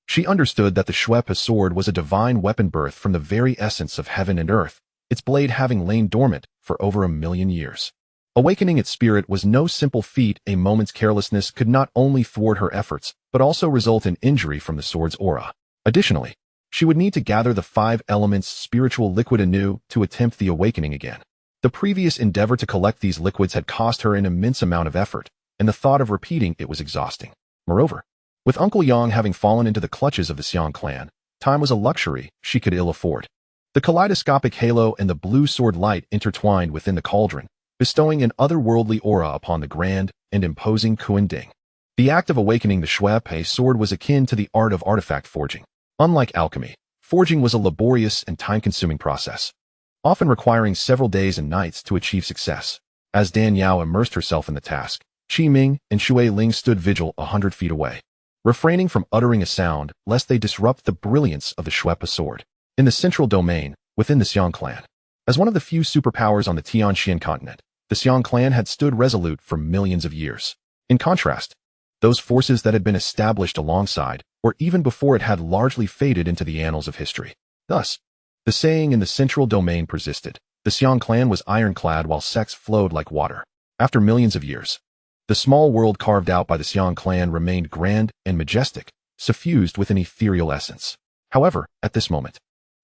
She understood that the Shuepa sword was a divine weapon birthed from the very essence of heaven and earth, its blade having lain dormant for over 1,000,000 years. Awakening its spirit was no simple feat. A moment's carelessness could not only thwart her efforts, but also result in injury from the sword's aura. Additionally, she would need to gather the 5 elements spiritual liquid anew to attempt the awakening again. The previous endeavor to collect these liquids had cost her an immense amount of effort, and the thought of repeating it was exhausting. Moreover, with Uncle Yang having fallen into the clutches of the Xiang clan, time was a luxury she could ill afford. The kaleidoscopic halo and the blue sword light intertwined within the cauldron, bestowing an otherworldly aura upon the grand and imposing Kuan-Ding. The act of awakening the Shui Pei sword was akin to the art of artifact forging. Unlike alchemy, forging was a laborious and time-consuming process, often requiring several days and nights to achieve success. As Dan Yao immersed herself in the task, Qi Ming and Shui Ling stood vigil 100 feet away, refraining from uttering a sound lest they disrupt the brilliance of the Shui Pei sword. In the central domain, within the Xiang clan, as one of the few superpowers on the Tianxian continent, the Xiang clan had stood resolute for millions of years. In contrast, those forces that had been established alongside, or even before it, had largely faded into the annals of history. Thus, the saying in the central domain persisted. The Xiang clan was ironclad while sex flowed like water. After millions of years, the small world carved out by the Xiang clan remained grand and majestic, suffused with an ethereal essence. However, at this moment,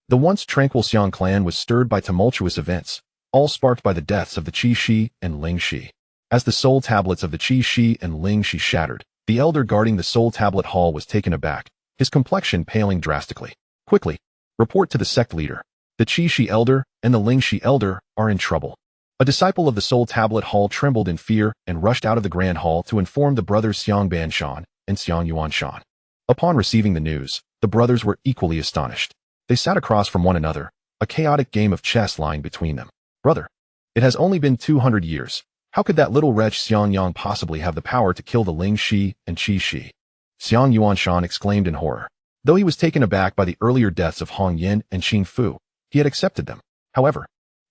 the once tranquil Xiang clan was stirred by tumultuous events, all sparked by the deaths of the Qi Shi and Ling Shi. As the soul tablets of the Qi Shi and Ling Shi shattered, the elder guarding the soul tablet hall was taken aback, his complexion paling drastically. Quickly, report to the sect leader. The Qi Shi elder and the Ling Shi elder are in trouble. A disciple of the soul tablet hall trembled in fear and rushed out of the grand hall to inform the brothers Xiang Banshan and Xiang Yuanshan. Upon receiving the news, the brothers were equally astonished. They sat across from one another, a chaotic game of chess lying between them. Brother, it has only been 200 years. How could that little wretch Xiang Yang possibly have the power to kill the Ling Shi and Qi Shi? Xiang Yuanshan exclaimed in horror. Though he was taken aback by the earlier deaths of Hong Yin and Xing Fu, he had accepted them. However,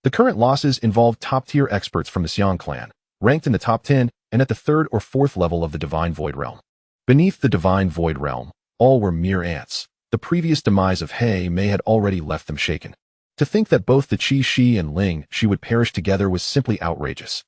the current losses involved top-tier experts from the Xiang clan, ranked in the top 10 and at the 3rd or 4th level of the Divine Void Realm. Beneath the Divine Void Realm, all were mere ants. The previous demise of He Mei had already left them shaken. To think that both the Qi Shi and Ling Shi would perish together was simply outrageous.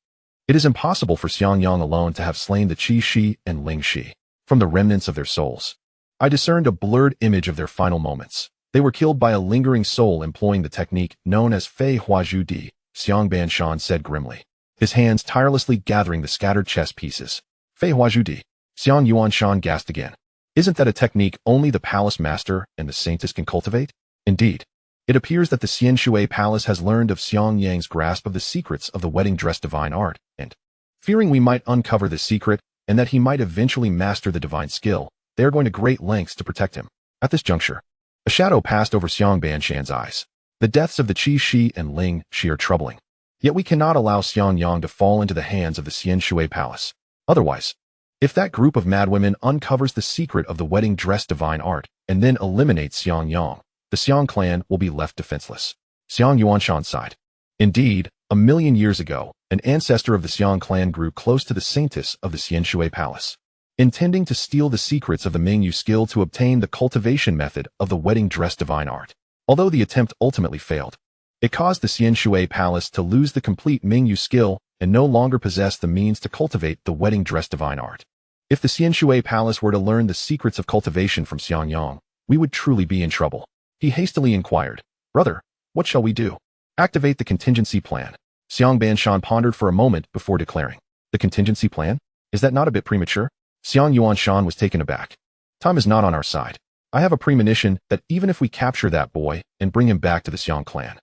It is impossible for Xiang Yang alone to have slain the Qi Shi and Ling Shi. From the remnants of their souls, I discerned a blurred image of their final moments. They were killed by a lingering soul employing the technique known as Fei Huazhu Di, Xiang Banshan said grimly, his hands tirelessly gathering the scattered chess pieces. Fei Huazhu Di. Xiang Yuanshan gasped again. Isn't that a technique only the palace master and the saintess can cultivate? Indeed, it appears that the Xianxiaaudiobooks palace has learned of Xiang Yang's grasp of the secrets of the wedding dress divine art, and, fearing we might uncover the secret and that he might eventually master the divine skill, they are going to great lengths to protect him. At this juncture, a shadow passed over Xiang Banshan's eyes. The deaths of the Qi Shi and Ling Shi are troubling. Yet we cannot allow Xiang Yang to fall into the hands of the Xianxiaaudiobooks palace. Otherwise, if that group of madwomen uncovers the secret of the wedding dress divine art and then eliminates Xiang Yang, the Xiang clan will be left defenseless. Xiang Yuanshan sighed. Indeed, 1,000,000 years ago, an ancestor of the Xiang clan grew close to the saintess of the Xianxiaaudiobooks palace, intending to steal the secrets of the Mingyu skill to obtain the cultivation method of the wedding dress divine art. Although the attempt ultimately failed, it caused the Xianxiaaudiobooks palace to lose the complete Mingyu skill and no longer possess the means to cultivate the wedding dress divine art. If the Xianxiaaudiobooks palace were to learn the secrets of cultivation from Xiang Yang, we would truly be in trouble. He hastily inquired, Brother, what shall we do? Activate the contingency plan. Xiang Banshan pondered for a moment before declaring, The contingency plan? Is that not a bit premature? Xiang Yuanshan was taken aback. Time is not on our side. I have a premonition that even if we capture that boy and bring him back to the Xiang clan,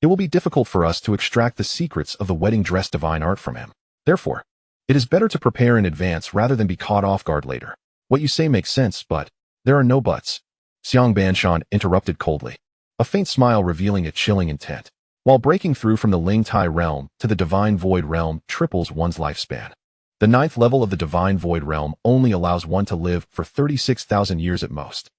it will be difficult for us to extract the secrets of the wedding dress divine art from him. Therefore, it is better to prepare in advance rather than be caught off guard later. What you say makes sense, but there are no buts. Xiang Banshan interrupted coldly, a faint smile revealing a chilling intent. While breaking through from the Ling Tai realm to the Divine Void realm triples one's lifespan. The 9th level of the Divine Void realm only allows one to live for 36,000 years at most.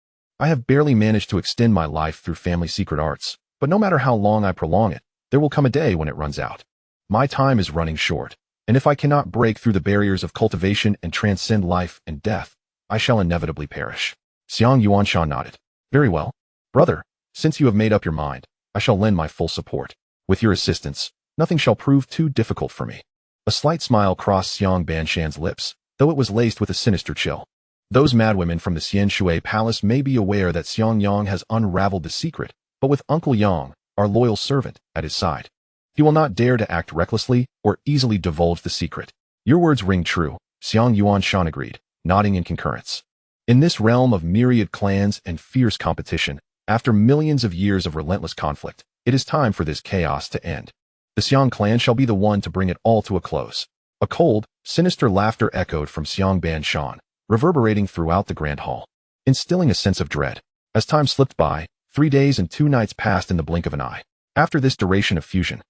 I have barely managed to extend my life through family secret arts, but no matter how long I prolong it, there will come a day when it runs out. My time is running short, and if I cannot break through the barriers of cultivation and transcend life and death, I shall inevitably perish. Xiang Yuanshan nodded. Very well, brother, since you have made up your mind, I shall lend my full support. With your assistance, nothing shall prove too difficult for me. A slight smile crossed Xiang Banshan's lips, though it was laced with a sinister chill. Those madwomen from the Xianxiaaudiobooks palace may be aware that Xiang Yang has unraveled the secret, but with Uncle Yang, our loyal servant, at his side, he will not dare to act recklessly or easily divulge the secret. Your words ring true, Xiang Yuanshan agreed, nodding in concurrence. In this realm of myriad clans and fierce competition, After millions of years of relentless conflict, it is time for this chaos to end. The Xiang clan shall be the one to bring it all to a close. A cold, sinister laughter echoed from Xiang Ban Shan, reverberating throughout the grand hall, instilling a sense of dread. As time slipped by, 3 days and 2 nights passed in the blink of an eye. After this duration of fusion,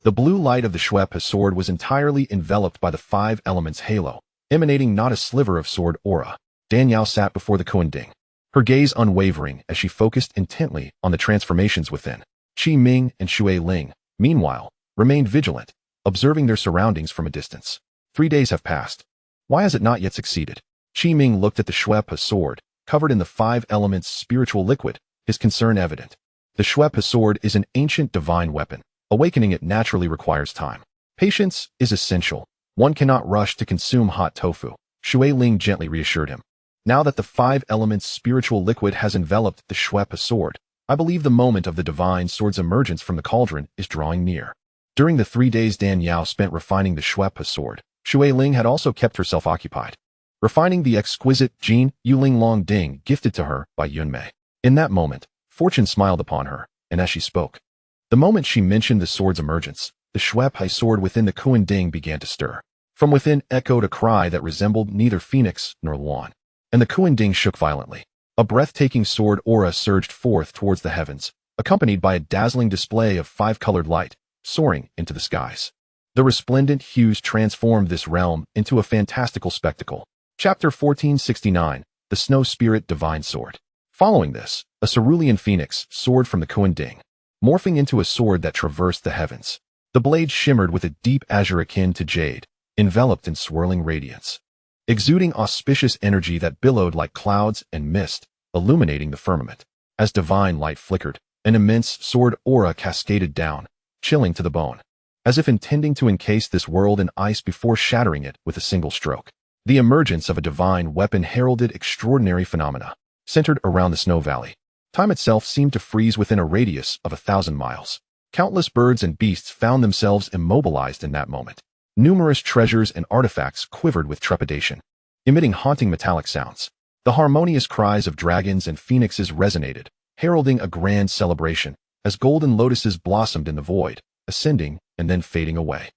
the blue light of the Shui sword was entirely enveloped by the 5 elements halo, emanating not a sliver of sword aura. Dan Yao sat before the Kuan-Ding, her gaze unwavering as she focused intently on the transformations within. Qi Ming and Shui Ling, meanwhile, remained vigilant, observing their surroundings from a distance. 3 days have passed. Why has it not yet succeeded? Qi Ming looked at the Shui sword, covered in the 5 elements spiritual liquid, his concern evident. The Shui sword is an ancient divine weapon. Awakening it naturally requires time. Patience is essential. One cannot rush to consume hot tofu. Shui Ling gently reassured him. Now that the 5 elements spiritual liquid has enveloped the Shui sword, I believe the moment of the divine sword's emergence from the cauldron is drawing near. During the 3 days Dan Yao spent refining the Shui sword, Shui Ling had also kept herself occupied, refining the exquisite Jin Yuling Long Ding gifted to her by Yunmei. In that moment, fortune smiled upon her, and as she spoke, the moment she mentioned the sword's emergence, the Shui sword within the Kuan-Ding began to stir. From within echoed a cry that resembled neither phoenix nor Luan, and the Kuan-Ding shook violently. A breathtaking sword aura surged forth towards the heavens, accompanied by a dazzling display of 5-colored light, soaring into the skies. The resplendent hues transformed this realm into a fantastical spectacle. Chapter 1469, The Snow Spirit Divine Sword. Following this, a cerulean phoenix soared from the Kuan-Ding, morphing into a sword that traversed the heavens. The blade shimmered with a deep azure akin to jade, enveloped in swirling radiance, exuding auspicious energy that billowed like clouds and mist, illuminating the firmament. As divine light flickered, an immense sword aura cascaded down, chilling to the bone, as if intending to encase this world in ice before shattering it with a single stroke. The emergence of a divine weapon heralded extraordinary phenomena, centered around the snow valley. Time itself seemed to freeze within a radius of 1,000 miles. Countless birds and beasts found themselves immobilized in that moment. Numerous treasures and artifacts quivered with trepidation, emitting haunting metallic sounds. The harmonious cries of dragons and phoenixes resonated, heralding a grand celebration, as golden lotuses blossomed in the void, ascending and then fading away.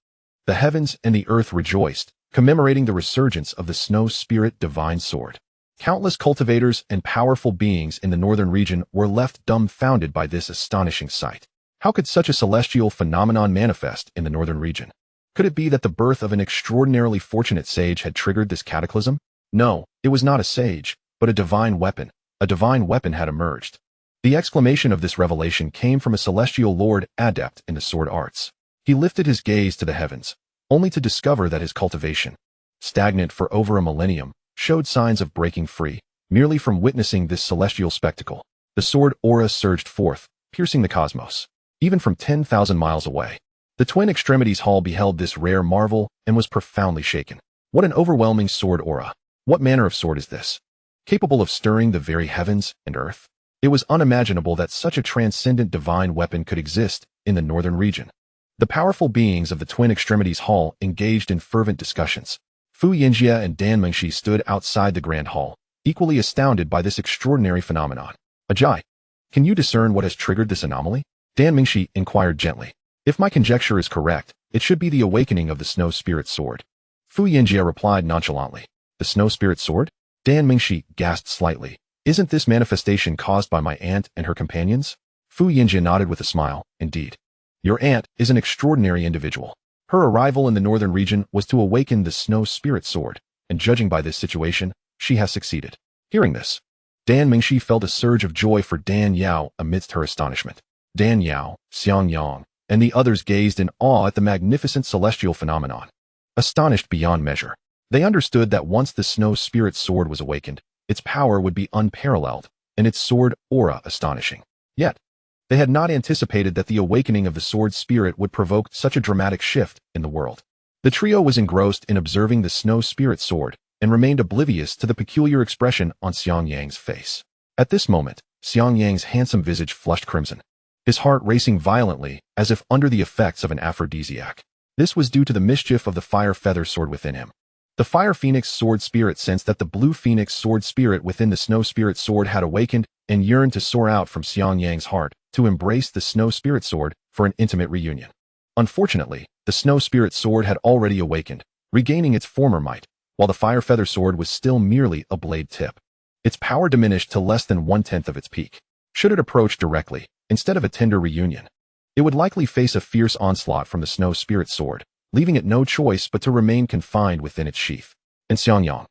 The heavens and the earth rejoiced, commemorating the resurgence of the snow spirit divine sword. Countless cultivators and powerful beings in the northern region were left dumbfounded by this astonishing sight. How could such a celestial phenomenon manifest in the northern region? Could it be that the birth of an extraordinarily fortunate sage had triggered this cataclysm? No, it was not a sage, but a divine weapon. A divine weapon had emerged. The exclamation of this revelation came from a celestial lord adept in the sword arts. He lifted his gaze to the heavens, only to discover that his cultivation, stagnant for over a millennium, showed signs of breaking free. Merely from witnessing this celestial spectacle, the sword aura surged forth, piercing the cosmos. Even from 10,000 miles away, the Twin Extremities Hall beheld this rare marvel and was profoundly shaken. What an overwhelming sword aura! What manner of sword is this? Capable of stirring the very heavens and earth? It was unimaginable that such a transcendent divine weapon could exist in the northern region. The powerful beings of the Twin Extremities Hall engaged in fervent discussions. Fu Yinjia and Dan Mengshi stood outside the grand hall, equally astounded by this extraordinary phenomenon. Ajay, can you discern what has triggered this anomaly? Dan Mengshi inquired gently. If my conjecture is correct, it should be the awakening of the snow spirit sword. Fu Yinjia replied nonchalantly. The snow spirit sword? Dan Mengshi gasped slightly. Isn't this manifestation caused by my aunt and her companions? Fu Yinjia nodded with a smile. Indeed. Your aunt is an extraordinary individual. Her arrival in the northern region was to awaken the snow spirit sword, and judging by this situation, she has succeeded. Hearing this, Dan Mengshi felt a surge of joy for Dan Yao amidst her astonishment. Dan Yao, Xiang Yang, and the others gazed in awe at the magnificent celestial phenomenon. Astonished beyond measure, they understood that once the snow spirit sword was awakened, its power would be unparalleled, and its sword aura astonishing. Yet, they had not anticipated that the awakening of the sword spirit would provoke such a dramatic shift in the world. The trio was engrossed in observing the snow spirit sword and remained oblivious to the peculiar expression on Xiang Yang's face. At this moment, Xiang Yang's handsome visage flushed crimson, his heart racing violently as if under the effects of an aphrodisiac. This was due to the mischief of the fire feather sword within him. The Fire Phoenix Sword Spirit sensed that the Blue Phoenix Sword Spirit within the Snow Spirit Sword had awakened and yearned to soar out from Xiangyang's heart to embrace the Snow Spirit Sword for an intimate reunion. Unfortunately, the Snow Spirit Sword had already awakened, regaining its former might, while the Fire Feather Sword was still merely a blade tip. Its power diminished to less than 1/10 of its peak. Should it approach directly, instead of a tender reunion, it would likely face a fierce onslaught from the Snow Spirit Sword, leaving it no choice but to remain confined within its sheath. And Xiangyang,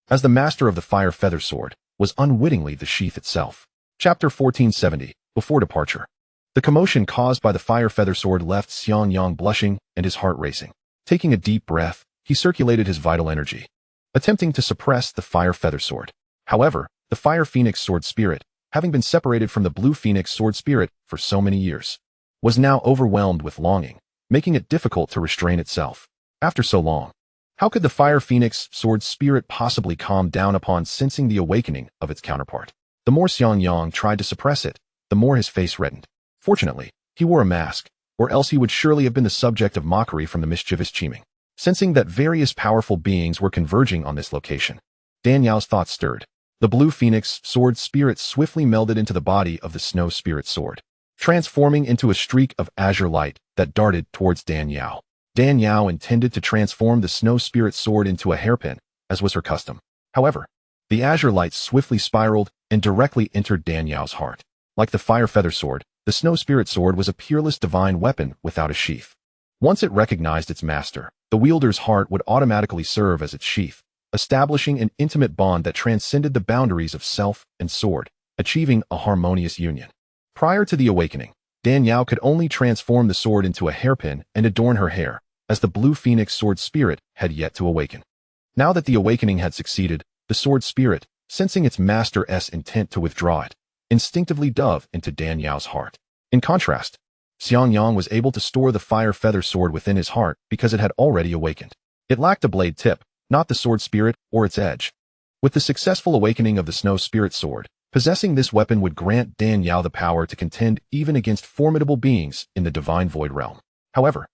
as the master of the Fire Feather Sword, was unwittingly the sheath itself. Chapter 1470, Before Departure. The commotion caused by the Fire Feather Sword left Xiangyang blushing and his heart racing. Taking a deep breath, he circulated his vital energy, attempting to suppress the Fire Feather Sword. However, the Fire Phoenix Sword Spirit, having been separated from the Blue Phoenix Sword Spirit for so many years, was now overwhelmed with longing, making it difficult to restrain itself. After so long, how could the Fire Phoenix Sword Spirit possibly calm down upon sensing the awakening of its counterpart? The more Xiangyang tried to suppress it, the more his face reddened. Fortunately, he wore a mask, or else he would surely have been the subject of mockery from the mischievous Qiming. Sensing that various powerful beings were converging on this location, Dan Yao's thoughts stirred. The Blue Phoenix Sword Spirit swiftly melded into the body of the Snow Spirit Sword, transforming into a streak of azure light that darted towards Dan Yao. Dan Yao intended to transform the Snow Spirit Sword into a hairpin, as was her custom. However, the azure light swiftly spiraled and directly entered Dan Yao's heart. Like the Fire Feather Sword, the Snow Spirit Sword was a peerless divine weapon without a sheath. Once it recognized its master, the wielder's heart would automatically serve as its sheath, establishing an intimate bond that transcended the boundaries of self and sword, achieving a harmonious union. Prior to the awakening, Dan Yao could only transform the sword into a hairpin and adorn her hair, as the Blue Phoenix Sword Spirit had yet to awaken. Now that the awakening had succeeded, the Sword Spirit, sensing its master's intent to withdraw it, instinctively dove into Dan Yao's heart. In contrast, Xiangyang was able to store the Fire Feather Sword within his heart because it had already awakened. It lacked a blade tip, not the Sword Spirit or its edge. With the successful awakening of the Snow Spirit Sword, possessing this weapon would grant Dan Yao the power to contend even against formidable beings in the Divine Void Realm. However,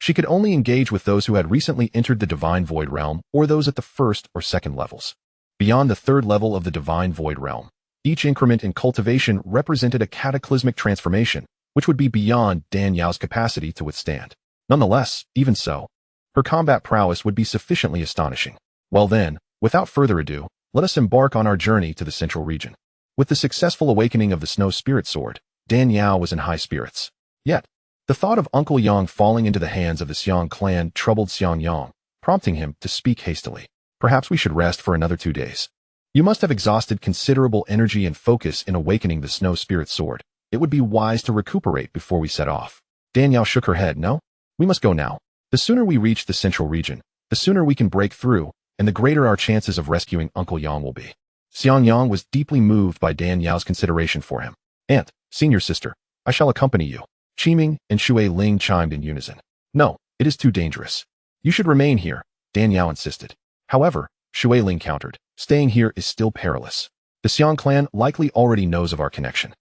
she could only engage with those who had recently entered the Divine Void Realm or those at the first or second levels. Beyond the third level of the Divine Void Realm, each increment in cultivation represented a cataclysmic transformation, which would be beyond Dan Yao's capacity to withstand. Nonetheless, even so, her combat prowess would be sufficiently astonishing. Well then, without further ado, let us embark on our journey to the Central Region. With the successful awakening of the Snow Spirit Sword, Dan Yao was in high spirits. Yet, the thought of Uncle Yang falling into the hands of the Xiang clan troubled Xiangyang, prompting him to speak hastily. Perhaps we should rest for another 2 days. You must have exhausted considerable energy and focus in awakening the Snow Spirit Sword. It would be wise to recuperate before we set off. Dan Yao shook her head. No, we must go now. The sooner we reach the Central Region, the sooner we can break through, and the greater our chances of rescuing Uncle Yang will be. Xiangyang was deeply moved by Dan Yao's consideration for him. Aunt, senior sister, I shall accompany you. Qiming and Shui Ling chimed in unison. No, it is too dangerous. You should remain here, Dan Yao insisted. However, Shui Ling countered, staying here is still perilous. The Xiang clan likely already knows of our connection.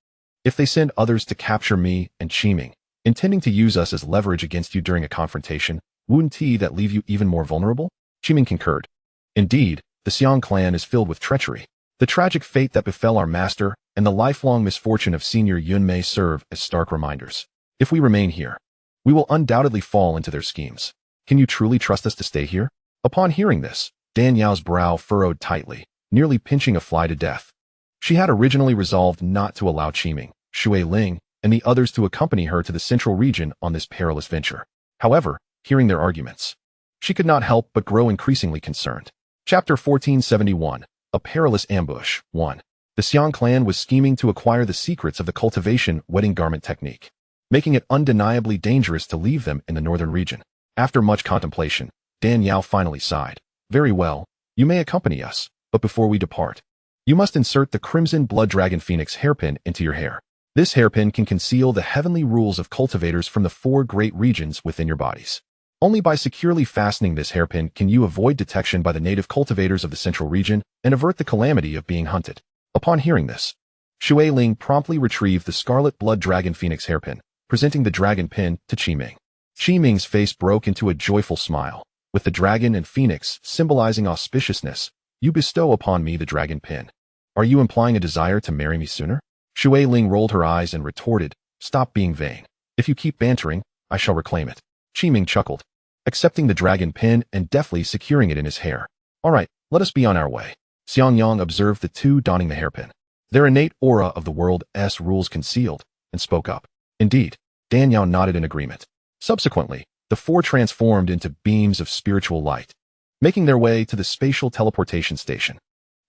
If they send others to capture me and Qiming, intending to use us as leverage against you during a confrontation, wouldn't that leave you even more vulnerable? Qiming concurred. Indeed, the Xiang clan is filled with treachery. The tragic fate that befell our master and the lifelong misfortune of Senior Yunmei serve as stark reminders. If we remain here, we will undoubtedly fall into their schemes. Can you truly trust us to stay here? Upon hearing this, Dan Yao's brow furrowed tightly, nearly pinching a fly to death. She had originally resolved not to allow Qiming, Shui Ling, and the others to accompany her to the Central Region on this perilous venture. However, hearing their arguments, she could not help but grow increasingly concerned. Chapter 1471, A Perilous Ambush. 1. The Xiang clan was scheming to acquire the secrets of the cultivation wedding garment technique, making it undeniably dangerous to leave them in the northern region. After much contemplation, Dan Yao finally sighed. Very well, you may accompany us, but before we depart, you must insert the Crimson Blood Dragon Phoenix hairpin into your hair. This hairpin can conceal the heavenly rules of cultivators from the 4 great regions within your bodies. Only by securely fastening this hairpin can you avoid detection by the native cultivators of the Central Region and avert the calamity of being hunted. Upon hearing this, Shui Ling promptly retrieved the Scarlet Blood Dragon Phoenix hairpin, presenting the dragon pin to Qiming. Qiming's face broke into a joyful smile. With the dragon and phoenix symbolizing auspiciousness, you bestow upon me the dragon pin. Are you implying a desire to marry me sooner? Shui Ling rolled her eyes and retorted, stop being vain. If you keep bantering, I shall reclaim it. Qiming chuckled, accepting the dragon pin and deftly securing it in his hair. All right, let us be on our way. Xiangyang observed the two donning the hairpin, their innate aura of the world's rules concealed, and spoke up. Indeed, Dan Yao nodded in agreement. Subsequently, the four transformed into beams of spiritual light, making their way to the spatial teleportation station.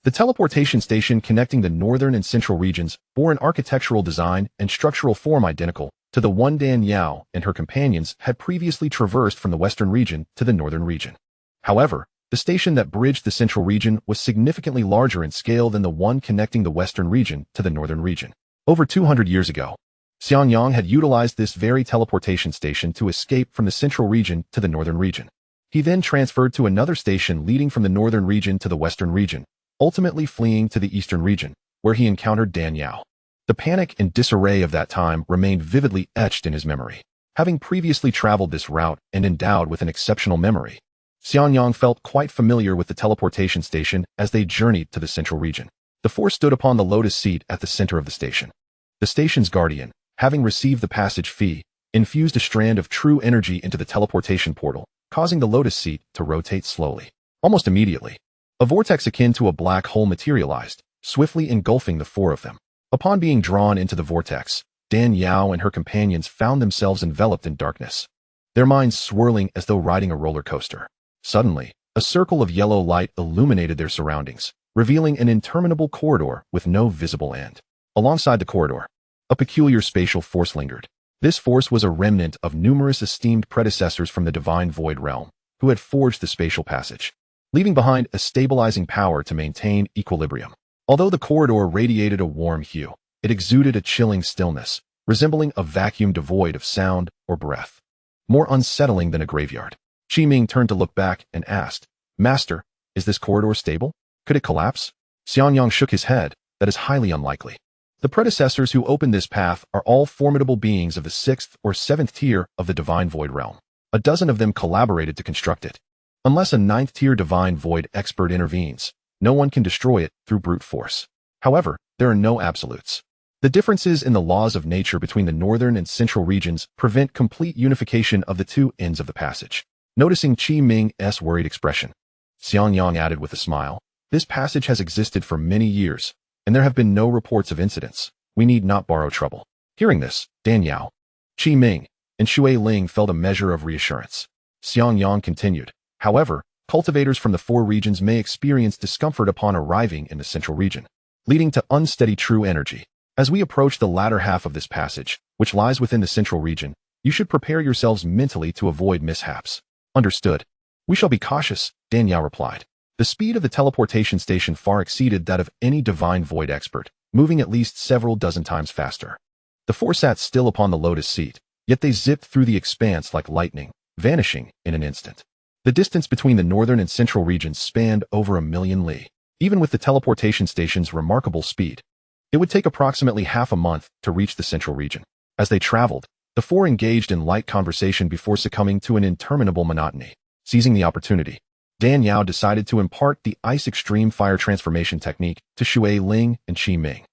The teleportation station connecting the northern and central regions bore an architectural design and structural form identical to the one Dan Yao and her companions had previously traversed from the western region to the northern region. However, the station that bridged the central region was significantly larger in scale than the one connecting the western region to the northern region. Over 200 years ago, Xiangyang had utilized this very teleportation station to escape from the central region to the northern region. He then transferred to another station leading from the northern region to the western region, ultimately fleeing to the eastern region, where he encountered Dan Yao. The panic and disarray of that time remained vividly etched in his memory. Having previously traveled this route and endowed with an exceptional memory, Xiangyang felt quite familiar with the teleportation station as they journeyed to the central region. The four stood upon the lotus seat at the center of the station. The station's guardian, having received the passage fee, infused a strand of true energy into the teleportation portal, causing the lotus seat to rotate slowly. Almost immediately, a vortex akin to a black hole materialized, swiftly engulfing the four of them. Upon being drawn into the vortex, Dan Yao and her companions found themselves enveloped in darkness, their minds swirling as though riding a roller coaster. Suddenly, a circle of yellow light illuminated their surroundings, revealing an interminable corridor with no visible end. Alongside the corridor, a peculiar spatial force lingered. This force was a remnant of numerous esteemed predecessors from the divine void realm, who had forged the spatial passage, leaving behind a stabilizing power to maintain equilibrium. Although the corridor radiated a warm hue, it exuded a chilling stillness, resembling a vacuum devoid of sound or breath. More unsettling than a graveyard. Qiming turned to look back and asked, Master, is this corridor stable? Could it collapse? Xiangyang shook his head, that is highly unlikely. The predecessors who opened this path are all formidable beings of the 6th or 7th tier of the divine void realm. A dozen of them collaborated to construct it. Unless a 9th tier divine void expert intervenes, no one can destroy it through brute force. However, there are no absolutes. The differences in the laws of nature between the northern and central regions prevent complete unification of the two ends of the passage. Noticing Qiming's worried expression, Xiangyang added with a smile, this passage has existed for many years, and there have been no reports of incidents. We need not borrow trouble. Hearing this, Dan Yao, Qiming, and Shui Ling felt a measure of reassurance. Xiangyang continued, however, cultivators from the four regions may experience discomfort upon arriving in the central region, leading to unsteady true energy. As we approach the latter half of this passage, which lies within the central region, you should prepare yourselves mentally to avoid mishaps. Understood. We shall be cautious, Dan Yao replied. The speed of the teleportation station far exceeded that of any divine void expert, moving at least several dozen times faster. The four sat still upon the lotus seat, yet they zipped through the expanse like lightning, vanishing in an instant. The distance between the northern and central regions spanned over 1,000,000 li. Even with the teleportation station's remarkable speed, it would take approximately half a month to reach the central region. As they traveled, the four engaged in light conversation before succumbing to an interminable monotony. Seizing the opportunity, Dan Yao decided to impart the ice extreme fire transformation technique to Shui Ling and Qiming.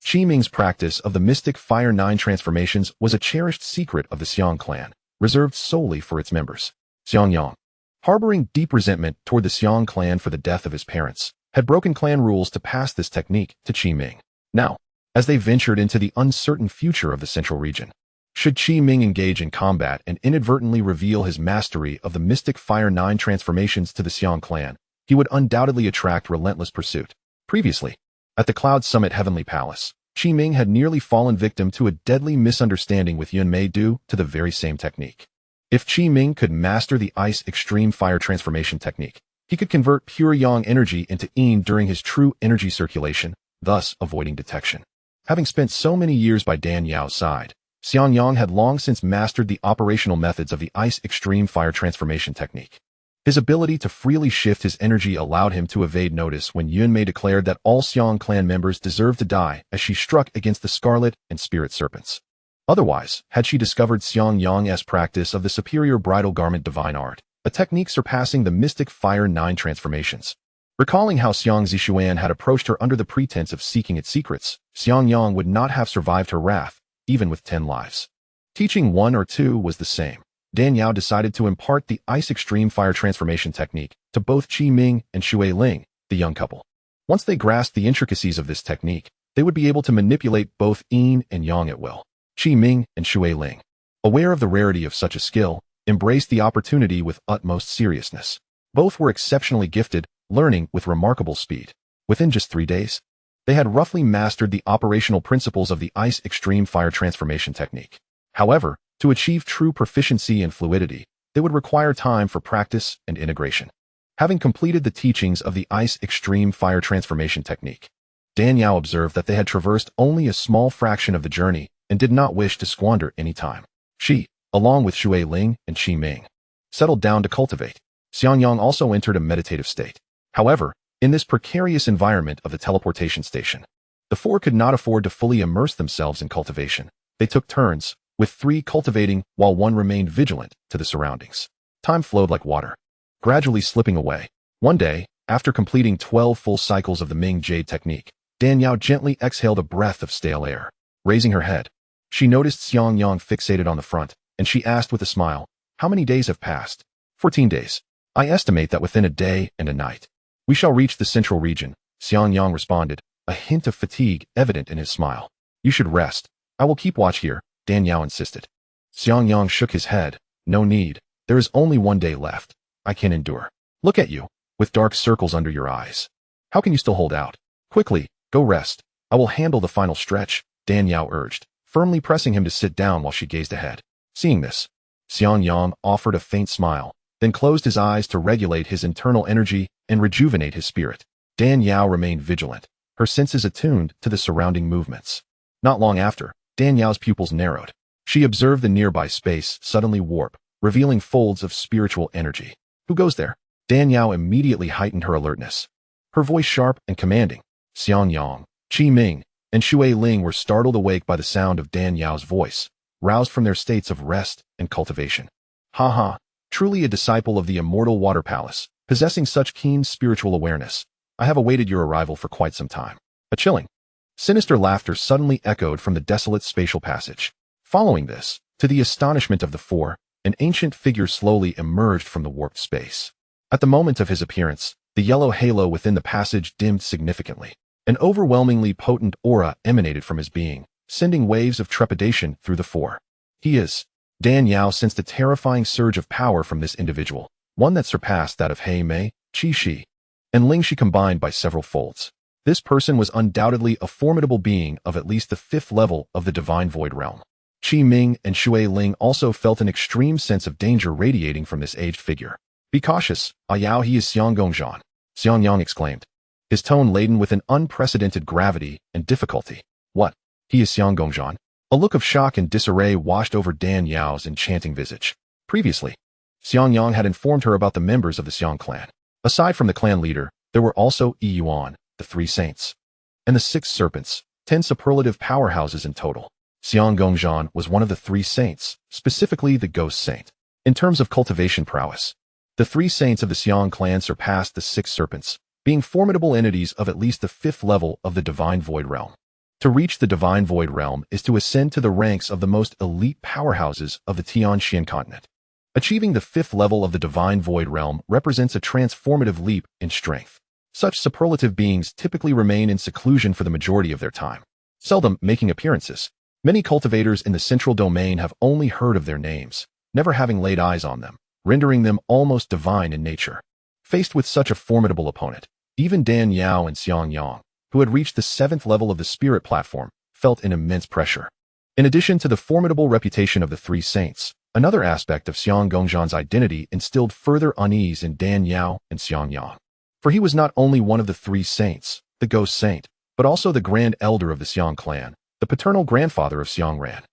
Qiming's practice of the mystic Fire 9 transformations was a cherished secret of the Xiang clan, reserved solely for its members. Xiangyang, harboring deep resentment toward the Xiang clan for the death of his parents, had broken clan rules to pass this technique to Qiming. Now, as they ventured into the uncertain future of the central region, should Qiming engage in combat and inadvertently reveal his mastery of the mystic Fire 9 transformations to the Xiang clan, he would undoubtedly attract relentless pursuit. Previously, at the Cloud Summit Heavenly Palace, Qiming had nearly fallen victim to a deadly misunderstanding with Yunmei due to the very same technique. If Qiming could master the ice extreme fire transformation technique, he could convert pure yang energy into yin during his true energy circulation, thus avoiding detection. Having spent so many years by Dan Yao's side, Xiangyang had long since mastered the operational methods of the ice extreme fire transformation technique. His ability to freely shift his energy allowed him to evade notice when Yunmei declared that all Xiang clan members deserved to die as she struck against the scarlet and spirit serpents. Otherwise, had she discovered Xiangyang's practice of the superior bridal garment divine art, a technique surpassing the mystic Fire 9 transformations. Recalling how Xiang Zishuan had approached her under the pretense of seeking its secrets, Xiangyang would not have survived her wrath, even with 10 lives. Teaching 1 or 2 was the same. Dan Yao decided to impart the Ice Extreme Fire transformation technique to both Qi Ming and Shui Ling, the young couple. Once they grasped the intricacies of this technique, they would be able to manipulate both yin and yang at will. Qi Ming and Shui Ling, aware of the rarity of such a skill, embraced the opportunity with utmost seriousness. Both were exceptionally gifted, learning with remarkable speed. Within just 3 days, they had roughly mastered the operational principles of the Ice Extreme Fire transformation technique. However, to achieve true proficiency and fluidity, they would require time for practice and integration. Having completed the teachings of the Ice Extreme Fire transformation technique, Dan Yao observed that they had traversed only a small fraction of the journey and did not wish to squander any time. She, along with Shui Ling and Qi Ming, settled down to cultivate. Xiangyang also entered a meditative state. However, in this precarious environment of the teleportation station, the 4 could not afford to fully immerse themselves in cultivation. They took turns, with 3 cultivating while 1 remained vigilant to the surroundings. Time flowed like water, gradually slipping away. One day, after completing 12 full cycles of the Ming Jade technique, Dan Yao gently exhaled a breath of stale air. Raising her head, she noticed Xiangyang fixated on the front, and she asked with a smile, "How many days have passed?" 14 days. I estimate that within a day and a night, we shall reach the central region, Xiangyang responded, a hint of fatigue evident in his smile. You should rest. I will keep watch here, Dan Yao insisted. Xiangyang shook his head. No need. There is only 1 day left. I can endure. Look at you, with dark circles under your eyes. How can you still hold out? Quickly, go rest. I will handle the final stretch, Dan Yao urged, firmly pressing him to sit down while she gazed ahead. Seeing this, Xiangyang offered a faint smile, then closed his eyes to regulate his internal energy and rejuvenate his spirit. Dan Yao remained vigilant, her senses attuned to the surrounding movements. Not long after, Dan Yao's pupils narrowed. She observed the nearby space suddenly warp, revealing folds of spiritual energy. Who goes there? Dan Yao immediately heightened her alertness. Her voice sharp and commanding. Xiangyang, Qi Ming, and Shui Ling were startled awake by the sound of Dan Yao's voice, roused from their states of rest and cultivation. Ha ha, truly a disciple of the immortal water palace, possessing such keen spiritual awareness. I have awaited your arrival for quite some time. A chilling, sinister laughter suddenly echoed from the desolate spatial passage. Following this, to the astonishment of the 4, an ancient figure slowly emerged from the warped space. At the moment of his appearance, the yellow halo within the passage dimmed significantly. An overwhelmingly potent aura emanated from his being, sending waves of trepidation through the 4. He is. Dan Yao sensed a terrifying surge of power from this individual, one that surpassed that of He Mei, Qi Shi, and Ling Shi combined by several folds. This person was undoubtedly a formidable being of at least the 5th level of the Divine Void realm. Qi Ming and Shui Ling also felt an extreme sense of danger radiating from this aged figure. Be cautious, Yao, he is Xianggongzhan, Xiangyang exclaimed, his tone laden with an unprecedented gravity and difficulty. What? He is Xianggongzhan? A look of shock and disarray washed over Dan Yao's enchanting visage. Previously, Xiangyang had informed her about the members of the Xiang clan. Aside from the clan leader, there were also Yi Yuan, the 3 saints, and the 6 serpents, 10 superlative powerhouses in total. Xianggongzhan was one of the 3 saints, specifically the ghost saint. In terms of cultivation prowess, the 3 saints of the Xiang clan surpassed the 6 serpents, being formidable entities of at least the 5th level of the Divine Void realm. To reach the Divine Void realm is to ascend to the ranks of the most elite powerhouses of the Tianxian continent. Achieving the 5th level of the Divine Void realm represents a transformative leap in strength. Such superlative beings typically remain in seclusion for the majority of their time, seldom making appearances. Many cultivators in the central domain have only heard of their names, never having laid eyes on them, rendering them almost divine in nature. Faced with such a formidable opponent, even Dan Yao and Xiangyang, who had reached the 7th level of the spirit platform, felt an immense pressure. In addition to the formidable reputation of the 3 saints, another aspect of Xianggongzhan's identity instilled further unease in Dan Yao and Xiangyang. For he was not only one of the 3 saints, the ghost saint, but also the grand elder of the Xiang clan, the paternal grandfather of Xiang Ran.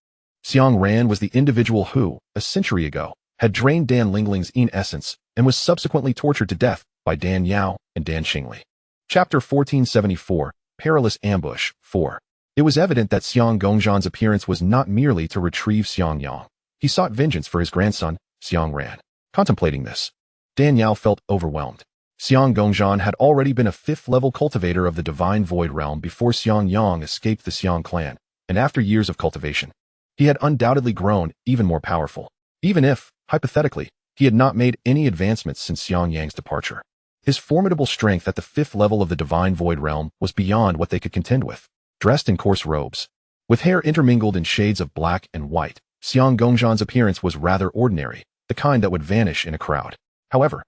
Xiang Ran was the individual who, a century ago, had drained Dan Lingling's yin essence and was subsequently tortured to death by Dan Yao and Dan Xingli. Chapter 1474, Perilous Ambush, 4. It was evident that Xianggongzhan's appearance was not merely to retrieve Xiangyang. He sought vengeance for his grandson, Xiang Ran. Contemplating this, Dan Yao felt overwhelmed. Xiang Gongzhan had already been a 5th-level cultivator of the Divine Void Realm before Xiang Yang escaped the Xiang clan, and after years of cultivation, he had undoubtedly grown even more powerful, even if, hypothetically, he had not made any advancements since Xiang Yang's departure. His formidable strength at the 5th level of the Divine Void Realm was beyond what they could contend with. Dressed in coarse robes, with hair intermingled in shades of black and white, Xiang Gongzhan's appearance was rather ordinary, the kind that would vanish in a crowd. However,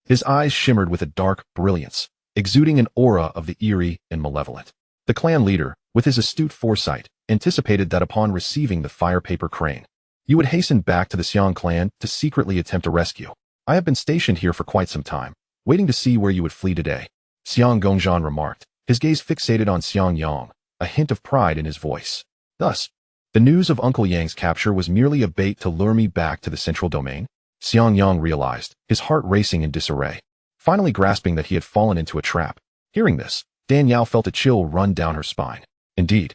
his eyes shimmered with a dark brilliance, exuding an aura of the eerie and malevolent. The clan leader, with his astute foresight, anticipated that upon receiving the fire paper crane, you would hasten back to the Xiang clan to secretly attempt a rescue. I have been stationed here for quite some time, waiting to see where you would flee today, Xiang Gongzhan remarked, his gaze fixated on Xiang Yang, a hint of pride in his voice. Thus, the news of Uncle Yang's capture was merely a bait to lure me back to the central domain? Xiang Yang realized, his heart racing in disarray, finally grasping that he had fallen into a trap. Hearing this, Dan Yao felt a chill run down her spine. Indeed,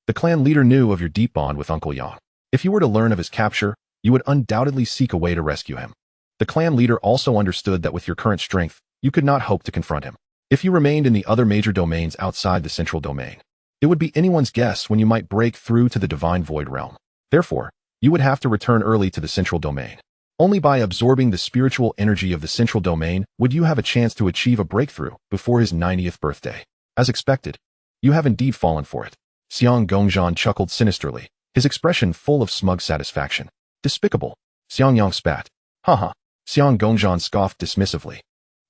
the clan leader knew of your deep bond with Uncle Yang. If you were to learn of his capture, you would undoubtedly seek a way to rescue him. The clan leader also understood that with your current strength, you could not hope to confront him. If you remained in the other major domains outside the central domain, it would be anyone's guess when you might break through to the Divine Void Realm. Therefore, you would have to return early to the central domain. Only by absorbing the spiritual energy of the central domain would you have a chance to achieve a breakthrough before his 90th birthday. As expected, you have indeed fallen for it. Xiang Gongzhan chuckled sinisterly, his expression full of smug satisfaction. Despicable. Xiang Yang spat. Haha. Xiang Gongzhan scoffed dismissively.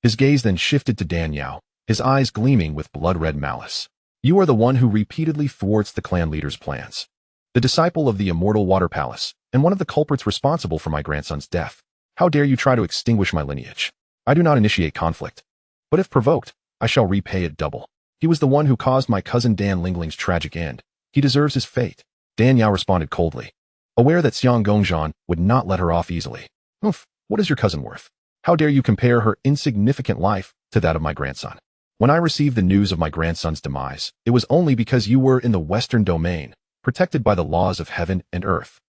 His gaze then shifted to Dan Yao, his eyes gleaming with blood-red malice. You are the one who repeatedly thwarts the clan leader's plans. The disciple of the immortal water palace, and one of the culprits responsible for my grandson's death. How dare you try to extinguish my lineage? I do not initiate conflict, but if provoked, I shall repay it double. He was the one who caused my cousin Dan Lingling's tragic end. He deserves his fate. Dan Yao responded coldly, aware that Xiang Gongzhan would not let her off easily. Oof, what is your cousin worth? How dare you compare her insignificant life to that of my grandson? When I received the news of my grandson's demise, it was only because you were in the Western domain, protected by the laws of heaven and earth,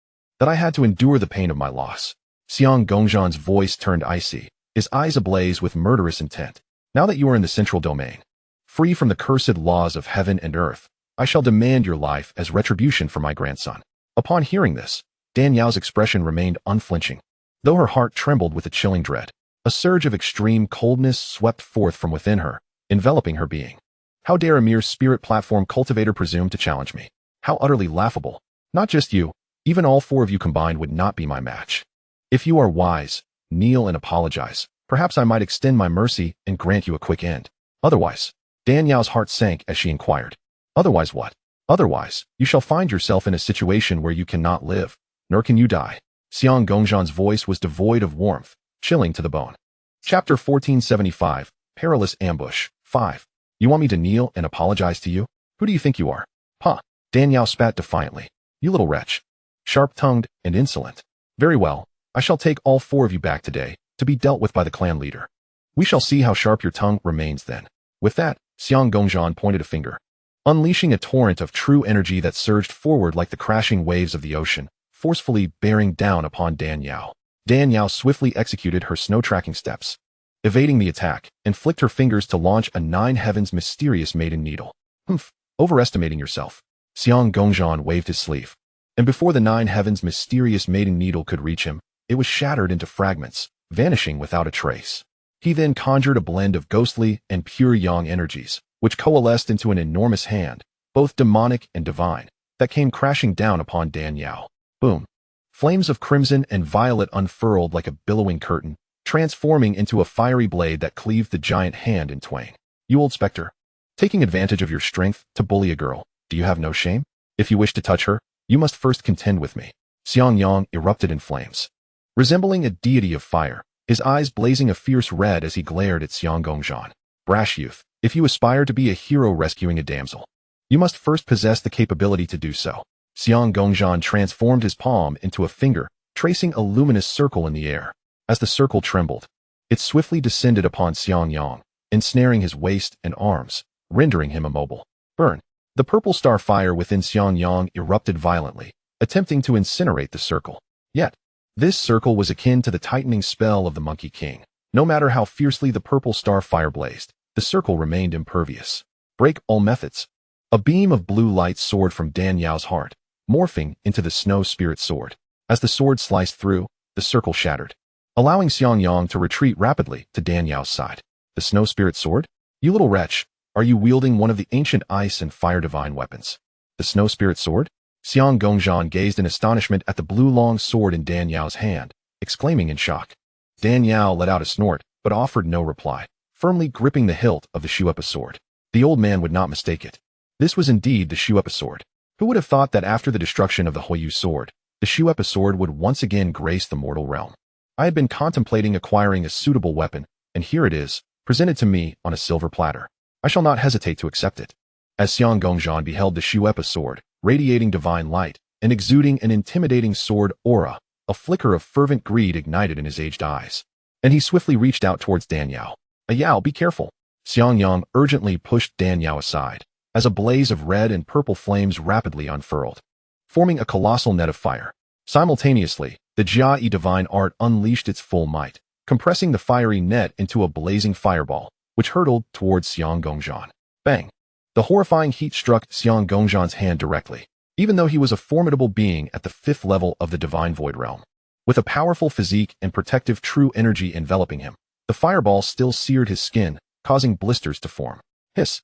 that I had to endure the pain of my loss. Xiang Gongzhan's voice turned icy, his eyes ablaze with murderous intent. Now that you are in the central domain, free from the cursed laws of heaven and earth, I shall demand your life as retribution for my grandson. Upon hearing this, Dan Yao's expression remained unflinching, though her heart trembled with a chilling dread. A surge of extreme coldness swept forth from within her, enveloping her being. How dare a mere spirit platform cultivator presume to challenge me? How utterly laughable. Not just you, even all 4 of you combined would not be my match. If you are wise, kneel and apologize. Perhaps I might extend my mercy and grant you a quick end. Otherwise, Dan Yao's heart sank as she inquired. Otherwise what? Otherwise, you shall find yourself in a situation where you cannot live, nor can you die. Xiang Gongzhan's voice was devoid of warmth, chilling to the bone. Chapter 1475, Perilous Ambush, 5. You want me to kneel and apologize to you? Who do you think you are? Huh. Dan Yao spat defiantly. You little wretch. Sharp-tongued and insolent. Very well, I shall take all 4 of you back today, to be dealt with by the clan leader. We shall see how sharp your tongue remains then. With that, Xiang Gongzhan pointed a finger, unleashing a torrent of true energy that surged forward like the crashing waves of the ocean, forcefully bearing down upon Dan Yao. Dan Yao swiftly executed her snow-tracking steps, evading the attack, and flicked her fingers to launch a 9 heavens mysterious maiden needle. Humph, overestimating yourself. Xiang Gongzhan waved his sleeve, and before the 9 heavens mysterious maiden needle could reach him, it was shattered into fragments, vanishing without a trace. He then conjured a blend of ghostly and pure yang energies, which coalesced into an enormous hand, both demonic and divine, that came crashing down upon Dan Yao. Boom. Flames of crimson and violet unfurled like a billowing curtain, transforming into a fiery blade that cleaved the giant hand in twain. You old specter, taking advantage of your strength to bully a girl, do you have no shame? If you wish to touch her, you must first contend with me. Xiang Yang erupted in flames, resembling a deity of fire, his eyes blazing a fierce red as he glared at Xiang Gongzhan. Brash youth, if you aspire to be a hero rescuing a damsel, you must first possess the capability to do so. Xiang Gongzhan transformed his palm into a finger, tracing a luminous circle in the air. As the circle trembled, it swiftly descended upon Xiang Yang, ensnaring his waist and arms, rendering him immobile. Burn. The purple star fire within Xiang Yang erupted violently, attempting to incinerate the circle. Yet, this circle was akin to the tightening spell of the Monkey King. No matter how fiercely the purple star fire blazed, the circle remained impervious. Break all methods. A beam of blue light soared from Dan Yao's heart, morphing into the snow spirit sword. As the sword sliced through, the circle shattered, allowing Xiangyang to retreat rapidly to Dan Yao's side. The snow spirit sword? You little wretch, are you wielding one of the ancient ice and fire divine weapons? The snow spirit sword? Xiang Gongzhan gazed in astonishment at the blue long sword in Dan Yao's hand, exclaiming in shock. Dan Yao let out a snort, but offered no reply, firmly gripping the hilt of the Shuepa sword. The old man would not mistake it. This was indeed the Shuepa sword. Who would have thought that after the destruction of the Huoyu sword, the Shuepa sword would once again grace the mortal realm? I had been contemplating acquiring a suitable weapon, and here it is, presented to me on a silver platter. I shall not hesitate to accept it. As Xiang Gongzhan beheld the Shuepa sword, radiating divine light and exuding an intimidating sword aura, a flicker of fervent greed ignited in his aged eyes, and he swiftly reached out towards Dan Yao. Yao, be careful. Xiangyang urgently pushed Dan Yao aside, as a blaze of red and purple flames rapidly unfurled, forming a colossal net of fire. Simultaneously, the jade divine art unleashed its full might, compressing the fiery net into a blazing fireball, which hurtled towards Xiang Gongzhan. Bang! The horrifying heat struck Xiang Gongzhan's hand directly, even though he was a formidable being at the 5th level of the divine void realm. With a powerful physique and protective true energy enveloping him, the fireball still seared his skin, causing blisters to form. Hiss!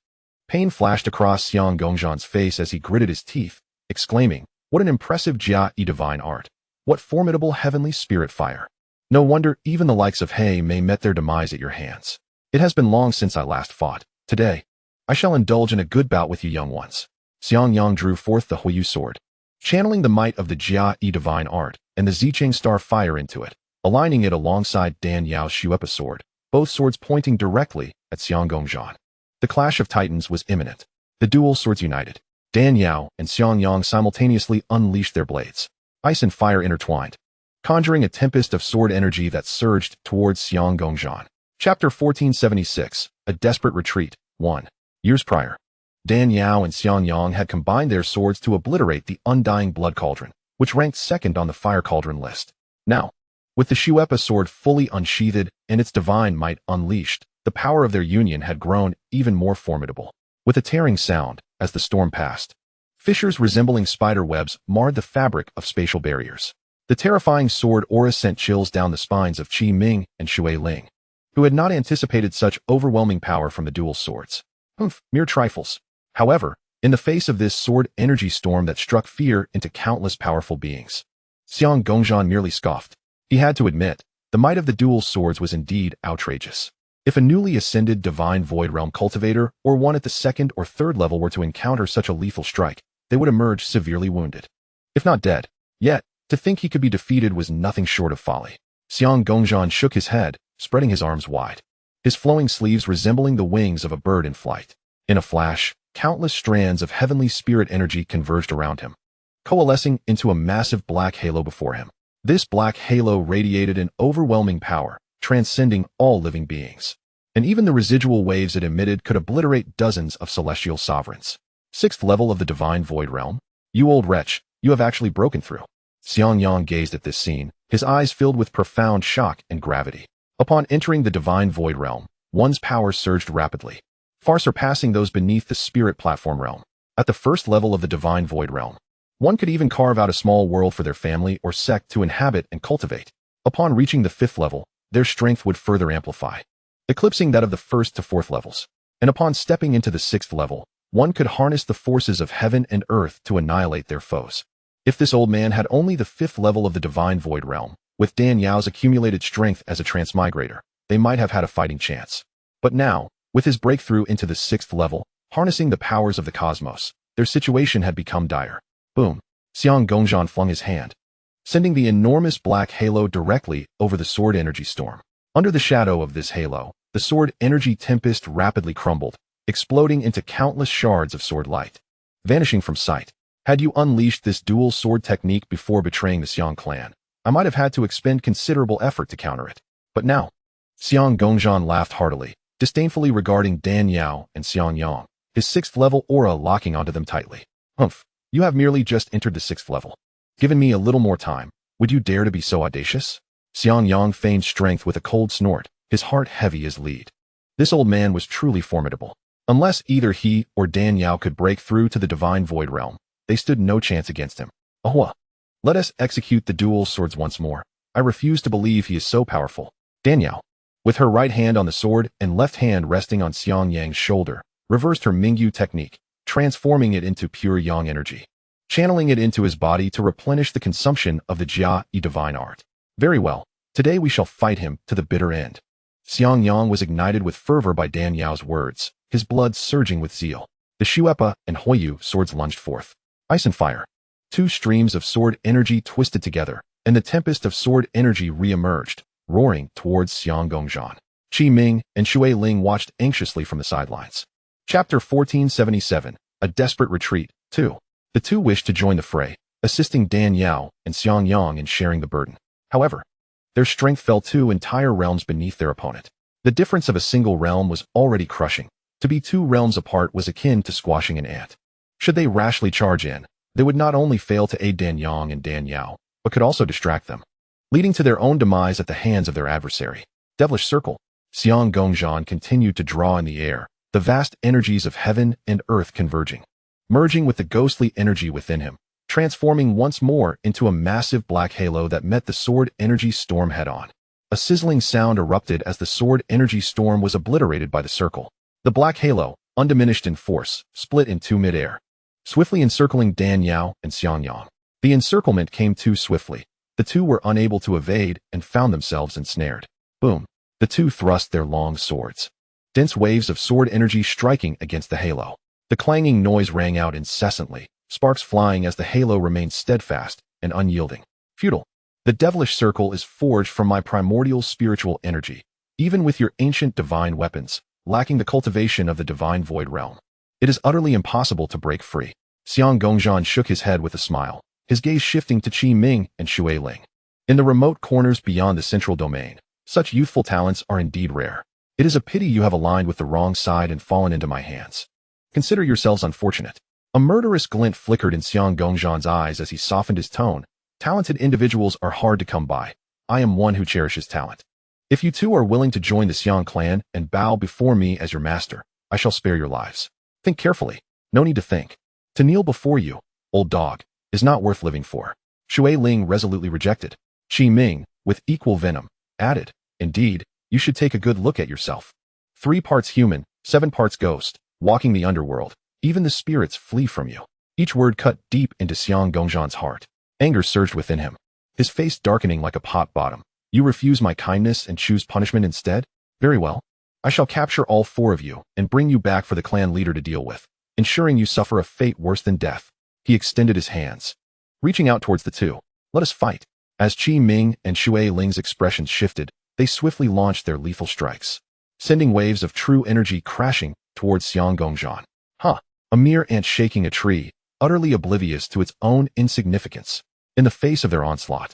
Pain flashed across Xiang Gongzhan's face as he gritted his teeth, exclaiming, "What an impressive jade divine art! What formidable heavenly spirit fire! No wonder even the likes of He may met their demise at your hands. It has been long since I last fought. Today, I shall indulge in a good bout with you young ones." Xiangyang drew forth the Huoyu sword, channeling the might of the jade divine art and the Zicheng star fire into it, aligning it alongside Dan Yao's Shuepa sword, both swords pointing directly at Xiang Gongzhan. The clash of titans was imminent. The dual swords united. Dan Yao and Xiangyang simultaneously unleashed their blades, ice and fire intertwined, conjuring a tempest of sword energy that surged towards Xiang Gongzhan. Chapter 1476, A Desperate Retreat, 1. Years prior, Dan Yao and Xiangyang had combined their swords to obliterate the undying blood cauldron, which ranked second on the fire cauldron list. Now, with the Shuepa sword fully unsheathed and its divine might unleashed, the power of their union had grown even more formidable. With a tearing sound, as the storm passed, fissures resembling spider webs marred the fabric of spatial barriers. The terrifying sword aura sent chills down the spines of Qi Ming and Shui Ling, who had not anticipated such overwhelming power from the dual swords. Mere trifles. However, in the face of this sword energy storm that struck fear into countless powerful beings, Xiang Gongzhan merely scoffed. He had to admit, the might of the dual swords was indeed outrageous. If a newly ascended divine void realm cultivator or one at the 2nd or 3rd level were to encounter such a lethal strike, they would emerge severely wounded, if not dead. Yet, to think he could be defeated was nothing short of folly. Xiang Gongzhan shook his head, spreading his arms wide, his flowing sleeves resembling the wings of a bird in flight. In a flash, countless strands of heavenly spirit energy converged around him, coalescing into a massive black halo before him. This black halo radiated an overwhelming power, transcending all living beings, and even the residual waves it emitted could obliterate dozens of celestial sovereigns. 6th level of the divine void realm? You old wretch, you have actually broken through. Xiangyang gazed at this scene, his eyes filled with profound shock and gravity. Upon entering the divine void realm, one's power surged rapidly, far surpassing those beneath the spirit platform realm. At the 1st level of the divine void realm, one could even carve out a small world for their family or sect to inhabit and cultivate. Upon reaching the 5th level, their strength would further amplify, eclipsing that of the 1st to 4th levels. And upon stepping into the 6th level, one could harness the forces of heaven and earth to annihilate their foes. If this old man had only the 5th level of the divine void realm, with Dan Yao's accumulated strength as a transmigrator, they might have had a fighting chance. But now, with his breakthrough into the 6th level, harnessing the powers of the cosmos, their situation had become dire. Boom! Xiang Gongzhan flung his hand, sending the enormous black halo directly over the sword energy storm. Under the shadow of this halo, the sword energy tempest rapidly crumbled, exploding into countless shards of sword light, vanishing from sight. Had you unleashed this dual sword technique before betraying the Xiang clan, I might have had to expend considerable effort to counter it. But now, Xiang Gongzhan laughed heartily, disdainfully regarding Dan Yao and Xiangyang, his 6th level aura locking onto them tightly. Humph, you have merely just entered the 6th level. Given me a little more time, would you dare to be so audacious? Xiangyang feigned strength with a cold snort, his heart heavy as lead. This old man was truly formidable. Unless either he or Dan Yao could break through to the divine void realm, they stood no chance against him. Ahua! Let us execute the dual swords once more. I refuse to believe he is so powerful. Dan Yao, with her right hand on the sword and left hand resting on Xiang Yang's shoulder, reversed her Mingyu technique, transforming it into pure yang energy, channeling it into his body to replenish the consumption of the jia divine art. Very well, today we shall fight him to the bitter end. Xiang Yang was ignited with fervor by Dan Yao's words, his blood surging with zeal. The Shuepa and Huoyu swords lunged forth. Ice and fire. Two streams of sword energy twisted together, and the tempest of sword energy re-emerged, roaring towards Xiang Gongzhan. Qi Ming and Shui Ling watched anxiously from the sidelines. Chapter 1477, A Desperate Retreat, 2. The two wished to join the fray, assisting Dan Yao and Xiang Yang in sharing the burden. However, their strength fell 2 entire realms beneath their opponent. The difference of a single realm was already crushing. To be 2 realms apart was akin to squashing an ant. Should they rashly charge in, they would not only fail to aid Dan Yang and Dan Yao, but could also distract them, leading to their own demise at the hands of their adversary. Devilish Circle. Xiang Gongzhan continued to draw in the air, the vast energies of heaven and earth converging, merging with the ghostly energy within him, transforming once more into a massive black halo that met the sword energy storm head-on. A sizzling sound erupted as the sword energy storm was obliterated by the circle. The black halo, undiminished in force, split in 2 mid-air, swiftly encircling Dan Yao and Xiang Yang. The encirclement came too swiftly. The two were unable to evade and found themselves ensnared. Boom. The two thrust their long swords, dense waves of sword energy striking against the halo. The clanging noise rang out incessantly, sparks flying as the halo remained steadfast and unyielding. Futile. The devilish circle is forged from my primordial spiritual energy, even with your ancient divine weapons, lacking the cultivation of the divine void realm. It is utterly impossible to break free. Xiang Gongzhan shook his head with a smile, his gaze shifting to Qi Ming and Shui Ling. In the remote corners beyond the central domain, such youthful talents are indeed rare. It is a pity you have aligned with the wrong side and fallen into my hands. Consider yourselves unfortunate. A murderous glint flickered in Xiang Gongzhan's eyes as he softened his tone. Talented individuals are hard to come by. I am one who cherishes talent. If you two are willing to join the Xiang clan and bow before me as your master, I shall spare your lives. Think carefully. No need to think. To kneel before you, old dog, is not worth living for. Shui Ling resolutely rejected. Qi Ming, with equal venom, added, indeed, you should take a good look at yourself. 3 parts human, 7 parts ghost, walking the underworld. Even the spirits flee from you. Each word cut deep into Xiang Gongzhan's heart. Anger surged within him, his face darkening like a pot bottom. You refuse my kindness and choose punishment instead? Very well. I shall capture all 4 of you and bring you back for the clan leader to deal with, ensuring you suffer a fate worse than death. He extended his hands, reaching out towards the two. Let us fight. As Qi Ming and Shui Ling's expressions shifted, they swiftly launched their lethal strikes, sending waves of true energy crashing towards Xiang Gongzhan. A mere ant shaking a tree, utterly oblivious to its own insignificance. In the face of their onslaught,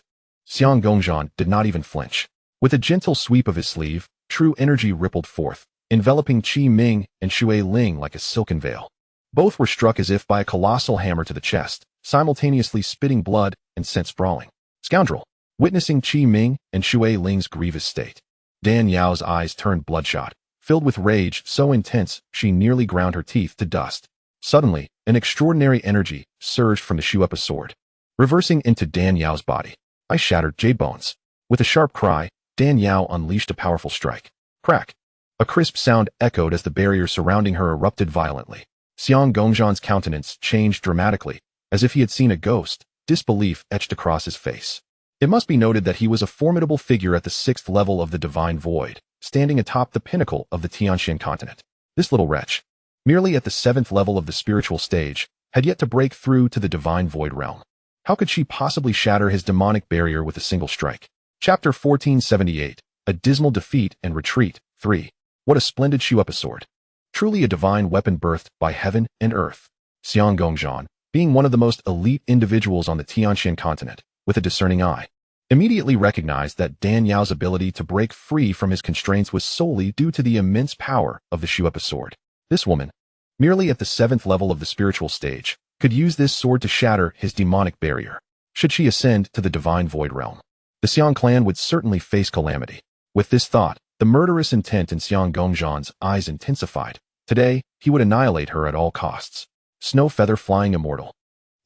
Xiang Gongzhan did not even flinch. With a gentle sweep of his sleeve, true energy rippled forth, enveloping Qi Ming and Shui Ling like a silken veil. Both were struck as if by a colossal hammer to the chest, simultaneously spitting blood and sent sprawling. Scoundrel! Witnessing Qi Ming and Shui Ling's grievous state, Dan Yao's eyes turned bloodshot, filled with rage so intense she nearly ground her teeth to dust. Suddenly, an extraordinary energy surged from the Shuepa sword, reversing into Dan Yao's body. I shattered jade bones. With a sharp cry, Dan Yao unleashed a powerful strike. Crack! A crisp sound echoed as the barrier surrounding her erupted violently. Xiang Gongzhan's countenance changed dramatically, as if he had seen a ghost, disbelief etched across his face. It must be noted that he was a formidable figure at the 6th level of the Divine Void, standing atop the pinnacle of the Tianxian continent. This little wretch, merely at the 7th level of the spiritual stage, had yet to break through to the Divine Void realm. How could she possibly shatter his demonic barrier with a single strike? Chapter 1478, A Dismal Defeat and Retreat, 3. What a splendid Shuepa sword. Truly a divine weapon birthed by heaven and earth. Xiang Gongzhan, being one of the most elite individuals on the Tianxian continent, with a discerning eye, immediately recognized that Dan Yao's ability to break free from his constraints was solely due to the immense power of the Shuepa sword. This woman, merely at the 7th level of the spiritual stage, could use this sword to shatter his demonic barrier. Should she ascend to the divine void realm, the Xiang clan would certainly face calamity. With this thought, The murderous intent in Xiang Gongzhan's eyes intensified. Today, he would annihilate her at all costs. Snow feather flying immortal.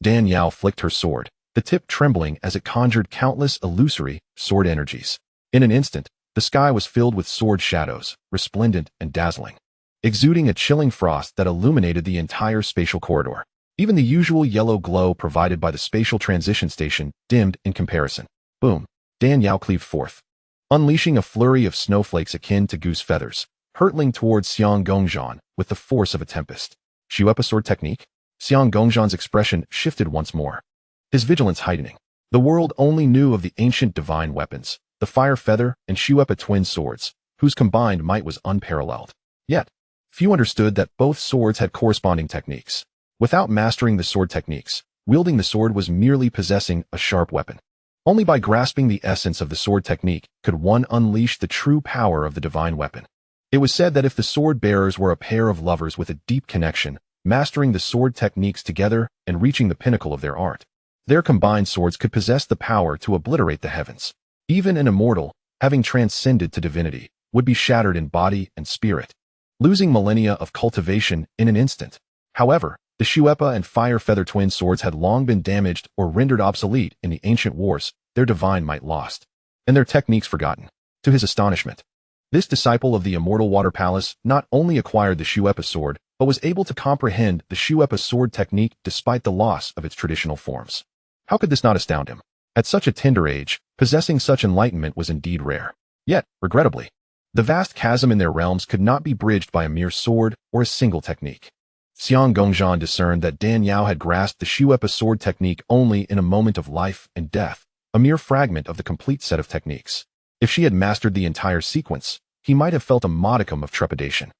Dan Yao flicked her sword, the tip trembling as it conjured countless illusory sword energies. In an instant, the sky was filled with sword shadows, resplendent and dazzling, exuding a chilling frost that illuminated the entire spatial corridor. Even the usual yellow glow provided by the spatial transition station dimmed in comparison. Boom! Dan Yao cleaved forth, unleashing a flurry of snowflakes akin to goose feathers, hurtling towards Xiang Gongzhan with the force of a tempest. Shuepa sword technique? Xiang Gongzhan's expression shifted once more, his vigilance heightening. The world only knew of the ancient divine weapons, the fire feather and Shuepa twin swords, whose combined might was unparalleled. Yet, few understood that both swords had corresponding techniques. Without mastering the sword techniques, wielding the sword was merely possessing a sharp weapon. Only by grasping the essence of the sword technique could one unleash the true power of the divine weapon. It was said that if the sword bearers were a pair of lovers with a deep connection, mastering the sword techniques together and reaching the pinnacle of their art, their combined swords could possess the power to obliterate the heavens. Even an immortal, having transcended to divinity, would be shattered in body and spirit, losing millennia of cultivation in an instant. However, the Shuepa and Fire Feather twin swords had long been damaged or rendered obsolete in the ancient wars, their divine might lost, and their techniques forgotten. To his astonishment, this disciple of the immortal water palace not only acquired the Shuepa sword, but was able to comprehend the Shuepa sword technique despite the loss of its traditional forms. How could this not astound him? At such a tender age, possessing such enlightenment was indeed rare. Yet, regrettably, the vast chasm in their realms could not be bridged by a mere sword or a single technique. Xiang Gongzhan discerned that Dan Yao had grasped the Shuepa sword technique only in a moment of life and death, a mere fragment of the complete set of techniques. If she had mastered the entire sequence, he might have felt a modicum of trepidation.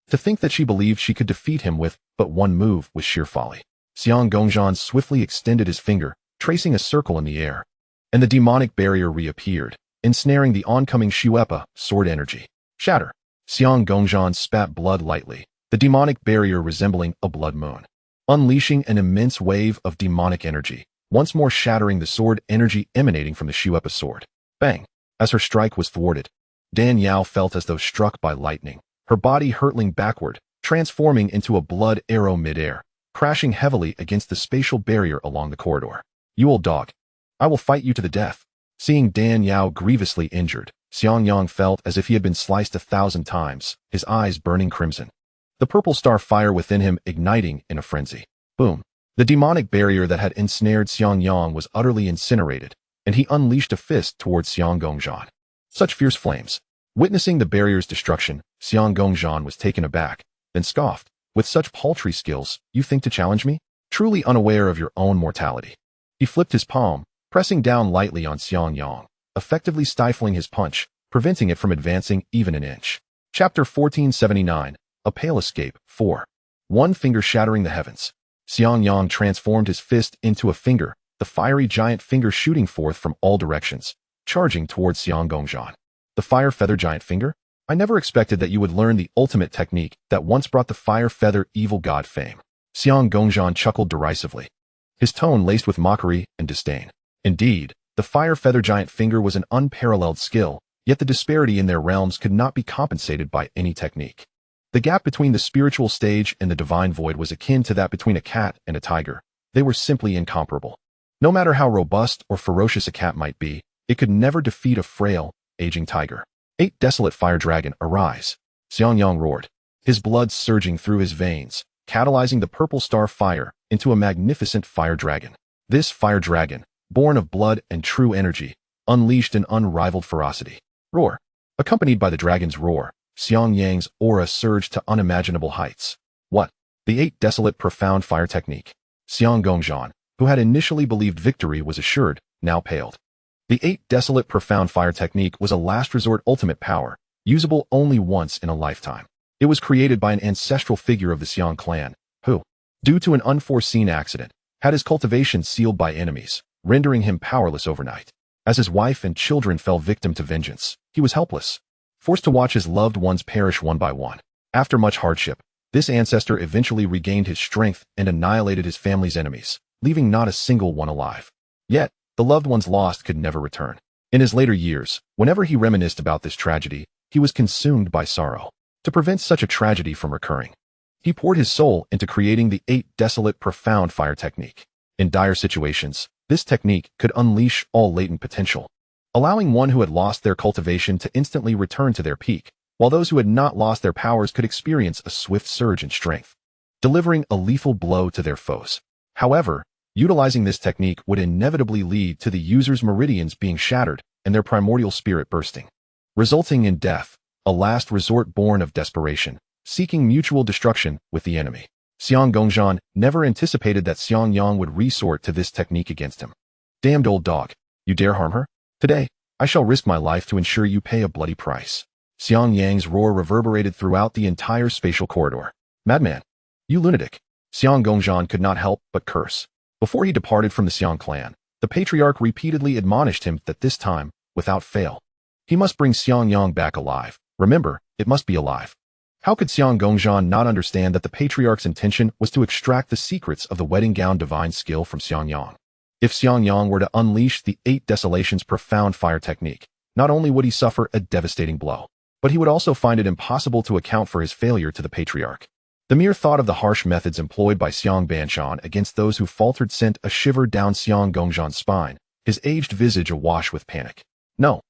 To think that she believed she could defeat him with but one move was sheer folly. Xiang Gongzhan swiftly extended his finger, tracing a circle in the air, and the demonic barrier reappeared, ensnaring the oncoming Shuepa sword energy. Shatter! Xiang Gongzhan spat blood lightly, the demonic barrier resembling a blood moon, unleashing an immense wave of demonic energy, once more shattering the sword energy emanating from the Shuepa sword. Bang! As her strike was thwarted, Dan Yao felt as though struck by lightning, her body hurtling backward, transforming into a blood arrow midair, crashing heavily against the spatial barrier along the corridor. You old dog! I will fight you to the death. Seeing Dan Yao grievously injured, Xiangyang felt as if he had been sliced 1,000 times, his eyes burning crimson, the purple star fire within him igniting in a frenzy. Boom! The demonic barrier that had ensnared Xiangyang was utterly incinerated, and he unleashed a fist towards Xiang Gongzhan. Such fierce flames! Witnessing the barrier's destruction, Xiang Gongzhan was taken aback, then scoffed. With such paltry skills, you think to challenge me? Truly unaware of your own mortality. He flipped his palm, pressing down lightly on Xiangyang, effectively stifling his punch, preventing it from advancing even an inch. Chapter 1479, A Pale Escape, 4. One finger shattering the heavens. Xiangyang transformed his fist into a finger, the fiery giant finger shooting forth from all directions, charging towards Xiang Gongzhan. The fire feather giant finger? I never expected that you would learn the ultimate technique that once brought the fire feather evil god fame. Xiang Gongzhan chuckled derisively, his tone laced with mockery and disdain. Indeed, the fire feather giant finger was an unparalleled skill, yet the disparity in their realms could not be compensated by any technique. The gap between the spiritual stage and the divine void was akin to that between a cat and a tiger. They were simply incomparable. No matter how robust or ferocious a cat might be, it could never defeat a frail, aging tiger. 8 Desolate Fire Dragon, arise! Xiangyang roared, his blood surging through his veins, catalyzing the purple star fire into a magnificent fire dragon. This fire dragon, born of blood and true energy, unleashed an unrivaled ferocity. Roar! Accompanied by the dragon's roar, Xiangyang's aura surged to unimaginable heights. What? The 8 Desolate Profound Fire Technique. Xiang Gongzhan, who had initially believed victory was assured, now paled. The 8 Desolate Profound Fire Technique was a last resort ultimate power, usable only once in a lifetime. It was created by an ancestral figure of the Xiang clan, who, due to an unforeseen accident, had his cultivation sealed by enemies, rendering him powerless overnight. As his wife and children fell victim to vengeance, he was helpless, forced to watch his loved ones perish one by one. After much hardship, this ancestor eventually regained his strength and annihilated his family's enemies, leaving not a single one alive. Yet, the loved ones lost could never return. In his later years, whenever he reminisced about this tragedy, He was consumed by sorrow. To prevent such a tragedy from recurring, he poured his soul into creating the 8 desolate profound fire technique. In dire situations, this technique could unleash all latent potential, allowing one who had lost their cultivation to instantly return to their peak, while those who had not lost their powers could experience a swift surge in strength, delivering a lethal blow to their foes. However, utilizing this technique would inevitably lead to the user's meridians being shattered and their primordial spirit bursting, resulting in death, a last resort born of desperation, seeking mutual destruction with the enemy. Xiang Gongzhan never anticipated that Xiang Yang would resort to this technique against him. Damned old dog, you dare harm her? Today, I shall risk my life to ensure you pay a bloody price. Xiang Yang's roar reverberated throughout the entire spatial corridor. Madman! You lunatic! Xiang Gongzhan could not help but curse. Before he departed from the Xiang clan, the patriarch repeatedly admonished him that this time, without fail, he must bring Xiang Yang back alive. Remember, it must be alive. How could Xiang Gongzhan not understand that the patriarch's intention was to extract the secrets of the wedding gown divine skill from Xiang Yang? If Xiang Yang were to unleash the 8 Desolations profound fire technique, not only would he suffer a devastating blow, but he would also find it impossible to account for his failure to the patriarch. The mere thought of the harsh methods employed by Xiang Banshan against those who faltered sent a shiver down Xiang Gongzhan's spine, his aged visage awash with panic. No.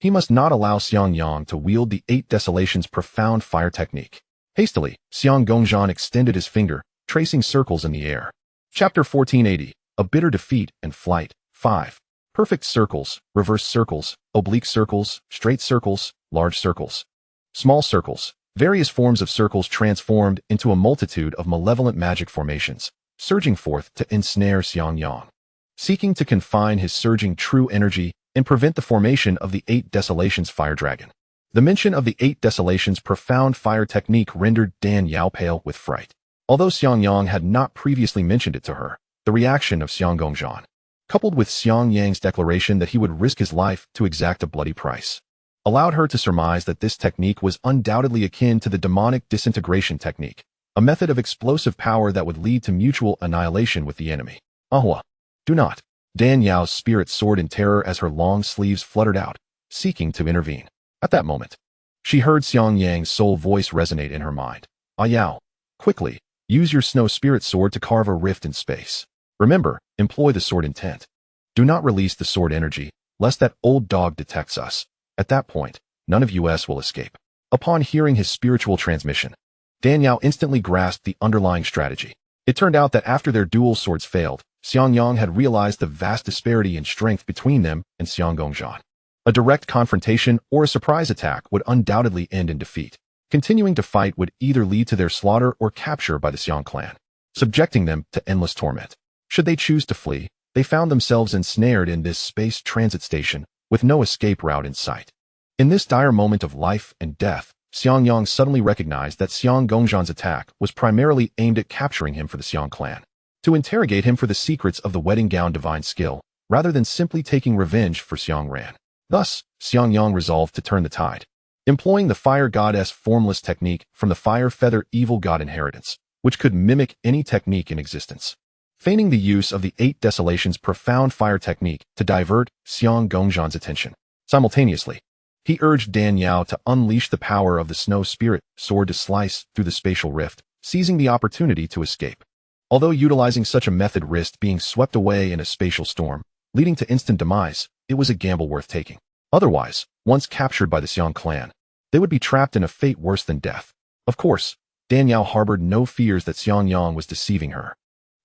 He must not allow Xiang Yang to wield the 8 Desolations profound fire technique. Hastily, Xiang Gongzhan extended his finger, tracing circles in the air. Chapter 1480, A Bitter Defeat and Flight, 5. Perfect circles, reverse circles, oblique circles, straight circles, large circles, small circles. Various forms of circles transformed into a multitude of malevolent magic formations, surging forth to ensnare Xiang Yang, seeking to confine his surging true energy and prevent the formation of the 8 Desolations fire dragon. The mention of the 8 Desolations profound fire technique rendered Dan Yao pale with fright. Although Xiang Yang had not previously mentioned it to her, the reaction of Xiang Gongzhan, coupled with Xiang Yang's declaration that he would risk his life to exact a bloody price, allowed her to surmise that this technique was undoubtedly akin to the demonic disintegration technique, a method of explosive power that would lead to mutual annihilation with the enemy. Ahua! Do not! Dan Yao's spirit soared in terror as her long sleeves fluttered out, seeking to intervene. At that moment, she heard Xiang Yang's soul voice resonate in her mind. Ah Yao! Quickly, use your snow spirit sword to carve a rift in space. Remember, employ the sword intent. Do not release the sword energy, lest that old dog detects us. At that point, none of us will escape. Upon hearing his spiritual transmission, Dan Yao instantly grasped the underlying strategy. It turned out that after their dual swords failed, Xiang Yang had realized the vast disparity in strength between them and Xiang Gongzhan. A direct confrontation or a surprise attack would undoubtedly end in defeat. Continuing to fight would either lead to their slaughter or capture by the Xiang clan, subjecting them to endless torment. Should they choose to flee, they found themselves ensnared in this space transit station with no escape route in sight. In this dire moment of life and death, Xiang Yang suddenly recognized that Xiang Gongzhan's attack was primarily aimed at capturing him for the Xiang clan, to interrogate him for the secrets of the wedding gown divine skill, rather than simply taking revenge for Xiang Ran. Thus, Xiang Yang resolved to turn the tide, employing the fire goddess formless technique from the fire feather evil god inheritance, which could mimic any technique in existence. Feigning the use of the 8 Desolations profound fire technique to divert Xiang Gongzhan's attention. Simultaneously, he urged Dan Yao to unleash the power of the snow spirit sword to slice through the spatial rift, seizing the opportunity to escape. Although utilizing such a method risked being swept away in a spatial storm, leading to instant demise, it was a gamble worth taking. Otherwise, once captured by the Xiang clan, they would be trapped in a fate worse than death. Of course, Dan Yao harbored no fears that Xiang Yang was deceiving her.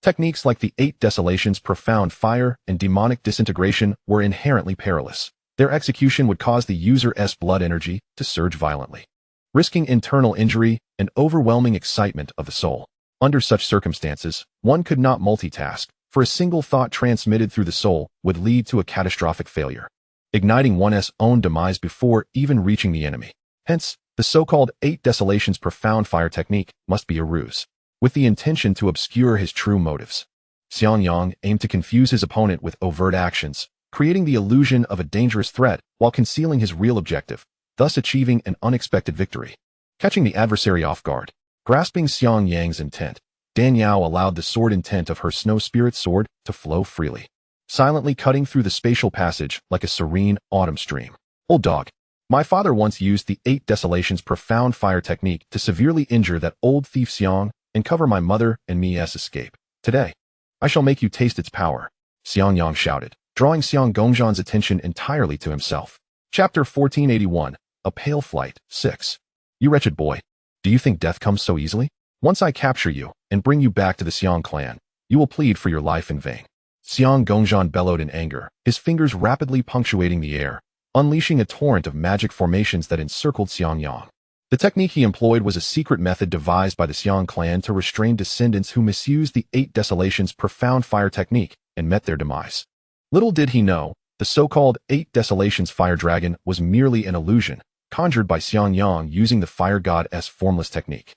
Techniques like the 8 Desolations profound fire and demonic disintegration were inherently perilous. Their execution would cause the user's blood energy to surge violently, risking internal injury and overwhelming excitement of the soul. Under such circumstances, one could not multitask, for a single thought transmitted through the soul would lead to a catastrophic failure, igniting one's own demise before even reaching the enemy. Hence, the so-called 8 Desolations profound fire technique must be a ruse, with the intention to obscure his true motives. Xiang Yang aimed to confuse his opponent with overt actions, creating the illusion of a dangerous threat while concealing his real objective, thus achieving an unexpected victory. Catching the adversary off guard, grasping Xiang Yang's intent, Dan Yao allowed the sword intent of her snow spirit sword to flow freely, silently cutting through the spatial passage like a serene autumn stream. Old dog, My father once used the 8 Desolations profound fire technique to severely injure that old thief Xiang and cover my mother and me's escape. Today, I shall make you taste its power, Xiangyang shouted, drawing Xiang Gongzhan's attention entirely to himself. Chapter 1481, A Pale Flight, 6. You wretched boy, do you think death comes so easily? Once I capture you and bring you back to the Xiang clan, you will plead for your life in vain. Xiang Gongzhan bellowed in anger, his fingers rapidly punctuating the air, unleashing a torrent of magic formations that encircled Xiangyang. The technique he employed was a secret method devised by the Xiang clan to restrain descendants who misused the 8 Desolations profound fire technique and met their demise. Little did he know, the so-called 8 Desolations fire dragon was merely an illusion, conjured by Xiangyang using the fire god's formless technique.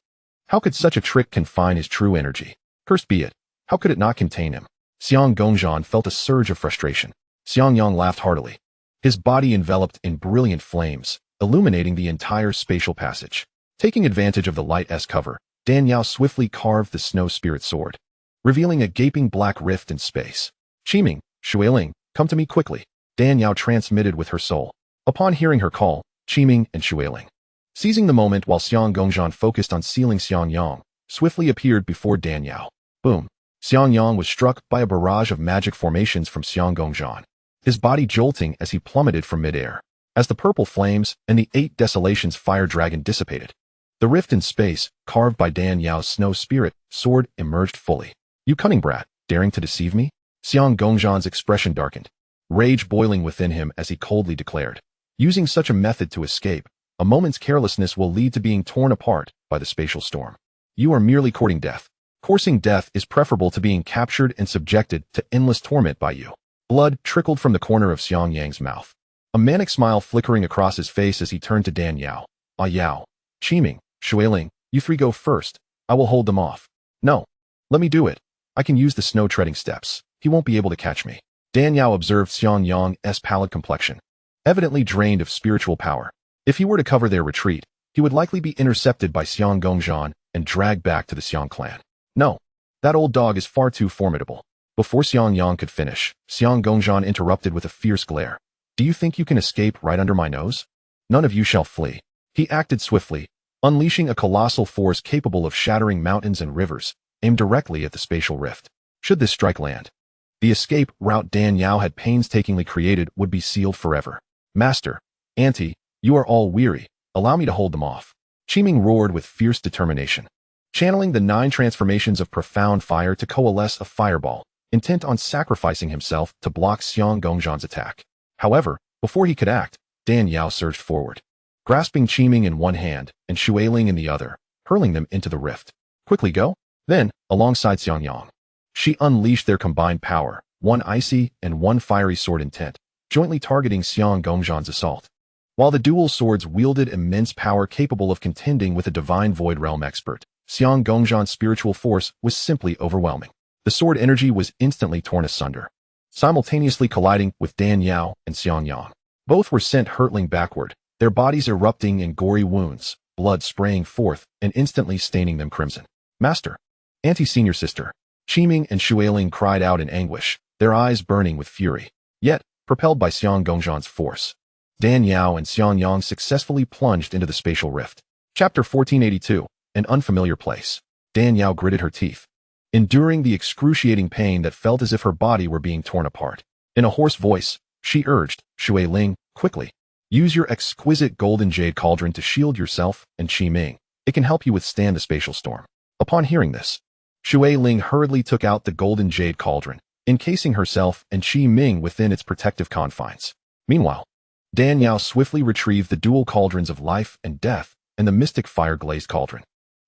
How could such a trick confine his true energy? Cursed be it, how could it not contain him? Xiang Gongzhan felt a surge of frustration. Xiangyang laughed heartily, his body enveloped in brilliant flames, illuminating the entire spatial passage. Taking advantage of the light's cover, Dan Yao swiftly carved the snow spirit sword, revealing a gaping black rift in space. Qiming, Shui Ling, come to me quickly, Dan Yao transmitted with her soul. Upon hearing her call, Qiming and Shui Ling, seizing the moment while Xiang Gongzhan focused on sealing Xiangyang, swiftly appeared before Dan Yao. Boom! Xiangyang was struck by a barrage of magic formations from Xiang Gongzhan, his body jolting as he plummeted from midair. As the purple flames and the 8 Desolations fire dragon dissipated, the rift in space, carved by Dan Yao's snow spirit sword, emerged fully. You cunning brat, daring to deceive me? Xiang Gongzhan's expression darkened, rage boiling within him as he coldly declared. Using such a method to escape, a moment's carelessness will lead to being torn apart by the spatial storm. You are merely courting death. Coursing death is preferable to being captured and subjected to endless torment by you. Blood trickled from the corner of Xiangyang's mouth, a manic smile flickering across his face as he turned to Dan Yao. Ah Yao, Qiming, Shui Ling, you three go first. I will hold them off. No. Let me do it. I can use the snow-treading steps. He won't be able to catch me. Dan Yao observed Xiangyang's pallid complexion, evidently drained of spiritual power. If he were to cover their retreat, he would likely be intercepted by Xiang Gongzhan and dragged back to the Xiang clan. No. That old dog is far too formidable. Before Xiangyang could finish, Xiang Gongzhan interrupted with a fierce glare. Do you think you can escape right under my nose? None of you shall flee. He acted swiftly, unleashing a colossal force capable of shattering mountains and rivers, aimed directly at the spatial rift. Should this strike land, the escape route Dan Yao had painstakingly created would be sealed forever. Master, Auntie, you are all weary. Allow me to hold them off. Qiming roared with fierce determination, channeling the 9 transformations of profound fire to coalesce a fireball, intent on sacrificing himself to block Xiang Gongzhan's attack. However, before he could act, Dan Yao surged forward, grasping Qiming in one hand and Shui Ling in the other, hurling them into the rift. Quickly go. Then, alongside Xiangyang, she unleashed their combined power, one icy and one fiery sword intent, jointly targeting Xiang Gongzhan's assault. While the dual swords wielded immense power capable of contending with a divine void realm expert, Xiang Gongzhan's spiritual force was simply overwhelming. The sword energy was instantly torn asunder, simultaneously colliding with Dan Yao and Xiangyang. Both were sent hurtling backward, their bodies erupting in gory wounds, blood spraying forth and instantly staining them crimson. Master, Auntie Senior Sister, Qiming and Shui Ling cried out in anguish, their eyes burning with fury. Yet, propelled by Xiang Gongzhan's force, Dan Yao and Xiangyang successfully plunged into the spatial rift. Chapter 1482, An Unfamiliar Place. Dan Yao gritted her teeth, enduring the excruciating pain that felt as if her body were being torn apart. In a hoarse voice, she urged, Shui Ling, quickly. Use your exquisite golden jade cauldron to shield yourself and Qiming. It can help you withstand the spatial storm. Upon hearing this, Shui Ling hurriedly took out the golden jade cauldron, encasing herself and Qiming within its protective confines. Meanwhile, Dan Yao swiftly retrieved the dual cauldrons of life and death and the mystic fire-glazed cauldron,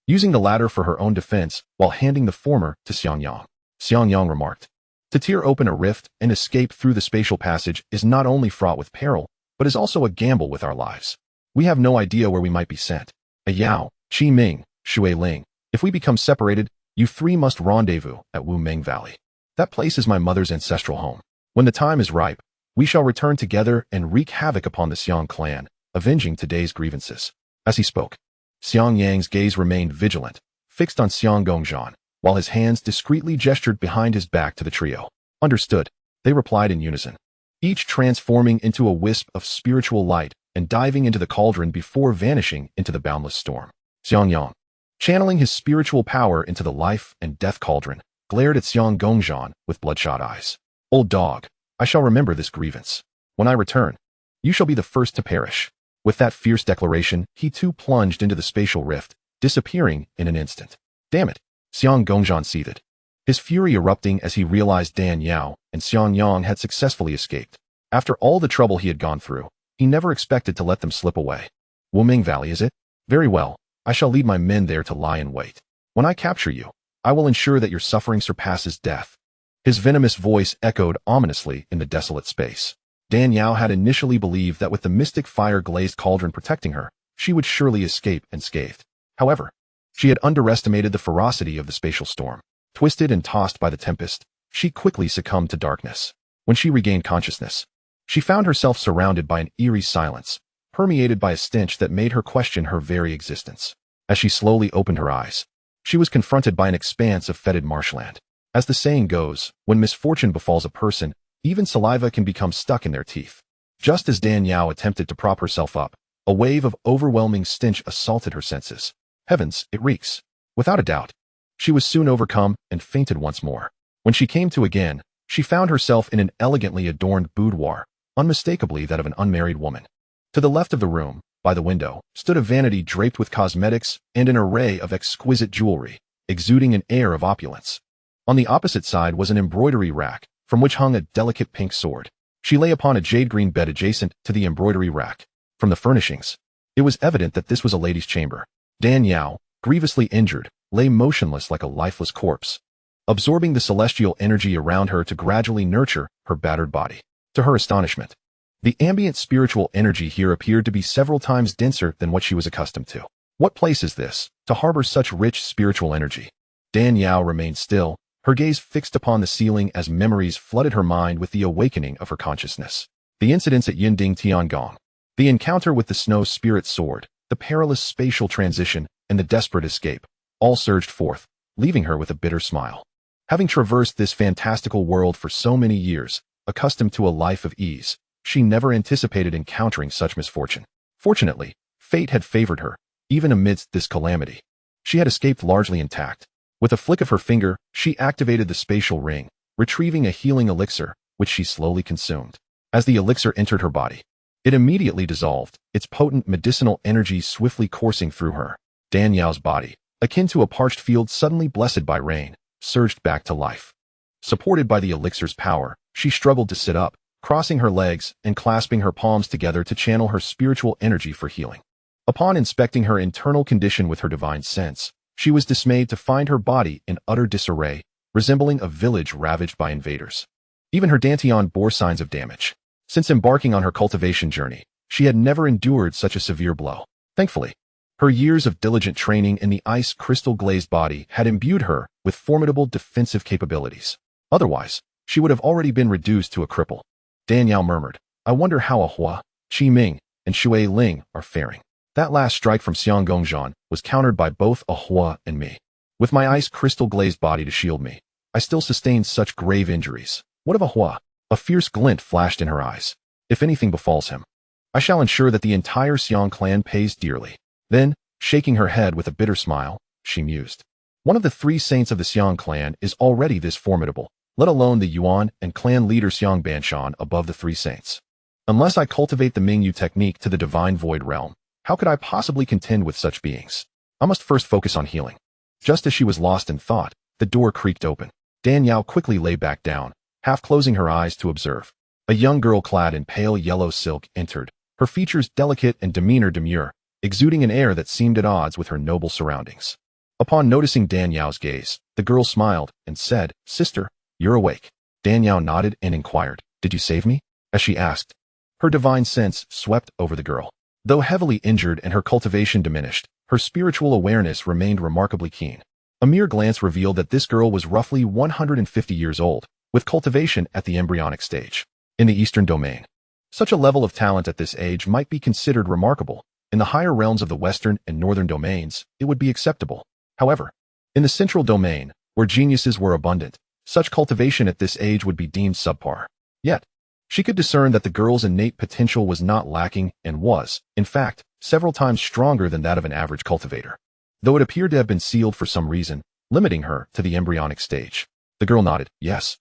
using the latter for her own defense while handing the former to Xiangyang. Xiangyang remarked, to tear open a rift and escape through the spatial passage is not only fraught with peril, but is also a gamble with our lives. We have no idea where we might be sent. Yao, Qiming, Shui Ling, if we become separated, you three must rendezvous at Wumeng Valley. That place is my mother's ancestral home. When the time is ripe, we shall return together and wreak havoc upon the Xiang clan, avenging today's grievances. As he spoke, Xiangyang's gaze remained vigilant, fixed on Xiang Gongzhan, while his hands discreetly gestured behind his back to the trio. Understood, they replied in unison, each transforming into a wisp of spiritual light and diving into the cauldron before vanishing into the boundless storm. Xiangyang, channeling his spiritual power into the life and death cauldron, glared at Xiang Gongzhan with bloodshot eyes. Old dog, I shall remember this grievance. When I return, you shall be the first to perish. With that fierce declaration, he too plunged into the spatial rift, disappearing in an instant. Damn it! Xiang Gongzhan seethed, his fury erupting as he realized Dan Yao and Xiangyang had successfully escaped. After all the trouble he had gone through, he never expected to let them slip away. Wuming Valley, is it? Very well, I shall lead my men there to lie in wait. When I capture you, I will ensure that your suffering surpasses death. His venomous voice echoed ominously in the desolate space. Dan Yao had initially believed that with the mystic fire-glazed cauldron protecting her, she would surely escape unscathed. However, she had underestimated the ferocity of the spatial storm. Twisted and tossed by the tempest, she quickly succumbed to darkness. When she regained consciousness, she found herself surrounded by an eerie silence, permeated by a stench that made her question her very existence. As she slowly opened her eyes, she was confronted by an expanse of fetid marshland. As the saying goes, when misfortune befalls a person, even saliva can become stuck in their teeth. Just as Dan Yao attempted to prop herself up, a wave of overwhelming stench assaulted her senses. Heavens, it reeks. Without a doubt, she was soon overcome and fainted once more. When she came to again, she found herself in an elegantly adorned boudoir, unmistakably that of an unmarried woman. To the left of the room, by the window, stood a vanity draped with cosmetics and an array of exquisite jewelry, exuding an air of opulence. On the opposite side was an embroidery rack, from which hung a delicate pink sword. She lay upon a jade-green bed adjacent to the embroidery rack. From the furnishings, it was evident that this was a lady's chamber. Dan Yao, grievously injured, lay motionless like a lifeless corpse, absorbing the celestial energy around her to gradually nurture her battered body. To her astonishment, the ambient spiritual energy here appeared to be several times denser than what she was accustomed to. What place is this, to harbor such rich spiritual energy? Dan Yao remained still, her gaze fixed upon the ceiling as memories flooded her mind with the awakening of her consciousness. The incidents at Yinding Tiangong, the encounter with the snow spirit sword, the perilous spatial transition, and the desperate escape, all surged forth, leaving her with a bitter smile. Having traversed this fantastical world for so many years, accustomed to a life of ease, she never anticipated encountering such misfortune. Fortunately, fate had favored her, even amidst this calamity. She had escaped largely intact. With a flick of her finger, she activated the spatial ring, retrieving a healing elixir, which she slowly consumed. As the elixir entered her body, it immediately dissolved, its potent medicinal energy swiftly coursing through her. Dan Yao's body, akin to a parched field suddenly blessed by rain, surged back to life. Supported by the elixir's power, she struggled to sit up, crossing her legs and clasping her palms together to channel her spiritual energy for healing. Upon inspecting her internal condition with her divine sense, she was dismayed to find her body in utter disarray, resembling a village ravaged by invaders. Even her dantian bore signs of damage. Since embarking on her cultivation journey, she had never endured such a severe blow. Thankfully, her years of diligent training in the ice crystal-glazed body had imbued her with formidable defensive capabilities. Otherwise, she would have already been reduced to a cripple. Dan Yao murmured, I wonder how Ahua, Qi Ming, and Shui Ling are faring. That last strike from Xiang Gongzhan was countered by both Ahua and me. With my ice crystal-glazed body to shield me, I still sustained such grave injuries. What of Ahua? A fierce glint flashed in her eyes. If anything befalls him, I shall ensure that the entire Xiang clan pays dearly. Then, shaking her head with a bitter smile, she mused. One of the three saints of the Xiang clan is already this formidable, let alone the Yuan and clan leader Xiang Banshan above the three saints. Unless I cultivate the Mingyu technique to the divine void realm, how could I possibly contend with such beings? I must first focus on healing. Just as she was lost in thought, the door creaked open. Dan Yao quickly lay back down, half closing her eyes to observe. A young girl clad in pale yellow silk entered, her features delicate and demeanor demure, exuding an air that seemed at odds with her noble surroundings. Upon noticing Dan Yao's gaze, the girl smiled and said, Sister, you're awake. Dan Yao nodded and inquired, Did you save me? As she asked, her divine sense swept over the girl. Though heavily injured and her cultivation diminished, her spiritual awareness remained remarkably keen. A mere glance revealed that this girl was roughly 150 years old, with cultivation at the embryonic stage. In the Eastern domain, such a level of talent at this age might be considered remarkable. In the higher realms of the Western and Northern domains, it would be acceptable. However, in the Central domain, where geniuses were abundant, such cultivation at this age would be deemed subpar. Yet, She could discern that the girl's innate potential was not lacking and was, in fact, several times stronger than that of an average cultivator, though it appeared to have been sealed for some reason, limiting her to the embryonic stage. The girl nodded, yes.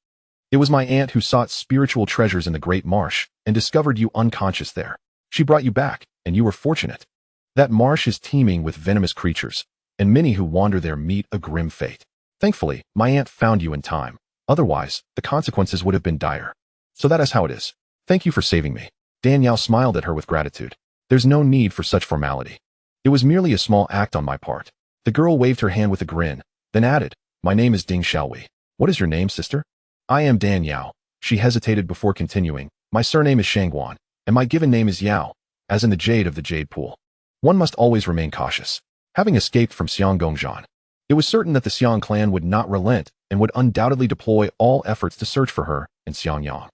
It was my aunt who sought spiritual treasures in the Great Marsh and discovered you unconscious there. She brought you back, and you were fortunate. That marsh is teeming with venomous creatures, and many who wander there meet a grim fate. Thankfully, my aunt found you in time. Otherwise, the consequences would have been dire. So that is how it is. Thank you for saving me. Danielle smiled at her with gratitude. There's no need for such formality. It was merely a small act on my part. The girl waved her hand with a grin, then added, my name is Ding Xiaowei. What is your name, sister? I am Dan Yao. She hesitated before continuing. My surname is Shangguan, and my given name is Yao, as in the jade of the jade pool. One must always remain cautious. Having escaped from Xianggongzhan, it was certain that the Xiang clan would not relent and would undoubtedly deploy all efforts to search for her in Xiangyang.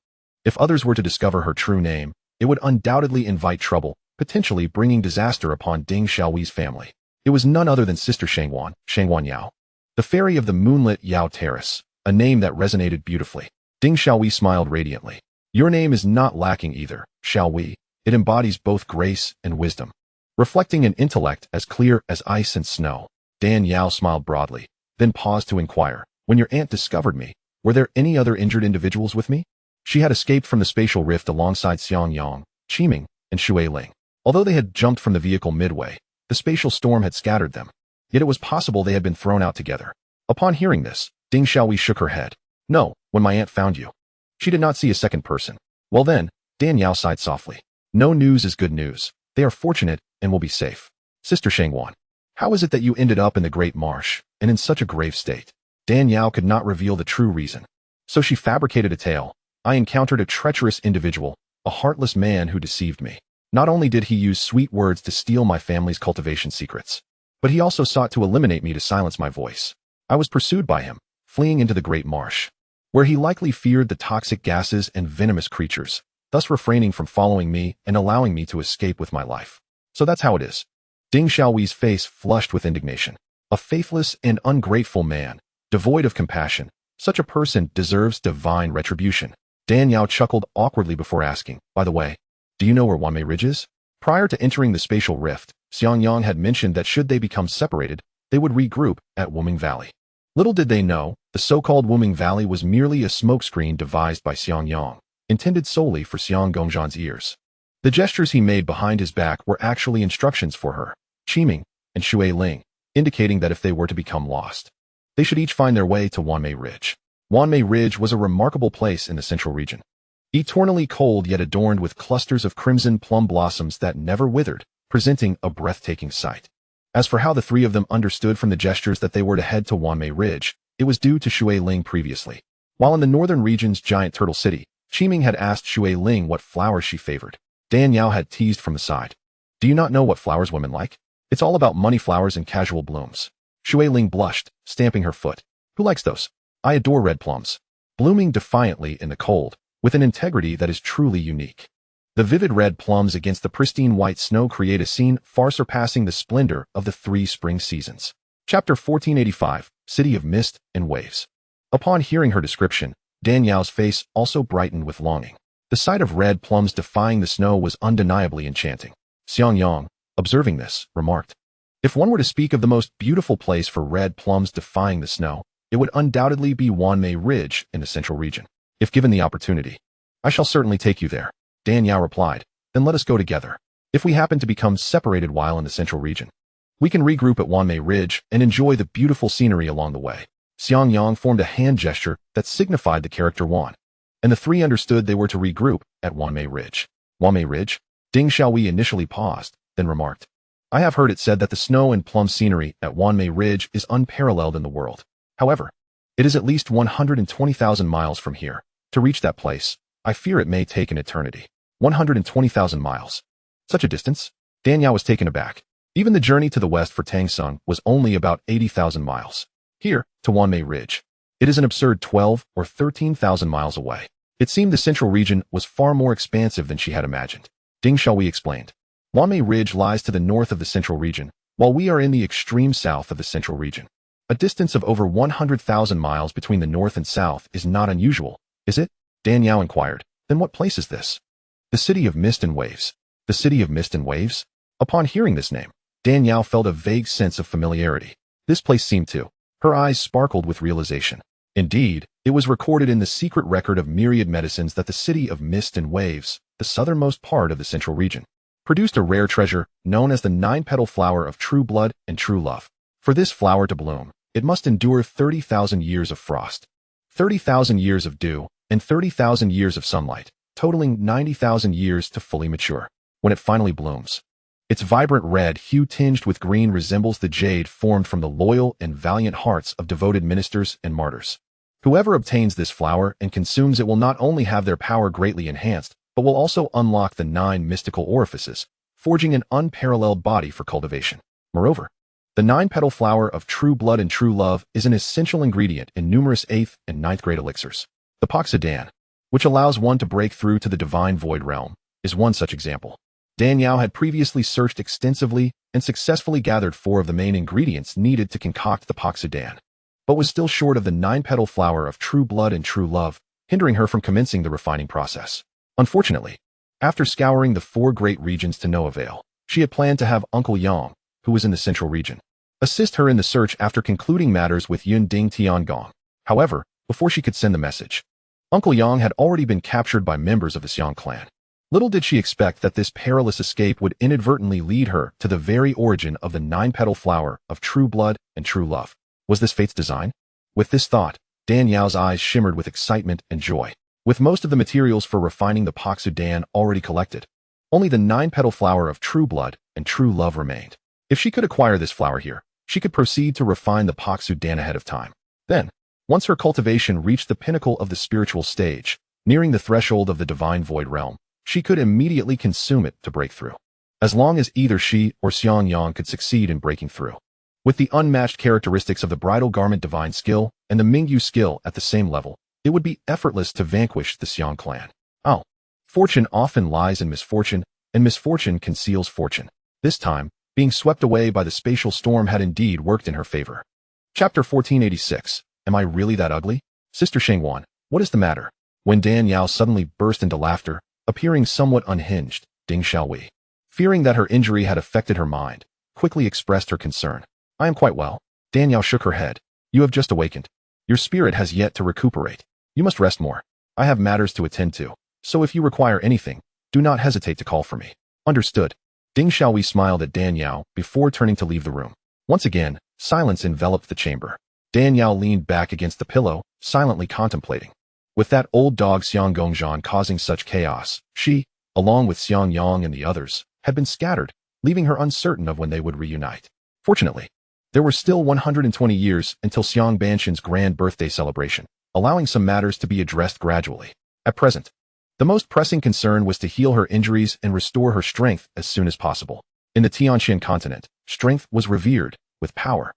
If others were to discover her true name, it would undoubtedly invite trouble, potentially bringing disaster upon Ding Xiaowei's family. It was none other than Sister Shangguan, Shangguan Yao, the fairy of the moonlit Yao Terrace, a name that resonated beautifully. Ding Xiaowei smiled radiantly. Your name is not lacking either, Xiaowei. It embodies both grace and wisdom, reflecting an intellect as clear as ice and snow. Dan Yao smiled broadly, then paused to inquire, when your aunt discovered me, were there any other injured individuals with me? She had escaped from the spatial rift alongside Xiangyang, Qiming, and Shui Ling. Although they had jumped from the vehicle midway, the spatial storm had scattered them. Yet it was possible they had been thrown out together. Upon hearing this, Ding Xiaowei shook her head. No, when my aunt found you. She did not see a second person. Well then, Dan Yao sighed softly. No news is good news. They are fortunate and will be safe. Sister Shangguan, how is it that you ended up in the Great Marsh, and in such a grave state? Dan Yao could not reveal the true reason. So she fabricated a tale. I encountered a treacherous individual, a heartless man who deceived me. Not only did he use sweet words to steal my family's cultivation secrets, but he also sought to eliminate me to silence my voice. I was pursued by him, fleeing into the Great Marsh, where he likely feared the toxic gases and venomous creatures, thus refraining from following me and allowing me to escape with my life. So that's how it is. Ding Xiaowei's face flushed with indignation. A faithless and ungrateful man, devoid of compassion. Such a person deserves divine retribution. Dan Yao chuckled awkwardly before asking, by the way, do you know where Wanmei Ridge is? Prior to entering the spatial rift, Xiangyang had mentioned that should they become separated, they would regroup at Wuming Valley. Little did they know, the so-called Wuming Valley was merely a smokescreen devised by Xiangyang, intended solely for Xianggongzhan's ears. The gestures he made behind his back were actually instructions for her, Qiming, and Shui Ling, indicating that if they were to become lost, they should each find their way to Wanmei Ridge. Wanmei Ridge was a remarkable place in the central region. Eternally cold yet adorned with clusters of crimson plum blossoms that never withered, presenting a breathtaking sight. As for how the three of them understood from the gestures that they were to head to Wanmei Ridge, it was due to Shui Ling previously. While in the northern region's giant turtle city, Qiming had asked Shui Ling what flowers she favored. Dan Yao had teased from the side. Do you not know what flowers women like? It's all about money flowers and casual blooms. Shui Ling blushed, stamping her foot. Who likes those? I adore red plums, blooming defiantly in the cold, with an integrity that is truly unique. The vivid red plums against the pristine white snow create a scene far surpassing the splendor of the 3 spring seasons. Chapter 1485, City of Mist and Waves. Upon hearing her description, Dan Yao's face also brightened with longing. The sight of red plums defying the snow was undeniably enchanting. Xiangyang, observing this, remarked, if one were to speak of the most beautiful place for red plums defying the snow, it would undoubtedly be Wanmei Ridge in the central region. If given the opportunity, I shall certainly take you there. Dan Yao replied, then let us go together. If we happen to become separated while in the central region, we can regroup at Wanmei Ridge and enjoy the beautiful scenery along the way. Xiangyang formed a hand gesture that signified the character Wan, and the three understood they were to regroup at Wanmei Ridge. Wanmei Ridge? Ding Xiaowei initially paused, then remarked, I have heard it said that the snow and plum scenery at Wanmei Ridge is unparalleled in the world. However, it is at least 120,000 miles from here. To reach that place, I fear it may take an eternity. 120,000 miles. Such a distance? Dan Yao was taken aback. Even the journey to the west for Tangsung was only about 80,000 miles. Here, to Wanmei Ridge, it is an absurd 12 or 13,000 miles away. It seemed the central region was far more expansive than she had imagined. Ding Xiaowei explained. Wanmei Ridge lies to the north of the central region, while we are in the extreme south of the central region. A distance of over 100,000 miles between the north and south is not unusual, is it? Dan Yao inquired. Then what place is this? The City of Mist and Waves. The City of Mist and Waves? Upon hearing this name, Dan Yao felt a vague sense of familiarity. This place seemed to. Her eyes sparkled with realization. Indeed, it was recorded in the secret record of myriad medicines that the City of Mist and Waves, the southernmost part of the central region, produced a rare treasure known as the 9-petal flower of true blood and true love. For this flower to bloom, it must endure 30,000 years of frost, 30,000 years of dew, and 30,000 years of sunlight, totaling 90,000 years to fully mature. When it finally blooms, its vibrant red hue tinged with green resembles the jade formed from the loyal and valiant hearts of devoted ministers and martyrs. Whoever obtains this flower and consumes it will not only have their power greatly enhanced, but will also unlock the 9 mystical orifices, forging an unparalleled body for cultivation. Moreover, the 9-petal flower of true blood and true love is an essential ingredient in numerous 8th and 9th grade elixirs. The Poxidan, which allows one to break through to the divine void realm, is one such example. Dan Yao had previously searched extensively and successfully gathered 4 of the main ingredients needed to concoct the Poxidan, but was still short of the 9-petal flower of true blood and true love, hindering her from commencing the refining process. Unfortunately, after scouring the 4 great regions to no avail, she had planned to have Uncle Yang, who was in the central region, assist her in the search after concluding matters with Yun Ding Tiangong. However, before she could send the message, Uncle Yang had already been captured by members of the Xiang clan. Little did she expect that this perilous escape would inadvertently lead her to the very origin of the 9-petal flower of true blood and true love. Was this fate's design? With this thought, Dan Yao's eyes shimmered with excitement and joy. With most of the materials for refining the Poxudan already collected, only the 9-petal flower of true blood and true love remained. If she could acquire this flower here, she could proceed to refine the Poxudan ahead of time. Then, once her cultivation reached the pinnacle of the spiritual stage, nearing the threshold of the divine void realm, she could immediately consume it to break through. As long as either she or Xiangyang could succeed in breaking through. With the unmatched characteristics of the bridal garment divine skill and the Mingyu skill at the same level, it would be effortless to vanquish the Xiang clan. Oh, fortune often lies in misfortune, and misfortune conceals fortune. This time, being swept away by the spatial storm had indeed worked in her favor. Chapter 1486. Am I really that ugly? Sister Shengwan, what is the matter? When Dan Yao suddenly burst into laughter, appearing somewhat unhinged, Ding Xiaowei, fearing that her injury had affected her mind, quickly expressed her concern. I am quite well. Dan Yao shook her head. You have just awakened. Your spirit has yet to recuperate. You must rest more. I have matters to attend to, so if you require anything, do not hesitate to call for me. Understood. Ding Xiaowei smiled at Dan Yao before turning to leave the room. Once again, silence enveloped the chamber. Dan Yao leaned back against the pillow, silently contemplating. With that old dog Xiang Gongzhan causing such chaos, she, along with Xiang Yang and the others, had been scattered, leaving her uncertain of when they would reunite. Fortunately, there were still 120 years until Xiang Banshan's grand birthday celebration, allowing some matters to be addressed gradually. At present, the most pressing concern was to heal her injuries and restore her strength as soon as possible. In the Tianxian continent, strength was revered, with power.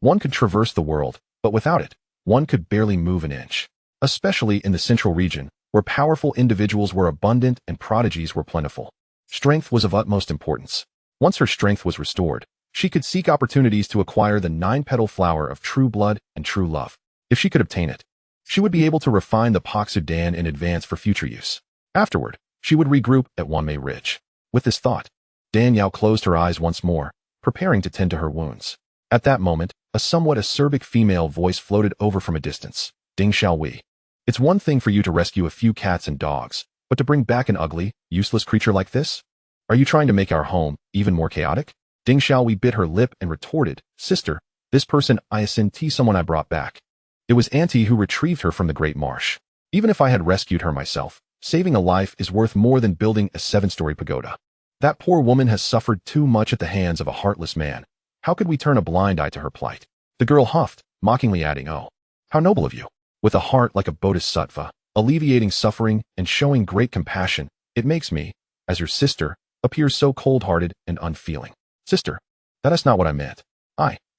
One could traverse the world, but without it, one could barely move an inch. Especially in the central region, where powerful individuals were abundant and prodigies were plentiful. Strength was of utmost importance. Once her strength was restored, she could seek opportunities to acquire the 9-petal flower of true blood and true love. If she could obtain it, she would be able to refine the Poxudan in advance for future use. Afterward, she would regroup at Wanmei Ridge. With this thought, Dan Yao closed her eyes once more, preparing to tend to her wounds. At that moment, a somewhat acerbic female voice floated over from a distance. Ding Xiaowei. It's one thing for you to rescue a few cats and dogs, but to bring back an ugly, useless creature like this? Are you trying to make our home even more chaotic? Ding Xiaowei bit her lip and retorted, Sister, this person isn't someone I brought back. It was Auntie who retrieved her from the Great Marsh. Even if I had rescued her myself, saving a life is worth more than building a 7-story pagoda. That poor woman has suffered too much at the hands of a heartless man. How could we turn a blind eye to her plight? The girl huffed, mockingly adding, Oh, how noble of you. With a heart like a bodhisattva, alleviating suffering and showing great compassion, it makes me, as your sister, appear so cold-hearted and unfeeling. Sister, that is not what I meant.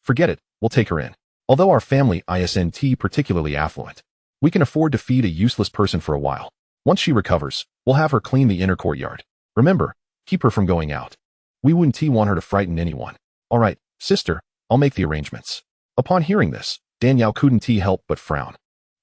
Forget it, we'll take her in. Although our family isn't particularly affluent, we can afford to feed a useless person for a while. Once she recovers, we'll have her clean the inner courtyard. Remember, keep her from going out. We wouldn't want her to frighten anyone. All right, sister, I'll make the arrangements. Upon hearing this, Dan Yao couldn't help but frown.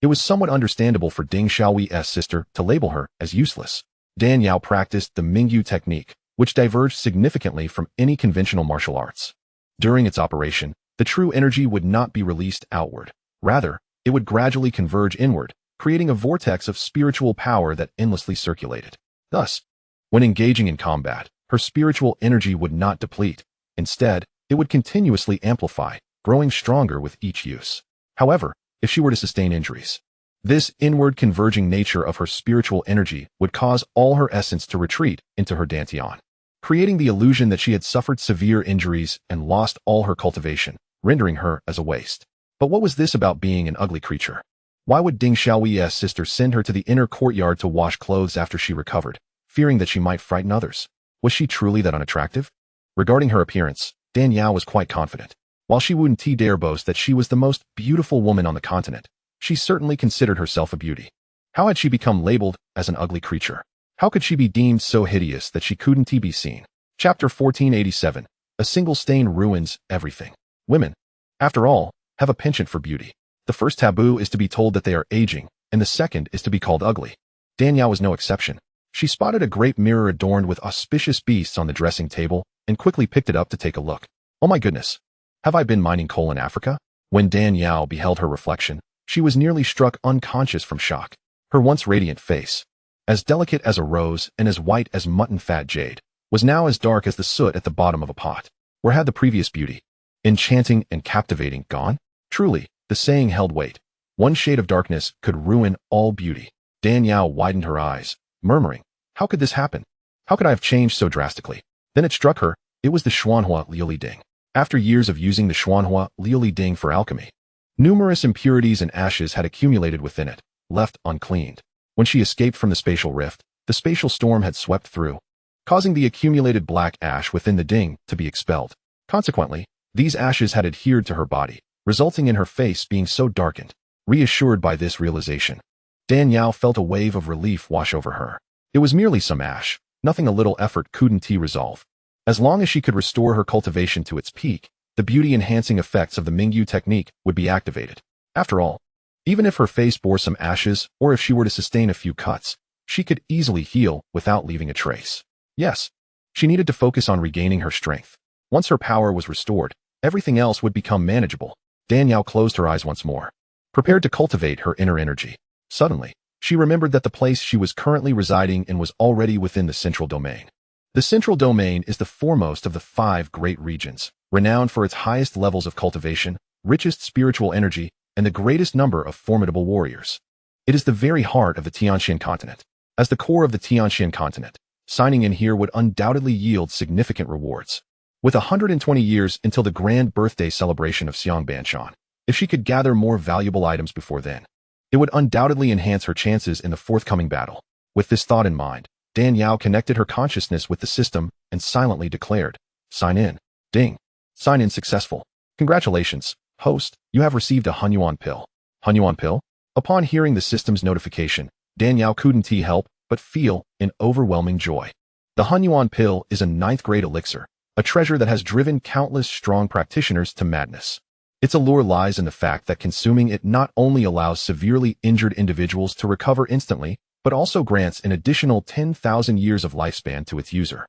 It was somewhat understandable for Ding Xiaoyi's sister to label her as useless. Dan Yao practiced the Mingyu technique, which diverged significantly from any conventional martial arts. During its operation, the true energy would not be released outward. Rather, it would gradually converge inward, creating a vortex of spiritual power that endlessly circulated. Thus, when engaging in combat, her spiritual energy would not deplete. Instead, it would continuously amplify, growing stronger with each use. However, if she were to sustain injuries, this inward converging nature of her spiritual energy would cause all her essence to retreat into her dantian, creating the illusion that she had suffered severe injuries and lost all her cultivation, rendering her as a waste. But what was this about being an ugly creature? Why would Ding Xiaoyi's sister send her to the inner courtyard to wash clothes after she recovered, fearing that she might frighten others? Was she truly that unattractive? Regarding her appearance, Dan Yao was quite confident. While she wouldn't dare boast that she was the most beautiful woman on the continent, she certainly considered herself a beauty. How had she become labeled as an ugly creature? How could she be deemed so hideous that she couldn't be seen? Chapter 1487. A single stain ruins everything. Women, after all, have a penchant for beauty. The first taboo is to be told that they are aging, and the second is to be called ugly. Dan Yao was no exception. She spotted a great mirror adorned with auspicious beasts on the dressing table and quickly picked it up to take a look. Oh my goodness! Have I been mining coal in Africa? When Dan Yao beheld her reflection, she was nearly struck unconscious from shock. Her once radiant face, as delicate as a rose and as white as mutton-fat jade, was now as dark as the soot at the bottom of a pot. Where had the previous beauty, enchanting and captivating, gone? Truly, the saying held weight. One shade of darkness could ruin all beauty. Dan Yao widened her eyes, murmuring, "How could this happen? How could I have changed so drastically?" Then it struck her, it was the Xuanhua Liuli-Ding. After years of using the Xuanhua Liuli-Ding for alchemy, numerous impurities and ashes had accumulated within it, left uncleaned. When she escaped from the spatial rift, the spatial storm had swept through, causing the accumulated black ash within the ding to be expelled. Consequently, these ashes had adhered to her body, resulting in her face being so darkened. Reassured by this realization, Dan Yao felt a wave of relief wash over her. It was merely some ash, nothing a little effort couldn't resolve. As long as she could restore her cultivation to its peak, the beauty-enhancing effects of the Mingyu technique would be activated. After all, even if her face bore some ashes or if she were to sustain a few cuts, she could easily heal without leaving a trace. Yes, she needed to focus on regaining her strength. Once her power was restored, everything else would become manageable. Dan Yao closed her eyes once more, prepared to cultivate her inner energy. Suddenly, she remembered that the place she was currently residing in was already within the central domain. The central domain is the foremost of the 5 great regions, renowned for its highest levels of cultivation, richest spiritual energy, and the greatest number of formidable warriors. It is the very heart of the Tianxian continent. As the core of the Tianxian continent, signing in here would undoubtedly yield significant rewards. With 120 years until the grand birthday celebration of Xiang Banshan, if she could gather more valuable items before then, it would undoubtedly enhance her chances in the forthcoming battle. With this thought in mind, Dan Yao connected her consciousness with the system and silently declared, "Sign in." Ding. Sign in successful. Congratulations, host, you have received a Hunyuan pill. Hunyuan pill? Upon hearing the system's notification, Dan Yao couldn't help but feel an overwhelming joy. The Hunyuan pill is a 9th-grade elixir, a treasure that has driven countless strong practitioners to madness. Its allure lies in the fact that consuming it not only allows severely injured individuals to recover instantly, but also grants an additional 10,000 years of lifespan to its user.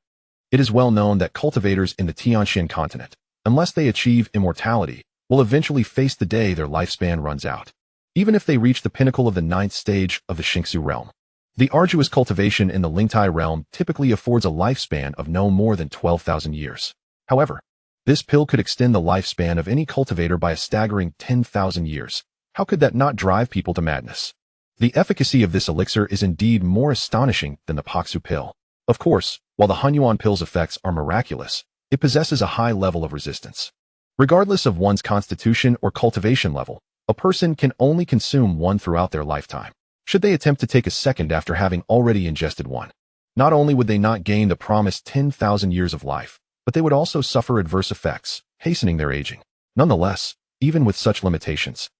It is well known that cultivators in the Tianxian continent, unless they achieve immortality, will eventually face the day their lifespan runs out, even if they reach the pinnacle of the 9th stage of the Xianxiu realm. The arduous cultivation in the Lingtai realm typically affords a lifespan of no more than 12,000 years. However, this pill could extend the lifespan of any cultivator by a staggering 10,000 years. How could that not drive people to madness? The efficacy of this elixir is indeed more astonishing than the Paksu pill. Of course, while the Hunyuan pill's effects are miraculous, it possesses a high level of resistance. Regardless of one's constitution or cultivation level, a person can only consume one throughout their lifetime. Should they attempt to take a second after having already ingested one, not only would they not gain the promised 10,000 years of life, but they would also suffer adverse effects, hastening their aging. Nonetheless, even with such limitations,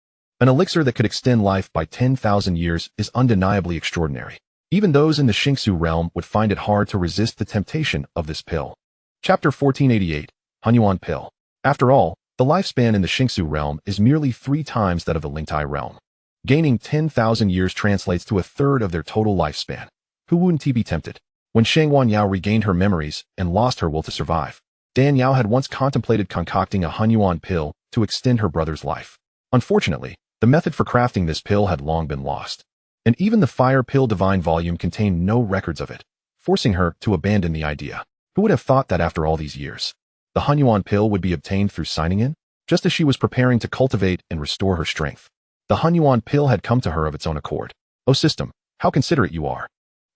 an elixir that could extend life by 10,000 years is undeniably extraordinary. Even those in the Xianxiu realm would find it hard to resist the temptation of this pill. Chapter 1488. Hunyuan Pill. After all, the lifespan in the Xianxiu realm is merely 3 times that of the Lingtai realm. Gaining 10,000 years translates to a third of their total lifespan. Who wouldn't be tempted? When Shang Yuan regained her memories and lost her will to survive, Dan Yao had once contemplated concocting a Hunyuan pill to extend her brother's life. Unfortunately, the method for crafting this pill had long been lost, and even the fire pill divine volume contained no records of it, forcing her to abandon the idea. Who would have thought that after all these years, the Hunyuan pill would be obtained through signing in? Just as she was preparing to cultivate and restore her strength, the Hunyuan pill had come to her of its own accord. "Oh system, how considerate you are."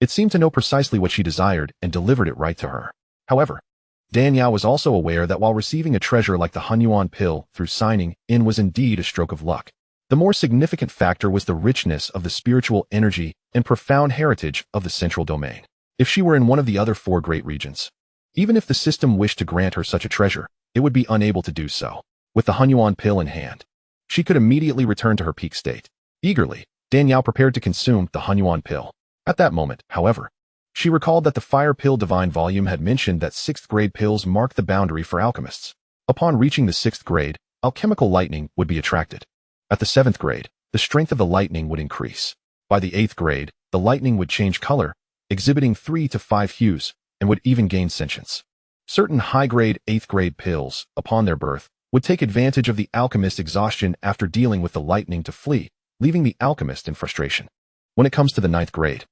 It seemed to know precisely what she desired and delivered it right to her. However, Dan Yao was also aware that while receiving a treasure like the Hunyuan pill through signing in was indeed a stroke of luck, the more significant factor was the richness of the spiritual energy and profound heritage of the central domain. If she were in one of the other 4 great regions, even if the system wished to grant her such a treasure, it would be unable to do so. With the Hunyuan pill in hand, she could immediately return to her peak state. Eagerly, Dan Yao prepared to consume the Hunyuan pill. At that moment, however, she recalled that the fire pill divine volume had mentioned that 6th grade pills marked the boundary for alchemists. Upon reaching the 6th grade, alchemical lightning would be attracted. At the 7th grade, the strength of the lightning would increase. By the 8th grade, the lightning would change color, exhibiting 3 to 5 hues, and would even gain sentience. Certain high-grade 8th grade pills, upon their birth, would take advantage of the alchemist's exhaustion after dealing with the lightning to flee, leaving the alchemist in frustration. When it comes to the 9th grade,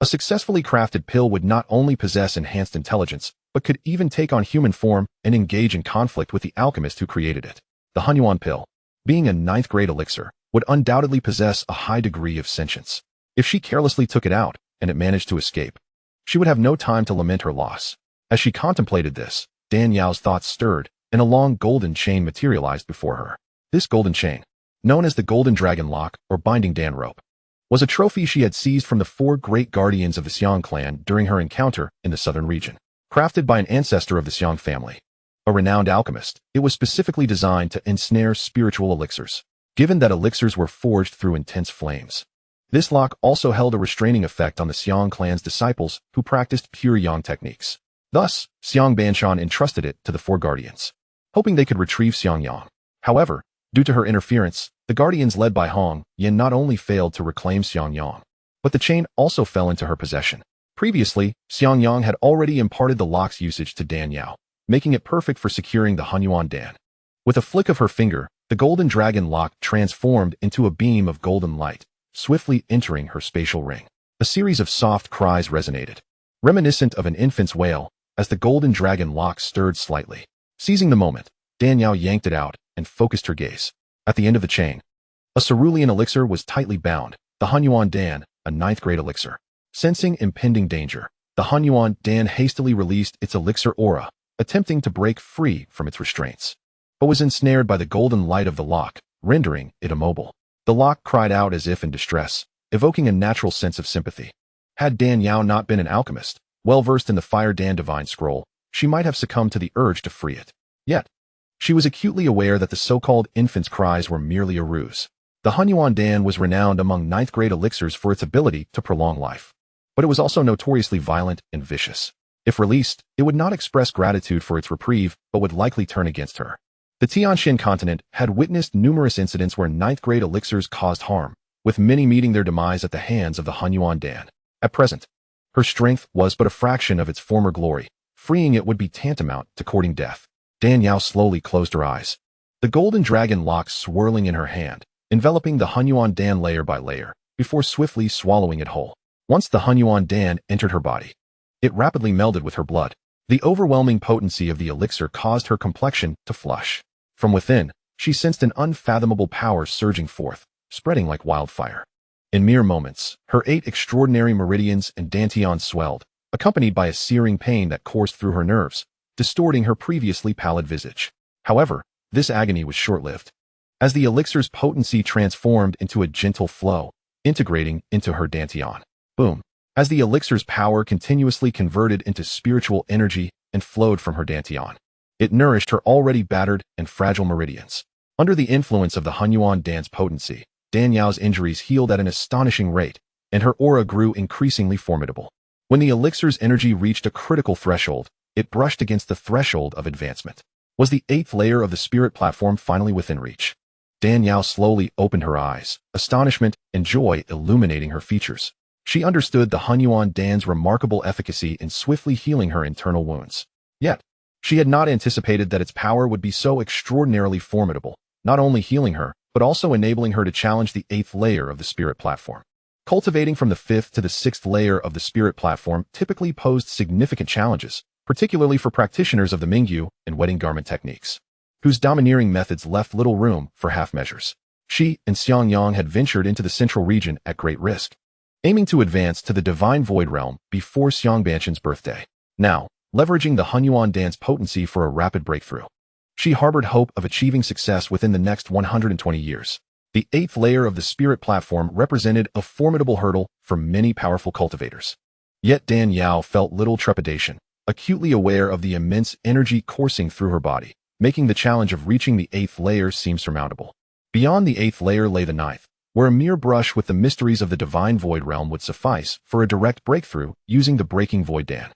a successfully crafted pill would not only possess enhanced intelligence, but could even take on human form and engage in conflict with the alchemist who created it. The Hunyuan pill, being a 9th grade elixir, would undoubtedly possess a high degree of sentience. If she carelessly took it out, and it managed to escape, she would have no time to lament her loss. As she contemplated this, Dan Yao's thoughts stirred, and a long golden chain materialized before her. This golden chain, known as the Golden Dragon Lock or Binding Dan Rope, was a trophy she had seized from the 4 great guardians of the Xiang clan during her encounter in the southern region. Crafted by an ancestor of the Xiang family, a renowned alchemist, it was specifically designed to ensnare spiritual elixirs, given that elixirs were forged through intense flames. This lock also held a restraining effect on the Xiang clan's disciples who practiced pure yang techniques. Thus, Xiang Banshan entrusted it to the 4 guardians, hoping they could retrieve xianxiaaudiobooks. However, due to her interference, the guardians led by Hong Yan not only failed to reclaim xianxiaaudiobooks, but the chain also fell into her possession. Previously, xianxiaaudiobooks had already imparted the lock's usage to Dan Yao, making it perfect for securing the Hunyuan Dan. With a flick of her finger, the golden dragon lock transformed into a beam of golden light, swiftly entering her spatial ring. A series of soft cries resonated, reminiscent of an infant's wail, as the golden dragon lock stirred slightly. Seizing the moment, Dan Yao yanked it out and focused her gaze. At the end of the chain, a cerulean elixir was tightly bound, the Hunyuan Dan, a 9th grade elixir. Sensing impending danger, the Hunyuan Dan hastily released its elixir aura, attempting to break free from its restraints, but was ensnared by the golden light of the lock, rendering it immobile. The lock cried out as if in distress, evoking a natural sense of sympathy. Had Dan Yao not been an alchemist, well-versed in the Fire Dan divine scroll, she might have succumbed to the urge to free it. Yet, she was acutely aware that the so-called infant's cries were merely a ruse. The Hunyuan Dan was renowned among 9th grade elixirs for its ability to prolong life, but it was also notoriously violent and vicious. If released, it would not express gratitude for its reprieve, but would likely turn against her. The Tianxin continent had witnessed numerous incidents where 9th grade elixirs caused harm, with many meeting their demise at the hands of the Hunyuan Dan. At present, her strength was but a fraction of its former glory. Freeing it would be tantamount to courting death. Dan Yao slowly closed her eyes, the golden dragon lock swirling in her hand, enveloping the Hunyuan Dan layer by layer, before swiftly swallowing it whole. Once the Hunyuan Dan entered her body, it rapidly melded with her blood. The overwhelming potency of the elixir caused her complexion to flush. From within, she sensed an unfathomable power surging forth, spreading like wildfire. In mere moments, her 8 extraordinary meridians and dantians swelled, accompanied by a searing pain that coursed through her nerves, distorting her previously pallid visage. However, this agony was short-lived, as the elixir's potency transformed into a gentle flow, integrating into her dantian. Boom! As the elixir's power continuously converted into spiritual energy and flowed from her dantian, it nourished her already battered and fragile meridians. Under the influence of the Hunyuan Dan's potency, Dan Yao's injuries healed at an astonishing rate, and her aura grew increasingly formidable. When the elixir's energy reached a critical threshold, it brushed against the threshold of advancement. Was the 8th layer of the spirit platform finally within reach? Dan Yao slowly opened her eyes, astonishment and joy illuminating her features. She understood the Hunyuan Dan's remarkable efficacy in swiftly healing her internal wounds. Yet, she had not anticipated that its power would be so extraordinarily formidable, not only healing her, but also enabling her to challenge the 8th layer of the spirit platform. Cultivating from the 5th to the 6th layer of the spirit platform typically posed significant challenges, particularly for practitioners of the Mingyu and wedding garment techniques, whose domineering methods left little room for half measures. She and Xiangyang had ventured into the central region at great risk, aiming to advance to the divine void realm before Xiangbanshan's birthday. Now, leveraging the Hunyuan Dan's potency for a rapid breakthrough, she harbored hope of achieving success within the next 120 years. The 8th layer of the spirit platform represented a formidable hurdle for many powerful cultivators. Yet Dan Yao felt little trepidation, acutely aware of the immense energy coursing through her body, making the challenge of reaching the 8th layer seem surmountable. Beyond the 8th layer lay the 9th, where a mere brush with the mysteries of the divine void realm would suffice for a direct breakthrough using the breaking void Dan.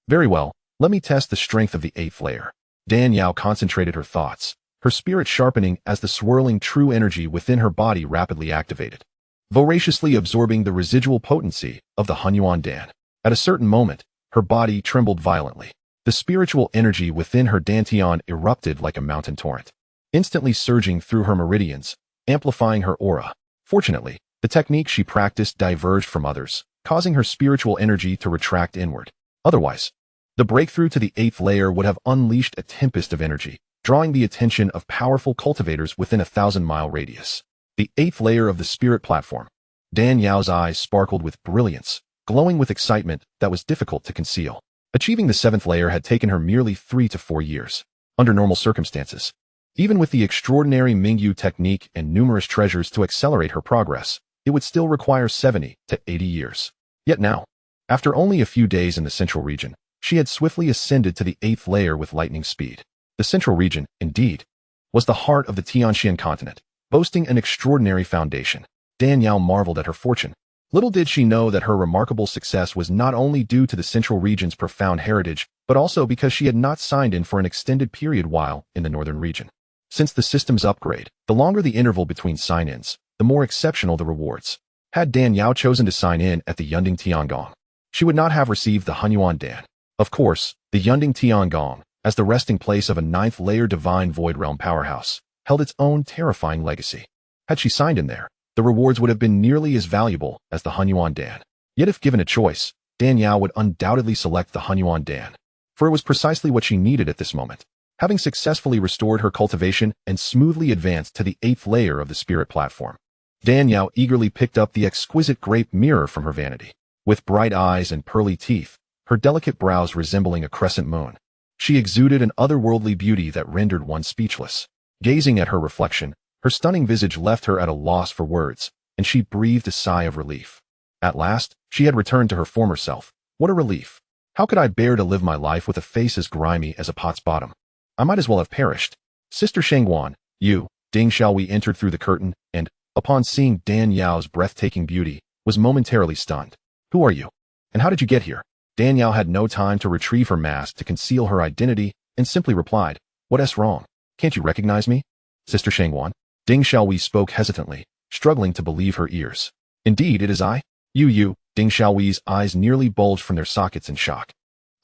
Very well, let me test the strength of the 8th layer. Dan Yao concentrated her thoughts, her spirit sharpening as the swirling true energy within her body rapidly activated, voraciously absorbing the residual potency of the Hunyuan Dan. At a certain moment, her body trembled violently. The spiritual energy within her dantian erupted like a mountain torrent, instantly surging through her meridians, amplifying her aura. Fortunately, the technique she practiced diverged from others, causing her spiritual energy to retract inward. Otherwise, the breakthrough to the 8th layer would have unleashed a tempest of energy, drawing the attention of powerful cultivators within a 1,000-mile radius. The 8th layer of the spirit platform. Dan Yao's eyes sparkled with brilliance, glowing with excitement that was difficult to conceal. Achieving the 7th layer had taken her merely 3 to 4 years. Under normal circumstances, even with the extraordinary Mingyu technique and numerous treasures to accelerate her progress, it would still require 70 to 80 years. Yet now, after only a few days in the central region, she had swiftly ascended to the 8th layer with lightning speed. The central region, indeed, was the heart of the Tianxian continent, boasting an extraordinary foundation. Dan Yao marveled at her fortune. Little did she know that her remarkable success was not only due to the central region's profound heritage, but also because she had not signed in for an extended period while in the northern region. Since the system's upgrade, the longer the interval between sign-ins, the more exceptional the rewards. Had Dan Yao chosen to sign in at the Yunding Tiangong, she would not have received the Hunyuan Dan. Of course, the Yunding Tiangong, as the resting place of a 9th layer divine void realm powerhouse, held its own terrifying legacy. Had she signed in there, the rewards would have been nearly as valuable as the Hunyuan Dan. Yet if given a choice, Dan Yao would undoubtedly select the Hunyuan Dan, for it was precisely what she needed at this moment. Having successfully restored her cultivation and smoothly advanced to the 8th layer of the spirit platform, Dan Yao eagerly picked up the exquisite grape mirror from her vanity. With bright eyes and pearly teeth, her delicate brows resembling a crescent moon, she exuded an otherworldly beauty that rendered one speechless. Gazing at her reflection, her stunning visage left her at a loss for words, and she breathed a sigh of relief. At last, she had returned to her former self. What a relief! How could I bear to live my life with a face as grimy as a pot's bottom? I might as well have perished. Sister Shengguan, you, Ding Xiaowei entered through the curtain, and, upon seeing Dan Yao's breathtaking beauty, was momentarily stunned. Who are you? And how did you get here? Dan Yao had no time to retrieve her mask to conceal her identity, and simply replied, What's wrong? Can't you recognize me? Sister Shengguan? Ding Xiaowei spoke hesitantly, struggling to believe her ears. Indeed, it is I. You. Ding Xiaowei's eyes nearly bulged from their sockets in shock.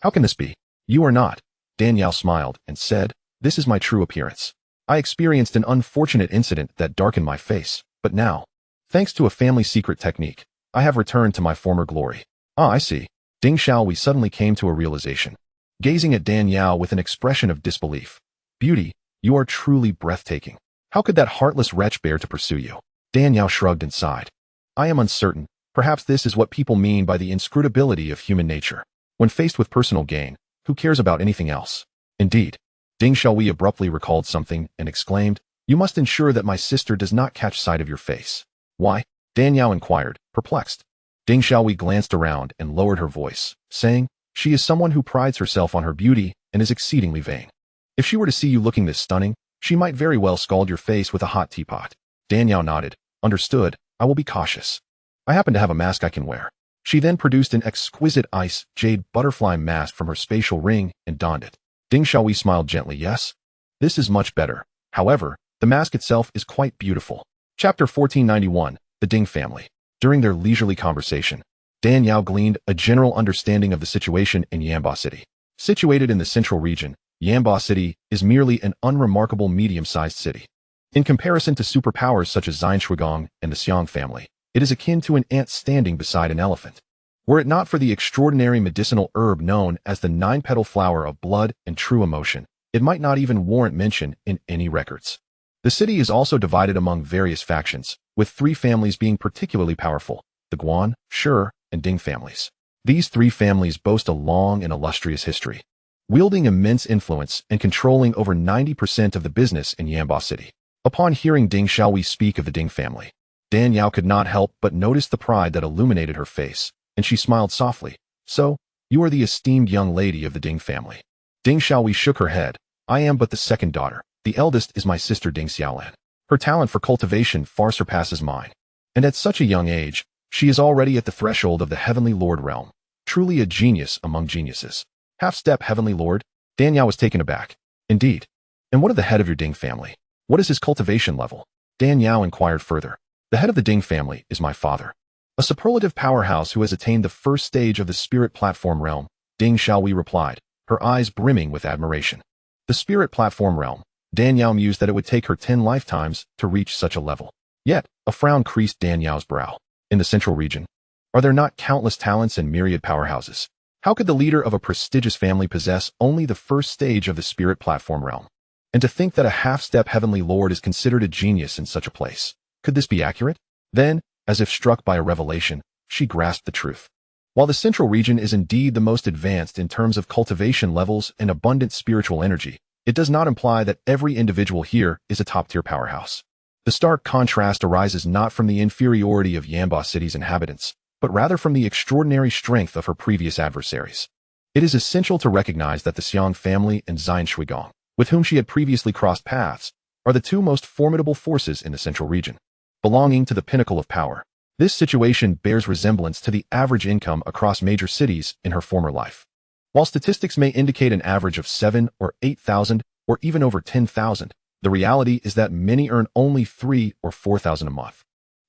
How can this be? You are not. Dan Yao smiled and said, This is my true appearance. I experienced an unfortunate incident that darkened my face, but now, thanks to a family secret technique, I have returned to my former glory. Ah, I see. Ding Xiaowei suddenly came to a realization, gazing at Dan Yao with an expression of disbelief. Beauty, you are truly breathtaking. How could that heartless wretch bear to pursue you? Dan Yao shrugged and sighed. I am uncertain. Perhaps this is what people mean by the inscrutability of human nature. When faced with personal gain, who cares about anything else? Indeed. Ding Xiaowei abruptly recalled something and exclaimed, You must ensure that my sister does not catch sight of your face. Why? Dan Yao inquired, perplexed. Ding Xiaowei glanced around and lowered her voice, saying, She is someone who prides herself on her beauty and is exceedingly vain. If she were to see you looking this stunning, she might very well scald your face with a hot teapot. Dan Yao nodded. Understood, I will be cautious. I happen to have a mask I can wear. She then produced an exquisite ice jade butterfly mask from her spatial ring and donned it. Ding Xiaowei smiled gently. Yes? This is much better. However, The mask itself is quite beautiful. Chapter 1491, The Ding Family. During their leisurely conversation, Dan Yao gleaned a general understanding of the situation in Yanbo City. Situated in the central region, Yanbo City is merely an unremarkable medium-sized city. In comparison to superpowers such as Xianxiaaudiobooks and the Xiang family, it is akin to an ant standing beside an elephant. Were it not for the extraordinary medicinal herb known as the nine-petal flower of blood and true emotion, it might not even warrant mention in any records. The city is also divided among various factions, with three families being particularly powerful: the Guan, Shi, and Ding families. These three families boast a long and illustrious history, wielding immense influence and controlling over 90% of the business in Yanbo City. Upon hearing Ding Xiaowei speak of the Ding family, Dan Yao could not help but notice the pride that illuminated her face, and she smiled softly. "So, you are the esteemed young lady of the Ding family." Ding Xiaowei shook her head. "I am but the second daughter. The eldest is my sister Ding Xiaolan. Her talent for cultivation far surpasses mine. And at such a young age, she is already at the threshold of the Heavenly Lord realm. Truly a genius among geniuses." "Half-step Heavenly Lord?" Dan Yao was taken aback. "Indeed. And what of the head of your Ding family? What is his cultivation level?" Dan Yao inquired further. "The head of the Ding family is my father, a superlative powerhouse who has attained the first stage of the spirit platform realm," Ding Xiaowei replied, her eyes brimming with admiration. The spirit platform realm. Dan Yao mused that it would take her 10 lifetimes to reach such a level. Yet, a frown creased Dan Yao's brow. In the central region, are there not countless talents and myriad powerhouses? How could the leader of a prestigious family possess only the first stage of the spirit platform realm? And to think that a half-step Heavenly Lord is considered a genius in such a place. Could this be accurate? Then, as if struck by a revelation, she grasped the truth. While the central region is indeed the most advanced in terms of cultivation levels and abundant spiritual energy, it does not imply that every individual here is a top-tier powerhouse. The stark contrast arises not from the inferiority of Yanbo City's inhabitants, but rather from the extraordinary strength of her previous adversaries. It is essential to recognize that the Xiang family and Xianxiaaudiobooks, with whom she had previously crossed paths, are the two most formidable forces in the central region, belonging to the pinnacle of power. This situation bears resemblance to the average income across major cities in her former life. While statistics may indicate an average of 7 or 8,000 or even over 10,000, the reality is that many earn only 3 or 4,000 a month,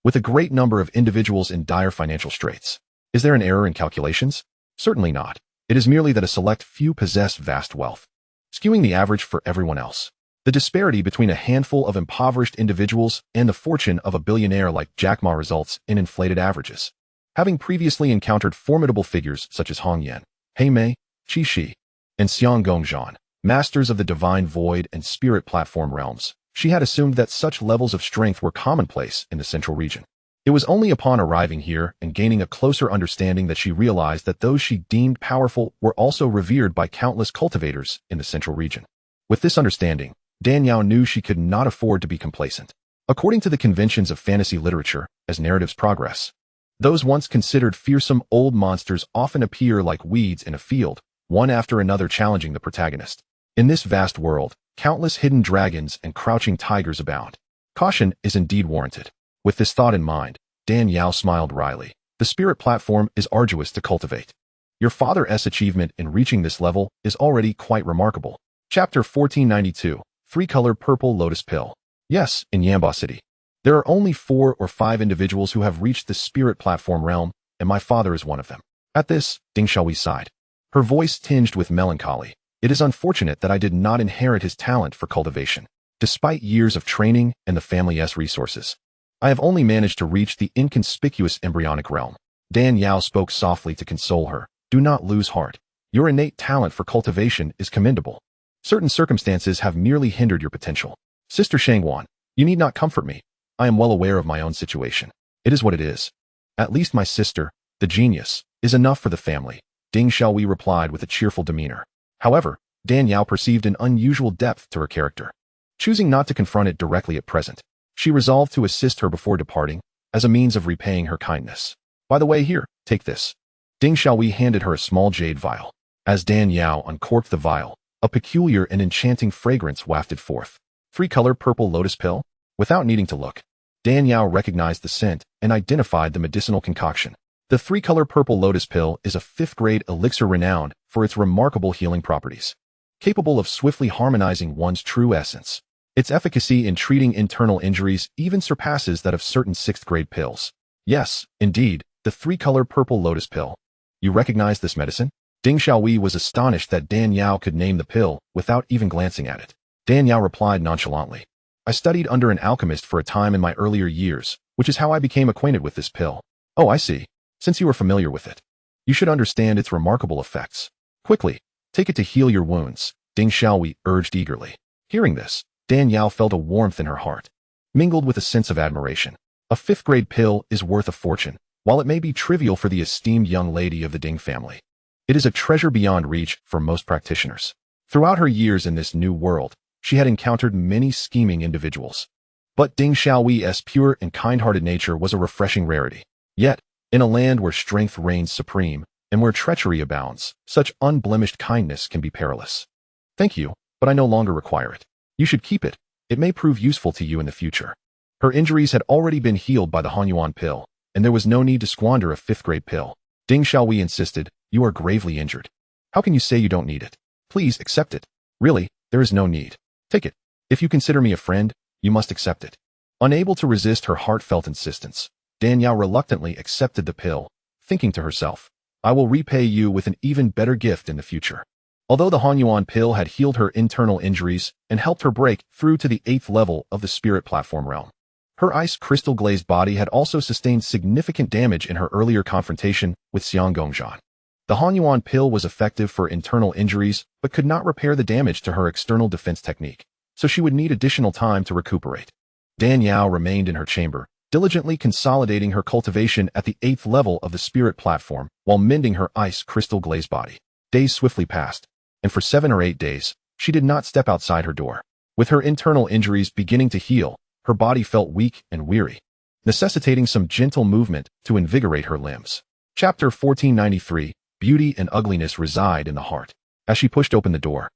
with a great number of individuals in dire financial straits. Is there an error in calculations? Certainly not. It is merely that a select few possess vast wealth, skewing the average for everyone else. The disparity between a handful of impoverished individuals and the fortune of a billionaire like Jack Ma results in inflated averages. Having previously encountered formidable figures such as Hong Yan, He Mei, Qi Shi, and Xiang Gongzhan, masters of the divine void and spirit platform realms, she had assumed that such levels of strength were commonplace in the central region. It was only upon arriving here and gaining a closer understanding that she realized that those she deemed powerful were also revered by countless cultivators in the central region. With this understanding, Dan Yao knew she could not afford to be complacent. According to the conventions of fantasy literature, as narratives progress, those once considered fearsome old monsters often appear like weeds in a field, one after another challenging the protagonist. In this vast world, countless hidden dragons and crouching tigers abound. Caution is indeed warranted. With this thought in mind, Dan Yao smiled wryly. The spirit platform is arduous to cultivate. Your father's achievement in reaching this level is already quite remarkable. Chapter 1492, Three-Color Purple Lotus Pill. Yes, in Yanbo City, there are only 4 or 5 individuals who have reached the spirit platform realm, and my father is one of them. At this, Ding Xiaowei sighed, her voice tinged with melancholy. It is unfortunate that I did not inherit his talent for cultivation. Despite years of training and the family's resources, I have only managed to reach the inconspicuous embryonic realm. Dan Yao spoke softly to console her. Do not lose heart. Your innate talent for cultivation is commendable. Certain circumstances have merely hindered your potential. Sister Shangwan, you need not comfort me. I am well aware of my own situation. It is what it is. At least my sister, the genius, is enough for the family, Ding Xiaowei replied with a cheerful demeanor. However, Dan Yao perceived an unusual depth to her character. Choosing not to confront it directly at present, she resolved to assist her before departing, as a means of repaying her kindness. By the way, here, take this. Ding Xiaowei handed her a small jade vial. As Dan Yao uncorked the vial, a peculiar and enchanting fragrance wafted forth. Three-color purple lotus pill? Without needing to look, Dan Yao recognized the scent and identified the medicinal concoction. The three-color purple lotus pill is a 5th-grade elixir renowned for its remarkable healing properties, capable of swiftly harmonizing one's true essence. Its efficacy in treating internal injuries even surpasses that of certain 6th-grade pills. Yes, indeed, the 3-color purple lotus pill. You recognize this medicine? Ding Xiaowei was astonished that Dan Yao could name the pill without even glancing at it. Dan Yao replied nonchalantly, I studied under an alchemist for a time in my earlier years, which is how I became acquainted with this pill. Oh, I see. Since you are familiar with it, you should understand its remarkable effects. Quickly, take it to heal your wounds, Ding Xiaowei urged eagerly. Hearing this, Dan Yao felt a warmth in her heart, mingled with a sense of admiration. A 5th-grade pill is worth a fortune, while it may be trivial for the esteemed young lady of the Ding family. It is a treasure beyond reach for most practitioners. Throughout her years in this new world, she had encountered many scheming individuals. But Ding Xiaowei's pure and kind-hearted nature was a refreshing rarity. Yet, in a land where strength reigns supreme, and where treachery abounds, such unblemished kindness can be perilous. Thank you, but I no longer require it. You should keep it. It may prove useful to you in the future. Her injuries had already been healed by the Han Yuan pill, and there was no need to squander a 5th-grade pill. Ding Xiaowei insisted, you are gravely injured. How can you say you don't need it? Please accept it. Really, there is no need. Take it. If you consider me a friend, you must accept it. Unable to resist her heartfelt insistence, Dan Yao reluctantly accepted the pill, thinking to herself, I will repay you with an even better gift in the future. Although the Han Yuan pill had healed her internal injuries and helped her break through to the 8th level of the spirit platform realm, her ice crystal-glazed body had also sustained significant damage in her earlier confrontation with Xianxiaaudiobooks. The Han Yuan pill was effective for internal injuries, but could not repair the damage to her external defense technique, so she would need additional time to recuperate. Dan Yao remained in her chamber, diligently consolidating her cultivation at the 8th level of the spirit platform while mending her ice crystal-glazed body. Days swiftly passed, and for 7 or 8 days, she did not step outside her door. With her internal injuries beginning to heal, her body felt weak and weary, necessitating some gentle movement to invigorate her limbs. Chapter 1493, Beauty and Ugliness Reside in the Heart. As she pushed open the door,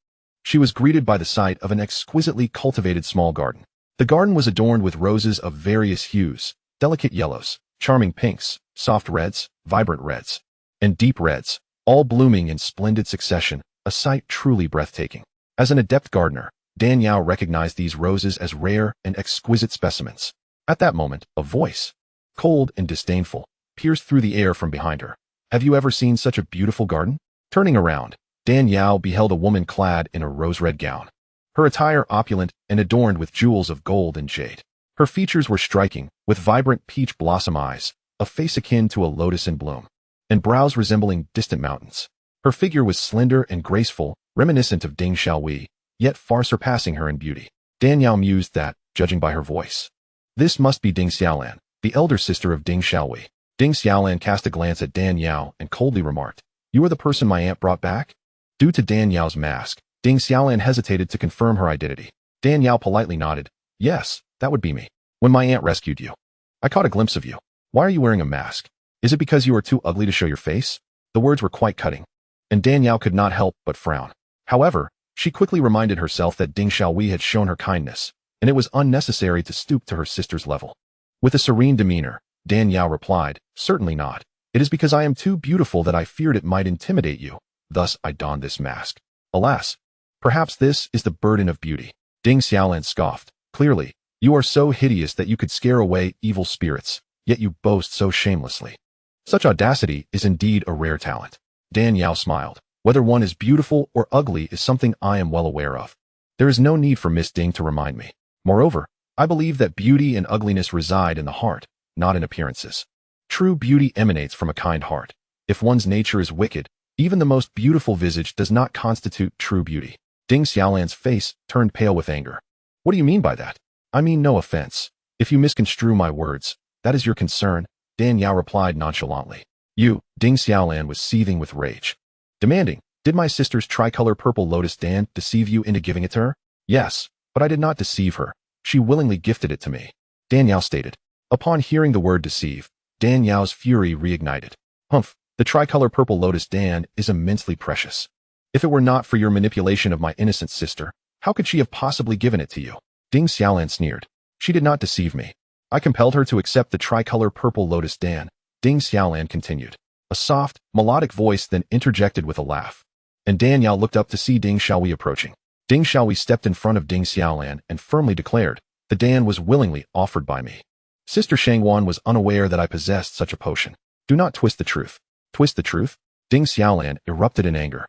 she was greeted by the sight of an exquisitely cultivated small garden. The garden was adorned with roses of various hues, delicate yellows, charming pinks, soft reds, vibrant reds, and deep reds, all blooming in splendid succession, a sight truly breathtaking. As an adept gardener, Dan Yao recognized these roses as rare and exquisite specimens. At that moment, a voice, cold and disdainful, pierced through the air from behind her. Have you ever seen such a beautiful garden? Turning around, Dan Yao beheld a woman clad in a rose-red gown. Her attire opulent and adorned with jewels of gold and jade. Her features were striking, with vibrant peach blossom eyes, a face akin to a lotus in bloom, and brows resembling distant mountains. Her figure was slender and graceful, reminiscent of Ding Xiaowei, yet far surpassing her in beauty. Dan Yao mused that, judging by her voice, this must be Ding Xiaolan, the elder sister of Ding Xiaowei. Ding Xiaolan cast a glance at Dan Yao and coldly remarked, you are the person my aunt brought back? Due to Dan Yao's mask, Ding Xiaolan hesitated to confirm her identity. Dan Yao politely nodded, yes, that would be me. When my aunt rescued you, I caught a glimpse of you. Why are you wearing a mask? Is it because you are too ugly to show your face? The words were quite cutting, and Dan Yao could not help but frown. However, she quickly reminded herself that Ding Xiaowei had shown her kindness, and it was unnecessary to stoop to her sister's level. With a serene demeanor, Dan Yao replied, certainly not. It is because I am too beautiful that I feared it might intimidate you. Thus I donned this mask. Alas, perhaps this is the burden of beauty. Ding Xiaolan scoffed. Clearly, you are so hideous that you could scare away evil spirits, yet you boast so shamelessly. Such audacity is indeed a rare talent. Dan Yao smiled. Whether one is beautiful or ugly is something I am well aware of. There is no need for Miss Ding to remind me. Moreover, I believe that beauty and ugliness reside in the heart, not in appearances. True beauty emanates from a kind heart. If one's nature is wicked, even the most beautiful visage does not constitute true beauty. Ding Xiaolan's face turned pale with anger. What do you mean by that? I mean no offense. If you misconstrue my words, that is your concern, Dan Yao replied nonchalantly. Ding Xiaolan was seething with rage, demanding, did my sister's tricolor purple lotus Dan deceive you into giving it to her? Yes, but I did not deceive her. She willingly gifted it to me, Dan Yao stated. Upon hearing the word deceive, Dan Yao's fury reignited. Humph, the tricolor purple lotus Dan is immensely precious. If it were not for your manipulation of my innocent sister, how could she have possibly given it to you? Ding Xiaolan sneered. She did not deceive me. I compelled her to accept the tricolor purple lotus Dan, Ding Xiaolan continued. A soft, melodic voice then interjected with a laugh, and Dan Yao looked up to see Ding Xiaowei approaching. Ding Xiaohui stepped in front of Ding Xiaolan and firmly declared, "The Dan was willingly offered by me. Sister Shangwan was unaware that I possessed such a potion. Do not twist the truth." "Twist the truth?" Ding Xiaolan erupted in anger.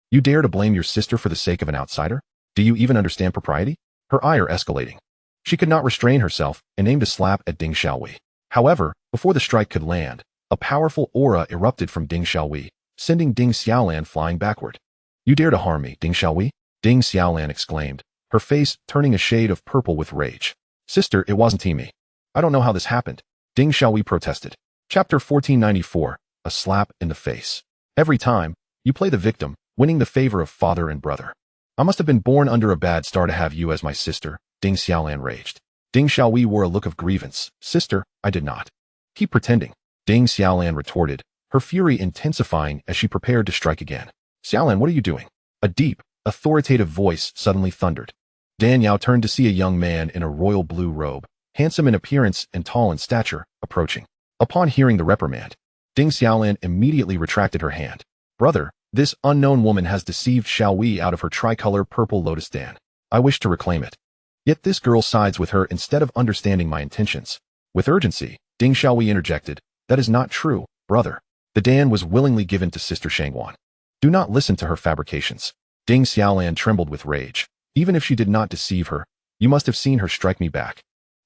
"You dare to blame your sister for the sake of an outsider? Do you even understand propriety?" Her ire escalating. She could not restrain herself and aimed a slap at Ding Xiaohui. However, before the strike could land, a powerful aura erupted from Ding Xiaohui, sending Ding Xiaolan flying backward. "You dare to harm me, Ding Xiaohui?" Ding Xiaolan exclaimed, her face turning a shade of purple with rage. "Sister, it wasn't me. I don't know how this happened," Ding Xiaohui protested. Chapter 1494, A Slap in the Face. "Every time, you play the victim, winning the favor of father and brother. I must have been born under a bad star to have you as my sister," Ding Xiaolan raged. Ding Xiaohui wore a look of grievance. "Sister, I did not." "Keep pretending," Ding Xiaolan retorted, her fury intensifying as she prepared to strike again. "Xiaolan, what are you doing?" A deep, authoritative voice suddenly thundered. Dan Yao turned to see a young man in a royal blue robe, handsome in appearance and tall in stature, approaching. Upon hearing the reprimand, Ding Xiaolan immediately retracted her hand. "Brother, this unknown woman has deceived Xiaohui out of her tricolor purple lotus Dan. I wish to reclaim it. Yet this girl sides with her instead of understanding my intentions." With urgency, Ding Xiaohui interjected, "That is not true, brother. The Dan was willingly given to Sister Shangwan. Do not listen to her fabrications." Ding Xiaolan trembled with rage. "Even if she did not deceive her, you must have seen her strike me back.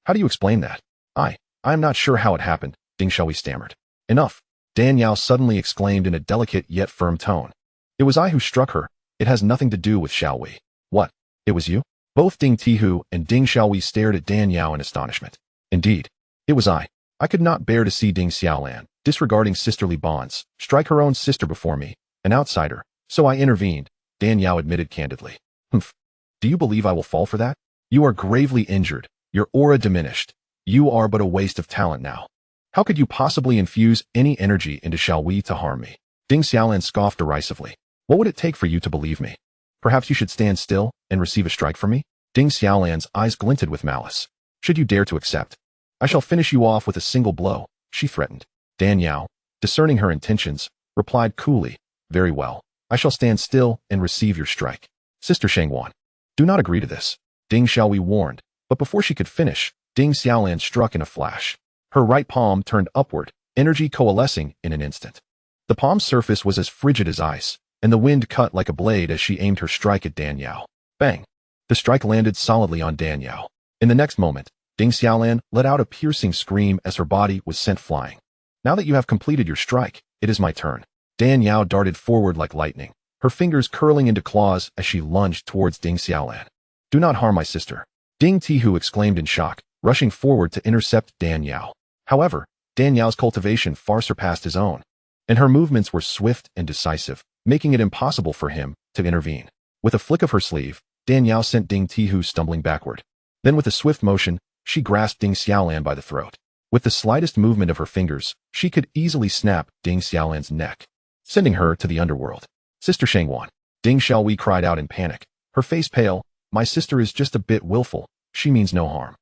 How do you explain that?" I am not sure how it happened," Ding Xiaohui stammered. "Enough," Dan Yao suddenly exclaimed in a delicate yet firm tone. "It was I who struck her. It has nothing to do with Xiaohui." "What? It was you?" Both Ding Tihu and Ding Xiaohui stared at Dan Yao in astonishment. "Indeed, it was I. I could not bear to see Ding Xiaolan, disregarding sisterly bonds, strike her own sister before me, an outsider, so I intervened," Dan Yao admitted candidly. "Humph. Do you believe I will fall for that? You are gravely injured, your aura diminished. You are but a waste of talent now. How could you possibly infuse any energy into Xiaohui to harm me?" Ding Xiaolan scoffed derisively. "What would it take for you to believe me? Perhaps you should stand still and receive a strike from me?" Ding Xiaolan's eyes glinted with malice. "Should you dare to accept, I shall finish you off with a single blow," she threatened. Dan Yao, discerning her intentions, replied coolly, "Very well. I shall stand still and receive your strike." "Sister Shangwan, do not agree to this," Ding Xiaohui warned, but before she could finish, Ding Xiaolan struck in a flash. Her right palm turned upward, energy coalescing in an instant. The palm's surface was as frigid as ice, and the wind cut like a blade as she aimed her strike at Dan Yao. Bang! The strike landed solidly on Dan Yao. In the next moment, Ding Xiaolan let out a piercing scream as her body was sent flying. "Now that you have completed your strike, it is my turn." Dan Yao darted forward like lightning, her fingers curling into claws as she lunged towards Ding Xiaolan. "Do not harm my sister," Ding Tihu exclaimed in shock, rushing forward to intercept Dan Yao. However, Dan Yao's cultivation far surpassed his own, and her movements were swift and decisive, making it impossible for him to intervene. With a flick of her sleeve, Dan Yao sent Ding Tihu stumbling backward. Then with a swift motion, she grasped Ding Xiaolan by the throat. With the slightest movement of her fingers, she could easily snap Ding Xiaolan's neck, sending her to the underworld. "Sister Shangwan," Ding Xiaohui cried out in panic, her face pale, "My sister is just a bit willful. She means no harm.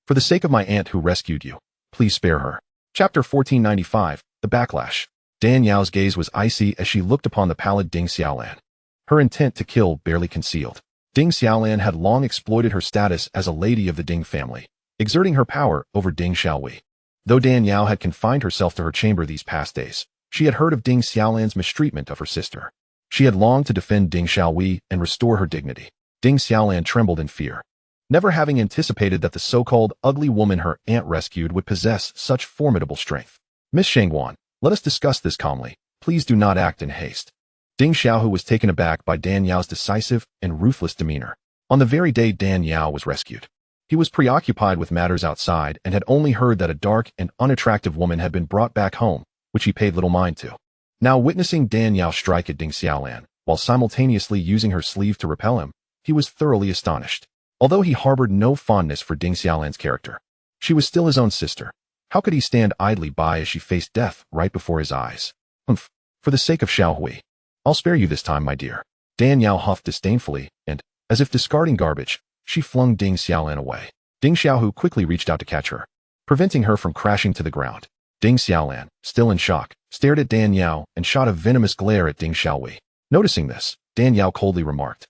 For the sake of my aunt who rescued you, please spare her." Chapter 1495, The Backlash. Dan Yao's gaze was icy as she looked upon the pallid Ding Xiaolan, her intent to kill barely concealed. Ding Xiaolan had long exploited her status as a lady of the Ding family, exerting her power over Ding Xiaohui. Though Dan Yao had confined herself to her chamber these past days, she had heard of Ding Xiaolan's mistreatment of her sister. She had longed to defend Ding Xiaohui and restore her dignity. Ding Xiaolan trembled in fear, never having anticipated that the so-called ugly woman her aunt rescued would possess such formidable strength. "Miss Shangwan, let us discuss this calmly. Please do not act in haste." Ding Xiaohui was taken aback by Dan Yao's decisive and ruthless demeanor. On the very day Dan Yao was rescued, he was preoccupied with matters outside and had only heard that a dark and unattractive woman had been brought back home, which he paid little mind to. Now witnessing Dan Yao strike at Ding Xiaolan, while simultaneously using her sleeve to repel him, he was thoroughly astonished. Although he harbored no fondness for Ding Xiaolan's character, she was still his own sister. How could he stand idly by as she faced death right before his eyes? "Humph, for the sake of Xiaohui, I'll spare you this time, my dear." Dan Yao huffed disdainfully, and, as if discarding garbage, she flung Ding Xiaolan away. Ding Xiaohui quickly reached out to catch her, preventing her from crashing to the ground. Ding Xiaolan, still in shock, stared at Dan Yao and shot a venomous glare at Ding Xiaohui. Noticing this, Dan Yao coldly remarked,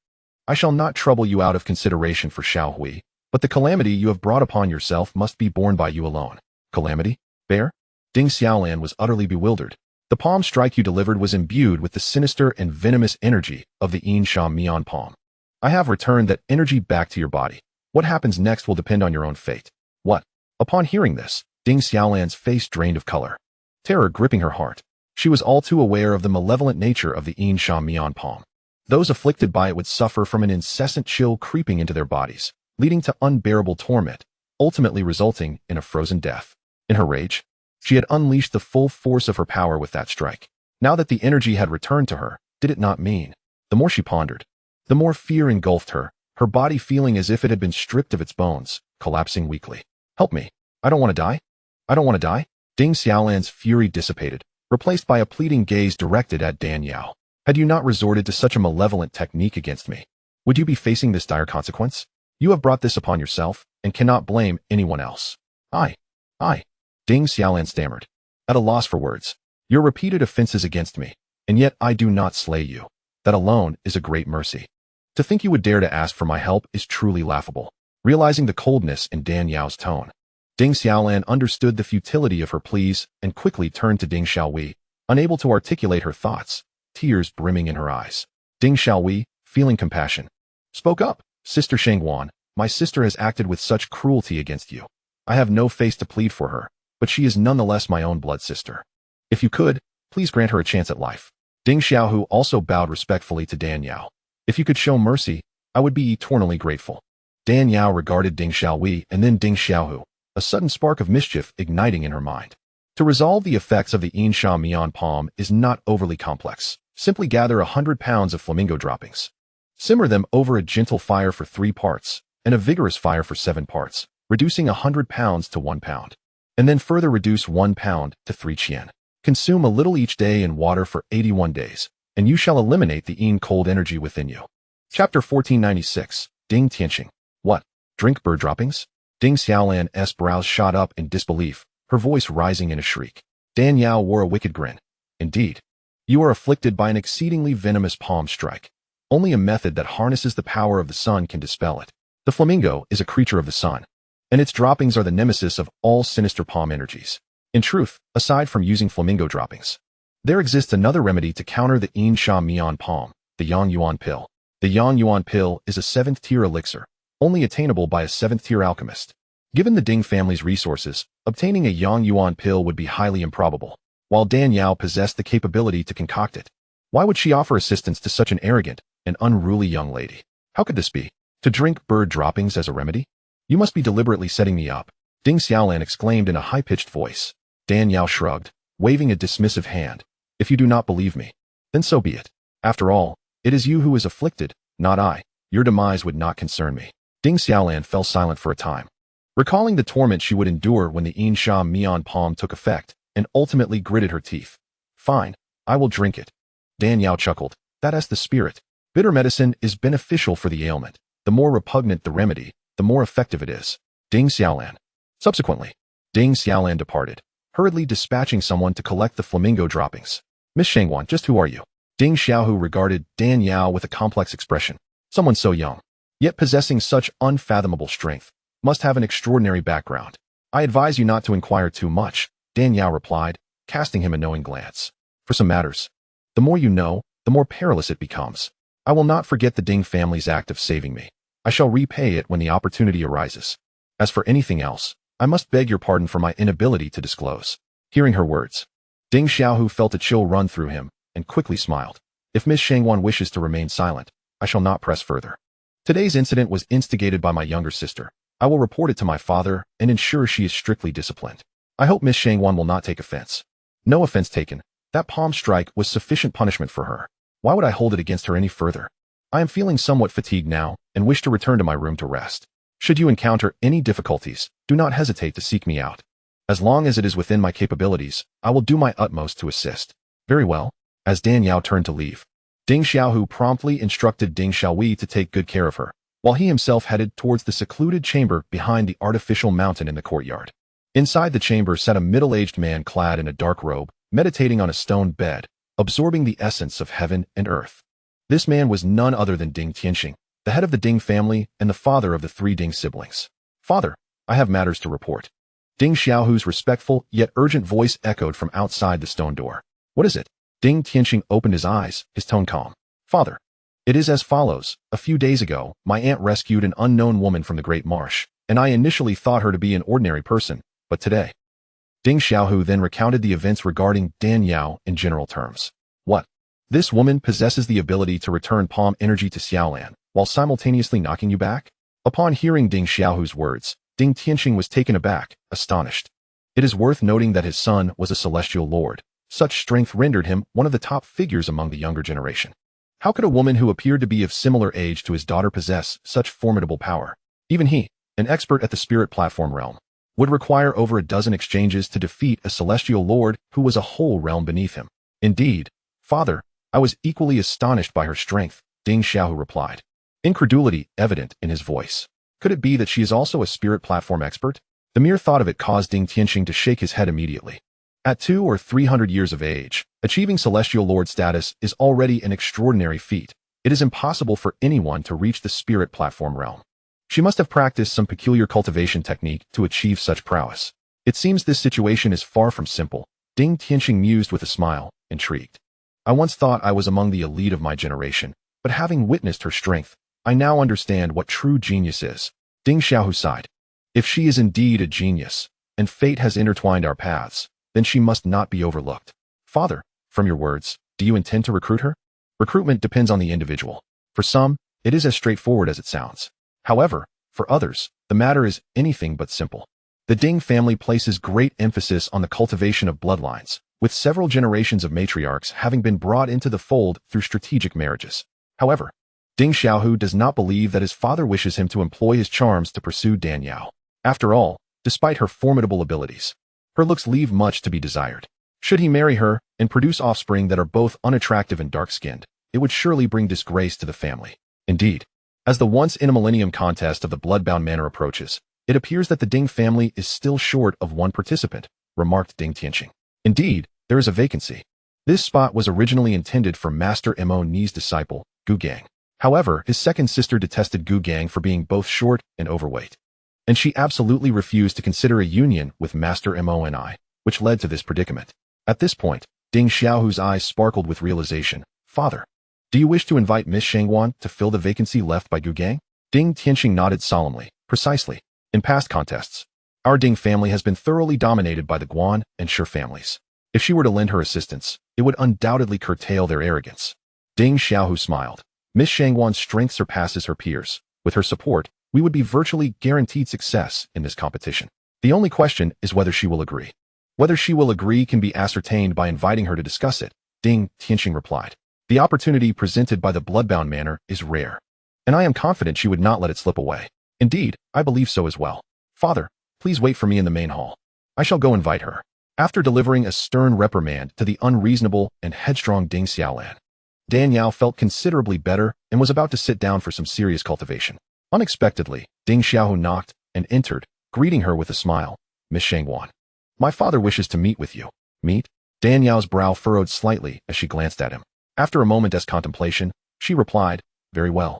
I shall not trouble you out of consideration for Xiao Hui, but the calamity you have brought upon yourself must be borne by you alone. Calamity? Bear? Ding Xiaolan was utterly bewildered. The palm strike you delivered was imbued with the sinister and venomous energy of the Yin Sha Mian palm. I have returned that energy back to your body. What happens next will depend on your own fate. What? Upon hearing this, Ding Xiaolan's face drained of color, terror gripping her heart. She was all too aware of the malevolent nature of the Yin Sha Mian palm. Those afflicted by it would suffer from an incessant chill creeping into their bodies, leading to unbearable torment, ultimately resulting in a frozen death. In her rage, she had unleashed the full force of her power with that strike. Now that the energy had returned to her, did it not mean? The more she pondered, the more fear engulfed her, her body feeling as if it had been stripped of its bones, collapsing weakly. Help me. I don't want to die. I don't want to die. Ding Xiaolan's fury dissipated, replaced by a pleading gaze directed at Dan Yao. Had you not resorted to such a malevolent technique against me, would you be facing this dire consequence? You have brought this upon yourself, and cannot blame anyone else. I. Ding Xiaolan stammered, at a loss for words. Your repeated offenses against me, and yet I do not slay you. That alone is a great mercy. To think you would dare to ask for my help is truly laughable. Realizing the coldness in Dan Yao's tone, Ding Xiaolan understood the futility of her pleas and quickly turned to Ding Xiaohui, unable to articulate her thoughts, tears brimming in her eyes. Ding Xiaohui, feeling compassion, spoke up. Sister Shangguan, my sister has acted with such cruelty against you. I have no face to plead for her, but she is nonetheless my own blood sister. If you could, please grant her a chance at life. Ding Xiaohu also bowed respectfully to Dan Yao. If you could show mercy, I would be eternally grateful. Dan Yao regarded Ding Xiaohui and then Ding Xiaohu, a sudden spark of mischief igniting in her mind. To resolve the effects of the Yin Sha Mian palm is not overly complex. Simply gather 100 pounds of flamingo droppings. Simmer them over a gentle fire for 3 parts, and a vigorous fire for 7 parts, reducing 100 pounds to 1 pound. And then further reduce 1 pound to 3 qian. Consume a little each day in water for 81 days, and you shall eliminate the Yin cold energy within you. Chapter 1496, Ding Tianxing. What? Drink bird droppings? Ding Xiaolan's brows shot up in disbelief, her voice rising in a shriek. Dan Yao wore a wicked grin. Indeed. You are afflicted by an exceedingly venomous palm strike. Only a method that harnesses the power of the sun can dispel it. The flamingo is a creature of the sun, and its droppings are the nemesis of all sinister palm energies. In truth, aside from using flamingo droppings, there exists another remedy to counter the Yin Sha Mian palm, the Yang Yuan pill. The Yang Yuan pill is a 7th-tier elixir, only attainable by a 7th-tier alchemist. Given the Ding family's resources, obtaining a Yang Yuan pill would be highly improbable, while Dan Yao possessed the capability to concoct it. Why would she offer assistance to such an arrogant and unruly young lady? How could this be? To drink bird droppings as a remedy? You must be deliberately setting me up, Ding Xiaolan exclaimed in a high-pitched voice. Dan Yao shrugged, waving a dismissive hand. If you do not believe me, then so be it. After all, it is you who is afflicted, not I. Your demise would not concern me. Ding Xiaolan fell silent for a time, recalling the torment she would endure when the Yin Sha Mian palm took effect, and ultimately gritted her teeth. Fine, I will drink it. Dan Yao chuckled. That is the spirit. Bitter medicine is beneficial for the ailment. The more repugnant the remedy, the more effective it is. Ding Xiaolan. Subsequently, Ding Xiaolan departed, hurriedly dispatching someone to collect the flamingo droppings. Miss Shangguan, just who are you? Ding Xiaohu regarded Dan Yao with a complex expression. Someone so young, yet possessing such unfathomable strength, must have an extraordinary background. I advise you not to inquire too much, Dan Yao replied, casting him a knowing glance. For some matters, the more you know, the more perilous it becomes. I will not forget the Ding family's act of saving me. I shall repay it when the opportunity arises. As for anything else, I must beg your pardon for my inability to disclose. Hearing her words, Ding Xiaohu felt a chill run through him, and quickly smiled. If Miss Shangguan wishes to remain silent, I shall not press further. Today's incident was instigated by my younger sister. I will report it to my father and ensure she is strictly disciplined. I hope Miss Shangguan will not take offense. No offense taken. That palm strike was sufficient punishment for her. Why would I hold it against her any further? I am feeling somewhat fatigued now and wish to return to my room to rest. Should you encounter any difficulties, do not hesitate to seek me out. As long as it is within my capabilities, I will do my utmost to assist. Very well. As Dan Yao turned to leave, Ding Xiaohu promptly instructed Ding Xiaohui to take good care of her, while he himself headed towards the secluded chamber behind the artificial mountain in the courtyard. Inside the chamber sat a middle-aged man clad in a dark robe, meditating on a stone bed, absorbing the essence of heaven and earth. This man was none other than Ding Tianxing, the head of the Ding family and the father of the 3 Ding siblings. "Father, I have matters to report." Ding Xiaohu's respectful yet urgent voice echoed from outside the stone door. "What is it?" Ding Tianqing opened his eyes, his tone calm. "Father, it is as follows. A few days ago, my aunt rescued an unknown woman from the Great Marsh, and I initially thought her to be an ordinary person, but today—" Ding Xiaohu then recounted the events regarding Dan Yao in general terms. "What? This woman possesses the ability to return palm energy to Xiaolan, while simultaneously knocking you back?" Upon hearing Ding Xiaohu's words, Ding Tianqing was taken aback, astonished. It is worth noting that his son was a celestial lord. Such strength rendered him one of the top figures among the younger generation. How could a woman who appeared to be of similar age to his daughter possess such formidable power? Even he, an expert at the spirit platform realm, would require over a dozen exchanges to defeat a celestial lord who was a whole realm beneath him. "Indeed, father, I was equally astonished by her strength," Ding Xiaohu replied, incredulity evident in his voice. Could it be that she is also a spirit platform expert? The mere thought of it caused Ding Tianqing to shake his head immediately. At 200 or 300 years of age, achieving celestial lord status is already an extraordinary feat. It is impossible for anyone to reach the spirit platform realm. She must have practiced some peculiar cultivation technique to achieve such prowess. It seems this situation is far from simple, Ding Tianqing mused with a smile, intrigued. "I once thought I was among the elite of my generation, but having witnessed her strength, I now understand what true genius is." Ding Xiaohu sighed. "If she is indeed a genius, and fate has intertwined our paths, then she must not be overlooked." "Father, from your words, do you intend to recruit her?" "Recruitment depends on the individual. For some, it is as straightforward as it sounds. However, for others, the matter is anything but simple. The Ding family places great emphasis on the cultivation of bloodlines, with several generations of matriarchs having been brought into the fold through strategic marriages. However, Ding Xiaohu does not believe that his father wishes him to employ his charms to pursue Dan Yao. After all, despite her formidable abilities, her looks leave much to be desired. Should he marry her and produce offspring that are both unattractive and dark-skinned, it would surely bring disgrace to the family. Indeed, as the once-in-a-millennium contest of the bloodbound manor approaches, it appears that the Ding family is still short of one participant, remarked Ding Tianqing. Indeed, there is a vacancy. This spot was originally intended for Master Mo Ni's disciple, Gu Gang. However, his second sister detested Gu Gang for being both short and overweight, and she absolutely refused to consider a union with Master Mo and I, which led to this predicament. At this point, Ding Xiaohu's eyes sparkled with realization. "Father, do you wish to invite Miss Shangguan to fill the vacancy left by Gu Gang?" Ding Tianqing nodded solemnly. "Precisely. In past contests, our Ding family has been thoroughly dominated by the Guan and Shi families. If she were to lend her assistance, it would undoubtedly curtail their arrogance." Ding Xiaohu smiled. "Miss Shangguan's strength surpasses her peers. With her support, we would be virtually guaranteed success in this competition. The only question is whether she will agree." "Whether she will agree can be ascertained by inviting her to discuss it," Ding Tianqing replied. "The opportunity presented by the bloodbound manor is rare, and I am confident she would not let it slip away. Indeed, I believe so as well. Father, please wait for me in the main hall. I shall go invite her." After delivering a stern reprimand to the unreasonable and headstrong Ding Xiaolan, Dan Yao felt considerably better and was about to sit down for some serious cultivation. Unexpectedly, Ding Xiaohu knocked and entered, greeting her with a smile. "Miss Shangguan, my father wishes to meet with you." "Meet?" Dan Yao's brow furrowed slightly as she glanced at him. After a moment's contemplation, she replied, "Very well.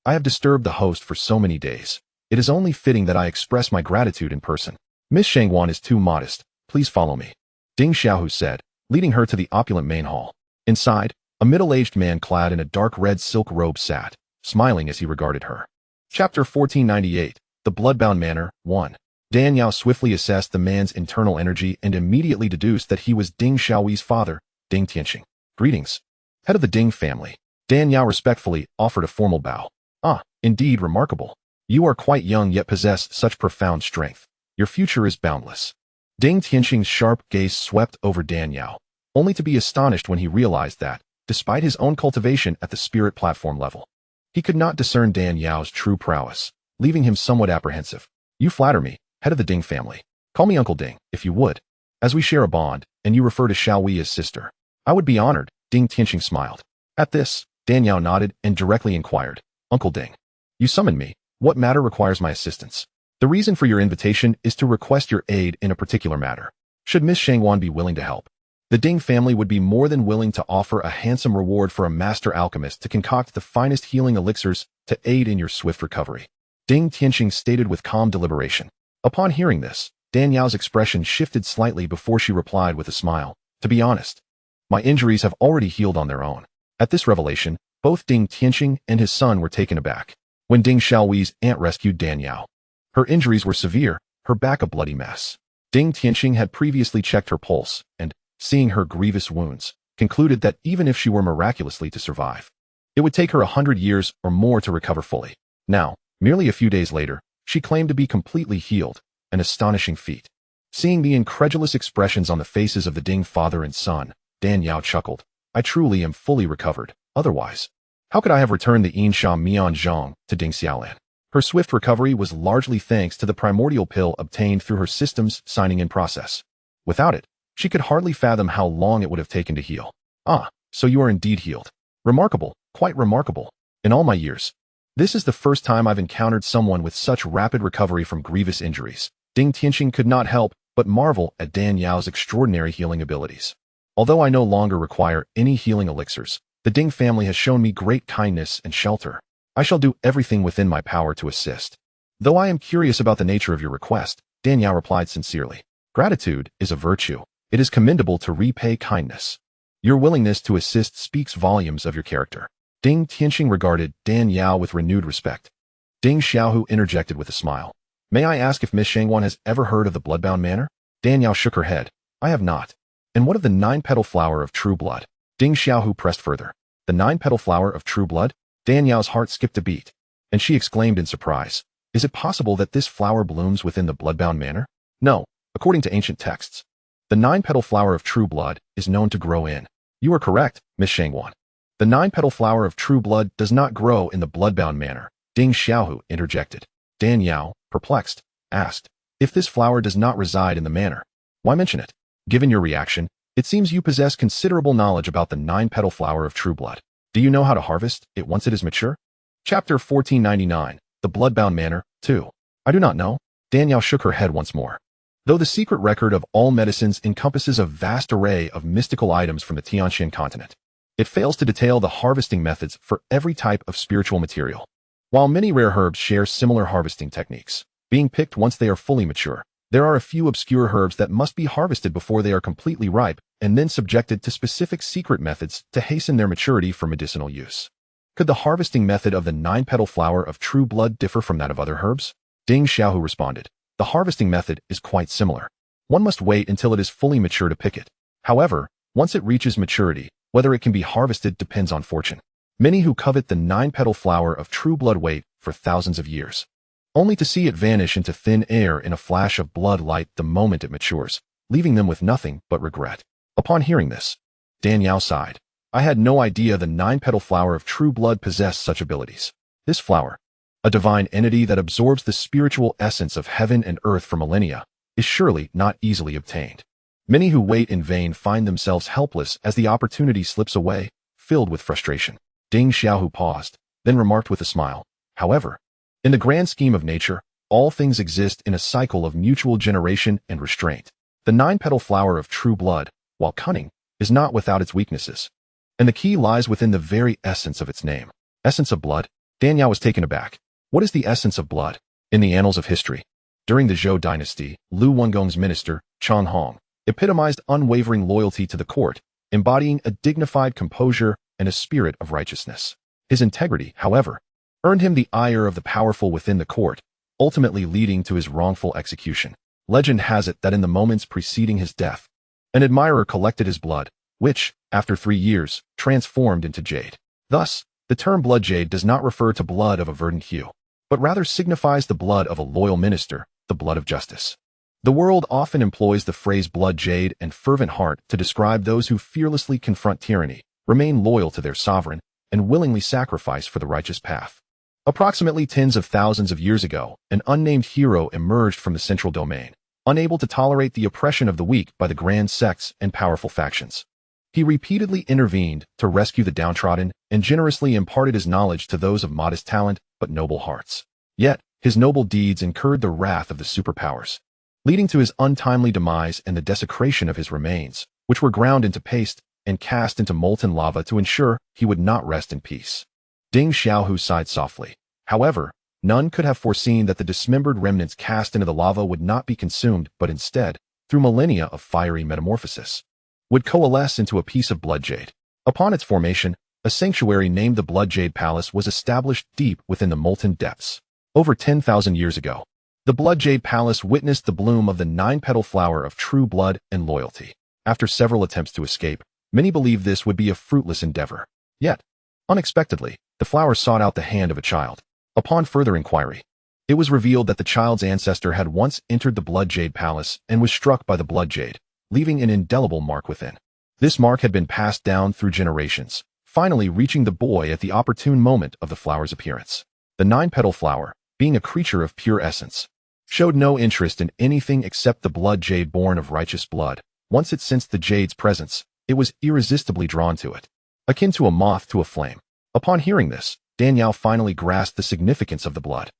I have disturbed the host for so many days. It is only fitting that I express my gratitude in person. Miss Shangguan is too modest. Please follow me," Ding Xiaohu said, leading her to the opulent main hall. Inside, a middle-aged man clad in a dark red silk robe sat, smiling as he regarded her. Chapter 1498, The Bloodbound Manor, 1. Dan Yao swiftly assessed the man's internal energy and immediately deduced that he was Ding Xiaohui's father, Ding Tianqing. "Greetings, head of the Ding family." Dan Yao respectfully offered a formal bow. "Ah, indeed remarkable. You are quite young yet possess such profound strength. Your future is boundless." Ding Tianqing's sharp gaze swept over Dan Yao, only to be astonished when he realized that, despite his own cultivation at the spirit platform level, he could not discern Dan Yao's true prowess, leaving him somewhat apprehensive. "You flatter me, head of the Ding family. Call me Uncle Ding, if you would. As we share a bond, and you refer to Xiaowei as sister, I would be honored," Ding Tianqing smiled. At this, Dan Yao nodded and directly inquired, "Uncle Ding, you summoned me. What matter requires my assistance?" "The reason for your invitation is to request your aid in a particular matter. Should Miss Shangguan be willing to help, The Ding family would be more than willing to offer a handsome reward for a master alchemist to concoct the finest healing elixirs to aid in your swift recovery, Ding Tianqing stated with calm deliberation. Upon hearing this, Dan Yao's expression shifted slightly before she replied with a smile. To be honest, my injuries have already healed on their own. At this revelation, both Ding Tianqing and his son were taken aback. When Ding Xiaohui's aunt rescued Dan Yao, her injuries were severe, her back a bloody mess. Ding Tianqing had previously checked her pulse and, seeing her grievous wounds, concluded that even if she were miraculously to survive, it would take her 100 years or more to recover fully. Now, merely a few days later, she claimed to be completely healed, an astonishing feat. Seeing the incredulous expressions on the faces of the Ding father and son, Dan Yao chuckled. I truly am fully recovered. Otherwise, how could I have returned the Yin Sha Mian Zhang to Ding Xiaolan? Her swift recovery was largely thanks to the primordial pill obtained through her system's signing-in process. Without it, she could hardly fathom how long it would have taken to heal. Ah, so you are indeed healed. Remarkable, quite remarkable. In all my years, this is the first time I've encountered someone with such rapid recovery from grievous injuries. Ding Tianqing could not help but marvel at Dan Yao's extraordinary healing abilities. Although I no longer require any healing elixirs, the Ding family has shown me great kindness and shelter. I shall do everything within my power to assist. Though I am curious about the nature of your request, Dan Yao replied sincerely. Gratitude is a virtue. It is commendable to repay kindness. Your willingness to assist speaks volumes of your character. Ding Tianqing regarded Dan Yao with renewed respect. Ding Xiaohu interjected with a smile. May I ask if Miss Shangwan has ever heard of the Bloodbound Manor? Dan Yao shook her head. I have not. And what of the 9-petal flower of true blood? Ding Xiaohu pressed further. The 9-petal flower of true blood? Dan Yao's heart skipped a beat, and she exclaimed in surprise. Is it possible that this flower blooms within the Bloodbound Manor? No, according to ancient texts. The 9-petal flower of true blood is known to grow in. You are correct, Miss Shangwan. The 9-petal flower of true blood does not grow in the Bloodbound Manor, Ding Xiaohu interjected. Dan Yao, perplexed, asked, if this flower does not reside in the manor, why mention it? Given your reaction, it seems you possess considerable knowledge about the 9-petal flower of true blood. Do you know how to harvest it once it is mature? Chapter 1499, The Bloodbound Manor, 2. I do not know. Dan Yao shook her head once more. Though the secret record of all medicines encompasses a vast array of mystical items from the Tianxian continent, it fails to detail the harvesting methods for every type of spiritual material. While many rare herbs share similar harvesting techniques, being picked once they are fully mature, there are a few obscure herbs that must be harvested before they are completely ripe and then subjected to specific secret methods to hasten their maturity for medicinal use. Could the harvesting method of the 9-petal flower of true blood differ from that of other herbs? Ding Xiaohu responded. The harvesting method is quite similar. One must wait until it is fully mature to pick it. However, once it reaches maturity, whether it can be harvested depends on fortune. Many who covet the 9-petal flower of true blood wait for thousands of years, only to see it vanish into thin air in a flash of blood light the moment it matures, leaving them with nothing but regret. Upon hearing this, Dan Yao sighed. I had no idea the 9-petal flower of true blood possessed such abilities. This flower, a divine entity that absorbs the spiritual essence of heaven and earth for millennia, is surely not easily obtained. Many who wait in vain find themselves helpless as the opportunity slips away, filled with frustration. Ding Xiaohu paused, then remarked with a smile. However, in the grand scheme of nature, all things exist in a cycle of mutual generation and restraint. The 9-petal flower of true blood, while cunning, is not without its weaknesses. And the key lies within the very essence of its name. Essence of blood? Dan Yao was taken aback. What is the essence of blood? In the annals of history, during the Zhou dynasty, Lu Wengong's minister, Chang Hong, epitomized unwavering loyalty to the court, embodying a dignified composure and a spirit of righteousness. His integrity, however, earned him the ire of the powerful within the court, ultimately leading to his wrongful execution. Legend has it that in the moments preceding his death, an admirer collected his blood, which, after 3 years, transformed into jade. Thus, the term blood jade does not refer to blood of a verdant hue, but rather signifies the blood of a loyal minister, the blood of justice. The world often employs the phrase blood jade and fervent heart to describe those who fearlessly confront tyranny, remain loyal to their sovereign, and willingly sacrifice for the righteous path. Approximately tens of thousands of years ago, an unnamed hero emerged from the central domain, unable to tolerate the oppression of the weak by the grand sects and powerful factions. He repeatedly intervened to rescue the downtrodden and generously imparted his knowledge to those of modest talent but noble hearts. Yet, his noble deeds incurred the wrath of the superpowers, leading to his untimely demise and the desecration of his remains. which were ground into paste and cast into molten lava to ensure he would not rest in peace. Ding Xiaohu sighed softly. However, none could have foreseen that the dismembered remnants cast into the lava would not be consumed, but instead, through millennia of fiery metamorphosis, would coalesce into a piece of blood jade. Upon its formation, a sanctuary named the Blood Jade Palace was established deep within the molten depths. Over 10,000 years ago, the Blood Jade Palace witnessed the bloom of the 9-petal flower of true blood and loyalty. After several attempts to escape, many believed this would be a fruitless endeavor. Yet, unexpectedly, the flower sought out the hand of a child. Upon further inquiry, it was revealed that the child's ancestor had once entered the Blood Jade Palace and was struck by the blood jade, leaving an indelible mark within. This mark had been passed down through generations, finally reaching the boy at the opportune moment of the flower's appearance. The 9-petal flower, being a creature of pure essence, showed no interest in anything except the blood jade born of righteous blood. Once it sensed the jade's presence, it was irresistibly drawn to it, akin to a moth to a flame. Upon hearing this, Danielle finally grasped the significance of the blood.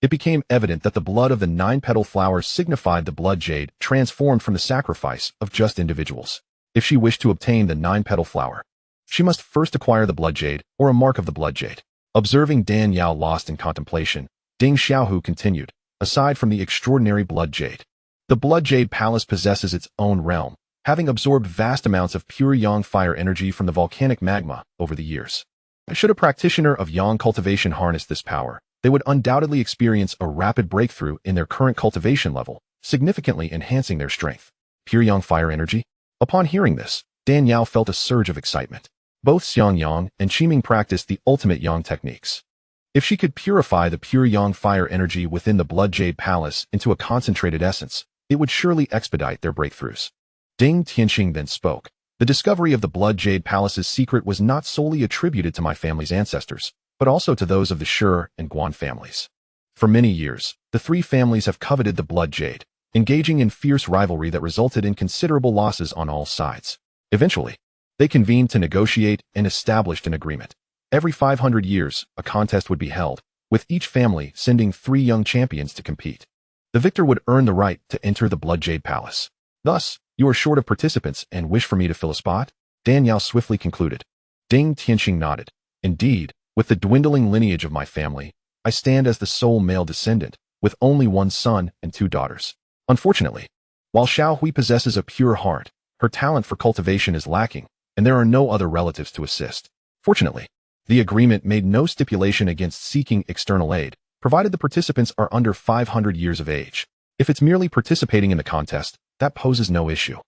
It became evident that the blood of the 9-petal flower signified the blood jade transformed from the sacrifice of just individuals. If she wished to obtain the 9-petal flower, she must first acquire the blood jade or a mark of the blood jade. Observing Danielle lost in contemplation, Ding Xiaohu continued, aside from the extraordinary blood jade, the Blood Jade Palace possesses its own realm, having absorbed vast amounts of pure yang fire energy from the volcanic magma over the years. Should a practitioner of yang cultivation harness this power, they would undoubtedly experience a rapid breakthrough in their current cultivation level, significantly enhancing their strength. Pure yang fire energy? Upon hearing this, Danielle felt a surge of excitement. Both Xianxiang and Qiming practiced the ultimate yang techniques. If she could purify the pure yang fire energy within the Blood Jade Palace into a concentrated essence, it would surely expedite their breakthroughs. Ding Tianxing then spoke. The discovery of the Blood Jade Palace's secret was not solely attributed to my family's ancestors, but also to those of the Shui and Guan families. For many years, the three families have coveted the blood jade, engaging in fierce rivalry that resulted in considerable losses on all sides. Eventually, they convened to negotiate and established an agreement. Every 500 years, a contest would be held, with each family sending 3 young champions to compete. The victor would earn the right to enter the Blood Jade Palace. Thus, you are short of participants and wish for me to fill a spot? Danielle swiftly concluded. Ding Tianxing nodded. Indeed, with the dwindling lineage of my family, I stand as the sole male descendant, with only 1 son and 2 daughters. Unfortunately, while Xiao Hui possesses a pure heart, her talent for cultivation is lacking, and there are no other relatives to assist. Fortunately, the agreement made no stipulation against seeking external aid, provided the participants are under 500 years of age. If it's merely participating in the contest, that poses no issue.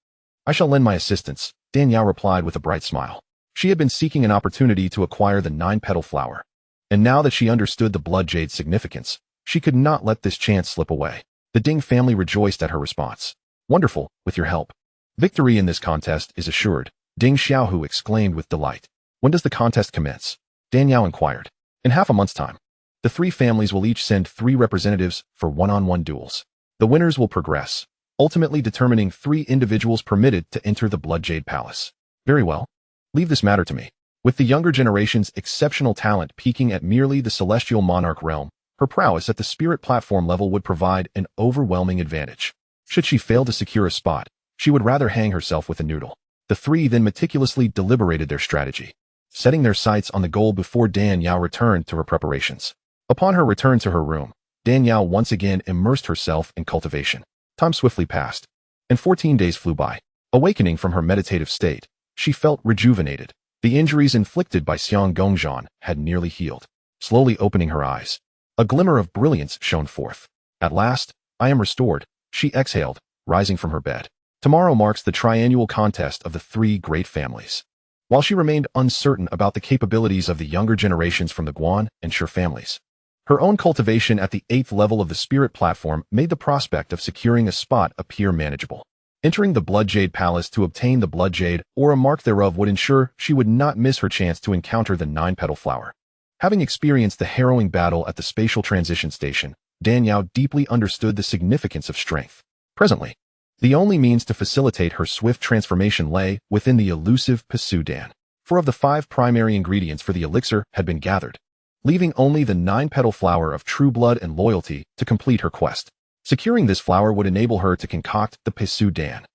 I shall lend my assistance, Danielle replied with a bright smile. She had been seeking an opportunity to acquire the 9-petal flower, and now that she understood the blood jade's significance, she could not let this chance slip away. The Ding family rejoiced at her response. Wonderful, with your help. Victory in this contest is assured, Ding Xiaohu exclaimed with delight. When does the contest commence? Danielle inquired. In half a month's time. The 3 families will each send 3 representatives for one-on-one duels. The winners will progress, ultimately determining 3 individuals permitted to enter the Blood Jade Palace. Very well. Leave this matter to me. With the younger generation's exceptional talent peaking at merely the celestial monarch realm, her prowess at the spirit platform level would provide an overwhelming advantage. Should she fail to secure a spot, she would rather hang herself with a noodle. The 3 then meticulously deliberated their strategy, setting their sights on the goal before Danielle returned to her preparations. Upon her return to her room, Danielle once again immersed herself in cultivation. Time swiftly passed, and 14 days flew by. Awakening from her meditative state, she felt rejuvenated. The injuries inflicted by Xiang Gongzhan had nearly healed. Slowly opening her eyes, a glimmer of brilliance shone forth. At last, I am restored, she exhaled, rising from her bed. Tomorrow marks the triannual contest of the 3 great families. While she remained uncertain about the capabilities of the younger generations from the Guan and Shui families, her own cultivation at the 8th level of the spirit platform made the prospect of securing a spot appear manageable. Entering the Blood Jade Palace to obtain the blood jade or a mark thereof would ensure she would not miss her chance to encounter the 9-petal flower. Having experienced the harrowing battle at the spatial transition station, Danielle deeply understood the significance of strength. Presently, the only means to facilitate her swift transformation lay within the elusive Pisu Dan. 4 of the 5 primary ingredients for the elixir had been gathered, leaving only the 9-petal flower of true blood and loyalty to complete her quest. Securing this flower would enable her to concoct the Pisu Dan.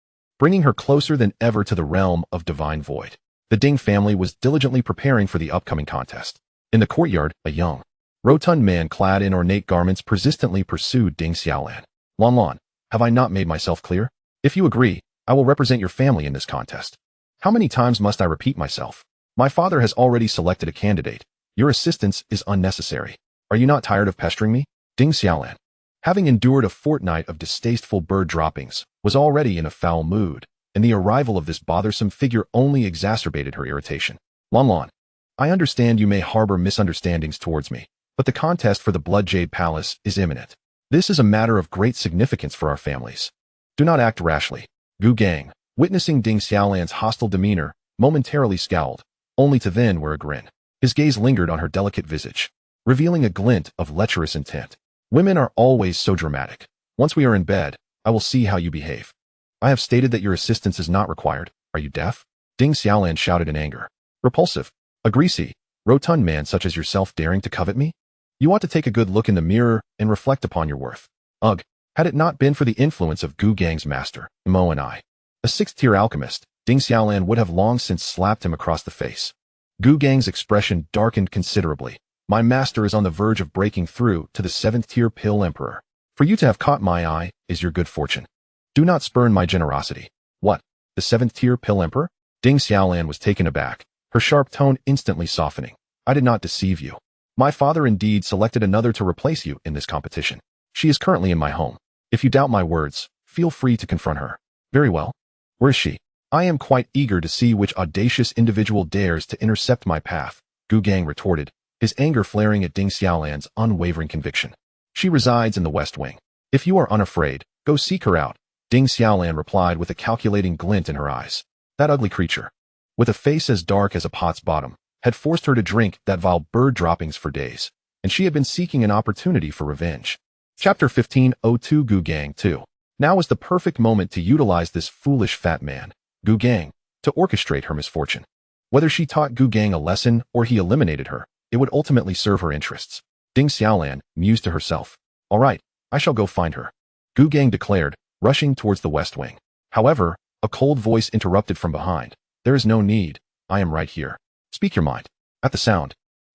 bringing her closer than ever to the realm of divine void. The Ding family was diligently preparing for the upcoming contest. In the courtyard, a young, rotund man clad in ornate garments persistently pursued Ding Xiaolan. Lan, have I not made myself clear? If you agree, I will represent your family in this contest. How many times must I repeat myself? My father has already selected a candidate. Your assistance is unnecessary. Are you not tired of pestering me? Ding Xiaolan, having endured a fortnight of distasteful bird droppings, was already in a foul mood, and the arrival of this bothersome figure only exacerbated her irritation. Lan, I understand you may harbor misunderstandings towards me, but the contest for the Blood Jade Palace is imminent. This is a matter of great significance for our families. Do not act rashly. Gu Gang, witnessing Ding Xiaolan's hostile demeanor, momentarily scowled, only to then wear a grin. His gaze lingered on her delicate visage, revealing a glint of lecherous intent. Women are always so dramatic. Once we are in bed, I will see how you behave. I have stated that your assistance is not required. Are you deaf? Ding Xiaolan shouted in anger. Repulsive. A greasy, rotund man such as yourself daring to covet me? You ought to take a good look in the mirror and reflect upon your worth. Ugh. Had it not been for the influence of Gu Gang's master, Mo and I, a 6th-tier alchemist, Ding Xiaolan would have long since slapped him across the face. Gu Gang's expression darkened considerably. My master is on the verge of breaking through to the 7th-tier Pill Emperor. For you to have caught my eye is your good fortune. Do not spurn my generosity. What? The 7th-tier Pill Emperor? Ding Xiaolan was taken aback, her sharp tone instantly softening. I did not deceive you. My father indeed selected another to replace you in this competition. She is currently in my home. If you doubt my words, feel free to confront her. Very well. Where is she? I am quite eager to see which audacious individual dares to intercept my path, Gu Gang retorted, his anger flaring at Ding Xiaolan's unwavering conviction. She resides in the West Wing. If you are unafraid, go seek her out, Ding Xiaolan replied with a calculating glint in her eyes. That ugly creature, with a face as dark as a pot's bottom, had forced her to drink that vile bird droppings for days, and she had been seeking an opportunity for revenge. Chapter 15:02 Gu Gang 2. Now was the perfect moment to utilize this foolish fat man, Gu Gang, to orchestrate her misfortune. Whether she taught Gu Gang a lesson or he eliminated her, it would ultimately serve her interests. Ding Xiaolan mused to herself. All right, I shall go find her, Gu Gang declared, rushing towards the West Wing. However, a cold voice interrupted from behind. There is no need. I am right here. Speak your mind. At the sound,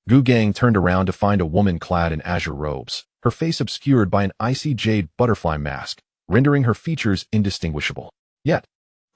Gu Gang turned around to find a woman clad in azure robes, her face obscured by an icy jade butterfly mask, rendering her features indistinguishable. Yet,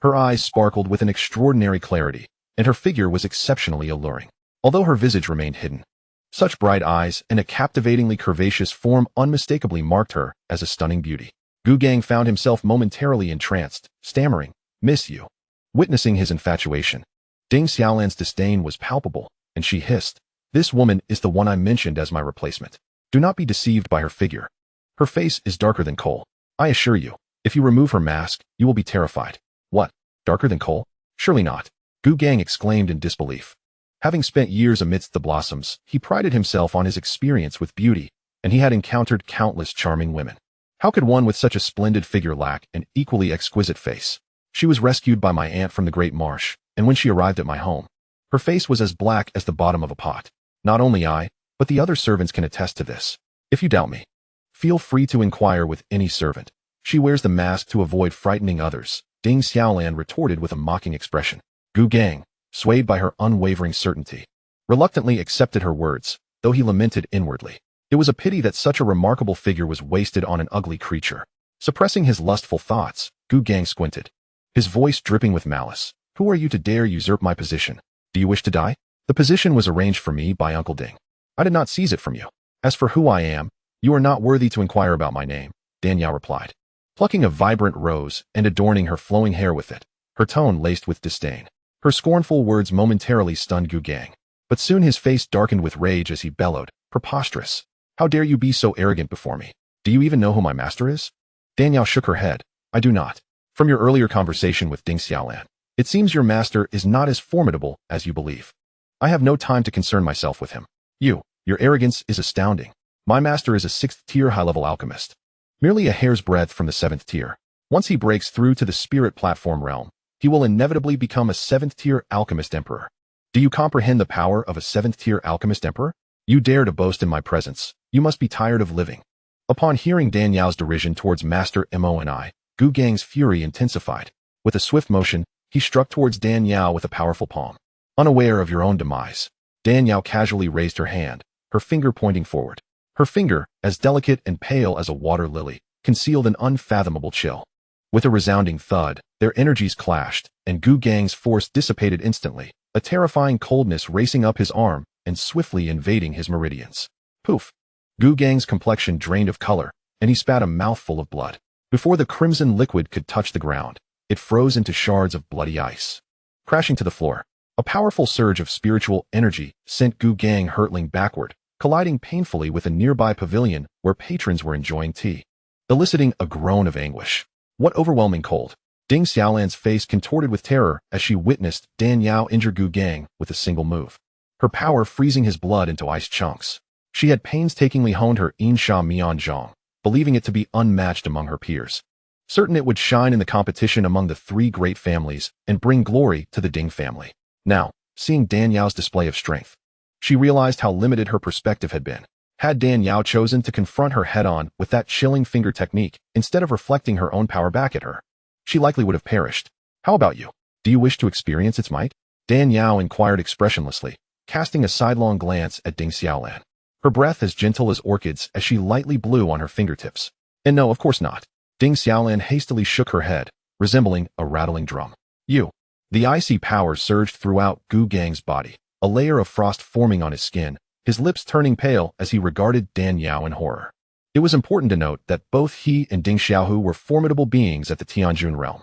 her eyes sparkled with an extraordinary clarity, and her figure was exceptionally alluring, although her visage remained hidden. Such bright eyes and a captivatingly curvaceous form unmistakably marked her as a stunning beauty. Gu Gang found himself momentarily entranced, stammering, "Miss you." Witnessing his infatuation, Ding Xiaolan's disdain was palpable, and she hissed, "This woman is the one I mentioned as my replacement. Do not be deceived by her figure. Her face is darker than coal. I assure you, if you remove her mask, you will be terrified." What? Darker than coal? Surely not, Gu Gang exclaimed in disbelief. Having spent years amidst the blossoms, he prided himself on his experience with beauty, and he had encountered countless charming women. How could one with such a splendid figure lack an equally exquisite face? She was rescued by my aunt from the Great Marsh, and when she arrived at my home, her face was as black as the bottom of a pot. Not only I, but the other servants can attest to this. If you doubt me, feel free to inquire with any servant. She wears the mask to avoid frightening others, Ding Xiaolan retorted with a mocking expression. Gu Gang, swayed by her unwavering certainty, reluctantly accepted her words, though he lamented inwardly. It was a pity that such a remarkable figure was wasted on an ugly creature. Suppressing his lustful thoughts, Gu Gang squinted, his voice dripping with malice. Who are you to dare usurp my position? Do you wish to die? The position was arranged for me by Uncle Ding. I did not seize it from you. As for who I am, you are not worthy to inquire about my name, Danielle replied, plucking a vibrant rose and adorning her flowing hair with it, her tone laced with disdain. Her scornful words momentarily stunned Gu Gang, but soon his face darkened with rage as he bellowed, "Preposterous! How dare you be so arrogant before me? Do you even know who my master is?" Danielle shook her head. "I do not. From your earlier conversation with Ding Xiaolan, it seems your master is not as formidable as you believe. I have no time to concern myself with him. Your arrogance is astounding. My master is a 6th-tier high-level alchemist, merely a hair's breadth from the 7th tier. Once he breaks through to the spirit platform realm, he will inevitably become a 7th-tier alchemist emperor. Do you comprehend the power of a 7th-tier alchemist emperor? You dare to boast in my presence. You must be tired of living." Upon hearing Danielle's derision towards Master Mo and I, Gu Gang's fury intensified. With a swift motion, he struck towards Dan Yao with a powerful palm. Unaware of your own demise, Dan Yao casually raised her hand, her finger pointing forward. Her finger, as delicate and pale as a water lily, concealed an unfathomable chill. With a resounding thud, their energies clashed, and Gu Gang's force dissipated instantly, a terrifying coldness racing up his arm and swiftly invading his meridians. Poof! Gu Gang's complexion drained of color, and he spat a mouthful of blood. Before the crimson liquid could touch the ground, it froze into shards of bloody ice. Crashing to the floor, a powerful surge of spiritual energy sent Gu Gang hurtling backward, colliding painfully with a nearby pavilion where patrons were enjoying tea, eliciting a groan of anguish. What overwhelming cold! Ding Xiaolan's face contorted with terror as she witnessed Dan Yao injure Gu Gang with a single move, her power freezing his blood into ice chunks. She had painstakingly honed her xianxiaaudiobooks, believing it to be unmatched among her peers, certain it would shine in the competition among the three great families and bring glory to the Ding family. Now, seeing Dan Yao's display of strength, she realized how limited her perspective had been. Had Dan Yao chosen to confront her head-on with that chilling finger technique instead of reflecting her own power back at her, she likely would have perished. How about you? Do you wish to experience its might? Dan Yao inquired expressionlessly, casting a sidelong glance at Ding Xiaolan, her breath as gentle as orchids as she lightly blew on her fingertips. And no, of course not. Ding Xiaolan hastily shook her head, resembling a rattling drum. The icy power surged throughout Gu Gang's body, a layer of frost forming on his skin, his lips turning pale as he regarded Dan Yao in horror. It was important to note that both he and Ding Xiaohu were formidable beings at the Tianjun realm.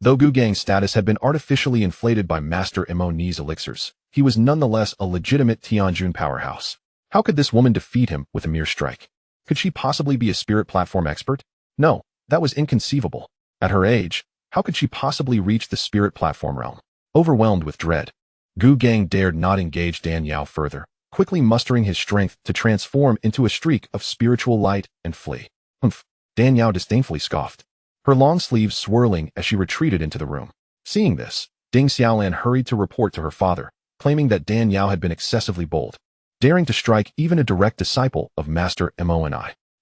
Though Gu Gang's status had been artificially inflated by Master Mo's elixirs, he was nonetheless a legitimate Tianjun powerhouse. How could this woman defeat him with a mere strike? Could she possibly be a spirit platform expert? No, that was inconceivable. At her age, how could she possibly reach the spirit platform realm? Overwhelmed with dread, Gu Gang dared not engage Dan Yao further, quickly mustering his strength to transform into a streak of spiritual light and flee. Humph! Dan Yao disdainfully scoffed, her long sleeves swirling as she retreated into the room. Seeing this, Ding Xiaolan hurried to report to her father, claiming that Dan Yao had been excessively bold, daring to strike even a direct disciple of Master Mo.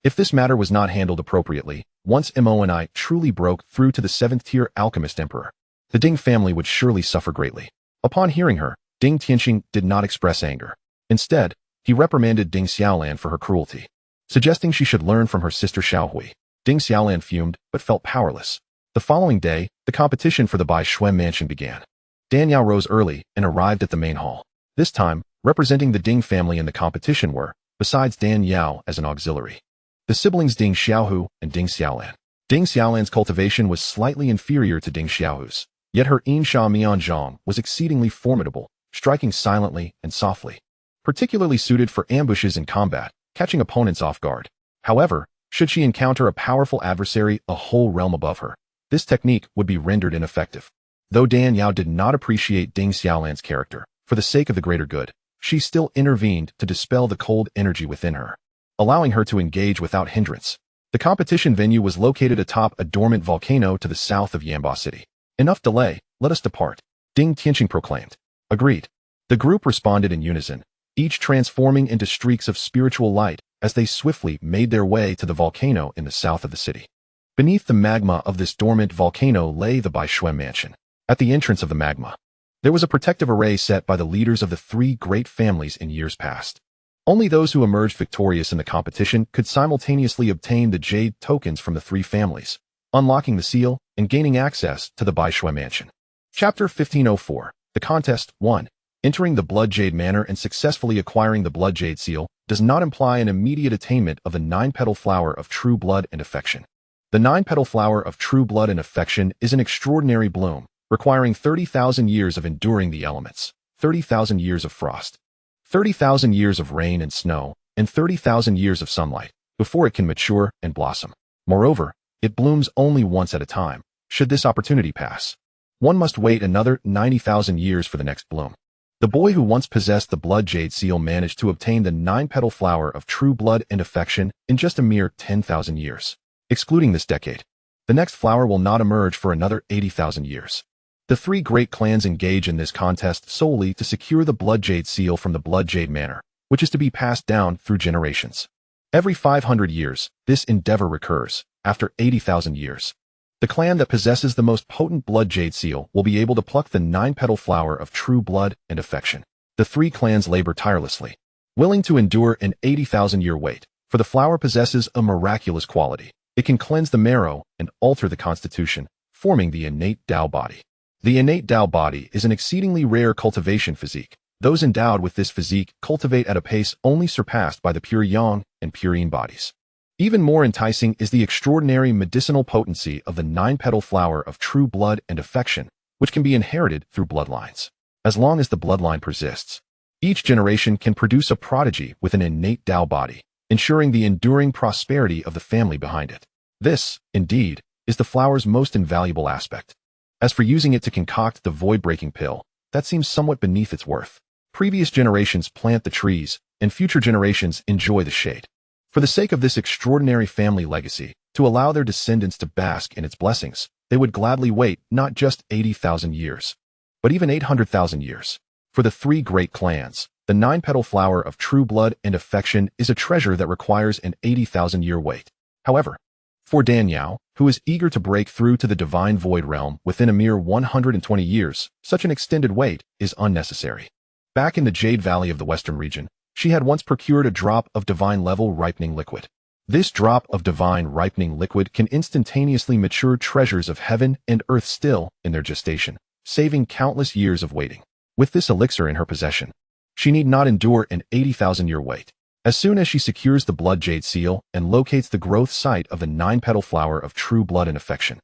If this matter was not handled appropriately, once Mo truly broke through to the 7th-tier alchemist emperor, the Ding family would surely suffer greatly. Upon hearing her, Ding Tianxing did not express anger. Instead, he reprimanded Ding Xiaolan for her cruelty, suggesting she should learn from her sister Xiaohui. Ding Xiaolan fumed, but felt powerless. The following day, the competition for the Bai Shui mansion began. Dan Yao rose early and arrived at the main hall. This time, representing the Ding family in the competition were, besides Dan Yao as an auxiliary, the siblings Ding Xiaohu and Ding Xiaolan. Ding Xiaolan's cultivation was slightly inferior to Ding Xiaohu's, yet her xianxiaaudiobooks was exceedingly formidable, striking silently and softly, particularly suited for ambushes in combat, catching opponents off guard. However, should she encounter a powerful adversary a whole realm above her, this technique would be rendered ineffective. Though Dan Yao did not appreciate Ding Xiaolan's character, for the sake of the greater good, she still intervened to dispel the cold energy within her, allowing her to engage without hindrance. The competition venue was located atop a dormant volcano to the south of Yanba City. Enough delay, let us depart, Ding Tianxing proclaimed. Agreed. The group responded in unison, each transforming into streaks of spiritual light as they swiftly made their way to the volcano in the south of the city. Beneath the magma of this dormant volcano lay the Bai Shui mansion. At the entrance of the magma, there was a protective array set by the leaders of the three great families in years past. Only those who emerged victorious in the competition could simultaneously obtain the jade tokens from the three families, unlocking the seal and gaining access to the Bai Shui mansion. Chapter 1504, The Contest 1. Entering the Blood Jade Manor and successfully acquiring the Blood Jade seal does not imply an immediate attainment of the 9-petal flower of true blood and affection. The 9-petal flower of true blood and affection is an extraordinary bloom, requiring 30,000 years of enduring the elements, 30,000 years of frost, 30,000 years of rain and snow, and 30,000 years of sunlight, before it can mature and blossom. Moreover, it blooms only once at a time. Should this opportunity pass, one must wait another 90,000 years for the next bloom. The boy who once possessed the Blood Jade seal managed to obtain the 9-petal flower of true blood and affection in just a mere 10,000 years. Excluding this decade, the next flower will not emerge for another 80,000 years. The three great clans engage in this contest solely to secure the Blood Jade seal from the Blood Jade Manor, which is to be passed down through generations. Every 500 years, this endeavor recurs. After 80,000 years, The clan that possesses the most potent blood jade seal will be able to pluck the 9-petal flower of true blood and affection. The 3 clans labor tirelessly, willing to endure an 80,000-year wait, for the flower possesses a miraculous quality. It can cleanse the marrow and alter the constitution, forming the innate Tao body. The innate Tao body is an exceedingly rare cultivation physique. Those endowed with this physique cultivate at a pace only surpassed by the pure yang and pure yin bodies. Even more enticing is the extraordinary medicinal potency of the 9-petal flower of true blood and affection, which can be inherited through bloodlines. As long as the bloodline persists, each generation can produce a prodigy with an innate Tao body, ensuring the enduring prosperity of the family behind it. This, indeed, is the flower's most invaluable aspect. As for using it to concoct the void-breaking pill, that seems somewhat beneath its worth. Previous generations plant the trees, and future generations enjoy the shade. For the sake of this extraordinary family legacy, to allow their descendants to bask in its blessings, they would gladly wait not just 80,000 years, but even 800,000 years. For the 3 great clans, the 9-petal flower of true blood and affection is a treasure that requires an 80,000-year wait. However, for Danyao, who is eager to break through to the divine void realm within a mere 120 years, such an extended wait is unnecessary. Back in the Jade Valley of the Western region, she had once procured a drop of divine-level ripening liquid. This drop of divine ripening liquid can instantaneously mature treasures of heaven and earth still in their gestation, saving countless years of waiting. With this elixir in her possession, she need not endure an 80,000-year wait. As soon as she secures the blood jade seal and locates the growth site of the 9-petal flower of true blood and affection,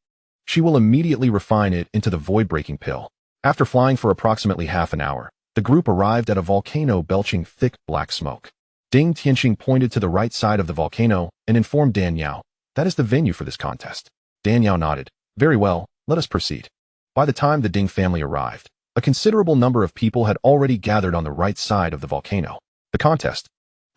she will immediately refine it into the void-breaking pill. After flying for approximately half an hour, the group arrived at a volcano belching thick black smoke. Ding Tianxing pointed to the right side of the volcano and informed Danyao, "That is the venue for this contest." Danyao nodded. "Very well, let us proceed." By the time the Ding family arrived, a considerable number of people had already gathered on the right side of the volcano. The contest,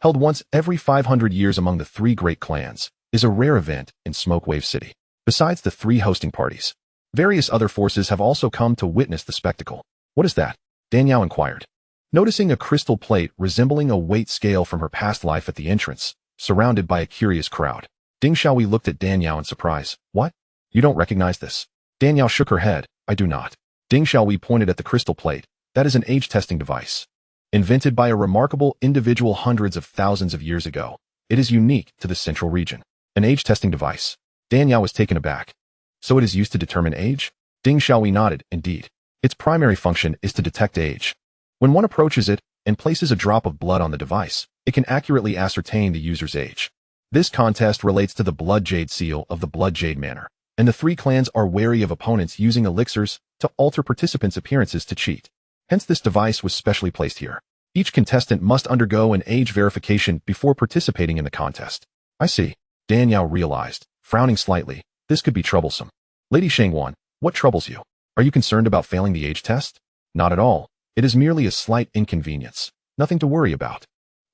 held once every 500 years among the 3 great clans, is a rare event in Smokewave City. Besides the 3 hosting parties, various other forces have also come to witness the spectacle. "What is that?" Danyao inquired, noticing a crystal plate resembling a weight scale from her past life at the entrance, surrounded by a curious crowd. Ding Xiaohui looked at Danyao in surprise. "What? You don't recognize this?" Danyao shook her head. "I do not." Ding Xiaohui pointed at the crystal plate. "That is an age-testing device. Invented by a remarkable individual hundreds of thousands of years ago, it is unique to the central region." "An age-testing device?" Danyao was taken aback. "So it is used to determine age?" Ding Xiaohui nodded. "Indeed. Its primary function is to detect age. When one approaches it and places a drop of blood on the device, it can accurately ascertain the user's age. This contest relates to the blood jade seal of the blood jade manor, and the 3 clans are wary of opponents using elixirs to alter participants' appearances to cheat. Hence this device was specially placed here. Each contestant must undergo an age verification before participating in the contest. "I see." Danyao realized, frowning slightly. This could be troublesome. "Lady Shangwan, what troubles you? Are you concerned about failing the age test?" "Not at all. It is merely a slight inconvenience. Nothing to worry about."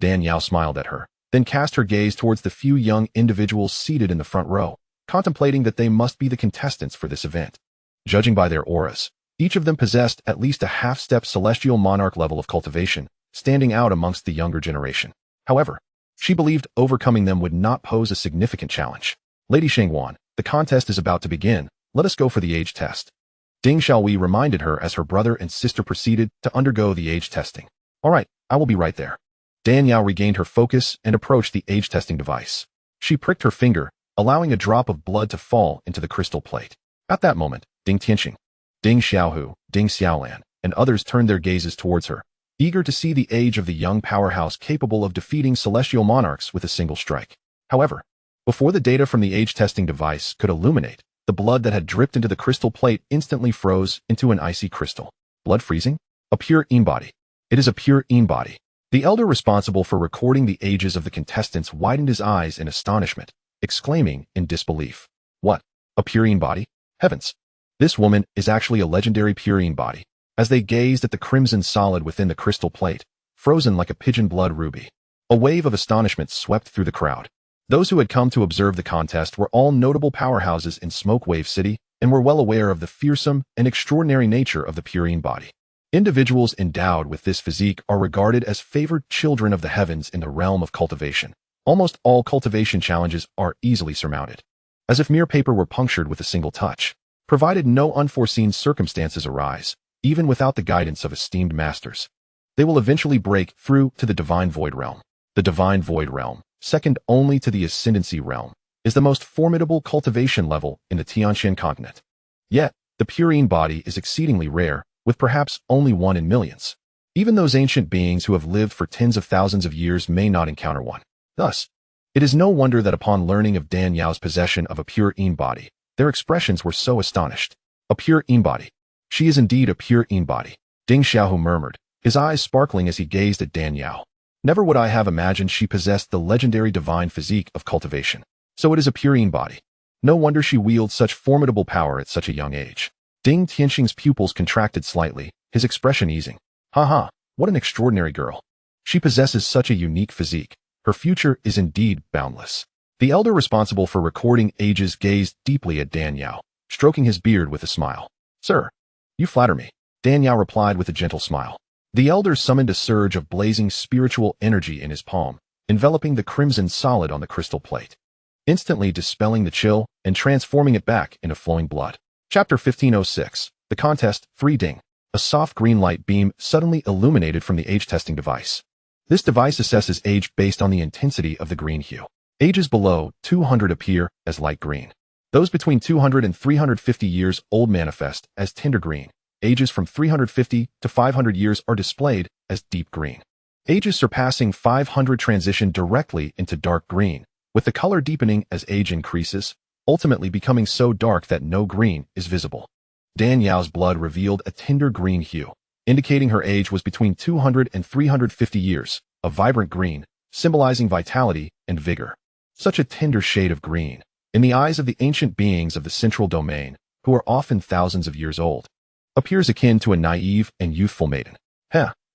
Danyao smiled at her, then cast her gaze towards the few young individuals seated in the front row, contemplating that they must be the contestants for this event. Judging by their auras, each of them possessed at least a half-step celestial monarch level of cultivation, standing out amongst the younger generation. However, she believed overcoming them would not pose a significant challenge. "Lady Shangwan, the contest is about to begin. Let us go for the age test." Ding Xiaohui reminded her as her brother and sister proceeded to undergo the age testing. "All right, I will be right there." Danyao regained her focus and approached the age testing device. She pricked her finger, allowing a drop of blood to fall into the crystal plate. At that moment, Ding Tianxing, Ding Xiaohu, Ding Xiaolan, and others turned their gazes towards her, eager to see the age of the young powerhouse capable of defeating celestial monarchs with a single strike. However, before the data from the age testing device could illuminate, the blood that had dripped into the crystal plate instantly froze into an icy crystal. Blood freezing? A pure yin body. It is a pure yin body. The elder responsible for recording the ages of the contestants widened his eyes in astonishment, exclaiming in disbelief. "What? A pure yin body? Heavens! This woman is actually a legendary pure yin body." As they gazed at the crimson solid within the crystal plate, frozen like a pigeon blood ruby, a wave of astonishment swept through the crowd. Those who had come to observe the contest were all notable powerhouses in Smokewave City and were well aware of the fearsome and extraordinary nature of the pure yin body. Individuals endowed with this physique are regarded as favored children of the heavens in the realm of cultivation. Almost all cultivation challenges are easily surmounted. as if mere paper were punctured with a single touch. Provided no unforeseen circumstances arise, even without the guidance of esteemed masters, they will eventually break through to the divine void realm. The divine void realm, second only to the ascendancy realm, is the most formidable cultivation level in the Tianxian continent. Yet, the purine body is exceedingly rare, with perhaps only one in millions. Even those ancient beings who have lived for tens of thousands of years may not encounter one. Thus, it is no wonder that upon learning of Dan Yao's possession of a pure Yin body, their expressions were so astonished. A pure Yin body. She is indeed a pure Yin body, Ding Xiaohu murmured, his eyes sparkling as he gazed at Dan Yao. Never would I have imagined she possessed the legendary divine physique of cultivation. So it is a pure Yin body. No wonder she wields such formidable power at such a young age. Ding Tianxing's pupils contracted slightly, his expression easing. Ha, what an extraordinary girl. She possesses such a unique physique. Her future is indeed boundless. The elder responsible for recording ages gazed deeply at Dan Yao, stroking his beard with a smile. Sir, you flatter me, Dan Yao replied with a gentle smile. The elder summoned a surge of blazing spiritual energy in his palm, enveloping the crimson solid on the crystal plate, instantly dispelling the chill and transforming it back into flowing blood. Chapter 1506, The Contest, 3 Ding. A soft green light beam suddenly illuminated from the age-testing device. This device assesses age based on the intensity of the green hue. Ages below 200 appear as light green. Those between 200 and 350 years old manifest as tender green. Ages from 350 to 500 years are displayed as deep green. Ages surpassing 500 transition directly into dark green, with the color deepening as age increases, ultimately becoming so dark that no green is visible. Dan Yao's blood revealed a tender green hue, indicating her age was between 200 and 350 years, a vibrant green, symbolizing vitality and vigor. Such a tender shade of green, in the eyes of the ancient beings of the central domain, who are often thousands of years old, appears akin to a naive and youthful maiden.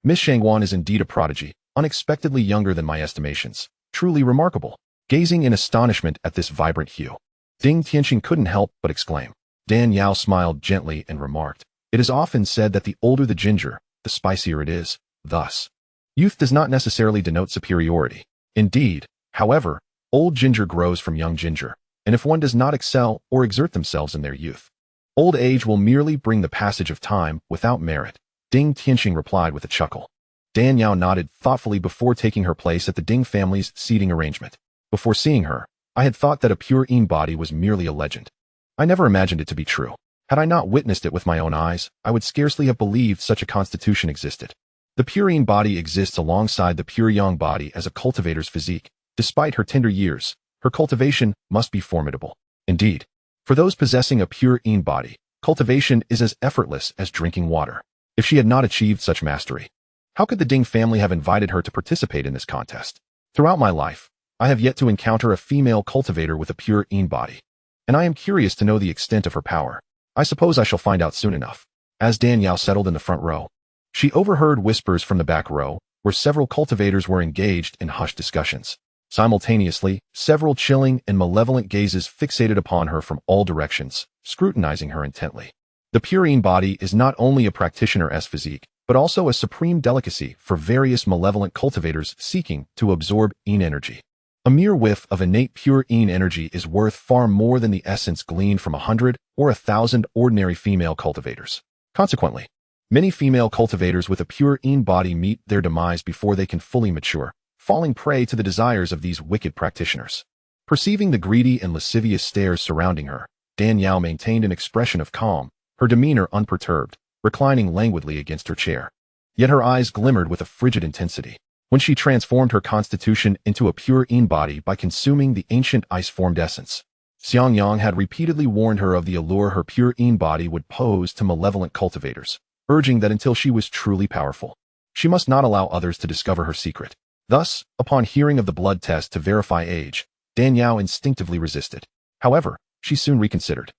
Miss Shangwan is indeed a prodigy, unexpectedly younger than my estimations. Truly remarkable. Gazing in astonishment at this vibrant hue, Ding Tianxing couldn't help but exclaim. Dan Yao smiled gently and remarked, "It is often said that the older the ginger, the spicier it is. Thus, youth does not necessarily denote superiority. Indeed, however, old ginger grows from young ginger, and if one does not excel or exert themselves in their youth, old age will merely bring the passage of time without merit." Ding Tianxing replied with a chuckle. Dan Yao nodded thoughtfully before taking her place at the Ding family's seating arrangement. Before seeing her, I had thought that a pure Yin body was merely a legend. I never imagined it to be true. Had I not witnessed it with my own eyes, I would scarcely have believed such a constitution existed. The pure Yin body exists alongside the pure Yang body as a cultivator's physique. Despite her tender years, her cultivation must be formidable. Indeed, for those possessing a pure Yin body, cultivation is as effortless as drinking water. If she had not achieved such mastery, how could the Ding family have invited her to participate in this contest? Throughout my life, I have yet to encounter a female cultivator with a pure Yin body, and I am curious to know the extent of her power. I suppose I shall find out soon enough. As Dan Yao settled in the front row, she overheard whispers from the back row, where several cultivators were engaged in hushed discussions. Simultaneously, several chilling and malevolent gazes fixated upon her from all directions, scrutinizing her intently. The pure Yin body is not only a practitioner's physique, but also a supreme delicacy for various malevolent cultivators seeking to absorb Yin energy. A mere whiff of innate pure Yin energy is worth far more than the essence gleaned from 100 or 1,000 ordinary female cultivators. Consequently, many female cultivators with a pure Yin body meet their demise before they can fully mature, falling prey to the desires of these wicked practitioners. Perceiving the greedy and lascivious stares surrounding her, Dan Yao maintained an expression of calm, her demeanor unperturbed, reclining languidly against her chair. Yet her eyes glimmered with a frigid intensity when she transformed her constitution into a pure Yin body by consuming the ancient ice-formed essence. Xiangyang had repeatedly warned her of the allure her pure Yin body would pose to malevolent cultivators, urging that until she was truly powerful, she must not allow others to discover her secret. Thus, upon hearing of the blood test to verify age, Dan Yao instinctively resisted. However, she soon reconsidered.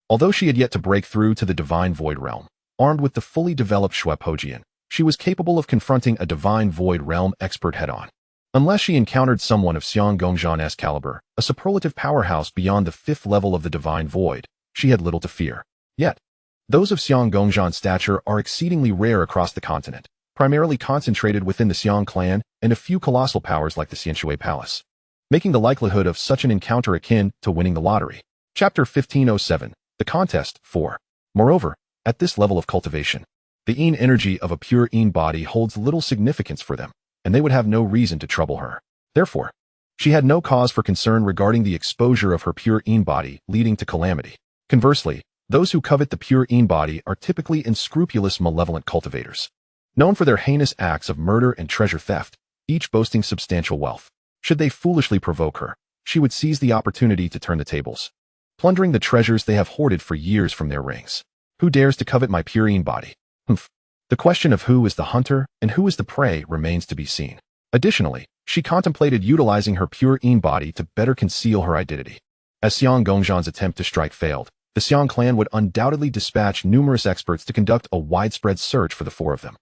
Although she had yet to break through to the divine void realm, armed with the fully developed Shui Pojian, she was capable of confronting a divine void realm expert head-on. Unless she encountered someone of Xiang Gongzhan's caliber, a superlative powerhouse beyond the 5th level of the divine void, she had little to fear. Yet, those of Xiang Gongzhan's stature are exceedingly rare across the continent, primarily concentrated within the Xiang clan and a few colossal powers like the Xianxiaaudiobooks, making the likelihood of such an encounter akin to winning the lottery. Chapter 1507. The Contest 4. Moreover, at this level of cultivation, the yin energy of a pure yin body holds little significance for them, and they would have no reason to trouble her. Therefore, she had no cause for concern regarding the exposure of her pure yin body leading to calamity. Conversely, those who covet the pure yin body are typically unscrupulous malevolent cultivators, known for their heinous acts of murder and treasure theft, each boasting substantial wealth. Should they foolishly provoke her, she would seize the opportunity to turn the tables, plundering the treasures they have hoarded for years from their rings. Who dares to covet my pure yin body? Humph. The question of who is the hunter and who is the prey remains to be seen. Additionally, she contemplated utilizing her pure yin body to better conceal her identity. As Xiang Gongzhan's attempt to strike failed, the Xiang clan would undoubtedly dispatch numerous experts to conduct a widespread search for the four of them.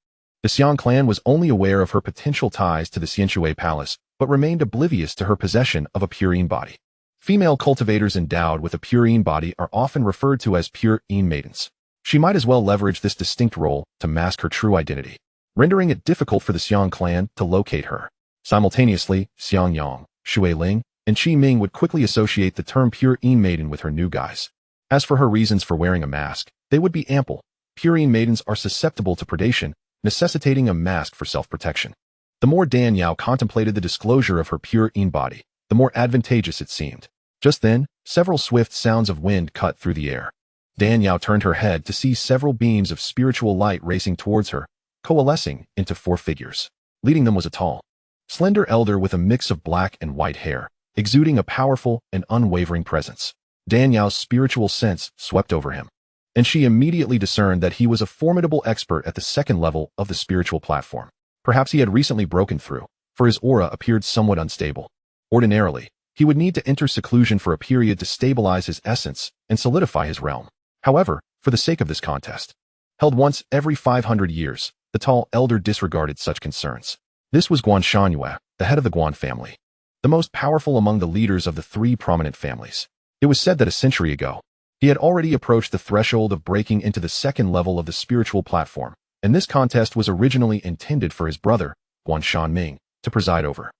The Xiang clan was only aware of her potential ties to the Xianxiaaudiobooks palace, but remained oblivious to her possession of a pure yin body. Female cultivators endowed with a pure yin body are often referred to as pure yin maidens. She might as well leverage this distinct role to mask her true identity, rendering it difficult for the Xiang clan to locate her. Simultaneously, Xiang Yang, Shui Ling, and Qi Ming would quickly associate the term pure yin maiden with her new guise. As for her reasons for wearing a mask, they would be ample. Pure yin maidens are susceptible to predation, necessitating a mask for self-protection. The more Dan Yao contemplated the disclosure of her pure yin body, the more advantageous it seemed. Just then, several swift sounds of wind cut through the air. Dan Yao turned her head to see several beams of spiritual light racing towards her, coalescing into four figures. Leading them was a tall, slender elder with a mix of black and white hair, exuding a powerful and unwavering presence. Dan Yao's spiritual sense swept over him, and she immediately discerned that he was a formidable expert at the second level of the spiritual platform. Perhaps he had recently broken through, for his aura appeared somewhat unstable. Ordinarily, he would need to enter seclusion for a period to stabilize his essence and solidify his realm. However, for the sake of this contest, held once every 500 years, the tall elder disregarded such concerns. This was Guan Shangyue, the head of the Guan family, the most powerful among the leaders of the three prominent families. It was said that a century ago, he had already approached the threshold of breaking into the second level of the spiritual platform, and this contest was originally intended for his brother, Guan Shanming, to preside over.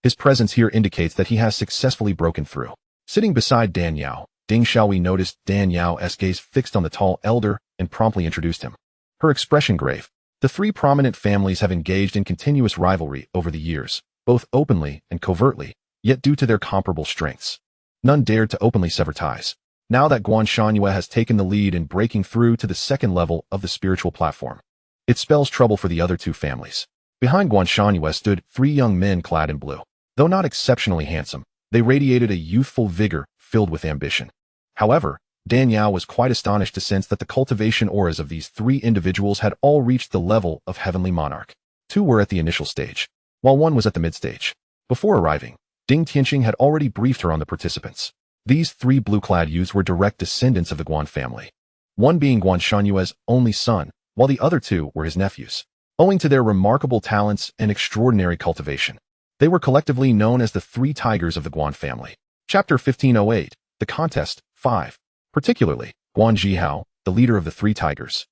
His presence here indicates that he has successfully broken through. Sitting beside Dan Yao, Ding Xiaohui noticed Dan Yao's gaze fixed on the tall elder and promptly introduced him. Her expression grave. The three prominent families have engaged in continuous rivalry over the years, both openly and covertly, yet due to their comparable strengths, none dared to openly sever ties. Now that Guan Shangyue has taken the lead in breaking through to the second level of the spiritual platform, it spells trouble for the other two families. Behind Guan Shangyue stood three young men clad in blue. Though not exceptionally handsome, they radiated a youthful vigor filled with ambition. However, Dan Yao was quite astonished to sense that the cultivation auras of these three individuals had all reached the level of heavenly monarch. Two were at the initial stage, while one was at the mid-stage. Before arriving, Ding Tianqing had already briefed her on the participants. These three blue-clad youths were direct descendants of the Guan family, one being Guan Shanyue's only son, while the other two were his nephews. Owing to their remarkable talents and extraordinary cultivation, they were collectively known as the Three Tigers of the Guan family. Chapter 1508. The Contest 5. Particularly, Guan Zhihao, the leader of the Three Tigers,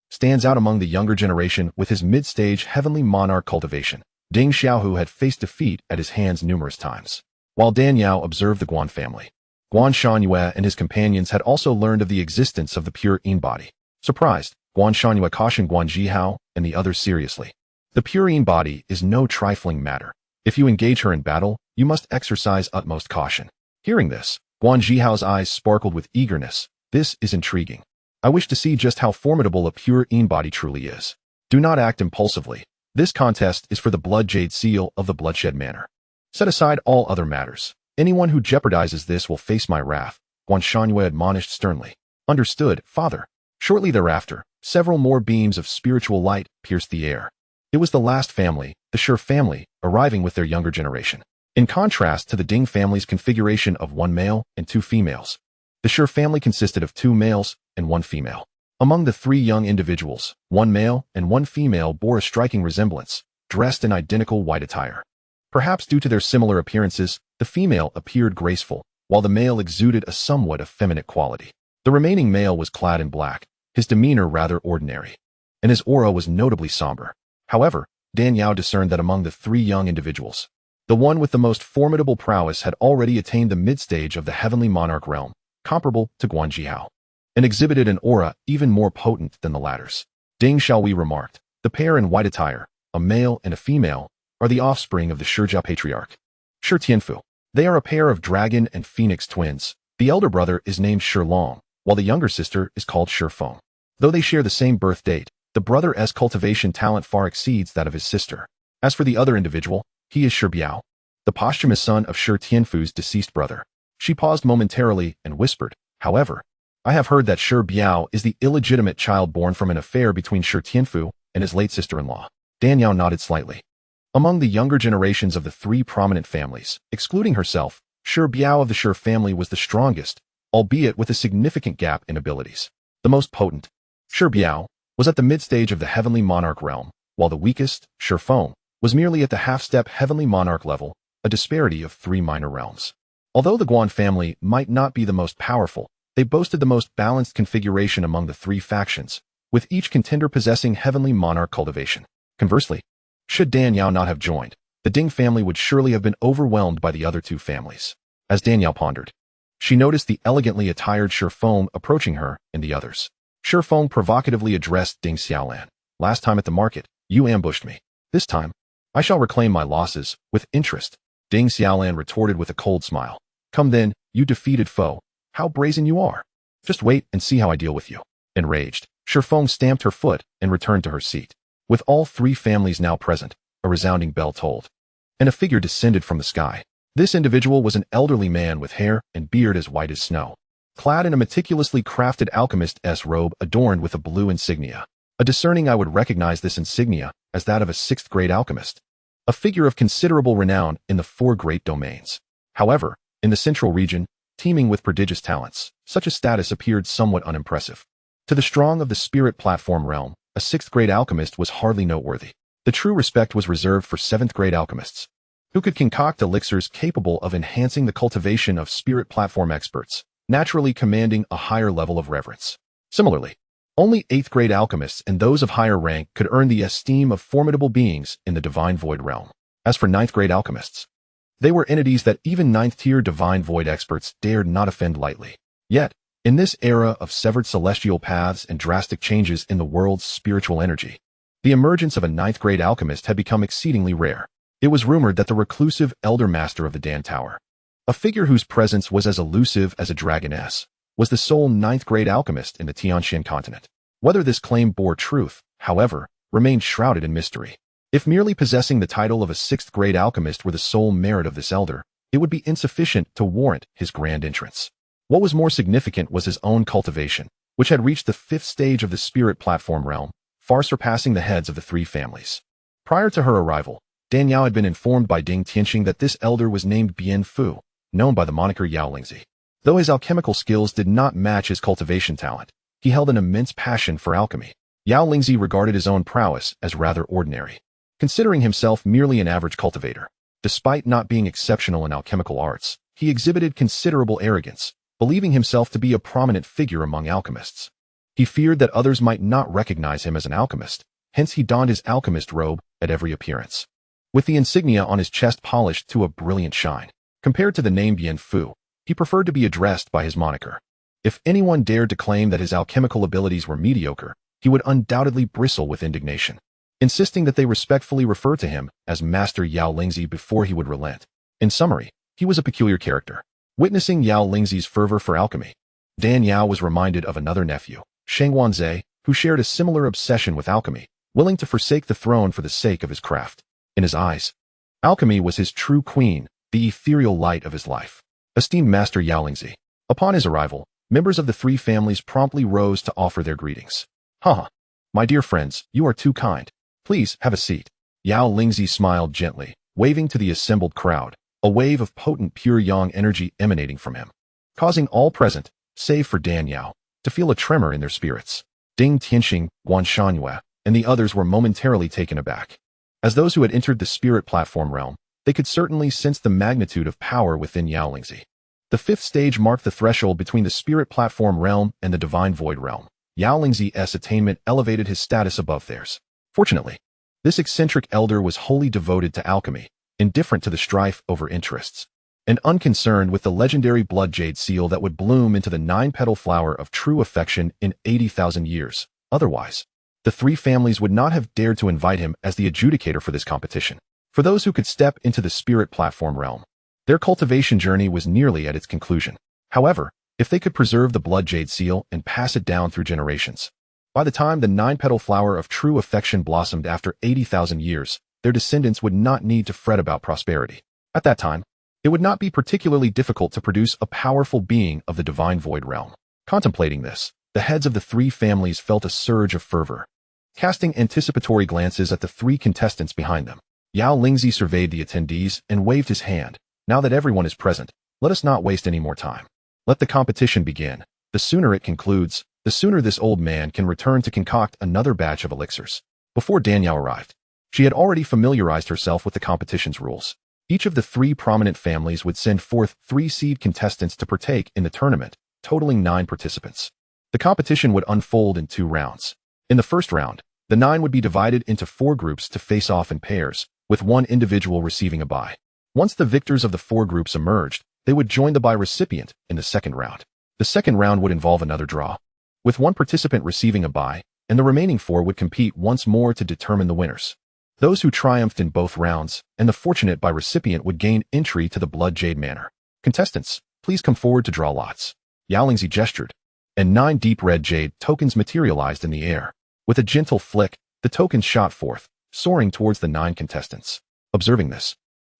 stands out among the younger generation with his mid-stage heavenly monarch cultivation. Ding Xiaohui had faced defeat at his hands numerous times. While Dan Yao observed the Guan family, Guan Shangyue and his companions had also learned of the existence of the pure yin body. Surprised, Guan Shangyue cautioned Guan Zhihao and the others seriously. The pure yin body is no trifling matter. If you engage her in battle, you must exercise utmost caution. Hearing this, Guan Zhihao's eyes sparkled with eagerness. This is intriguing. I wish to see just how formidable a pure yin body truly is. Do not act impulsively. This contest is for the blood jade seal of the bloodshed manor. Set aside all other matters. Anyone who jeopardizes this will face my wrath, Guan Shangyue admonished sternly. Understood, father. Shortly thereafter, several more beams of spiritual light pierced the air. It was the last family, the Shi family, arriving with their younger generation. In contrast to the Ding family's configuration of one male and two females, the Shi family consisted of two males and one female. Among the three young individuals, one male and one female bore a striking resemblance, dressed in identical white attire. Perhaps due to their similar appearances, the female appeared graceful, while the male exuded a somewhat effeminate quality. The remaining male was clad in black, his demeanor rather ordinary, and his aura was notably somber. However, Dan Yao discerned that among the three young individuals, the one with the most formidable prowess had already attained the mid-stage of the heavenly monarch realm, comparable to Guanjiao, and exhibited an aura even more potent than the latter's. Ding Xiaohui remarked, the pair in white attire, a male and a female, are the offspring of the Shijia patriarch, Shi Tianfu. They are a pair of dragon and phoenix twins. The elder brother is named Shi Long, while the younger sister is called Shi Feng. Though they share the same birth date, the brother's cultivation talent far exceeds that of his sister. As for the other individual, he is Shi Biao, the posthumous son of Shi Tianfu's deceased brother. She paused momentarily and whispered, however, I have heard that Shi Biao is the illegitimate child born from an affair between Shi Tianfu and his late sister-in-law. Dan Yao nodded slightly. Among the younger generations of the three prominent families, excluding herself, Shi Biao of the Shi family was the strongest, albeit with a significant gap in abilities. The most potent, Shi Biao, was at the mid-stage of the Heavenly Monarch realm, while the weakest, Shi Feng, was merely at the half-step Heavenly Monarch level, a disparity of 3 minor realms. Although the Guan family might not be the most powerful, they boasted the most balanced configuration among the 3 factions, with each contender possessing Heavenly Monarch cultivation. Conversely, should Dan Yao not have joined, the Ding family would surely have been overwhelmed by the other 2 families. As Dan Yao pondered, she noticed the elegantly attired Shi Feng approaching her and the others. Shi Feng provocatively addressed Ding Xiaolan. Last time at the market, you ambushed me. This time, I shall reclaim my losses with interest. Ding Xiaolan retorted with a cold smile. Come then, you defeated foe. How brazen you are. Just wait and see how I deal with you. Enraged, Shi Feng stamped her foot and returned to her seat. With all 3 families now present, a resounding bell tolled, and a figure descended from the sky. This individual was an elderly man with hair and beard as white as snow, clad in a meticulously crafted alchemist's robe adorned with a blue insignia. A discerning eye would recognize this insignia as that of a 6th-grade alchemist, a figure of considerable renown in the 4 great domains. However, in the central region, teeming with prodigious talents, such a status appeared somewhat unimpressive. To the strong of the spirit platform realm, a 6th-grade alchemist was hardly noteworthy. The true respect was reserved for 7th-grade alchemists, who could concoct elixirs capable of enhancing the cultivation of spirit platform experts, naturally commanding a higher level of reverence. Similarly, only 8th-grade alchemists and those of higher rank could earn the esteem of formidable beings in the divine void realm. As for 9th-grade alchemists, they were entities that even 9th-tier divine void experts dared not offend lightly. Yet, in this era of severed celestial paths and drastic changes in the world's spiritual energy, the emergence of a 9th-grade alchemist had become exceedingly rare. It was rumored that the reclusive elder master of the Dan Tower, a figure whose presence was as elusive as a dragoness, was the sole 9th-grade alchemist in the Tianxian continent. Whether this claim bore truth, however, remained shrouded in mystery. If merely possessing the title of a 6th-grade alchemist were the sole merit of this elder, it would be insufficient to warrant his grand entrance. What was more significant was his own cultivation, which had reached the 5th stage of the spirit platform realm, far surpassing the heads of the 3 families. Prior to her arrival, Dan Yao had been informed by Ding Tianxing that this elder was named Bian Fu, known by the moniker Yao Lingzi. Though his alchemical skills did not match his cultivation talent, he held an immense passion for alchemy. Yao Lingzi regarded his own prowess as rather ordinary, considering himself merely an average cultivator. Despite not being exceptional in alchemical arts, he exhibited considerable arrogance, believing himself to be a prominent figure among alchemists. He feared that others might not recognize him as an alchemist, hence he donned his alchemist robe at every appearance, with the insignia on his chest polished to a brilliant shine. Compared to the name Bian Fu, he preferred to be addressed by his moniker. If anyone dared to claim that his alchemical abilities were mediocre, he would undoubtedly bristle with indignation, insisting that they respectfully refer to him as Master Yao Lingzi before he would relent. In summary, he was a peculiar character. Witnessing Yao Lingzi's fervor for alchemy, Dan Yao was reminded of another nephew, Sheng Wanzhe, who shared a similar obsession with alchemy, willing to forsake the throne for the sake of his craft. In his eyes, alchemy was his true queen, the ethereal light of his life. Esteemed Master Yao Lingzi. Upon his arrival, members of the 3 families promptly rose to offer their greetings. Haha, my dear friends, you are too kind. Please have a seat. Yao Lingzi smiled gently, waving to the assembled crowd, a wave of potent pure yang energy emanating from him, causing all present, save for Dan Yao, to feel a tremor in their spirits. Ding Tianxing, Guan Shanhua, and the others were momentarily taken aback. As those who had entered the spirit platform realm, they could certainly sense the magnitude of power within Yao Lingzi. The 5th stage marked the threshold between the spirit platform realm and the divine void realm. Yao Lingzi's attainment elevated his status above theirs. Fortunately, this eccentric elder was wholly devoted to alchemy, indifferent to the strife over interests. and unconcerned with the legendary blood jade seal that would bloom into the 9-petal flower of true affection in 80,000 years. Otherwise, the three families would not have dared to invite him as the adjudicator for this competition. For those who could step into the spirit platform realm, their cultivation journey was nearly at its conclusion. However, if they could preserve the blood jade seal and pass it down through generations, by the time the 9-petal flower of true affection blossomed after 80,000 years, their descendants would not need to fret about prosperity. At that time, it would not be particularly difficult to produce a powerful being of the divine void realm. Contemplating this, the heads of the three families felt a surge of fervor. Casting anticipatory glances at the three contestants behind them, Yao Lingzi surveyed the attendees and waved his hand. Now that everyone is present, let us not waste any more time. Let the competition begin. The sooner it concludes, the sooner this old man can return to concoct another batch of elixirs. Before Danyao arrived, she had already familiarized herself with the competition's rules. Each of the three prominent families would send forth 3 seed contestants to partake in the tournament, totaling 9 participants. The competition would unfold in 2 rounds. In the first round, the 9 would be divided into 4 groups to face off in pairs, with 1 individual receiving a bye. Once the victors of the 4 groups emerged, they would join the bye recipient in the second round. The second round would involve another draw, with 1 participant receiving a bye, and the remaining 4 would compete once more to determine the winners. Those who triumphed in both rounds, and the fortunate bye recipient would gain entry to the Blood Jade Manor. Contestants, please come forward to draw lots. Yao Lingzi gestured, and 9 deep red jade tokens materialized in the air. With a gentle flick, the tokens shot forth, soaring towards the 9 contestants. Observing this,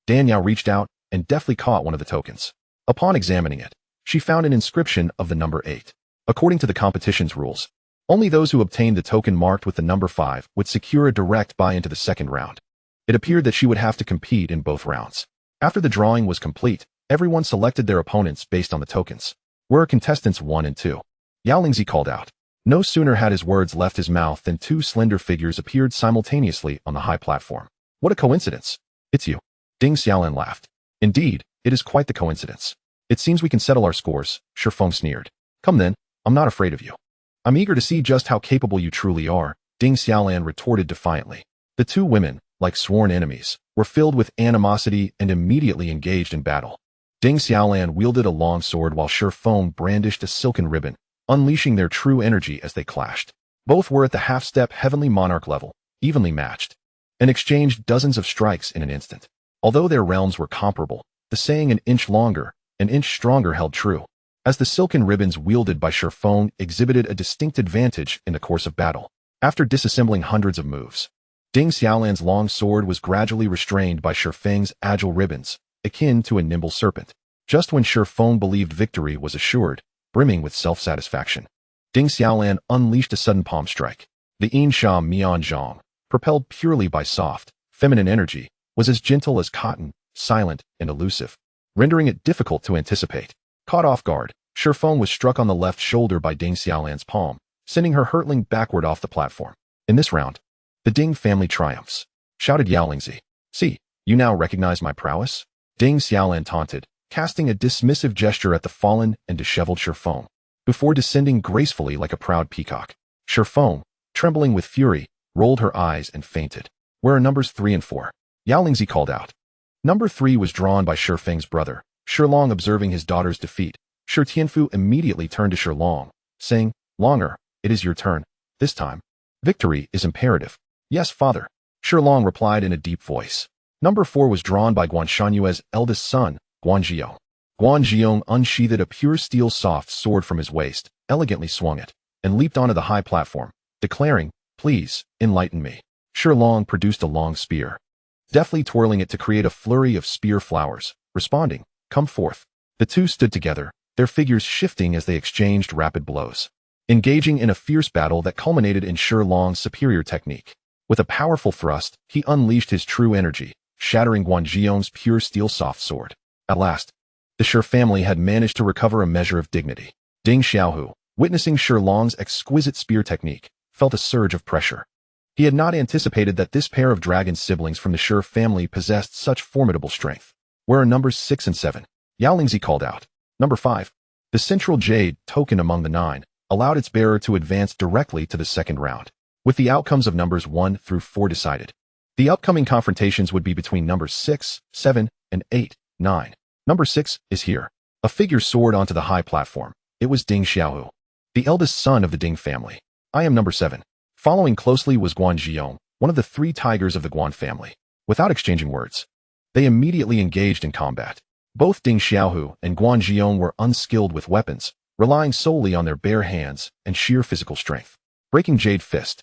Danyao reached out and deftly caught one of the tokens. Upon examining it, she found an inscription of the number 8. According to the competition's rules, only those who obtained the token marked with the number 5 would secure a direct bye into the second round. It appeared that she would have to compete in both rounds. After the drawing was complete, everyone selected their opponents based on the tokens. Were contestants 1 and 2. Yao Lingzi called out. No sooner had his words left his mouth than 2 slender figures appeared simultaneously on the high platform. What a coincidence. It's you. Ding Xiaolan laughed. Indeed, it is quite the coincidence. It seems we can settle our scores, Shi Feng sneered. Come then, I'm not afraid of you. I'm eager to see just how capable you truly are, Ding Xiaolan retorted defiantly. The 2 women, like sworn enemies, were filled with animosity and immediately engaged in battle. Ding Xiaolan wielded a long sword while Shi Feng brandished a silken ribbon, unleashing their true energy as they clashed. Both were at the half-step heavenly monarch level, evenly matched, and exchanged dozens of strikes in an instant. Although their realms were comparable, the saying an inch longer, an inch stronger held true, as the silken ribbons wielded by Shi Feng exhibited a distinct advantage in the course of battle. After disassembling hundreds of moves, Ding Xiaolan's long sword was gradually restrained by Shi Feng's agile ribbons, akin to a nimble serpent. Just when Shi Feng believed victory was assured, brimming with self-satisfaction, Ding Xiaolan unleashed a sudden palm strike. The Yin Sha Mian Zhang, propelled purely by soft, feminine energy, was as gentle as cotton, silent and elusive, rendering it difficult to anticipate. Caught off guard, Shi Feng was struck on the left shoulder by Ding Xiaolan's palm, sending her hurtling backward off the platform. In this round, the Ding family triumphs, shouted Yao Lingzi. See, you now recognize my prowess? Ding Xiaolan taunted, casting a dismissive gesture at the fallen and disheveled Shi Feng, before descending gracefully like a proud peacock. Shi Feng, trembling with fury, rolled her eyes and fainted. Where are numbers 3 and 4? Yao Lingzi called out. Number 3 was drawn by Shi Feng's brother. Shi Long observing his daughter's defeat, Shi Tianfu immediately turned to Shi Long, saying, Longer, it is your turn. This time, victory is imperative. Yes, father, Shi Long replied in a deep voice. Number 4 was drawn by Guanshan eldest son, Guanzhiyong. Guanzhiyong unsheathed a pure steel soft sword from his waist, elegantly swung it, and leaped onto the high platform, declaring, Please, enlighten me. Shi Long produced a long spear, deftly twirling it to create a flurry of spear flowers, responding, Come forth. The 2 stood together, their figures shifting as they exchanged rapid blows, engaging in a fierce battle that culminated in Shi Long's superior technique. With a powerful thrust, he unleashed his true energy, shattering Guanzhiyong's pure steel soft sword. At last, the Shi family had managed to recover a measure of dignity. Ding Xiaohu, witnessing Shi Long's exquisite spear technique, felt a surge of pressure. He had not anticipated that this pair of dragon siblings from the Shi family possessed such formidable strength. Where are numbers 6 and 7? Yao Lingzi called out. Number 5. The central jade token among the 9 allowed its bearer to advance directly to the second round, with the outcomes of numbers 1 through 4 decided. The upcoming confrontations would be between numbers 6, 7, and 8, 9. Number 6 is here. A figure soared onto the high platform. It was Ding Xiaohu, the eldest son of the Ding family. I am number 7. Following closely was Guan Zhiyong, one of the 3 tigers of the Guan family. Without exchanging words, they immediately engaged in combat. Both Ding Xiaohu and Guan Zhiyong were unskilled with weapons, relying solely on their bare hands and sheer physical strength. Breaking Jade Fist.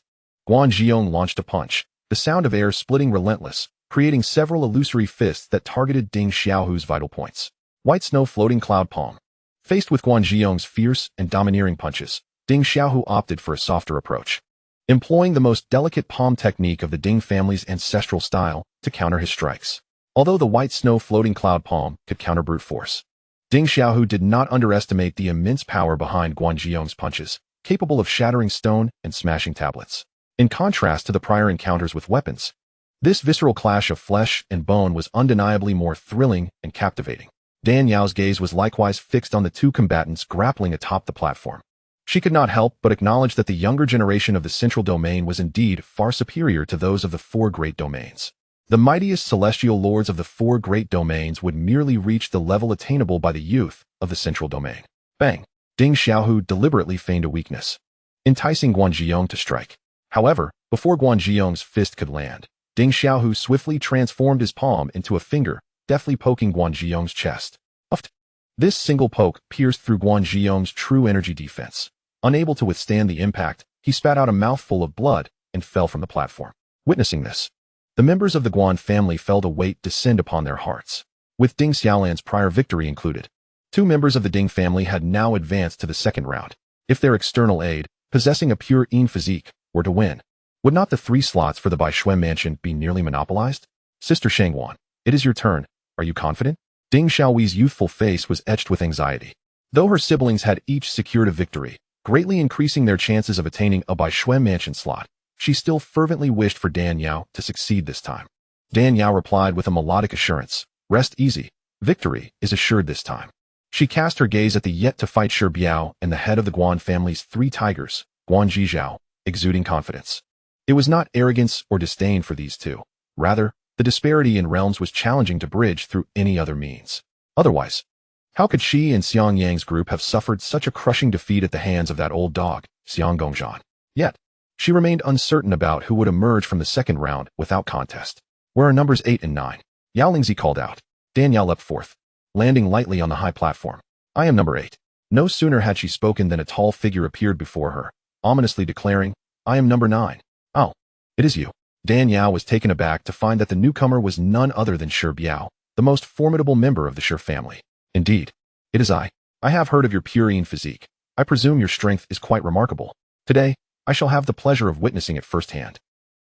Guan Zhiyong launched a punch, the sound of air splitting relentless, creating several illusory fists that targeted Ding Xiaohu's vital points. White Snow Floating Cloud Palm. Faced with Guan Zhiyong's fierce and domineering punches, Ding Xiaohu opted for a softer approach, employing the most delicate palm technique of the Ding family's ancestral style to counter his strikes. Although the White Snow Floating Cloud Palm could counter brute force, Ding Xiaohu did not underestimate the immense power behind Guan Zhiyong's punches, capable of shattering stone and smashing tablets. In contrast to the prior encounters with weapons, this visceral clash of flesh and bone was undeniably more thrilling and captivating. Dan Yao's gaze was likewise fixed on the 2 combatants grappling atop the platform. She could not help but acknowledge that the younger generation of the central domain was indeed far superior to those of the 4 great domains. The mightiest celestial lords of the 4 great domains would merely reach the level attainable by the youth of the central domain. Bang! Ding Xiaohu deliberately feigned a weakness, enticing Guan Zhiyong to strike. However, before Guan Zhiyong's fist could land, Ding Xiaohu swiftly transformed his palm into a finger, deftly poking Guan Zhiyong's chest. This single poke pierced through Guan Zhiyong's true energy defense. Unable to withstand the impact, he spat out a mouthful of blood and fell from the platform. Witnessing this, the members of the Guan family felt a weight descend upon their hearts. With Ding Xiaolan's prior victory included, 2 members of the Ding family had now advanced to the 2nd round. If their external aid, possessing a pure yin physique, were to win, would not the 3 slots for the Baishui mansion be nearly monopolized? Sister Shangwan, it is your turn. Are you confident? Ding Xiaohui's youthful face was etched with anxiety. Though her siblings had each secured a victory, greatly increasing their chances of attaining a Baishui mansion slot, she still fervently wished for Dan Yao to succeed this time. Dan Yao replied with a melodic assurance, "Rest easy. Victory is assured this time." She cast her gaze at the yet-to-fight Shi Biao and the head of the Guan family's 3 tigers, Guan Zhizhao, exuding confidence. It was not arrogance or disdain for these 2. Rather, the disparity in realms was challenging to bridge through any other means. Otherwise, how could she and Xiang Yang's group have suffered such a crushing defeat at the hands of that old dog, Xiang Gongzhan? Yet, she remained uncertain about who would emerge from the 2nd round without contest. Where are numbers 8 and 9? Yao Lingzi called out. Dan Yao leapt forth, landing lightly on the high platform. I am number 8. No sooner had she spoken than a tall figure appeared before her, ominously declaring, I am number 9. Oh, it is you. Dan Yao was taken aback to find that the newcomer was none other than Shi Biao, the most formidable member of the Shi family. Indeed, it is I. I have heard of your purine physique. I presume your strength is quite remarkable. Today, I shall have the pleasure of witnessing it firsthand.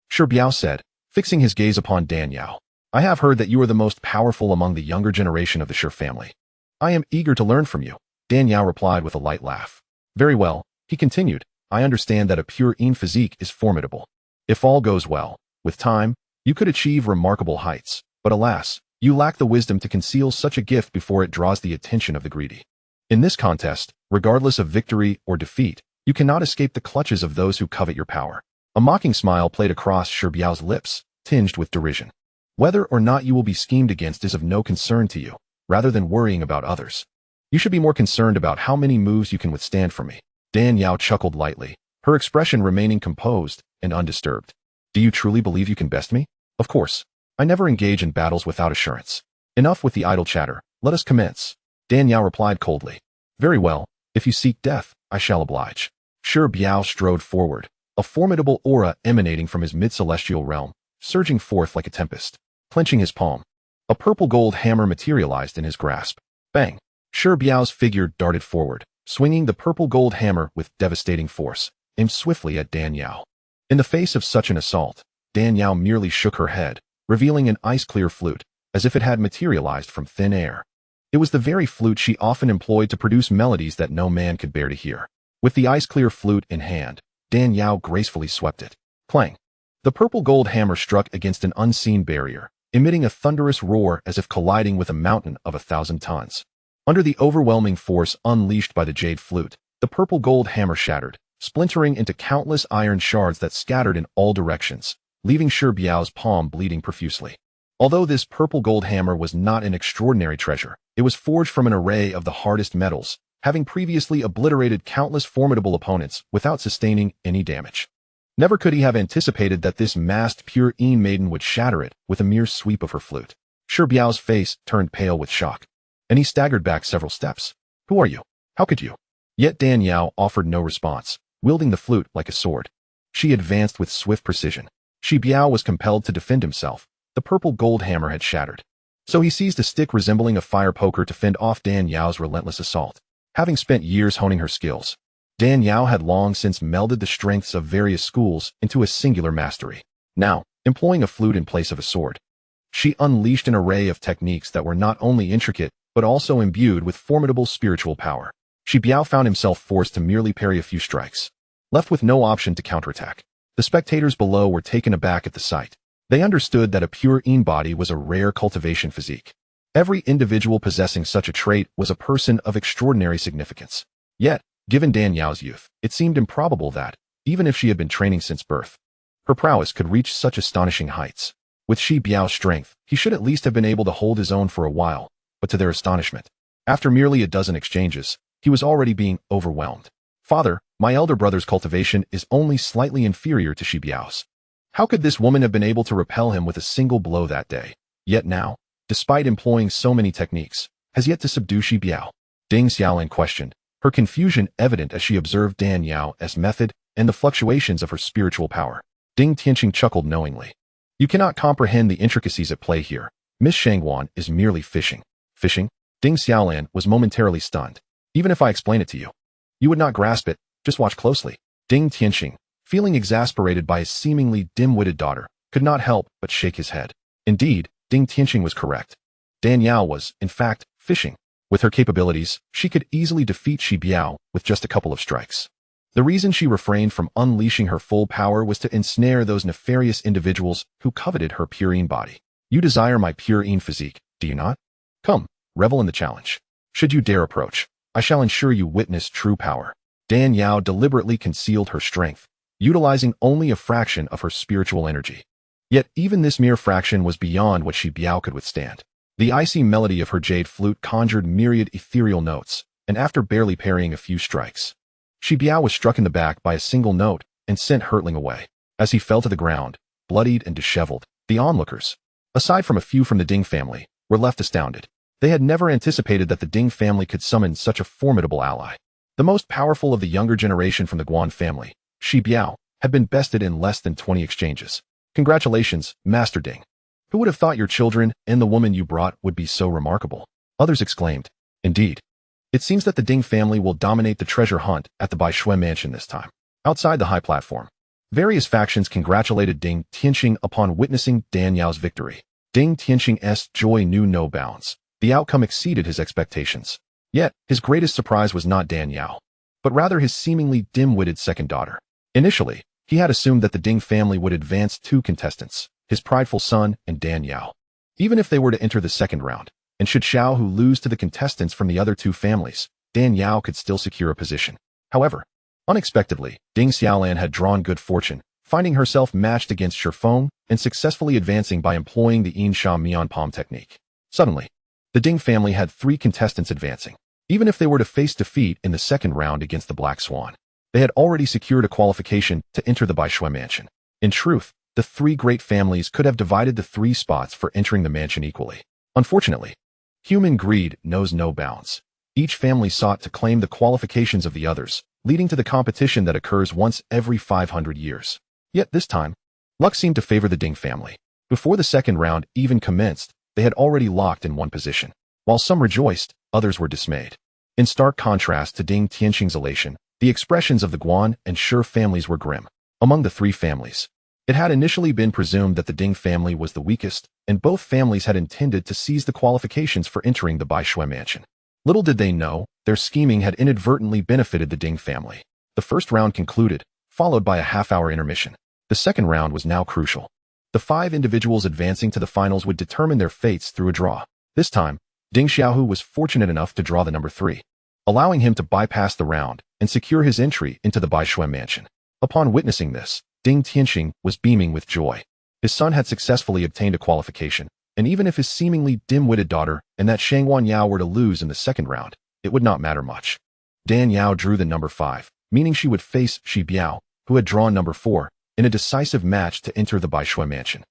Shi Biao said, fixing his gaze upon Dan Yao. I have heard that you are the most powerful among the younger generation of the Shi family. I am eager to learn from you. Dan Yao replied with a light laugh. Very well, he continued. I understand that a pure yin physique is formidable. If all goes well, with time, you could achieve remarkable heights. But alas, you lack the wisdom to conceal such a gift before it draws the attention of the greedy. In this contest, regardless of victory or defeat, you cannot escape the clutches of those who covet your power. A mocking smile played across Shi Biao's lips, tinged with derision. Whether or not you will be schemed against is of no concern to you, rather than worrying about others. You should be more concerned about how many moves you can withstand from me. Dan Yao chuckled lightly, her expression remaining composed and undisturbed. Do you truly believe you can best me? Of course. I never engage in battles without assurance. Enough with the idle chatter. Let us commence. Dan Yao replied coldly. Very well. If you seek death, I shall oblige. Shi Biao strode forward, a formidable aura emanating from his mid-celestial realm, surging forth like a tempest. Clenching his palm, a purple gold hammer materialized in his grasp. Bang! Shi Biao's figure darted forward, swinging the purple gold hammer with devastating force, aimed swiftly at Dan Yao. In the face of such an assault, Dan Yao merely shook her head, revealing an ice-clear flute, as if it had materialized from thin air. It was the very flute she often employed to produce melodies that no man could bear to hear. With the ice-clear flute in hand, Dan Yao gracefully swept it. Clang! The purple gold hammer struck against an unseen barrier, emitting a thunderous roar as if colliding with a mountain of 1,000 tons. Under the overwhelming force unleashed by the jade flute, the purple gold hammer shattered, splintering into countless iron shards that scattered in all directions, leaving Shi Biao's palm bleeding profusely. Although this purple gold hammer was not an extraordinary treasure, it was forged from an array of the hardest metals, having previously obliterated countless formidable opponents without sustaining any damage. Never could he have anticipated that this masked pure Yin maiden would shatter it with a mere sweep of her flute. Shi Biao's face turned pale with shock, and he staggered back several steps. Who are you? How could you? Yet Dan Yao offered no response, wielding the flute like a sword. She advanced with swift precision. Shi Biao was compelled to defend himself. The purple gold hammer had shattered. So he seized a stick resembling a fire poker to fend off Dan Yao's relentless assault. Having spent years honing her skills, Dan Yao had long since melded the strengths of various schools into a singular mastery. Now, employing a flute in place of a sword, she unleashed an array of techniques that were not only intricate, but also imbued with formidable spiritual power. Shi Biao found himself forced to merely parry a few strikes, left with no option to counterattack. The spectators below were taken aback at the sight. They understood that a pure Yin body was a rare cultivation physique. Every individual possessing such a trait was a person of extraordinary significance. Yet, given Dan Yao's youth, it seemed improbable that, even if she had been training since birth, her prowess could reach such astonishing heights. With Shi Biao's strength, he should at least have been able to hold his own for a while, but to their astonishment, after merely a dozen exchanges, he was already being overwhelmed. Father, my elder brother's cultivation is only slightly inferior to Shi Biao's. How could this woman have been able to repel him with a single blow that day? Yet now, despite employing so many techniques, has yet to subdue Shi Biao. Ding Xiaolin questioned, her confusion evident as she observed Dan Yao's method and the fluctuations of her spiritual power. Ding Tianqing chuckled knowingly. You cannot comprehend the intricacies at play here. Miss Shangguan is merely fishing. Fishing? Ding Xiaolin was momentarily stunned. Even if I explain it to you, you would not grasp it. Just watch closely. Ding Tianqing, feeling exasperated by his seemingly dim-witted daughter, could not help but shake his head. Indeed, Ding Tianqing was correct. Dan Yao was, in fact, fishing. With her capabilities, she could easily defeat Shi Biao with just a couple of strikes. The reason she refrained from unleashing her full power was to ensnare those nefarious individuals who coveted her pure Yin body. You desire my pure Yin physique, do you not? Come, revel in the challenge. Should you dare approach, I shall ensure you witness true power. Dan Yao deliberately concealed her strength, utilizing only a fraction of her spiritual energy. Yet even this mere fraction was beyond what Shi Biao could withstand. The icy melody of her jade flute conjured myriad ethereal notes, and after barely parrying a few strikes, Shi Biao was struck in the back by a single note and sent hurtling away. As he fell to the ground, bloodied and disheveled, the onlookers, aside from a few from the Ding family, were left astounded. They had never anticipated that the Ding family could summon such a formidable ally. The most powerful of the younger generation from the Guan family, Shi Biao, had been bested in less than 20 exchanges. Congratulations, Master Ding. Who would have thought your children and the woman you brought would be so remarkable? Others exclaimed. Indeed. It seems that the Ding family will dominate the treasure hunt at the Baishui mansion this time. Outside the high platform, various factions congratulated Ding Tianqing upon witnessing Dan Yao's victory. Ding Tianqing's joy knew no bounds. The outcome exceeded his expectations. Yet, his greatest surprise was not Dan Yao, but rather his seemingly dim-witted second daughter. Initially, he had assumed that the Ding family would advance two contestants, his prideful son and Dan Yao. Even if they were to enter the second round, and should Xiaohu lose to the contestants from the other two families, Dan Yao could still secure a position. However, unexpectedly, Ding Xiaolan had drawn good fortune, finding herself matched against Shifeng and successfully advancing by employing the Yin Sha Mian Palm technique. Suddenly, the Ding family had three contestants advancing. Even if they were to face defeat in the second round against the Black Swan, they had already secured a qualification to enter the Baishui mansion. In truth, the three great families could have divided the three spots for entering the mansion equally. Unfortunately, human greed knows no bounds. Each family sought to claim the qualifications of the others, leading to the competition that occurs once every 500 years. Yet this time, luck seemed to favor the Ding family. Before the second round even commenced, they had already locked in one position. While some rejoiced, others were dismayed. In stark contrast to Ding Tianqing's elation, the expressions of the Guan and Shi families were grim. Among the three families, it had initially been presumed that the Ding family was the weakest, and both families had intended to seize the qualifications for entering the Baishui mansion. Little did they know, their scheming had inadvertently benefited the Ding family. The first round concluded, followed by a half-hour intermission. The second round was now crucial. The 5 individuals advancing to the finals would determine their fates through a draw. This time, Ding Xiaohu was fortunate enough to draw the number 3, allowing him to bypass the round and secure his entry into the Baishui mansion. Upon witnessing this, Ding Tianqing was beaming with joy. His son had successfully obtained a qualification, and even if his seemingly dim-witted daughter and that Shangguan Yao were to lose in the second round, it would not matter much. Dan Yao drew the number 5, meaning she would face Shi Biao, who had drawn number 4, in a decisive match to enter the Baishui mansion.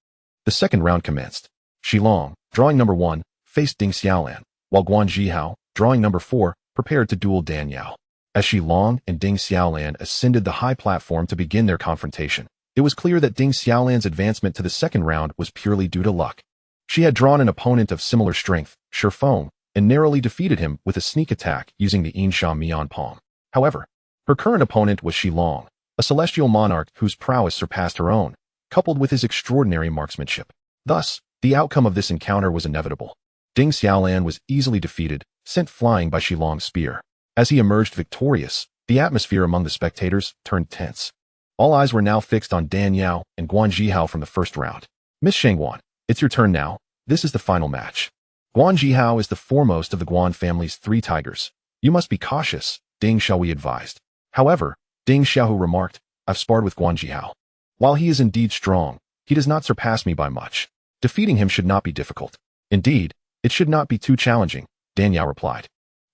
The second round commenced. Shi Long, drawing number 1, faced Ding Xiaolan, while Guan Zhihao, drawing number 4, prepared to duel Dan Yao. As Shi Long and Ding Xiaolan ascended the high platform to begin their confrontation, it was clear that Ding Xiaolan's advancement to the second round was purely due to luck. She had drawn an opponent of similar strength, Shi Feng, and narrowly defeated him with a sneak attack using the Yinsha Mian Palm. However, her current opponent was Shi Long, a celestial monarch whose prowess surpassed her own, coupled with his extraordinary marksmanship. Thus, the outcome of this encounter was inevitable. Ding Xiaolan was easily defeated, sent flying by Shi Long's spear. As he emerged victorious, the atmosphere among the spectators turned tense. All eyes were now fixed on Dan Yao and Guan Zhihao from the first round. Miss Shangguan, it's your turn now. This is the final match. Guan Zhihao is the foremost of the Guan family's 3 tigers. You must be cautious, Ding Xiaohui advised. However, Ding Xiaohui remarked, I've sparred with Guan Zhihao. While he is indeed strong, he does not surpass me by much. Defeating him should not be difficult. Indeed, it should not be too challenging, Dan Yao replied.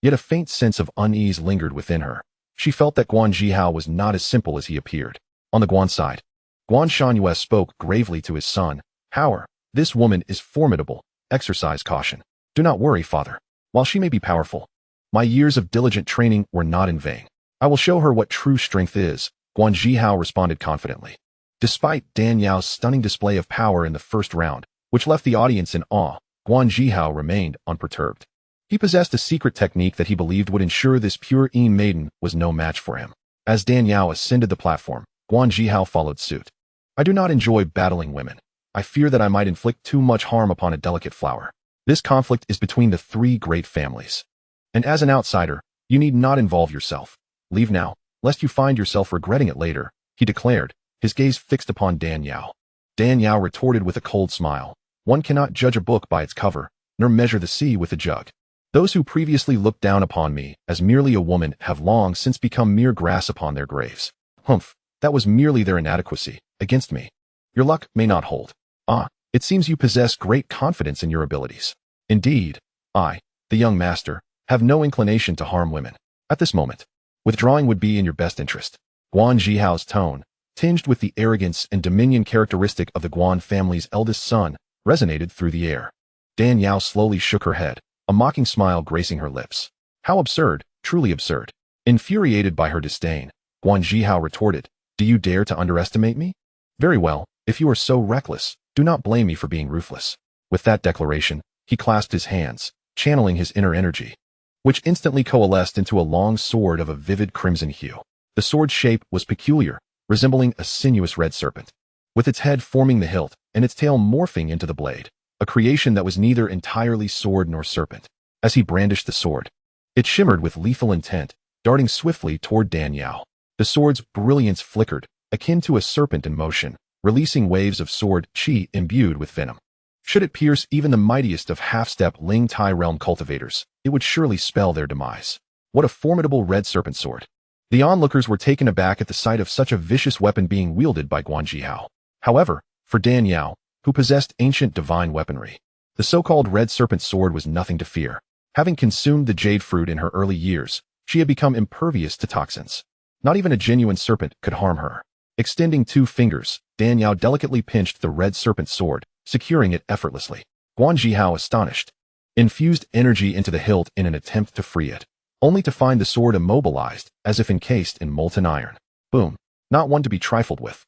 Yet a faint sense of unease lingered within her. She felt that Guan Zhihao was not as simple as he appeared. On the Guan side, Guan Shangyue spoke gravely to his son. However, this woman is formidable. Exercise caution. Do not worry, father. While she may be powerful, my years of diligent training were not in vain. I will show her what true strength is, Guan Zhihao responded confidently. Despite Dan Yao's stunning display of power in the first round, which left the audience in awe, Guan Zhihao remained unperturbed. He possessed a secret technique that he believed would ensure this pure Yin maiden was no match for him. As Dan Yao ascended the platform, Guan Zhihao followed suit. I do not enjoy battling women. I fear that I might inflict too much harm upon a delicate flower. This conflict is between the 3 great families. And as an outsider, you need not involve yourself. Leave now, lest you find yourself regretting it later, he declared, his gaze fixed upon Dan Yao. Dan Yao retorted with a cold smile. One cannot judge a book by its cover, nor measure the sea with a jug. Those who previously looked down upon me as merely a woman have long since become mere grass upon their graves. Humph, that was merely their inadequacy, against me. Your luck may not hold. It seems you possess great confidence in your abilities. Indeed, I, the young master, have no inclination to harm women. At this moment, withdrawing would be in your best interest. Guan Zhihao's tone, tinged with the arrogance and dominion characteristic of the Guan family's eldest son, resonated through the air. Dan Yao slowly shook her head, a mocking smile gracing her lips. How absurd, truly absurd. Infuriated by her disdain, Guan Zhihao retorted, Do you dare to underestimate me? Very well, if you are so reckless, do not blame me for being ruthless. With that declaration, he clasped his hands, channeling his inner energy, which instantly coalesced into a long sword of a vivid crimson hue. The sword's shape was peculiar, resembling a sinuous red serpent, with its head forming the hilt and its tail morphing into the blade, a creation that was neither entirely sword nor serpent. As he brandished the sword, it shimmered with lethal intent, darting swiftly toward Dan Yao. The sword's brilliance flickered, akin to a serpent in motion, releasing waves of sword qi imbued with venom. Should it pierce even the mightiest of half-step Ling Tai realm cultivators, it would surely spell their demise. What a formidable red serpent sword. The onlookers were taken aback at the sight of such a vicious weapon being wielded by Guan Zhihao. However, for Dan Yao, who possessed ancient divine weaponry, the so-called red serpent sword was nothing to fear. Having consumed the jade fruit in her early years, she had become impervious to toxins. Not even a genuine serpent could harm her. Extending 2 fingers, Dan Yao delicately pinched the red serpent sword, securing it effortlessly. Guan Zhihao astonished, infused energy into the hilt in an attempt to free it, only to find the sword immobilized, as if encased in molten iron. Boom. Not one to be trifled with.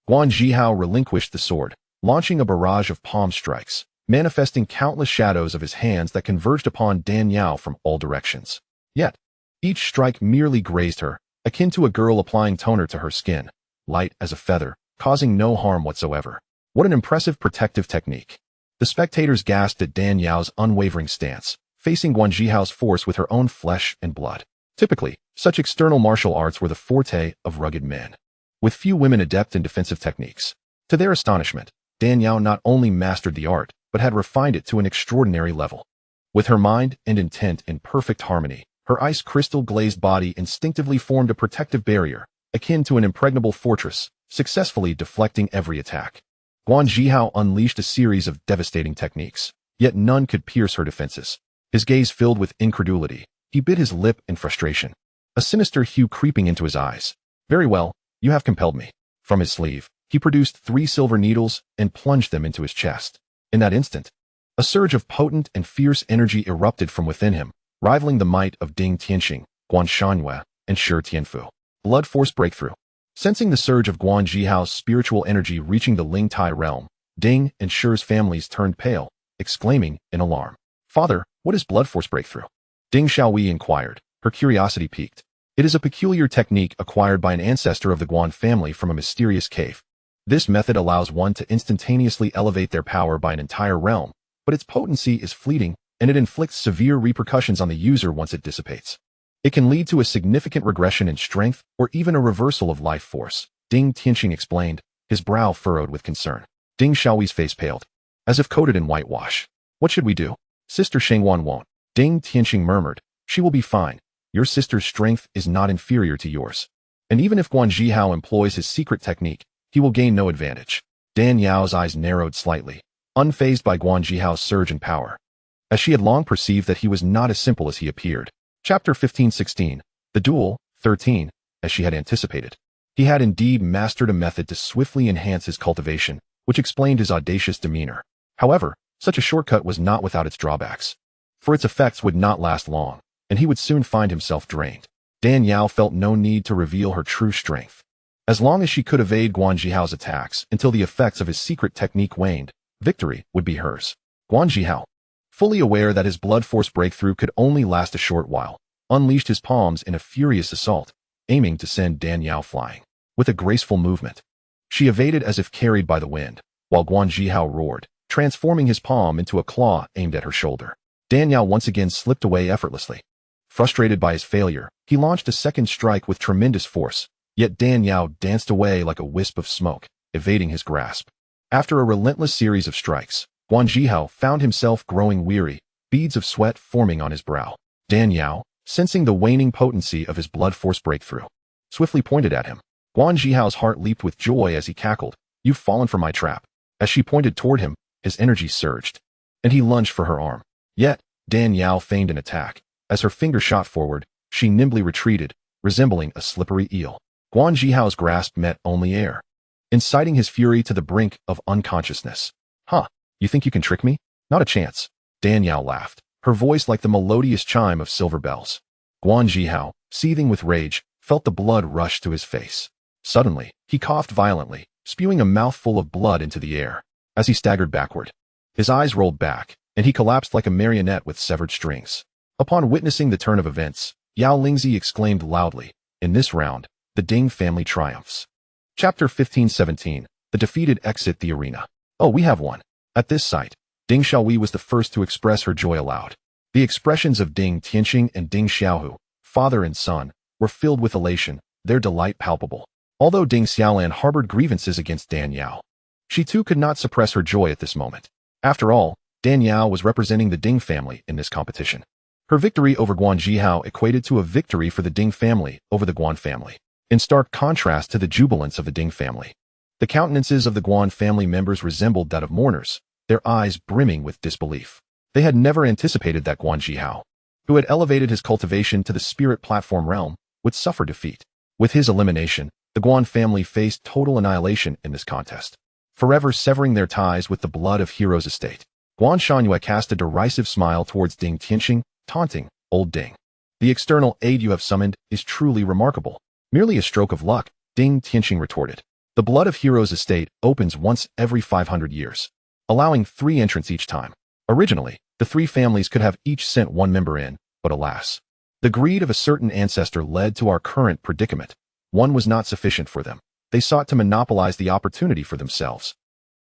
Guan Zhihao relinquished the sword, launching a barrage of palm strikes, manifesting countless shadows of his hands that converged upon Dan Yao from all directions. Yet, each strike merely grazed her, akin to a girl applying toner to her skin, light as a feather, causing no harm whatsoever. What an impressive protective technique. The spectators gasped at Dan Yao's unwavering stance, facing Guan Zhihao's force with her own flesh and blood. Typically, such external martial arts were the forte of rugged men, with few women adept in defensive techniques. To their astonishment, Dan Yao not only mastered the art, but had refined it to an extraordinary level. With her mind and intent in perfect harmony, her ice crystal glazed body instinctively formed a protective barrier, akin to an impregnable fortress, successfully deflecting every attack. Guan Zhihao unleashed a series of devastating techniques, yet none could pierce her defenses. His gaze filled with incredulity. He bit his lip in frustration, a sinister hue creeping into his eyes. Very well, you have compelled me. From his sleeve, he produced 3 silver needles and plunged them into his chest. In that instant, a surge of potent and fierce energy erupted from within him, rivaling the might of Ding Tianxing, Guan Shanhua, and Shi Tianfu. Blood force breakthrough. Sensing the surge of Guan Zhihao's spiritual energy reaching the Ling Tai realm, Ding and Shi's families turned pale, exclaiming in alarm, "Father, what is blood force breakthrough?" Ding Xiaohui inquired, her curiosity piqued. It is a peculiar technique acquired by an ancestor of the Guan family from a mysterious cave. This method allows one to instantaneously elevate their power by an entire realm, but its potency is fleeting, and it inflicts severe repercussions on the user once it dissipates. It can lead to a significant regression in strength or even a reversal of life force, Ding Tianxing explained, his brow furrowed with concern. Ding Xiaohui's face paled, as if coated in whitewash. "What should we do?" "Sister Shengwan won't," Ding Tianxing murmured. "She will be fine. Your sister's strength is not inferior to yours. And even if Guan Zhihao employs his secret technique, he will gain no advantage." Dan Yao's eyes narrowed slightly, unfazed by Guan Zhihao's surge in power, as she had long perceived that he was not as simple as he appeared. Chapter 15-16, The Duel, 13, as she had anticipated. He had indeed mastered a method to swiftly enhance his cultivation, which explained his audacious demeanor. However, such a shortcut was not without its drawbacks, for its effects would not last long, and he would soon find himself drained. Dan Yao felt no need to reveal her true strength. As long as she could evade Guan Zhihao's attacks until the effects of his secret technique waned, victory would be hers. Guan Zhihao, fully aware that his blood force breakthrough could only last a short while, unleashed his palms in a furious assault, aiming to send Dan Yao flying. With a graceful movement, she evaded as if carried by the wind, while Guan Zhihao roared, transforming his palm into a claw aimed at her shoulder. Dan Yao once again slipped away effortlessly. Frustrated by his failure, he launched a second strike with tremendous force, yet Dan Yao danced away like a wisp of smoke, evading his grasp. After a relentless series of strikes, Guan Zhihao found himself growing weary, beads of sweat forming on his brow. Dan Yao, sensing the waning potency of his blood force breakthrough, swiftly pointed at him. Guan Zhihao's heart leaped with joy as he cackled, "You've fallen for my trap." As she pointed toward him, his energy surged, and he lunged for her arm. Yet, Dan Yao feigned an attack. As her finger shot forward, she nimbly retreated, resembling a slippery eel. Guan Zhihao's grasp met only air, inciting his fury to the brink of unconsciousness. "Huh, you think you can trick me? Not a chance." Dan Yao laughed, her voice like the melodious chime of silver bells. Guan Zhihao, seething with rage, felt the blood rush to his face. Suddenly, he coughed violently, spewing a mouthful of blood into the air. As he staggered backward, his eyes rolled back, and he collapsed like a marionette with severed strings. Upon witnessing the turn of events, Yao Lingzi exclaimed loudly, "In this round, the Ding family triumphs." Chapter 15-17, The Defeated Exit the Arena. "Oh, we have won." At this sight, Ding Xiaohui was the first to express her joy aloud. The expressions of Ding Tianxing and Ding Xiaohu, father and son, were filled with elation, their delight palpable. Although Ding Xiaolan harbored grievances against Dan Yao, she too could not suppress her joy at this moment. After all, Dan Yao was representing the Ding family in this competition. Her victory over Guan Zhihao equated to a victory for the Ding family over the Guan family, in stark contrast to the jubilance of the Ding family. The countenances of the Guan family members resembled that of mourners, their eyes brimming with disbelief. They had never anticipated that Guan Zhihao, who had elevated his cultivation to the spirit platform realm, would suffer defeat. With his elimination, the Guan family faced total annihilation in this contest, forever severing their ties with the blood of Hero's estate. Guan Shanhua cast a derisive smile towards Ding Tianxing, taunting, "Old Ding, the external aid you have summoned is truly remarkable." "Merely a stroke of luck," Ding Tianxing retorted. "The blood of Hero's estate opens once every 500 years, allowing 3 entrants each time. Originally, the 3 families could have each sent 1 member in, but alas, the greed of a certain ancestor led to our current predicament. One was not sufficient for them. They sought to monopolize the opportunity for themselves,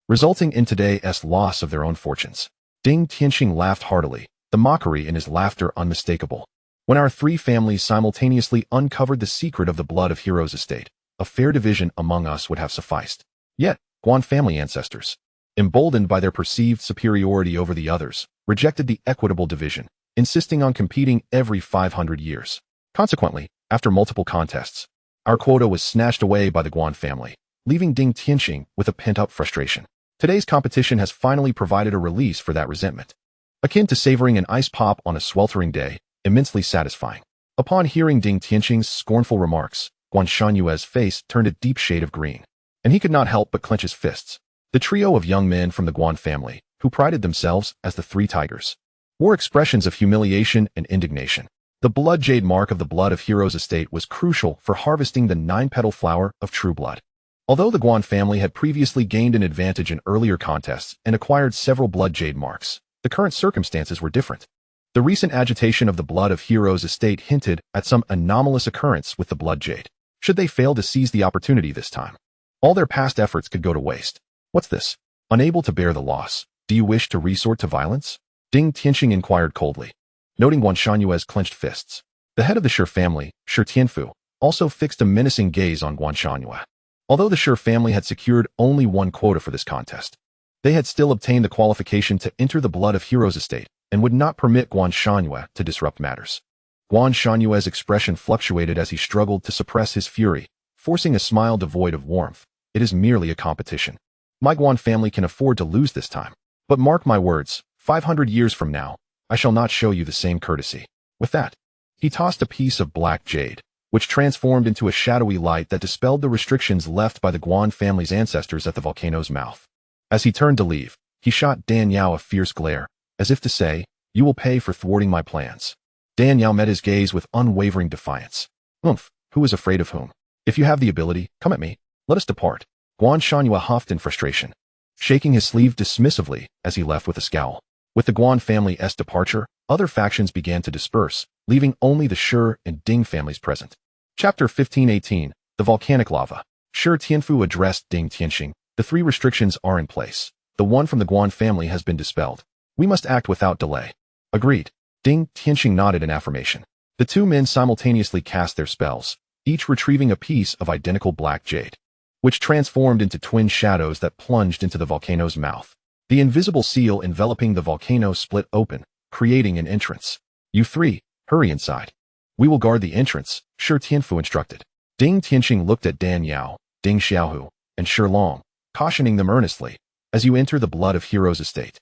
resulting in today's loss of their own fortunes." Ding Tianxing laughed heartily, the mockery in his laughter unmistakable. "When our 3 families simultaneously uncovered the secret of the blood of Hero's estate, a fair division among us would have sufficed. Yet, Guan family ancestors, emboldened by their perceived superiority over the others, rejected the equitable division, insisting on competing every 500 years. Consequently, after multiple contests, our quota was snatched away by the Guan family, leaving Ding Tianxing with a pent-up frustration. Today's competition has finally provided a release for that resentment. Akin to savoring an ice pop on a sweltering day, immensely satisfying. Upon hearing Ding Tianqing's scornful remarks, Guan Shangyue's face turned a deep shade of green, and he could not help but clench his fists. The trio of young men from the Guan family, who prided themselves as the Three Tigers, wore expressions of humiliation and indignation. The blood jade mark of the Blood of Heroes estate was crucial for harvesting the 9-petal flower of true blood. Although the Guan family had previously gained an advantage in earlier contests and acquired several blood jade marks, the current circumstances were different. The recent agitation of the Blood of Heroes estate hinted at some anomalous occurrence with the blood jade. Should they fail to seize the opportunity this time, all their past efforts could go to waste. What's this? Unable to bear the loss, do you wish to resort to violence? Ding Tianqing inquired coldly, noting Guan Shangyue's clenched fists. The head of the Shi family, Shi Tianfu, also fixed a menacing gaze on Guan Shangyue. Although the Shi family had secured only one quota for this contest, they had still obtained the qualification to enter the Blood of Heroes estate and would not permit Guan Shangyue to disrupt matters. Guan Shangyue's expression fluctuated as he struggled to suppress his fury, forcing a smile devoid of warmth. It is merely a competition. My Guan family can afford to lose this time. But mark my words, 500 years from now, I shall not show you the same courtesy. With that, he tossed a piece of black jade, which transformed into a shadowy light that dispelled the restrictions left by the Guan family's ancestors at the volcano's mouth. As he turned to leave, he shot Dan Yao a fierce glare, as if to say, "You will pay for thwarting my plans." Dan Yao met his gaze with unwavering defiance. Who is afraid of whom? If you have the ability, come at me. Let us depart. Guan Shangyue huffed in frustration, shaking his sleeve dismissively as he left with a scowl. With the Guan family's departure, other factions began to disperse, leaving only the Shi and Ding families present. Chapter 1518, The Volcanic Lava. Shi Tianfu addressed Ding Tianqing. The 3 restrictions are in place. The one from the Guan family has been dispelled. We must act without delay. Agreed. Ding Tianqing nodded in affirmation. The 2 men simultaneously cast their spells, each retrieving a piece of identical black jade, which transformed into twin shadows that plunged into the volcano's mouth. The invisible seal enveloping the volcano split open, creating an entrance. You 3, hurry inside. We will guard the entrance, Shi Tianfu instructed. Ding Tianqing looked at Dan Yao, Ding Xiaohu, and Shi Long, cautioning them earnestly. As you enter the Blood of Heroes estate,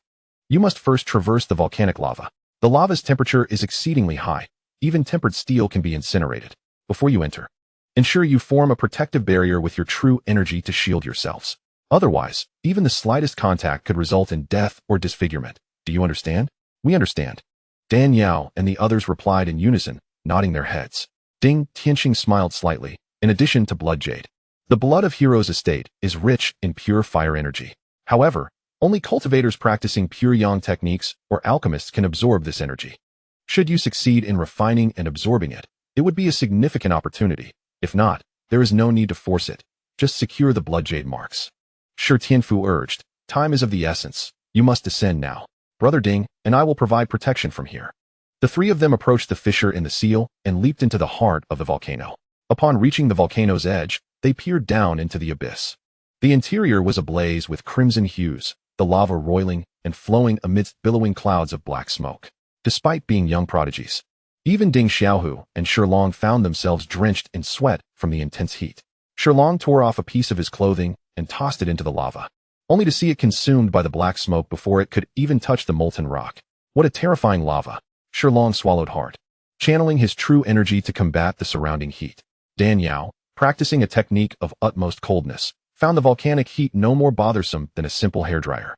you must first traverse the volcanic lava. The lava's temperature is exceedingly high. Even tempered steel can be incinerated. Before you enter, ensure you form a protective barrier with your true energy to shield yourselves. Otherwise, even the slightest contact could result in death or disfigurement. Do you understand? We understand. Dan Yao and the others replied in unison, nodding their heads. Ding Tianqing smiled slightly. In addition to blood jade, the Blood of Heroes estate is rich in pure fire energy. However, only cultivators practicing pure yang techniques or alchemists can absorb this energy. Should you succeed in refining and absorbing it, it would be a significant opportunity. If not, there is no need to force it. Just secure the blood jade marks. Shi Tianfu urged, time is of the essence. You must descend now. Brother Ding and I will provide protection from here. The 3 of them approached the fissure in the seal and leaped into the heart of the volcano. Upon reaching the volcano's edge, they peered down into the abyss. The interior was ablaze with crimson hues, the lava roiling and flowing amidst billowing clouds of black smoke. Despite being young prodigies, even Ding Xiaohu and Shi Long found themselves drenched in sweat from the intense heat. Shi Long tore off a piece of his clothing and tossed it into the lava, only to see it consumed by the black smoke before it could even touch the molten rock. What a terrifying lava! Shi Long swallowed hard, channeling his true energy to combat the surrounding heat. Dan Yao, practicing a technique of utmost coldness, found the volcanic heat no more bothersome than a simple hairdryer.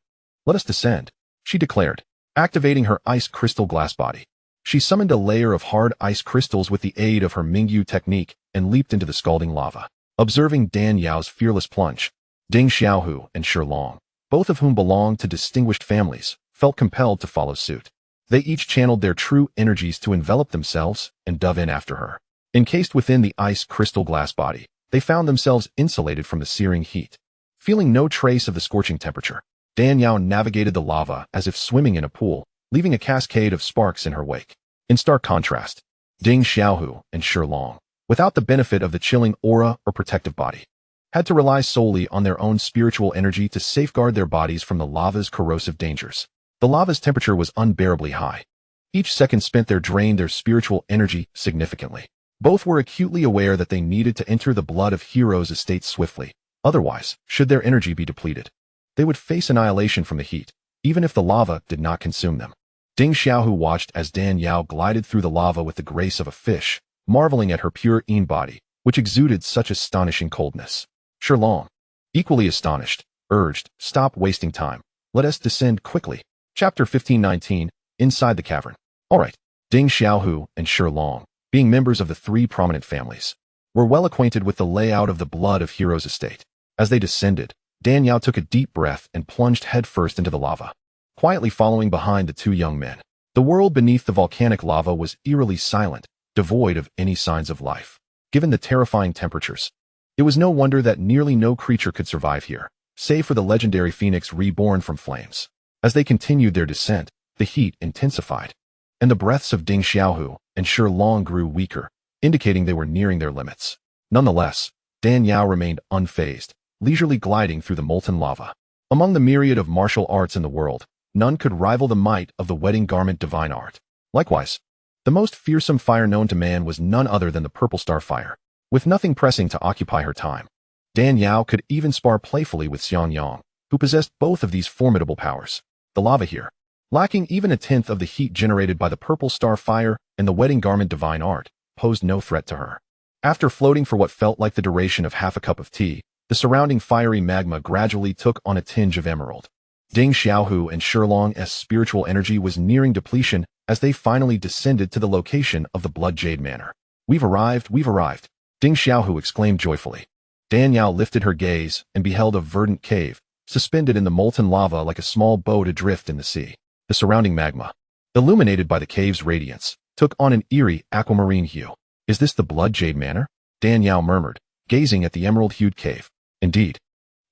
Let us descend, she declared, activating her ice crystal glass body. She summoned a layer of hard ice crystals with the aid of her Mingyu technique and leaped into the scalding lava. Observing Dan Yao's fearless plunge, Ding Xiaohu and Shi Long, both of whom belonged to distinguished families, felt compelled to follow suit. They each channeled their true energies to envelop themselves and dove in after her. Encased within the ice crystal glass body, they found themselves insulated from the searing heat. Feeling no trace of the scorching temperature, Dan Yao navigated the lava as if swimming in a pool, leaving a cascade of sparks in her wake. In stark contrast, Ding Xiaohu and Shi Long, without the benefit of the chilling aura or protective body, had to rely solely on their own spiritual energy to safeguard their bodies from the lava's corrosive dangers. The lava's temperature was unbearably high. Each second spent there drained their spiritual energy significantly. Both were acutely aware that they needed to enter the Blood of Heroes estate swiftly. Otherwise, should their energy be depleted, They would face annihilation from the heat, even if the lava did not consume them. Ding Xiaohu watched as Dan Yao glided through the lava with the grace of a fish, marveling at her pure yin body, which exuded such astonishing coldness. Shui Ling, equally astonished, urged, "Stop wasting time. Let us descend quickly." Chapter 15:19, Inside the Cavern. All right. Ding Xiaohu and Shui Ling, being members of the three prominent families, were well acquainted with the layout of the Blood of Heroes estate. As they descended, Dan Yao took a deep breath and plunged headfirst into the lava, quietly following behind the two young men. The world beneath the volcanic lava was eerily silent, devoid of any signs of life. Given the terrifying temperatures, it was no wonder that nearly no creature could survive here, save for the legendary phoenix reborn from flames. As they continued their descent, the heat intensified, and the breaths of Ding Xiaohu and Shui Ling grew weaker, indicating they were nearing their limits. Nonetheless, Dan Yao remained unfazed, leisurely gliding through the molten lava. Among the myriad of martial arts in the world, none could rival the might of the wedding garment divine art. Likewise, the most fearsome fire known to man was none other than the purple star fire. With nothing pressing to occupy her time, Dan Yao could even spar playfully with Xianxiaaudiobooks, who possessed both of these formidable powers. The lava here, lacking even a tenth of the heat generated by the purple star fire and the wedding garment divine art, posed no threat to her. After floating for what felt like the duration of half a cup of tea, the surrounding fiery magma gradually took on a tinge of emerald. Ding Xiaohu and Shui Ling's spiritual energy was nearing depletion as they finally descended to the location of the Blood Jade Manor. We've arrived, Ding Xiaohu exclaimed joyfully. Dan Yao lifted her gaze and beheld a verdant cave, suspended in the molten lava like a small boat adrift in the sea. The surrounding magma, illuminated by the cave's radiance, took on an eerie aquamarine hue. Is this the Blood Jade Manor? Dan Yao murmured, gazing at the emerald-hued cave. Indeed,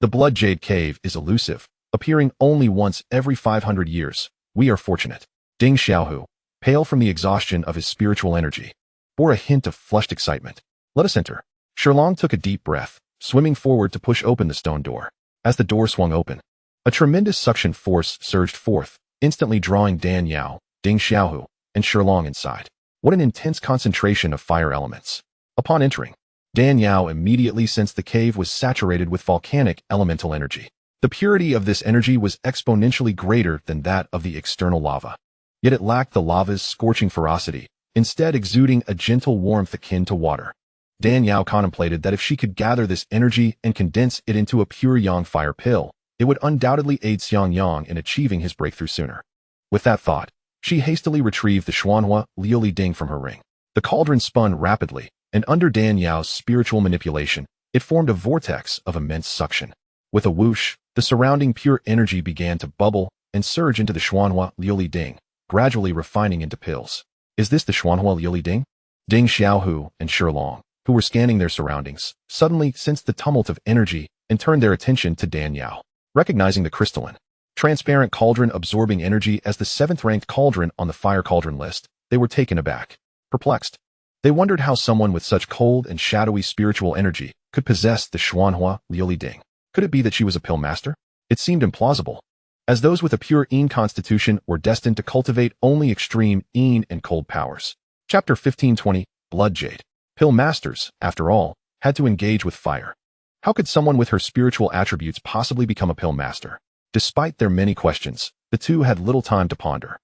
the Blood Jade Cave is elusive, appearing only once every 500 years. We are fortunate. Ding Xiaohu, pale from the exhaustion of his spiritual energy, bore a hint of flushed excitement. Let us enter. Shui Ling took a deep breath, swimming forward to push open the stone door. As the door swung open, a tremendous suction force surged forth, instantly drawing Dan Yao, Ding Xiaohu, and Shui Ling inside. What an intense concentration of fire elements. Upon entering, Dan Yao immediately sensed the cave was saturated with volcanic elemental energy. The purity of this energy was exponentially greater than that of the external lava. Yet it lacked the lava's scorching ferocity, instead exuding a gentle warmth akin to water. Dan Yao contemplated that if she could gather this energy and condense it into a pure yang fire pill, it would undoubtedly aid Xianxiaaudiobooks in achieving his breakthrough sooner. With that thought, she hastily retrieved the xianxiaaudiobooks from her ring. The cauldron spun rapidly, and under Dan Yao's spiritual manipulation, it formed a vortex of immense suction. With a whoosh, the surrounding pure energy began to bubble and surge into the xianxiaaudiobooks, gradually refining into pills. Is this the xianxiaaudiobooks? Ding Xiaohu and Shui Ling, who were scanning their surroundings, suddenly sensed the tumult of energy and turned their attention to Dan Yao. Recognizing the crystalline, transparent cauldron absorbing energy as the 7th-ranked cauldron on the fire cauldron list, they were taken aback. Perplexed, they wondered how someone with such cold and shadowy spiritual energy could possess the xianxiaaudiobooks. Could it be that she was a pill master? It seemed implausible, as those with a pure yin constitution were destined to cultivate only extreme yin and cold powers. Chapter 15:20, Blood Jade. Pill masters, after all, had to engage with fire. How could someone with her spiritual attributes possibly become a pill master? Despite their many questions, the two had little time to ponder.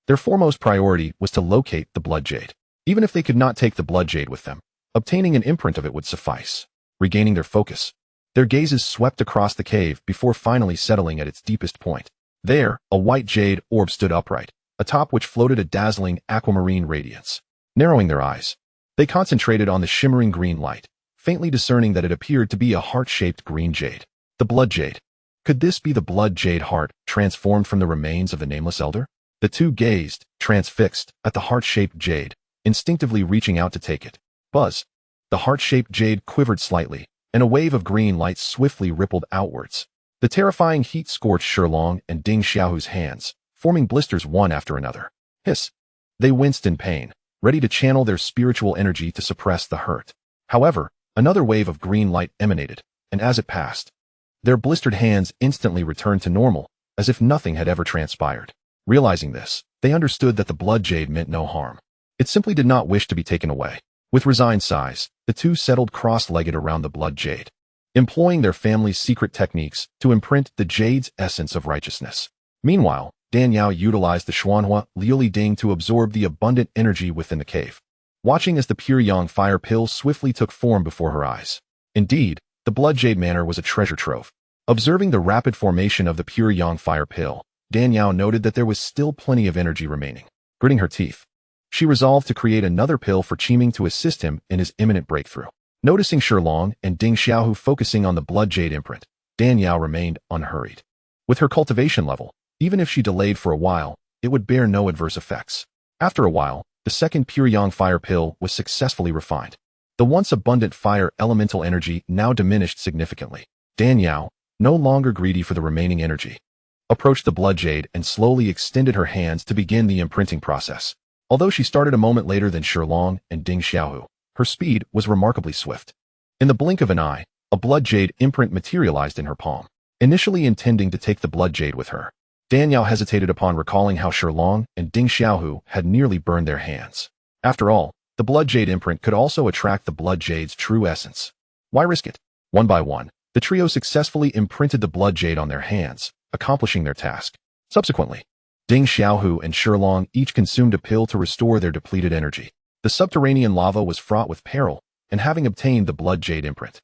Their foremost priority was to locate the Blood Jade. Even if they could not take the Blood Jade with them, obtaining an imprint of it would suffice. Regaining their focus, their gazes swept across the cave before finally settling at its deepest point. There, a white jade orb stood upright, atop which floated a dazzling aquamarine radiance. Narrowing their eyes, they concentrated on the shimmering green light, faintly discerning that it appeared to be a heart-shaped green jade. The Blood Jade. Could this be the Blood Jade heart, transformed from the remains of the nameless elder? The two gazed, transfixed, at the heart-shaped jade, instinctively reaching out to take it. Buzz. The heart-shaped jade quivered slightly, and a wave of green light swiftly rippled outwards. The terrifying heat scorched Shui Ling and Ding Xiaohu's hands, forming blisters one after another. Hiss. They winced in pain, ready to channel their spiritual energy to suppress the hurt. However, another wave of green light emanated, and as it passed, their blistered hands instantly returned to normal, as if nothing had ever transpired. Realizing this, they understood that the Blood Jade meant no harm. It simply did not wish to be taken away. With resigned sighs, the two settled cross-legged around the Blood Jade. employing their family's secret techniques to imprint the jade's essence of righteousness. Meanwhile, Dan Yao utilized the Xuanhua Liuli Ding to absorb the abundant energy within the cave, watching as the pure yang fire pill swiftly took form before her eyes. Indeed, the blood jade manor was a treasure trove. Observing the rapid formation of the pure yang fire pill, Dan Yao noted that there was still plenty of energy remaining. Gritting her teeth, she resolved to create another pill for Qiming to assist him in his imminent breakthrough. Noticing Shi Long and Ding Xiaohu focusing on the blood jade imprint, Dan Yao remained unhurried. With her cultivation level, even if she delayed for a while, it would bear no adverse effects. After a while, the second pure yang fire pill was successfully refined. The once abundant fire elemental energy now diminished significantly. Dan Yao, no longer greedy for the remaining energy, approached the blood jade and slowly extended her hands to begin the imprinting process. Although she started a moment later than Shi Long and Ding Xiaohu, her speed was remarkably swift. In the blink of an eye, a blood jade imprint materialized in her palm. Initially intending to take the blood jade with her, Dan Yao hesitated upon recalling how Shi Long and Ding Xiaohu had nearly burned their hands. After all, the blood jade imprint could also attract the blood jade's true essence. Why risk it? One by one, the trio successfully imprinted the blood jade on their hands, accomplishing their task. Subsequently, Ding Xiaohu and Shi Long each consumed a pill to restore their depleted energy. The subterranean lava was fraught with peril, and having obtained the blood jade imprint,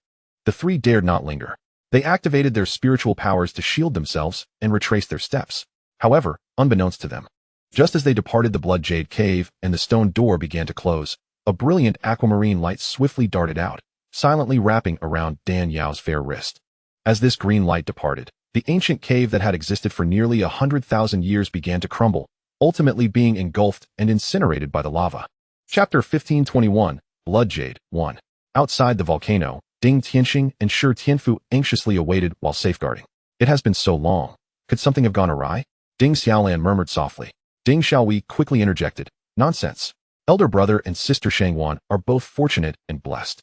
the three dared not linger. They activated their spiritual powers to shield themselves and retraced their steps. However, unbeknownst to them, just as they departed the blood jade cave and the stone door began to close, a brilliant aquamarine light swiftly darted out, silently wrapping around Dan Yao's fair wrist. As this green light departed, the ancient cave that had existed for nearly 100,000 years began to crumble, ultimately being engulfed and incinerated by the lava. Chapter 1521, Blood Jade 1. Outside the volcano, Ding Tianxing and Shi Tianfu anxiously awaited while safeguarding. It has been so long. Could something have gone awry? Ding Xiaolan murmured softly. Ding Xiaowei quickly interjected. Nonsense. Elder brother and sister Shangwan are both fortunate and blessed.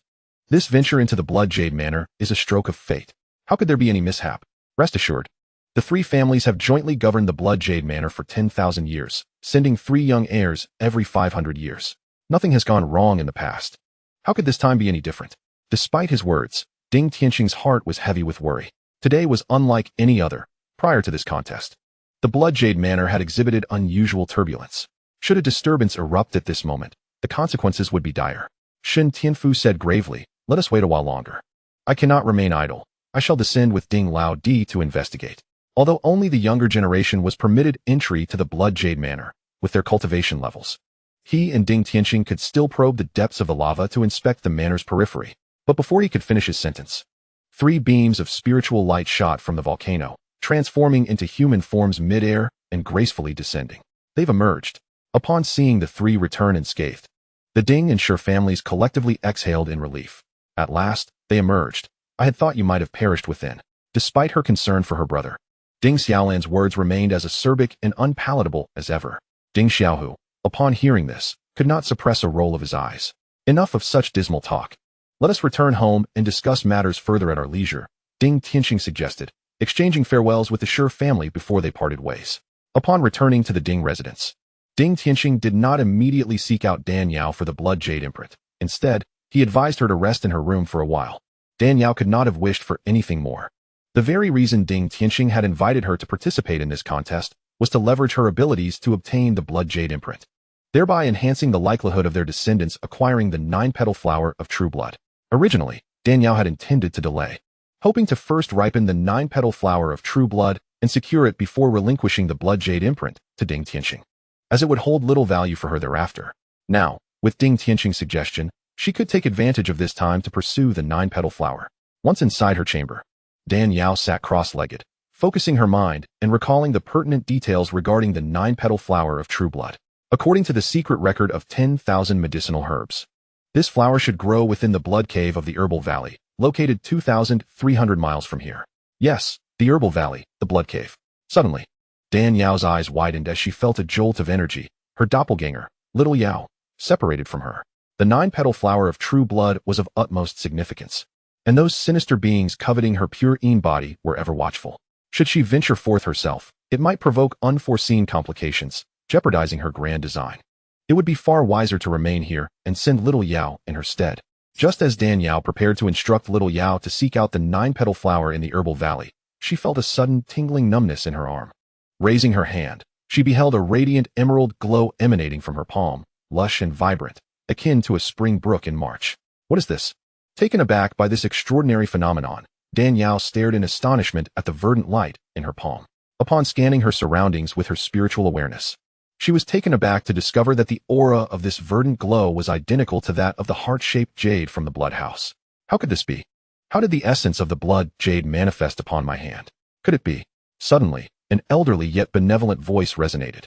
This venture into the Blood Jade Manor is a stroke of fate. How could there be any mishap? Rest assured, the three families have jointly governed the Blood Jade Manor for 10,000 years, sending 3 young heirs every 500 years. Nothing has gone wrong in the past. How could this time be any different? Despite his words, Ding Tianxing's heart was heavy with worry. Today was unlike any other, prior to this contest. The Blood Jade Manor had exhibited unusual turbulence. Should a disturbance erupt at this moment, the consequences would be dire. Shin Tianfu said gravely, "Let us wait a while longer. I cannot remain idle. I shall descend with Ding Lao Di to investigate." Although only the younger generation was permitted entry to the Blood Jade Manor, with their cultivation levels, he and Ding Tianxing could still probe the depths of the lava to inspect the manor's periphery. But before he could finish his sentence, 3 beams of spiritual light shot from the volcano, transforming into human forms mid-air and gracefully descending. They've emerged. Upon seeing the 3 return unscathed, the Ding and Shi families collectively exhaled in relief. At last, they emerged. I had thought you might have perished within. Despite her concern for her brother, Ding Xiaolan's words remained as acerbic and unpalatable as ever. Ding Xiaohu, upon hearing this, could not suppress a roll of his eyes. Enough of such dismal talk. Let us return home and discuss matters further at our leisure, Ding Tianxing suggested, exchanging farewells with the Shi family before they parted ways. Upon returning to the Ding residence, Ding Tianxing did not immediately seek out Dan Yao for the blood jade imprint. Instead, he advised her to rest in her room for a while. Dan Yao could not have wished for anything more. The very reason Ding Tianxing had invited her to participate in this contest was to leverage her abilities to obtain the blood jade imprint, thereby enhancing the likelihood of their descendants acquiring the 9-petal flower of true blood. Originally, Dan Yao had intended to delay, hoping to first ripen the 9-petal flower of true blood and secure it before relinquishing the blood jade imprint to Ding Tianxing, as it would hold little value for her thereafter. Now, with Ding Tianxing's suggestion, she could take advantage of this time to pursue the 9-petal flower. Once inside her chamber, Dan Yao sat cross-legged, focusing her mind and recalling the pertinent details regarding the 9-petal flower of true blood. According to the secret record of 10,000 medicinal herbs, this flower should grow within the blood cave of the Herbal Valley, located 2,300 miles from here. Yes, the Herbal Valley, the blood cave. Suddenly, Dan Yao's eyes widened as she felt a jolt of energy. Her doppelganger, Little Yao, separated from her. The 9-petal flower of true blood was of utmost significance, and those sinister beings coveting her pure Yin body were ever watchful. Should she venture forth herself, it might provoke unforeseen complications, jeopardizing her grand design. It would be far wiser to remain here and send Little Yao in her stead. Just as Dan Yao prepared to instruct little Yao to seek out the 9-petal flower in the herbal valley, she felt a sudden tingling numbness in her arm. Raising her hand, she beheld a radiant emerald glow emanating from her palm, lush and vibrant, akin to a spring brook in March. What is this? Taken aback by this extraordinary phenomenon, Dan Yao stared in astonishment at the verdant light in her palm. Upon scanning her surroundings with her spiritual awareness, she was taken aback to discover that the aura of this verdant glow was identical to that of the heart-shaped jade from the blood house. How could this be? How did the essence of the blood jade manifest upon my hand? Could it be? Suddenly, an elderly yet benevolent voice resonated.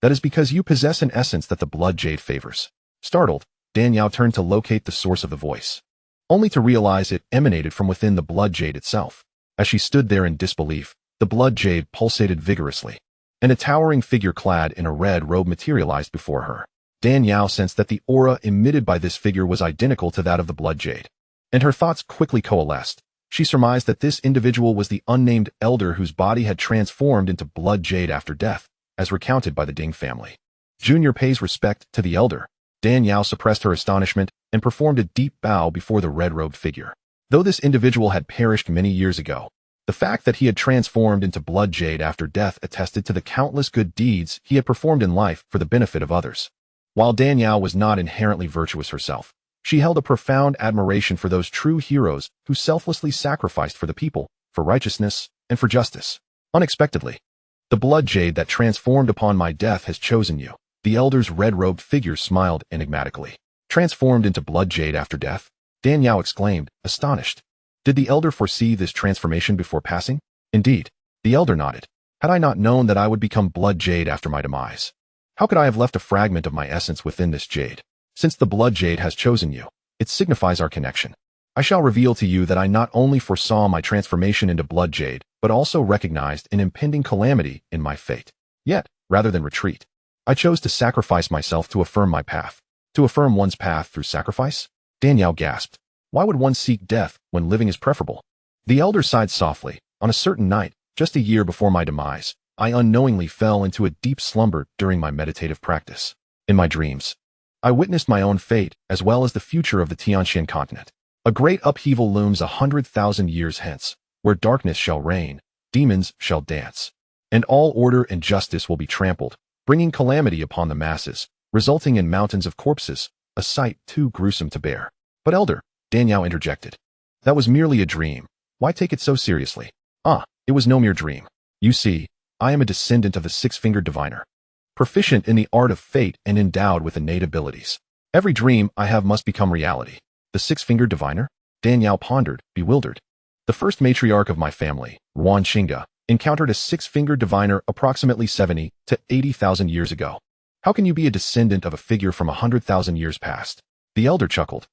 That is because you possess an essence that the blood jade favors. Startled, Dan Yao turned to locate the source of the voice, only to realize it emanated from within the blood jade itself. As she stood there in disbelief, the blood jade pulsated vigorously, and a towering figure clad in a red robe materialized before her. Dan Yao sensed that the aura emitted by this figure was identical to that of the blood jade, and her thoughts quickly coalesced. She surmised that this individual was the unnamed elder whose body had transformed into blood jade after death, as recounted by the Ding family. Junior pays respect to the elder. Dan Yao suppressed her astonishment and performed a deep bow before the red-robed figure. Though this individual had perished many years ago, the fact that he had transformed into blood jade after death attested to the countless good deeds he had performed in life for the benefit of others. While Dan Yao was not inherently virtuous herself, she held a profound admiration for those true heroes who selflessly sacrificed for the people, for righteousness, and for justice. Unexpectedly, the blood jade that transformed upon my death has chosen you. The elder's red-robed figure smiled enigmatically. Transformed into blood jade after death? Dan Yao exclaimed, astonished. Did the elder foresee this transformation before passing? Indeed, the elder nodded. Had I not known that I would become blood jade after my demise? How could I have left a fragment of my essence within this jade? Since the blood jade has chosen you, it signifies our connection. I shall reveal to you that I not only foresaw my transformation into blood jade, but also recognized an impending calamity in my fate. Yet, rather than retreat, I chose to sacrifice myself to affirm my path. To affirm one's path through sacrifice? Dan Yao gasped. Why would one seek death when living is preferable? The elder sighed softly. On a certain night, just a year before my demise, I unknowingly fell into a deep slumber during my meditative practice. In my dreams, I witnessed my own fate as well as the future of the Tianxian continent. A great upheaval looms 100,000 years hence, where darkness shall reign, demons shall dance, and all order and justice will be trampled, bringing calamity upon the masses, resulting in mountains of corpses, a sight too gruesome to bear. But elder, Dan Yao interjected. That was merely a dream. Why take it so seriously? It was no mere dream. You see, I am a descendant of the six-fingered diviner, proficient in the art of fate and endowed with innate abilities. Every dream I have must become reality. The six-fingered diviner? Dan Yao pondered, bewildered. The first matriarch of my family, Ruan Xinga, encountered a six-fingered diviner approximately 70 to 80,000 years ago. How can you be a descendant of a figure from 100,000 years past? The elder chuckled.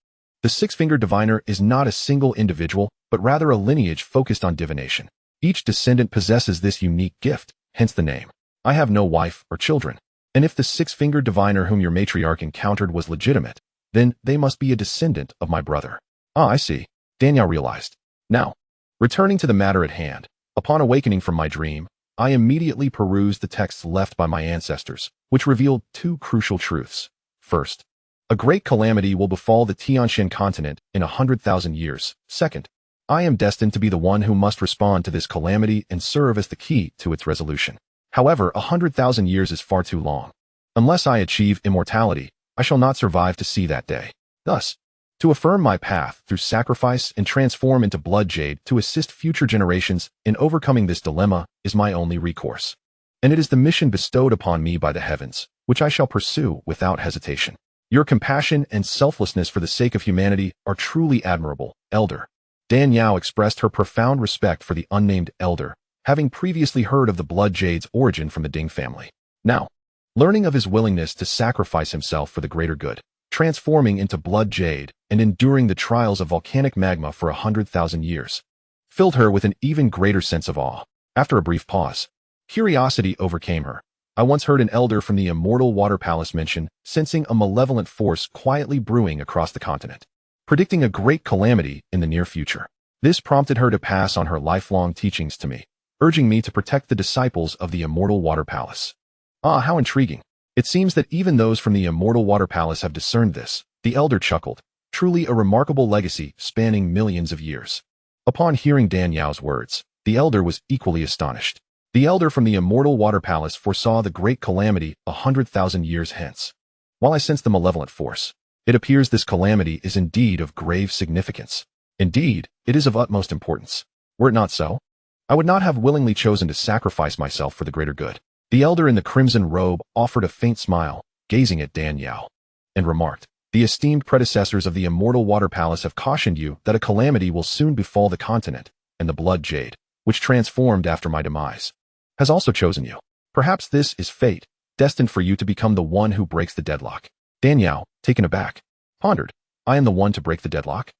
The six-fingered diviner is not a single individual, but rather a lineage focused on divination. Each descendant possesses this unique gift, hence the name. I have no wife or children, and if the six-fingered diviner whom your matriarch encountered was legitimate, then they must be a descendant of my brother. I see, Dan Yao realized. Now, returning to the matter at hand, upon awakening from my dream, I immediately perused the texts left by my ancestors, which revealed two crucial truths. First, a great calamity will befall the Tianxian continent in 100,000 years. Second, I am destined to be the one who must respond to this calamity and serve as the key to its resolution. However, 100,000 years is far too long. Unless I achieve immortality, I shall not survive to see that day. Thus, to affirm my path through sacrifice and transform into blood jade to assist future generations in overcoming this dilemma is my only recourse. And it is the mission bestowed upon me by the heavens, which I shall pursue without hesitation. Your compassion and selflessness for the sake of humanity are truly admirable, elder. Dan Yao expressed her profound respect for the unnamed elder, having previously heard of the blood jade's origin from the Ding family. Now, learning of his willingness to sacrifice himself for the greater good, transforming into blood jade and enduring the trials of volcanic magma for 100,000 years, filled her with an even greater sense of awe. After a brief pause, curiosity overcame her. I once heard an elder from the immortal water palace mention sensing a malevolent force quietly brewing across the continent, predicting a great calamity in the near future. This prompted her to pass on her lifelong teachings to me, urging me to protect the disciples of the immortal water palace. How intriguing. It seems that even those from the immortal water palace have discerned this. The elder chuckled. truly a remarkable legacy spanning millions of years. Upon hearing Dan Yao's words, the elder was equally astonished. The elder from the immortal water palace foresaw the great calamity 100,000 years hence. While I sense the malevolent force, it appears this calamity is indeed of grave significance. Indeed, it is of utmost importance. Were it not so, I would not have willingly chosen to sacrifice myself for the greater good. The elder in the crimson robe offered a faint smile, gazing at Dan Yao, and remarked, "The esteemed predecessors of the immortal water palace have cautioned you that a calamity will soon befall the continent, and the blood jade, which transformed after my demise, has also chosen you. Perhaps this is fate, destined for you to become the one who breaks the deadlock." Dan Yao, taken aback, pondered, "I am the one to break the deadlock?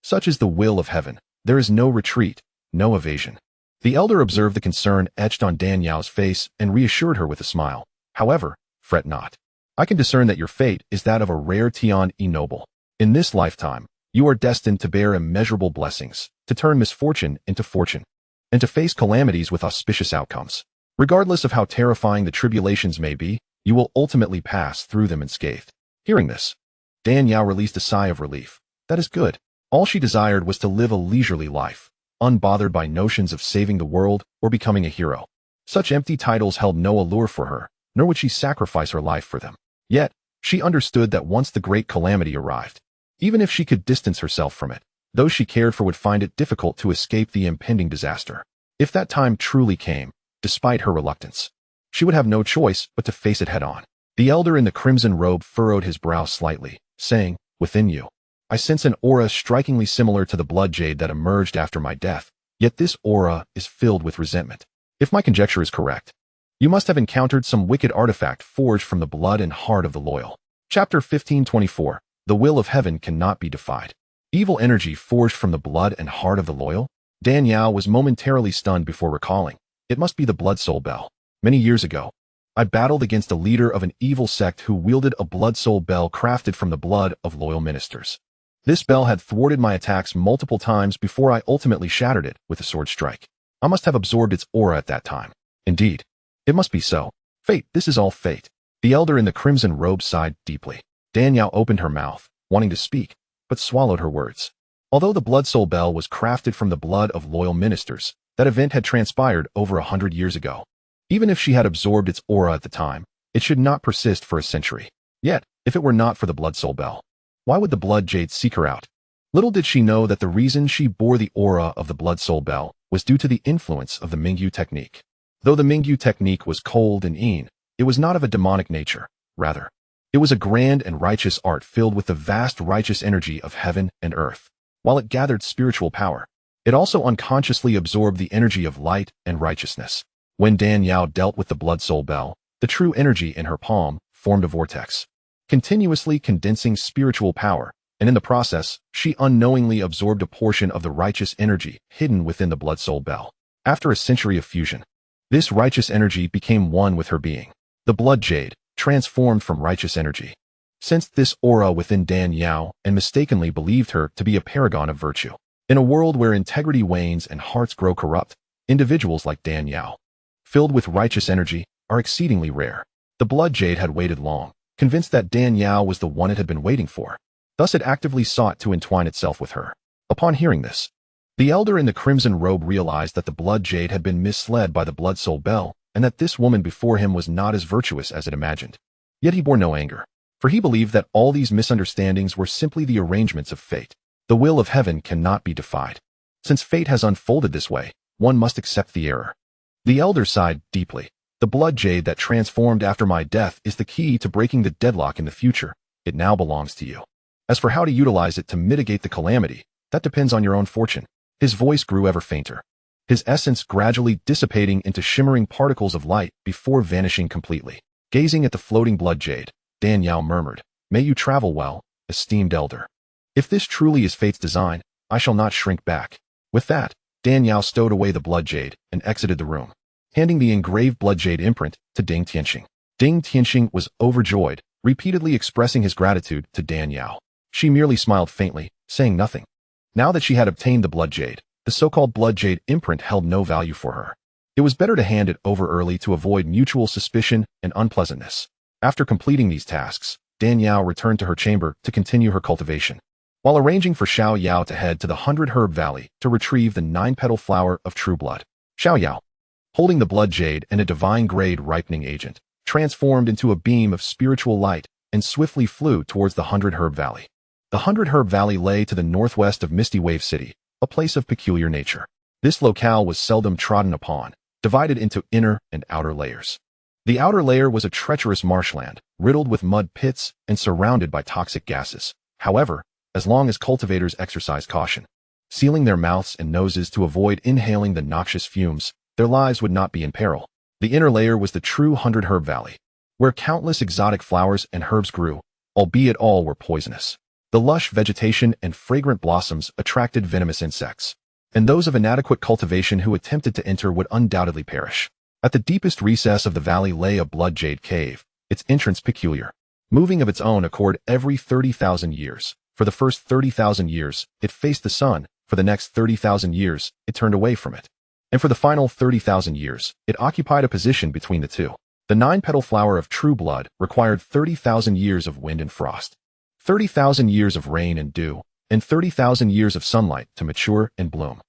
Such is the will of heaven. There is no retreat, no evasion." The elder observed the concern etched on Dan Yao's face and reassured her with a smile. "However, fret not. I can discern that your fate is that of a rare Tian noble. In this lifetime, you are destined to bear immeasurable blessings, to turn misfortune into fortune, and to face calamities with auspicious outcomes. Regardless of how terrifying the tribulations may be, you will ultimately pass through them unscathed." Hearing this, Dan Yao released a sigh of relief. That is good. All she desired was to live a leisurely life, unbothered by notions of saving the world or becoming a hero. Such empty titles held no allure for her, nor would she sacrifice her life for them. Yet, she understood that once the great calamity arrived, even if she could distance herself from it, those she cared for would find it difficult to escape the impending disaster. If that time truly came, despite her reluctance, she would have no choice but to face it head-on. The elder in the crimson robe furrowed his brow slightly, saying, "Within you, I sense an aura strikingly similar to the blood jade that emerged after my death, yet this aura is filled with resentment. If my conjecture is correct, you must have encountered some wicked artifact forged from the blood and heart of the loyal." Chapter 1524, The Will of Heaven Cannot Be Defied. Evil energy forged from the blood and heart of the loyal? Dan Yao was momentarily stunned before recalling. It must be the blood soul bell. Many years ago, I battled against a leader of an evil sect who wielded a blood soul bell crafted from the blood of loyal ministers. This bell had thwarted my attacks multiple times before I ultimately shattered it with a sword strike. I must have absorbed its aura at that time. Indeed, it must be so. Fate, this is all fate. The elder in the crimson robe sighed deeply. Dan Yao opened her mouth, wanting to speak, but swallowed her words. Although the blood soul bell was crafted from the blood of loyal ministers, that event had transpired over 100 years ago. Even if she had absorbed its aura at the time, it should not persist for a century. Yet, if it were not for the blood soul bell, why would the blood jade seek her out? Little did she know that the reason she bore the aura of the blood soul bell was due to the influence of the Mingyu technique. Though the Mingyu technique was cold and mean, it was not of a demonic nature. Rather, it was a grand and righteous art filled with the vast righteous energy of heaven and earth. While it gathered spiritual power, it also unconsciously absorbed the energy of light and righteousness. When Dan Yao dealt with the blood soul bell, the true energy in her palm formed a vortex, continuously condensing spiritual power, and in the process, she unknowingly absorbed a portion of the righteous energy hidden within the blood soul bell. After a century of fusion, this righteous energy became one with her being. The blood jade, transformed from righteous energy, sensed this aura within Dan Yao and mistakenly believed her to be a paragon of virtue. In a world where integrity wanes and hearts grow corrupt, individuals like Dan Yao, filled with righteous energy, are exceedingly rare. The blood jade had waited long, convinced that Dan Yao was the one it had been waiting for. Thus it actively sought to entwine itself with her. Upon hearing this, the elder in the crimson robe realized that the blood jade had been misled by the blood soul bell, and that this woman before him was not as virtuous as it imagined. Yet he bore no anger, for he believed that all these misunderstandings were simply the arrangements of fate. The will of heaven cannot be defied. Since fate has unfolded this way, one must accept the error. The elder sighed deeply. The blood jade that transformed after my death is the key to breaking the deadlock in the future. It now belongs to you. As for how to utilize it to mitigate the calamity, that depends on your own fortune. His voice grew ever fainter, his essence gradually dissipating into shimmering particles of light before vanishing completely. Gazing at the floating blood jade, Dan Yao murmured, "May you travel well, esteemed elder. If this truly is fate's design, I shall not shrink back." With that, Dan Yao stowed away the blood jade and exited the room, handing the engraved blood jade imprint to Ding Tianxing. Ding Tianxing was overjoyed, repeatedly expressing his gratitude to Dan Yao. She merely smiled faintly, saying nothing. Now that she had obtained the blood jade, the so-called blood jade imprint held no value for her. It was better to hand it over early to avoid mutual suspicion and unpleasantness. After completing these tasks, Danielle returned to her chamber to continue her cultivation. While arranging for Xiaoyao to head to the 100-herb valley to retrieve the 9-petal flower of true blood, Xiaoyao, holding the blood jade and a divine-grade ripening agent, transformed into a beam of spiritual light and swiftly flew towards the 100-herb valley. The 100-herb valley lay to the northwest of Misty Wave City, a place of peculiar nature. This locale was seldom trodden upon, divided into inner and outer layers. The outer layer was a treacherous marshland, riddled with mud pits and surrounded by toxic gases. However, as long as cultivators exercised caution, sealing their mouths and noses to avoid inhaling the noxious fumes, their lives would not be in peril. The inner layer was the true 100-herb valley, where countless exotic flowers and herbs grew, albeit all were poisonous. The lush vegetation and fragrant blossoms attracted venomous insects, and those of inadequate cultivation who attempted to enter would undoubtedly perish. At the deepest recess of the valley lay a blood jade cave, its entrance peculiar, moving of its own accord every 30,000 years. For the first 30,000 years, it faced the sun. For the next 30,000 years, it turned away from it. And for the final 30,000 years, it occupied a position between the two. The 9-petal flower of true blood required 30,000 years of wind and frost, 30,000 years of rain and dew, and 30,000 years of sunlight to mature and bloom.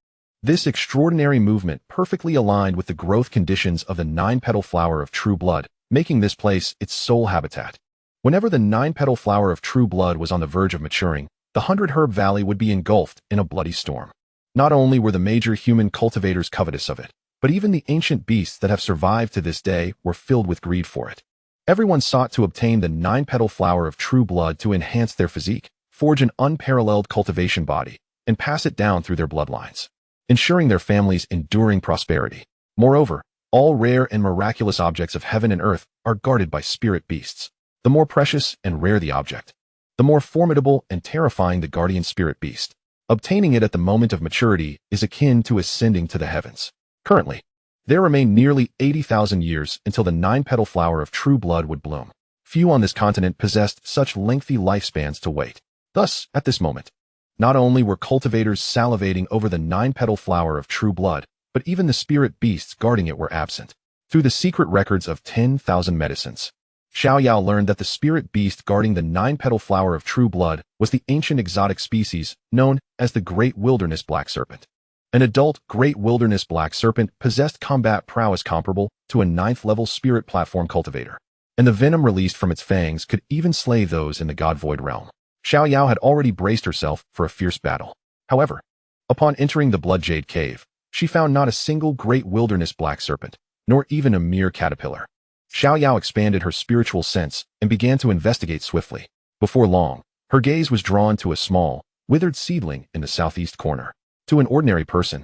This extraordinary movement perfectly aligned with the growth conditions of the 9-petal flower of true blood, making this place its sole habitat. Whenever the 9-petal flower of true blood was on the verge of maturing, the 100-herb valley would be engulfed in a bloody storm. Not only were the major human cultivators covetous of it, but even the ancient beasts that have survived to this day were filled with greed for it. Everyone sought to obtain the 9-petal flower of true blood to enhance their physique, forge an unparalleled cultivation body, and pass it down through their bloodlines, ensuring their families' enduring prosperity. Moreover, all rare and miraculous objects of heaven and earth are guarded by spirit beasts. The more precious and rare the object, the more formidable and terrifying the guardian spirit beast. Obtaining it at the moment of maturity is akin to ascending to the heavens. Currently, there remain nearly 80,000 years until the 9-petal flower of true blood would bloom. Few on this continent possessed such lengthy lifespans to wait. Thus, at this moment, not only were cultivators salivating over the 9-petal flower of true blood, but even the spirit beasts guarding it were absent. Through the secret records of 10,000 medicines, Xiaoyao learned that the spirit beast guarding the 9-petal flower of true blood was the ancient exotic species known as the Great Wilderness Black Serpent. An adult Great Wilderness Black Serpent possessed combat prowess comparable to a 9th-level spirit platform cultivator, and the venom released from its fangs could even slay those in the God Void realm. Xiaoyao had already braced herself for a fierce battle. However, upon entering the Blood Jade Cave, she found not a single Great Wilderness Black Serpent, nor even a mere caterpillar. Xiaoyao expanded her spiritual sense and began to investigate swiftly. Before long, her gaze was drawn to a small, withered seedling in the southeast corner. To an ordinary person,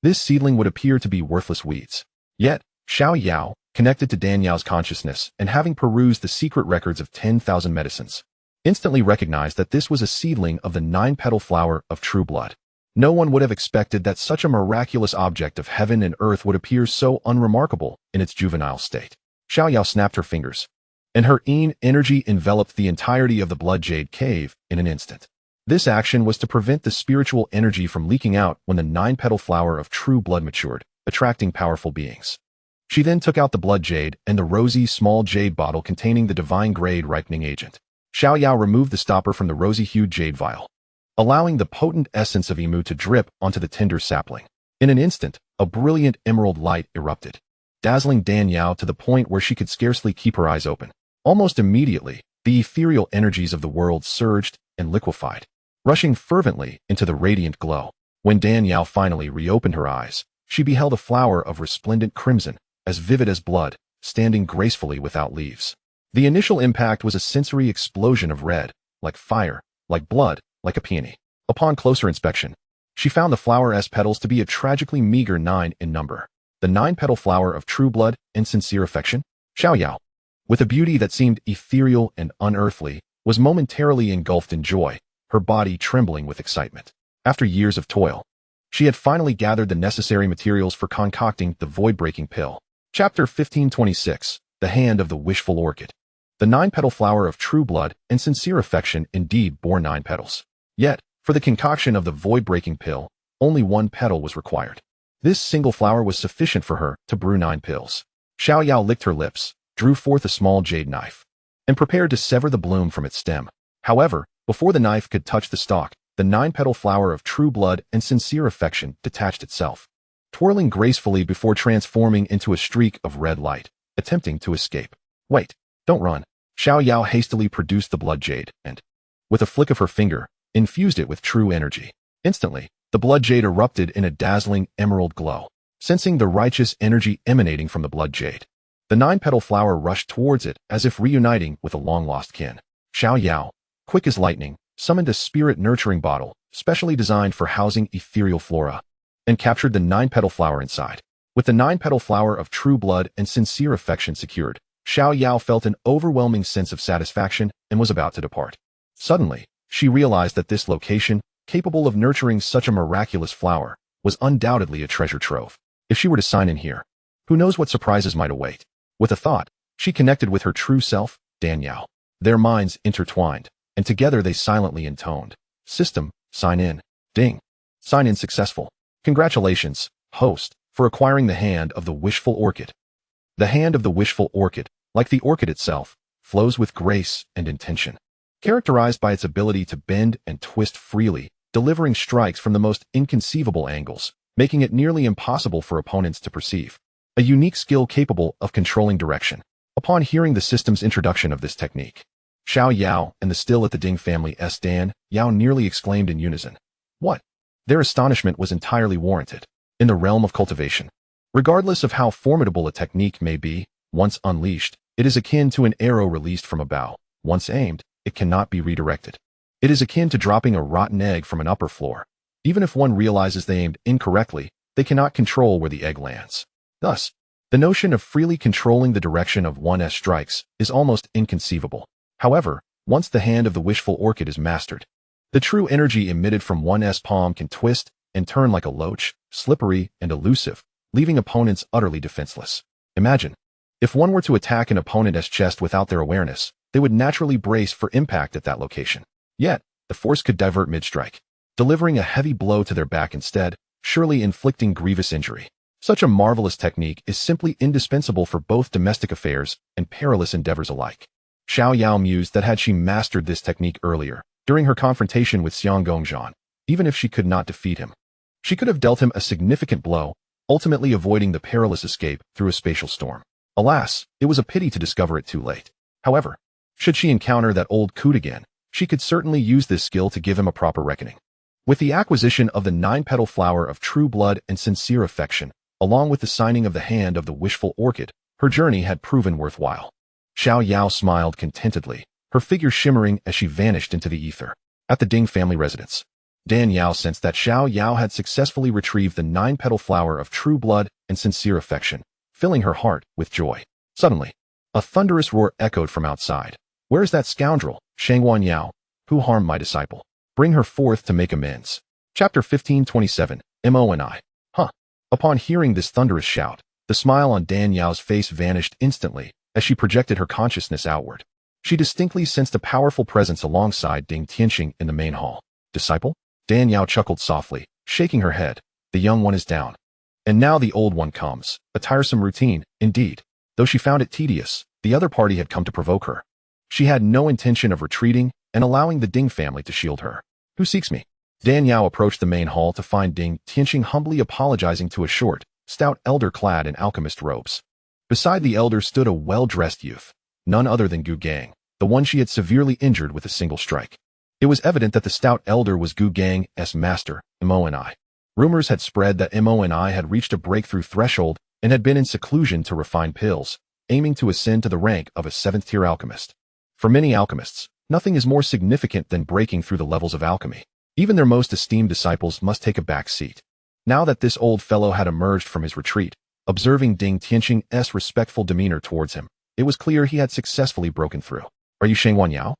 this seedling would appear to be worthless weeds. Yet, Xiaoyao, connected to Danielle's consciousness and having perused the secret records of 10,000 medicines, instantly recognized that this was a seedling of the 9-petal flower of true blood. No one would have expected that such a miraculous object of heaven and earth would appear so unremarkable in its juvenile state. Xiaoyao snapped her fingers, and her energy enveloped the entirety of the Blood Jade Cave in an instant. This action was to prevent the spiritual energy from leaking out when the 9-petal flower of true blood matured, attracting powerful beings. She then took out the blood jade and the rosy small jade bottle containing the divine grade ripening agent. Xiaoyao removed the stopper from the rosy-hued jade vial, allowing the potent essence of Imu to drip onto the tender sapling. In an instant, a brilliant emerald light erupted, dazzling Danielle to the point where she could scarcely keep her eyes open. Almost immediately, the ethereal energies of the world surged and liquefied, rushing fervently into the radiant glow. When Danielle finally reopened her eyes, she beheld a flower of resplendent crimson, as vivid as blood, standing gracefully without leaves. The initial impact was a sensory explosion of red, like fire, like blood, like a peony. Upon closer inspection, she found the flower's petals to be a tragically meager 9 in number. The 9-petal flower of true blood and sincere affection? Xiaoyao, with a beauty that seemed ethereal and unearthly, was momentarily engulfed in joy, her body trembling with excitement. After years of toil, she had finally gathered the necessary materials for concocting the void-breaking pill. Chapter 1526, The Hand of the Wishful Orchid. The 9-petal flower of true blood and sincere affection indeed bore 9 petals. Yet, for the concoction of the void-breaking pill, only 1 petal was required. This single flower was sufficient for her to brew 9 pills. Xiaoyao licked her lips, drew forth a small jade knife, and prepared to sever the bloom from its stem. However, before the knife could touch the stalk, the 9-petal flower of true blood and sincere affection detached itself, twirling gracefully before transforming into a streak of red light, attempting to escape. Wait, don't run. Xiaoyao hastily produced the blood jade and, with a flick of her finger, infused it with true energy. Instantly, the blood jade erupted in a dazzling emerald glow. Sensing the righteous energy emanating from the blood jade, the 9-petal flower rushed towards it as if reuniting with a long-lost kin. Xiaoyao, quick as lightning, summoned a spirit nurturing bottle, specially designed for housing ethereal flora, and captured the 9-petal flower inside. With the 9-petal flower of true blood and sincere affection secured, Xiaoyao felt an overwhelming sense of satisfaction and was about to depart. Suddenly, she realized that this location, capable of nurturing such a miraculous flower, was undoubtedly a treasure trove. If she were to sign in here, who knows what surprises might await? With a thought, she connected with her true self, Dan Yao. Their minds intertwined, and together they silently intoned. System, sign in. Ding. Sign in successful. Congratulations, host, for acquiring the hand of the wishful orchid. The hand of the wishful orchid, like the orchid itself, flows with grace and intention, characterized by its ability to bend and twist freely, delivering strikes from the most inconceivable angles, making it nearly impossible for opponents to perceive. A unique skill capable of controlling direction. Upon hearing the system's introduction of this technique, Xiao Yao and the still at the Ding family Dan Yao nearly exclaimed in unison. What? Their astonishment was entirely warranted. In the realm of cultivation, regardless of how formidable a technique may be, once unleashed, it is akin to an arrow released from a bow. Once aimed, it cannot be redirected. It is akin to dropping a rotten egg from an upper floor. Even if one realizes they aimed incorrectly, they cannot control where the egg lands. Thus, the notion of freely controlling the direction of one's strikes is almost inconceivable. However, once the hand of the wishful orchid is mastered, the true energy emitted from one's palm can twist and turn like a loach, slippery and elusive, leaving opponents utterly defenseless. Imagine, if one were to attack an opponent's chest without their awareness, they would naturally brace for impact at that location. Yet, the force could divert mid-strike, delivering a heavy blow to their back instead, surely inflicting grievous injury. Such a marvelous technique is simply indispensable for both domestic affairs and perilous endeavors alike. Xiao Yao mused that had she mastered this technique earlier, during her confrontation with Xiang Gongzhan, even if she could not defeat him, she could have dealt him a significant blow, ultimately avoiding the perilous escape through a spatial storm. Alas, it was a pity to discover it too late. However, should she encounter that old coot again, she could certainly use this skill to give him a proper reckoning. With the acquisition of the 9-petal flower of true blood and sincere affection, along with the signing of the hand of the wishful orchid, her journey had proven worthwhile. Xiao Yao smiled contentedly, her figure shimmering as she vanished into the ether. At the Ding family residence, Dan Yao sensed that Xiao Yao had successfully retrieved the 9-petal flower of true blood and sincere affection, filling her heart with joy. Suddenly, a thunderous roar echoed from outside. Where is that scoundrel, Shangwan Yao, who harmed my disciple? Bring her forth to make amends. Chapter 1527, MONI. Upon hearing this thunderous shout, the smile on Dan Yao's face vanished instantly as she projected her consciousness outward. She distinctly sensed a powerful presence alongside Ding Tianxing in the main hall. Disciple? Dan Yao chuckled softly, shaking her head. The young one is down. And now the old one comes. A tiresome routine, indeed. Though she found it tedious, the other party had come to provoke her. She had no intention of retreating and allowing the Ding family to shield her. Who seeks me? Dan Yao approached the main hall to find Ding Tianxing humbly apologizing to a short, stout elder clad in alchemist robes. Beside the elder stood a well-dressed youth, none other than Gu Gang, the one she had severely injured with a single strike. It was evident that the stout elder was Gu Gang's master, MONI. Rumors had spread that MONI had reached a breakthrough threshold and had been in seclusion to refine pills, aiming to ascend to the rank of a 7th-tier alchemist. For many alchemists, nothing is more significant than breaking through the levels of alchemy. Even their most esteemed disciples must take a back seat. Now that this old fellow had emerged from his retreat, observing Ding Tianxing's respectful demeanor towards him, it was clear he had successfully broken through. Are you Shangwan Yao?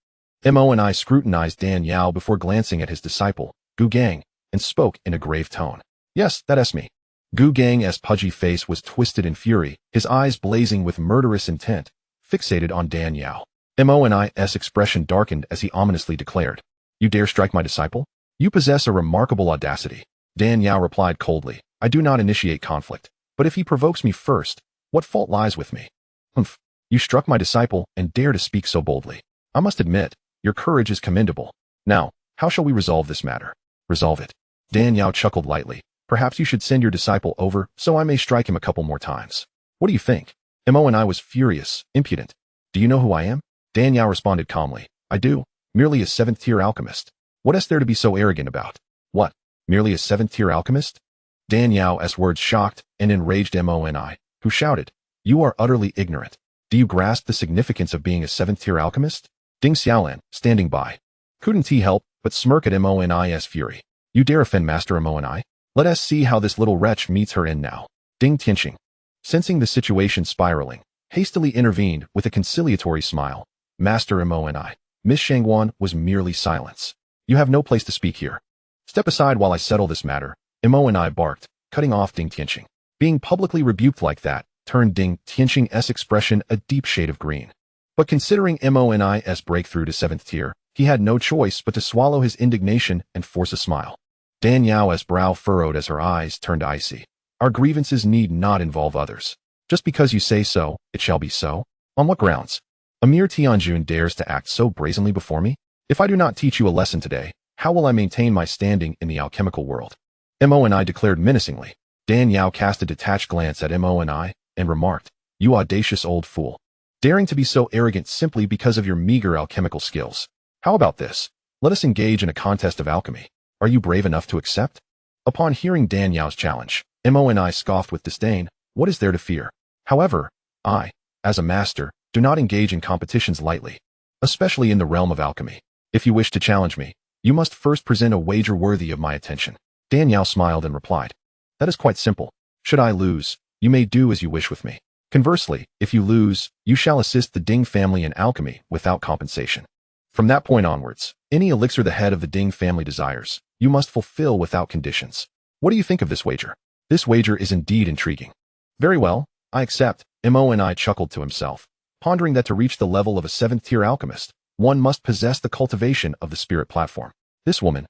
MONI scrutinized Dan Yao before glancing at his disciple, Gu Gang, and spoke in a grave tone. Yes, that's me. Gu Gang's pudgy face was twisted in fury, his eyes blazing with murderous intent, fixated on Dan Yao. MONI's expression darkened as he ominously declared, You dare strike my disciple? You possess a remarkable audacity. Dan Yao replied coldly, I do not initiate conflict, but if he provokes me first, what fault lies with me? Humph. You struck my disciple and dare to speak so boldly. I must admit, your courage is commendable. Now, how shall we resolve this matter? Resolve it. Dan Yao chuckled lightly. Perhaps you should send your disciple over so I may strike him a couple more times. What do you think? Mo and I was furious, impudent. Do you know who I am? Dan Yao responded calmly. I do. Merely a 7th-tier alchemist. What is there to be so arrogant about? What? Merely a 7th-tier alchemist? Dan Yao's words shocked and enraged Mo and I, who shouted, You are utterly ignorant. Do you grasp the significance of being a 7th-tier alchemist? Ding Xiaolan, standing by. Couldn't he help but smirk at Mo and I's fury. You dare offend Master Mo and I? Let us see how this little wretch meets her end now. Ding Tianxing, sensing the situation spiraling, hastily intervened with a conciliatory smile. Master Mo and I. Miss Shangwan was merely silence. You have no place to speak here. Step aside while I settle this matter, Mo and I barked, cutting off Ding Tianxing. Being publicly rebuked like that turned Ding Tianxing's expression a deep shade of green. But considering Mo and I's breakthrough to 7th tier, he had no choice but to swallow his indignation and force a smile. Dan Yao's brow furrowed as her eyes turned icy. Our grievances need not involve others. Just because you say so, it shall be so? On what grounds? A mere Tianjun dares to act so brazenly before me? If I do not teach you a lesson today, how will I maintain my standing in the alchemical world? Mo and I declared menacingly. Dan Yao cast a detached glance at Mo and I, and remarked, You audacious old fool. Daring to be so arrogant simply because of your meager alchemical skills. How about this? Let us engage in a contest of alchemy. Are you brave enough to accept? Upon hearing Dan Yao's challenge, Mo and I scoffed with disdain. What is there to fear? However, I, as a master, do not engage in competitions lightly, especially in the realm of alchemy. If you wish to challenge me, you must first present a wager worthy of my attention. Dan Yao smiled and replied, That is quite simple. Should I lose, you may do as you wish with me. Conversely, if you lose, you shall assist the Ding family in alchemy without compensation. From that point onwards, any elixir the head of the Ding family desires, you must fulfill without conditions. What do you think of this wager? This wager is indeed intriguing. Very well, I accept. Mo and I chuckled to himself, pondering that to reach the level of a 7th-tier alchemist, one must possess the cultivation of the spirit platform. This woman,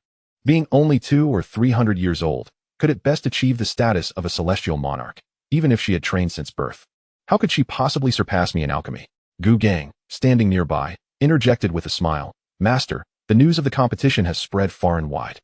being only 200 or 300 years old, could at best achieve the status of a celestial monarch, even if she had trained since birth. How could she possibly surpass me in alchemy? Gu Gang, standing nearby, interjected with a smile. Master, the news of the competition has spread far and wide.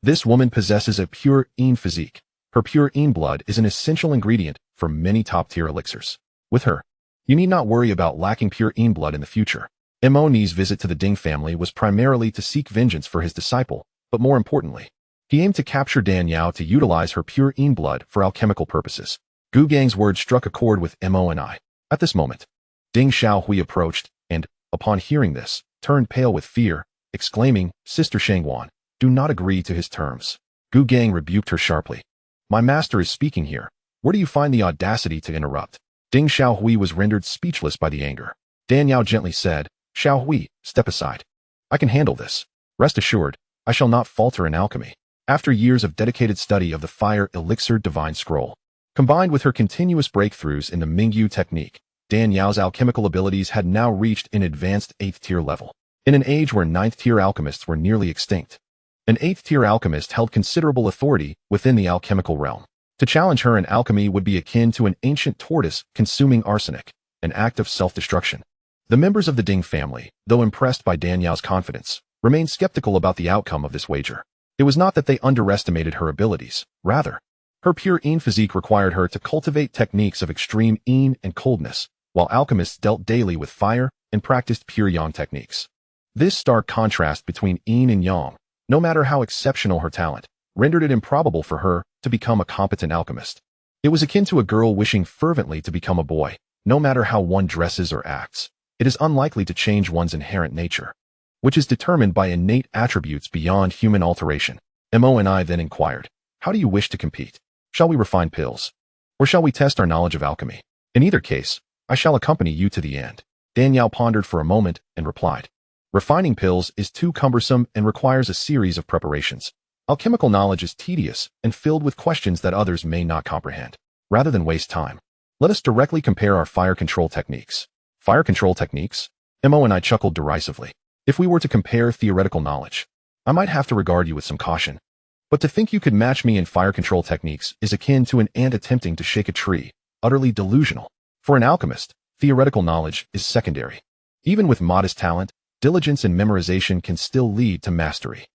This woman possesses a pure Yin physique. Her pure Yin blood is an essential ingredient for many top-tier elixirs. With her, you need not worry about lacking pure Yin blood in the future. Mo Ni's visit to the Ding family was primarily to seek vengeance for his disciple, but more importantly, he aimed to capture Dan Yao to utilize her pure Yin blood for alchemical purposes. Gu Gang's words struck a chord with Mo and I. At this moment, Ding Xiaohui approached, and, upon hearing this, turned pale with fear, exclaiming, Sister Shangwan, do not agree to his terms. Gu Gang rebuked her sharply. My master is speaking here. Where do you find the audacity to interrupt? Ding Xiaohui was rendered speechless by the anger. Dan Yao gently said, Xiaohui, step aside. I can handle this. Rest assured, I shall not falter in alchemy. After years of dedicated study of the fire elixir divine scroll, combined with her continuous breakthroughs in the Mingyu technique, Dan Yao's alchemical abilities had now reached an advanced 8th-tier level. In an age where 9th-tier alchemists were nearly extinct, an 8th-tier alchemist held considerable authority within the alchemical realm. To challenge her in alchemy would be akin to an ancient tortoise consuming arsenic, an act of self-destruction. The members of the Ding family, though impressed by Dan Yao's confidence, remained skeptical about the outcome of this wager. It was not that they underestimated her abilities. Rather, her pure Yin physique required her to cultivate techniques of extreme Yin and coldness, while alchemists dealt daily with fire and practiced pure Yang techniques. This stark contrast between Yin and Yang, no matter how exceptional her talent, rendered it improbable for her to become a competent alchemist. It was akin to a girl wishing fervently to become a boy. No matter how one dresses or acts, it is unlikely to change one's inherent nature, which is determined by innate attributes beyond human alteration. Mo and I then inquired, how do you wish to compete? Shall we refine pills? Or shall we test our knowledge of alchemy? In either case, I shall accompany you to the end. Dan Yao pondered for a moment and replied, refining pills is too cumbersome and requires a series of preparations. Alchemical knowledge is tedious and filled with questions that others may not comprehend. Rather than waste time, let us directly compare our fire control techniques. Fire control techniques? Mo and I chuckled derisively. If we were to compare theoretical knowledge, I might have to regard you with some caution. But to think you could match me in fire control techniques is akin to an ant attempting to shake a tree, utterly delusional. For an alchemist, Theoretical knowledge is secondary. Even with modest talent, diligence and memorization can still lead to mastery.